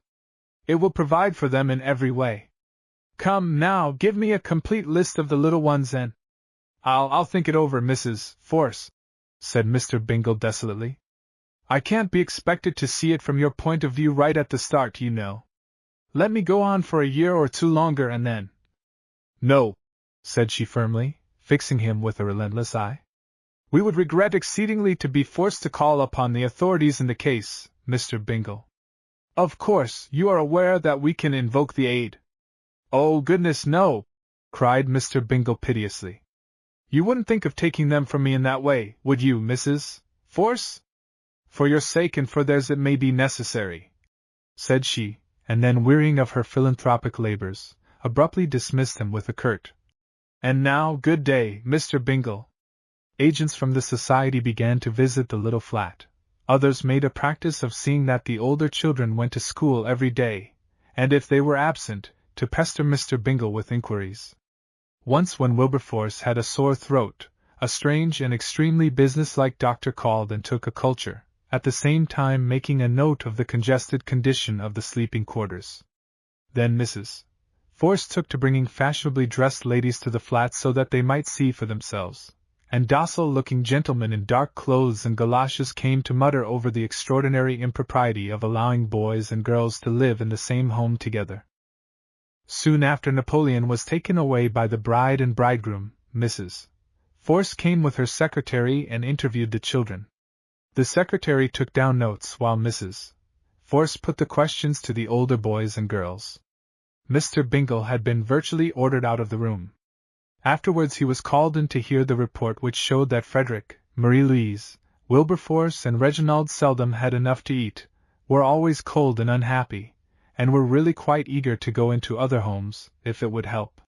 It will provide for them in every way. Come now, give me a complete list of the little ones and I'll think it over, Mrs. Force, said Mr. Bingle desolately. I can't be expected to see it from your point of view right at the start, you know. Let me go on for a year or two longer and then. No, said she firmly, fixing him with a relentless eye. We would regret exceedingly to be forced to call upon the authorities in the case, Mr. Bingle. Of course, you are aware that we can invoke the aid. Oh, goodness, no, cried Mr. Bingle piteously. You wouldn't think of taking them from me in that way, would you, Mrs. Force? For your sake and for theirs it may be necessary, said she, and then, wearying of her philanthropic labors, abruptly dismissed him with a curt, "And now, good day, Mr. Bingle." Agents from the society began to visit the little flat. Others made a practice of seeing that the older children went to school every day, and if they were absent, to pester Mr. Bingle with inquiries. Once when Wilberforce had a sore throat, a strange and extremely businesslike doctor called and took a culture, at the same time making a note of the congested condition of the sleeping quarters. Then Mrs. Force took to bringing fashionably dressed ladies to the flat so that they might see for themselves, and docile-looking gentlemen in dark clothes and galoshes came to mutter over the extraordinary impropriety of allowing boys and girls to live in the same home together. Soon after Napoleon was taken away by the bride and bridegroom, Mrs. Force came with her secretary and interviewed the children. The secretary took down notes while Mrs. Force put the questions to the older boys and girls. Mr. Bingle had been virtually ordered out of the room. Afterwards he was called in to hear the report, which showed that Frederick, Marie-Louise, Wilberforce and Reginald seldom had enough to eat, were always cold and unhappy, and were really quite eager to go into other homes, if it would help.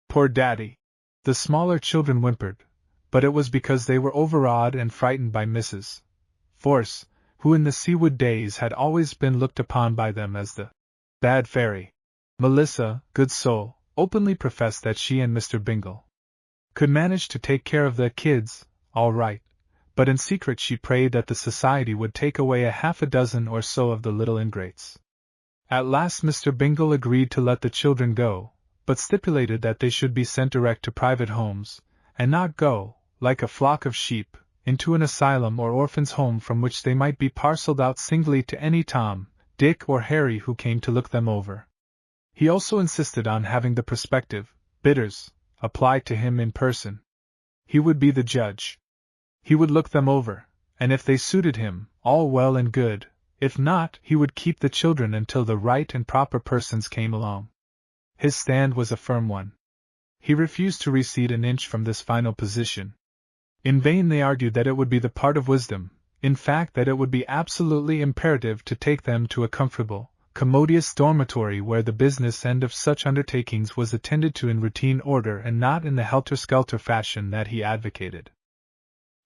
Poor Daddy! The smaller children whimpered, but it was because they were overawed and frightened by Mrs. Force, who in the Seawood days had always been looked upon by them as the bad fairy. Melissa, good soul, openly professed that she and Mr. Bingle could manage to take care of the kids, all right, but in secret she prayed that the society would take away 6 or so of the little ingrates. At last Mr. Bingle agreed to let the children go, but stipulated that they should be sent direct to private homes, and not go, like a flock of sheep, into an asylum or orphan's home from which they might be parceled out singly to any Tom, Dick or Harry who came to look them over. He also insisted on having the prospective bidders apply to him in person. He would be the judge. He would look them over, and if they suited him, all well and good; if not, he would keep the children until the right and proper persons came along. His stand was a firm one. He refused to recede an inch from this final position. In vain they argued that it would be the part of wisdom, in fact that it would be absolutely imperative, to take them to a comfortable, commodious dormitory where the business end of such undertakings was attended to in routine order and not in the helter-skelter fashion that he advocated.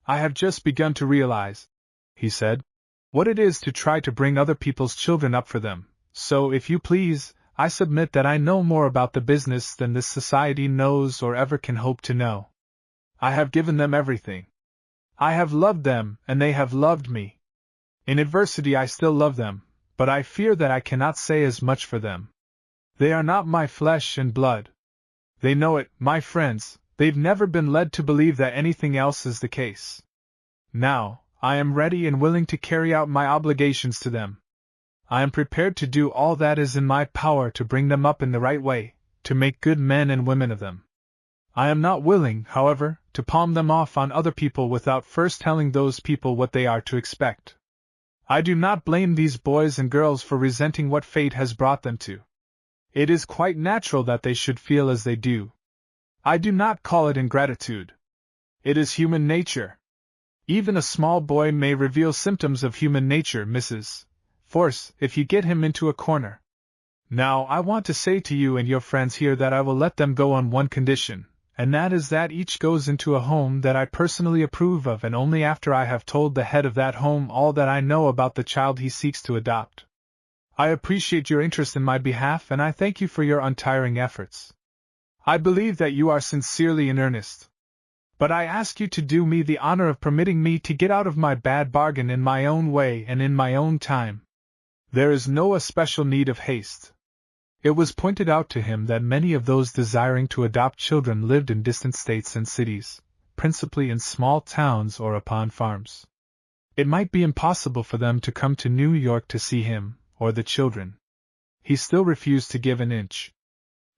"I have just begun to realize," he said, "what it is to try to bring other people's children up for them, so, if you please, I submit that I know more about the business than this society knows or ever can hope to know. I have given them everything. I have loved them, and they have loved me. In adversity I still love them, but I fear that I cannot say as much for them. They are not my flesh and blood. They know it, my friends, they've never been led to believe that anything else is the case. Now, I am ready and willing to carry out my obligations to them. I am prepared to do all that is in my power to bring them up in the right way, to make good men and women of them. I am not willing, however, to palm them off on other people without first telling those people what they are to expect. I do not blame these boys and girls for resenting what fate has brought them to. It is quite natural that they should feel as they do. I do not call it ingratitude. It is human nature. Even a small boy may reveal symptoms of human nature, Mrs. Force, if you get him into a corner. Now I want to say to you and your friends here that I will let them go on one condition, and that is that each goes into a home that I personally approve of, and only after I have told the head of that home all that I know about the child he seeks to adopt. I appreciate your interest in my behalf, and I thank you for your untiring efforts. I believe that you are sincerely in earnest. But I ask you to do me the honor of permitting me to get out of my bad bargain in my own way and in my own time. There is no especial need of haste." It was pointed out to him that many of those desiring to adopt children lived in distant states and cities, principally in small towns or upon farms. It might be impossible for them to come to New York to see him, or the children. He still refused to give an inch.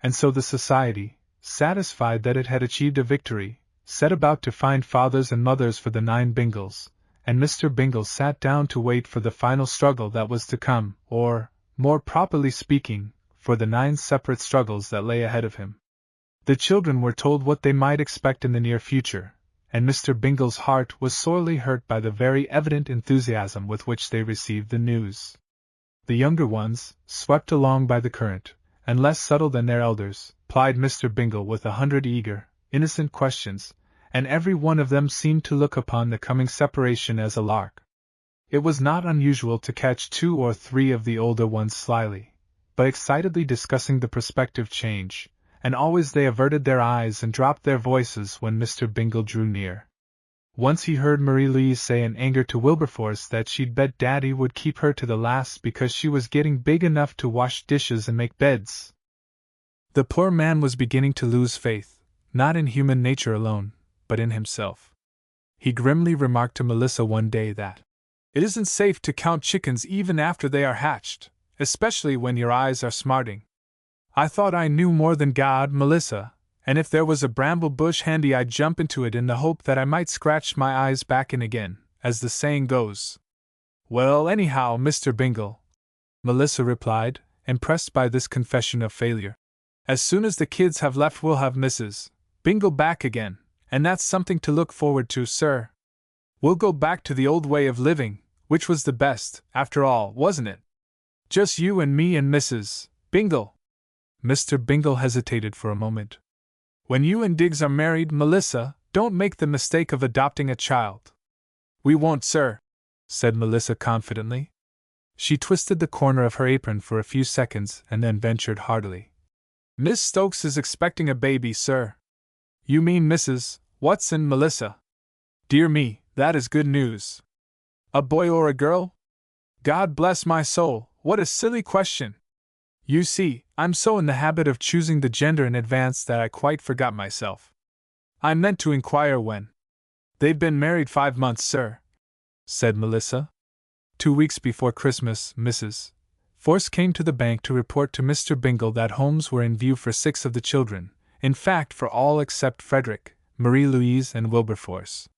And so the society, satisfied that it had achieved a victory, set about to find fathers and mothers for the 9 Bingles, and Mr. Bingle sat down to wait for the final struggle that was to come, or, more properly speaking, for the 9 separate struggles that lay ahead of him. The children were told what they might expect in the near future, and Mr. Bingle's heart was sorely hurt by the very evident enthusiasm with which they received the news. The younger ones, swept along by the current, and less subtle than their elders, plied Mr. Bingle with 100 eager, innocent questions, and every one of them seemed to look upon the coming separation as a lark. It was not unusual to catch 2 or 3 of the older ones slyly, but excitedly discussing the prospective change, and always they averted their eyes and dropped their voices when Mr. Bingle drew near. Once he heard Marie-Louise say in anger to Wilberforce that she'd bet Daddy would keep her to the last because she was getting big enough to wash dishes and make beds. The poor man was beginning to lose faith, not in human nature alone, but in himself. He grimly remarked to Melissa one day that it isn't safe to count chickens even after they are hatched, especially when your eyes are smarting. I thought I knew more than God, Melissa, and if there was a bramble bush handy I'd jump into it in the hope that I might scratch my eyes back in again, as the saying goes. Well, anyhow, Mr. Bingle, Melissa replied, impressed by this confession of failure. As soon as the kids have left, we'll have Mrs. Bingle back again, and that's something to look forward to, sir. We'll go back to the old way of living, which was the best, after all, wasn't it? Just you and me and Mrs. Bingle. Mr. Bingle hesitated for a moment. When you and Diggs are married, Melissa, don't make the mistake of adopting a child. We won't, sir, said Melissa confidently. She twisted the corner of her apron for a few seconds and then ventured heartily. Miss Stokes is expecting a baby, sir. You mean Mrs. Watson, Melissa? Dear me, that is good news. A boy or a girl? God bless my soul, what a silly question! You see, I'm so in the habit of choosing the gender in advance that I quite forgot myself. I meant to inquire when. They've been married 5 months, sir, said Melissa. 2 weeks before Christmas, Mrs. Force came to the bank to report to Mr. Bingle that homes were in view for 6 of the children, in fact for all except Frederick, Marie-Louise and Wilberforce.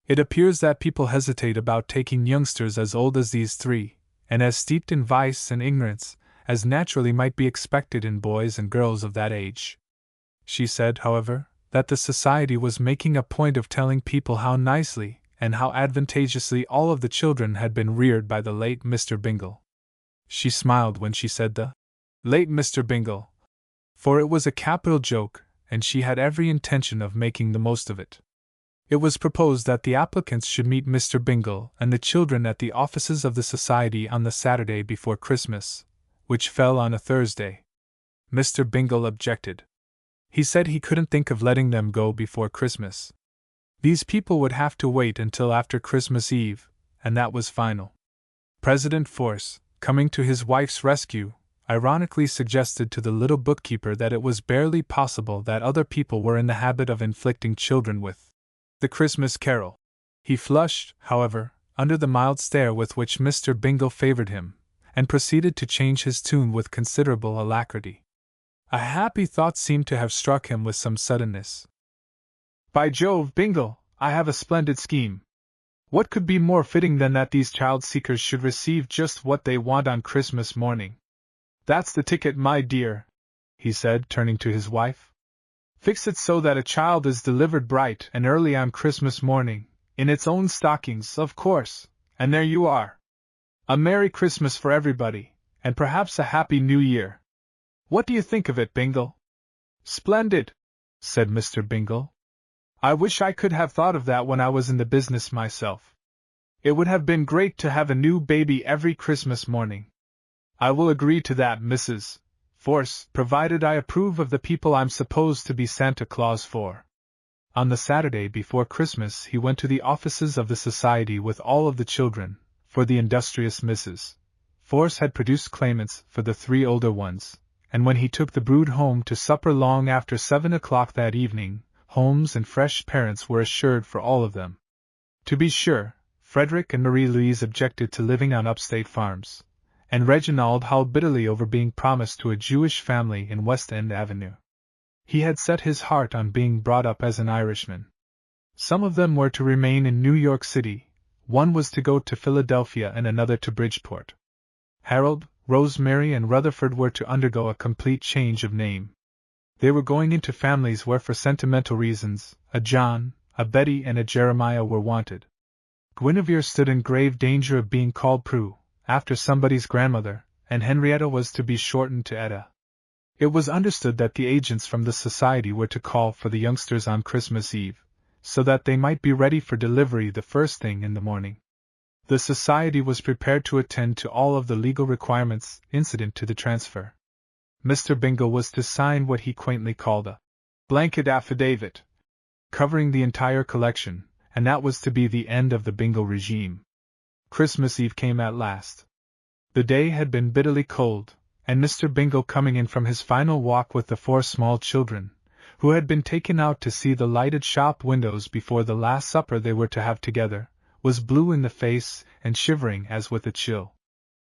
It appears that people hesitate about taking youngsters as old as these 3, and as steeped in vice and ignorance, as naturally might be expected in boys and girls of that age. She said, however, that the society was making a point of telling people how nicely and how advantageously all of the children had been reared by the late Mr. Bingle. She smiled when she said the late Mr. Bingle, for it was a capital joke, and she had every intention of making the most of it. It was proposed that the applicants should meet Mr. Bingle and the children at the offices of the society on the Saturday before Christmas, which fell on a Thursday. Mr. Bingle objected. He said he couldn't think of letting them go before Christmas. These people would have to wait until after Christmas Eve, and that was final. President Force, coming to his wife's rescue, ironically suggested to the little bookkeeper that it was barely possible that other people were in the habit of inflicting children with the Christmas Carol. He flushed, however, under the mild stare with which Mr. Bingle favored him, and proceeded to change his tune with considerable alacrity. A happy thought seemed to have struck him with some suddenness. By Jove, Bingle, I have a splendid scheme. What could be more fitting than that these child-seekers should receive just what they want on Christmas morning? That's the ticket, my dear, he said, turning to his wife. Fix it so that a child is delivered bright and early on Christmas morning, in its own stockings, of course, and there you are. A Merry Christmas for everybody, and perhaps a Happy New Year. What do you think of it, Bingle? Splendid, said Mr. Bingle. I wish I could have thought of that when I was in the business myself. It would have been great to have a new baby every Christmas morning. I will agree to that, Mrs. Force, provided I approve of the people I'm supposed to be Santa Claus for. On the Saturday before Christmas he went to the offices of the society with all of the children, for the industrious Mrs. Force had produced claimants for the 3 older ones, and when he took the brood home to supper long after 7 o'clock that evening, homes and fresh parents were assured for all of them. To be sure, Frederick and Marie-Louise objected to living on upstate farms, and Reginald howled bitterly over being promised to a Jewish family in West End Avenue. He had set his heart on being brought up as an Irishman. Some of them were to remain in New York City, one was to go to Philadelphia and another to Bridgeport. Harold, Rosemary and Rutherford were to undergo a complete change of name. They were going into families where for sentimental reasons, a John, a Betty and a Jeremiah were wanted. Guinevere stood in grave danger of being called Prue, after somebody's grandmother, and Henrietta was to be shortened to Etta. It was understood that the agents from the society were to call for the youngsters on Christmas Eve, so that they might be ready for delivery the first thing in the morning. The society was prepared to attend to all of the legal requirements incident to the transfer. Mr. Bingle was to sign what he quaintly called a blanket affidavit, covering the entire collection, and that was to be the end of the Bingle regime. Christmas Eve came at last. The day had been bitterly cold, and Mr. Bingle, coming in from his final walk with the 4 small children, who had been taken out to see the lighted shop windows before the last supper they were to have together, was blue in the face and shivering as with a chill.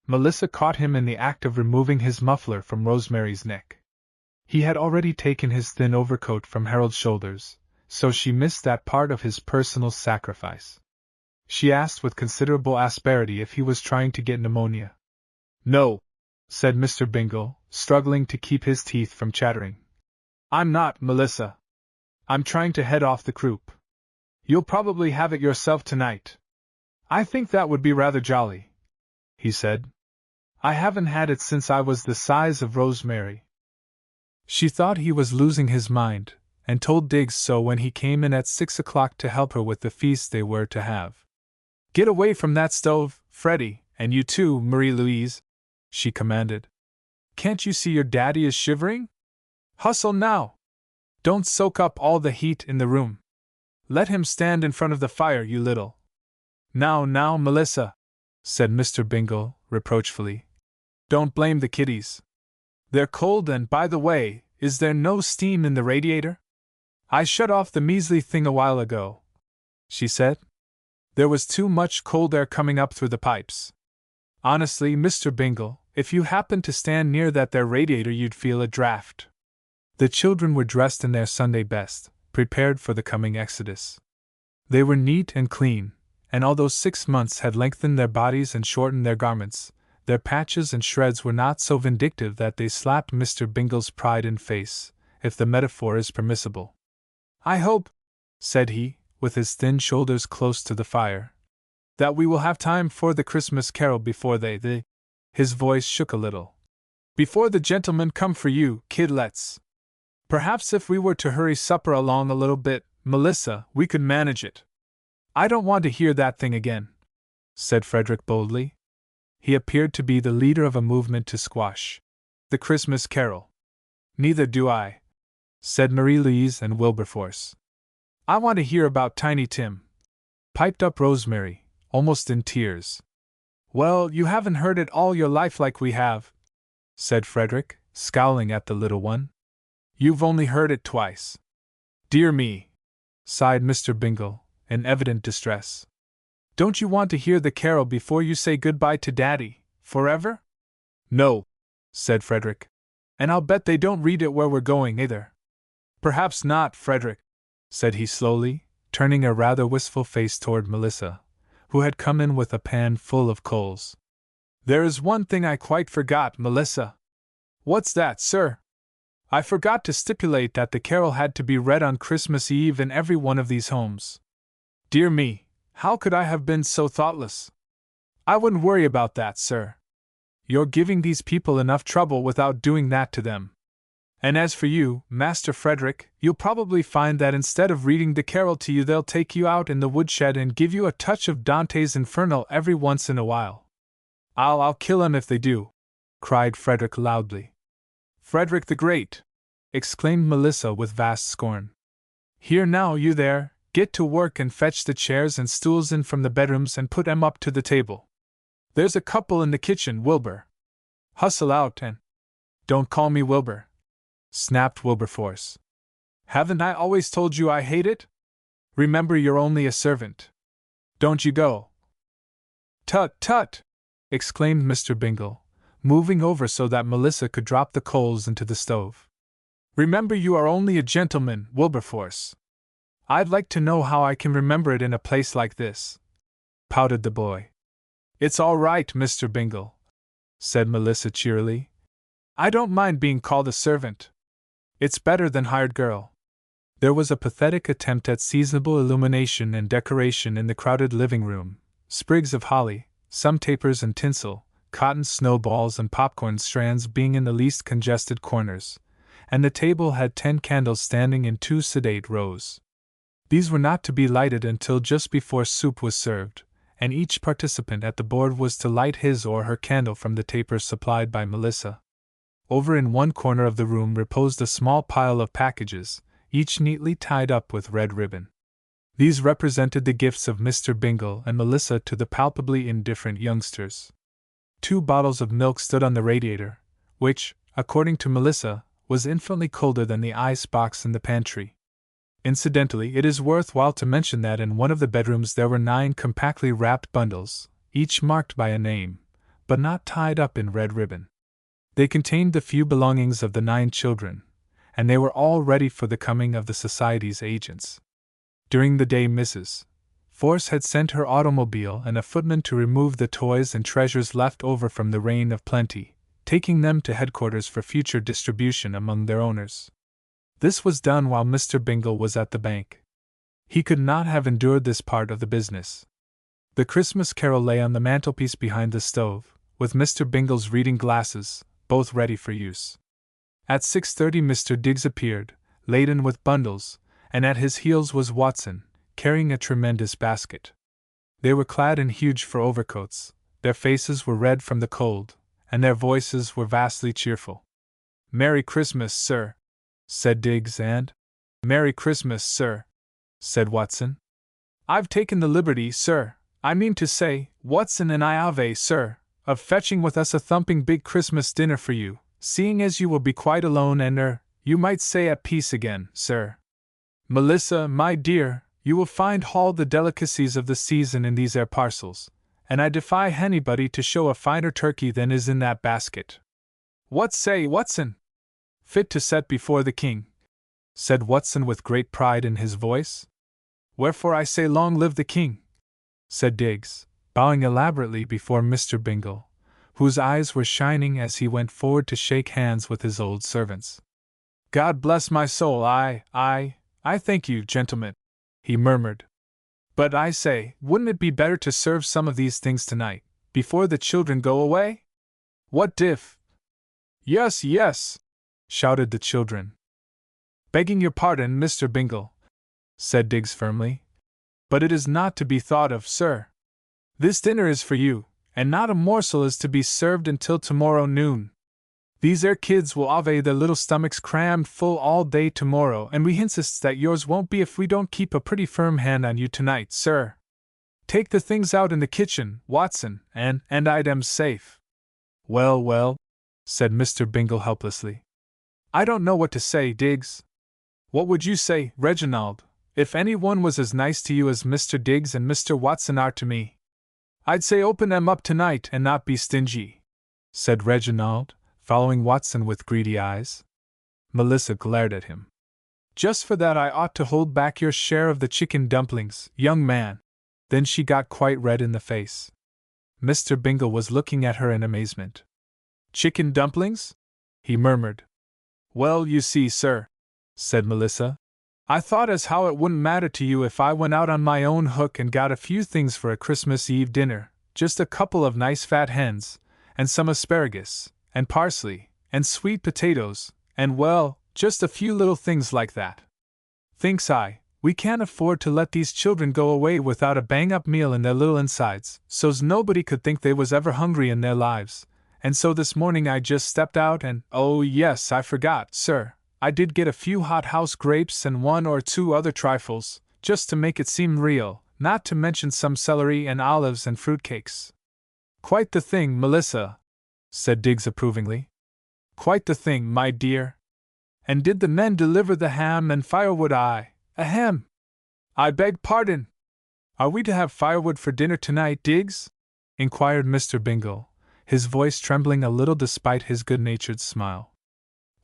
Melissa caught him in the act of removing his muffler from Rosemary's neck. He had already taken his thin overcoat from Harold's shoulders, so she missed that part of his personal sacrifice. She asked with considerable asperity if he was trying to get pneumonia. No, said Mr. Bingle, struggling to keep his teeth from chattering. I'm not, Melissa. I'm trying to head off the croup. You'll probably have it yourself tonight. I think that would be rather jolly, he said. I haven't had it since I was the size of Rosemary. She thought he was losing his mind, and told Diggs so when he came in at 6 o'clock to help her with the feast they were to have. Get away from that stove, Freddie, and you too, Marie-Louise, she commanded. Can't you see your daddy is shivering? Hustle now! Don't soak up all the heat in the room. Let him stand in front of the fire, you little. Now, Melissa, said Mr. Bingle, reproachfully. Don't blame the kiddies. They're cold, and by the way, is there no steam in the radiator? I shut off the measly thing a while ago, she said. There was too much cold air coming up through the pipes. Honestly, Mr. Bingle, if you happened to stand near that there radiator you'd feel a draft. The children were dressed in their Sunday best, prepared for the coming exodus. They were neat and clean, and although 6 months had lengthened their bodies and shortened their garments, their patches and shreds were not so vindictive that they slapped Mr. Bingle's pride in face, if the metaphor is permissible. I hope, said he, with his thin shoulders close to the fire, that we will have time for the Christmas carol before his voice shook a little. Before the gentlemen come for you, kidlets. Perhaps if we were to hurry supper along a little bit, Melissa, we could manage it. I don't want to hear that thing again, said Frederick boldly. He appeared to be the leader of a movement to squash the Christmas carol. Neither do I, said Marie-Louise and Wilberforce. I want to hear about Tiny Tim, piped up Rosemary, almost in tears. Well, you haven't heard it all your life like we have, said Frederick, scowling at the little one. You've only heard it twice. Dear me, sighed Mr. Bingle, in evident distress. Don't you want to hear the carol before you say goodbye to Daddy, forever? No, said Frederick. And I'll bet they don't read it where we're going either. Perhaps not, Frederick, said he slowly, turning a rather wistful face toward Melissa, who had come in with a pan full of coals. There is one thing I quite forgot, Melissa. What's that, sir? I forgot to stipulate that the carol had to be read on Christmas Eve in every one of these homes. Dear me, how could I have been so thoughtless? I wouldn't worry about that, sir. You're giving these people enough trouble without doing that to them. And as for you, Master Frederick, you'll probably find that instead of reading the carol to you they'll take you out in the woodshed and give you a touch of Dante's Inferno every once in a while. I'll kill 'em if they do, cried Frederick loudly. Frederick the Great! Exclaimed Melissa with vast scorn. Here now, you there, get to work and fetch the chairs and stools in from the bedrooms and put 'em up to the table. There's a couple in the kitchen, Wilbur. Hustle out and— Don't call me Wilbur, snapped Wilberforce. Haven't I always told you I hate it? Remember you're only a servant. Don't you go. Tut, tut! Exclaimed Mr. Bingle, moving over so that Melissa could drop the coals into the stove. Remember you are only a gentleman, Wilberforce. I'd like to know how I can remember it in a place like this, pouted the boy. It's all right, Mr. Bingle, said Melissa cheerily. I don't mind being called a servant. It's better than hired girl. There was a pathetic attempt at seasonable illumination and decoration in the crowded living room, sprigs of holly, some tapers and tinsel, cotton snowballs and popcorn strands being in the least congested corners, and the table had 10 candles standing in 2 sedate rows. These were not to be lighted until just before soup was served, and each participant at the board was to light his or her candle from the tapers supplied by Melissa. Over in one corner of the room reposed a small pile of packages, each neatly tied up with red ribbon. These represented the gifts of Mr. Bingle and Melissa to the palpably indifferent youngsters. 2 bottles of milk stood on the radiator, which, according to Melissa, was infinitely colder than the ice box in the pantry. Incidentally, it is worthwhile to mention that in one of the bedrooms there were 9 compactly wrapped bundles, each marked by a name, but not tied up in red ribbon. They contained the few belongings of the 9 children, and they were all ready for the coming of the Society's agents. During the day Mrs. Force had sent her automobile and a footman to remove the toys and treasures left over from the reign of plenty, taking them to headquarters for future distribution among their owners. This was done while Mr. Bingle was at the bank. He could not have endured this part of the business. The Christmas carol lay on the mantelpiece behind the stove, with Mr. Bingle's reading glasses, both ready for use. At 6:30 Mr. Diggs appeared, laden with bundles, and at his heels was Watson, carrying a tremendous basket. They were clad in huge fur overcoats, their faces were red from the cold, and their voices were vastly cheerful. "Merry Christmas, sir," said Diggs, and "Merry Christmas, sir," said Watson. "I've taken the liberty, sir, I mean to say, Watson and I have, sir, of fetching with us a thumping big Christmas dinner for you, seeing as you will be quite alone and, you might say at peace again, sir. Melissa, my dear, you will find all the delicacies of the season in these parcels, and I defy anybody to show a finer turkey than is in that basket. What say, Watson? Fit to set before the king," said Watson with great pride in his voice. "Wherefore I say long live the king," said Diggs, bowing elaborately before Mr. Bingle, whose eyes were shining as he went forward to shake hands with his old servants. "God bless my soul, I thank you, gentlemen," he murmured. "But I say, wouldn't it be better to serve some of these things tonight, before the children go away? What diff?" "Yes, yes," shouted the children. "Begging your pardon, Mr. Bingle," said Diggs firmly, "but it is not to be thought of, sir. This dinner is for you, and not a morsel is to be served until tomorrow noon. These kids will have their little stomachs crammed full all day tomorrow, and we insists that yours won't be if we don't keep a pretty firm hand on you tonight, sir. Take the things out in the kitchen, Watson, and I'd safe." "Well, well," said Mr. Bingle helplessly. "I don't know what to say, Diggs. What would you say, Reginald, if any one was as nice to you as Mr. Diggs and Mr. Watson are to me?" "I'd say open them up tonight and not be stingy," said Reginald, following Watson with greedy eyes. Melissa glared at him. "Just for that I ought to hold back your share of the chicken dumplings, young man." Then she got quite red in the face. Mr. Bingle was looking at her in amazement. "Chicken dumplings?" he murmured. "Well, you see, sir," said Melissa, "I thought as how it wouldn't matter to you if I went out on my own hook and got a few things for a Christmas Eve dinner, just a couple of nice fat hens, and some asparagus, and parsley, and sweet potatoes, and well, just a few little things like that. Thinks I, we can't afford to let these children go away without a bang-up meal in their little insides, so's nobody could think they was ever hungry in their lives, and so this morning I just stepped out and, oh yes, I forgot, sir, I did get a few hothouse grapes and one or two other trifles, just to make it seem real, not to mention some celery and olives and fruitcakes." "Quite the thing, Melissa," said Diggs approvingly. "Quite the thing, my dear. And did the men deliver the ham and firewood? Ahem! I beg pardon. Are we to have firewood for dinner tonight, Diggs?" inquired Mr. Bingle, his voice trembling a little despite his good-natured smile.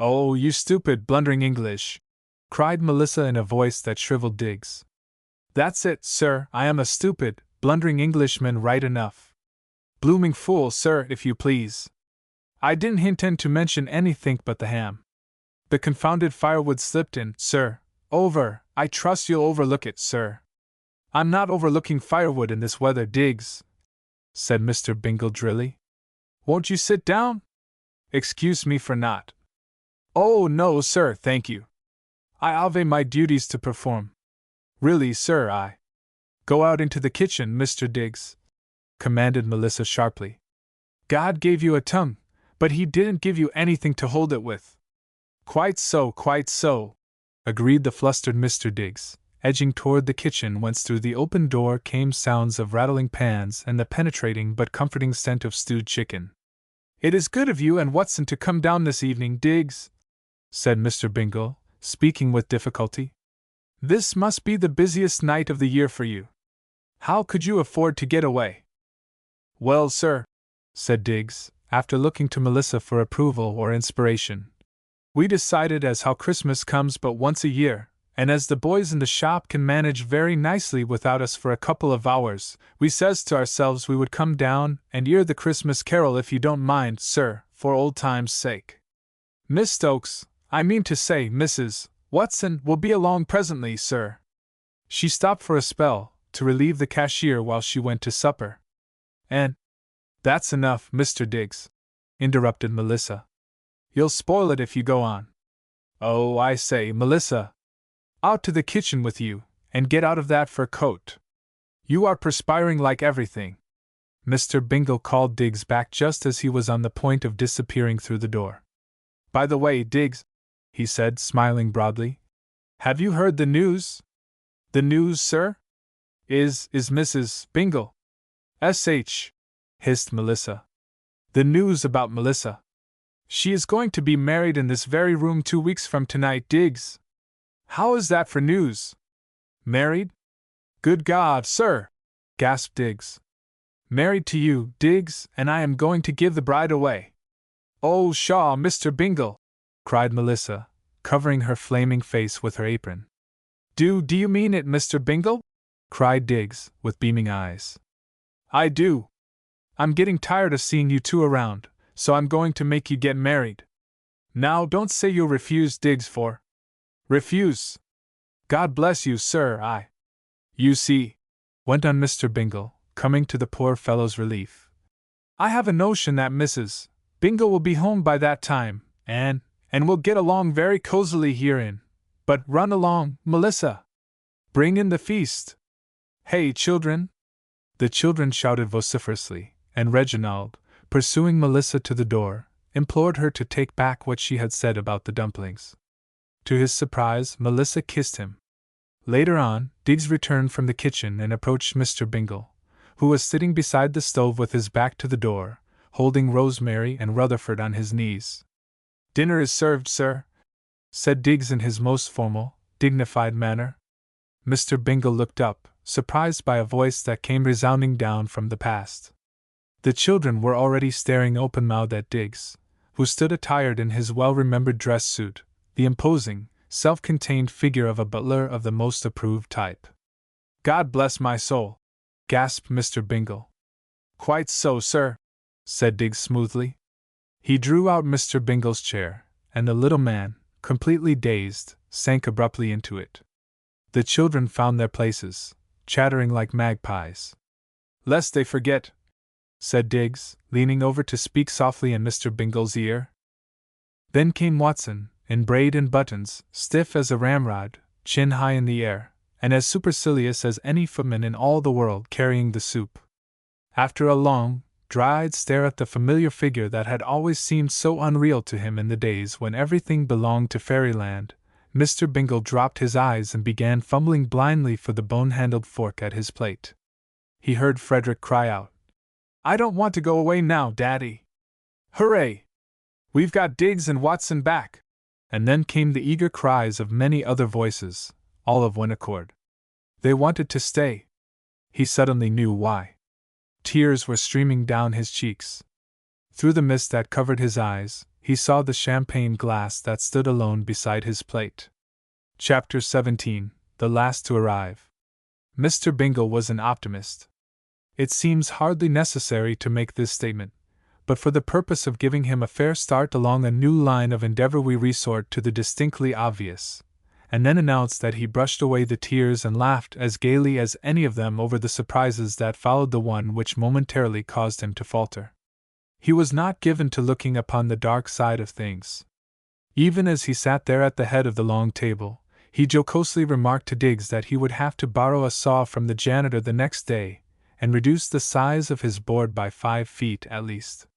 "Oh, you stupid, blundering English!" cried Melissa in a voice that shriveled Diggs. "That's it, sir, I am a stupid, blundering Englishman right enough. Blooming fool, sir, if you please. I didn't intend to mention anything but the ham. The confounded firewood slipped in, sir. I trust you'll overlook it, sir." "I'm not overlooking firewood in this weather, Diggs," said Mr. Bingle drily. "Won't you sit down? Excuse me for not." "Oh, no, sir, thank you. I have my duties to perform. Really, sir, I—" "Go out into the kitchen, Mr. Diggs," commanded Melissa sharply. "God gave you a tongue, but He didn't give you anything to hold it with." Quite so," agreed the flustered Mr. Diggs, edging toward the kitchen whence through the open door came sounds of rattling pans and the penetrating but comforting scent of stewed chicken. "It is good of you and Watson to come down this evening, Diggs," said Mr. Bingle, speaking with difficulty. "This must be the busiest night of the year for you. How could you afford to get away?" "Well, sir," said Diggs, after looking to Melissa for approval or inspiration, "we decided as how Christmas comes but once a year, and as the boys in the shop can manage very nicely without us for a couple of hours, we says to ourselves we would come down and hear the Christmas carol if you don't mind, sir, for old time's sake. Miss Stokes, I mean to say, Mrs. Watson, will be along presently, sir. She stopped for a spell, to relieve the cashier while she went to supper. And that's enough, Mr. Diggs, interrupted Melissa. You'll spoil it if you go on. Oh, I say, Melissa. Out to the kitchen with you, and get out of that fur coat. You are perspiring like everything. Mr. Bingle called Diggs back just as he was on the point of disappearing through the door. By the way, Diggs, he said, smiling broadly, have you heard the news? The news, sir? Is Mrs. Bingle? S.H., hissed Melissa. The news about Melissa. She is going to be married in this very room 2 weeks from tonight, Diggs. How is that for news? Married? Good God, sir! Gasped Diggs. Married to you, Diggs, and I am going to give the bride away. Oh, pshaw, Mr. Bingle! Cried Melissa, covering her flaming face with her apron. Do you mean it, Mr. Bingle? Cried Diggs, with beaming eyes. I do. I'm getting tired of seeing you two around, so I'm going to make you get married. Now don't say you'll refuse, Diggs, for. Refuse? God bless you, sir, You see, went on Mr. Bingle, coming to the poor fellow's relief. I have a notion that Mrs. Bingle will be home by that time, and we'll get along very cozily herein. But run along, Melissa. Bring in the feast. Hey, children! The children shouted vociferously, and Reginald, pursuing Melissa to the door, implored her to take back what she had said about the dumplings. To his surprise, Melissa kissed him. Later on, Diggs returned from the kitchen and approached Mr. Bingle, who was sitting beside the stove with his back to the door, holding Rosemary and Rutherford on his knees. Dinner is served, sir, said Diggs in his most formal, dignified manner. Mr. Bingle looked up, surprised by a voice that came resounding down from the past. The children were already staring open-mouthed at Diggs, who stood attired in his well-remembered dress suit, the imposing, self-contained figure of a butler of the most approved type. God bless my soul! Gasped Mr. Bingle. Quite so, sir, said Diggs smoothly. He drew out Mr. Bingle's chair, and the little man, completely dazed, sank abruptly into it. The children found their places, chattering like magpies. Lest they forget, said Diggs, leaning over to speak softly in Mr. Bingle's ear. Then came Watson, in braid and buttons, stiff as a ramrod, chin high in the air, and as supercilious as any footman in all the world carrying the soup. After a long, dry-eyed stare at the familiar figure that had always seemed so unreal to him in the days when everything belonged to fairyland, Mr. Bingle dropped his eyes and began fumbling blindly for the bone-handled fork at his plate. He heard Frederick cry out, I don't want to go away now, Daddy. Hooray! We've got Diggs and Watson back! And then came the eager cries of many other voices, all of one accord. They wanted to stay. He suddenly knew why. Tears were streaming down his cheeks. Through the mist that covered his eyes, he saw the champagne glass that stood alone beside his plate. Chapter 17, The Last to Arrive. Mr. Bingle was an optimist. It seems hardly necessary to make this statement, but for the purpose of giving him a fair start along a new line of endeavor we resort to the distinctly obvious, and then announce that he brushed away the tears and laughed as gaily as any of them over the surprises that followed the one which momentarily caused him to falter. He was not given to looking upon the dark side of things. Even as he sat there at the head of the long table, he jocosely remarked to Diggs that he would have to borrow a saw from the janitor the next day, and reduce the size of his board by 5 feet at least.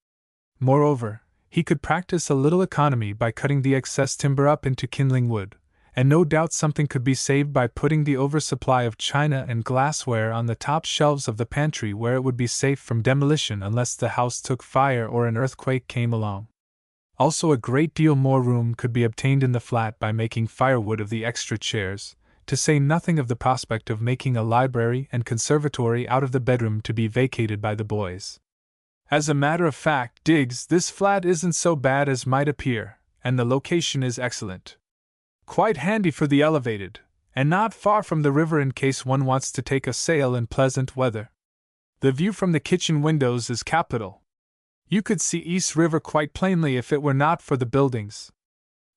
Moreover, he could practice a little economy by cutting the excess timber up into kindling wood, and no doubt something could be saved by putting the oversupply of china and glassware on the top shelves of the pantry where it would be safe from demolition unless the house took fire or an earthquake came along. Also, a great deal more room could be obtained in the flat by making firewood of the extra chairs, to say nothing of the prospect of making a library and conservatory out of the bedroom to be vacated by the boys. As a matter of fact, Diggs, this flat isn't so bad as might appear, and the location is excellent. Quite handy for the elevated, and not far from the river in case one wants to take a sail in pleasant weather. The view from the kitchen windows is capital. You could see East River quite plainly if it were not for the buildings.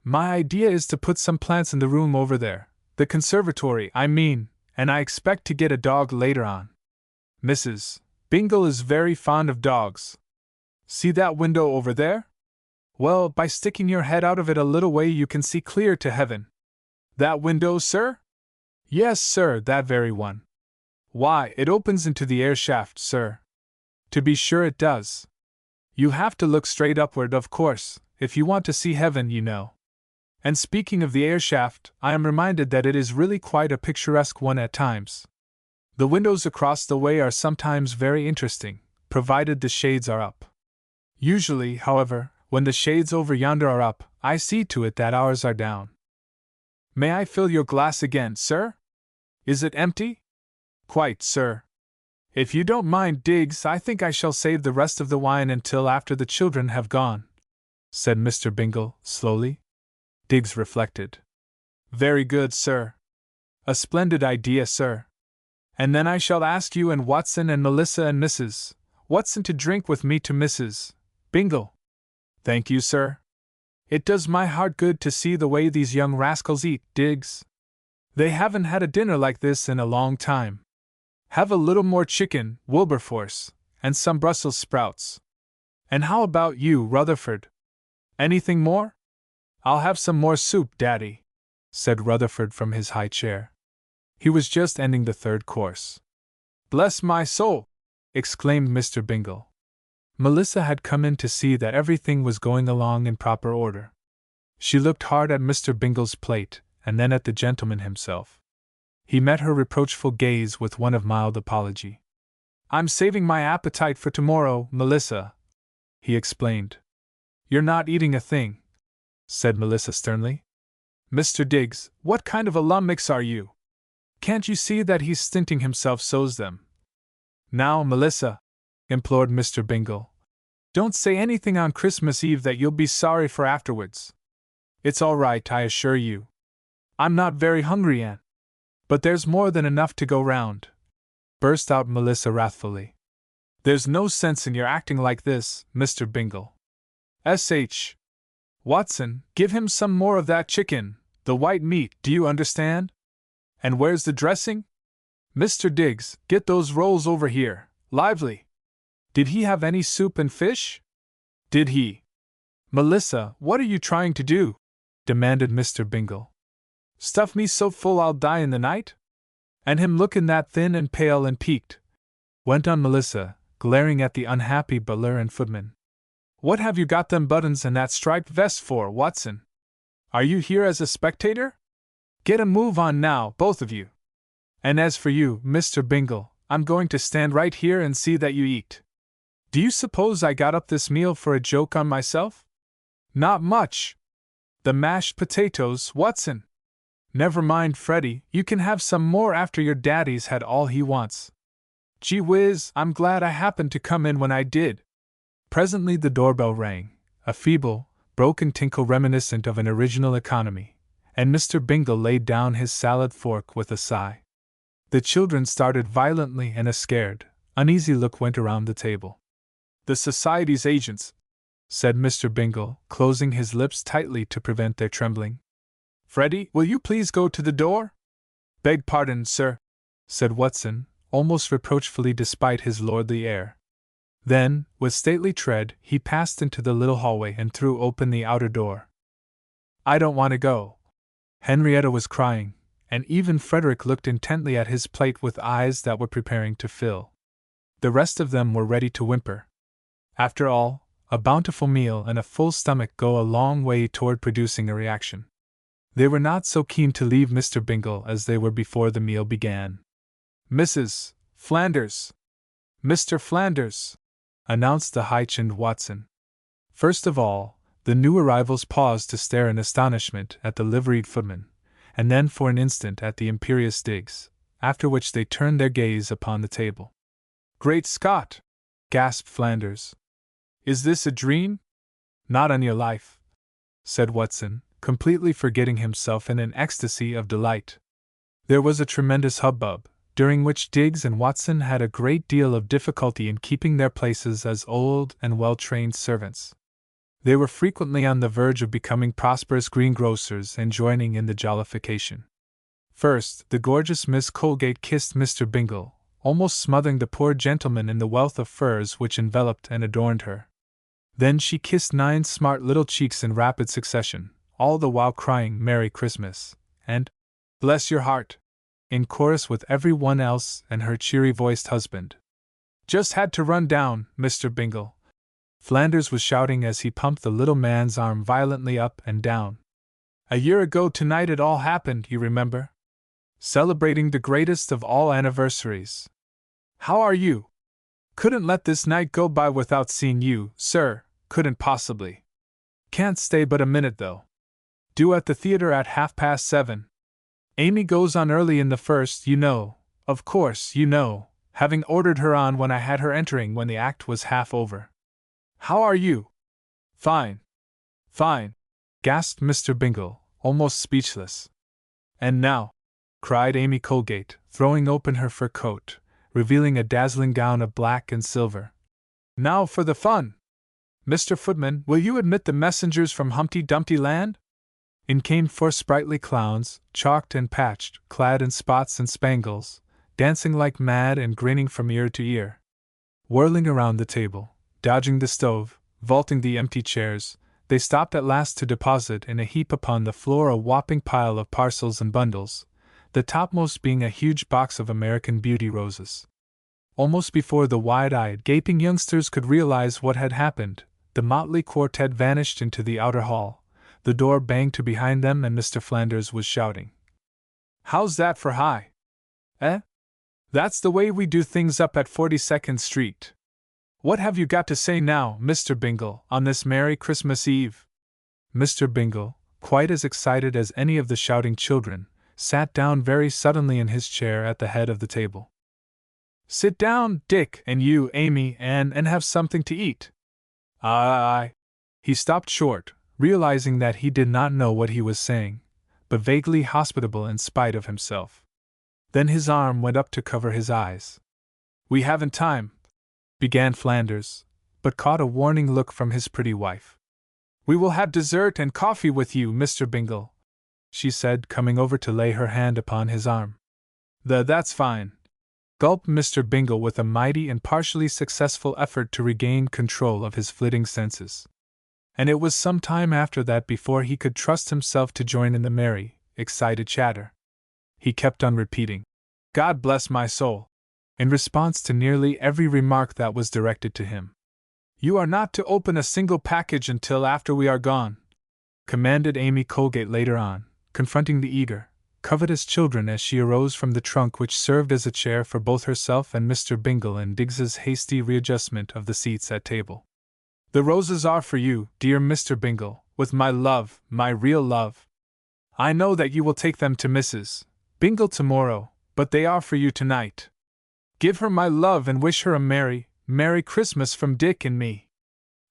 My idea is to put some plants in the room over there, the conservatory, I mean, and I expect to get a dog later on. Mrs. Bingle is very fond of dogs. See that window over there? Well, by sticking your head out of it a little way you can see clear to heaven. That window, sir? Yes, sir, that very one. Why, it opens into the air shaft, sir. To be sure it does. You have to look straight upward, of course, if you want to see heaven, you know. And speaking of the air shaft, I am reminded that it is really quite a picturesque one at times. The windows across the way are sometimes very interesting, provided the shades are up. Usually, however, when the shades over yonder are up, I see to it that ours are down. May I fill your glass again, sir? Is it empty? Quite, sir. If you don't mind, Diggs, I think I shall save the rest of the wine until after the children have gone, said Mr. Bingle, slowly. Diggs reflected. Very good, sir. A splendid idea, sir. And then I shall ask you and Watson and Melissa and Mrs. Watson to drink with me to Mrs. Bingle. Thank you, sir. It does my heart good to see the way these young rascals eat, Diggs. They haven't had a dinner like this in a long time. Have a little more chicken, Wilberforce, and some Brussels sprouts. And how about you, Rutherford? Anything more? I'll have some more soup, Daddy, said Rutherford from his high chair. He was just ending the third course. Bless my soul! Exclaimed Mr. Bingle. Melissa had come in to see that everything was going along in proper order. She looked hard at Mr. Bingle's plate, and then at the gentleman himself. He met her reproachful gaze with one of mild apology. I'm saving my appetite for tomorrow, Melissa, he explained. You're not eating a thing, said Melissa sternly. Mr. Diggs, what kind of a lummox are you? Can't you see that he's stinting himself so's them? Now, Melissa, implored Mr. Bingle, don't say anything on Christmas Eve that you'll be sorry for afterwards. It's all right, I assure you. I'm not very hungry, Aunt. But there's more than enough to go round, burst out Melissa wrathfully. There's no sense in your acting like this, Mr. Bingle. S.H. Watson, give him some more of that chicken, the white meat, do you understand? And where's the dressing? Mr. Diggs, get those rolls over here, lively. Did he have any soup and fish? Did he? Melissa, what are you trying to do? Demanded Mr. Bingle. Stuff me so full I'll die in the night? And him lookin' that thin and pale and peaked, went on Melissa, glaring at the unhappy butler and footman. What have you got them buttons and that striped vest for, Watson? Are you here as a spectator? Get a move on now, both of you. And as for you, Mr. Bingle, I'm going to stand right here and see that you eat. Do you suppose I got up this meal for a joke on myself? Not much. The mashed potatoes, Watson. Never mind, Freddie, you can have some more after your daddy's had all he wants. Gee whiz, I'm glad I happened to come in when I did. Presently the doorbell rang, a feeble, broken tinkle reminiscent of an original economy, and Mr. Bingle laid down his salad fork with a sigh. The children started violently and a scared, uneasy look went around the table. The Society's agents, said Mr. Bingle, closing his lips tightly to prevent their trembling. Freddie, will you please go to the door? Beg pardon, sir, said Watson, almost reproachfully despite his lordly air. Then, with stately tread, he passed into the little hallway and threw open the outer door. I don't want to go. Henrietta was crying, and even Frederick looked intently at his plate with eyes that were preparing to fill. The rest of them were ready to whimper. After all, a bountiful meal and a full stomach go a long way toward producing a reaction. They were not so keen to leave Mr. Bingle as they were before the meal began. Mrs. Flanders! Mr. Flanders! Announced the high-chinned Watson. First of all, the new arrivals paused to stare in astonishment at the liveried footman, and then for an instant at the imperious Diggs, after which they turned their gaze upon the table. Great Scott! Gasped Flanders. Is this a dream? Not on your life, said Watson, completely forgetting himself in an ecstasy of delight. There was a tremendous hubbub, during which Diggs and Watson had a great deal of difficulty in keeping their places as old and well-trained servants. They were frequently on the verge of becoming prosperous greengrocers and joining in the jollification. First, the gorgeous Miss Colgate kissed Mr. Bingle, almost smothering the poor gentleman in the wealth of furs which enveloped and adorned her. Then she kissed 9 smart little cheeks in rapid succession, all the while crying "Merry Christmas" and "Bless your heart" in chorus with every one else and her cheery-voiced husband. "Just had to run down, Mr. Bingle," Flanders was shouting as he pumped the little man's arm violently up and down. "A year ago tonight it all happened, you remember? Celebrating the greatest of all anniversaries. How are you? Couldn't let this night go by without seeing you, sir, couldn't possibly. Can't stay but a minute, though. Due at the theater at 7:30. Amy goes on early in the first, you know, of course, you know, having ordered her on when I had her entering when the act was half over. How are you?" "Fine. Fine," gasped Mr. Bingle, almost speechless. "And now," cried Amy Colgate, throwing open her fur coat, revealing a dazzling gown of black and silver. "Now for the fun! Mr. Footman, will you admit the messengers from Humpty Dumpty Land?" In came 4 sprightly clowns, chalked and patched, clad in spots and spangles, dancing like mad and grinning from ear to ear. Whirling around the table, dodging the stove, vaulting the empty chairs, they stopped at last to deposit in a heap upon the floor a whopping pile of parcels and bundles, the topmost being a huge box of American Beauty roses. Almost before the wide-eyed, gaping youngsters could realize what had happened, the motley quartet vanished into the outer hall, the door banged to behind them, and Mr. Flanders was shouting, "How's that for high? Eh? That's the way we do things up at 42nd Street. What have you got to say now, Mr. Bingle, on this merry Christmas Eve?" Mr. Bingle, quite as excited as any of the shouting children, sat down very suddenly in his chair at the head of the table. "Sit down, Dick, and you, Amy, and have something to eat." "Aye." He stopped short, realizing that he did not know what he was saying, but vaguely hospitable in spite of himself. Then his arm went up to cover his eyes. "We haven't time," began Flanders, but caught a warning look from his pretty wife. "We will have dessert and coffee with you, Mr. Bingle," she said, coming over to lay her hand upon his arm. That's fine," gulped Mr. Bingle with a mighty and partially successful effort to regain control of his flitting senses. And it was some time after that before he could trust himself to join in the merry, excited chatter. He kept on repeating, "God bless my soul," in response to nearly every remark that was directed to him. "You are not to open a single package until after we are gone," commanded Amy Colgate later on, confronting the eager, covetous children as she arose from the trunk which served as a chair for both herself and Mr. Bingle in Diggs's hasty readjustment of the seats at table. "The roses are for you, dear Mr. Bingle, with my love, my real love. I know that you will take them to Mrs. Bingle tomorrow, but they are for you tonight. Give her my love and wish her a merry, merry Christmas from Dick and me.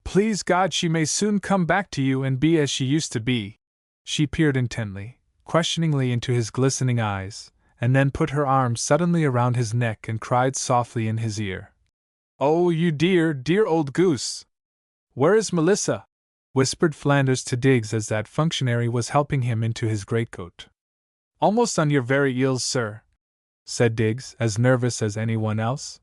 Please God she may soon come back to you and be as she used to be." She peered intently, questioningly into his glistening eyes, and then put her arm suddenly around his neck and cried softly in his ear, "Oh, you dear, dear old goose! Where is Melissa?" whispered Flanders to Diggs as that functionary was helping him into his greatcoat. "Almost on your very heels, sir," said Diggs, as nervous as anyone else.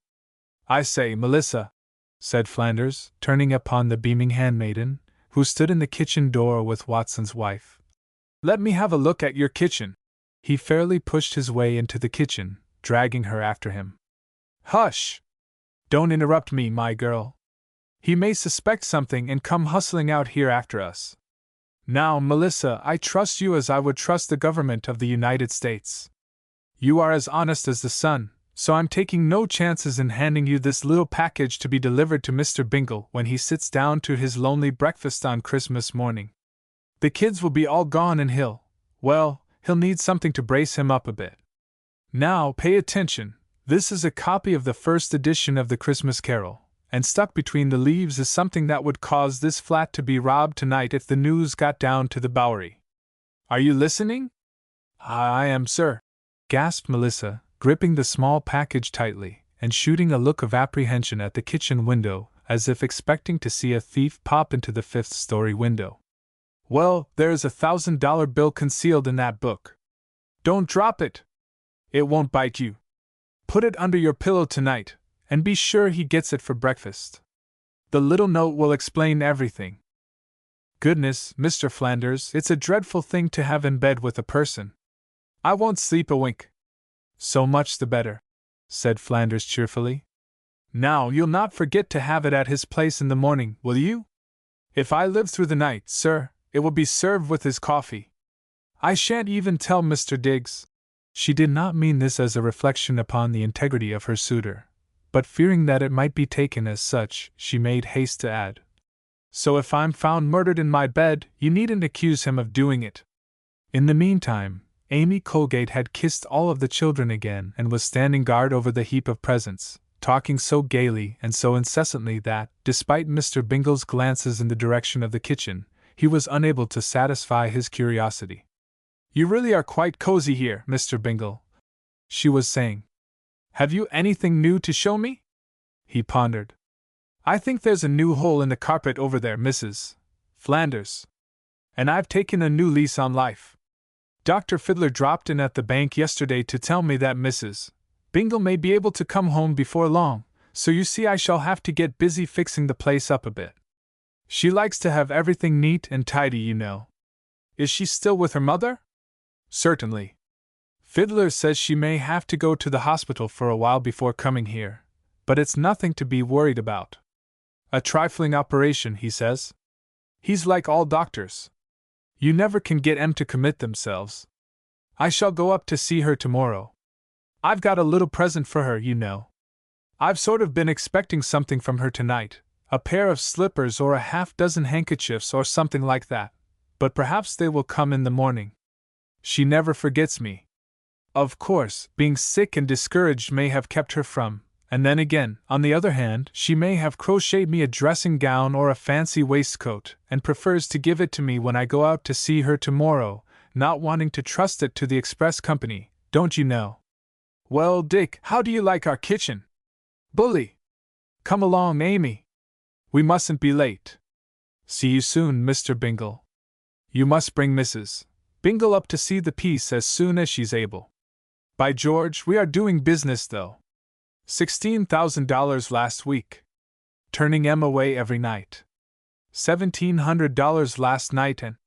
"I say, Melissa," said Flanders, turning upon the beaming handmaiden, who stood in the kitchen door with Watson's wife. "Let me have a look at your kitchen." He fairly pushed his way into the kitchen, dragging her after him. "Hush! Don't interrupt me, my girl. He may suspect something and come hustling out here after us. Now, Melissa, I trust you as I would trust the government of the United States. You are as honest as the sun, so I'm taking no chances in handing you this little package to be delivered to Mr. Bingle when he sits down to his lonely breakfast on Christmas morning. The kids will be all gone and he'll need something to brace him up a bit. Now, pay attention. This is a copy of the first edition of the Christmas Carol, and stuck between the leaves is something that would cause this flat to be robbed tonight if the news got down to the Bowery. Are you listening?" "I am, sir," gasped Melissa, gripping the small package tightly, and shooting a look of apprehension at the kitchen window, as if expecting to see a thief pop into the fifth-story window. "Well, there is $1,000 bill concealed in that book. Don't drop it. It won't bite you. Put it under your pillow tonight, and be sure he gets it for breakfast. The little note will explain everything." "Goodness, Mr. Flanders, it's a dreadful thing to have in bed with a person. I won't sleep a wink." "So much the better," said Flanders cheerfully. "Now, you'll not forget to have it at his place in the morning, will you? If I live through the night, sir, it will be served with his coffee. I shan't even tell Mr. Diggs." She did not mean this as a reflection upon the integrity of her suitor, but fearing that it might be taken as such, she made haste to add, "So if I'm found murdered in my bed, you needn't accuse him of doing it." In the meantime, Amy Colgate had kissed all of the children again and was standing guard over the heap of presents, talking so gaily and so incessantly that, despite Mr. Bingle's glances in the direction of the kitchen, he was unable to satisfy his curiosity. "You really are quite cozy here, Mr. Bingle," she was saying. "Have you anything new to show me?" He pondered. "I think there's a new hole in the carpet over there, Mrs. Flanders. And I've taken a new lease on life. Dr. Fiddler dropped in at the bank yesterday to tell me that Mrs. Bingle may be able to come home before long, so you see I shall have to get busy fixing the place up a bit. She likes to have everything neat and tidy, you know. Is she still with her mother?" "Certainly. Fiddler says she may have to go to the hospital for a while before coming here, but it's nothing to be worried about. A trifling operation, he says. He's like all doctors. You never can get 'em to commit themselves. I shall go up to see her tomorrow. I've got a little present for her, you know. I've sort of been expecting something from her tonight, a pair of slippers or a half-dozen handkerchiefs or something like that, but perhaps they will come in the morning. She never forgets me. Of course, being sick and discouraged may have kept her from, and then again, on the other hand, she may have crocheted me a dressing gown or a fancy waistcoat, and prefers to give it to me when I go out to see her tomorrow, not wanting to trust it to the express company, don't you know? Well, Dick, how do you like our kitchen? Bully! Come along, Amy. We mustn't be late. See you soon, Mr. Bingle. You must bring Mrs. Bingle up to see the piece as soon as she's able. By George, we are doing business, though. $16,000 last week. Turning em away every night. $1,700 last night and...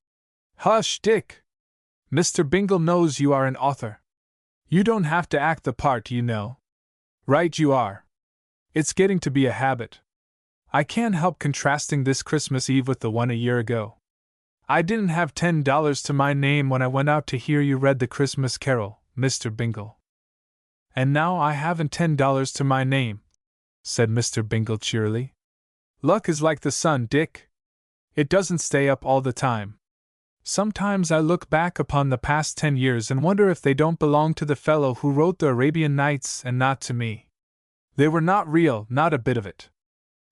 Hush, Dick! Mr. Bingle knows you are an author. You don't have to act the part, you know. Right you are. It's getting to be a habit. I can't help contrasting this Christmas Eve with the one a year ago. I didn't have $10 to my name when I went out to hear you read the Christmas Carol, Mr. Bingle. And now I haven't $10 to my name, said Mr. Bingle cheerily. Luck is like the sun, Dick. It doesn't stay up all the time. Sometimes I look back upon the past 10 years and wonder if they don't belong to the fellow who wrote the Arabian Nights and not to me. They were not real, not a bit of it.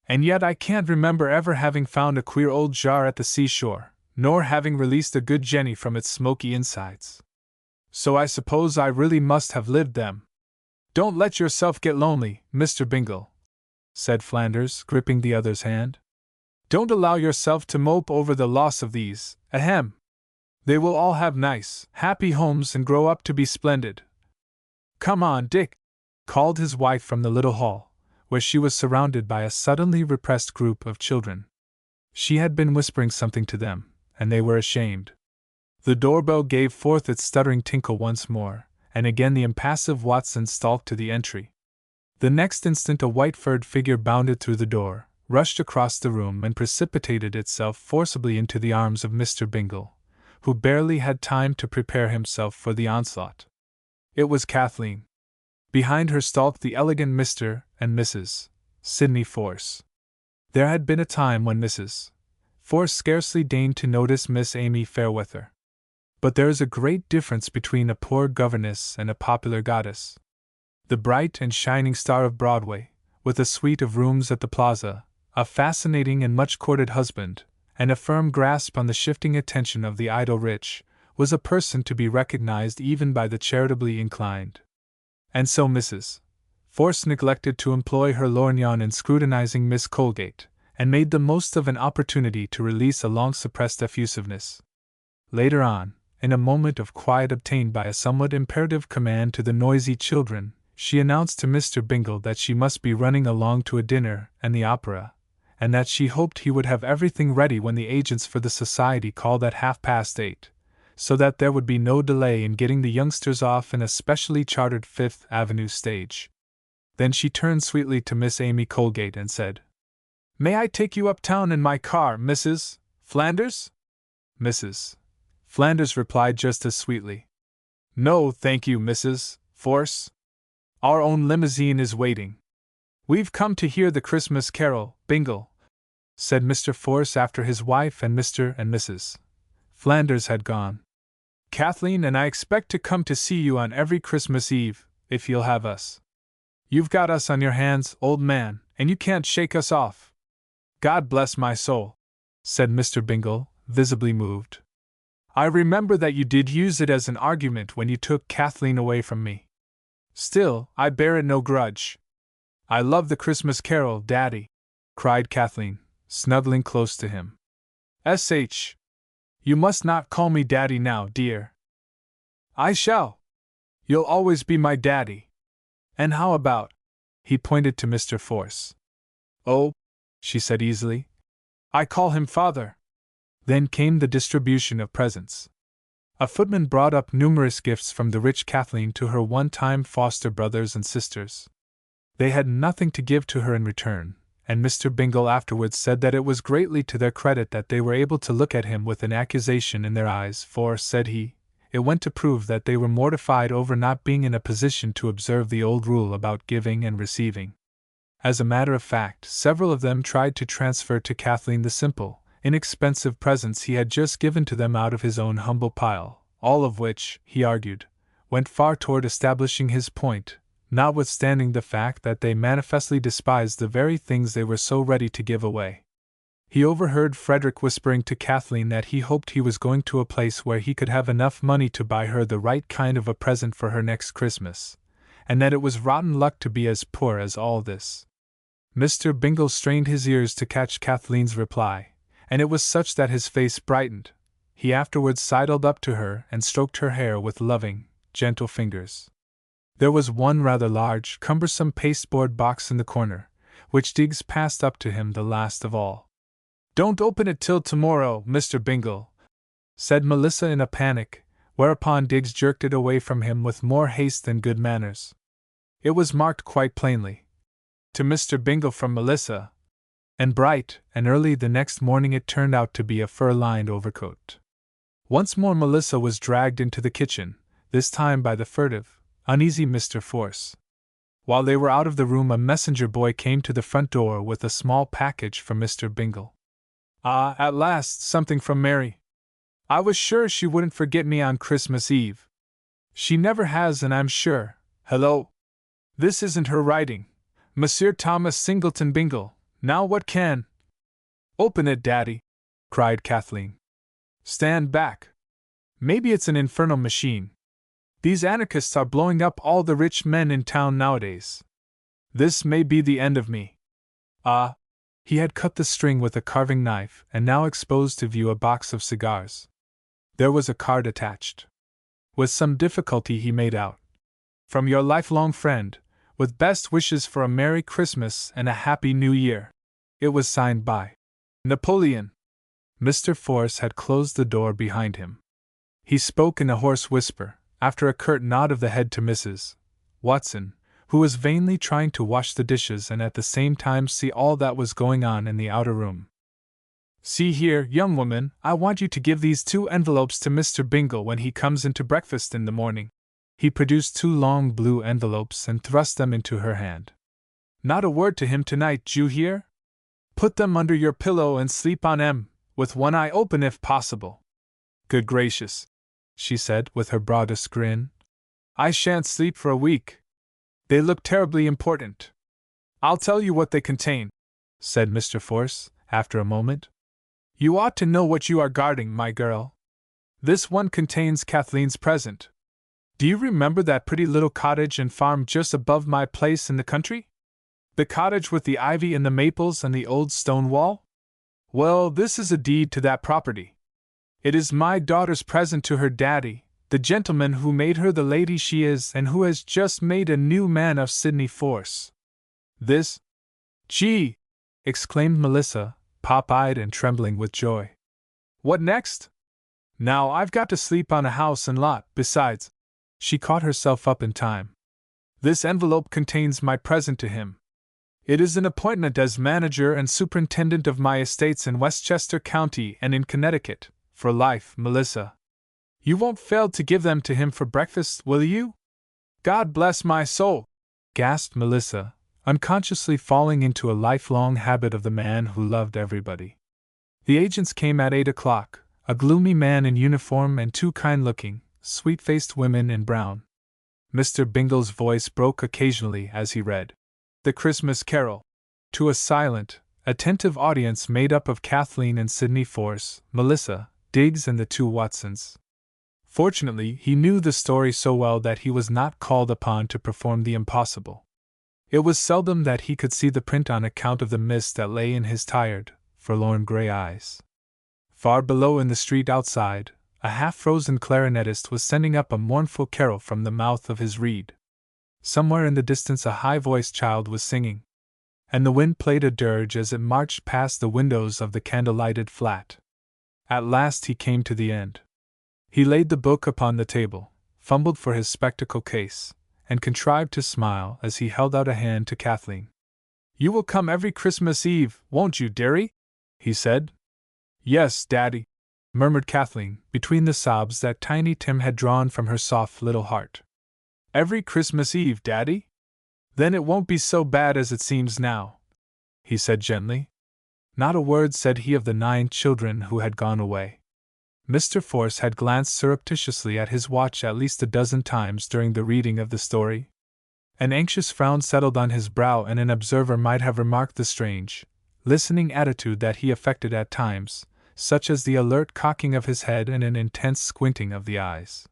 And yet I can't remember ever having found a queer old jar at the seashore, nor having released a good jenny from its smoky insides. So I suppose I really must have lived them. Don't let yourself get lonely, Mr. Bingle, said Flanders, gripping the other's hand. Don't allow yourself to mope over the loss of these, ahem. They will all have nice, happy homes and grow up to be splendid. Come on, Dick, called his wife from the little hall, where she was surrounded by a suddenly repressed group of children. She had been whispering something to them, and they were ashamed. The doorbell gave forth its stuttering tinkle once more, and again the impassive Watson stalked to the entry. The next instant a white-furred figure bounded through the door, rushed across the room and precipitated itself forcibly into the arms of Mr. Bingle, who barely had time to prepare himself for the onslaught. It was Kathleen. Behind her stalked the elegant Mr. and Mrs. Sidney Force. There had been a time when Mrs. Force scarcely deigned to notice Miss Amy Fairweather. But there is a great difference between a poor governess and a popular goddess. The bright and shining star of Broadway, with a suite of rooms at the plaza, a fascinating and much-courted husband, and a firm grasp on the shifting attention of the idle rich, was a person to be recognized even by the charitably inclined. And so Mrs. Force neglected to employ her lorgnon in scrutinizing Miss Colgate, and made the most of an opportunity to release a long-suppressed effusiveness. Later on, in a moment of quiet obtained by a somewhat imperative command to the noisy children, she announced to Mr. Bingle that she must be running along to a dinner and the opera, and that she hoped he would have everything ready when the agents for the society called at 8:30, so that there would be no delay in getting the youngsters off in a specially chartered Fifth Avenue stage. Then she turned sweetly to Miss Amy Colgate and said, "May I take you uptown in my car, Mrs. Flanders?" Mrs. Flanders replied just as sweetly, "No, thank you, Mrs. Force. Our own limousine is waiting. We've come to hear the Christmas carol, Bingle," said Mr. Force after his wife and Mr. and Mrs. Flanders had gone. "Kathleen and I expect to come to see you on every Christmas Eve, if you'll have us. You've got us on your hands, old man, and you can't shake us off." "God bless my soul," said Mr. Bingle, visibly moved. "I remember that you did use it as an argument when you took Kathleen away from me. Still, I bear it no grudge. I love the Christmas carol, Daddy," cried Kathleen, snuggling close to him. "S.H. You must not call me Daddy now, dear." "I shall. You'll always be my Daddy. And how about—" he pointed to Mr. Force. "Oh," she said easily, "I call him Father." Then came the distribution of presents. A footman brought up numerous gifts from the rich Kathleen to her one-time foster brothers and sisters. They had nothing to give to her in return, and Mr. Bingle afterwards said that it was greatly to their credit that they were able to look at him with an accusation in their eyes, for, said he, it went to prove that they were mortified over not being in a position to observe the old rule about giving and receiving. As a matter of fact, several of them tried to transfer to Kathleen the simple, inexpensive presents he had just given to them out of his own humble pile, all of which, he argued, went far toward establishing his point, notwithstanding the fact that they manifestly despised the very things they were so ready to give away. He overheard Frederick whispering to Kathleen that he hoped he was going to a place where he could have enough money to buy her the right kind of a present for her next Christmas, and that it was rotten luck to be as poor as all this. Mr. Bingle strained his ears to catch Kathleen's reply, and it was such that his face brightened. He afterwards sidled up to her and stroked her hair with loving, gentle fingers. There was one rather large, cumbersome pasteboard box in the corner, which Diggs passed up to him the last of all. "Don't open it till tomorrow, Mr. Bingle," said Melissa in a panic, whereupon Diggs jerked it away from him with more haste than good manners. It was marked quite plainly, "To Mr. Bingle from Melissa," and bright and early the next morning it turned out to be a fur-lined overcoat. Once more Melissa was dragged into the kitchen, this time by the furtive, uneasy Mr. Force. While they were out of the room a messenger boy came to the front door with a small package for Mr. Bingle. "Ah, at last, something from Mary. I was sure she wouldn't forget me on Christmas Eve. She never has, and I'm sure. Hello! This isn't her writing. Monsieur Thomas Singleton Bingle. Now what can—" "Open it, Daddy," cried Kathleen. "Stand back. Maybe it's an infernal machine. These anarchists are blowing up all the rich men in town nowadays. This may be the end of me." Ah! He had cut the string with a carving knife and now exposed to view a box of cigars. There was a card attached. With some difficulty he made out, "From your lifelong friend, with best wishes for a Merry Christmas and a Happy New Year." It was signed by Napoleon. Mr. Force had closed the door behind him. He spoke in a hoarse whisper, after a curt nod of the head to Mrs. Watson, who was vainly trying to wash the dishes and at the same time see all that was going on in the outer room. "See here, young woman, I want you to give these 2 envelopes to Mr. Bingle when he comes in to breakfast in the morning." He produced 2 long blue envelopes and thrust them into her hand. "Not a word to him tonight, d'you hear? Put them under your pillow and sleep on 'em, with one eye open if possible." "Good gracious," she said with her broadest grin. "I shan't sleep for a week. They look terribly important." "I'll tell you what they contain," said Mr. Force, after a moment. "You ought to know what you are guarding, my girl. This one contains Kathleen's present. Do you remember that pretty little cottage and farm just above my place in the country? The cottage with the ivy and the maples and the old stone wall? Well, this is a deed to that property. It is my daughter's present to her daddy, the gentleman who made her the lady she is and who has just made a new man of Sidney Force. This? Gee! Exclaimed Melissa, pop-eyed and trembling with joy. What next? Now I've got to sleep on a house and lot, besides. She caught herself up in time. This envelope contains my present to him. It is an appointment as manager and superintendent of my estates in Westchester County and in Connecticut, for life, Melissa. You won't fail to give them to him for breakfast, will you? God bless my soul! Gasped Melissa, unconsciously falling into a lifelong habit of the man who loved everybody. The agents came at 8 o'clock, a gloomy man in uniform and 2 kind-looking, sweet-faced women in brown. Mr. Bingle's voice broke occasionally as he read The Christmas Carol to a silent, attentive audience made up of Kathleen and Sidney Force, Melissa, Diggs and the 2 Watsons. Fortunately, he knew the story so well that he was not called upon to perform the impossible. It was seldom that he could see the print on account of the mist that lay in his tired, forlorn gray eyes. Far below in the street outside, a half-frozen clarinetist was sending up a mournful carol from the mouth of his reed. Somewhere in the distance a high-voiced child was singing, and the wind played a dirge as it marched past the windows of the candle-lighted flat. At last he came to the end. He laid the book upon the table, fumbled for his spectacle case, and contrived to smile as he held out a hand to Kathleen. "You will come every Christmas Eve, won't you, dearie?" he said. "Yes, Daddy," murmured Kathleen, between the sobs that Tiny Tim had drawn from her soft little heart. "Every Christmas Eve, Daddy? Then it won't be so bad as it seems now," he said gently. Not a word said he of the 9 children who had gone away. Mr. Force had glanced surreptitiously at his watch at least a dozen times during the reading of the story. An anxious frown settled on his brow, and an observer might have remarked the strange, listening attitude that he affected at times, such as the alert cocking of his head and an intense squinting of the eyes.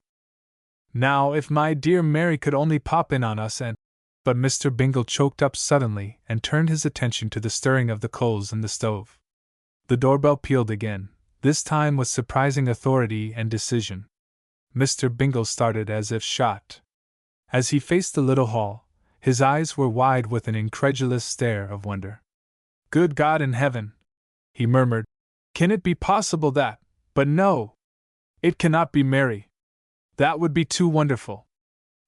"Now, if my dear Mary could only pop in on us and—" But Mr. Bingle choked up suddenly and turned his attention to the stirring of the coals in the stove. The doorbell pealed again, this time with surprising authority and decision. Mr. Bingle started as if shot. As he faced the little hall, his eyes were wide with an incredulous stare of wonder. "Good God in heaven!" he murmured. "Can it be possible that— But no! It cannot be Mary. That would be too wonderful.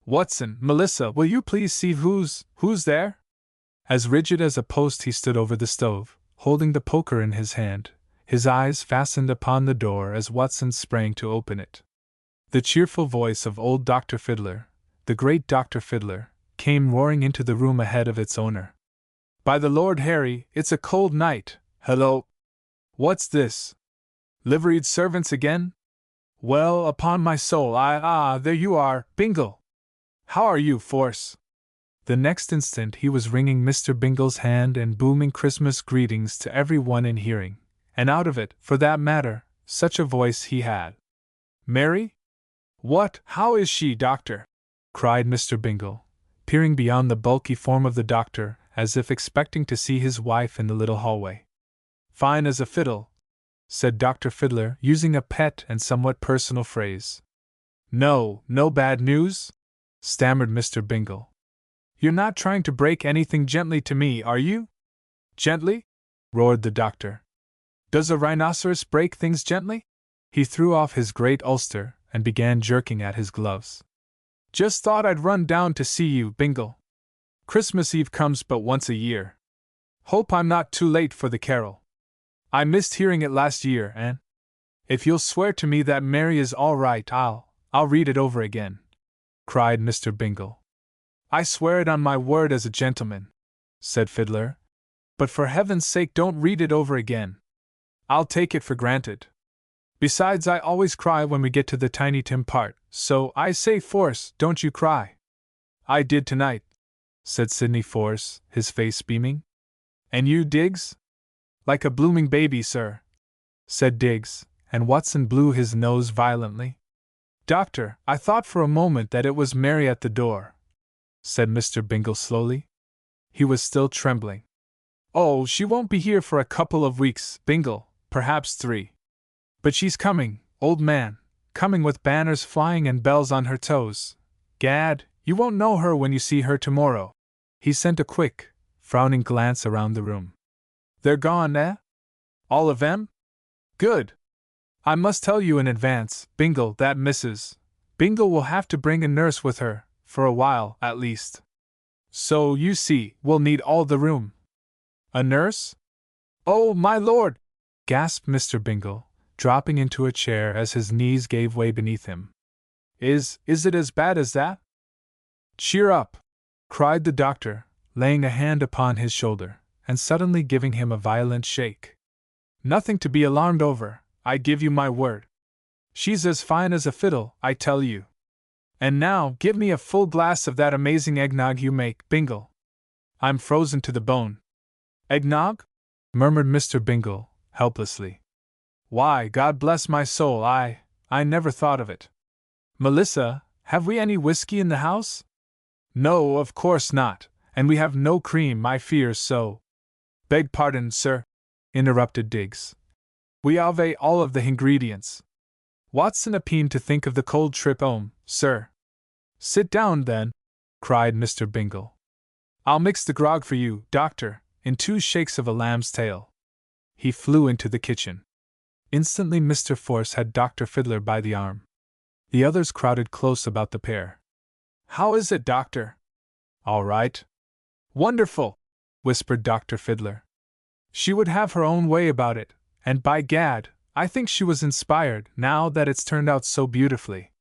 Watson, Melissa, will you please see who's there?" As rigid as a post he stood over the stove, holding the poker in his hand, his eyes fastened upon the door as Watson sprang to open it. The cheerful voice of old Dr. Fiddler, the great Dr. Fiddler, came roaring into the room ahead of its owner. "By the Lord Harry, it's a cold night. Hello! What's this? Liveried servants again? Well, upon my soul, there you are, Bingle! How are you, Force?" The next instant he was wringing Mr. Bingle's hand and booming Christmas greetings to every one in hearing, and out of it, for that matter, such a voice he had. "Mary? What? How is she, Doctor?" cried Mr. Bingle, peering beyond the bulky form of the doctor, as if expecting to see his wife in the little hallway. "Fine as a fiddle," said Dr. Fiddler, using a pet and somewhat personal phrase. No bad news?" stammered Mr. Bingle. "You're not trying to break anything gently to me, are you?" "Gently?" roared the doctor. "Does a rhinoceros break things gently?" He threw off his great ulster and began jerking at his gloves. "Just thought I'd run down to see you, Bingle. Christmas Eve comes but once a year. Hope I'm not too late for the carol. I missed hearing it last year, and if you'll swear to me that Mary is all right, I'll read it over again," cried Mr. Bingle. "I swear it on my word as a gentleman," said Fiddler. "But for heaven's sake don't read it over again. I'll take it for granted. Besides, I always cry when we get to the Tiny Tim part, so I say, Force, don't you cry." "I did tonight," said Sidney Force, his face beaming. "And you, Diggs?" "Like a blooming baby, sir," said Diggs, and Watson blew his nose violently. Doctor, I thought for a moment that it was Mary at the door, said Mr. Bingle slowly. He was still trembling. Oh, she won't be here for a couple of weeks, Bingle, perhaps 3. But she's coming, old man, coming with banners flying and bells on her toes. Gad, you won't know her when you see her tomorrow. He sent a quick, frowning glance around the room. They're gone, eh? All of them? Good. I must tell you in advance, Bingle, that Mrs. Bingle will have to bring a nurse with her, for a while, at least. So, you see, we'll need all the room. A nurse? Oh, my lord! Gasped Mr. Bingle, dropping into a chair as his knees gave way beneath him. Is it as bad as that? Cheer up! Cried the doctor, laying a hand upon his shoulder, and suddenly giving him a violent shake. Nothing to be alarmed over, I give you my word. She's as fine as a fiddle, I tell you. And now, give me a full glass of that amazing eggnog you make, Bingle. I'm frozen to the bone. Eggnog? Murmured Mr. Bingle, helplessly. Why, God bless my soul, I never thought of it. Melissa, have we any whiskey in the house? No, of course not, and we have no cream, I fear so. Beg pardon, sir, interrupted Diggs. We have all of the ingredients. Watson appeared to think of the cold trip home, sir. Sit down, then, cried Mr. Bingle. I'll mix the grog for you, doctor, in 2 shakes of a lamb's tail. He flew into the kitchen. Instantly Mr. Force had Dr. Fiddler by the arm. The others crowded close about the pair. How is it, doctor? All right. Wonderful, whispered Dr. Fiddler. She would have her own way about it, and by gad, I think she was inspired, now that it's turned out so beautifully.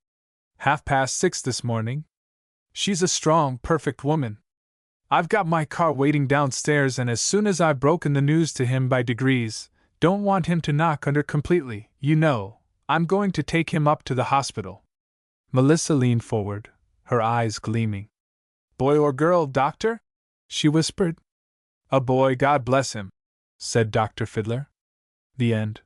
6:30 this morning. She's a strong, perfect woman. I've got my car waiting downstairs, and as soon as I've broken the news to him by degrees, don't want him to knock under completely, you know, I'm going to take him up to the hospital. Melissa leaned forward, her eyes gleaming. Boy or girl, doctor? She whispered. A boy, God bless him, said Dr. Fiddler. The end.